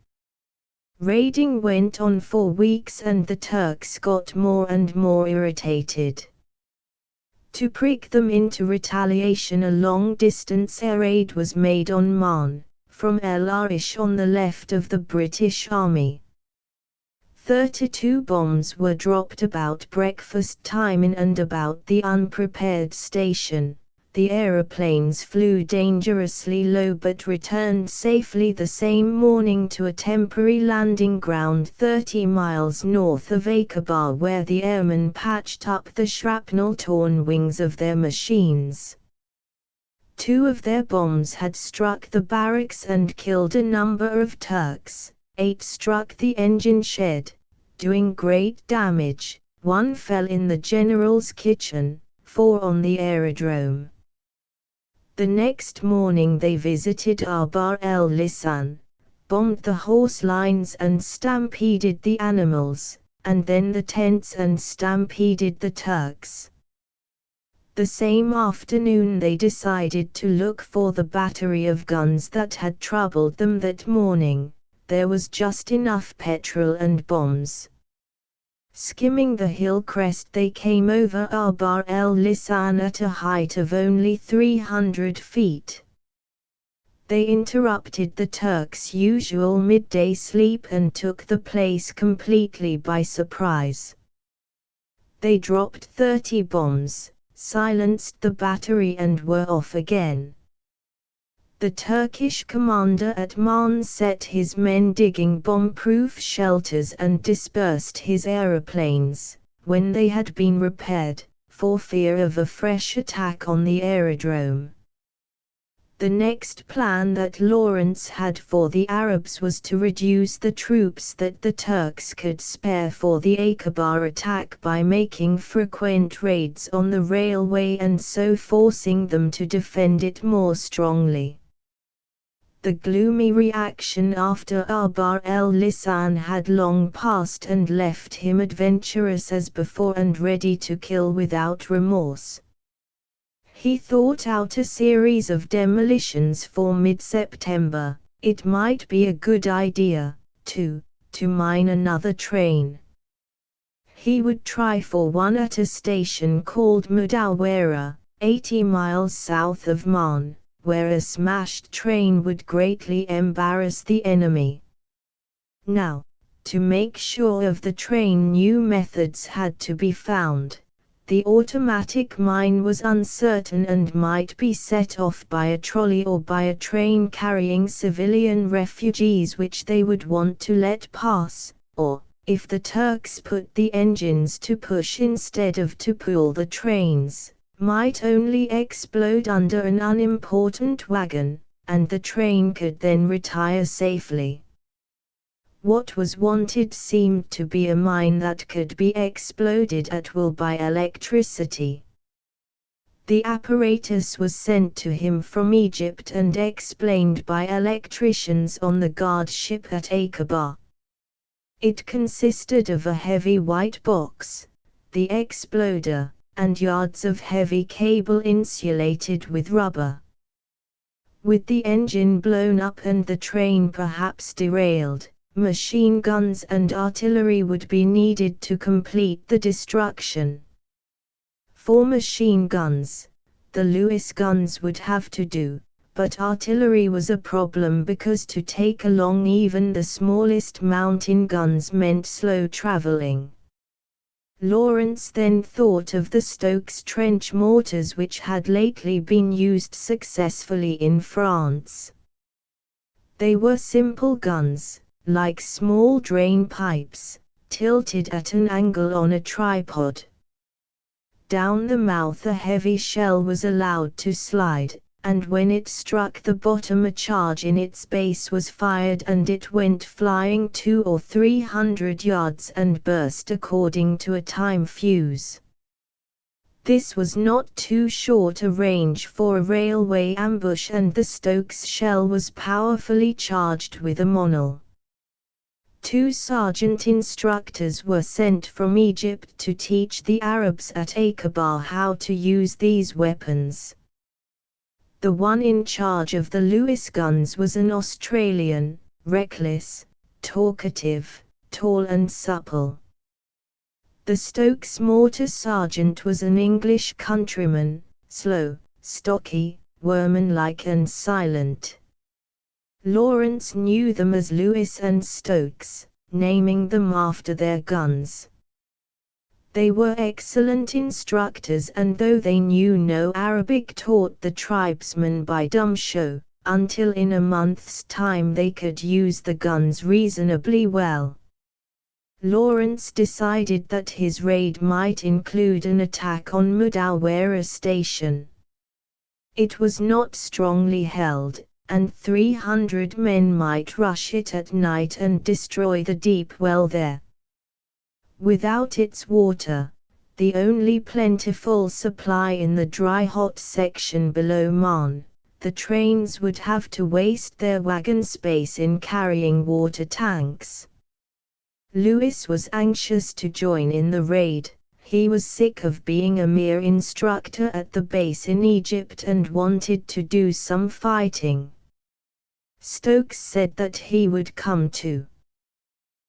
Raiding went on for weeks and the Turks got more and more irritated. To prick them into retaliation, a long-distance air raid was made on Marne, from El Arish on the left of the British Army. 32 bombs were dropped about breakfast time in and about the unprepared station. The aeroplanes flew dangerously low but returned safely the same morning to a temporary landing ground 30 miles north of Aqaba, where the airmen patched up the shrapnel-torn wings of their machines. 2 of their bombs had struck the barracks and killed a number of Turks, 8 struck the engine shed, doing great damage, 1 fell in the general's kitchen, 4 on the aerodrome. The next morning they visited Abar el-Lisan, bombed the horse lines and stampeded the animals, and then the tents and stampeded the Turks. The same afternoon they decided to look for the battery of guns that had troubled them that morning. There was just enough petrol and bombs. Skimming the hill crest they came over Abar el-Lisan at a height of only 300 feet. They interrupted the Turks' usual midday sleep and took the place completely by surprise. They dropped 30 bombs, silenced the battery and were off again. The Turkish commander at Marne set his men digging bomb-proof shelters and dispersed his aeroplanes, when they had been repaired, for fear of a fresh attack on the aerodrome. The next plan that Lawrence had for the Arabs was to reduce the troops that the Turks could spare for the Aqaba attack by making frequent raids on the railway and so forcing them to defend it more strongly. The gloomy reaction after Abar el-Lisan had long passed and left him adventurous as before and ready to kill without remorse. He thought out a series of demolitions for mid-September. It might be a good idea, to mine another train. He would try for one at a station called Mudawara, 80 miles south of Man, where a smashed train would greatly embarrass the enemy. Now, to make sure of the train, new methods had to be found. The automatic mine was uncertain and might be set off by a trolley or by a train carrying civilian refugees which they would want to let pass, or, if the Turks put the engines to push instead of to pull the trains, might only explode under an unimportant wagon, and the train could then retire safely. What was wanted seemed to be a mine that could be exploded at will by electricity. The apparatus was sent to him from Egypt and explained by electricians on the guard ship at Aqaba. It consisted of a heavy white box, the exploder, and yards of heavy cable insulated with rubber. With the engine blown up and the train perhaps derailed, machine guns and artillery would be needed to complete the destruction. For machine guns, the Lewis guns would have to do, but artillery was a problem because to take along even the smallest mountain guns meant slow traveling. Lawrence then thought of the Stokes trench mortars which had lately been used successfully in France. They were simple guns, like small drain pipes, tilted at an angle on a tripod. Down the mouth a heavy shell was allowed to slide, and when it struck the bottom a charge in its base was fired and it went flying 200 or 300 yards and burst according to a time fuse. This was not too short a range for a railway ambush, and the Stokes shell was powerfully charged with ammonal. 2 sergeant instructors were sent from Egypt to teach the Arabs at Aqaba how to use these weapons. The one in charge of the Lewis guns was an Australian, reckless, talkative, tall and supple. The Stokes mortar sergeant was an English countryman, slow, stocky, workman-like and silent. Lawrence knew them as Lewis and Stokes, naming them after their guns. They were excellent instructors, and though they knew no Arabic, taught the tribesmen by dumb show, until in a month's time they could use the guns reasonably well. Lawrence decided that his raid might include an attack on Mudawara station. It was not strongly held, and 300 men might rush it at night and destroy the deep well there. Without its water, the only plentiful supply in the dry hot section below Man, the trains would have to waste their wagon space in carrying water tanks. Lewis was anxious to join in the raid. He was sick of being a mere instructor at the base in Egypt and wanted to do some fighting. Stokes said that he would come too.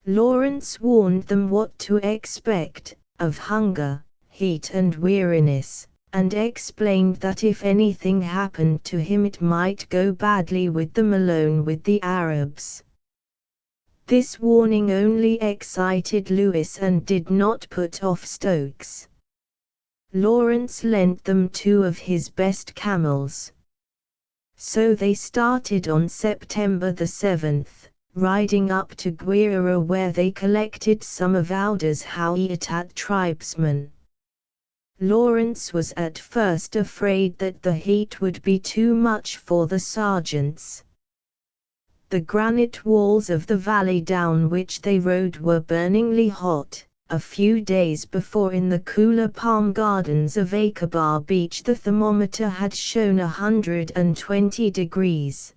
Lawrence warned them what to expect, of hunger, heat and weariness, and explained that if anything happened to him it might go badly with them alone with the Arabs. This warning only excited Lewis and did not put off Stokes. Lawrence lent them 2 of his best camels. So they started on September the 7th, riding up to Guerrero, where they collected some of Auda's Hawiyat tribesmen. Lawrence was at first afraid that the heat would be too much for the sergeants. The granite walls of the valley down which they rode were burningly hot. A few days before, in the cooler palm gardens of Aqaba beach, the thermometer had shown 120 degrees.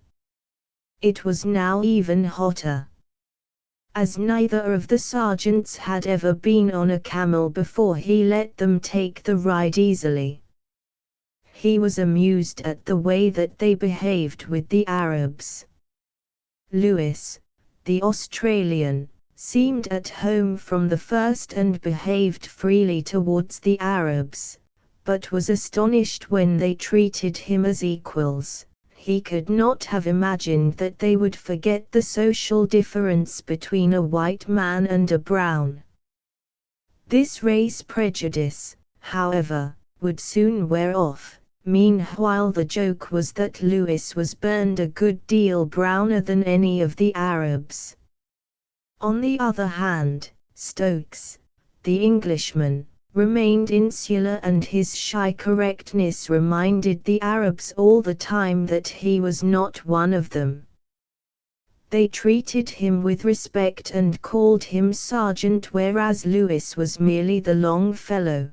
It was now even hotter. As neither of the sergeants had ever been on a camel before, he let them take the ride easily. He was amused at the way that they behaved with the Arabs. Lewis, the Australian, seemed at home from the first and behaved freely towards the Arabs, but was astonished when they treated him as equals. He could not have imagined that they would forget the social difference between a white man and a brown. This race prejudice, however, would soon wear off. Meanwhile the joke was that Lewis was burned a good deal browner than any of the Arabs. On the other hand, Stokes, the Englishman, remained insular, and his shy correctness reminded the Arabs all the time that he was not one of them. They treated him with respect and called him Sergeant, whereas Lewis was merely the long fellow.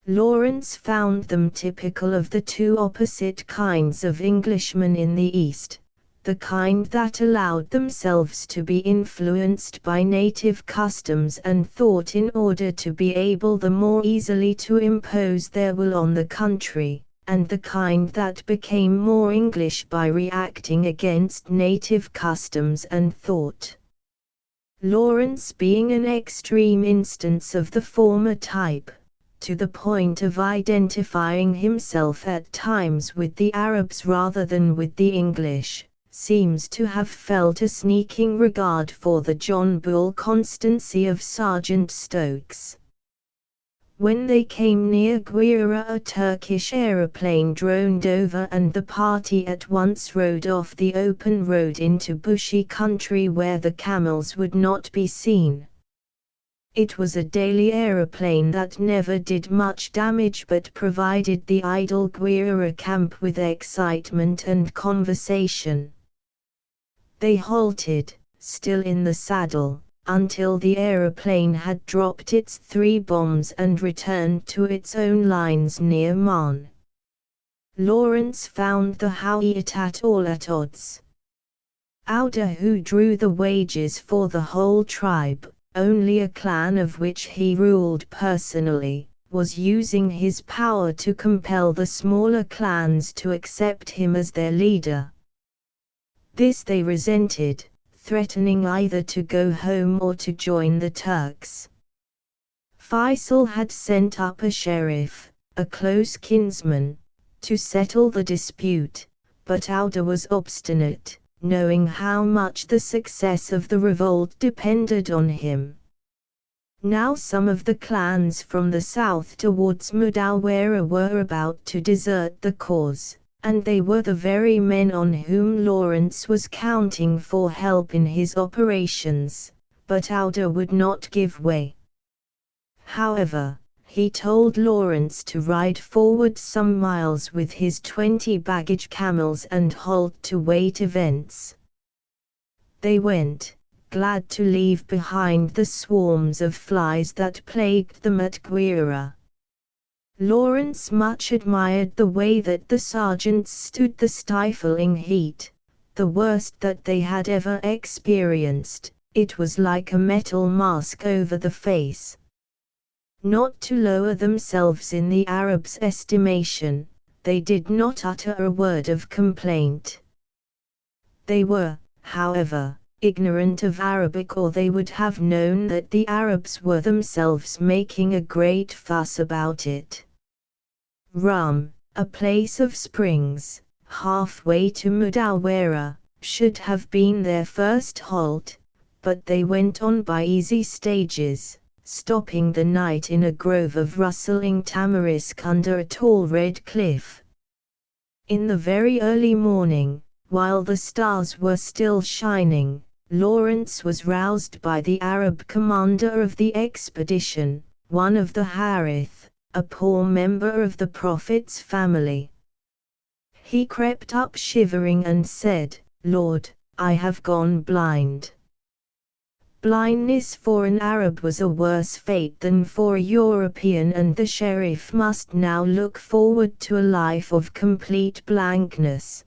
Lawrence found them typical of the two opposite kinds of Englishmen in the East, the kind that allowed themselves to be influenced by native customs and thought in order to be able the more easily to impose their will on the country, and the kind that became more English by reacting against native customs and thought. Lawrence being an extreme instance of the former type, to the point of identifying himself at times with the Arabs rather than with the English, seems to have felt a sneaking regard for the John Bull constancy of Sergeant Stokes. When they came near Guira, a Turkish aeroplane droned over and the party at once rode off the open road into bushy country where the camels would not be seen. It was a daily aeroplane that never did much damage but provided the idle Guira camp with excitement and conversation. They halted, still in the saddle, until the aeroplane had dropped its 3 bombs and returned to its own lines near Marne. Lawrence found the Howitt at all at odds. Ouda, who drew the wages for the whole tribe, only a clan of which he ruled personally, was using his power to compel the smaller clans to accept him as their leader. This they resented, threatening either to go home or to join the Turks. Faisal had sent up a sheriff, a close kinsman, to settle the dispute, but Ouda was obstinate, knowing how much the success of the revolt depended on him. Now some of the clans from the south towards Mudawara were about to desert the cause, and they were the very men on whom Lawrence was counting for help in his operations, but Ouda would not give way. However, he told Lawrence to ride forward some miles with his 20 baggage camels and halt to wait events. They went, glad to leave behind the swarms of flies that plagued them at Guira. Lawrence much admired the way that the sergeants stood the stifling heat, the worst that they had ever experienced. It was like a metal mask over the face. Not to lower themselves in the Arabs' estimation, they did not utter a word of complaint. They were, however, ignorant of Arabic, or they would have known that the Arabs were themselves making a great fuss about it. Rum, a place of springs, halfway to Mudawara, should have been their first halt, but they went on by easy stages, stopping the night in a grove of rustling tamarisk under a tall red cliff. In the very early morning, while the stars were still shining, Lawrence was roused by the Arab commander of the expedition, one of the Harith, a poor member of the Prophet's family. He crept up shivering and said, "Lord, I have gone blind." Blindness for an Arab was a worse fate than for a European, and the sheriff must now look forward to a life of complete blankness.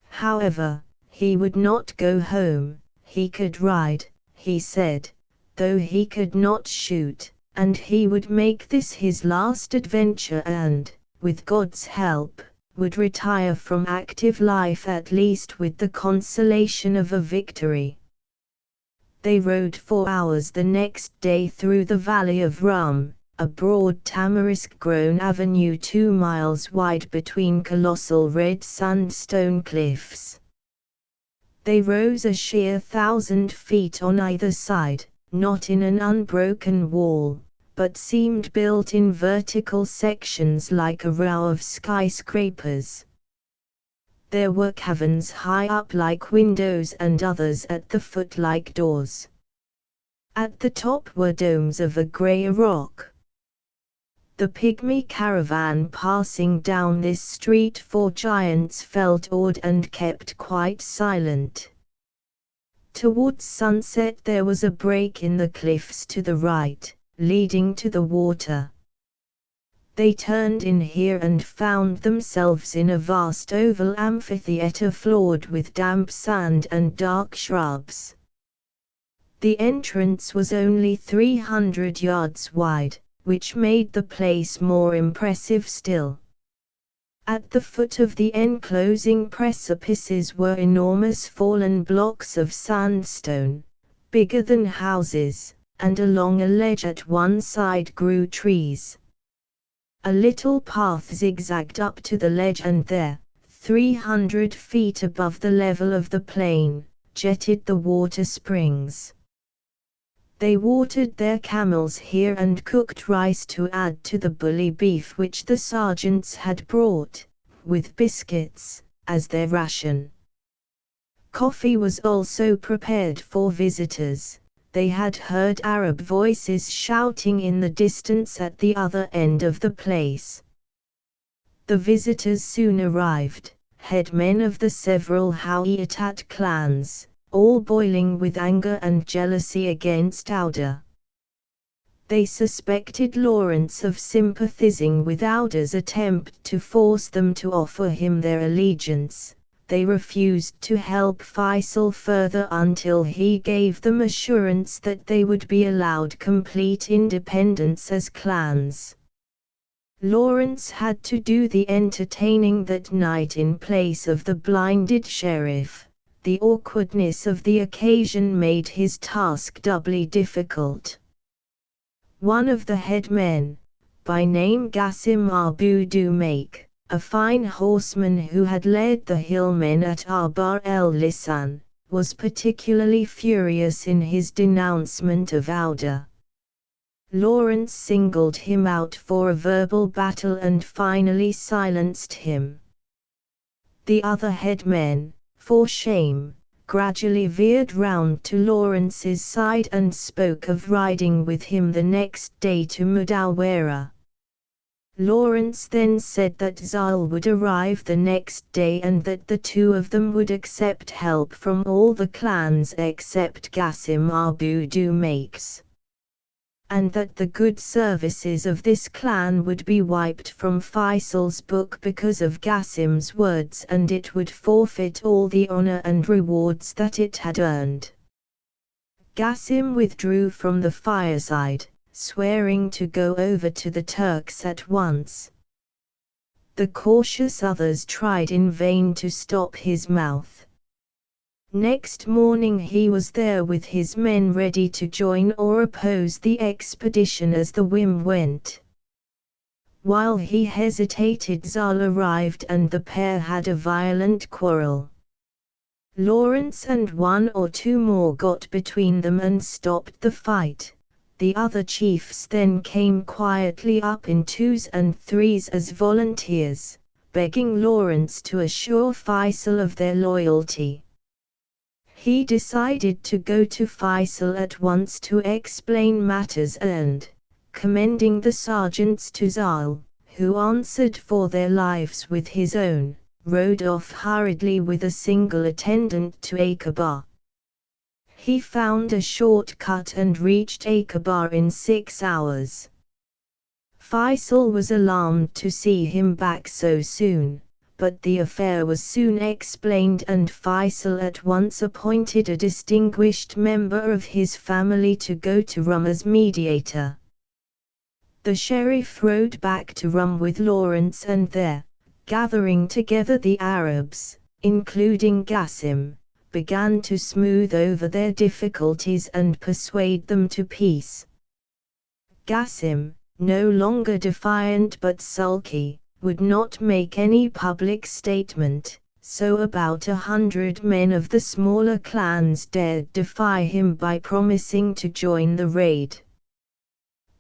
However, he would not go home. He could ride, he said, though he could not shoot, and he would make this his last adventure and, with God's help, would retire from active life at least with the consolation of a victory. They rode 4 hours the next day through the valley of Rum, a broad tamarisk-grown avenue 2 miles wide between colossal red sandstone cliffs. They rose a sheer 1,000 feet on either side, not in an unbroken wall, but seemed built in vertical sections like a row of skyscrapers. There were caverns high up like windows and others at the foot like doors. At the top were domes of a grey rock. The pygmy caravan passing down this street 4 giants felt awed and kept quite silent. Towards sunset there was a break in the cliffs to the right, leading to the water. They turned in here and found themselves in a vast oval amphitheatre floored with damp sand and dark shrubs. The entrance was only 300 yards wide, which made the place more impressive still. At the foot of the enclosing precipices were enormous fallen blocks of sandstone, bigger than houses, and along a ledge at one side grew trees. A little path zigzagged up to the ledge and there, 300 feet above the level of the plain, jetted the water springs. They watered their camels here and cooked rice to add to the bully beef which the sergeants had brought, with biscuits, as their ration. Coffee was also prepared for visitors. They had heard Arab voices shouting in the distance at the other end of the place. The visitors soon arrived, headmen of the several Hawiyat clans, all boiling with anger and jealousy against Auda. They suspected Lawrence of sympathizing with Auda's attempt to force them to offer him their allegiance. They refused to help Faisal further until he gave them assurance that they would be allowed complete independence as clans. Lawrence had to do the entertaining that night in place of the blinded sheriff. The awkwardness of the occasion made his task doubly difficult. One of the headmen, by name Qasim Abu Dumaik, a fine horseman who had led the hillmen at Abar el-Lisan, was particularly furious in his denouncement of Auda. Lawrence singled him out for a verbal battle and finally silenced him. The other headmen, for shame, gradually veered round to Lawrence's side and spoke of riding with him the next day to Mudawara. Lawrence then said that Zal would arrive the next day and that the two of them would accept help from all the clans except Qasim Abu Dumaik's, and that the good services of this clan would be wiped from Faisal's book because of Qasim's words and it would forfeit all the honor and rewards that it had earned. Qasim withdrew from the fireside, swearing to go over to the Turks at once. The cautious others tried in vain to stop his mouth. Next morning he was there with his men ready to join or oppose the expedition as the whim went. While he hesitated, Zal arrived and the pair had a violent quarrel. Lawrence and 1 or 2 more got between them and stopped the fight. The other chiefs then came quietly up in 2s and 3s as volunteers, begging Lawrence to assure Faisal of their loyalty. He decided to go to Faisal at once to explain matters and, commending the sergeants to Zal, who answered for their lives with his own, rode off hurriedly with a single attendant to Aqaba. He found a shortcut and reached Aqaba in 6 hours. Faisal was alarmed to see him back so soon, but the affair was soon explained and Faisal at once appointed a distinguished member of his family to go to Rum as mediator. The sheriff rode back to Rum with Lawrence and there, gathering together the Arabs, including Qasim, began to smooth over their difficulties and persuade them to peace. Qasim, no longer defiant but sulky, would not make any public statement, so about 100 men of the smaller clans dared defy him by promising to join the raid.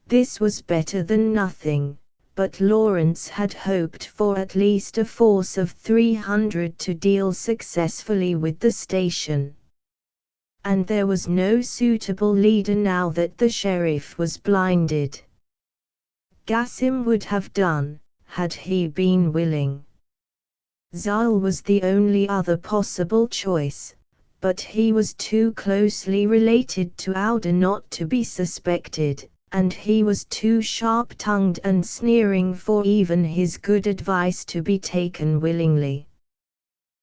This was better than nothing, but Lawrence had hoped for at least a force of 300 to deal successfully with the station. And there was no suitable leader now that the sheriff was blinded. Qasim would have done, had he been willing. Zal was the only other possible choice, but he was too closely related to Auda not to be suspected, and he was too sharp-tongued and sneering for even his good advice to be taken willingly.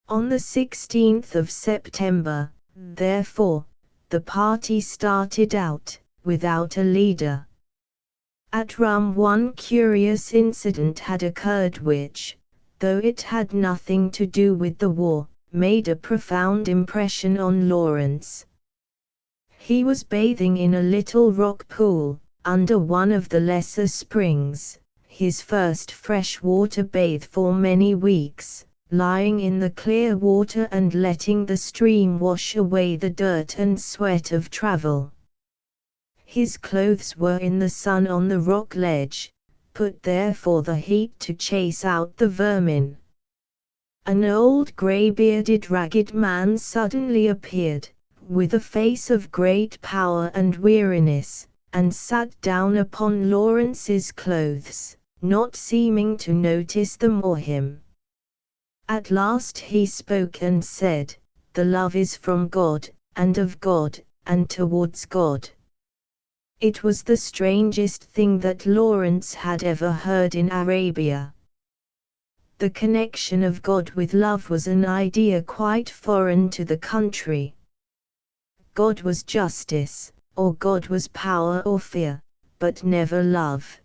On the 16th of September, therefore, the party started out, without a leader. At Rum one curious incident had occurred which, though it had nothing to do with the war, made a profound impression on Lawrence. He was bathing in a little rock pool, under one of the lesser springs, his first freshwater bathe for many weeks, lying in the clear water and letting the stream wash away the dirt and sweat of travel. His clothes were in the sun on the rock ledge, put there for the heat to chase out the vermin. An old grey-bearded ragged man suddenly appeared, with a face of great power and weariness, and sat down upon Lawrence's clothes, not seeming to notice them or him. At last he spoke and said, "The love is from God, and of God, and towards God." It was the strangest thing that Lawrence had ever heard in Arabia. The connection of God with love was an idea quite foreign to the country. God was justice, or God was power or fear, but never love.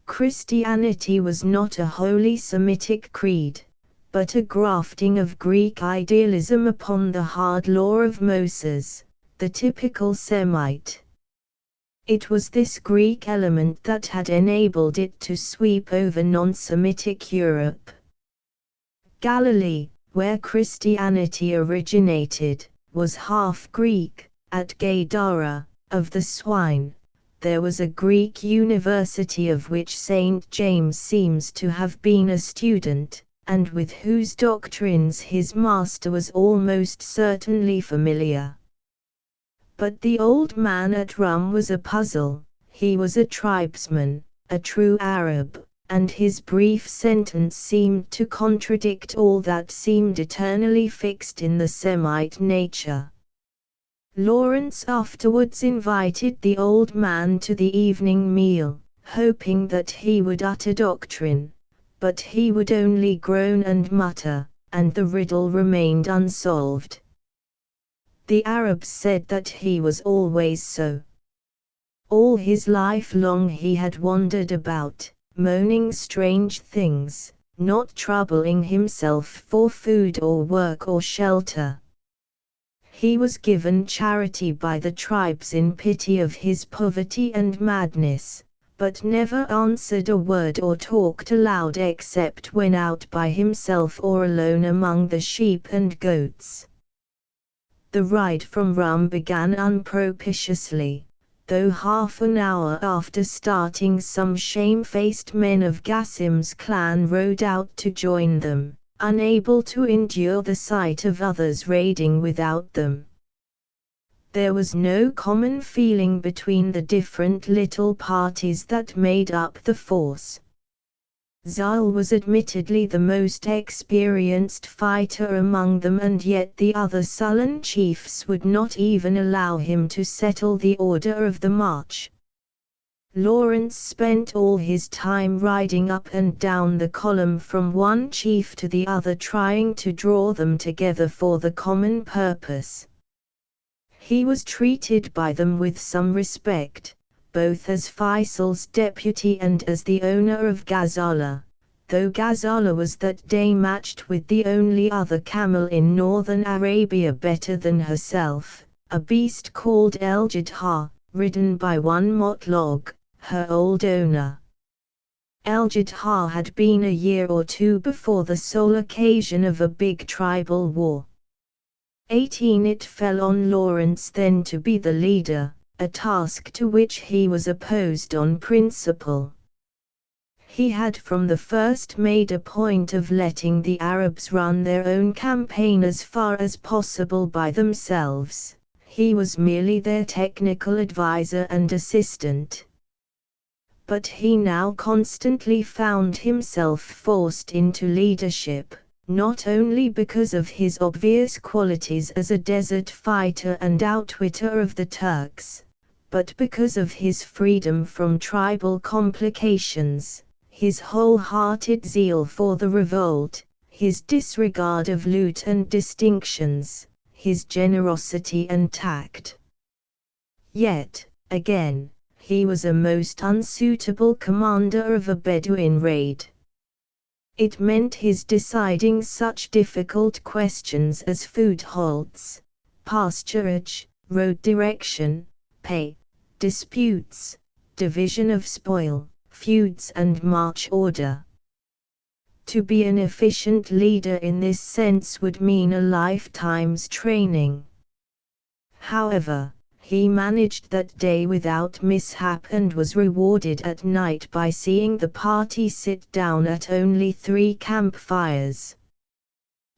Christianity was not a wholly Semitic creed, but a grafting of Greek idealism upon the hard law of Moses, the typical Semite. It was this Greek element that had enabled it to sweep over non-Semitic Europe. Galilee, where Christianity originated, was half Greek. At Gadara, of the swine, there was a Greek university of which St. James seems to have been a student, and with whose doctrines his master was almost certainly familiar. But the old man at Rum was a puzzle. He was a tribesman, a true Arab, and his brief sentence seemed to contradict all that seemed eternally fixed in the Semite nature. Lawrence afterwards invited the old man to the evening meal, hoping that he would utter doctrine, but he would only groan and mutter, and the riddle remained unsolved. The Arabs said that he was always so. All his life long he had wandered about, moaning strange things, not troubling himself for food or work or shelter. He was given charity by the tribes in pity of his poverty and madness, but never answered a word or talked aloud except when out by himself or alone among the sheep and goats. The ride from Rum began unpropitiously, though half an hour after starting some shamefaced men of Qasim's clan rode out to join them, unable to endure the sight of others raiding without them. There was no common feeling between the different little parties that made up the force. Zal was admittedly the most experienced fighter among them, and yet the other sullen chiefs would not even allow him to settle the order of the march. Lawrence spent all his time riding up and down the column from one chief to the other, trying to draw them together for the common purpose. He was treated by them with some respect, both as Faisal's deputy and as the owner of Ghazala, though Ghazala was that day matched with the only other camel in northern Arabia better than herself, a beast called El Jadha, ridden by one Motlog, her old owner. El Jadha had been a year or two before the sole occasion of a big tribal war. 18 It fell on Lawrence then to be the leader, a task to which he was opposed on principle. He had from the first made a point of letting the Arabs run their own campaign as far as possible by themselves. He was merely their technical advisor and assistant. But he now constantly found himself forced into leadership, not only because of his obvious qualities as a desert fighter and outwitter of the Turks, but because of his freedom from tribal complications, his wholehearted zeal for the revolt, his disregard of loot and distinctions, his generosity and tact. Yet, again, he was a most unsuitable commander of a Bedouin raid. It meant his deciding such difficult questions as food halts, pasturage, road direction, pay, disputes, division of spoil, feuds and march order. To be an efficient leader in this sense would mean a lifetime's training. However, he managed that day without mishap and was rewarded at night by seeing the party sit down at only 3 campfires.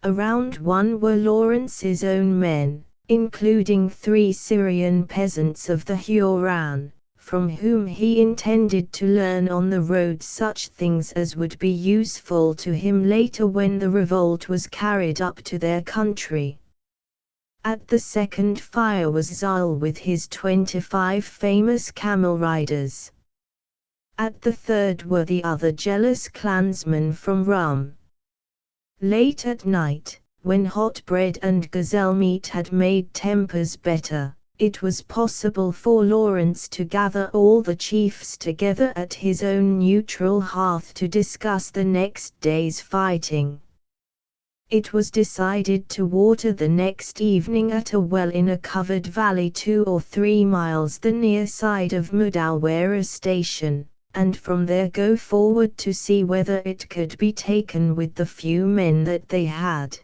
Around one were Lawrence's own men, including 3 Syrian peasants of the Huron, from whom he intended to learn on the road such things as would be useful to him later when the revolt was carried up to their country. At the second fire was Zal with his 25 famous camel riders. At the third were the other jealous clansmen from Rum. Late at night, when hot bread and gazelle meat had made tempers better, it was possible for Lawrence to gather all the chiefs together at his own neutral hearth to discuss the next day's fighting. It was decided to water the next evening at a well in a covered valley 2 or 3 miles the near side of Mudawara station, and from there go forward to see whether it could be taken with the few men that they had.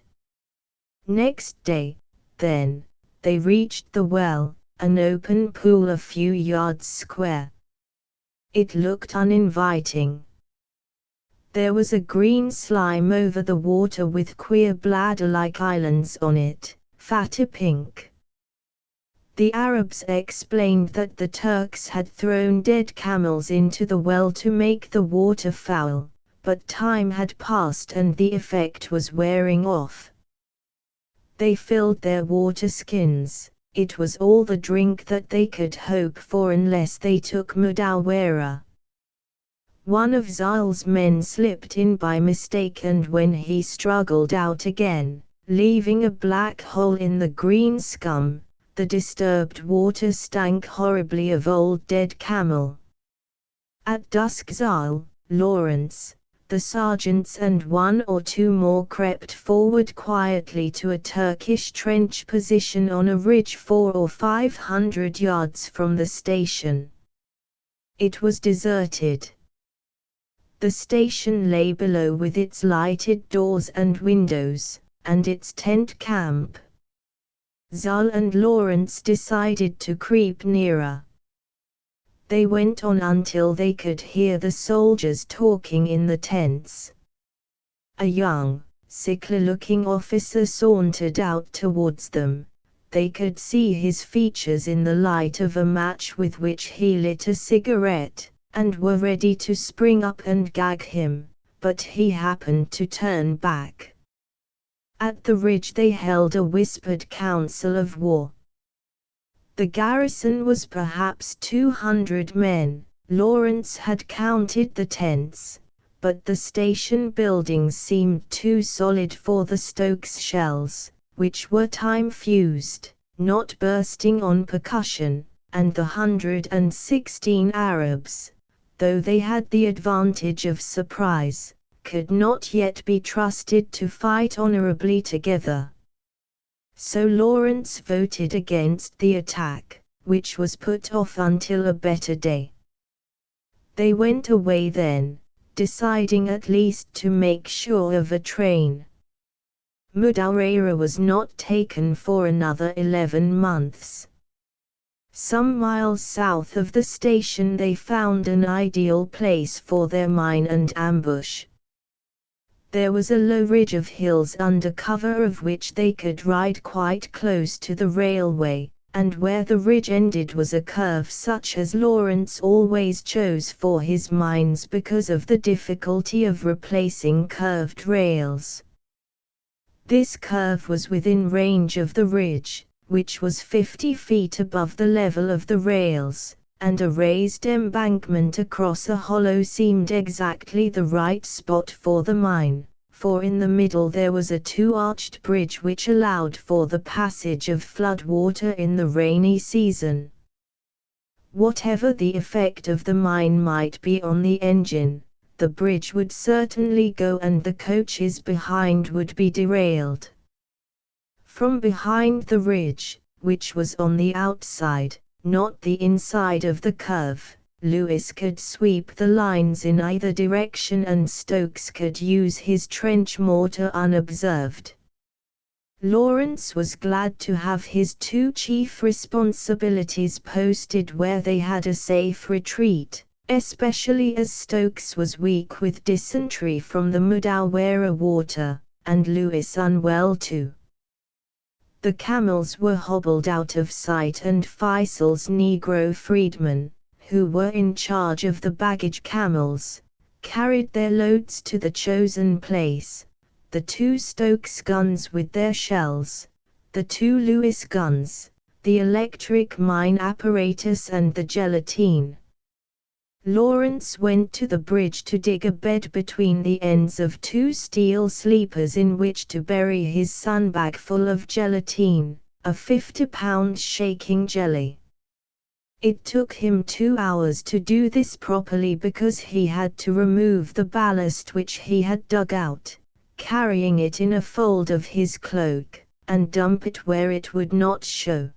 Next day, then, they reached the well, an open pool a few yards square. It looked uninviting. There was a green slime over the water with queer bladder-like islands on it, fatter pink. The Arabs explained that the Turks had thrown dead camels into the well to make the water foul, but time had passed and the effect was wearing off. They filled their water skins. It was all the drink that they could hope for unless they took Mudawara. One of Zal's men slipped in by mistake, and when he struggled out again, leaving a black hole in the green scum, the disturbed water stank horribly of old dead camel. At dusk Zal, Lawrence, the sergeants and 1 or 2 more crept forward quietly to a Turkish trench position on a ridge 400 or 500 yards from the station. It was deserted. The station lay below with its lighted doors and windows, and its tent camp. Zal and Lawrence decided to creep nearer. They went on until they could hear the soldiers talking in the tents. A young, sickly-looking officer sauntered out towards them. They could see his features in the light of a match with which he lit a cigarette, and were ready to spring up and gag him, but he happened to turn back. At the ridge they held a whispered council of war. The garrison was perhaps 200 men. Lawrence had counted the tents, but the station buildings seemed too solid for the Stokes shells, which were time-fused, not bursting on percussion, and the 116 Arabs, though they had the advantage of surprise, could not yet be trusted to fight honorably together. So Lawrence voted against the attack, which was put off until a better day. They went away then, deciding at least to make sure of a train. Mudawarra was not taken for another 11 months. Some miles south of the station they found an ideal place for their mine and ambush. There was a low ridge of hills under cover of which they could ride quite close to the railway, and where the ridge ended was a curve such as Lawrence always chose for his mines because of the difficulty of replacing curved rails. This curve was within range of the ridge, which was 50 feet above the level of the rails, and a raised embankment across a hollow seemed exactly the right spot for the mine, for in the middle there was a two-arched bridge which allowed for the passage of flood water in the rainy season. Whatever the effect of the mine might be on the engine, the bridge would certainly go and the coaches behind would be derailed. From behind the ridge, which was on the outside, not the inside of the curve, Lewis could sweep the lines in either direction and Stokes could use his trench mortar unobserved. Lawrence was glad to have his two chief responsibilities posted where they had a safe retreat, especially as Stokes was weak with dysentery from the Mudawarra water, and Lewis unwell too. The camels were hobbled out of sight and Faisal's Negro freedmen, who were in charge of the baggage camels, carried their loads to the chosen place, the two Stokes guns with their shells, the two Lewis guns, the electric mine apparatus and the gelatine. Lawrence went to the bridge to dig a bed between the ends of two steel sleepers in which to bury his sandbag full of gelatine, a 50-pound shaking jelly. It took him 2 hours to do this properly because he had to remove the ballast which he had dug out, carrying it in a fold of his cloak, and dump it where it would not show.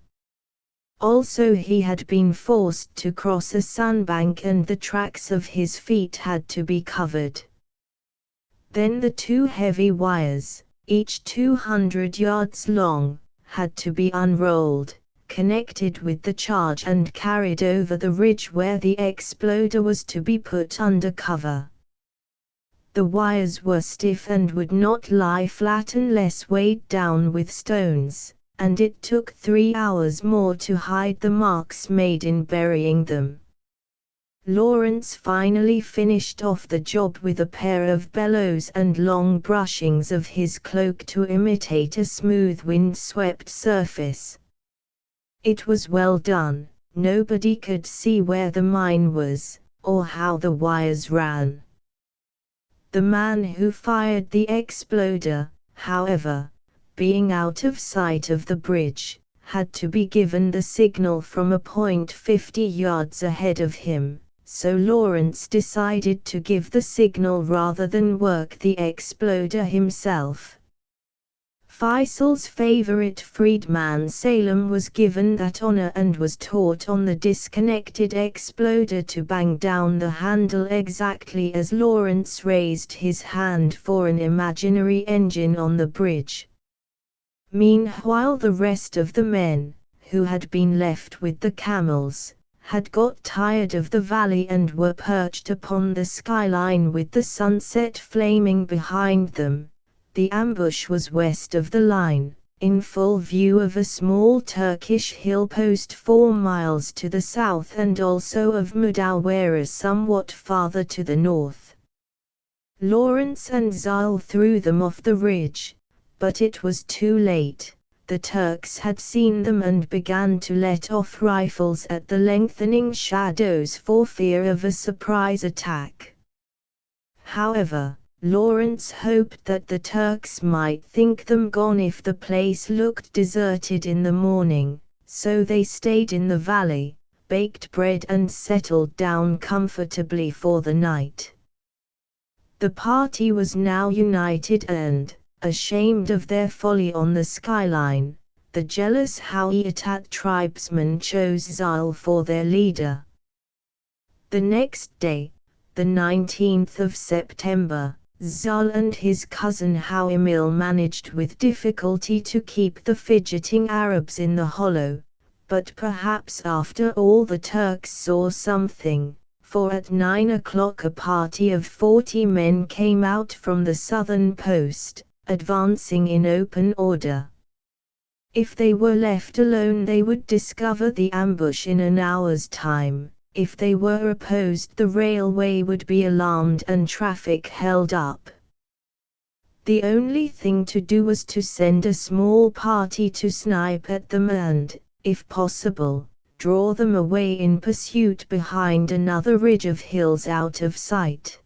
Also he had been forced to cross a sandbank and the tracks of his feet had to be covered. Then the two heavy wires, each 200 yards long, had to be unrolled, connected with the charge and carried over the ridge where the exploder was to be put under cover. The wires were stiff and would not lie flat unless weighed down with stones, and it took 3 hours more to hide the marks made in burying them. Lawrence finally finished off the job with a pair of bellows and long brushings of his cloak to imitate a smooth wind-swept surface. It was well done. Nobody could see where the mine was, or how the wires ran. The man who fired the exploder, however, being out of sight of the bridge, had to be given the signal from a point 50 yards ahead of him, so Lawrence decided to give the signal rather than work the exploder himself. Faisal's favorite freedman Salem was given that honor and was taught on the disconnected exploder to bang down the handle exactly as Lawrence raised his hand for an imaginary engine on the bridge. Meanwhile the rest of the men, who had been left with the camels, had got tired of the valley and were perched upon the skyline with the sunset flaming behind them. The ambush was west of the line, in full view of a small Turkish hill post 4 miles to the south and also of Mudawarra somewhat farther to the north. Lawrence and Zyle threw them off the ridge, but it was too late. The Turks had seen them and began to let off rifles at the lengthening shadows for fear of a surprise attack. However, Lawrence hoped that the Turks might think them gone if the place looked deserted in the morning, so they stayed in the valley, baked bread and settled down comfortably for the night. The party was now united and, ashamed of their folly on the skyline, the jealous Hawaiitat tribesmen chose Zal for their leader. The next day, the 19th of September, Zal and his cousin Hawimil managed with difficulty to keep the fidgeting Arabs in the hollow, but perhaps after all the Turks saw something, for at 9 o'clock a party of 40 men came out from the southern post, advancing in open order. If they were left alone they would discover the ambush in an hour's time. If they were opposed the railway would be alarmed and traffic held up. The only thing to do was to send a small party to snipe at them and, if possible, draw them away in pursuit behind another ridge of hills out of sight.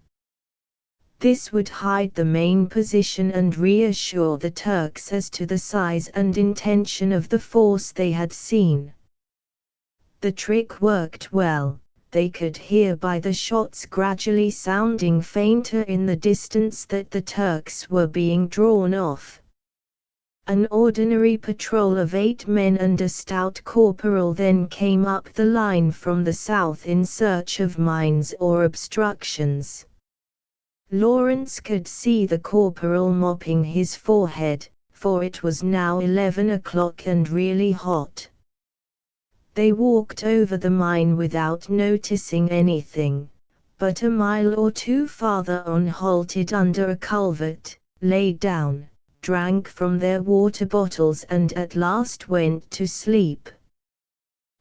This would hide the main position and reassure the Turks as to the size and intention of the force they had seen. The trick worked well. They could hear by the shots gradually sounding fainter in the distance that the Turks were being drawn off. An ordinary patrol of 8 men and a stout corporal then came up the line from the south in search of mines or obstructions. Lawrence could see the corporal mopping his forehead, for it was now 11 o'clock and really hot. They walked over the mine without noticing anything, but a mile or two farther on halted under a culvert, lay down, drank from their water bottles and at last went to sleep.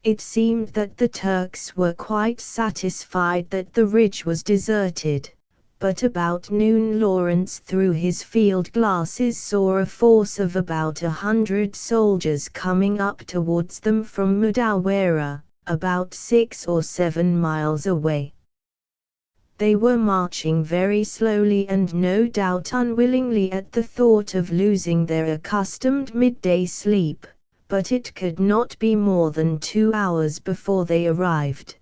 It seemed that the Turks were quite satisfied that the ridge was deserted, but about noon Lawrence through his field glasses saw a force of about 100 soldiers coming up towards them from Mudawara, about 6 or 7 miles away. They were marching very slowly and no doubt unwillingly at the thought of losing their accustomed midday sleep, but it could not be more than 2 hours before they arrived.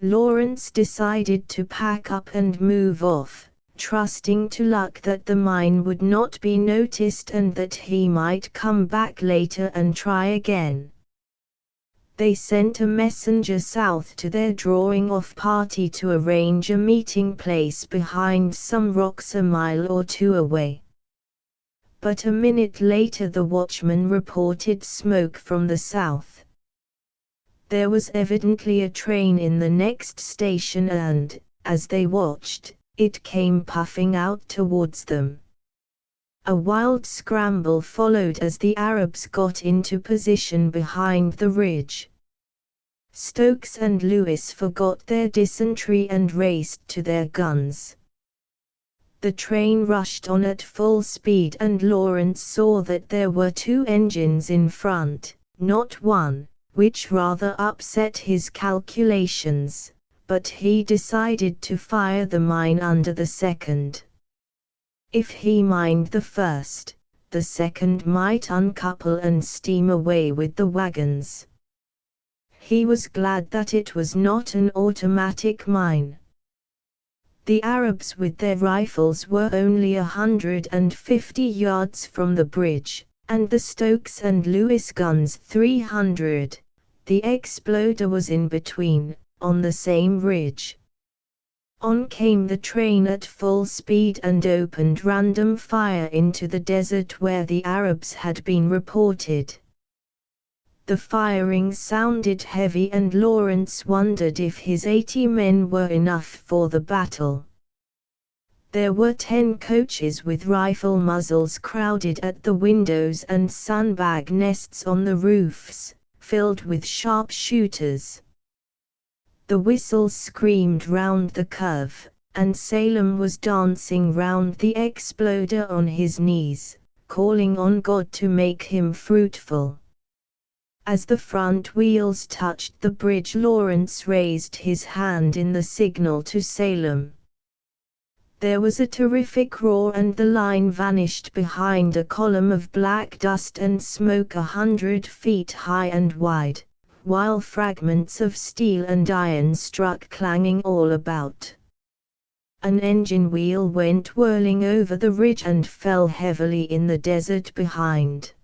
Lawrence decided to pack up and move off, trusting to luck that the mine would not be noticed and that he might come back later and try again. They sent a messenger south to their drawing-off party to arrange a meeting place behind some rocks a mile or two away. But a minute later the watchman reported smoke from the south. There was evidently a train in the next station and, as they watched, it came puffing out towards them. A wild scramble followed as the Arabs got into position behind the ridge. Stokes and Lewis forgot their dysentery and raced to their guns. The train rushed on at full speed and Lawrence saw that there were 2 engines in front, not one, which rather upset his calculations, but he decided to fire the mine under the second. If he mined the first, the second might uncouple and steam away with the wagons. He was glad that it was not an automatic mine. The Arabs with their rifles were only 150 yards from the bridge, and the Stokes and Lewis guns 300. The exploder was in between, on the same ridge. On came the train at full speed and opened random fire into the desert where the Arabs had been reported. The firing sounded heavy and Lawrence wondered if his 80 men were enough for the battle. There were 10 coaches with rifle muzzles crowded at the windows and sandbag nests on the roofs, filled with sharpshooters. The whistles screamed round the curve, and Salem was dancing round the exploder on his knees, calling on God to make him fruitful. As the front wheels touched the bridge, Lawrence raised his hand in the signal to Salem. There was a terrific roar and the line vanished behind a column of black dust and smoke 100 feet high and wide, while fragments of steel and iron struck clanging all about. An engine wheel went whirling over the ridge and fell heavily in the desert behind.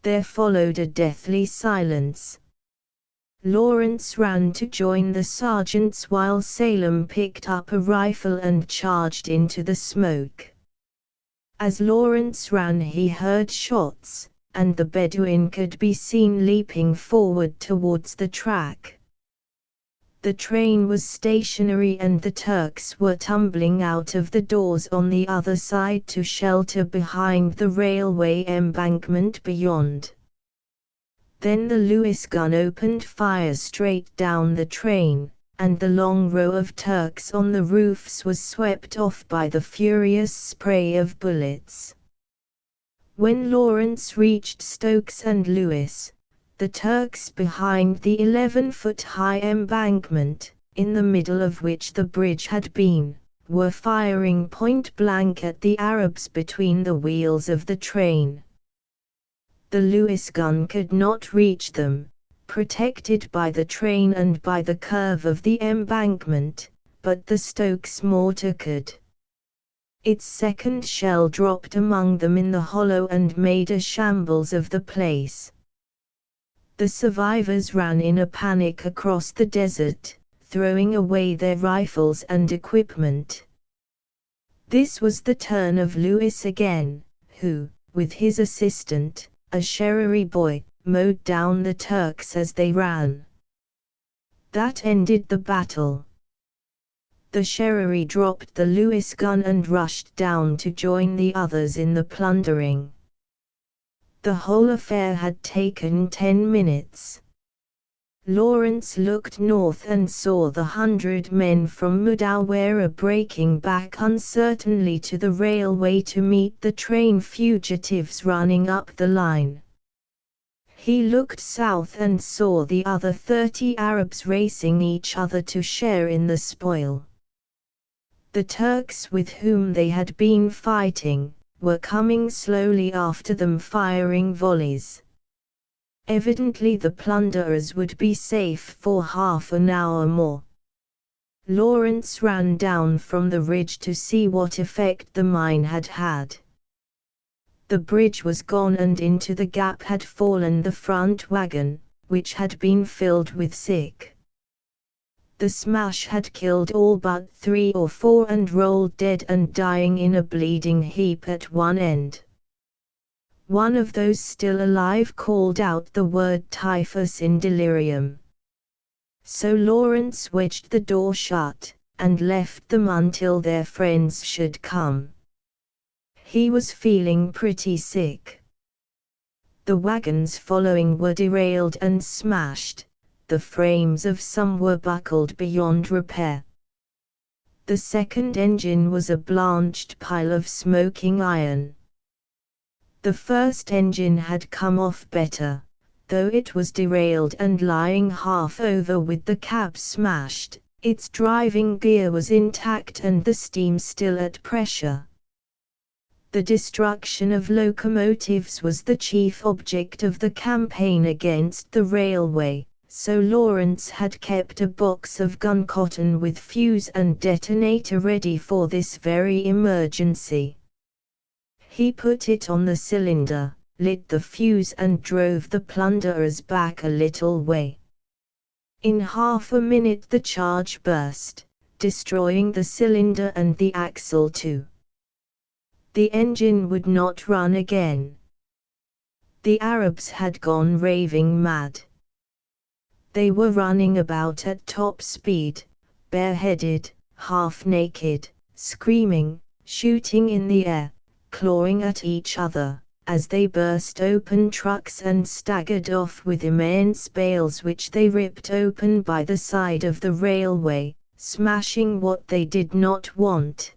There followed a deathly silence. Lawrence ran to join the sergeants while Salem picked up a rifle and charged into the smoke. As Lawrence ran, he heard shots, and the Bedouin could be seen leaping forward towards the track. The train was stationary and the Turks were tumbling out of the doors on the other side to shelter behind the railway embankment beyond. Then the Lewis gun opened fire straight down the train, and the long row of Turks on the roofs was swept off by the furious spray of bullets. When Lawrence reached Stokes and Lewis, the Turks behind the 11-foot-high embankment, in the middle of which the bridge had been, were firing point-blank at the Arabs between the wheels of the train. The Lewis gun could not reach them, protected by the train and by the curve of the embankment, but the Stokes mortar could. Its second shell dropped among them in the hollow and made a shambles of the place. The survivors ran in a panic across the desert, throwing away their rifles and equipment. This was the turn of Lewis again, who, with his assistant, a Sherari boy, mowed down the Turks as they ran. That ended the battle. The Sherari dropped the Lewis gun and rushed down to join the others in the plundering. The whole affair had taken 10 minutes. Lawrence looked north and saw the 100 men from Mudawara breaking back uncertainly to the railway to meet the train fugitives running up the line. He looked south and saw the other 30 Arabs racing each other to share in the spoil. The Turks with whom they had been fighting were coming slowly after them, firing volleys. Evidently the plunderers would be safe for half an hour more. Lawrence ran down from the ridge to see what effect the mine had had. The bridge was gone and into the gap had fallen the front wagon, which had been filled with sick. The smash had killed all but 3 or 4 and rolled dead and dying in a bleeding heap at one end. One of those still alive called out the word typhus in delirium. So Lawrence wedged the door shut, and left them until their friends should come. He was feeling pretty sick. The wagons following were derailed and smashed, the frames of some were buckled beyond repair. The second engine was a blanched pile of smoking iron. The first engine had come off better, though it was derailed and lying half over with the cab smashed. Its driving gear was intact and the steam still at pressure. The destruction of locomotives was the chief object of the campaign against the railway, so Lawrence had kept a box of gun cotton with fuse and detonator ready for this very emergency. He put it on the cylinder, lit the fuse and drove the plunderers back a little way. In half a minute the charge burst, destroying the cylinder and the axle too. The engine would not run again. The Arabs had gone raving mad. They were running about at top speed, bareheaded, half-naked, screaming, shooting in the air, clawing at each other, as they burst open trucks and staggered off with immense bales which they ripped open by the side of the railway, smashing what they did not want.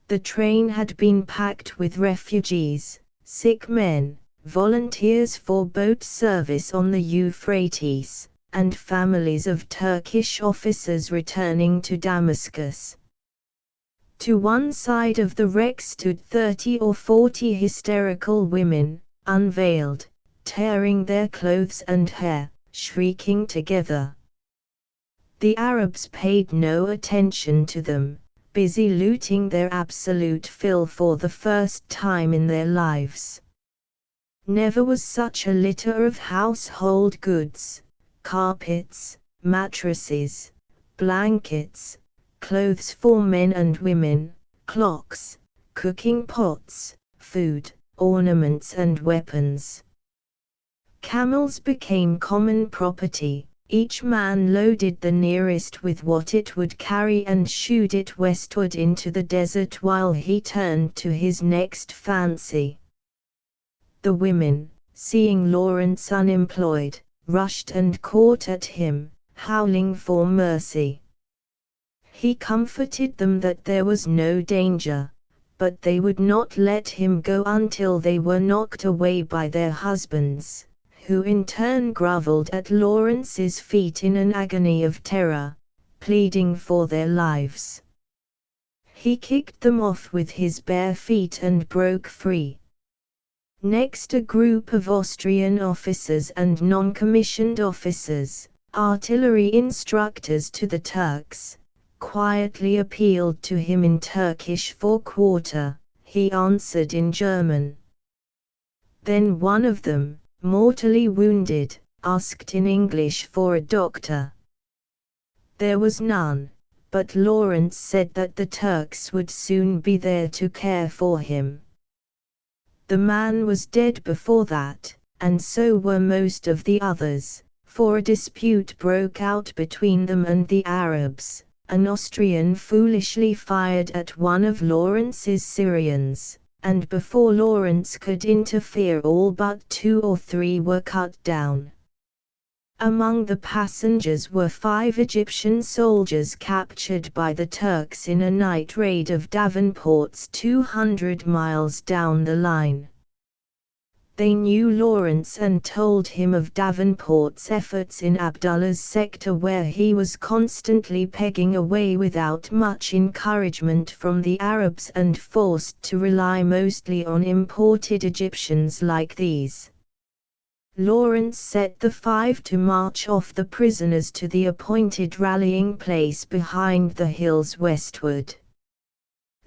The train had been packed with refugees, sick men, volunteers for boat service on the Euphrates, and families of Turkish officers returning to Damascus. To one side of the wreck stood 30 or 40 hysterical women, unveiled, tearing their clothes and hair, shrieking together. The Arabs paid no attention to them, busy looting their absolute fill for the first time in their lives. Never was such a litter of household goods, carpets, mattresses, blankets, clothes for men and women, clocks, cooking pots, food, ornaments and weapons. Camels became common property. Each man loaded the nearest with what it would carry and shooed it westward into the desert while he turned to his next fancy. The women, seeing Lawrence unemployed, rushed and caught at him, howling for mercy. He comforted them that there was no danger, but they would not let him go until they were knocked away by their husbands, who in turn groveled at Lawrence's feet in an agony of terror, pleading for their lives. He kicked them off with his bare feet and broke free. Next, a group of Austrian officers and non-commissioned officers, artillery instructors to the Turks, quietly appealed to him in Turkish for quarter. He answered in German. Then one of them, mortally wounded, asked in English for a doctor. There was none, but Lawrence said that the Turks would soon be there to care for him. The man was dead before that, and so were most of the others, for a dispute broke out between them and the Arabs. An Austrian foolishly fired at one of Lawrence's Syrians, and before Lawrence could interfere all but 2 or 3 were cut down. Among the passengers were 5 Egyptian soldiers captured by the Turks in a night raid of Davenport's 200 miles down the line. They knew Lawrence and told him of Davenport's efforts in Abdullah's sector, where he was constantly pegging away without much encouragement from the Arabs and forced to rely mostly on imported Egyptians like these. Lawrence set the 5 to march off the prisoners to the appointed rallying place behind the hills westward.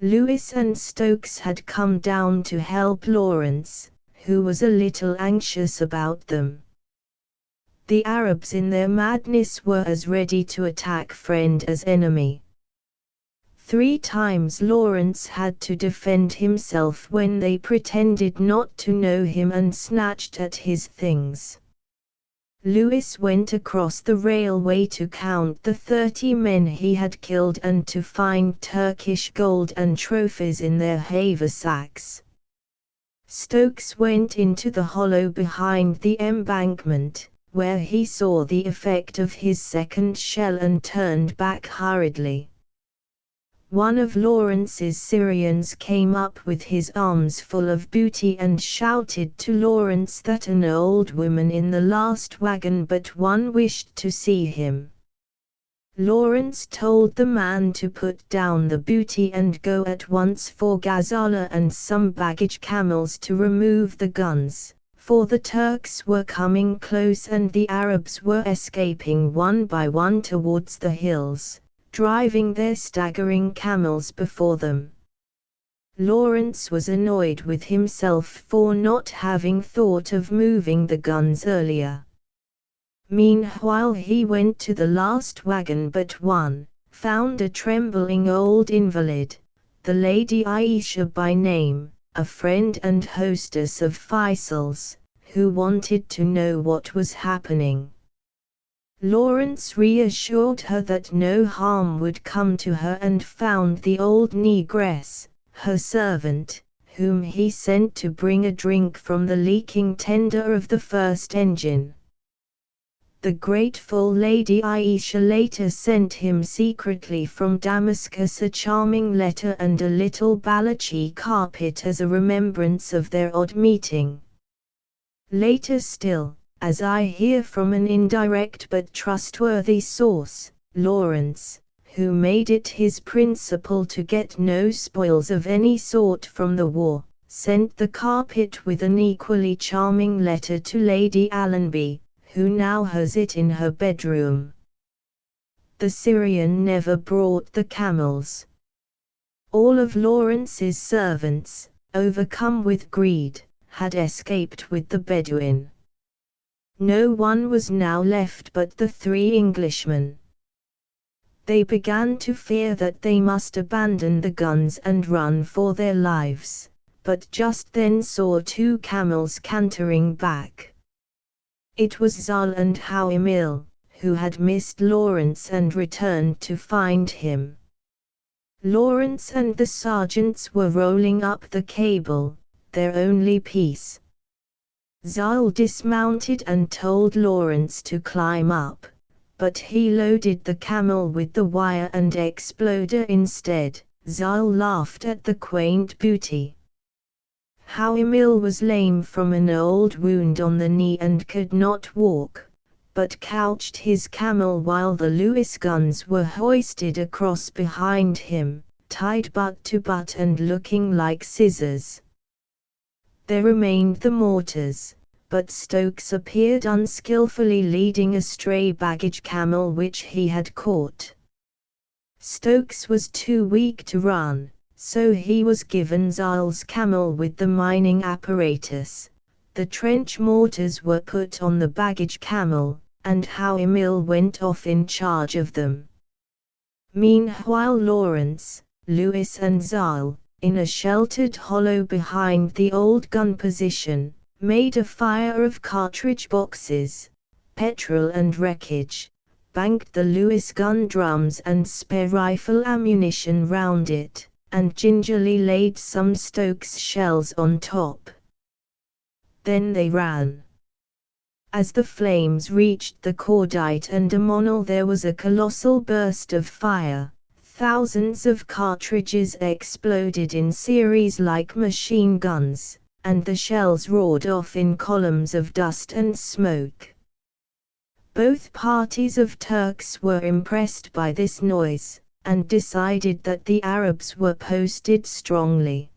Lewis and Stokes had come down to help Lawrence, who was a little anxious about them. The Arabs in their madness were as ready to attack friend as enemy. 3 times Lawrence had to defend himself when they pretended not to know him and snatched at his things. Lewis went across the railway to count the 30 men he had killed and to find Turkish gold and trophies in their haversacks. Stokes went into the hollow behind the embankment, where he saw the effect of his second shell and turned back hurriedly. One of Lawrence's Syrians came up with his arms full of booty and shouted to Lawrence that an old woman in the last wagon but one wished to see him. Lawrence told the man to put down the booty and go at once for Ghazala and some baggage camels to remove the guns, for the Turks were coming close and the Arabs were escaping one by one towards the hills, driving their staggering camels before them. Lawrence was annoyed with himself for not having thought of moving the guns earlier. Meanwhile he went to the last wagon but one, found a trembling old invalid, the Lady Aisha by name, a friend and hostess of Faisal's, who wanted to know what was happening. Lawrence reassured her that no harm would come to her and found the old negress, her servant, whom he sent to bring a drink from the leaking tender of the first engine. The grateful Lady Aisha later sent him secretly from Damascus a charming letter and a little Balochi carpet as a remembrance of their odd meeting. Later still, as I hear from an indirect but trustworthy source, Lawrence, who made it his principle to get no spoils of any sort from the war, sent the carpet with an equally charming letter to Lady Allenby, who now has it in her bedroom. The Syrian never brought the camels. All of Lawrence's servants, overcome with greed, had escaped with the Bedouin. No one was now left but the 3 Englishmen. They began to fear that they must abandon the guns and run for their lives, but just then saw 2 camels cantering back. It was Zal and Houimil, who had missed Lawrence and returned to find him. Lawrence and the sergeants were rolling up the cable, their only piece. Zal dismounted and told Lawrence to climb up, but he loaded the camel with the wire and exploder instead. Zal laughed at the quaint booty. Houimil was lame from an old wound on the knee and could not walk, but couched his camel while the Lewis guns were hoisted across behind him, tied butt to butt and looking like scissors. There remained the mortars, but Stokes appeared unskillfully leading a stray baggage camel which he had caught. Stokes was too weak to run, so he was given Zal's camel with the mining apparatus. The trench mortars were put on the baggage camel, and Houimil went off in charge of them. Meanwhile Lawrence, Lewis and Zal, in a sheltered hollow behind the old gun position, made a fire of cartridge boxes, petrol and wreckage, banked the Lewis gun drums and spare rifle ammunition round it, and gingerly laid some Stokes shells on top. Then they ran. As the flames reached the cordite and ammonal there was a colossal burst of fire. Thousands of cartridges exploded in series like machine guns, and the shells roared off in columns of dust and smoke. Both parties of Turks were impressed by this noise, and decided that the Arabs were posted strongly.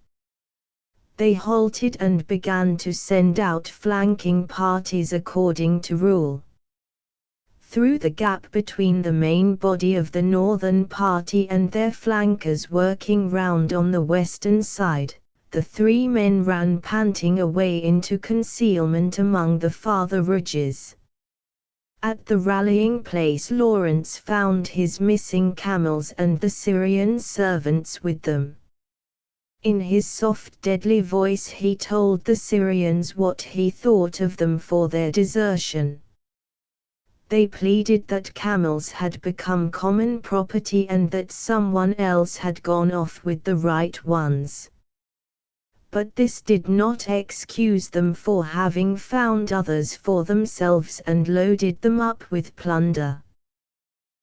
They halted and began to send out flanking parties according to rule. Through the gap between the main body of the northern party and their flankers working round on the western side, the 3 men ran panting away into concealment among the farther ridges. At the rallying place Lawrence found his missing camels and the Syrian servants with them. In his soft deadly voice he told the Syrians what he thought of them for their desertion. They pleaded that camels had become common property and that someone else had gone off with the right ones. But this did not excuse them for having found others for themselves and loaded them up with plunder.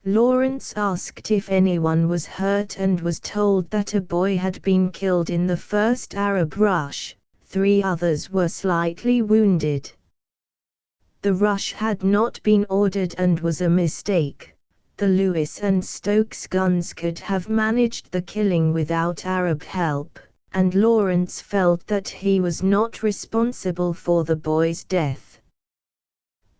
Lawrence asked if anyone was hurt and was told that a boy had been killed in the first Arab rush, 3 others were slightly wounded. The rush had not been ordered and was a mistake. The Lewis and Stokes guns could have managed the killing without Arab help, and Lawrence felt that he was not responsible for the boy's death.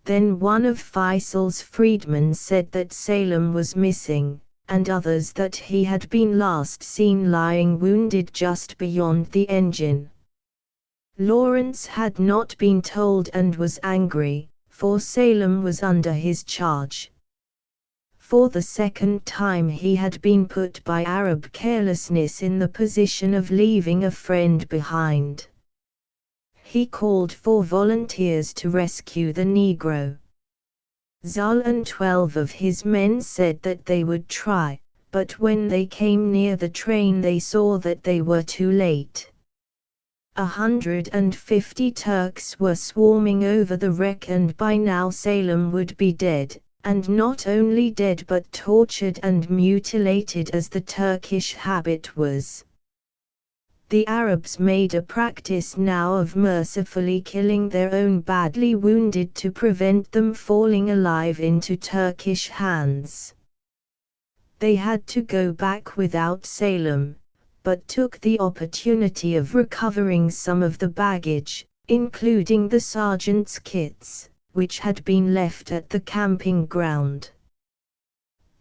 Then one of Faisal's freedmen said that Salem was missing, and others that he had been last seen lying wounded just beyond the engine. Lawrence had not been told and was angry, for Salem was under his charge. For the second time he had been put by Arab carelessness in the position of leaving a friend behind. He called for volunteers to rescue the Negro. Zal and 12 of his men said that they would try, but when they came near the train they saw that they were too late. 150 Turks were swarming over the wreck and by now Salem would be dead, and not only dead but tortured and mutilated as the Turkish habit was. The Arabs made a practice now of mercifully killing their own badly wounded to prevent them falling alive into Turkish hands. They had to go back without Salem, but took the opportunity of recovering some of the baggage, including the sergeant's kits, which had been left at the camping ground.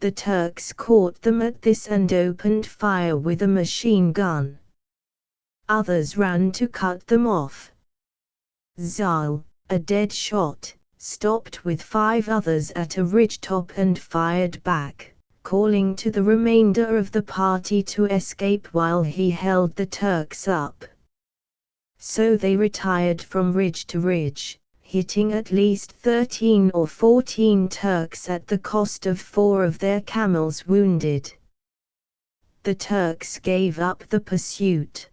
The Turks caught them at this and opened fire with a machine gun. Others ran to cut them off. Zal, a dead shot, stopped with 5 others at a ridgetop and fired back, calling to the remainder of the party to escape while he held the Turks up. So they retired from ridge to ridge, hitting at least 13 or 14 Turks at the cost of 4 of their camels wounded. The Turks gave up the pursuit.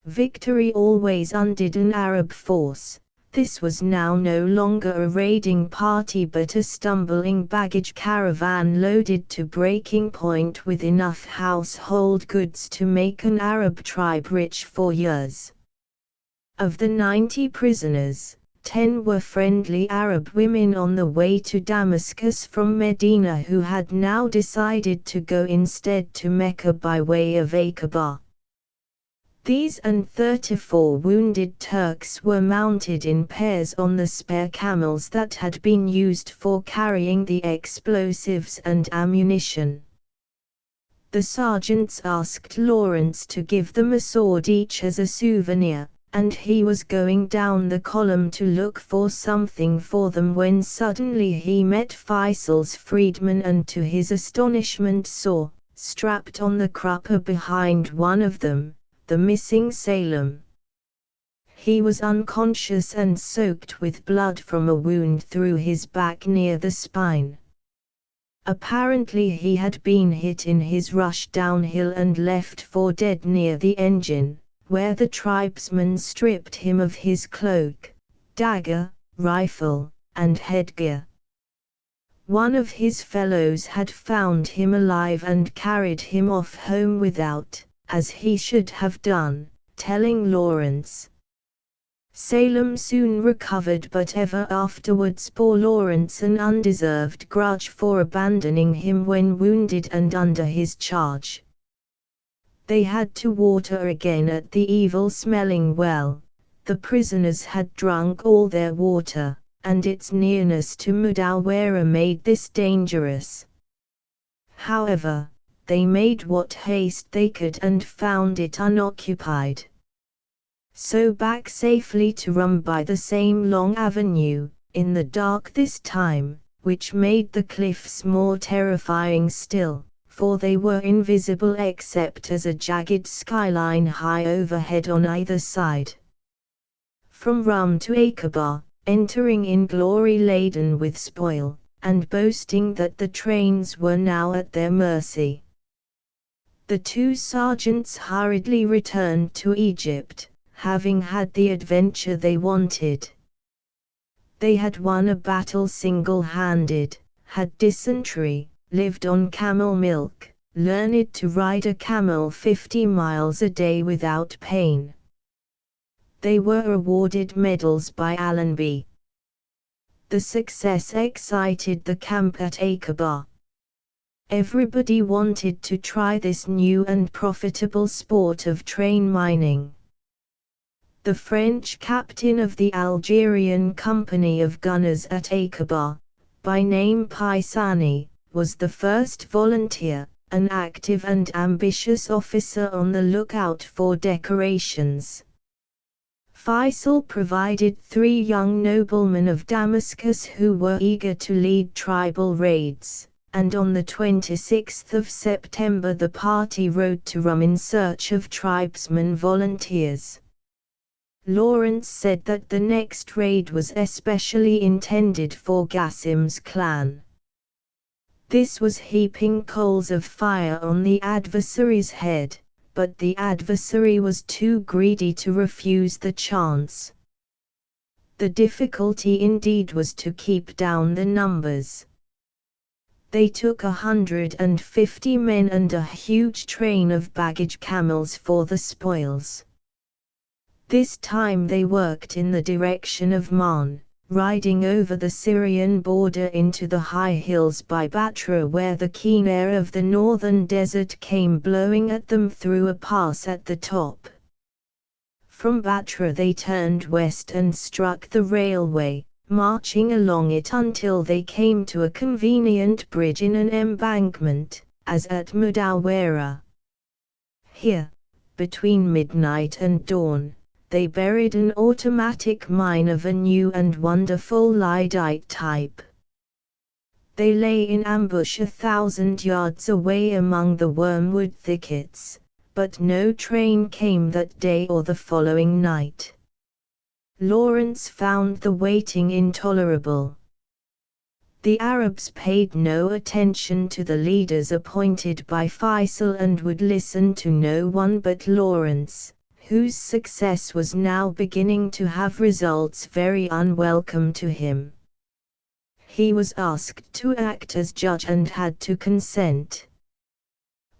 Victory always undid an Arab force. This was now no longer a raiding party but a stumbling baggage caravan loaded to breaking point with enough household goods to make an Arab tribe rich for years. Of the 90 prisoners, 10 were friendly Arab women on the way to Damascus from Medina who had now decided to go instead to Mecca by way of Aqaba. These and 34 wounded Turks were mounted in pairs on the spare camels that had been used for carrying the explosives and ammunition. The sergeants asked Lawrence to give them a sword each as a souvenir, and he was going down the column to look for something for them when suddenly he met Faisal's freedman and to his astonishment saw, strapped on the crupper behind one of them, the missing Salem. He was unconscious and soaked with blood from a wound through his back near the spine. Apparently he had been hit in his rush downhill and left for dead near the engine, where the tribesmen stripped him of his cloak, dagger, rifle, and headgear. One of his fellows had found him alive and carried him off home without, as he should have done, telling Lawrence. Salem soon recovered but ever afterwards bore Lawrence an undeserved grudge for abandoning him when wounded and under his charge. They had to water again at the evil-smelling well. The prisoners had drunk all their water, and its nearness to Mudawara made this dangerous. However, they made what haste they could and found it unoccupied. So back safely to Rum by the same long avenue, in the dark this time, which made the cliffs more terrifying still, for they were invisible except as a jagged skyline high overhead on either side. From Rum to Aqaba, entering in glory laden with spoil, and boasting that the trains were now at their mercy. The 2 sergeants hurriedly returned to Egypt, having had the adventure they wanted. They had won a battle single-handed, had dysentery, lived on camel milk, learned to ride a camel 50 miles a day without pain. They were awarded medals by Allenby. The success excited the camp at Aqaba. Everybody wanted to try this new and profitable sport of train mining. The French captain of the Algerian company of gunners at Aqaba, by name Pisani, was the first volunteer, an active and ambitious officer on the lookout for decorations. Faisal provided 3 young noblemen of Damascus who were eager to lead tribal raids, and on the 26th of September the party rode to Rum in search of tribesmen volunteers. Lawrence said that the next raid was especially intended for Qasim's clan. This was heaping coals of fire on the adversary's head, but the adversary was too greedy to refuse the chance. The difficulty indeed was to keep down the numbers. They took 150 men and a huge train of baggage camels for the spoils. This time they worked in the direction of Man, riding over the Syrian border into the high hills by Batra where the keen air of the northern desert came blowing at them through a pass at the top. From Batra they turned west and struck the railway, marching along it until they came to a convenient bridge in an embankment, as at Mudawara. Here, between midnight and dawn, they buried an automatic mine of a new and wonderful lyddite type. They lay in ambush 1,000 yards away among the wormwood thickets, but no train came that day or the following night. Lawrence found the waiting intolerable. The Arabs paid no attention to the leaders appointed by Faisal and would listen to no one but Lawrence, whose success was now beginning to have results very unwelcome to him. He was asked to act as judge and had to consent.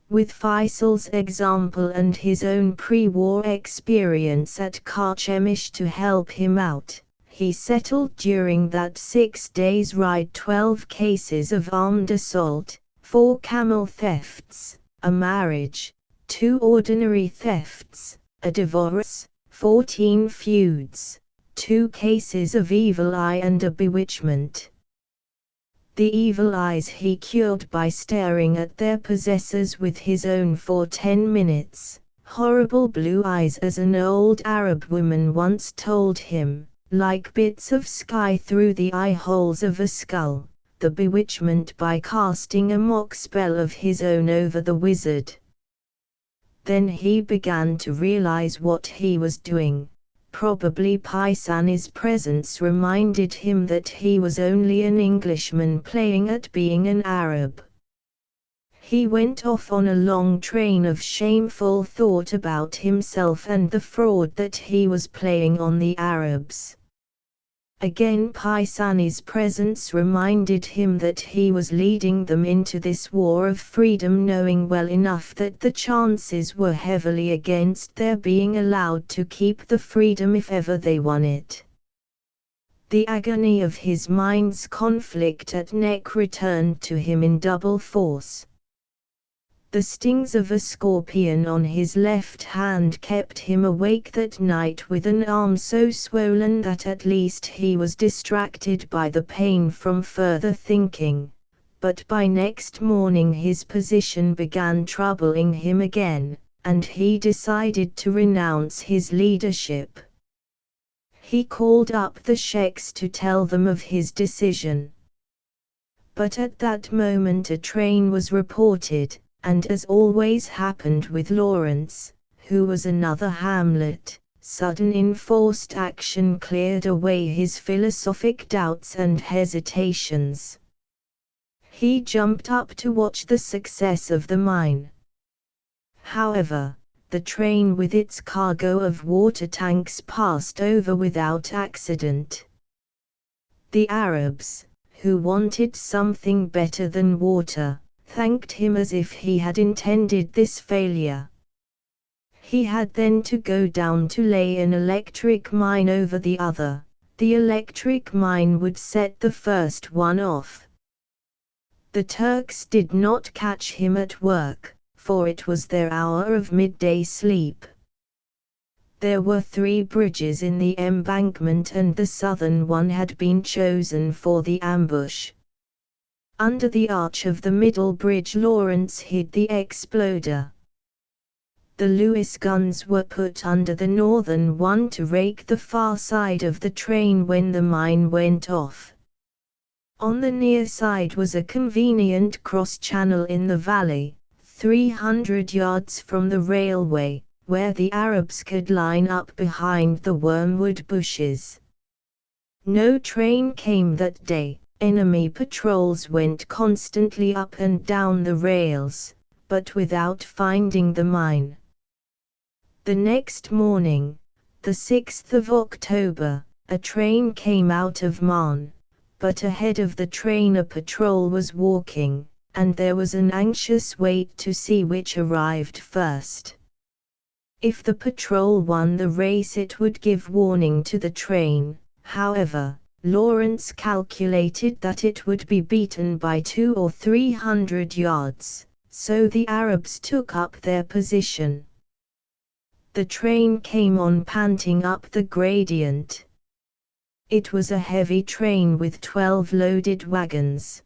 With Faisal's example and his own pre-war experience at Karchemish to help him out, he settled during that 6 days' ride 12 cases of armed assault, 4 camel thefts, a marriage, 2 ordinary thefts, a divorce, 14 feuds, 2 cases of evil eye and a bewitchment. The evil eyes he cured by staring at their possessors with his own for 10 minutes, horrible blue eyes as an old Arab woman once told him, like bits of sky through the eye holes of a skull, the bewitchment by casting a mock spell of his own over the wizard. Then he began to realize what he was doing. Probably Paisani's presence reminded him that he was only an Englishman playing at being an Arab. He went off on a long train of shameful thought about himself and the fraud that he was playing on the Arabs. Again Paisani's presence reminded him that he was leading them into this war of freedom, knowing well enough that the chances were heavily against their being allowed to keep the freedom if ever they won it. The agony of his mind's conflict at neck returned to him in double force. The stings of a scorpion on his left hand kept him awake that night with an arm so swollen that at least he was distracted by the pain from further thinking, but by next morning his position began troubling him again, and he decided to renounce his leadership. He called up the sheikhs to tell them of his decision. But at that moment a train was reported, and as always happened with Lawrence, who was another Hamlet, sudden enforced action cleared away his philosophic doubts and hesitations. He jumped up to watch the success of the mine. However, the train with its cargo of water tanks passed over without accident. The Arabs, who wanted something better than water, thanked him as if he had intended this failure. He had then to go down to lay an electric mine over the other. The electric mine would set the first one off. The Turks did not catch him at work, for it was their hour of midday sleep. There were 3 bridges in the embankment and the southern one had been chosen for the ambush. Under the arch of the middle bridge Lawrence hid the exploder. The Lewis guns were put under the northern one to rake the far side of the train when the mine went off. On the near side was a convenient cross-channel in the valley, 300 yards from the railway, where the Arabs could line up behind the wormwood bushes. No train came that day. Enemy patrols went constantly up and down the rails, but without finding the mine. The next morning, the 6th of October, a train came out of Marne, but ahead of the train a patrol was walking, and there was an anxious wait to see which arrived first. If the patrol won the race it would give warning to the train. However, Lawrence calculated that it would be beaten by 200 or 300 yards, so the Arabs took up their position. The train came on panting up the gradient. It was a heavy train with 12 loaded wagons.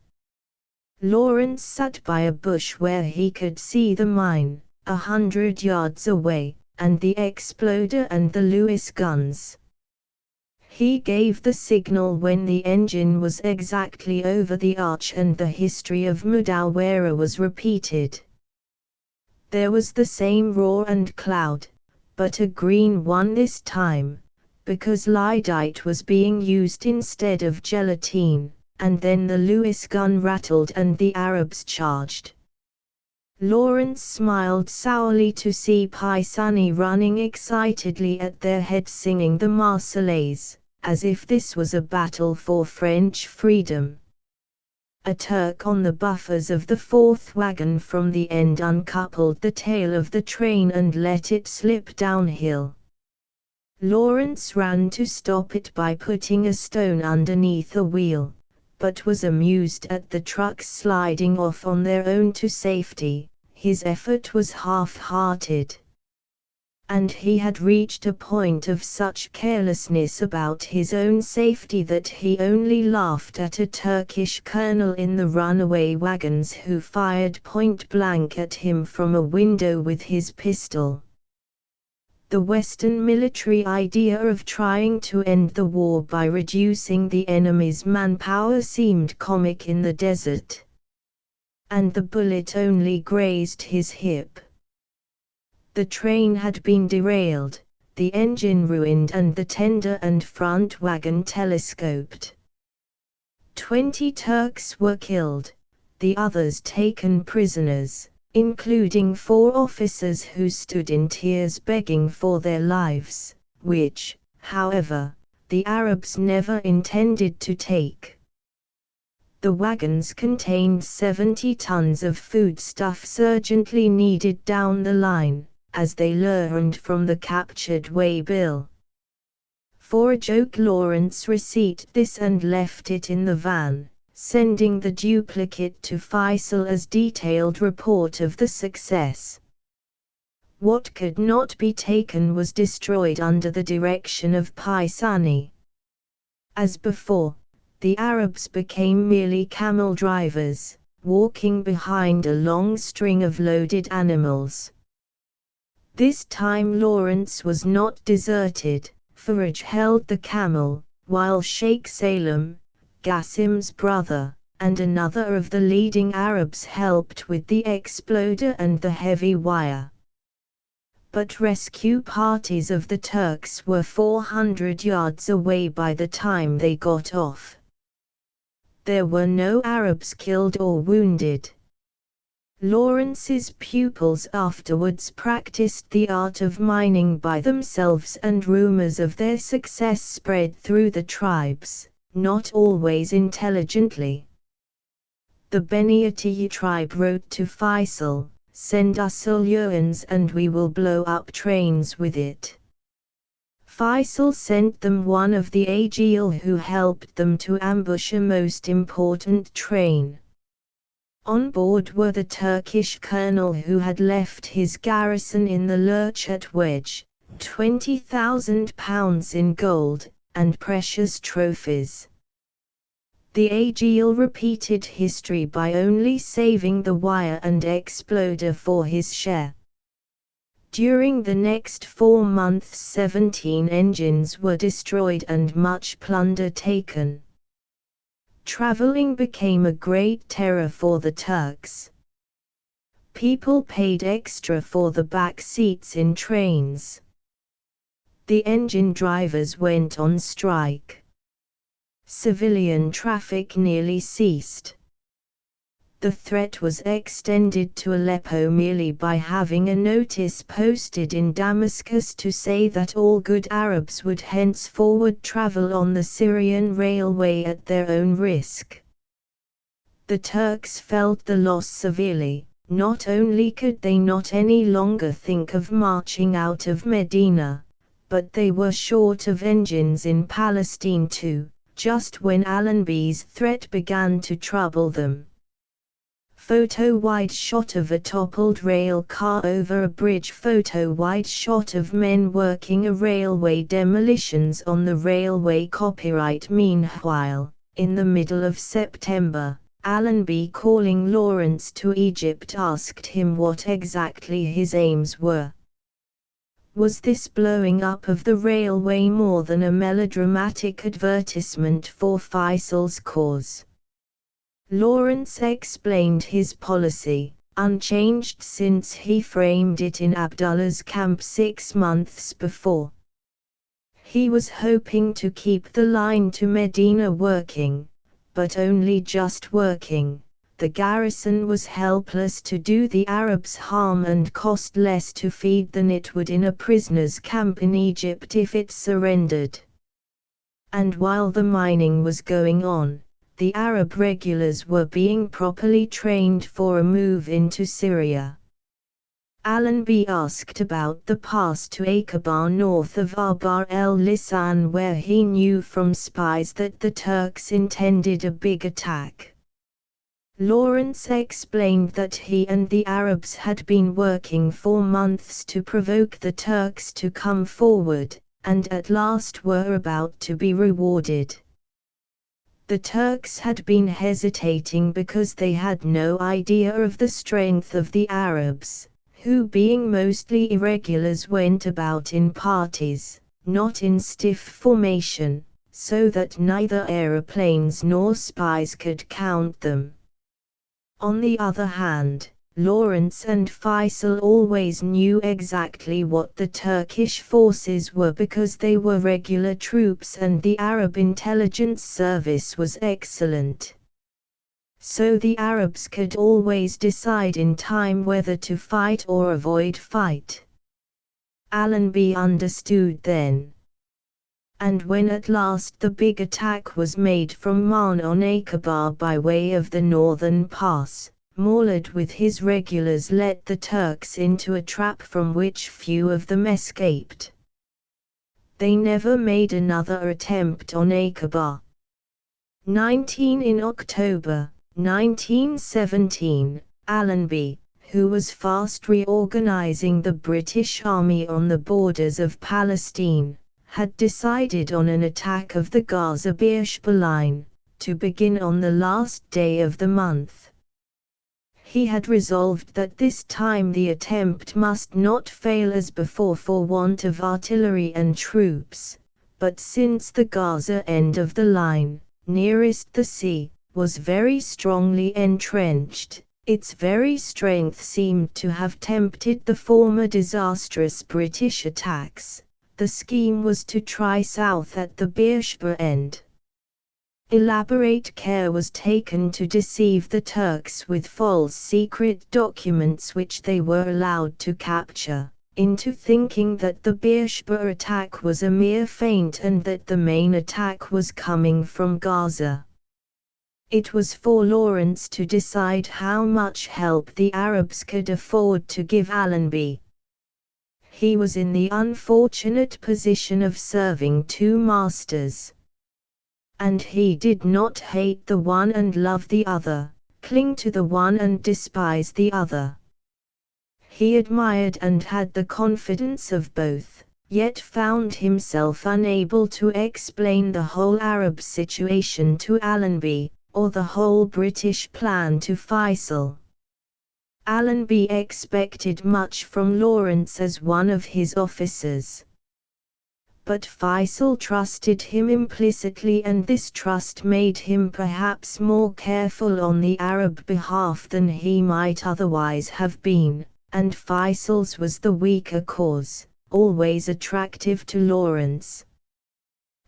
Lawrence sat by a bush where he could see the mine, 100 yards away, and the exploder and the Lewis guns. He gave the signal when the engine was exactly over the arch and the history of Mudawara was repeated. There was the same roar and cloud, but a green one this time, because lyddite was being used instead of gelatine, and then the Lewis gun rattled and the Arabs charged. Lawrence smiled sourly to see Pisani running excitedly at their head singing the Marseillaise, as if this was a battle for French freedom. A Turk on the buffers of the fourth wagon from the end uncoupled the tail of the train and let it slip downhill. Lawrence ran to stop it by putting a stone underneath a wheel, but was amused at the trucks sliding off on their own to safety. His effort was half-hearted. And he had reached a point of such carelessness about his own safety that he only laughed at a Turkish colonel in the runaway wagons who fired point-blank at him from a window with his pistol. The Western military idea of trying to end the war by reducing the enemy's manpower seemed comic in the desert. And the bullet only grazed his hip. The train had been derailed, the engine ruined and the tender and front wagon telescoped. 20 Turks were killed, the others taken prisoners, including 4 officers who stood in tears begging for their lives, which, however, the Arabs never intended to take. The wagons contained 70 tons of foodstuffs urgently needed down the line, as they learned from the captured waybill. For a joke Lawrence receipted this and left it in the van, sending the duplicate to Faisal as detailed report of the success. What could not be taken was destroyed under the direction of Pisani. As before, the Arabs became merely camel drivers, walking behind a long string of loaded animals. This time Lawrence was not deserted. Faraj held the camel, while Sheikh Salem, Qasim's brother, and another of the leading Arabs helped with the exploder and the heavy wire. But rescue parties of the Turks were 400 yards away by the time they got off. There were no Arabs killed or wounded. Lawrence's pupils afterwards practiced the art of mining by themselves and rumors of their success spread through the tribes, not always intelligently. The Beniati tribe wrote to Faisal, "Send us Uluyans and we will blow up trains with it." Faisal sent them one of the Agil who helped them to ambush a most important train. On board were the Turkish colonel who had left his garrison in the lurch at Wedge, £20,000 in gold, and precious trophies. The Agil repeated history by only saving the wire and exploder for his share. During the next 4 months 17 engines were destroyed and much plunder taken. Traveling became a great terror for the Turks. People paid extra for the back seats in trains. The engine drivers went on strike. Civilian traffic nearly ceased. The threat was extended to Aleppo merely by having a notice posted in Damascus to say that all good Arabs would henceforward travel on the Syrian railway at their own risk. The Turks felt the loss severely. Not only could they not any longer think of marching out of Medina, but they were short of engines in Palestine too, just when Allenby's threat began to trouble them. photo wide shot of a toppled rail car over a bridge, photo wide shot of men working a railway demolitions on the railway. Copyright. Meanwhile, in the middle of September, Allenby, calling Lawrence to Egypt, asked him what exactly his aims were. Was this blowing up of the railway more than a melodramatic advertisement for Faisal's cause? Lawrence explained his policy, unchanged since he framed it in Abdullah's camp 6 months before. He was hoping to keep the line to Medina working, but only just working. The garrison was helpless to do the Arabs harm and cost less to feed than it would in a prisoners' camp in Egypt if it surrendered. And while the mining was going on, the Arab regulars were being properly trained for a move into Syria. Allenby asked about the pass to Aqaba north of Abar el-Lisan, where he knew from spies that the Turks intended a big attack. Lawrence explained that he and the Arabs had been working for months to provoke the Turks to come forward, and at last were about to be rewarded. The Turks had been hesitating because they had no idea of the strength of the Arabs, who, being mostly irregulars, went about in parties, not in stiff formation, so that neither aeroplanes nor spies could count them. On the other hand, Lawrence and Faisal always knew exactly what the Turkish forces were because they were regular troops and the Arab intelligence service was excellent. So the Arabs could always decide in time whether to fight or avoid fight. Allenby understood then. And when at last the big attack was made from Man on Aqaba by way of the northern pass, Maulid with his regulars let the Turks into a trap from which few of them escaped. They never made another attempt on Aqaba. 19 In October 1917, Allenby, who was fast reorganizing the British Army on the borders of Palestine, had decided on an attack of the Gaza-Beersheba line, to begin on the last day of the month. He had resolved that this time the attempt must not fail as before for want of artillery and troops, but since the Gaza end of the line, nearest the sea, was very strongly entrenched, its very strength seemed to have tempted the former disastrous British attacks. The scheme was to try south at the Beersheba end. Elaborate care was taken to deceive the Turks with false secret documents which they were allowed to capture, into thinking that the Beersheba attack was a mere feint and that the main attack was coming from Gaza. It was for Lawrence to decide how much help the Arabs could afford to give Allenby. He was in the unfortunate position of serving two masters. And he did not hate the one and love the other, cling to the one and despise the other. He admired and had the confidence of both, yet found himself unable to explain the whole Arab situation to Allenby, or the whole British plan to Faisal. Allenby expected much from Lawrence as one of his officers. But Faisal trusted him implicitly, and this trust made him perhaps more careful on the Arab behalf than he might otherwise have been, and Faisal's was the weaker cause, always attractive to Lawrence.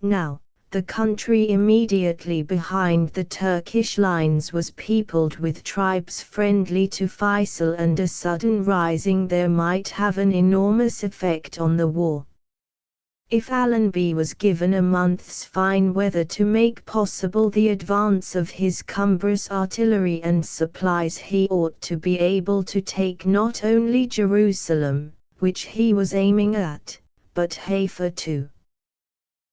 Now, the country immediately behind the Turkish lines was peopled with tribes friendly to Faisal, and a sudden rising there might have an enormous effect on the war. If Allenby was given a month's fine weather to make possible the advance of his cumbrous artillery and supplies, he ought to be able to take not only Jerusalem, which he was aiming at, but Haifa too.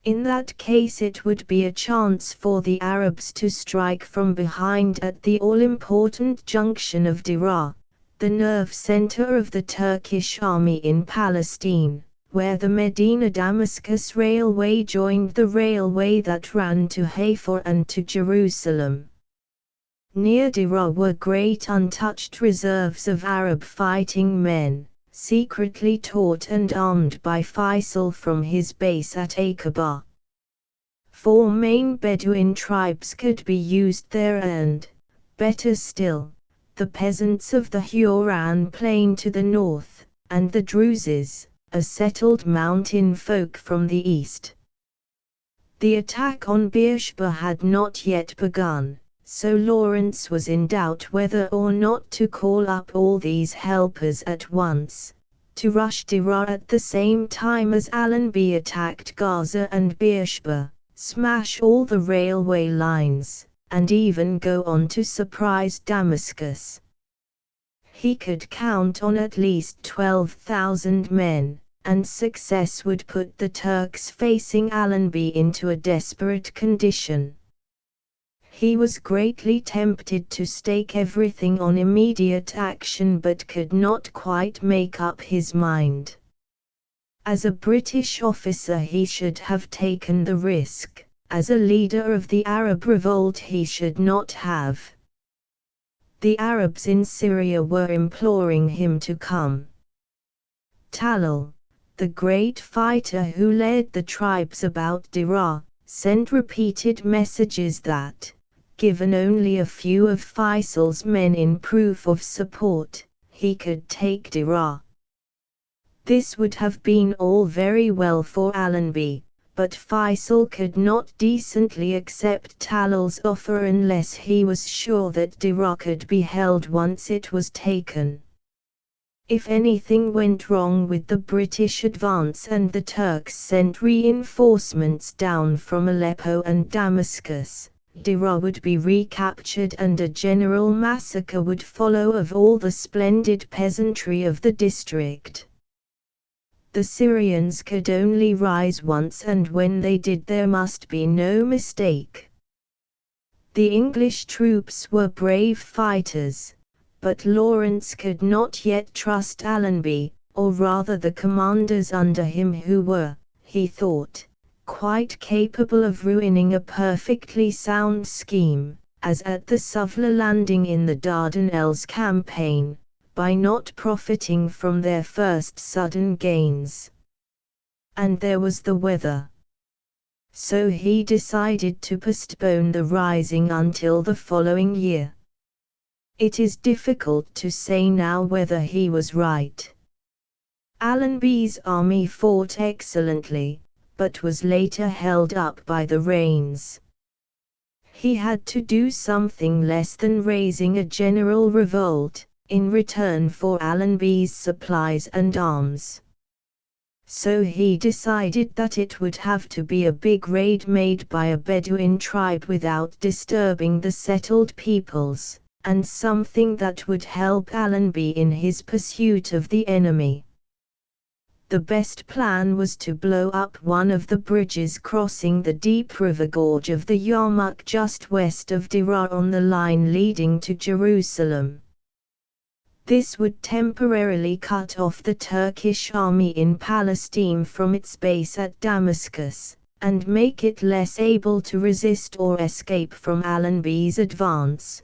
In that case it would be a chance for the Arabs to strike from behind at the all-important junction of Deraa, the nerve center of the Turkish army in Palestine, where the Medina-Damascus railway joined the railway that ran to Haifa and to Jerusalem. Near Deraa were great untouched reserves of Arab fighting men, secretly taught and armed by Faisal from his base at Aqaba. 4 main Bedouin tribes could be used there and, better still, the peasants of the Huron plain to the north, and the Druzes, a settled mountain folk from the east. The attack on Beersheba had not yet begun, so Lawrence was in doubt whether or not to call up all these helpers at once, to rush Deraa at the same time as Allenby attacked Gaza and Beersheba, smash all the railway lines, and even go on to surprise Damascus. He could count on at least 12,000 men, and success would put the Turks facing Allenby into a desperate condition. He was greatly tempted to stake everything on immediate action but could not quite make up his mind. As a British officer he should have taken the risk, as a leader of the Arab revolt he should not have. The Arabs in Syria were imploring him to come. Talal, the great fighter who led the tribes about Deraa, sent repeated messages that, given only a few of Faisal's men in proof of support, he could take Deraa. This would have been all very well for Allenby, but Faisal could not decently accept Talal's offer unless he was sure that Deraa could be held once it was taken. If anything went wrong with the British advance and the Turks sent reinforcements down from Aleppo and Damascus, Deraa would be recaptured and a general massacre would follow of all the splendid peasantry of the district. The Syrians could only rise once, and when they did there must be no mistake. The English troops were brave fighters, but Lawrence could not yet trust Allenby, or rather the commanders under him who were, he thought, quite capable of ruining a perfectly sound scheme, as at the Suvla landing in the Dardanelles campaign, by not profiting from their first sudden gains. And there was the weather. So he decided to postpone the rising until the following year. It is difficult to say now whether he was right. Allenby's army fought excellently, but was later held up by the rains. He had to do something less than raising a general revolt, in return for Allenby's supplies and arms. So he decided that it would have to be a big raid made by a Bedouin tribe without disturbing the settled peoples, and something that would help Allenby in his pursuit of the enemy. The best plan was to blow up one of the bridges crossing the deep river gorge of the Yarmouk just west of Deraa on the line leading to Jerusalem. This would temporarily cut off the Turkish army in Palestine from its base at Damascus, and make it less able to resist or escape from Allenby's advance.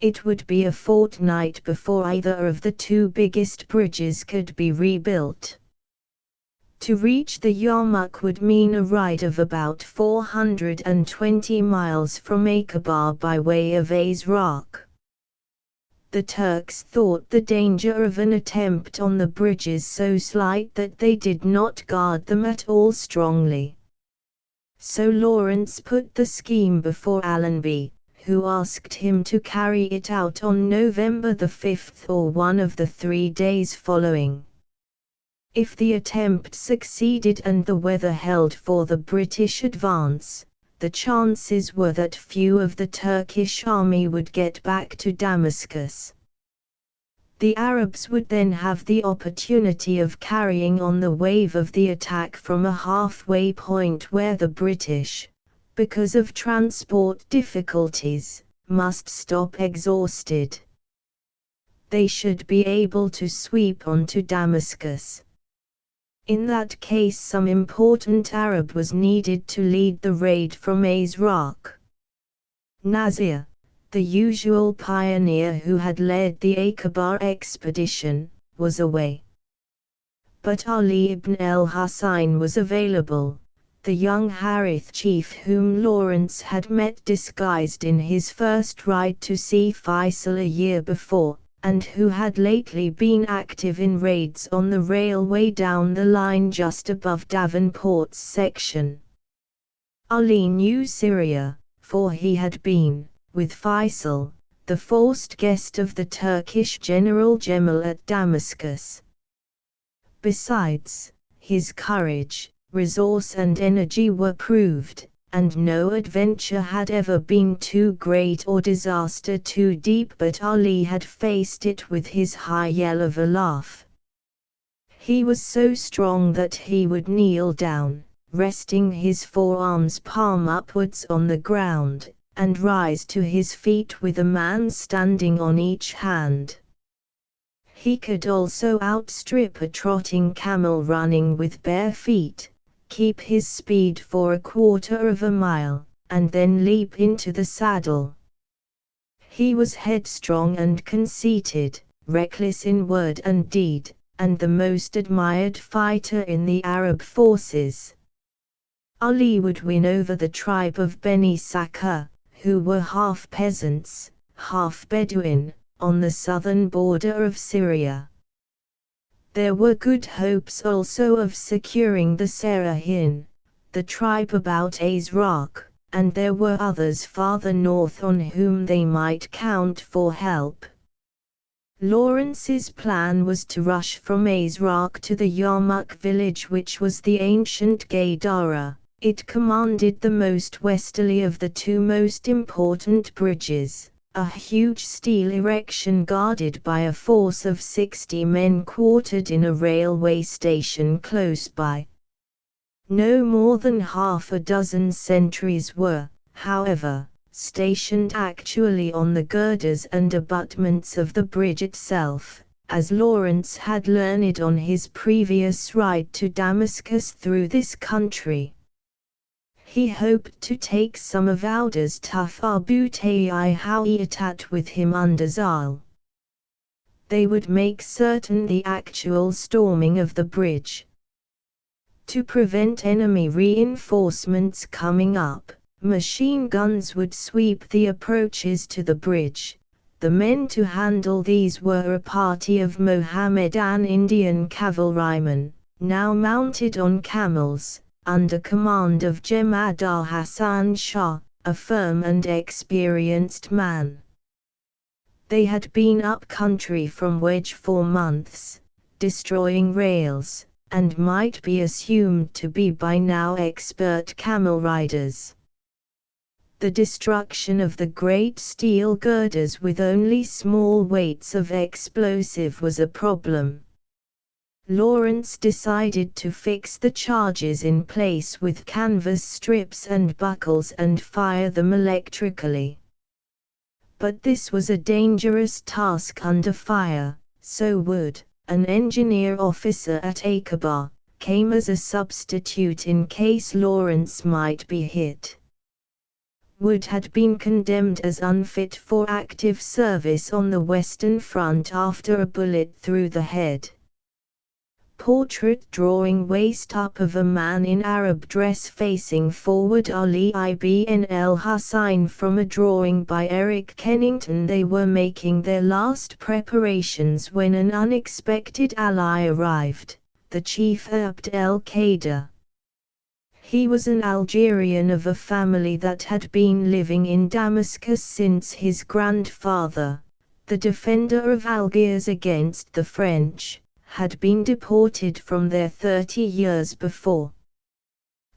It would be a fortnight before either of the 2 biggest bridges could be rebuilt. To reach the Yarmouk would mean a ride of about 420 miles from Aqaba by way of Azraq. The Turks thought the danger of an attempt on the bridges so slight that they did not guard them at all strongly. So Lawrence put the scheme before Allenby, who asked him to carry it out on November the 5th or one of the 3 days following. If the attempt succeeded and the weather held for the British advance, the chances were that few of the Turkish army would get back to Damascus. The Arabs would then have the opportunity of carrying on the wave of the attack from a halfway point where the British, because of transport difficulties, must stop exhausted. They should be able to sweep onto Damascus. In that case, some important Arab was needed to lead the raid from Azraq. Nasir, the usual pioneer who had led the Aqaba expedition, was away. But Ali ibn al-Husayn was available, the young Harith chief whom Lawrence had met disguised in his first ride to see Faisal a year before, and who had lately been active in raids on the railway down the line just above Davenport's section. Ali knew Syria, for he had been, with Faisal, the forced guest of the Turkish General Cemal at Damascus. Besides, his courage, resource and energy were proved, and no adventure had ever been too great or disaster too deep, but Ali had faced it with his high yell of a laugh. He was so strong that he would kneel down, resting his forearms palm upwards on the ground, and rise to his feet with a man standing on each hand. He could also outstrip a trotting camel running with bare feet, keep his speed for a quarter of a mile, and then leap into the saddle. He was headstrong and conceited, reckless in word and deed, and the most admired fighter in the Arab forces. Ali would win over the tribe of Beni Sakhr, who were half peasants, half Bedouin, on the southern border of Syria. There were good hopes also of securing the Serahin, the tribe about Azraq, and there were others farther north on whom they might count for help. Lawrence's plan was to rush from Azraq to the Yarmouk village, which was the ancient Gadara. It commanded the most westerly of the two most important bridges, a huge steel erection guarded by a force of 60 men quartered in a railway station close by. No more than half a dozen sentries were, however, stationed actually on the girders and abutments of the bridge itself, as Lawrence had learned on his previous ride to Damascus through this country. He hoped to take some of Auda's tough Abu-Tayyih Hawiyat with him under Zal. They would make certain the actual storming of the bridge. To prevent enemy reinforcements coming up, machine guns would sweep the approaches to the bridge. The men to handle these were a party of Mohammedan Indian cavalrymen, now mounted on camels, under command of Jemad al-Hassan Shah, a firm and experienced man. They had been up country from Wedge for months, destroying rails, and might be assumed to be by now expert camel riders. The destruction of the great steel girders with only small weights of explosive was a problem. Lawrence decided to fix the charges in place with canvas strips and buckles and fire them electrically. But this was a dangerous task under fire, so Wood, an engineer officer at Aqaba, came as a substitute in case Lawrence might be hit. Wood had been condemned as unfit for active service on the Western Front after a bullet through the head. Portrait drawing waist up of a man in Arab dress facing forward. Ali ibn al-Husayn from a drawing by Eric Kennington. They were making their last preparations when an unexpected ally arrived, the chief Abd el-Qaeda. He was an Algerian of a family that had been living in Damascus since his grandfather, the defender of Algiers against the French, had been deported from there 30 years before.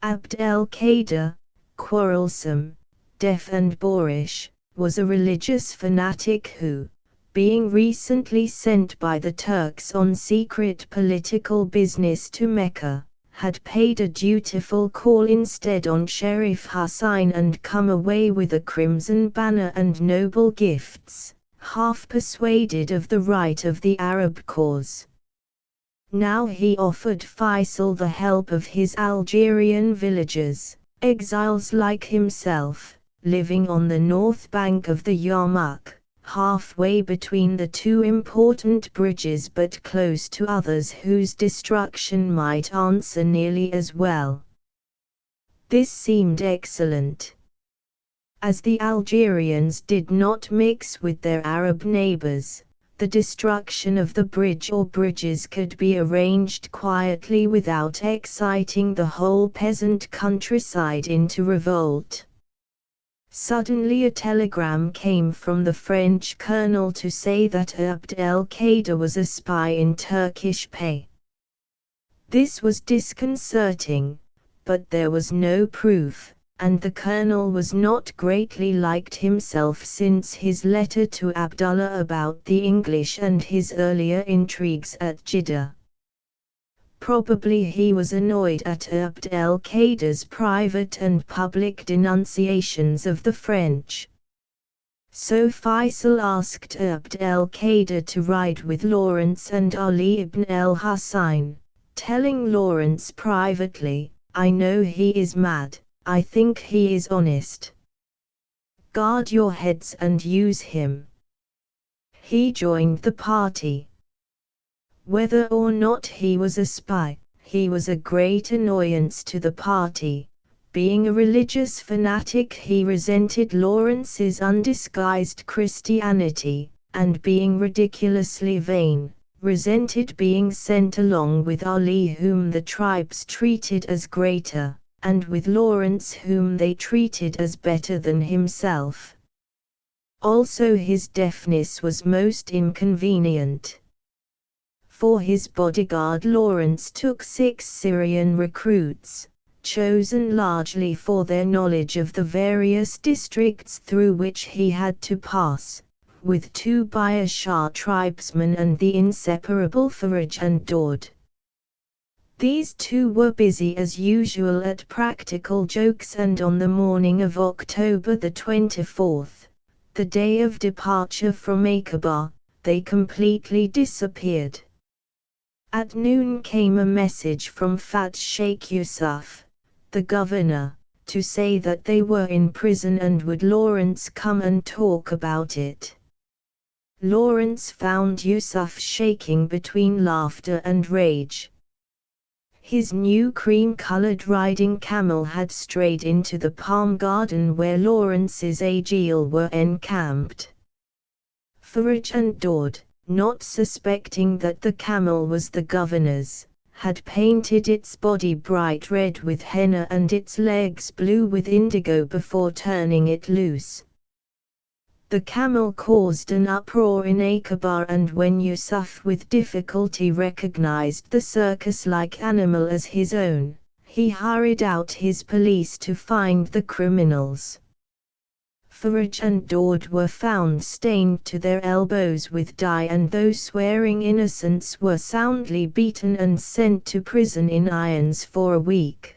Abd el-Qaeda, quarrelsome, deaf and boorish, was a religious fanatic who, being recently sent by the Turks on secret political business to Mecca, had paid a dutiful call instead on Sharif Hussain and come away with a crimson banner and noble gifts, half persuaded of the right of the Arab cause. Now he offered Faisal the help of his Algerian villagers, exiles like himself, living on the north bank of the Yarmouk, halfway between the two important bridges but close to others whose destruction might answer nearly as well. This seemed excellent. As the Algerians did not mix with their Arab neighbors, the destruction of the bridge or bridges could be arranged quietly without exciting the whole peasant countryside into revolt. Suddenly a telegram came from the French colonel to say that Abd el-Qaeda was a spy in Turkish pay. This was disconcerting, but there was no proof, and the colonel was not greatly liked himself since his letter to Abdullah about the English and his earlier intrigues at Jeddah. Probably he was annoyed at Abd el-Qaeda's private and public denunciations of the French. So Faisal asked Abd el-Qaeda to ride with Lawrence and Ali ibn el-Hussein, telling Lawrence privately, "I know he is mad. I think he is honest. Guard your heads and use him." He joined the party. Whether or not he was a spy, he was a great annoyance to the party. Being a religious fanatic, he resented Lawrence's undisguised Christianity, and being ridiculously vain, resented being sent along with Ali, whom the tribes treated as greater, and with Lawrence, whom they treated as better than himself. Also his deafness was most inconvenient. For his bodyguard Lawrence took 6 Syrian recruits, chosen largely for their knowledge of the various districts through which he had to pass, with 2 Bayashar tribesmen and the inseparable Faraj and Daud. These 2 were busy as usual at practical jokes, and on the morning of October the 24th, the day of departure from Aqaba, they completely disappeared. At noon came a message from Fat Sheikh Yusuf, the governor, to say that they were in prison and would Lawrence come and talk about it. Lawrence found Yusuf shaking between laughter and rage. His new cream-colored riding camel had strayed into the palm garden where Lawrence's agile were encamped. Faraj and Daud, not suspecting that the camel was the governor's, had painted its body bright red with henna and its legs blue with indigo before turning it loose. The camel caused an uproar in Aqaba, and when Yusuf with difficulty recognized the circus-like animal as his own, he hurried out his police to find the criminals. Faraj and Daud were found stained to their elbows with dye, and those swearing innocence were soundly beaten and sent to prison in irons for a week.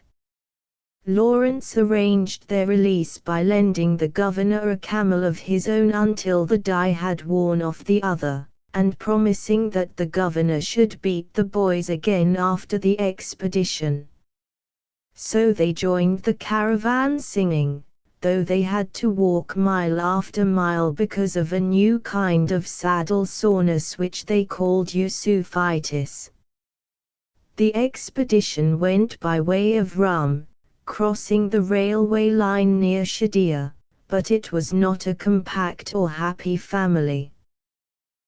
Lawrence arranged their release by lending the governor a camel of his own until the dye had worn off the other, and promising that the governor should beat the boys again after the expedition. So they joined the caravan singing, though they had to walk mile after mile because of a new kind of saddle soreness which they called Yusufitis. The expedition went by way of Rum, crossing the railway line near Shadia, but it was not a compact or happy family.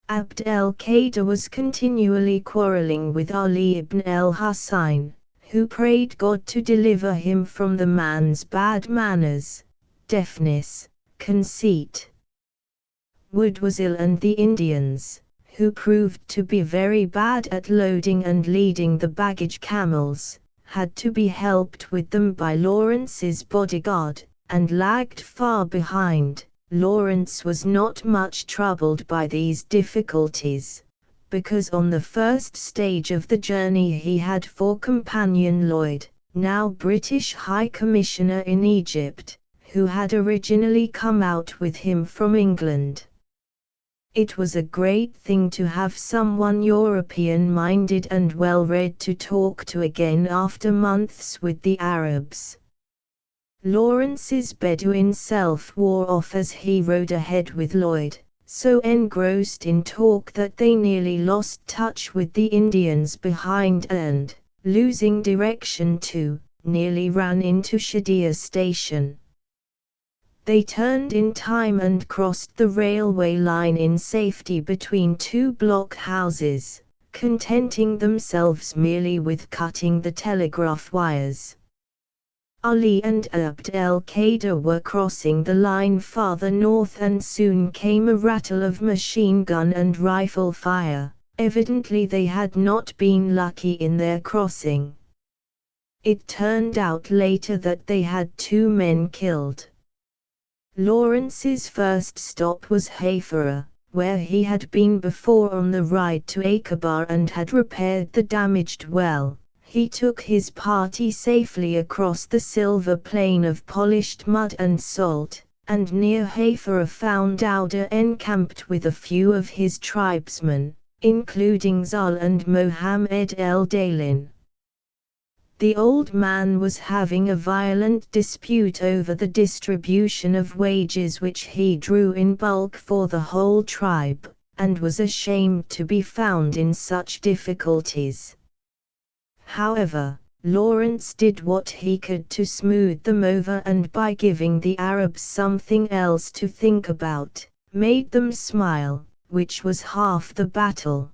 Abd el-Qaeda was continually quarreling with Ali ibn el-Hussein, who prayed God to deliver him from the man's bad manners, deafness, conceit. Wood was ill, and the Indians, who proved to be very bad at loading and leading the baggage camels, had to be helped with them by Lawrence's bodyguard, and lagged far behind, Lawrence was not much troubled by these difficulties, because on the first stage of the journey he had for companion Lloyd, now British High Commissioner in Egypt, who had originally come out with him from England. It was a great thing to have someone European-minded and well-read to talk to again after months with the Arabs. Lawrence's Bedouin self wore off as he rode ahead with Lloyd, so engrossed in talk that they nearly lost touch with the Indians behind and, losing direction too, nearly ran into Shadia station. They turned in time and crossed the railway line in safety between two block houses, contenting themselves merely with cutting the telegraph wires. Ali and Abd el-Qadir were crossing the line farther north and soon came a rattle of machine gun and rifle fire. Evidently they had not been lucky in their crossing. It turned out later that they had 2 men killed. Lawrence's first stop was Hafara, where he had been before on the ride to Aqaba and had repaired the damaged well. He took his party safely across the silver plain of polished mud and salt, and near Hafara found Auda encamped with a few of his tribesmen, including Zal and Mohammed el-Dalin. The old man was having a violent dispute over the distribution of wages which he drew in bulk for the whole tribe, and was ashamed to be found in such difficulties. However, Lawrence did what he could to smooth them over, and by giving the Arabs something else to think about, made them smile, which was half the battle.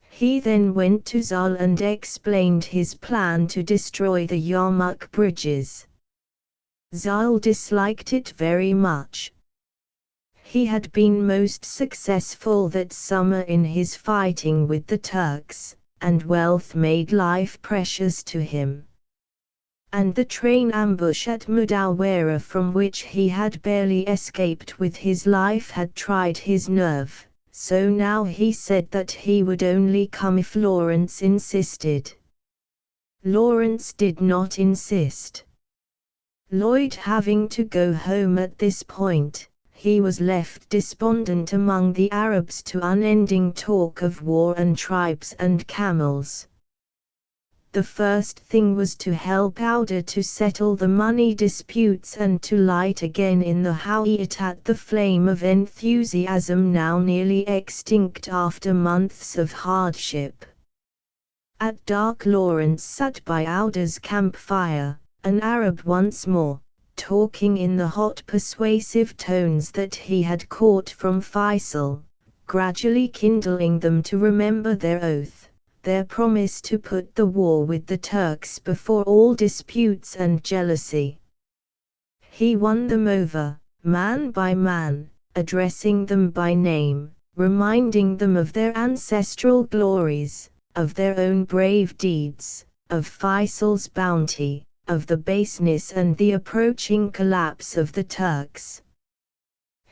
He then went to Zal and explained his plan to destroy the Yarmouk bridges. Zal disliked it very much. He had been most successful that summer in his fighting with the Turks, and wealth made life precious to him. And the train ambush at Mudawara, from which he had barely escaped with his life, had tried his nerve, so now he said that he would only come if Lawrence insisted. Lawrence did not insist. Lloyd having to go home at this point, he was left despondent among the Arabs to unending talk of war and tribes and camels. The first thing was to help Auda to settle the money disputes and to light again in the Hawiyat the flame of enthusiasm now nearly extinct after months of hardship. At dark Lawrence sat by Auda's campfire, an Arab once more, talking in the hot persuasive tones that he had caught from Faisal, gradually kindling them to remember their oath, their promise to put the war with the Turks before all disputes and jealousy. He won them over, man by man, addressing them by name, reminding them of their ancestral glories, of their own brave deeds, of Faisal's bounty, of the baseness and the approaching collapse of the Turks.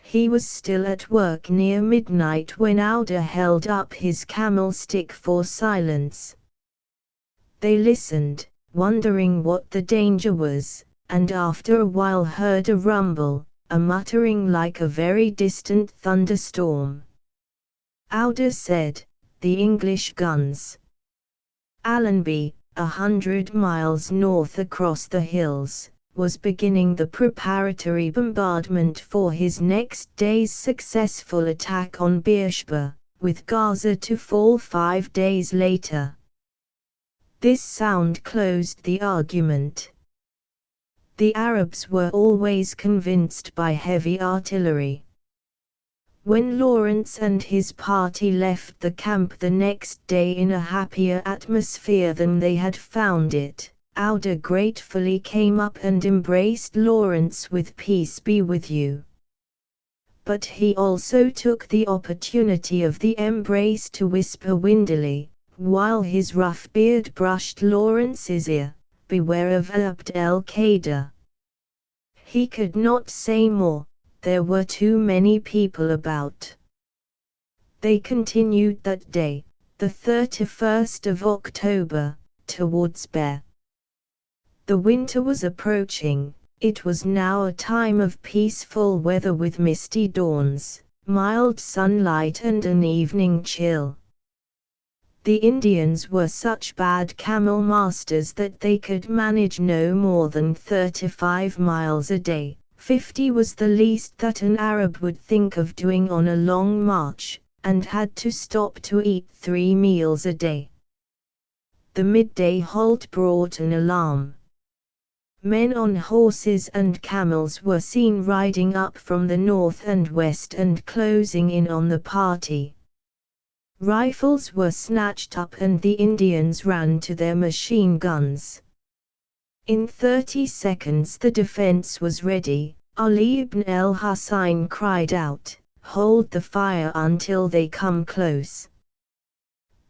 He was still at work near midnight when Auda held up his camel stick for silence. They listened, wondering what the danger was, and after a while heard a rumble, a muttering like a very distant thunderstorm. Auda said, "The English guns." Allenby, 100 miles north across the hills, was beginning the preparatory bombardment for his next day's successful attack on Beersheba, with Gaza to fall 5 days later. This sound closed the argument. The Arabs were always convinced by heavy artillery. When Lawrence and his party left the camp the next day in a happier atmosphere than they had found it, Auda gratefully came up and embraced Lawrence with "Peace be with you." But he also took the opportunity of the embrace to whisper windily, while his rough beard brushed Lawrence's ear, "Beware of Abd el-Qadir." He could not say more, there were too many people about. They continued that day, the 31st of October, towards Bear. The winter was approaching. It was now a time of peaceful weather with misty dawns, mild sunlight and an evening chill. The Indians were such bad camel masters that they could manage no more than 35 miles a day. 50 was the least that an Arab would think of doing on a long march, and had to stop to eat 3 meals a day. The midday halt brought an alarm. Men on horses and camels were seen riding up from the north and west and closing in on the party. Rifles were snatched up and the Indians ran to their machine guns. In 30 seconds the defense was ready. Ali ibn al-Husayn cried out, "Hold the fire until they come close."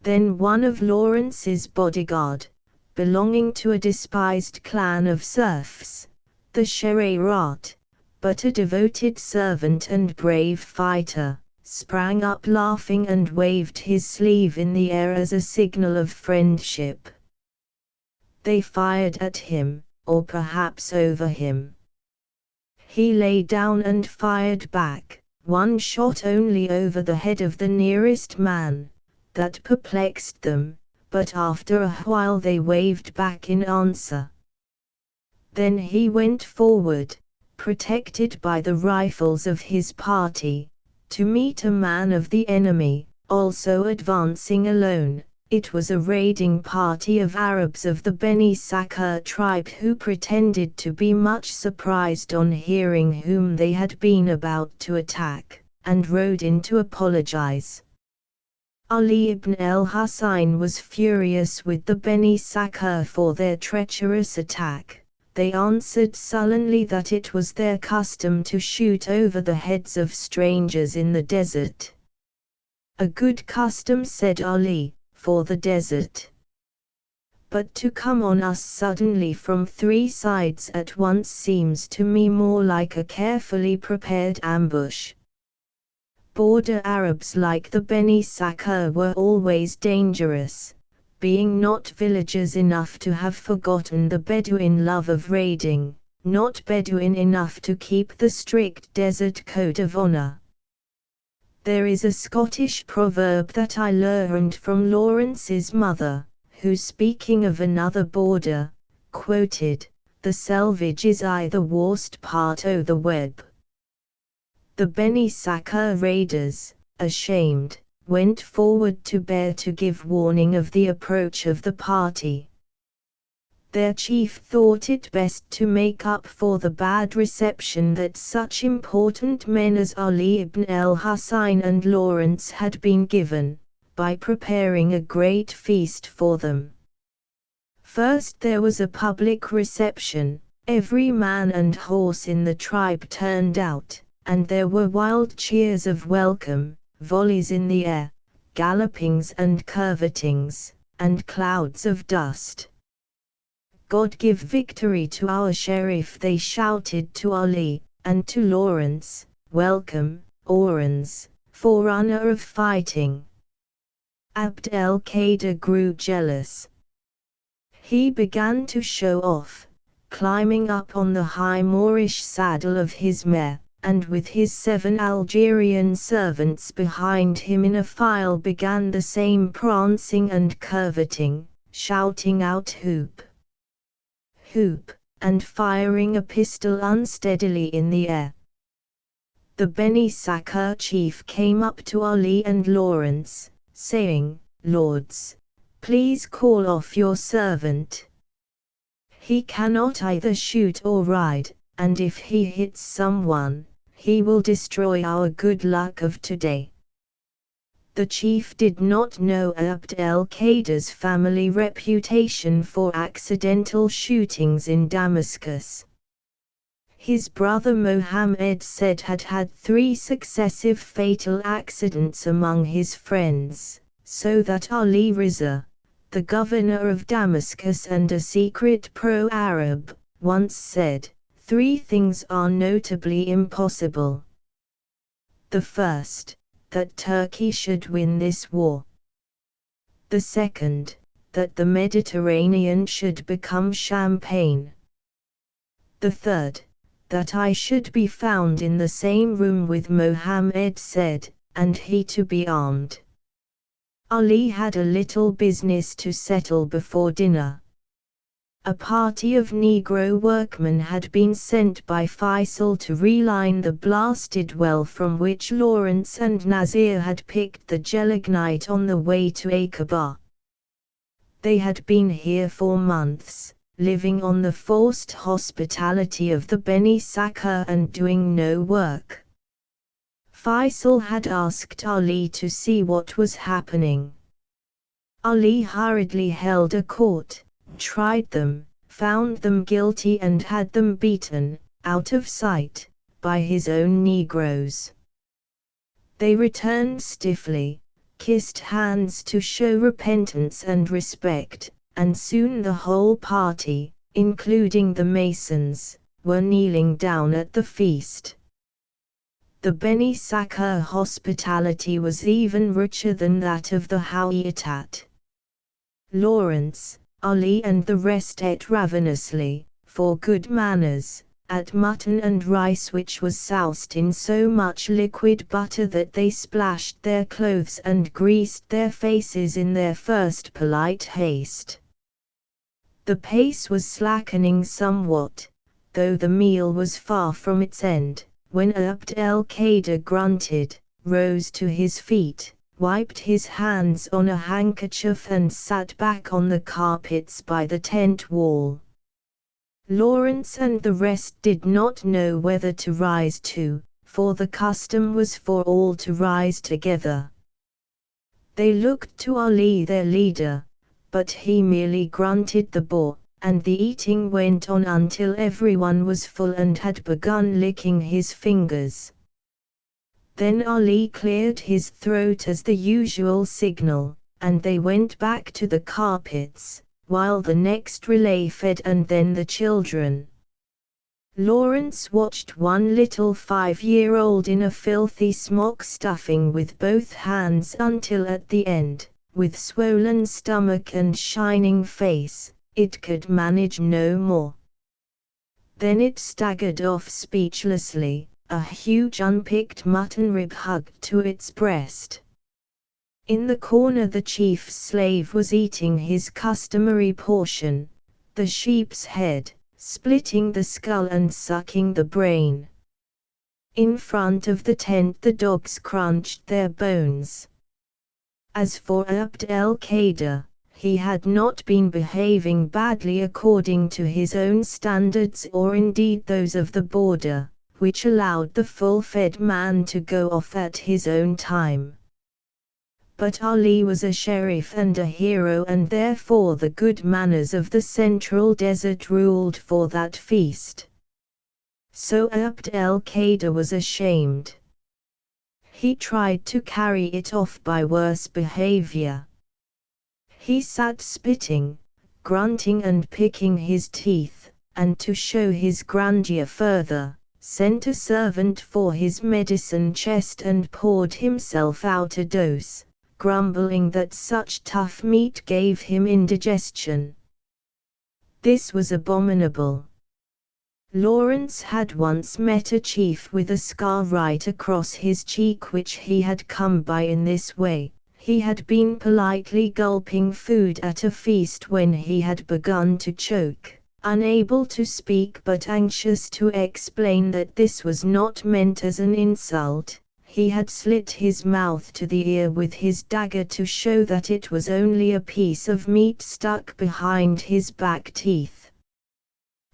Then one of Lawrence's bodyguard, belonging to a despised clan of serfs, the Sharirat, but a devoted servant and brave fighter, sprang up laughing and waved his sleeve in the air as a signal of friendship. They fired at him, or perhaps over him. He lay down and fired back, one shot only over the head of the nearest man. That perplexed them, but after a while they waved back in answer. Then he went forward, protected by the rifles of his party, to meet a man of the enemy, also advancing alone. It was a raiding party of Arabs of the Beni Sakr tribe who pretended to be much surprised on hearing whom they had been about to attack, and rode in to apologize. Ali ibn al-Husayn was furious with the Beni Sakr for their treacherous attack. They answered sullenly that it was their custom to shoot over the heads of strangers in the desert. A good custom, said Ali, for the desert. But to come on us suddenly from 3 sides at once seems to me more like a carefully prepared ambush. Border Arabs like the Beni Sakr were always dangerous, being not villagers enough to have forgotten the Bedouin love of raiding, not Bedouin enough to keep the strict desert code of honor. There is a Scottish proverb that I learned from Lawrence's mother, who, speaking of another border, quoted, "The selvage is aye the worst part o' the web." The Beni Sakr raiders, ashamed, went forward to Bear to give warning of the approach of the party. Their chief thought it best to make up for the bad reception that such important men as Ali ibn al-Husayn and Lawrence had been given, by preparing a great feast for them. First there was a public reception. Every man and horse in the tribe turned out, and there were wild cheers of welcome, volleys in the air, gallopings and curvetings, and clouds of dust. "God give victory to our sheriff," they shouted to Ali, and to Lawrence, "Welcome, Orans, forerunner of fighting." Abd el-Qadir grew jealous. He began to show off, climbing up on the high Moorish saddle of his mare, and with his 7 Algerian servants behind him in a file began the same prancing and curveting, shouting out "Hoop! Hoop!" and firing a pistol unsteadily in the air. The Beni Sakr chief came up to Ali and Lawrence, saying, "Lords, please call off your servant. He cannot either shoot or ride, and if he hits someone, he will destroy our good luck of today." The chief did not know Abd el-Qadir's family reputation for accidental shootings in Damascus. His brother Mohammed said had had 3 successive fatal accidents among his friends, so that Ali Riza, the governor of Damascus and a secret pro-Arab, once said, 3 things are notably impossible: The first, that Turkey should win this war. The second, that the Mediterranean should become Champagne. The third, that I should be found in the same room with Mohammed said, and he to be armed. Ali had a little business to settle before dinner. A party of Negro workmen had been sent by Faisal to reline the blasted well from which Lawrence and Nasir had picked the gelignite on the way to Aqaba. They had been here for months, living on the forced hospitality of the Beni Sakr and doing no work. Faisal had asked Ali to see what was happening. Ali hurriedly held a court, tried them, found them guilty and had them beaten, out of sight, by his own Negroes. They returned stiffly, kissed hands to show repentance and respect, and soon the whole party, including the Masons, were kneeling down at the feast. The Beni Sakr hospitality was even richer than that of the Hawiyatat. Lawrence, Ali and the rest ate ravenously, for good manners, at mutton and rice which was soused in so much liquid butter that they splashed their clothes and greased their faces in their first polite haste. The pace was slackening somewhat, though the meal was far from its end, when Abd el-Qadir grunted, rose to his feet, wiped his hands on a handkerchief and sat back on the carpets by the tent wall. Lawrence and the rest did not know whether to rise too, for the custom was for all to rise together. They looked to Ali their leader, but he merely grunted the bore, and the eating went on until everyone was full and had begun licking his fingers. Then Ali cleared his throat as the usual signal, and they went back to the carpets, while the next relay fed and then the children. Lawrence watched one little 5-year-old in a filthy smock stuffing with both hands until at the end, with swollen stomach and shining face, it could manage no more. Then it staggered off speechlessly, a huge unpicked mutton rib hugged to its breast. In the corner the chief's slave was eating his customary portion, the sheep's head, splitting the skull and sucking the brain. In front of the tent the dogs crunched their bones. As for Abd el-Qadir, he had not been behaving badly according to his own standards or indeed those of the border, which allowed the full-fed man to go off at his own time. But Ali was a sheriff and a hero, and therefore the good manners of the Central Desert ruled for that feast. So Abd el-Qadir was ashamed. He tried to carry it off by worse behavior. He sat spitting, grunting and picking his teeth, and to show his grandeur further, sent a servant for his medicine chest and poured himself out a dose, grumbling that such tough meat gave him indigestion. This was abominable. Lawrence had once met a chief with a scar right across his cheek which he had come by in this way. He had been politely gulping food at a feast when he had begun to choke, unable to speak but anxious to explain that this was not meant as an insult. He had slit his mouth to the ear with his dagger to show that it was only a piece of meat stuck behind his back teeth.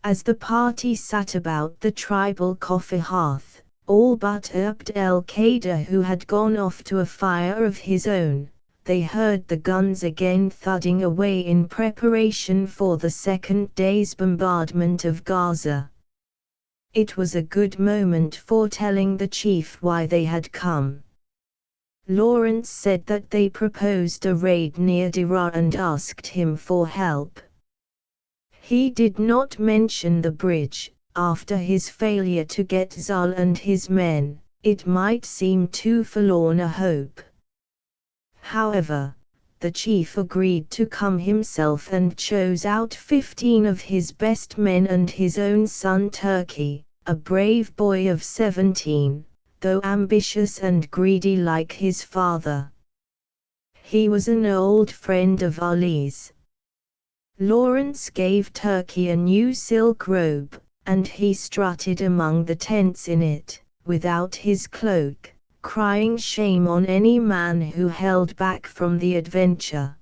As the party sat about the tribal coffee hearth, all but Abd el-Qadir who had gone off to a fire of his own, they heard the guns again thudding away in preparation for the second day's bombardment of Gaza. It was a good moment for telling the chief why they had come. Lawrence said that they proposed a raid near Deraa and asked him for help. He did not mention the bridge, after his failure to get Zal and his men, It might seem too forlorn a hope. However, the chief agreed to come himself and chose out 15 of his best men and his own son Turkey, a brave boy of 17, though ambitious and greedy like his father. He was an old friend of Ali's. Lawrence gave Turkey a new silk robe, and he strutted among the tents in it, without his cloak, crying shame on any man who held back from the adventure.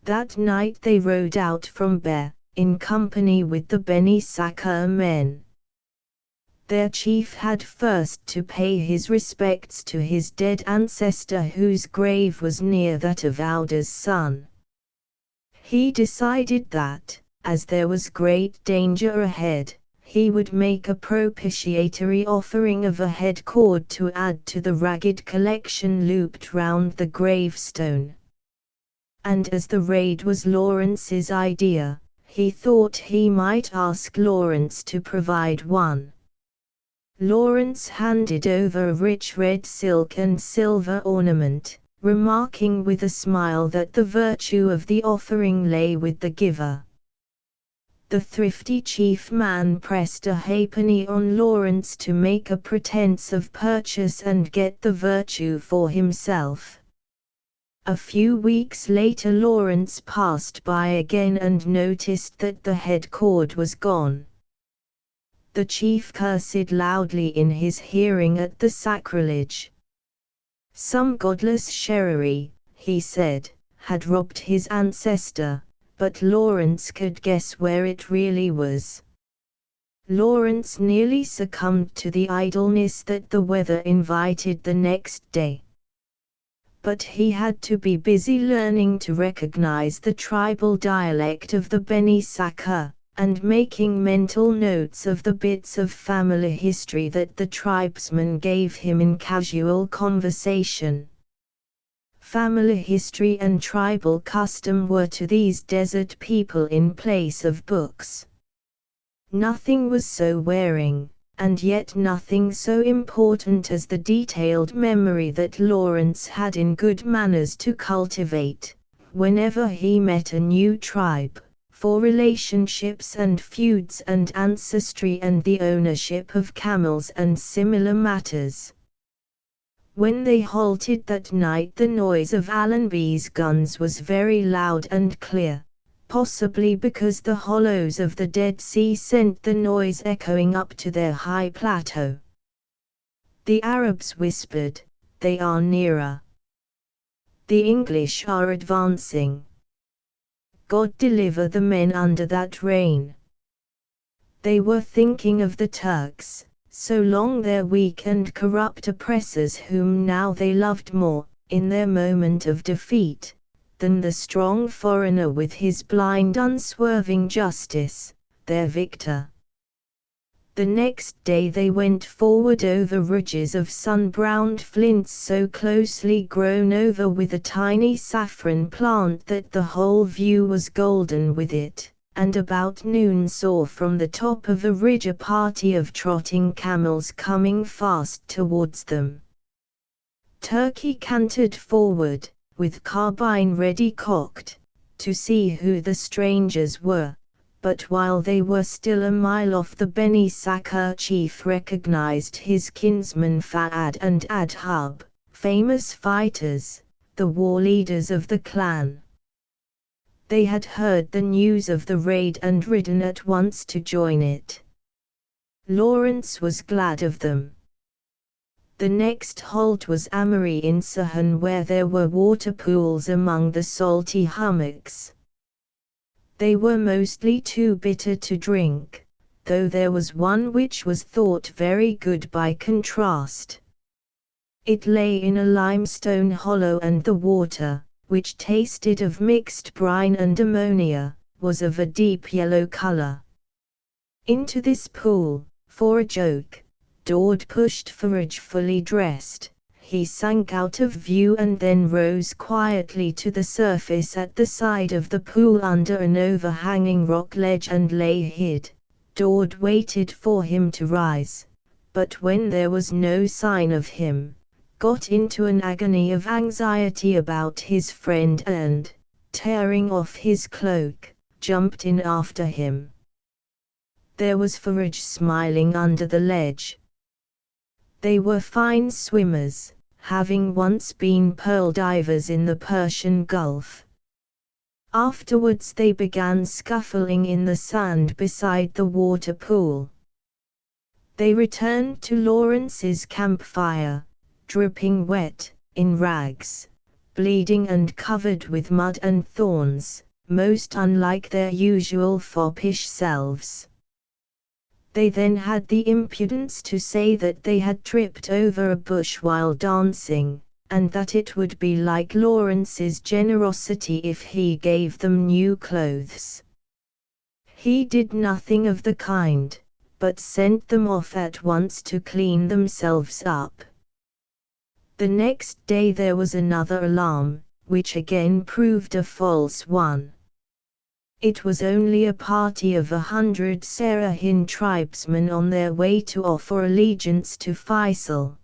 That night they rode out from Behr, in company with the Beni Sakr men. Their chief had first to pay his respects to his dead ancestor whose grave was near that of Auda's son. He decided that, as there was great danger ahead, he would make a propitiatory offering of a head cord to add to the ragged collection looped round the gravestone. And as the raid was Lawrence's idea, he thought he might ask Lawrence to provide one. Lawrence handed over a rich red silk and silver ornament, remarking with a smile that the virtue of the offering lay with the giver. The thrifty chief man pressed a halfpenny on Lawrence to make a pretense of purchase and get the virtue for himself. A few weeks later Lawrence passed by again and noticed that the head cord was gone. The chief cursed loudly in his hearing at the sacrilege. Some godless Sherari, he said, had robbed his ancestor, but Lawrence could guess where it really was. Lawrence nearly succumbed to the idleness that the weather invited the next day. But he had to be busy learning to recognize the tribal dialect of the Beni Sakr, and making mental notes of the bits of family history that the tribesmen gave him in casual conversation. Family history and tribal custom were to these desert people in place of books. Nothing was so wearing, and yet nothing so important as the detailed memory that Lawrence had in good manners to cultivate, whenever he met a new tribe, for relationships and feuds and ancestry and the ownership of camels and similar matters. When they halted that night the noise of Allenby's guns was very loud and clear, possibly because the hollows of the Dead Sea sent the noise echoing up to their high plateau. The Arabs whispered, "They are nearer. The English are advancing. God deliver the men under that rain." They were thinking of the Turks, so long their weak and corrupt oppressors whom now they loved more, in their moment of defeat, than the strong foreigner with his blind unswerving justice, their victor. The next day they went forward over ridges of sun-browned flints so closely grown over with a tiny saffron plant that the whole view was golden with it, and about noon saw from the top of a ridge a party of trotting camels coming fast towards them. Turkey cantered forward, with carbine ready cocked, to see who the strangers were. But while they were still a mile off the Beni Sakr chief recognized his kinsmen Fa'ad and Adhub, famous fighters, the war leaders of the clan. They had heard the news of the raid and ridden at once to join it. Lawrence was glad of them. The next halt was Amory in Sahun where there were water pools among the salty hummocks. They were mostly too bitter to drink, though there was one which was thought very good by contrast. It lay in a limestone hollow and the water, which tasted of mixed brine and ammonia, was of a deep yellow color. Into this pool, for a joke, Dord pushed Farage fully dressed. He sank out of view and then rose quietly to the surface at the side of the pool under an overhanging rock ledge and lay hid. Dord waited for him to rise, but when there was no sign of him, got into an agony of anxiety about his friend and, tearing off his cloak, jumped in after him. There was Forage smiling under the ledge. They were fine swimmers, having once been pearl divers in the Persian Gulf. Afterwards they began scuffling in the sand beside the water pool. They returned to Lawrence's campfire, dripping wet, in rags, bleeding and covered with mud and thorns, most unlike their usual foppish selves. They then had the impudence to say that they had tripped over a bush while dancing, and that it would be like Lawrence's generosity if he gave them new clothes. He did nothing of the kind, but sent them off at once to clean themselves up. The next day there was another alarm, which again proved a false one. It was only a party of 100 Sarahin tribesmen on their way to offer allegiance to Faisal.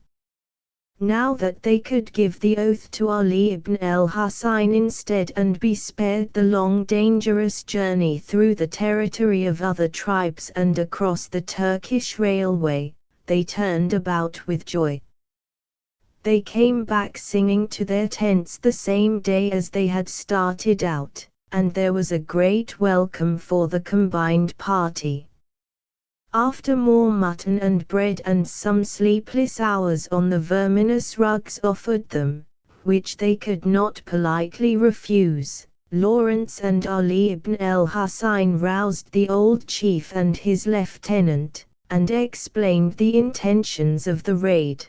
Now that they could give the oath to Ali ibn al-Husayn instead and be spared the long dangerous journey through the territory of other tribes and across the Turkish railway, they turned about with joy. They came back singing to their tents the same day as they had started out, and there was a great welcome for the combined party. After more mutton and bread and some sleepless hours on the verminous rugs offered them, which they could not politely refuse, Lawrence and Ali ibn al-Husayn roused the old chief and his lieutenant, and explained the intentions of the raid.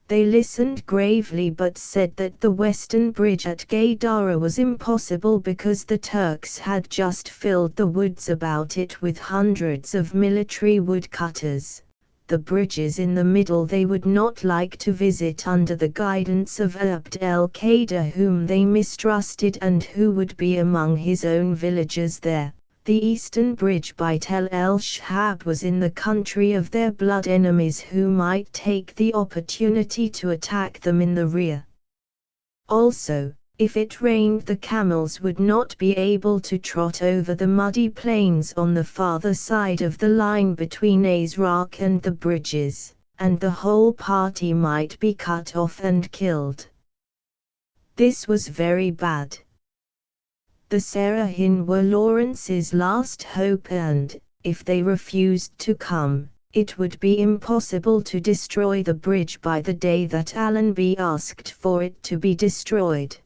They listened gravely but said that the western bridge at Gaydara was impossible because the Turks had just filled the woods about it with hundreds of military woodcutters. The bridges in the middle they would not like to visit under the guidance of Abd el-Qaeda, whom they mistrusted and who would be among his own villagers there. The eastern bridge by Tel el-Shahab was in the country of their blood enemies who might take the opportunity to attack them in the rear. Also, if it rained, the camels would not be able to trot over the muddy plains on the farther side of the line between Azraq and the bridges, and the whole party might be cut off and killed. This was very bad. The Sarahin were Lawrence's last hope and, if they refused to come, it would be impossible to destroy the bridge by the day that Allenby asked for it to be destroyed.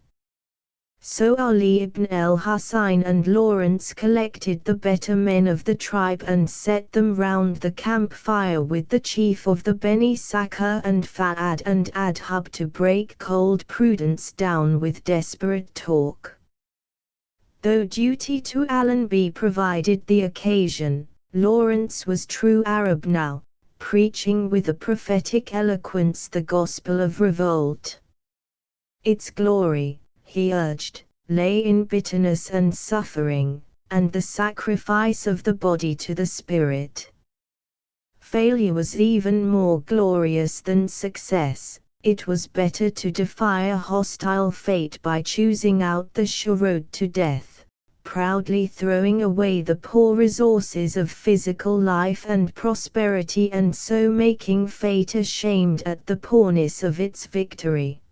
So Ali ibn al-Husayn and Lawrence collected the better men of the tribe and set them round the campfire with the chief of the Beni Sakr and Fa'ad and Adhub to break cold prudence down with desperate talk. Though duty to Allenby provided the occasion, Lawrence was true Arab now, preaching with a prophetic eloquence the gospel of revolt. Its glory, he urged, lay in bitterness and suffering, and the sacrifice of the body to the spirit. Failure was even more glorious than success. It was better to defy a hostile fate by choosing out the sure road to death, proudly throwing away the poor resources of physical life and prosperity and so making fate ashamed at the poorness of its victory.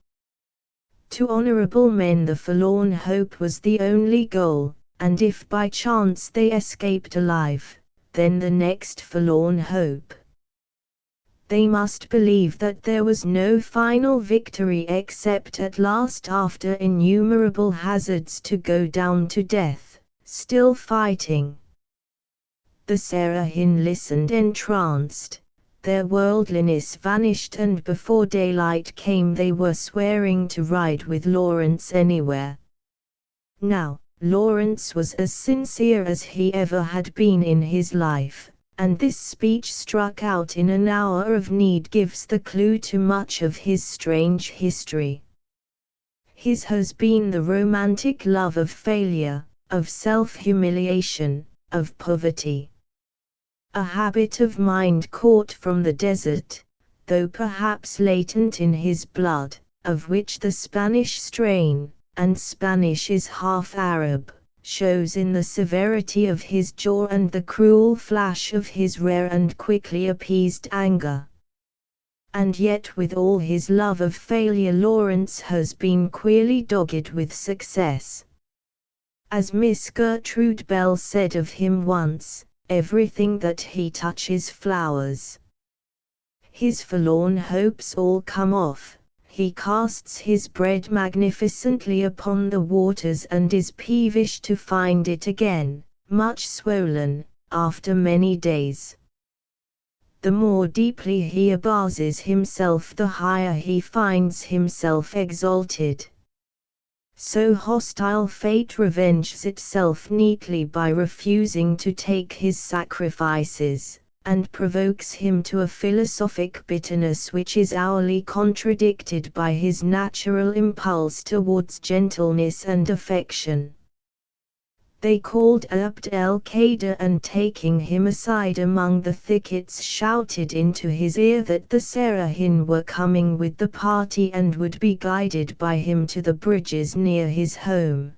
To honorable men the forlorn hope was the only goal, and if by chance they escaped alive, then the next forlorn hope. They must believe that there was no final victory except at last after innumerable hazards to go down to death, still fighting. The Sarahin listened entranced, their worldliness vanished and before daylight came they were swearing to ride with Lawrence anywhere. Now, Lawrence was as sincere as he ever had been in his life. And this speech struck out in an hour of need gives the clue to much of his strange history. His has been the romantic love of failure, of self-humiliation, of poverty. a habit of mind caught from the desert, though perhaps latent in his blood, of which the Spanish strain, and Spanish is half Arab, shows in the severity of his jaw and the cruel flash of his rare and quickly appeased anger. And yet with all his love of failure, Lawrence has been queerly dogged with success. As Miss Gertrude Bell said of him once, everything that he touches flowers. His forlorn hopes all come off, he casts his bread magnificently upon the waters and is peevish to find it again, much swollen, after many days. The more deeply he abases himself, the higher he finds himself exalted. So hostile fate revenges itself neatly by refusing to take his sacrifices, and provokes him to a philosophic bitterness which is hourly contradicted by his natural impulse towards gentleness and affection. They called Abd el-Qadir, and taking him aside among the thickets shouted into his ear that the Serahin were coming with the party and would be guided by him to the bridges near his home.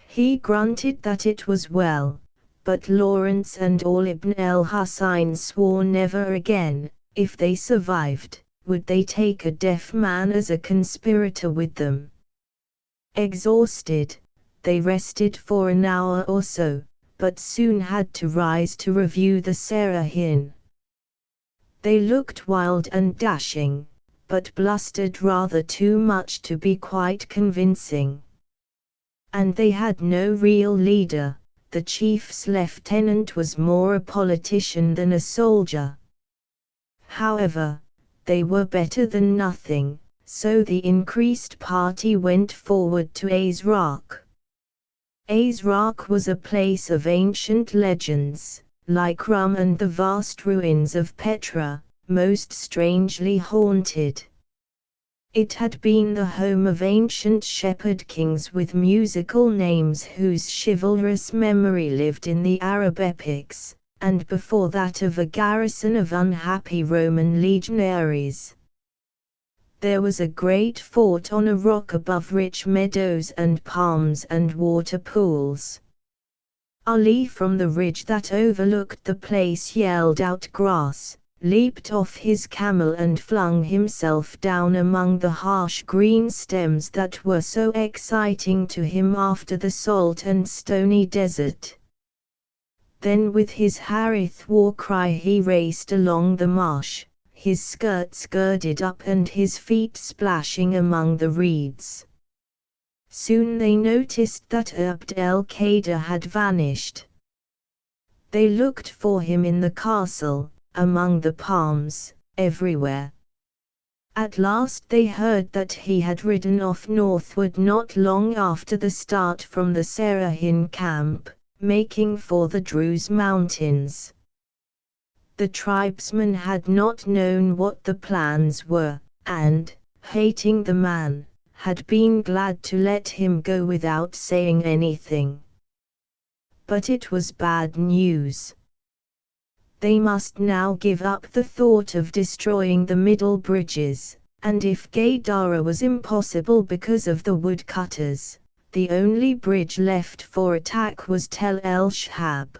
He grunted that it was well, but Lawrence and all Ibn el-Husayn swore never again, if they survived, would they take a deaf man as a conspirator with them. Exhausted, they rested for an hour or so, but soon had to rise to review the Serahin. They looked wild and dashing, but blustered rather too much to be quite convincing. And they had no real leader. The chief's lieutenant was more a politician than a soldier. However, they were better than nothing, so the increased party went forward to Azraq. Azraq was a place of ancient legends, like Rum and the vast ruins of Petra, most strangely haunted. It had been the home of ancient shepherd kings with musical names whose chivalrous memory lived in the Arab epics, and before that of a garrison of unhappy Roman legionaries. There was a great fort on a rock above rich meadows and palms and water pools. Ali from the ridge that overlooked the place yelled out grass, leaped off his camel and flung himself down among the harsh green stems that were so exciting to him after the salt and stony desert. Then with his Harith war cry he raced along the marsh, his skirts girded up and his feet splashing among the reeds. Soon they noticed that Abd el-Qadir had vanished. They looked for him in the castle, among the palms, everywhere. At last they heard that he had ridden off northward not long after the start from the Serahin camp, making for the Druze mountains. The tribesmen had not known what the plans were, and, hating the man, had been glad to let him go without saying anything. But it was bad news. They must now give up the thought of destroying the middle bridges, and if Gaydara was impossible because of the woodcutters, the only bridge left for attack was Tel el-Shahab.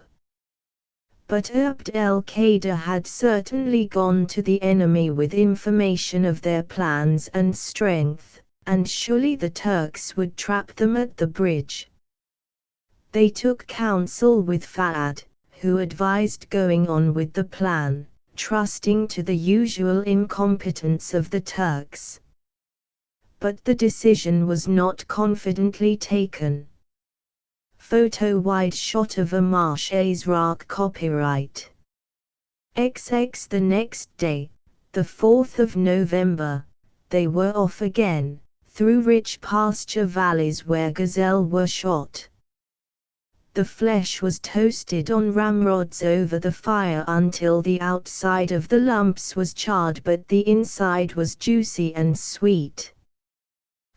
But Abd el-Qadir had certainly gone to the enemy with information of their plans and strength, and surely the Turks would trap them at the bridge. They took counsel with Fa'ad, who advised going on with the plan, trusting to the usual incompetence of the Turks. But the decision was not confidently taken. Photo wide shot of a marsh Azraq copyright. XX. The next day, the 4th of November, they were off again, through rich pasture valleys where gazelle were shot. The flesh was toasted on ramrods over the fire until the outside of the lumps was charred but the inside was juicy and sweet.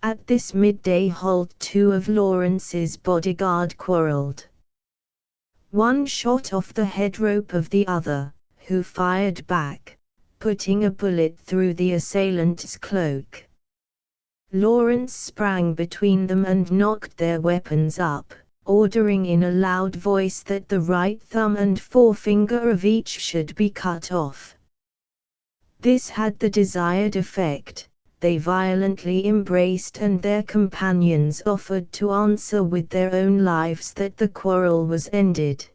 At this midday halt 2 of Lawrence's bodyguard quarreled. One shot off the head rope of the other, who fired back, putting a bullet through the assailant's cloak. Lawrence sprang between them and knocked their weapons up, ordering in a loud voice that the right thumb and forefinger of each should be cut off. This had the desired effect. They violently embraced, and their companions offered to answer with their own lives that the quarrel was ended.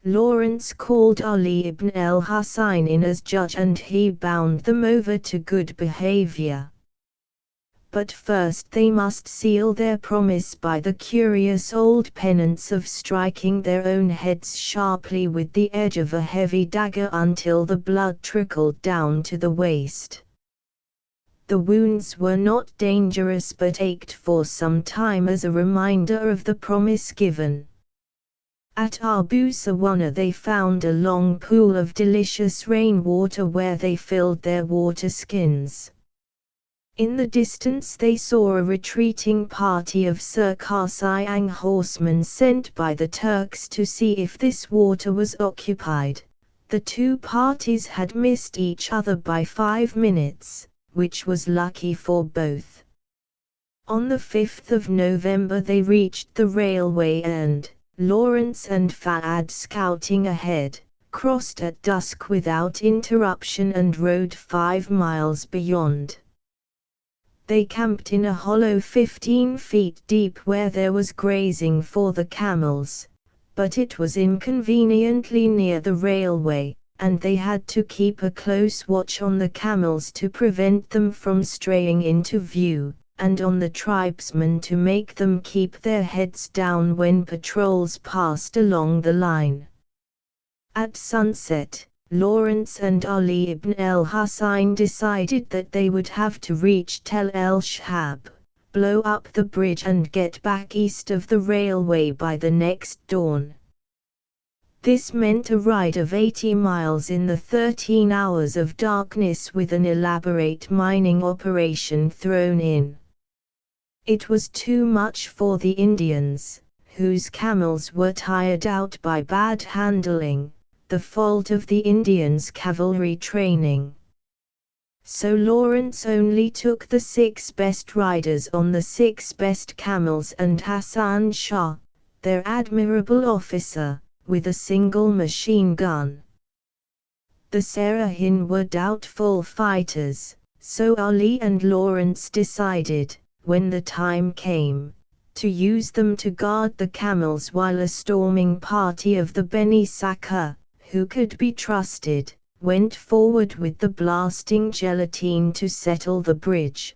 Lawrence called Ali ibn al-Husayn in as judge, and he bound them over to good behavior. But first they must seal their promise by the curious old penance of striking their own heads sharply with the edge of a heavy dagger until the blood trickled down to the waist. The wounds were not dangerous but ached for some time as a reminder of the promise given. At Abu Sawana they found a long pool of delicious rainwater where they filled their water skins. In the distance they saw a retreating party of Sirkar Siang horsemen sent by the Turks to see if this water was occupied. The two parties had missed each other by 5 minutes, which was lucky for both. On the 5th of November they reached the railway and, Lawrence and Fa'ad scouting ahead, crossed at dusk without interruption and rode 5 miles beyond. They camped in a hollow 15 feet deep where there was grazing for the camels, but it was inconveniently near the railway, and they had to keep a close watch on the camels to prevent them from straying into view, and on the tribesmen to make them keep their heads down when patrols passed along the line. At sunset, Lawrence and Ali ibn al-Husayn decided that they would have to reach Tel el-Shahab, blow up the bridge and get back east of the railway by the next dawn. This meant a ride of 80 miles in the 13 hours of darkness with an elaborate mining operation thrown in. It was too much for the Indians, whose camels were tired out by bad handling, the fault of the Indians' cavalry training. So Lawrence only took the 6 best riders on the 6 best camels and Hassan Shah, their admirable officer, with a single machine gun. The Serahin were doubtful fighters, so Ali and Lawrence decided, when the time came, to use them to guard the camels while a storming party of the Beni Sakha, who could be trusted, went forward with the blasting gelatine to settle the bridge.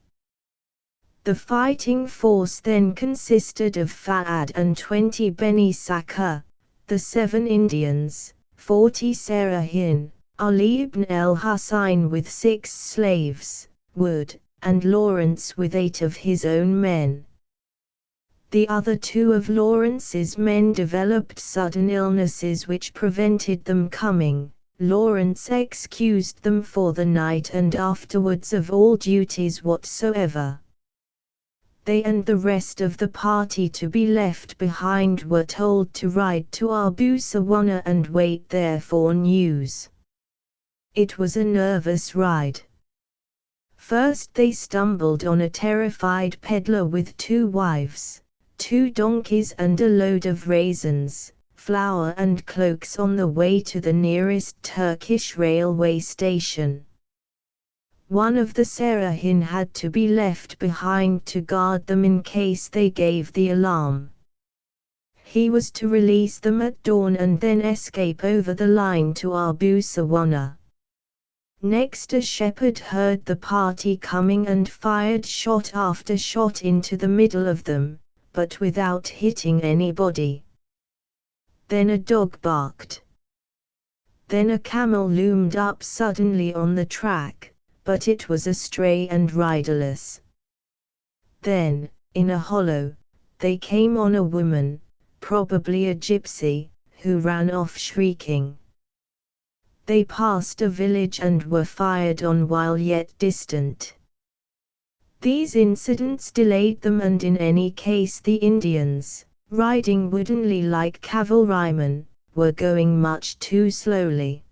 The fighting force then consisted of Fa'ad and 20 Beni Sakha, the 7 Indians, 40 Serahin, Ali ibn al-Husayn with 6 slaves, Wood, and Lawrence with 8 of his own men. The other 2 of Lawrence's men developed sudden illnesses which prevented them coming. Lawrence excused them for the night and afterwards of all duties whatsoever. They and the rest of the party to be left behind were told to ride to Abu Sawana and wait there for news. It was a nervous ride. First they stumbled on a terrified peddler with 2 wives, 2 donkeys and a load of raisins, flour and cloaks on the way to the nearest Turkish railway station. One of the Serahin had to be left behind to guard them in case they gave the alarm. He was to release them at dawn and then escape over the line to Abu Sawana. Next a shepherd heard the party coming and fired shot after shot into the middle of them, but without hitting anybody. Then a dog barked. Then a camel loomed up suddenly on the track, but it was astray and riderless. Then, in a hollow, they came on a woman, probably a gypsy, who ran off shrieking. They passed a village and were fired on while yet distant. These incidents delayed them, and in any case the Indians, riding woodenly like cavalrymen, were going much too slowly.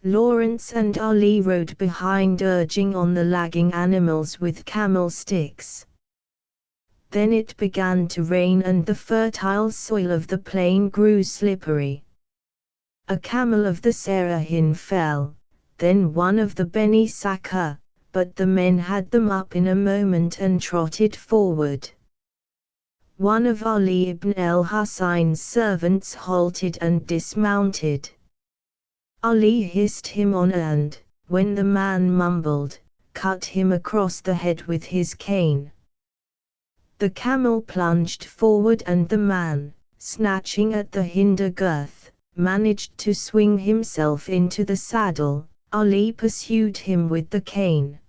Lawrence and Ali rode behind, urging on the lagging animals with camel sticks. Then it began to rain and the fertile soil of the plain grew slippery. A camel of the Serahin fell, then one of the Beni Sakr, but the men had them up in a moment and trotted forward. One of Ali ibn al-Husayn's servants halted and dismounted. Ali hissed him on and, when the man mumbled, cut him across the head with his cane. The camel plunged forward and the man, snatching at the hinder girth, managed to swing himself into the saddle. Ali pursued him with the cane.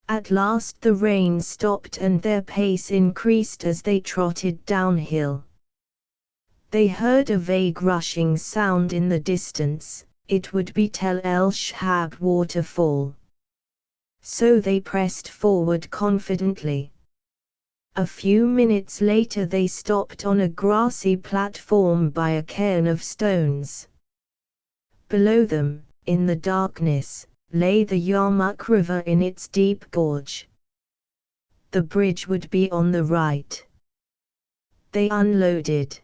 At last the rain stopped and their pace increased as they trotted downhill. They heard a vague rushing sound in the distance. It would be Tel el-Shahab waterfall. So they pressed forward confidently. A few minutes later they stopped on a grassy platform by a cairn of stones. Below them, in the darkness, lay the Yarmouk River in its deep gorge. The bridge would be on the right. They unloaded.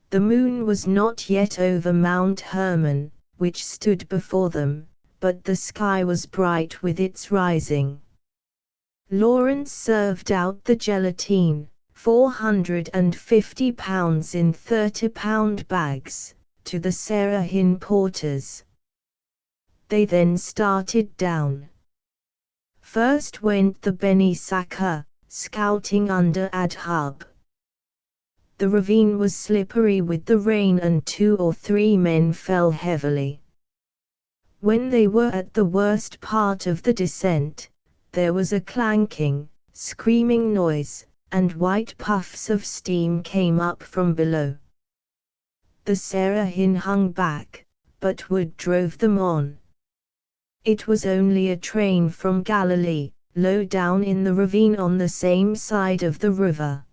The moon was not yet over Mount Hermon, which stood before them, but the sky was bright with its rising. Lawrence served out the gelatine, 450 pounds in 30-pound bags, to the Serahin porters. They then started down. First went the Beni Sakr, scouting under Adhub. The ravine was slippery with the rain and 2 or 3 men fell heavily. When they were at the worst part of the descent, there was a clanking, screaming noise, and white puffs of steam came up from below. The Serahin hung back, but Wood drove them on. It was only a train from Galilee, low down in the ravine on the same side of the river.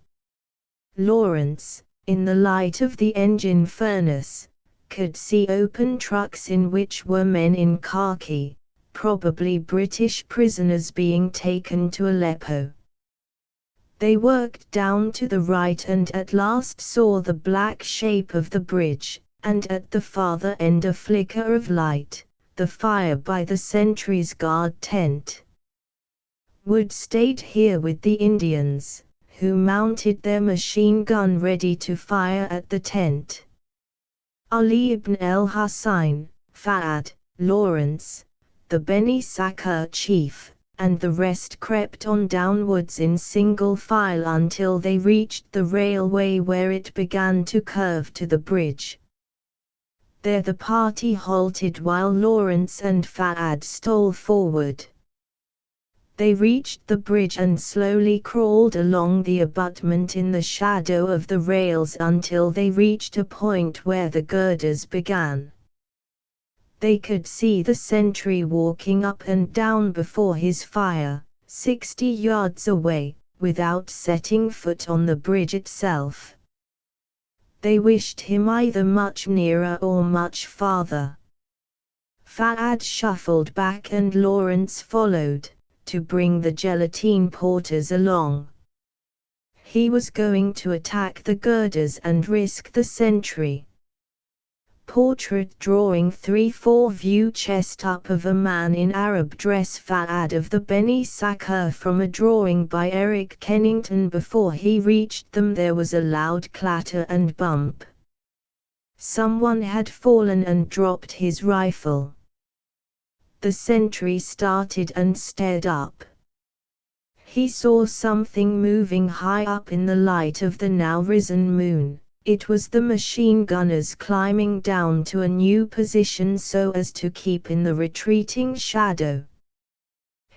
Lawrence, in the light of the engine furnace, could see open trucks in which were men in khaki, probably British prisoners being taken to Aleppo. They worked down to the right and at last saw the black shape of the bridge, and at the farther end a flicker of light, the fire by the sentry's guard tent. Wood stayed here with the Indians, who mounted their machine gun ready to fire at the tent. Ali ibn al-Husayn, Fa'ad, Lawrence, the Beni Sakr chief, and the rest crept on downwards in single file until they reached the railway where it began to curve to the bridge. There the party halted while Lawrence and Fa'ad stole forward. They reached the bridge and slowly crawled along the abutment in the shadow of the rails until they reached a point where the girders began. They could see the sentry walking up and down before his fire, 60 yards away, without setting foot on the bridge itself. They wished him either much nearer or much farther. Fa'ad shuffled back and Lawrence followed, to bring the gelatine porters along. He was going to attack the girders and risk the sentry. Portrait drawing 3/4 view chest up of a man in Arab dress. Fa'ad of the Beni Sakr from a drawing by Eric Kennington. Before he reached them there was a loud clatter and bump. Someone had fallen and dropped his rifle. The sentry started and stared up. He saw something moving high up in the light of the now risen moon. It was the machine gunners climbing down to a new position so as to keep in the retreating shadow.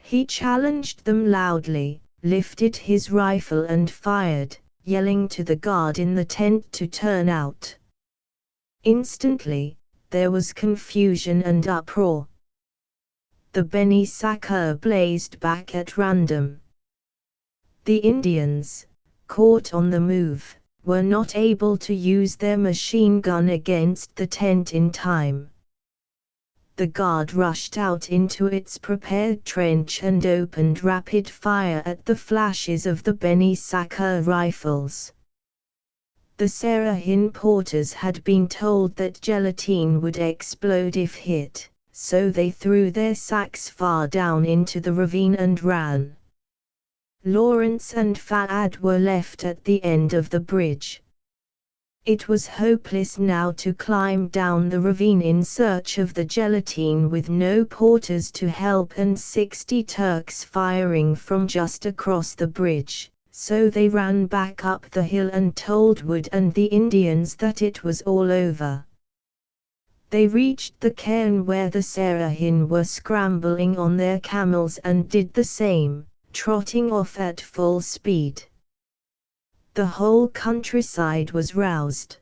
He challenged them loudly, lifted his rifle and fired, yelling to the guard in the tent to turn out. Instantly, there was confusion and uproar. The Beni Sakr blazed back at random. The Indians, caught on the move, were not able to use their machine gun against the tent in time. The guard rushed out into its prepared trench and opened rapid fire at the flashes of the Beni Sakher rifles. The Serahin porters had been told that gelatine would explode if hit, so they threw their sacks far down into the ravine and ran. Lawrence and Fa'ad were left at the end of the bridge. It was hopeless now to climb down the ravine in search of the gelatine with no porters to help and 60 Turks firing from just across the bridge, so they ran back up the hill and told Wood and the Indians that it was all over. They reached the cairn where the Serahin were scrambling on their camels and did the same, trotting off at full speed. The whole countryside was roused.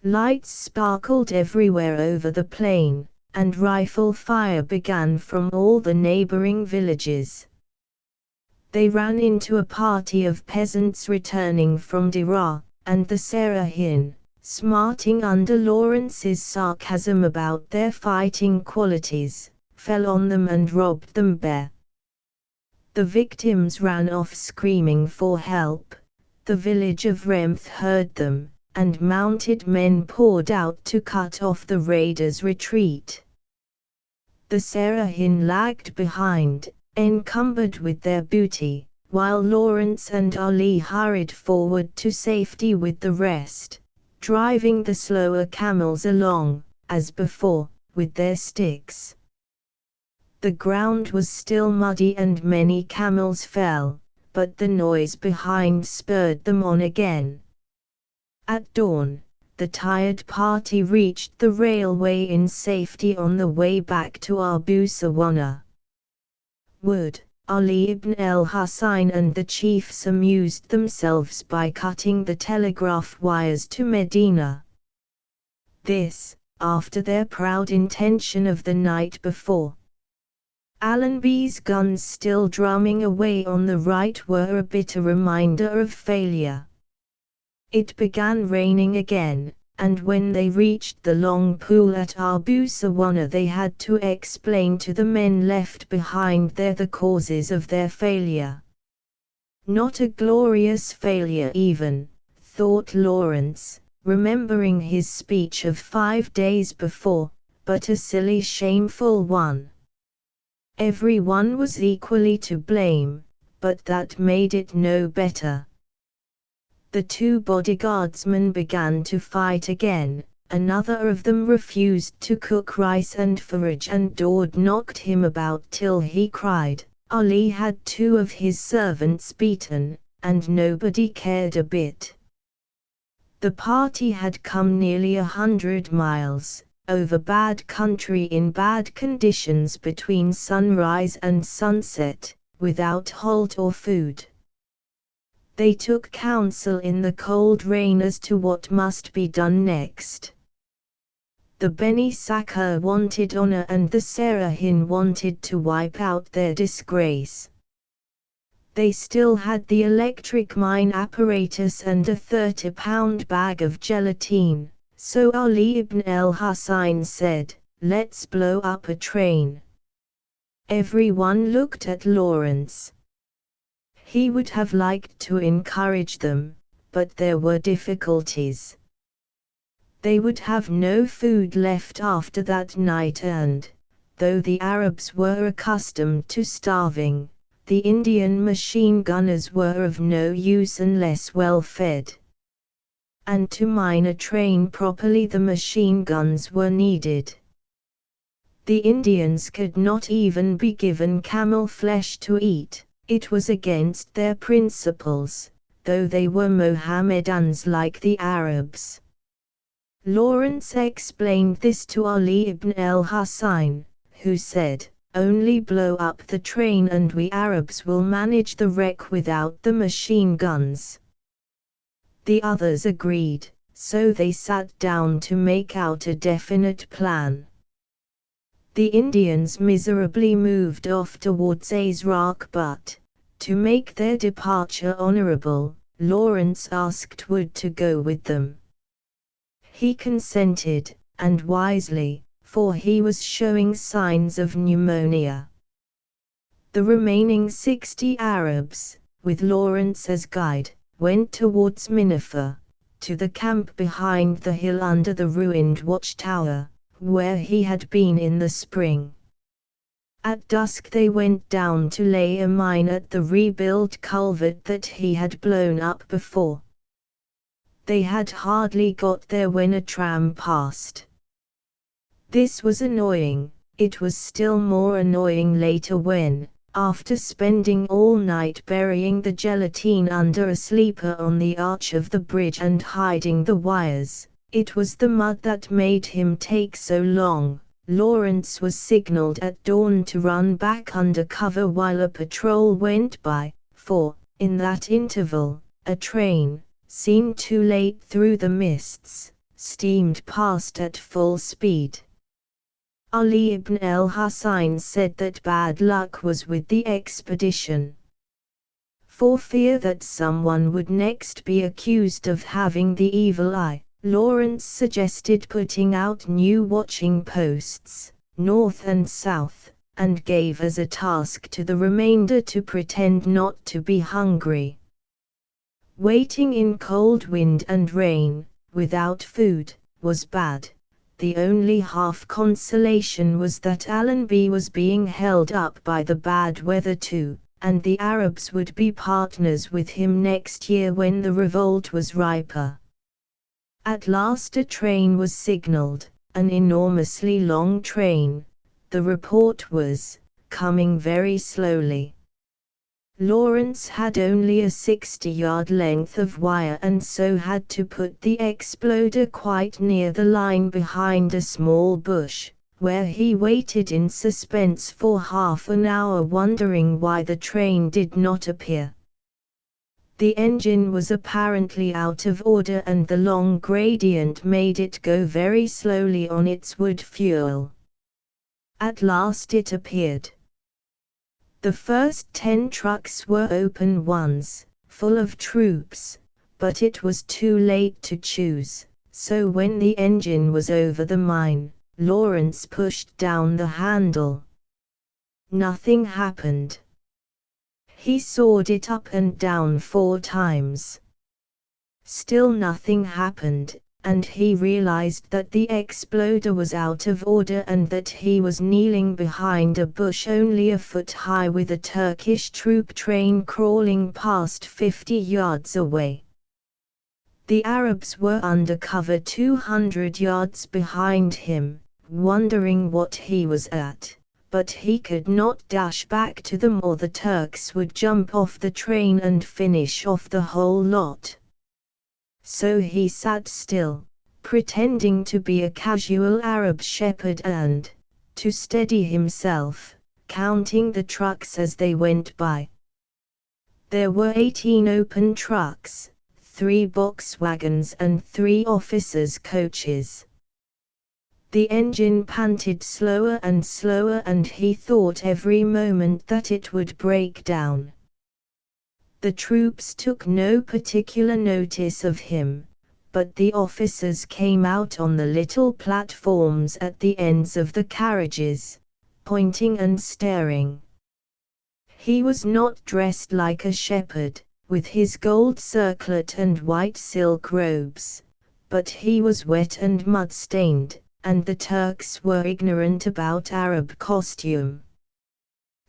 Lights sparkled everywhere over the plain, and rifle fire began from all the neighboring villages. They ran into a party of peasants returning from Dira, and the Serahin, smarting under Lawrence's sarcasm about their fighting qualities, fell on them and robbed them bare. The victims ran off screaming for help. The village of Remth heard them, and mounted men poured out to cut off the raiders' retreat. The Serahin lagged behind, encumbered with their booty, while Lawrence and Ali hurried forward to safety with the rest, driving the slower camels along, as before, with their sticks. The ground was still muddy and many camels fell, but the noise behind spurred them on again. At dawn, the tired party reached the railway in safety on the way back to Abu Sawana. Wood, Ali ibn el-Husayn and the chiefs amused themselves by cutting the telegraph wires to Medina. This, after their proud intention of the night before. Allenby's guns still drumming away on the right were a bitter reminder of failure. It began raining again, and when they reached the long pool at Abu Sawana they had to explain to the men left behind there the causes of their failure. Not a glorious failure even, thought Lawrence, remembering his speech of 5 days before, but a silly shameful one. Everyone was equally to blame, but that made it no better. The 2 bodyguardsmen began to fight again, another of them refused to cook rice and forage and Daud knocked him about till he cried. Ali had 2 of his servants beaten, and nobody cared a bit. The party had come nearly 100 miles, over bad country in bad conditions between sunrise and sunset, without halt or food. They took counsel in the cold rain as to what must be done next. The Beni Sakher wanted honor and the Serahin wanted to wipe out their disgrace. They still had the electric mine apparatus and a 30-pound bag of gelatine. So Ali ibn el-Husayn said, "Let's blow up a train." Everyone looked at Lawrence. He would have liked to encourage them, but there were difficulties. They would have no food left after that night and, though the Arabs were accustomed to starving, the Indian machine gunners were of no use unless well fed. And to mine a train properly the machine guns were needed. The Indians could not even be given camel flesh to eat, it was against their principles, though they were Mohammedans like the Arabs. Lawrence explained this to Ali ibn el-Husayn, who said, "Only blow up the train and we Arabs will manage the wreck without the machine guns." The others agreed, so they sat down to make out a definite plan. The Indians miserably moved off towards Azraq but, to make their departure honorable, Lawrence asked Wood to go with them. He consented, and wisely, for he was showing signs of pneumonia. The remaining 60 Arabs, with Lawrence as guide, went towards Minifer, to the camp behind the hill under the ruined watchtower, where he had been in the spring. At dusk they went down to lay a mine at the rebuilt culvert that he had blown up before. They had hardly got there when a tram passed. This was annoying. It was still more annoying later when, after spending all night burying the gelatine under a sleeper on the arch of the bridge and hiding the wires, it was the mud that made him take so long. Lawrence was signaled at dawn to run back under cover while a patrol went by, for, in that interval, a train, seen too late through the mists, steamed past at full speed. Ali ibn el-Husayn said that bad luck was with the expedition. For fear that someone would next be accused of having the evil eye, Lawrence suggested putting out new watching posts, north and south, and gave as a task to the remainder to pretend not to be hungry. Waiting in cold wind and rain, without food, was bad. The only half consolation was that Allenby was being held up by the bad weather too, and the Arabs would be partners with him next year when the revolt was riper. At last a train was signaled, an enormously long train. The report was, coming very slowly. Lawrence had only a 60-yard length of wire and so had to put the exploder quite near the line behind a small bush, where he waited in suspense for half an hour wondering why the train did not appear. The engine was apparently out of order and the long gradient made it go very slowly on its wood fuel. At last it appeared. The first 10 trucks were open ones, full of troops, but it was too late to choose, so when the engine was over the mine, Lawrence pushed down the handle. Nothing happened. He sawed it up and down 4 times. Still nothing happened, and he realized that the exploder was out of order and that he was kneeling behind a bush only a foot high with a Turkish troop train crawling past 50 yards away. The Arabs were under cover 200 yards behind him, wondering what he was at. But he could not dash back to them or the Turks would jump off the train and finish off the whole lot. So he sat still, pretending to be a casual Arab shepherd and, to steady himself, counting the trucks as they went by. There were 18 open trucks, 3 box wagons and 3 officers' coaches. The engine panted slower and slower and he thought every moment that it would break down. The troops took no particular notice of him, but the officers came out on the little platforms at the ends of the carriages, pointing and staring. He was not dressed like a shepherd, with his gold circlet and white silk robes, but he was wet and mud-stained, and the Turks were ignorant about Arab costume.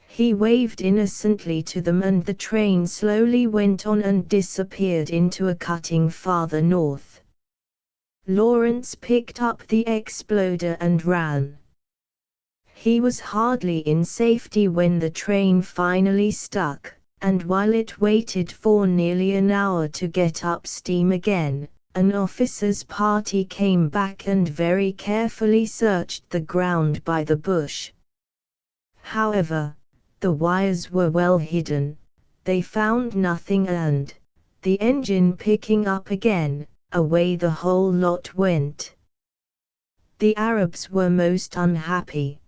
He waved innocently to them and the train slowly went on and disappeared into a cutting farther north. Lawrence picked up the exploder and ran. He was hardly in safety when the train finally stuck, and while it waited for nearly an hour to get up steam again, an officer's party came back and very carefully searched the ground by the bush. However, the wires were well hidden, they found nothing and, the engine picking up again, away the whole lot went. The Arabs were most unhappy.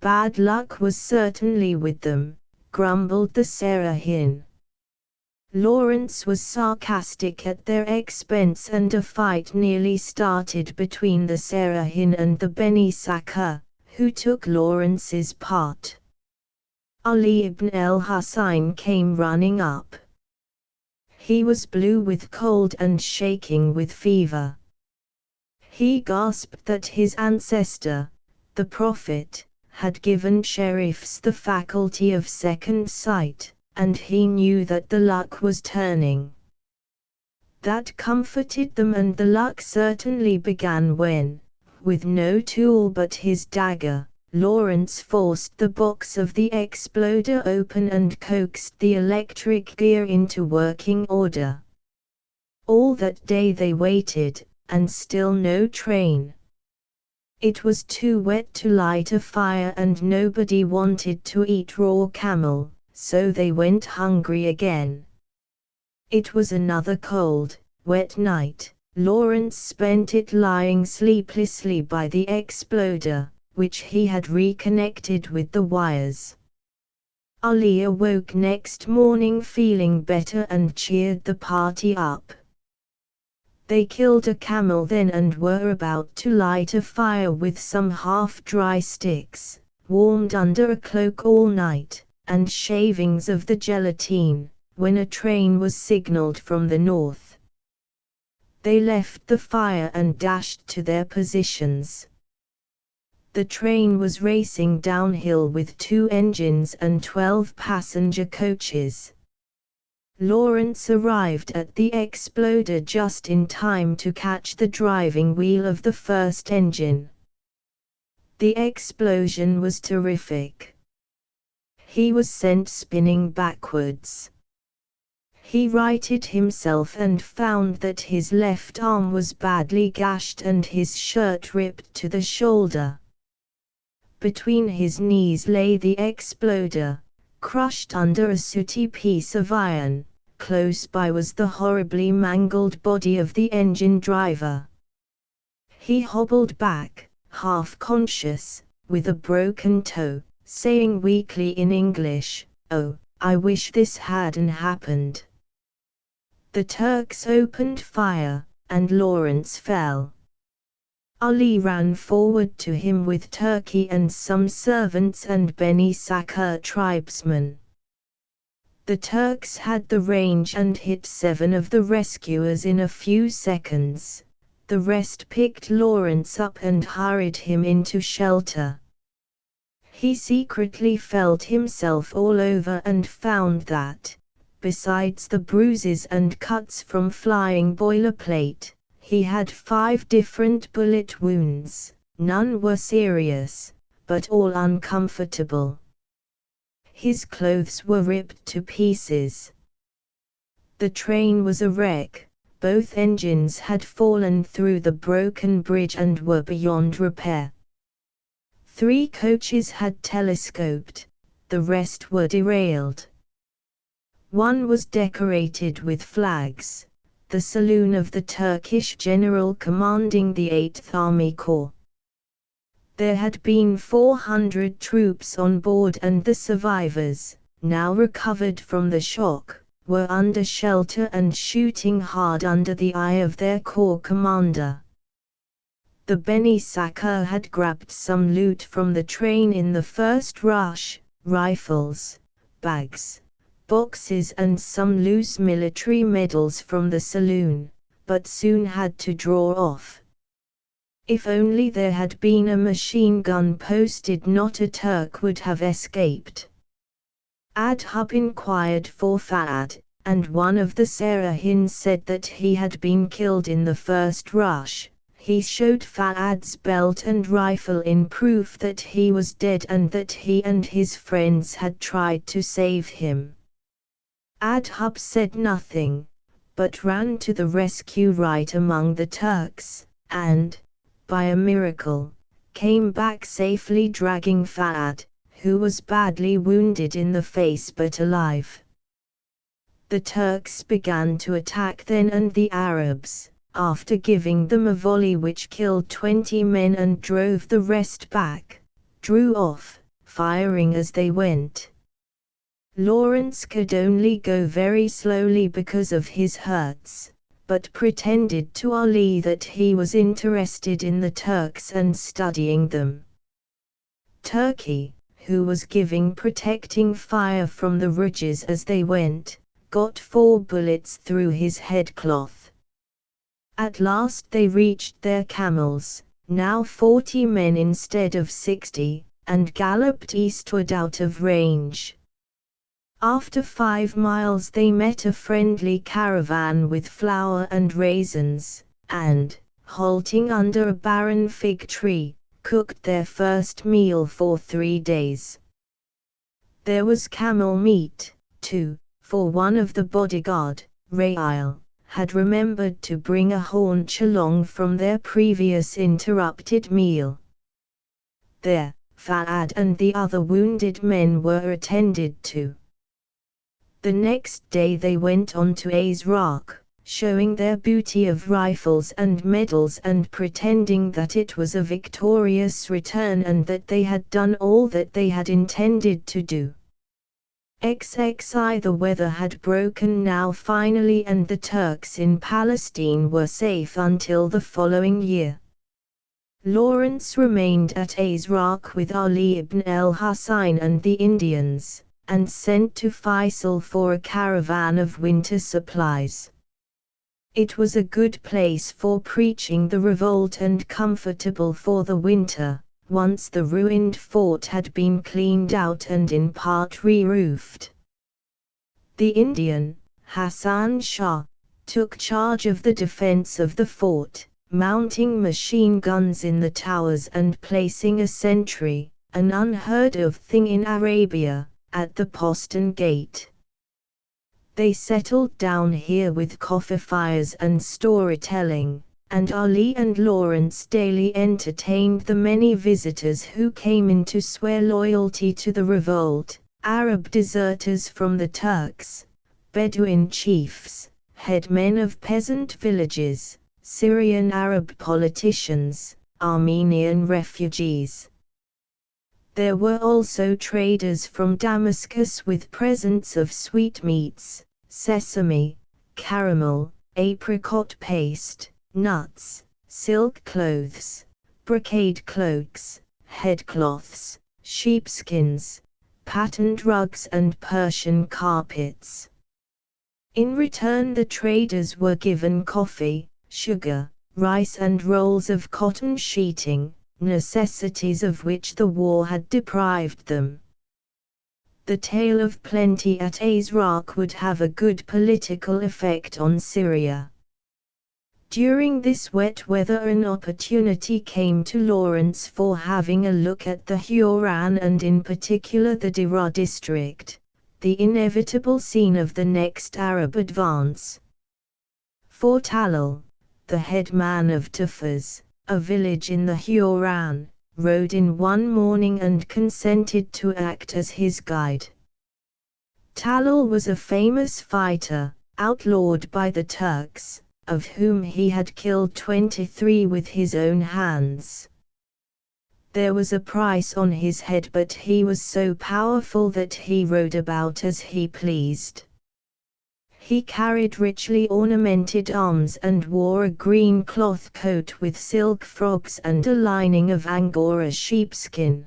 Bad luck was certainly with them, grumbled the Serahin. Lawrence was sarcastic at their expense and a fight nearly started between the Serahin and the Beni Sakr, who took Lawrence's part. Ali ibn al-Husayn came running up. He was blue with cold and shaking with fever. He gasped that his ancestor, the Prophet, had given sheriffs the faculty of second sight, and he knew that the luck was turning. That comforted them, and the luck certainly began when, with no tool but his dagger, Lawrence forced the box of the exploder open and coaxed the electric gear into working order. All that day they waited, and still no train. It was too wet to light a fire and nobody wanted to eat raw camel, so they went hungry again. It was another cold, wet night. Lawrence spent it lying sleeplessly by the exploder, which he had reconnected with the wires. Ali awoke next morning feeling better and cheered the party up. They killed a camel then and were about to light a fire with some half-dry sticks, warmed under a cloak all night, and shavings of the gelatine, when a train was signaled from the north. They left the fire and dashed to their positions. The train was racing downhill with 2 engines and 12 passenger coaches. Lawrence arrived at the exploder just in time to catch the driving wheel of the first engine. The explosion was terrific. He was sent spinning backwards. He righted himself and found that his left arm was badly gashed and his shirt ripped to the shoulder. Between his knees lay the exploder, crushed under a sooty piece of iron. Close by was the horribly mangled body of the engine driver. He hobbled back, half conscious, with a broken toe, saying weakly in English, "Oh, I wish this hadn't happened." The Turks opened fire, and Lawrence fell. Ali ran forward to him with Turkey and some servants and Beni Sakr tribesmen. The Turks had the range and hit 7 of the rescuers in a few seconds. The rest picked Lawrence up and hurried him into shelter. He secretly felt himself all over and found that, besides the bruises and cuts from flying boilerplate, he had 5 different bullet wounds. None were serious, but all uncomfortable. His clothes were ripped to pieces. The train was a wreck. Both engines had fallen through the broken bridge and were beyond repair. 3 coaches had telescoped, the rest were derailed. One was decorated with flags, the saloon of the Turkish general commanding the 8th Army Corps. There had been 400 troops on board and the survivors, now recovered from the shock, were under shelter and shooting hard under the eye of their corps commander. The Beni Sakr had grabbed some loot from the train in the first rush, rifles, bags, boxes and some loose military medals from the saloon, but soon had to draw off. If only there had been a machine gun posted, not a Turk would have escaped. Adhub inquired for Fa'ad, and one of the Serahin said that he had been killed in the first rush. He showed Fa'ad's belt and rifle in proof that he was dead and that he and his friends had tried to save him. Adhub said nothing, but ran to the rescue right among the Turks, and, by a miracle, came back safely dragging Fa'ad, who was badly wounded in the face but alive. The Turks began to attack then, and the Arabs, after giving them a volley which killed 20 men and drove the rest back, drew off, firing as they went. Lawrence could only go very slowly because of his hurts, but pretended to Ali that he was interested in the Turks and studying them. Turkey, who was giving protecting fire from the ridges as they went, got 4 bullets through his headcloth. At last they reached their camels, now 40 men instead of 60, and galloped eastward out of range. After 5 miles they met a friendly caravan with flour and raisins, and, halting under a barren fig tree, cooked their first meal for 3 days. There was camel meat, too, for one of the bodyguard, Rail, had remembered to bring a haunch along from their previous interrupted meal. There, Fa'ad and the other wounded men were attended to. The next day they went on to Azraq, showing their booty of rifles and medals and pretending that it was a victorious return and that they had done all that they had intended to do. XXI The weather had broken now finally and the Turks in Palestine were safe until the following year. Lawrence remained at Azraq with Ali ibn al-Husayn and the Indians, and sent to Faisal for a caravan of winter supplies. It was a good place for preaching the revolt and comfortable for the winter, once the ruined fort had been cleaned out and in part re-roofed. The Indian, Hassan Shah, took charge of the defense of the fort, mounting machine guns in the towers and placing a sentry, an unheard of thing in Arabia, at the postern gate. They settled down here with coffee fires and storytelling, and Ali and Lawrence daily entertained the many visitors who came in to swear loyalty to the revolt, Arab deserters from the Turks, Bedouin chiefs, headmen of peasant villages, Syrian Arab politicians, Armenian refugees. There were also traders from Damascus with presents of sweetmeats, sesame, caramel, apricot paste, nuts, silk clothes, brocade cloaks, headcloths, sheepskins, patterned rugs and Persian carpets. In return the traders were given coffee, sugar, rice and rolls of cotton sheeting, necessities of which the war had deprived them. The tale of plenty at Azraq would have a good political effect on Syria. During this wet weather an opportunity came to Lawrence for having a look at the Huran and in particular the Dira district, the inevitable scene of the next Arab advance. For Talal, the headman of Tufas, a village in the Huran, rode in one morning and consented to act as his guide. Talal was a famous fighter, outlawed by the Turks, of whom he had killed 23 with his own hands. There was a price on his head, but he was so powerful that he rode about as he pleased. He carried richly ornamented arms and wore a green cloth coat with silk frogs and a lining of Angora sheepskin.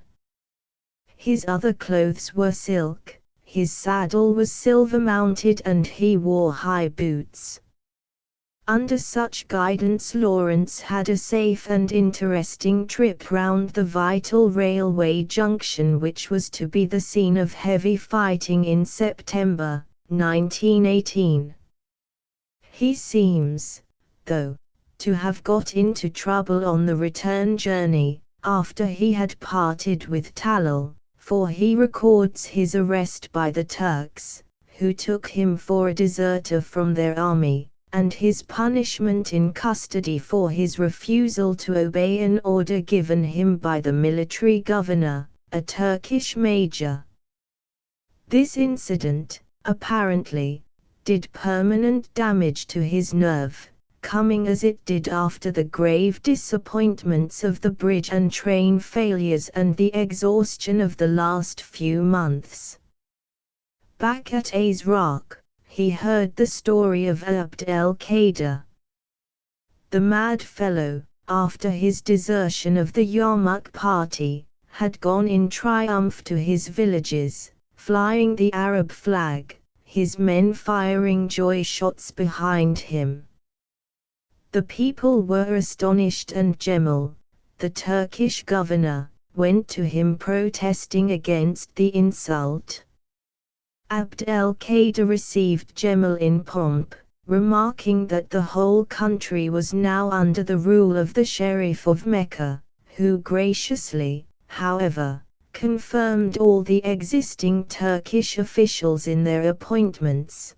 His other clothes were silk, his saddle was silver-mounted and he wore high boots. Under such guidance Lawrence had a safe and interesting trip round the vital railway junction which was to be the scene of heavy fighting in September 1918. He seems, though, to have got into trouble on the return journey, after he had parted with Talal, for he records his arrest by the Turks, who took him for a deserter from their army, and his punishment in custody for his refusal to obey an order given him by the military governor, a Turkish major. This incident, apparently, did permanent damage to his nerve, coming as it did after the grave disappointments of the bridge and train failures and the exhaustion of the last few months. Back at Azraq, he heard the story of Abd el-Qadir. The mad fellow, after his desertion of the Yarmouk party, had gone in triumph to his villages, flying the Arab flag, his men firing joy shots behind him. The people were astonished, and Cemal, the Turkish governor, went to him protesting against the insult. Abd el-Qadir received Cemal in pomp, remarking that the whole country was now under the rule of the Sheriff of Mecca, who graciously, however, confirmed all the existing Turkish officials in their appointments.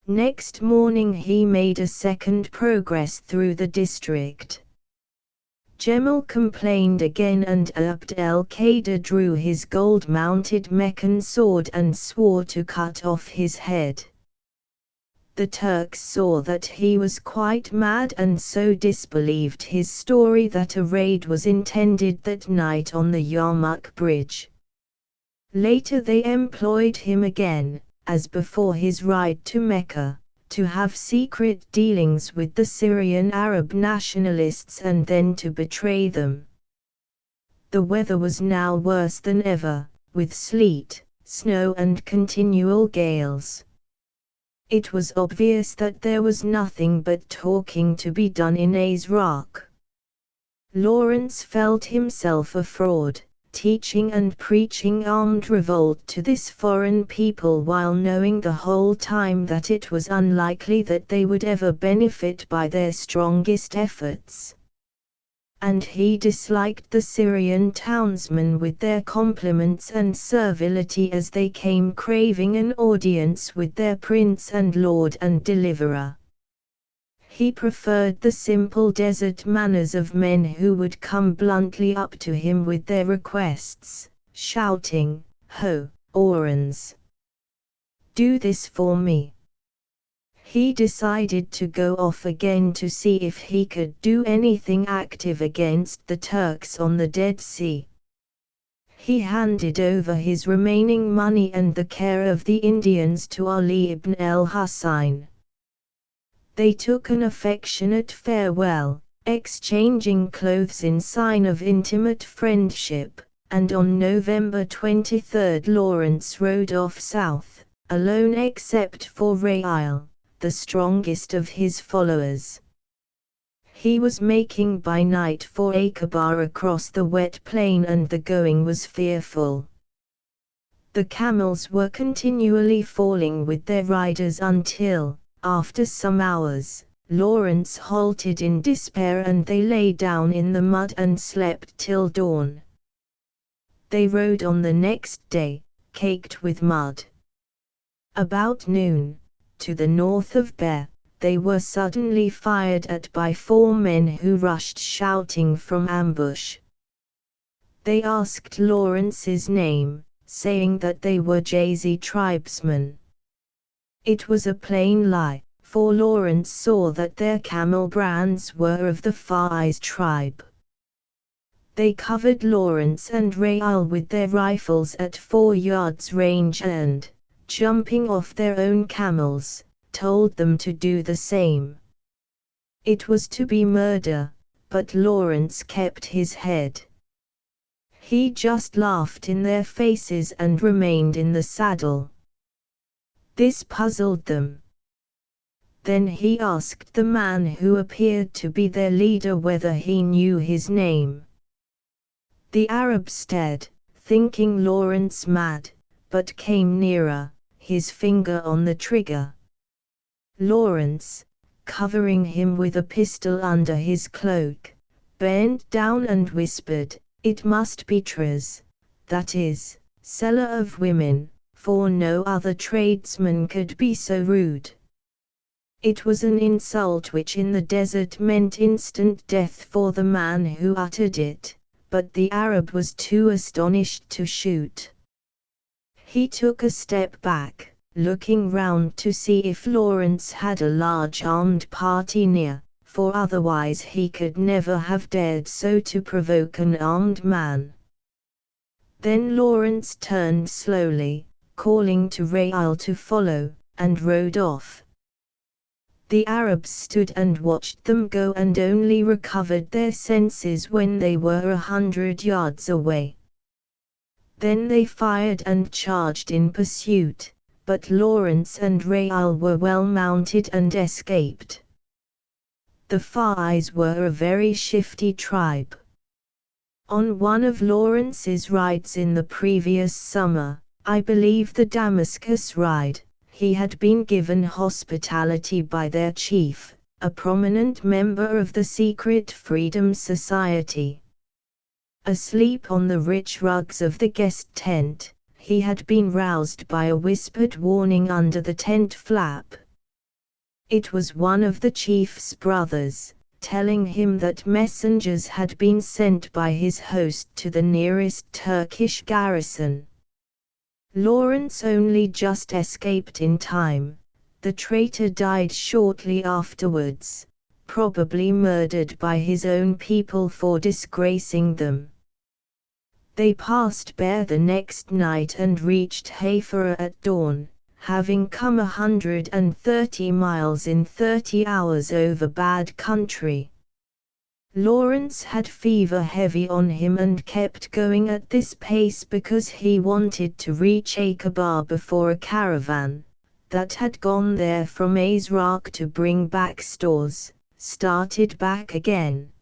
Next morning he made a second progress through the district. Cemal complained again, and Abd el-Qadir drew his gold-mounted Meccan sword and swore to cut off his head. The Turks saw that he was quite mad, and so disbelieved his story that a raid was intended that night on the Yarmouk bridge. Later they employed him again, as before his ride to Mecca, to have secret dealings with the Syrian Arab nationalists and then to betray them. The weather was now worse than ever, with sleet, snow and continual gales. It was obvious that there was nothing but talking to be done in Azraq. Lawrence felt himself a fraud, teaching and preaching armed revolt to this foreign people while knowing the whole time that it was unlikely that they would ever benefit by their strongest efforts. And he disliked the Syrian townsmen with their compliments and servility as they came craving an audience with their prince and lord and deliverer. He preferred the simple desert manners of men who would come bluntly up to him with their requests, shouting, "Ho, Orans! Do this for me." He decided to go off again to see if he could do anything active against the Turks on the Dead Sea. He handed over his remaining money and the care of the Indians to Ali ibn el-Husayn. They took an affectionate farewell, exchanging clothes in sign of intimate friendship, and on November 23 Lawrence rode off south, alone except for Rail, the strongest of his followers. He was making by night for Aqaba across the wet plain, and the going was fearful. The camels were continually falling with their riders until, after some hours, Lawrence halted in despair and they lay down in the mud and slept till dawn. They rode on the next day, caked with mud. About noon, to the north of Behr, they were suddenly fired at by 4 men who rushed shouting from ambush. They asked Lawrence's name, saying that they were Jayzi tribesmen. It was a plain lie, for Lawrence saw that their camel brands were of the Faiz tribe. They covered Lawrence and Rail with their rifles at 4 yards range and, jumping off their own camels, told them to do the same. It was to be murder, but Lawrence kept his head. He just laughed in their faces and remained in the saddle. This puzzled them. Then he asked the man who appeared to be their leader whether he knew his name. The Arab stared, thinking Lawrence mad, but came nearer, his finger on the trigger. Lawrence, covering him with a pistol under his cloak, bent down and whispered, "It must be Traz, that is, seller of women, for no other tradesman could be so rude." It was an insult which in the desert meant instant death for the man who uttered it, but the Arab was too astonished to shoot. He took a step back, looking round to see if Lawrence had a large armed party near, for otherwise he could never have dared so to provoke an armed man. Then Lawrence turned slowly, calling to Rail to follow, and rode off. The Arabs stood and watched them go and only recovered their senses when they were 100 yards away. Then they fired and charged in pursuit, but Lawrence and Rail were well mounted and escaped. The Fa'is were a very shifty tribe. On one of Lawrence's rides in the previous summer, I believe the Damascus ride, he had been given hospitality by their chief, a prominent member of the secret Freedom Society. Asleep on the rich rugs of the guest tent, he had been roused by a whispered warning under the tent flap. It was one of the chief's brothers, telling him that messengers had been sent by his host to the nearest Turkish garrison. Lawrence only just escaped in time. The traitor died shortly afterwards, probably murdered by his own people for disgracing them. They passed Bear the next night and reached Hafara at dawn, having come 130 miles in 30 hours over bad country. Lawrence had fever heavy on him and kept going at this pace because he wanted to reach Aqaba before a caravan, that had gone there from Azraq to bring back stores, started back again.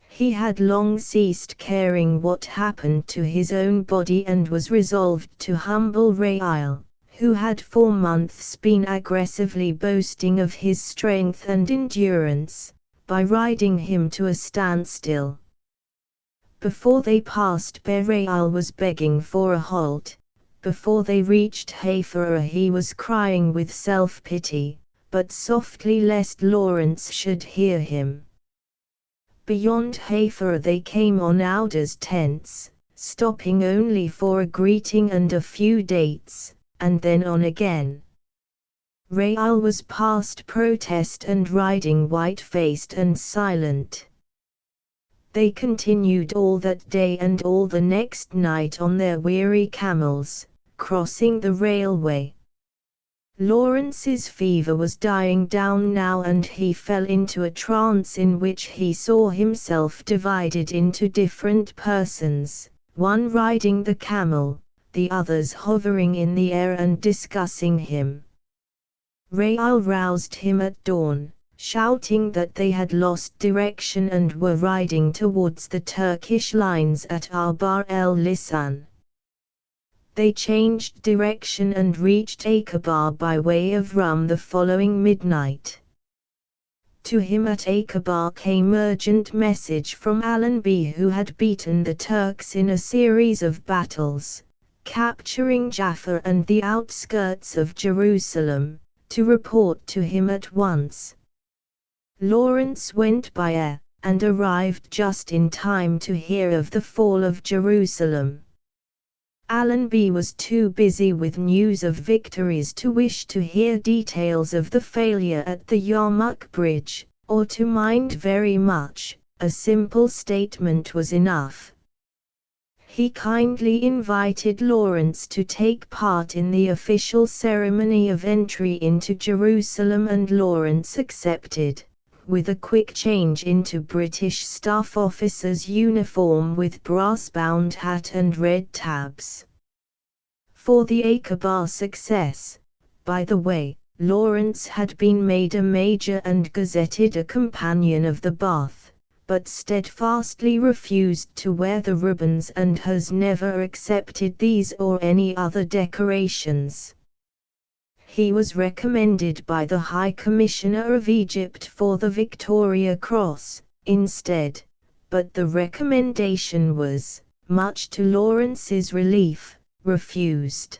He had long ceased caring what happened to his own body and was resolved to humble Rail, who had for months been aggressively boasting of his strength and endurance, by riding him to a standstill. Before they passed Bear, Rail was begging for a halt. Before they reached Hafara he was crying with self-pity, but softly lest Lawrence should hear him. Beyond Hafara they came on Auda's tents, stopping only for a greeting and a few dates, and then on again. Rail was past protest and riding white-faced and silent. They continued all that day and all the next night on their weary camels, crossing the railway. Lawrence's fever was dying down now and he fell into a trance in which he saw himself divided into different persons, one riding the camel, the others hovering in the air and discussing him. Rail roused him at dawn, shouting that they had lost direction and were riding towards the Turkish lines at Abar el-Lisan. They changed direction and reached Aqaba by way of Rum the following midnight. To him at Aqaba came urgent message from Allenby, who had beaten the Turks in a series of battles, capturing Jaffa and the outskirts of Jerusalem, to report to him at once. Lawrence went by air, and arrived just in time to hear of the fall of Jerusalem. Allenby was too busy with news of victories to wish to hear details of the failure at the Yarmouk Bridge, or to mind very much. A simple statement was enough. He kindly invited Lawrence to take part in the official ceremony of entry into Jerusalem, and Lawrence accepted, with a quick change into British staff officer's uniform with brass-bound hat and red tabs. For the Aqaba success, by the way, Lawrence had been made a major and gazetted a companion of the Bath, but steadfastly refused to wear the ribbons and has never accepted these or any other decorations. He was recommended by the High Commissioner of Egypt for the Victoria Cross, instead, but the recommendation was, much to Lawrence's relief, refused.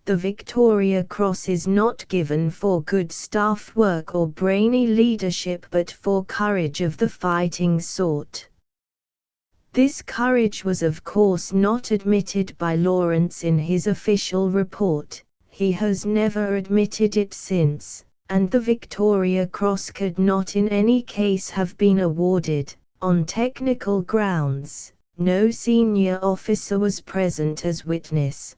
The Victoria Cross is not given for good staff work or brainy leadership but for courage of the fighting sort. This courage was of course not admitted by Lawrence in his official report. He has never admitted it since, and the Victoria Cross could not in any case have been awarded. On technical grounds, no senior officer was present as witness.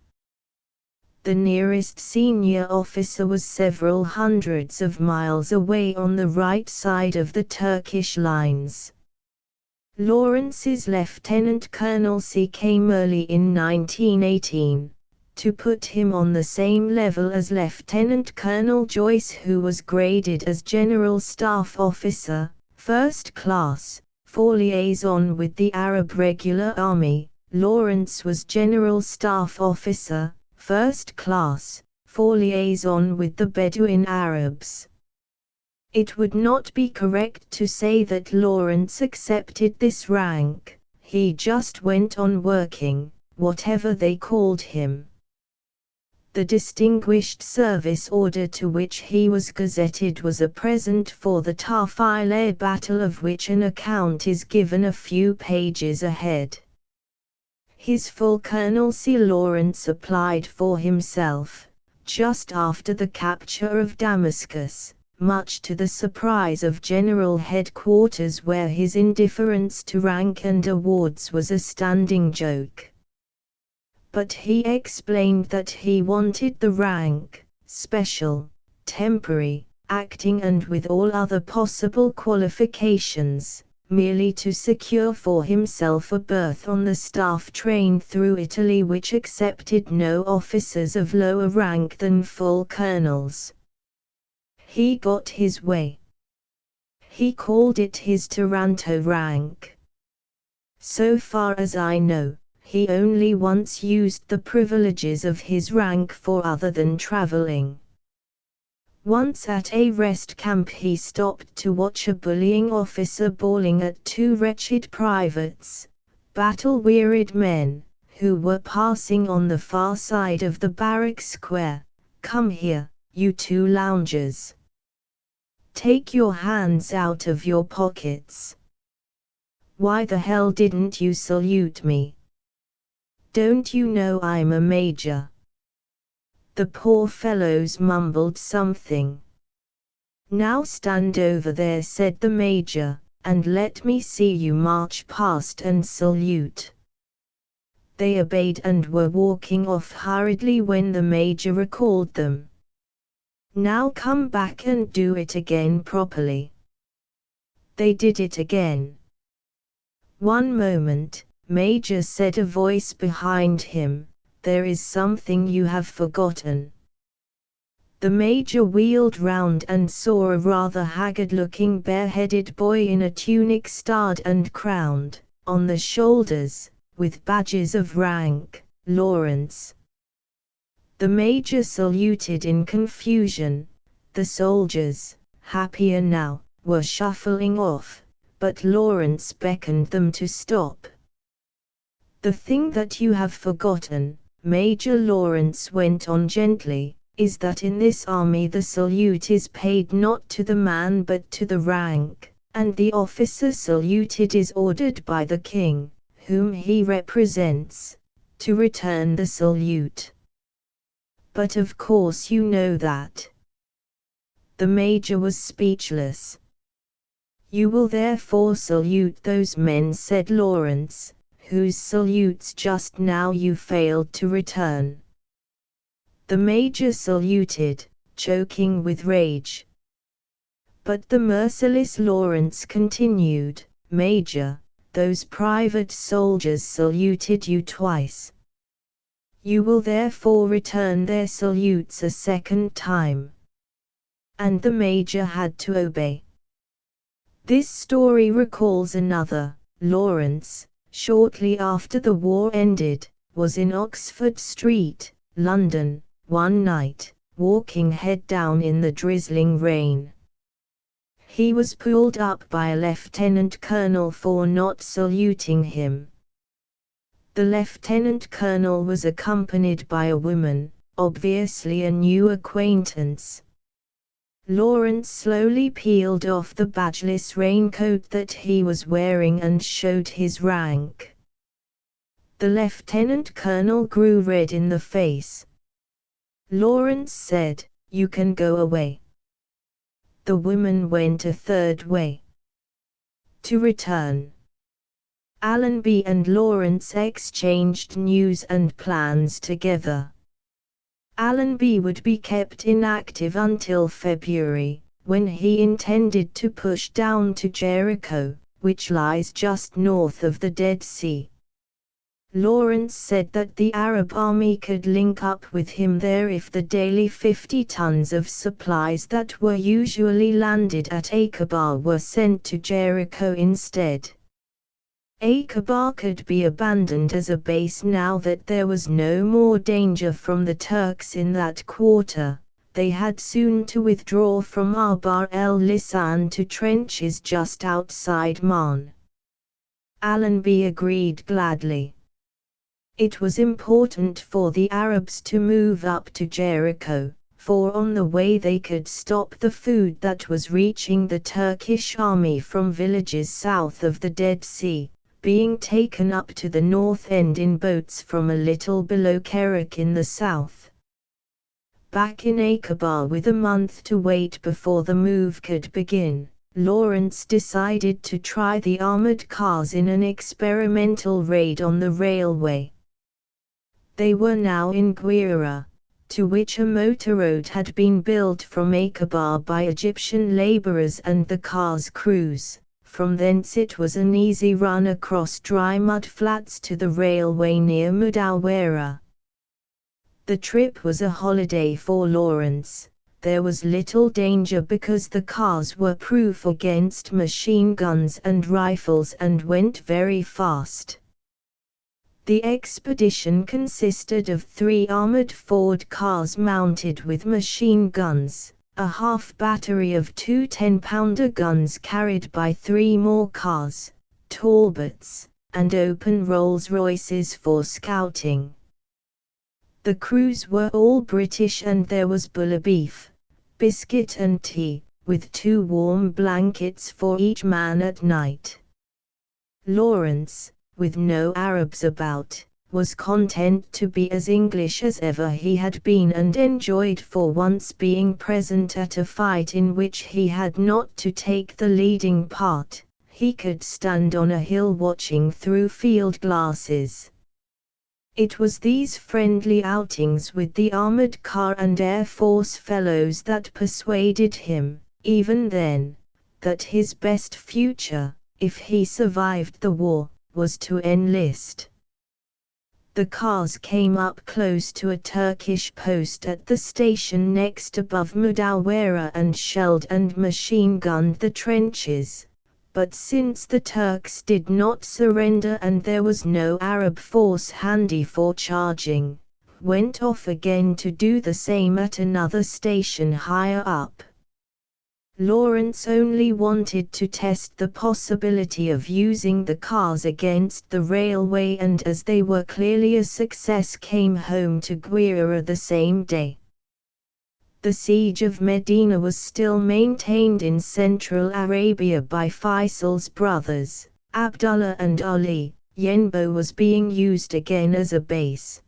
The nearest senior officer was several hundreds of miles away on the right side of the Turkish lines. Lawrence's lieutenant colonelcy came early in 1918, to put him on the same level as Lieutenant Colonel Joyce, who was graded as General Staff Officer, First Class, for liaison with the Arab Regular Army. Lawrence was General Staff Officer, First Class, for liaison with the Bedouin Arabs. It would not be correct to say that Lawrence accepted this rank, he just went on working, whatever they called him. The Distinguished Service Order to which he was gazetted was a present for the Tafile battle, of which an account is given a few pages ahead. His full colonelcy Lawrence applied for himself, just after the capture of Damascus, much to the surprise of General Headquarters, where his indifference to rank and awards was a standing joke. But he explained that he wanted the rank, special, temporary, acting and with all other possible qualifications, merely to secure for himself a berth on the staff train through Italy, which accepted no officers of lower rank than full colonels. He got his way. He called it his Taranto rank. So far as I know, he only once used the privileges of his rank for other than traveling. Once at a rest camp he stopped to watch a bullying officer bawling at two wretched privates, battle-wearied men, who were passing on the far side of the barrack square. "Come here, you two loungers. Take your hands out of your pockets. Why the hell didn't you salute me? Don't you know I'm a major?" The poor fellows mumbled something. "Now stand over there," said the major, "and let me see you march past and salute." They obeyed and were walking off hurriedly when the major recalled them. "Now come back and do it again properly." They did it again. "One moment, Major," said a voice behind him, "there is something you have forgotten." The major wheeled round and saw a rather haggard-looking bareheaded boy in a tunic starred and crowned, on the shoulders, with badges of rank, Lawrence. The major saluted in confusion. The soldiers, happier now, were shuffling off, but Lawrence beckoned them to stop. "The thing that you have forgotten," Major Lawrence went on gently, "is that in this army the salute is paid not to the man but to the rank, and the officer saluted is ordered by the king, whom he represents, to return the salute. But of course you know that." The major was speechless. "You will therefore salute those men," said Lawrence, "whose salutes just now you failed to return." The major saluted, choking with rage. But the merciless Lawrence continued, "Major, those private soldiers saluted you twice. You will therefore return their salutes a second time." And the major had to obey. This story recalls another. Lawrence, shortly after the war ended, was in Oxford Street, London, one night, walking head down in the drizzling rain. He was pulled up by a lieutenant colonel for not saluting him. The lieutenant colonel was accompanied by a woman, obviously a new acquaintance. Lawrence slowly peeled off the badgeless raincoat that he was wearing and showed his rank. The lieutenant colonel grew red in the face. Lawrence said, "You can go away." The woman went a third way. To return. Allenby and Lawrence exchanged news and plans together. Allenby would be kept inactive until February, when he intended to push down to Jericho, which lies just north of the Dead Sea. Lawrence said that the Arab army could link up with him there if the daily 50 tons of supplies that were usually landed at Aqaba were sent to Jericho instead. Aqaba could be abandoned as a base now that there was no more danger from the Turks in that quarter. They had soon to withdraw from Abar el-Lisan to trenches just outside Man. Allenby agreed gladly. It was important for the Arabs to move up to Jericho, for on the way they could stop the food that was reaching the Turkish army from villages south of the Dead Sea, being taken up to the north end in boats from a little below Kerak in the south. Back in Aqaba with a month to wait before the move could begin, Lawrence decided to try the armored cars in an experimental raid on the railway. They were now in Guira, to which a motorroad had been built from Aqaba by Egyptian laborers and the car's crews. From thence it was an easy run across dry mud flats to the railway near Mudawara. The trip was a holiday for Lawrence. There was little danger because the cars were proof against machine guns and rifles and went very fast. The expedition consisted of 3 armored Ford cars mounted with machine guns, a half battery of 2 10-pounder guns carried by 3 more cars, Talbots, and open Rolls-Royces for scouting. The crews were all British and there was bulla beef, biscuit and tea, with 2 warm blankets for each man at night. Lawrence, with no Arabs about, was content to be as English as ever he had been and enjoyed for once being present at a fight in which he had not to take the leading part. He could stand on a hill watching through field glasses. It was these friendly outings with the armored car and Air Force fellows that persuaded him, even then, that his best future, if he survived the war, was to enlist. The cars came up close to a Turkish post at the station next above Mudawara and shelled and machine-gunned the trenches. But since the Turks did not surrender and there was no Arab force handy for charging, went off again to do the same at another station higher up. Lawrence only wanted to test the possibility of using the cars against the railway, and as they were clearly a success, came home to Guira the same day. The siege of Medina was still maintained in Central Arabia by Faisal's brothers, Abdullah and Ali. Yenbo was being used again as a base.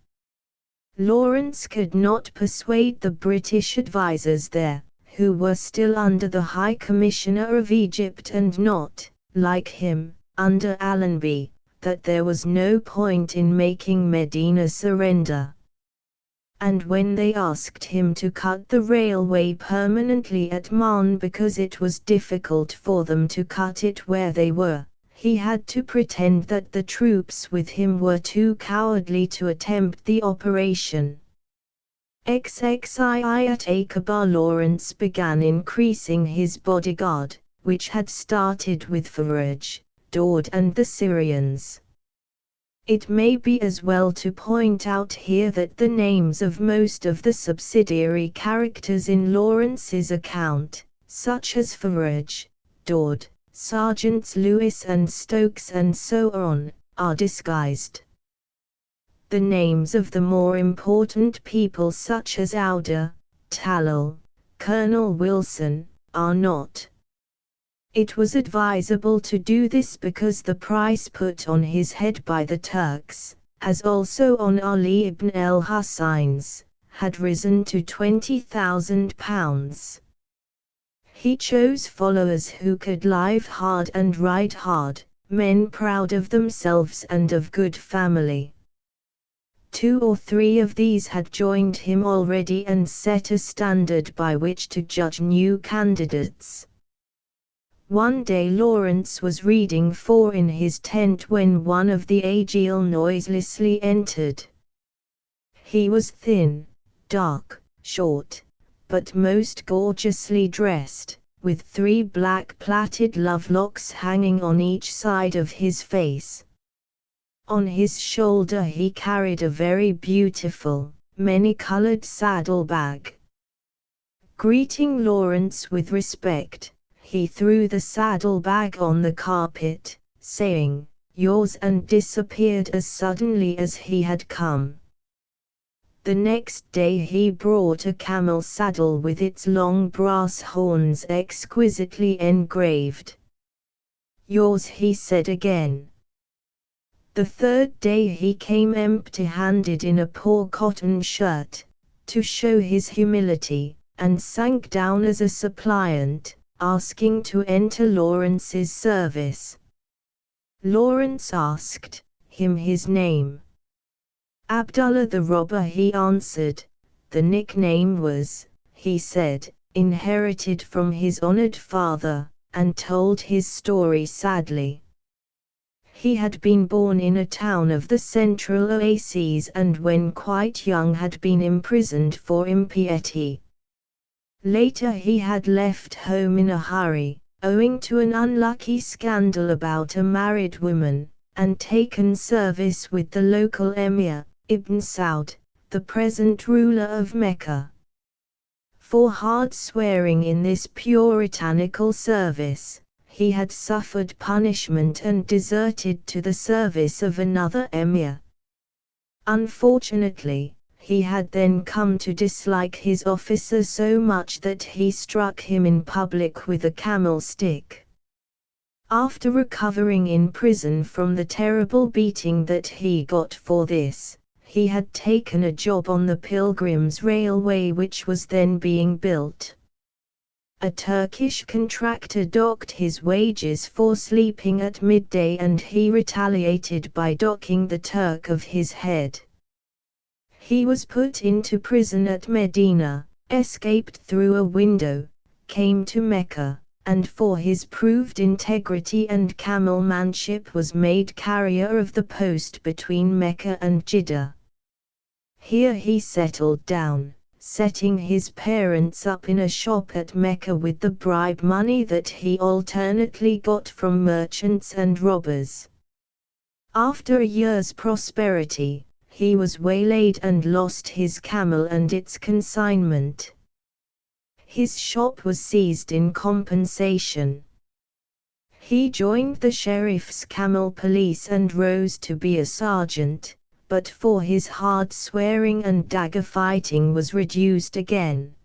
Lawrence could not persuade the British advisers there, who were still under the High Commissioner of Egypt and not, like him, under Allenby, that there was no point in making Medina surrender. And when they asked him to cut the railway permanently at Man because it was difficult for them to cut it where they were, he had to pretend that the troops with him were too cowardly to attempt the operation. XXII at Aqaba, Lawrence began increasing his bodyguard, which had started with Faraj, Daud and the Syrians. It may be as well to point out here that the names of most of the subsidiary characters in Lawrence's account, such as Faraj, Daud, Sergeants Lewis and Stokes and so on, are disguised. The names of the more important people such as Auda, Talal, Colonel Wilson, are not. It was advisable to do this because the price put on his head by the Turks, as also on Ali ibn el-Husayn's, had risen to £20,000. He chose followers who could live hard and ride hard, men proud of themselves and of good family. 2 or 3 of these had joined him already and set a standard by which to judge new candidates. One day Lawrence was reading 4 in his tent when one of the Agiel noiselessly entered. He was thin, dark, short, but most gorgeously dressed, with 3 black plaited lovelocks hanging on each side of his face. On his shoulder he carried a very beautiful, many-colored saddlebag. Greeting Lawrence with respect, he threw the saddlebag on the carpet, saying, "Yours," and disappeared as suddenly as he had come. The next day he brought a camel saddle with its long brass horns exquisitely engraved. "Yours," he said again. The third day he came empty-handed in a poor cotton shirt, to show his humility, and sank down as a suppliant, asking to enter Lawrence's service. Lawrence asked him his name. "Abdullah the Robber," he answered. The nickname was, he said, inherited from his honored father, and told his story sadly. He had been born in a town of the Central Oases and when quite young had been imprisoned for impiety. Later he had left home in a hurry, owing to an unlucky scandal about a married woman, and taken service with the local emir, Ibn Saud, the present ruler of Mecca. For hard swearing in this puritanical service, he had suffered punishment and deserted to the service of another emir. Unfortunately, he had then come to dislike his officer so much that he struck him in public with a camel stick. After recovering in prison from the terrible beating that he got for this, he had taken a job on the Pilgrims Railway which was then being built. A Turkish contractor docked his wages for sleeping at midday and he retaliated by docking the Turk of his head. He was put into prison at Medina, escaped through a window, came to Mecca, and for his proved integrity and camelmanship was made carrier of the post between Mecca and Jeddah. Here he settled down, setting his parents up in a shop at Mecca with the bribe money that he alternately got from merchants and robbers. After a year's prosperity, he was waylaid and lost his camel and its consignment. His shop was seized in compensation. He joined the sheriff's camel police and rose to be a sergeant, but for his hard swearing and dagger fighting was reduced again.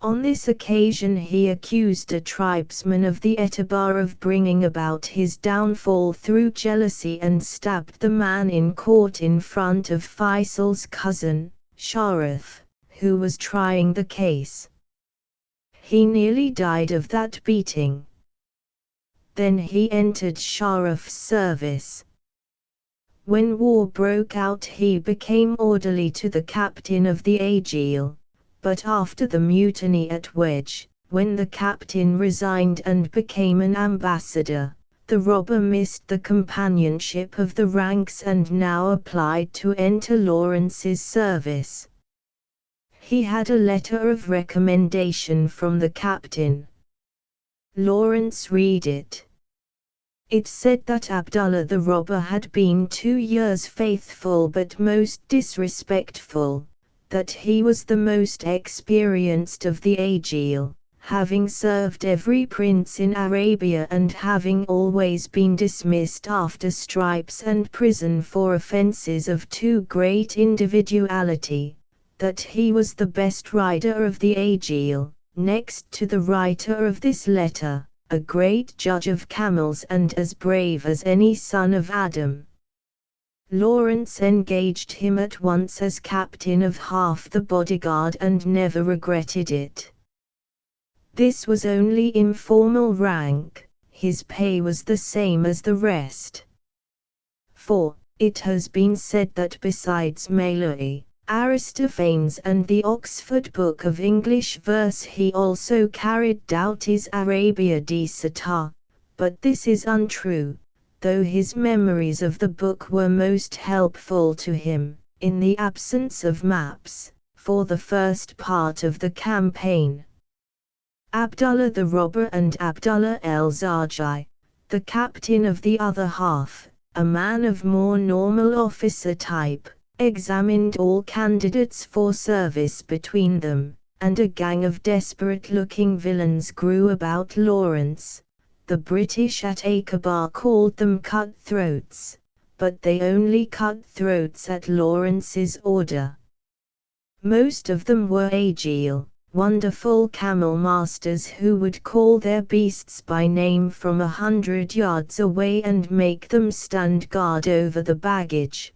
On this occasion he accused a tribesman of the Etabar of bringing about his downfall through jealousy and stabbed the man in court in front of Faisal's cousin, Sharaf, who was trying the case. He nearly died of that beating. Then he entered Sharaf's service. When war broke out he became orderly to the captain of the Agiel. But after the mutiny at Wedge, when the captain resigned and became an ambassador, the robber missed the companionship of the ranks and now applied to enter Lawrence's service. He had a letter of recommendation from the captain. Lawrence read it. It said that Abdullah the Robber had been 2 years faithful but most disrespectful, that he was the most experienced of the Agiel, having served every prince in Arabia and having always been dismissed after stripes and prison for offences of too great individuality, that he was the best rider of the Agiel, next to the writer of this letter, a great judge of camels and as brave as any son of Adam. Lawrence engaged him at once as captain of half the bodyguard and never regretted it. This was only informal rank, his pay was the same as the rest. For, It has been said that besides Malloy, Aristophanes and the Oxford Book of English Verse he also carried Doughty's Arabia di Sata, but this is untrue, though his memories of the book were most helpful to him, in the absence of maps, for the first part of the campaign. Abdullah the robber and Abdullah el-Zarji, the captain of the other half, a man of more normal officer type, examined all candidates for service between them, and a gang of desperate-looking villains grew about Lawrence. The British at Akbar called them cutthroats, but they only cut throats at Lawrence's order. Most of them were agile, wonderful camel masters who would call their beasts by name from 100 yards away and make them stand guard over the baggage.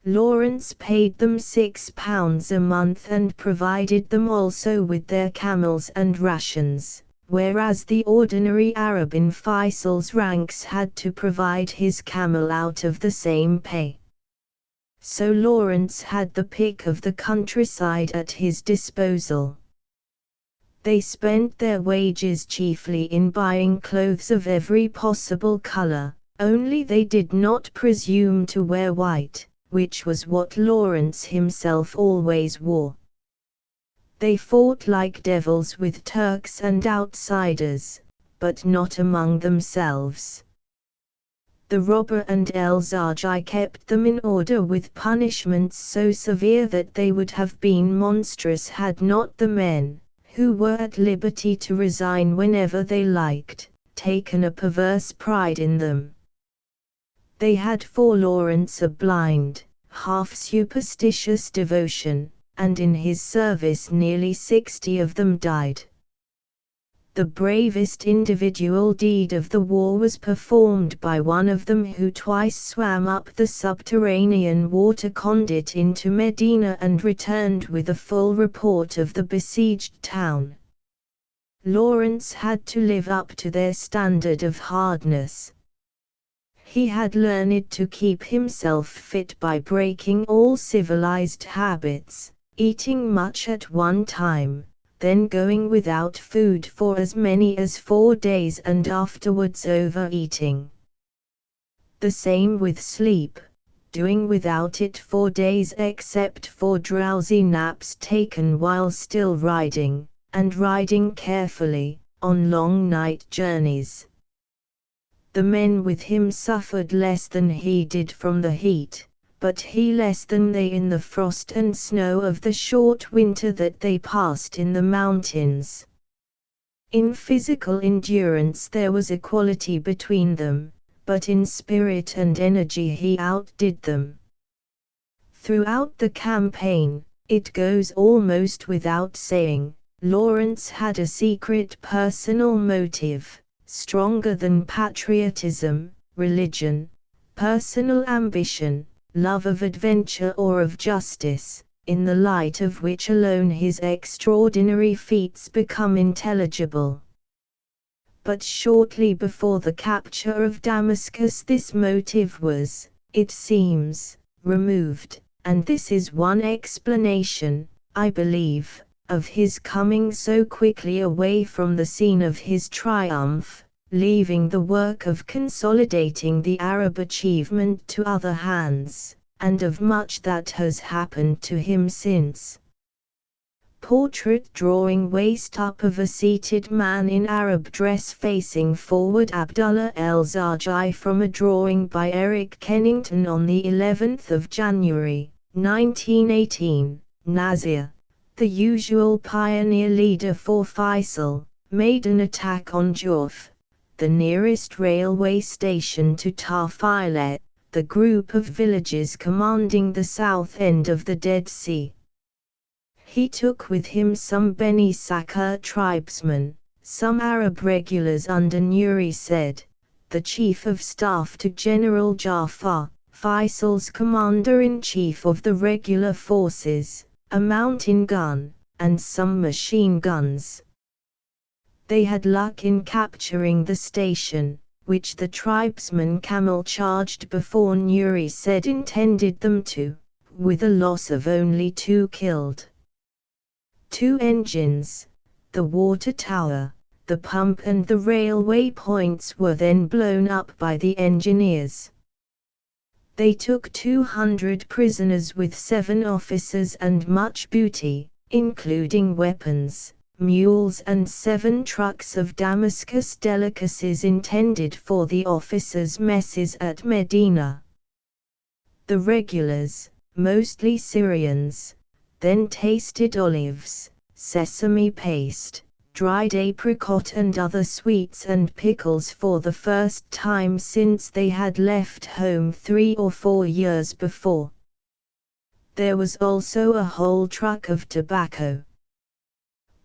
Lawrence paid them £6 a month and provided them also with their camels and rations, whereas the ordinary Arab in Faisal's ranks had to provide his camel out of the same pay. So Lawrence had the pick of the countryside at his disposal. They spent their wages chiefly in buying clothes of every possible color, only they did not presume to wear white, which was what Lawrence himself always wore. They fought like devils with Turks and outsiders, but not among themselves. The robber and el-Zarji kept them in order with punishments so severe that they would have been monstrous had not the men, who were at liberty to resign whenever they liked, taken a perverse pride in them. They had for Lawrence a blind, half-superstitious devotion, and in his service nearly 60 of them died. The bravest individual deed of the war was performed by one of them who twice swam up the subterranean water conduit into Medina and returned with a full report of the besieged town. Lawrence had to live up to their standard of hardness. He had learned to keep himself fit by breaking all civilized habits, eating much at one time, then going without food for as many as 4 days and afterwards overeating. The same with sleep, doing without it for days except for drowsy naps taken while still riding, and riding carefully, on long night journeys. The men with him suffered less than he did from the heat, but he less than they in the frost and snow of the short winter that they passed in the mountains. In physical endurance there was equality between them, but in spirit and energy he outdid them. Throughout the campaign, it goes almost without saying, Lawrence had a secret personal motive, stronger than patriotism, religion, personal ambition, love of adventure or of justice, in the light of which alone his extraordinary feats become intelligible. But shortly before the capture of Damascus this motive was, it seems, removed, and this is one explanation, I believe, of his coming so quickly away from the scene of his triumph, leaving the work of consolidating the Arab achievement to other hands, and of much that has happened to him since. Portrait drawing waist up of a seated man in Arab dress facing forward. Abdullah el-Zarji from a drawing by Eric Kennington on the 11th of January, 1918, Nazir, the usual pioneer leader for Faisal, made an attack on Juf, the nearest railway station to Tarfilet, the group of villages commanding the south end of the Dead Sea. He took with him some Beni Sakr tribesmen, some Arab regulars under Nuri Said, the chief of staff to General Jafar, Faisal's commander-in-chief of the regular forces, a mountain gun, and some machine guns. They had luck in capturing the station, which the tribesman camel charged before Nuri said intended them to, with a loss of only 2 killed. 2 engines, the water tower, the pump and the railway points were then blown up by the engineers. They took 200 prisoners with 7 officers and much booty, including weapons, mules and 7 trucks of Damascus delicacies intended for the officers' messes at Medina. The regulars, mostly Syrians, then tasted olives, sesame paste, dried apricot and other sweets and pickles for the first time since they had left home 3 or 4 years before. There was also a whole truck of tobacco.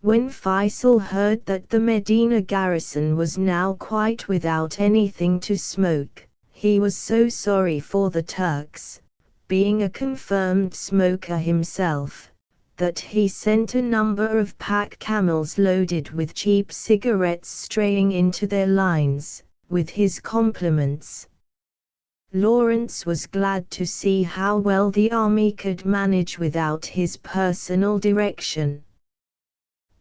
When Faisal heard that the Medina garrison was now quite without anything to smoke, he was so sorry for the Turks, being a confirmed smoker himself, that he sent a number of pack camels loaded with cheap cigarettes straying into their lines, with his compliments. Lawrence was glad to see how well the army could manage without his personal direction.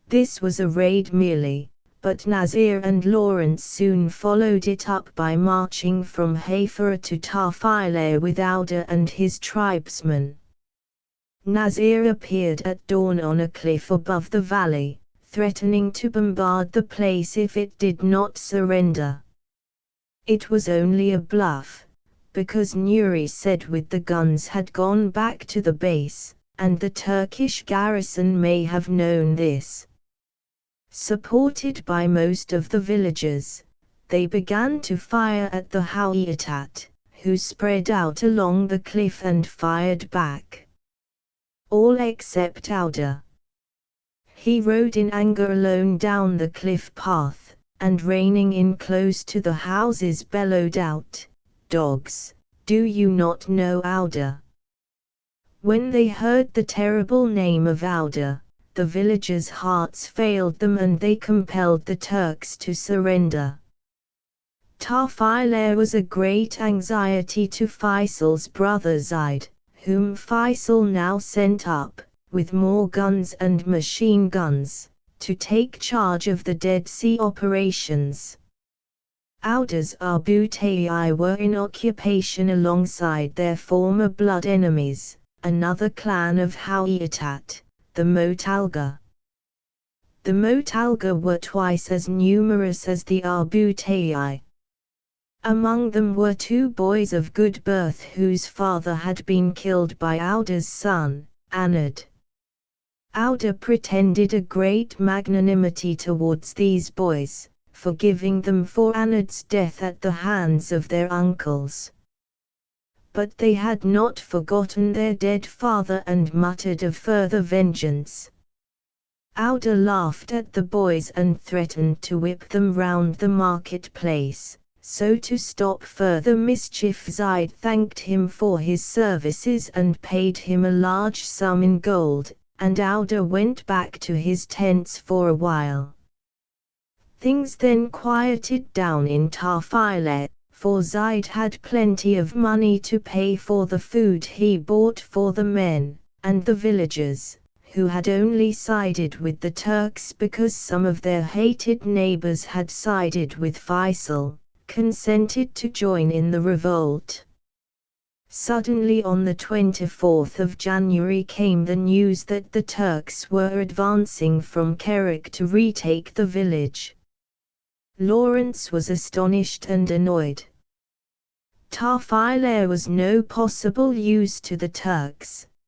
This was a raid merely, but Nasir and Lawrence soon followed it up by marching from Haifa to Tarfila with Auda and his tribesmen. Nasir appeared at dawn on a cliff above the valley, threatening to bombard the place if it did not surrender. It was only a bluff, because Nuri said with the guns had gone back to the base, and the Turkish garrison may have known this. Supported by most of the villagers, they began to fire at the Hawiyatat, who spread out along the cliff and fired back. All except Auda. He rode in anger alone down the cliff path, and reining in close to the houses bellowed out, "Dogs, do you not know Auda?" When they heard the terrible name of Auda, the villagers' hearts failed them and they compelled the Turks to surrender. Tarfila was a great anxiety to Faisal's brother Zaid, whom Faisal now sent up, with more guns and machine guns, to take charge of the Dead Sea operations. Auda's Abu Tayyai were in occupation alongside their former blood enemies, another clan of Hawiyatat, the Motalga. The Motalga were twice as numerous as the Abu Tayyai. Among them were 2 boys of good birth whose father had been killed by Auda's son, Anad. Auda pretended a great magnanimity towards these boys, forgiving them for Anad's death at the hands of their uncles. But they had not forgotten their dead father and muttered of further vengeance. Auda laughed at the boys and threatened to whip them round the marketplace, so to stop further mischief Zaid thanked him for his services and paid him a large sum in gold, and Auda went back to his tents for a while. Things then quieted down in Tarfila, for Zaid had plenty of money to pay for the food he bought for the men, and the villagers, who had only sided with the Turks because some of their hated neighbors had sided with Faisal, consented to join in the revolt. Suddenly on the 24th of January came the news that the Turks were advancing from Kerak to retake the village. Lawrence was astonished and annoyed. Tarfila was no possible use to the Turks,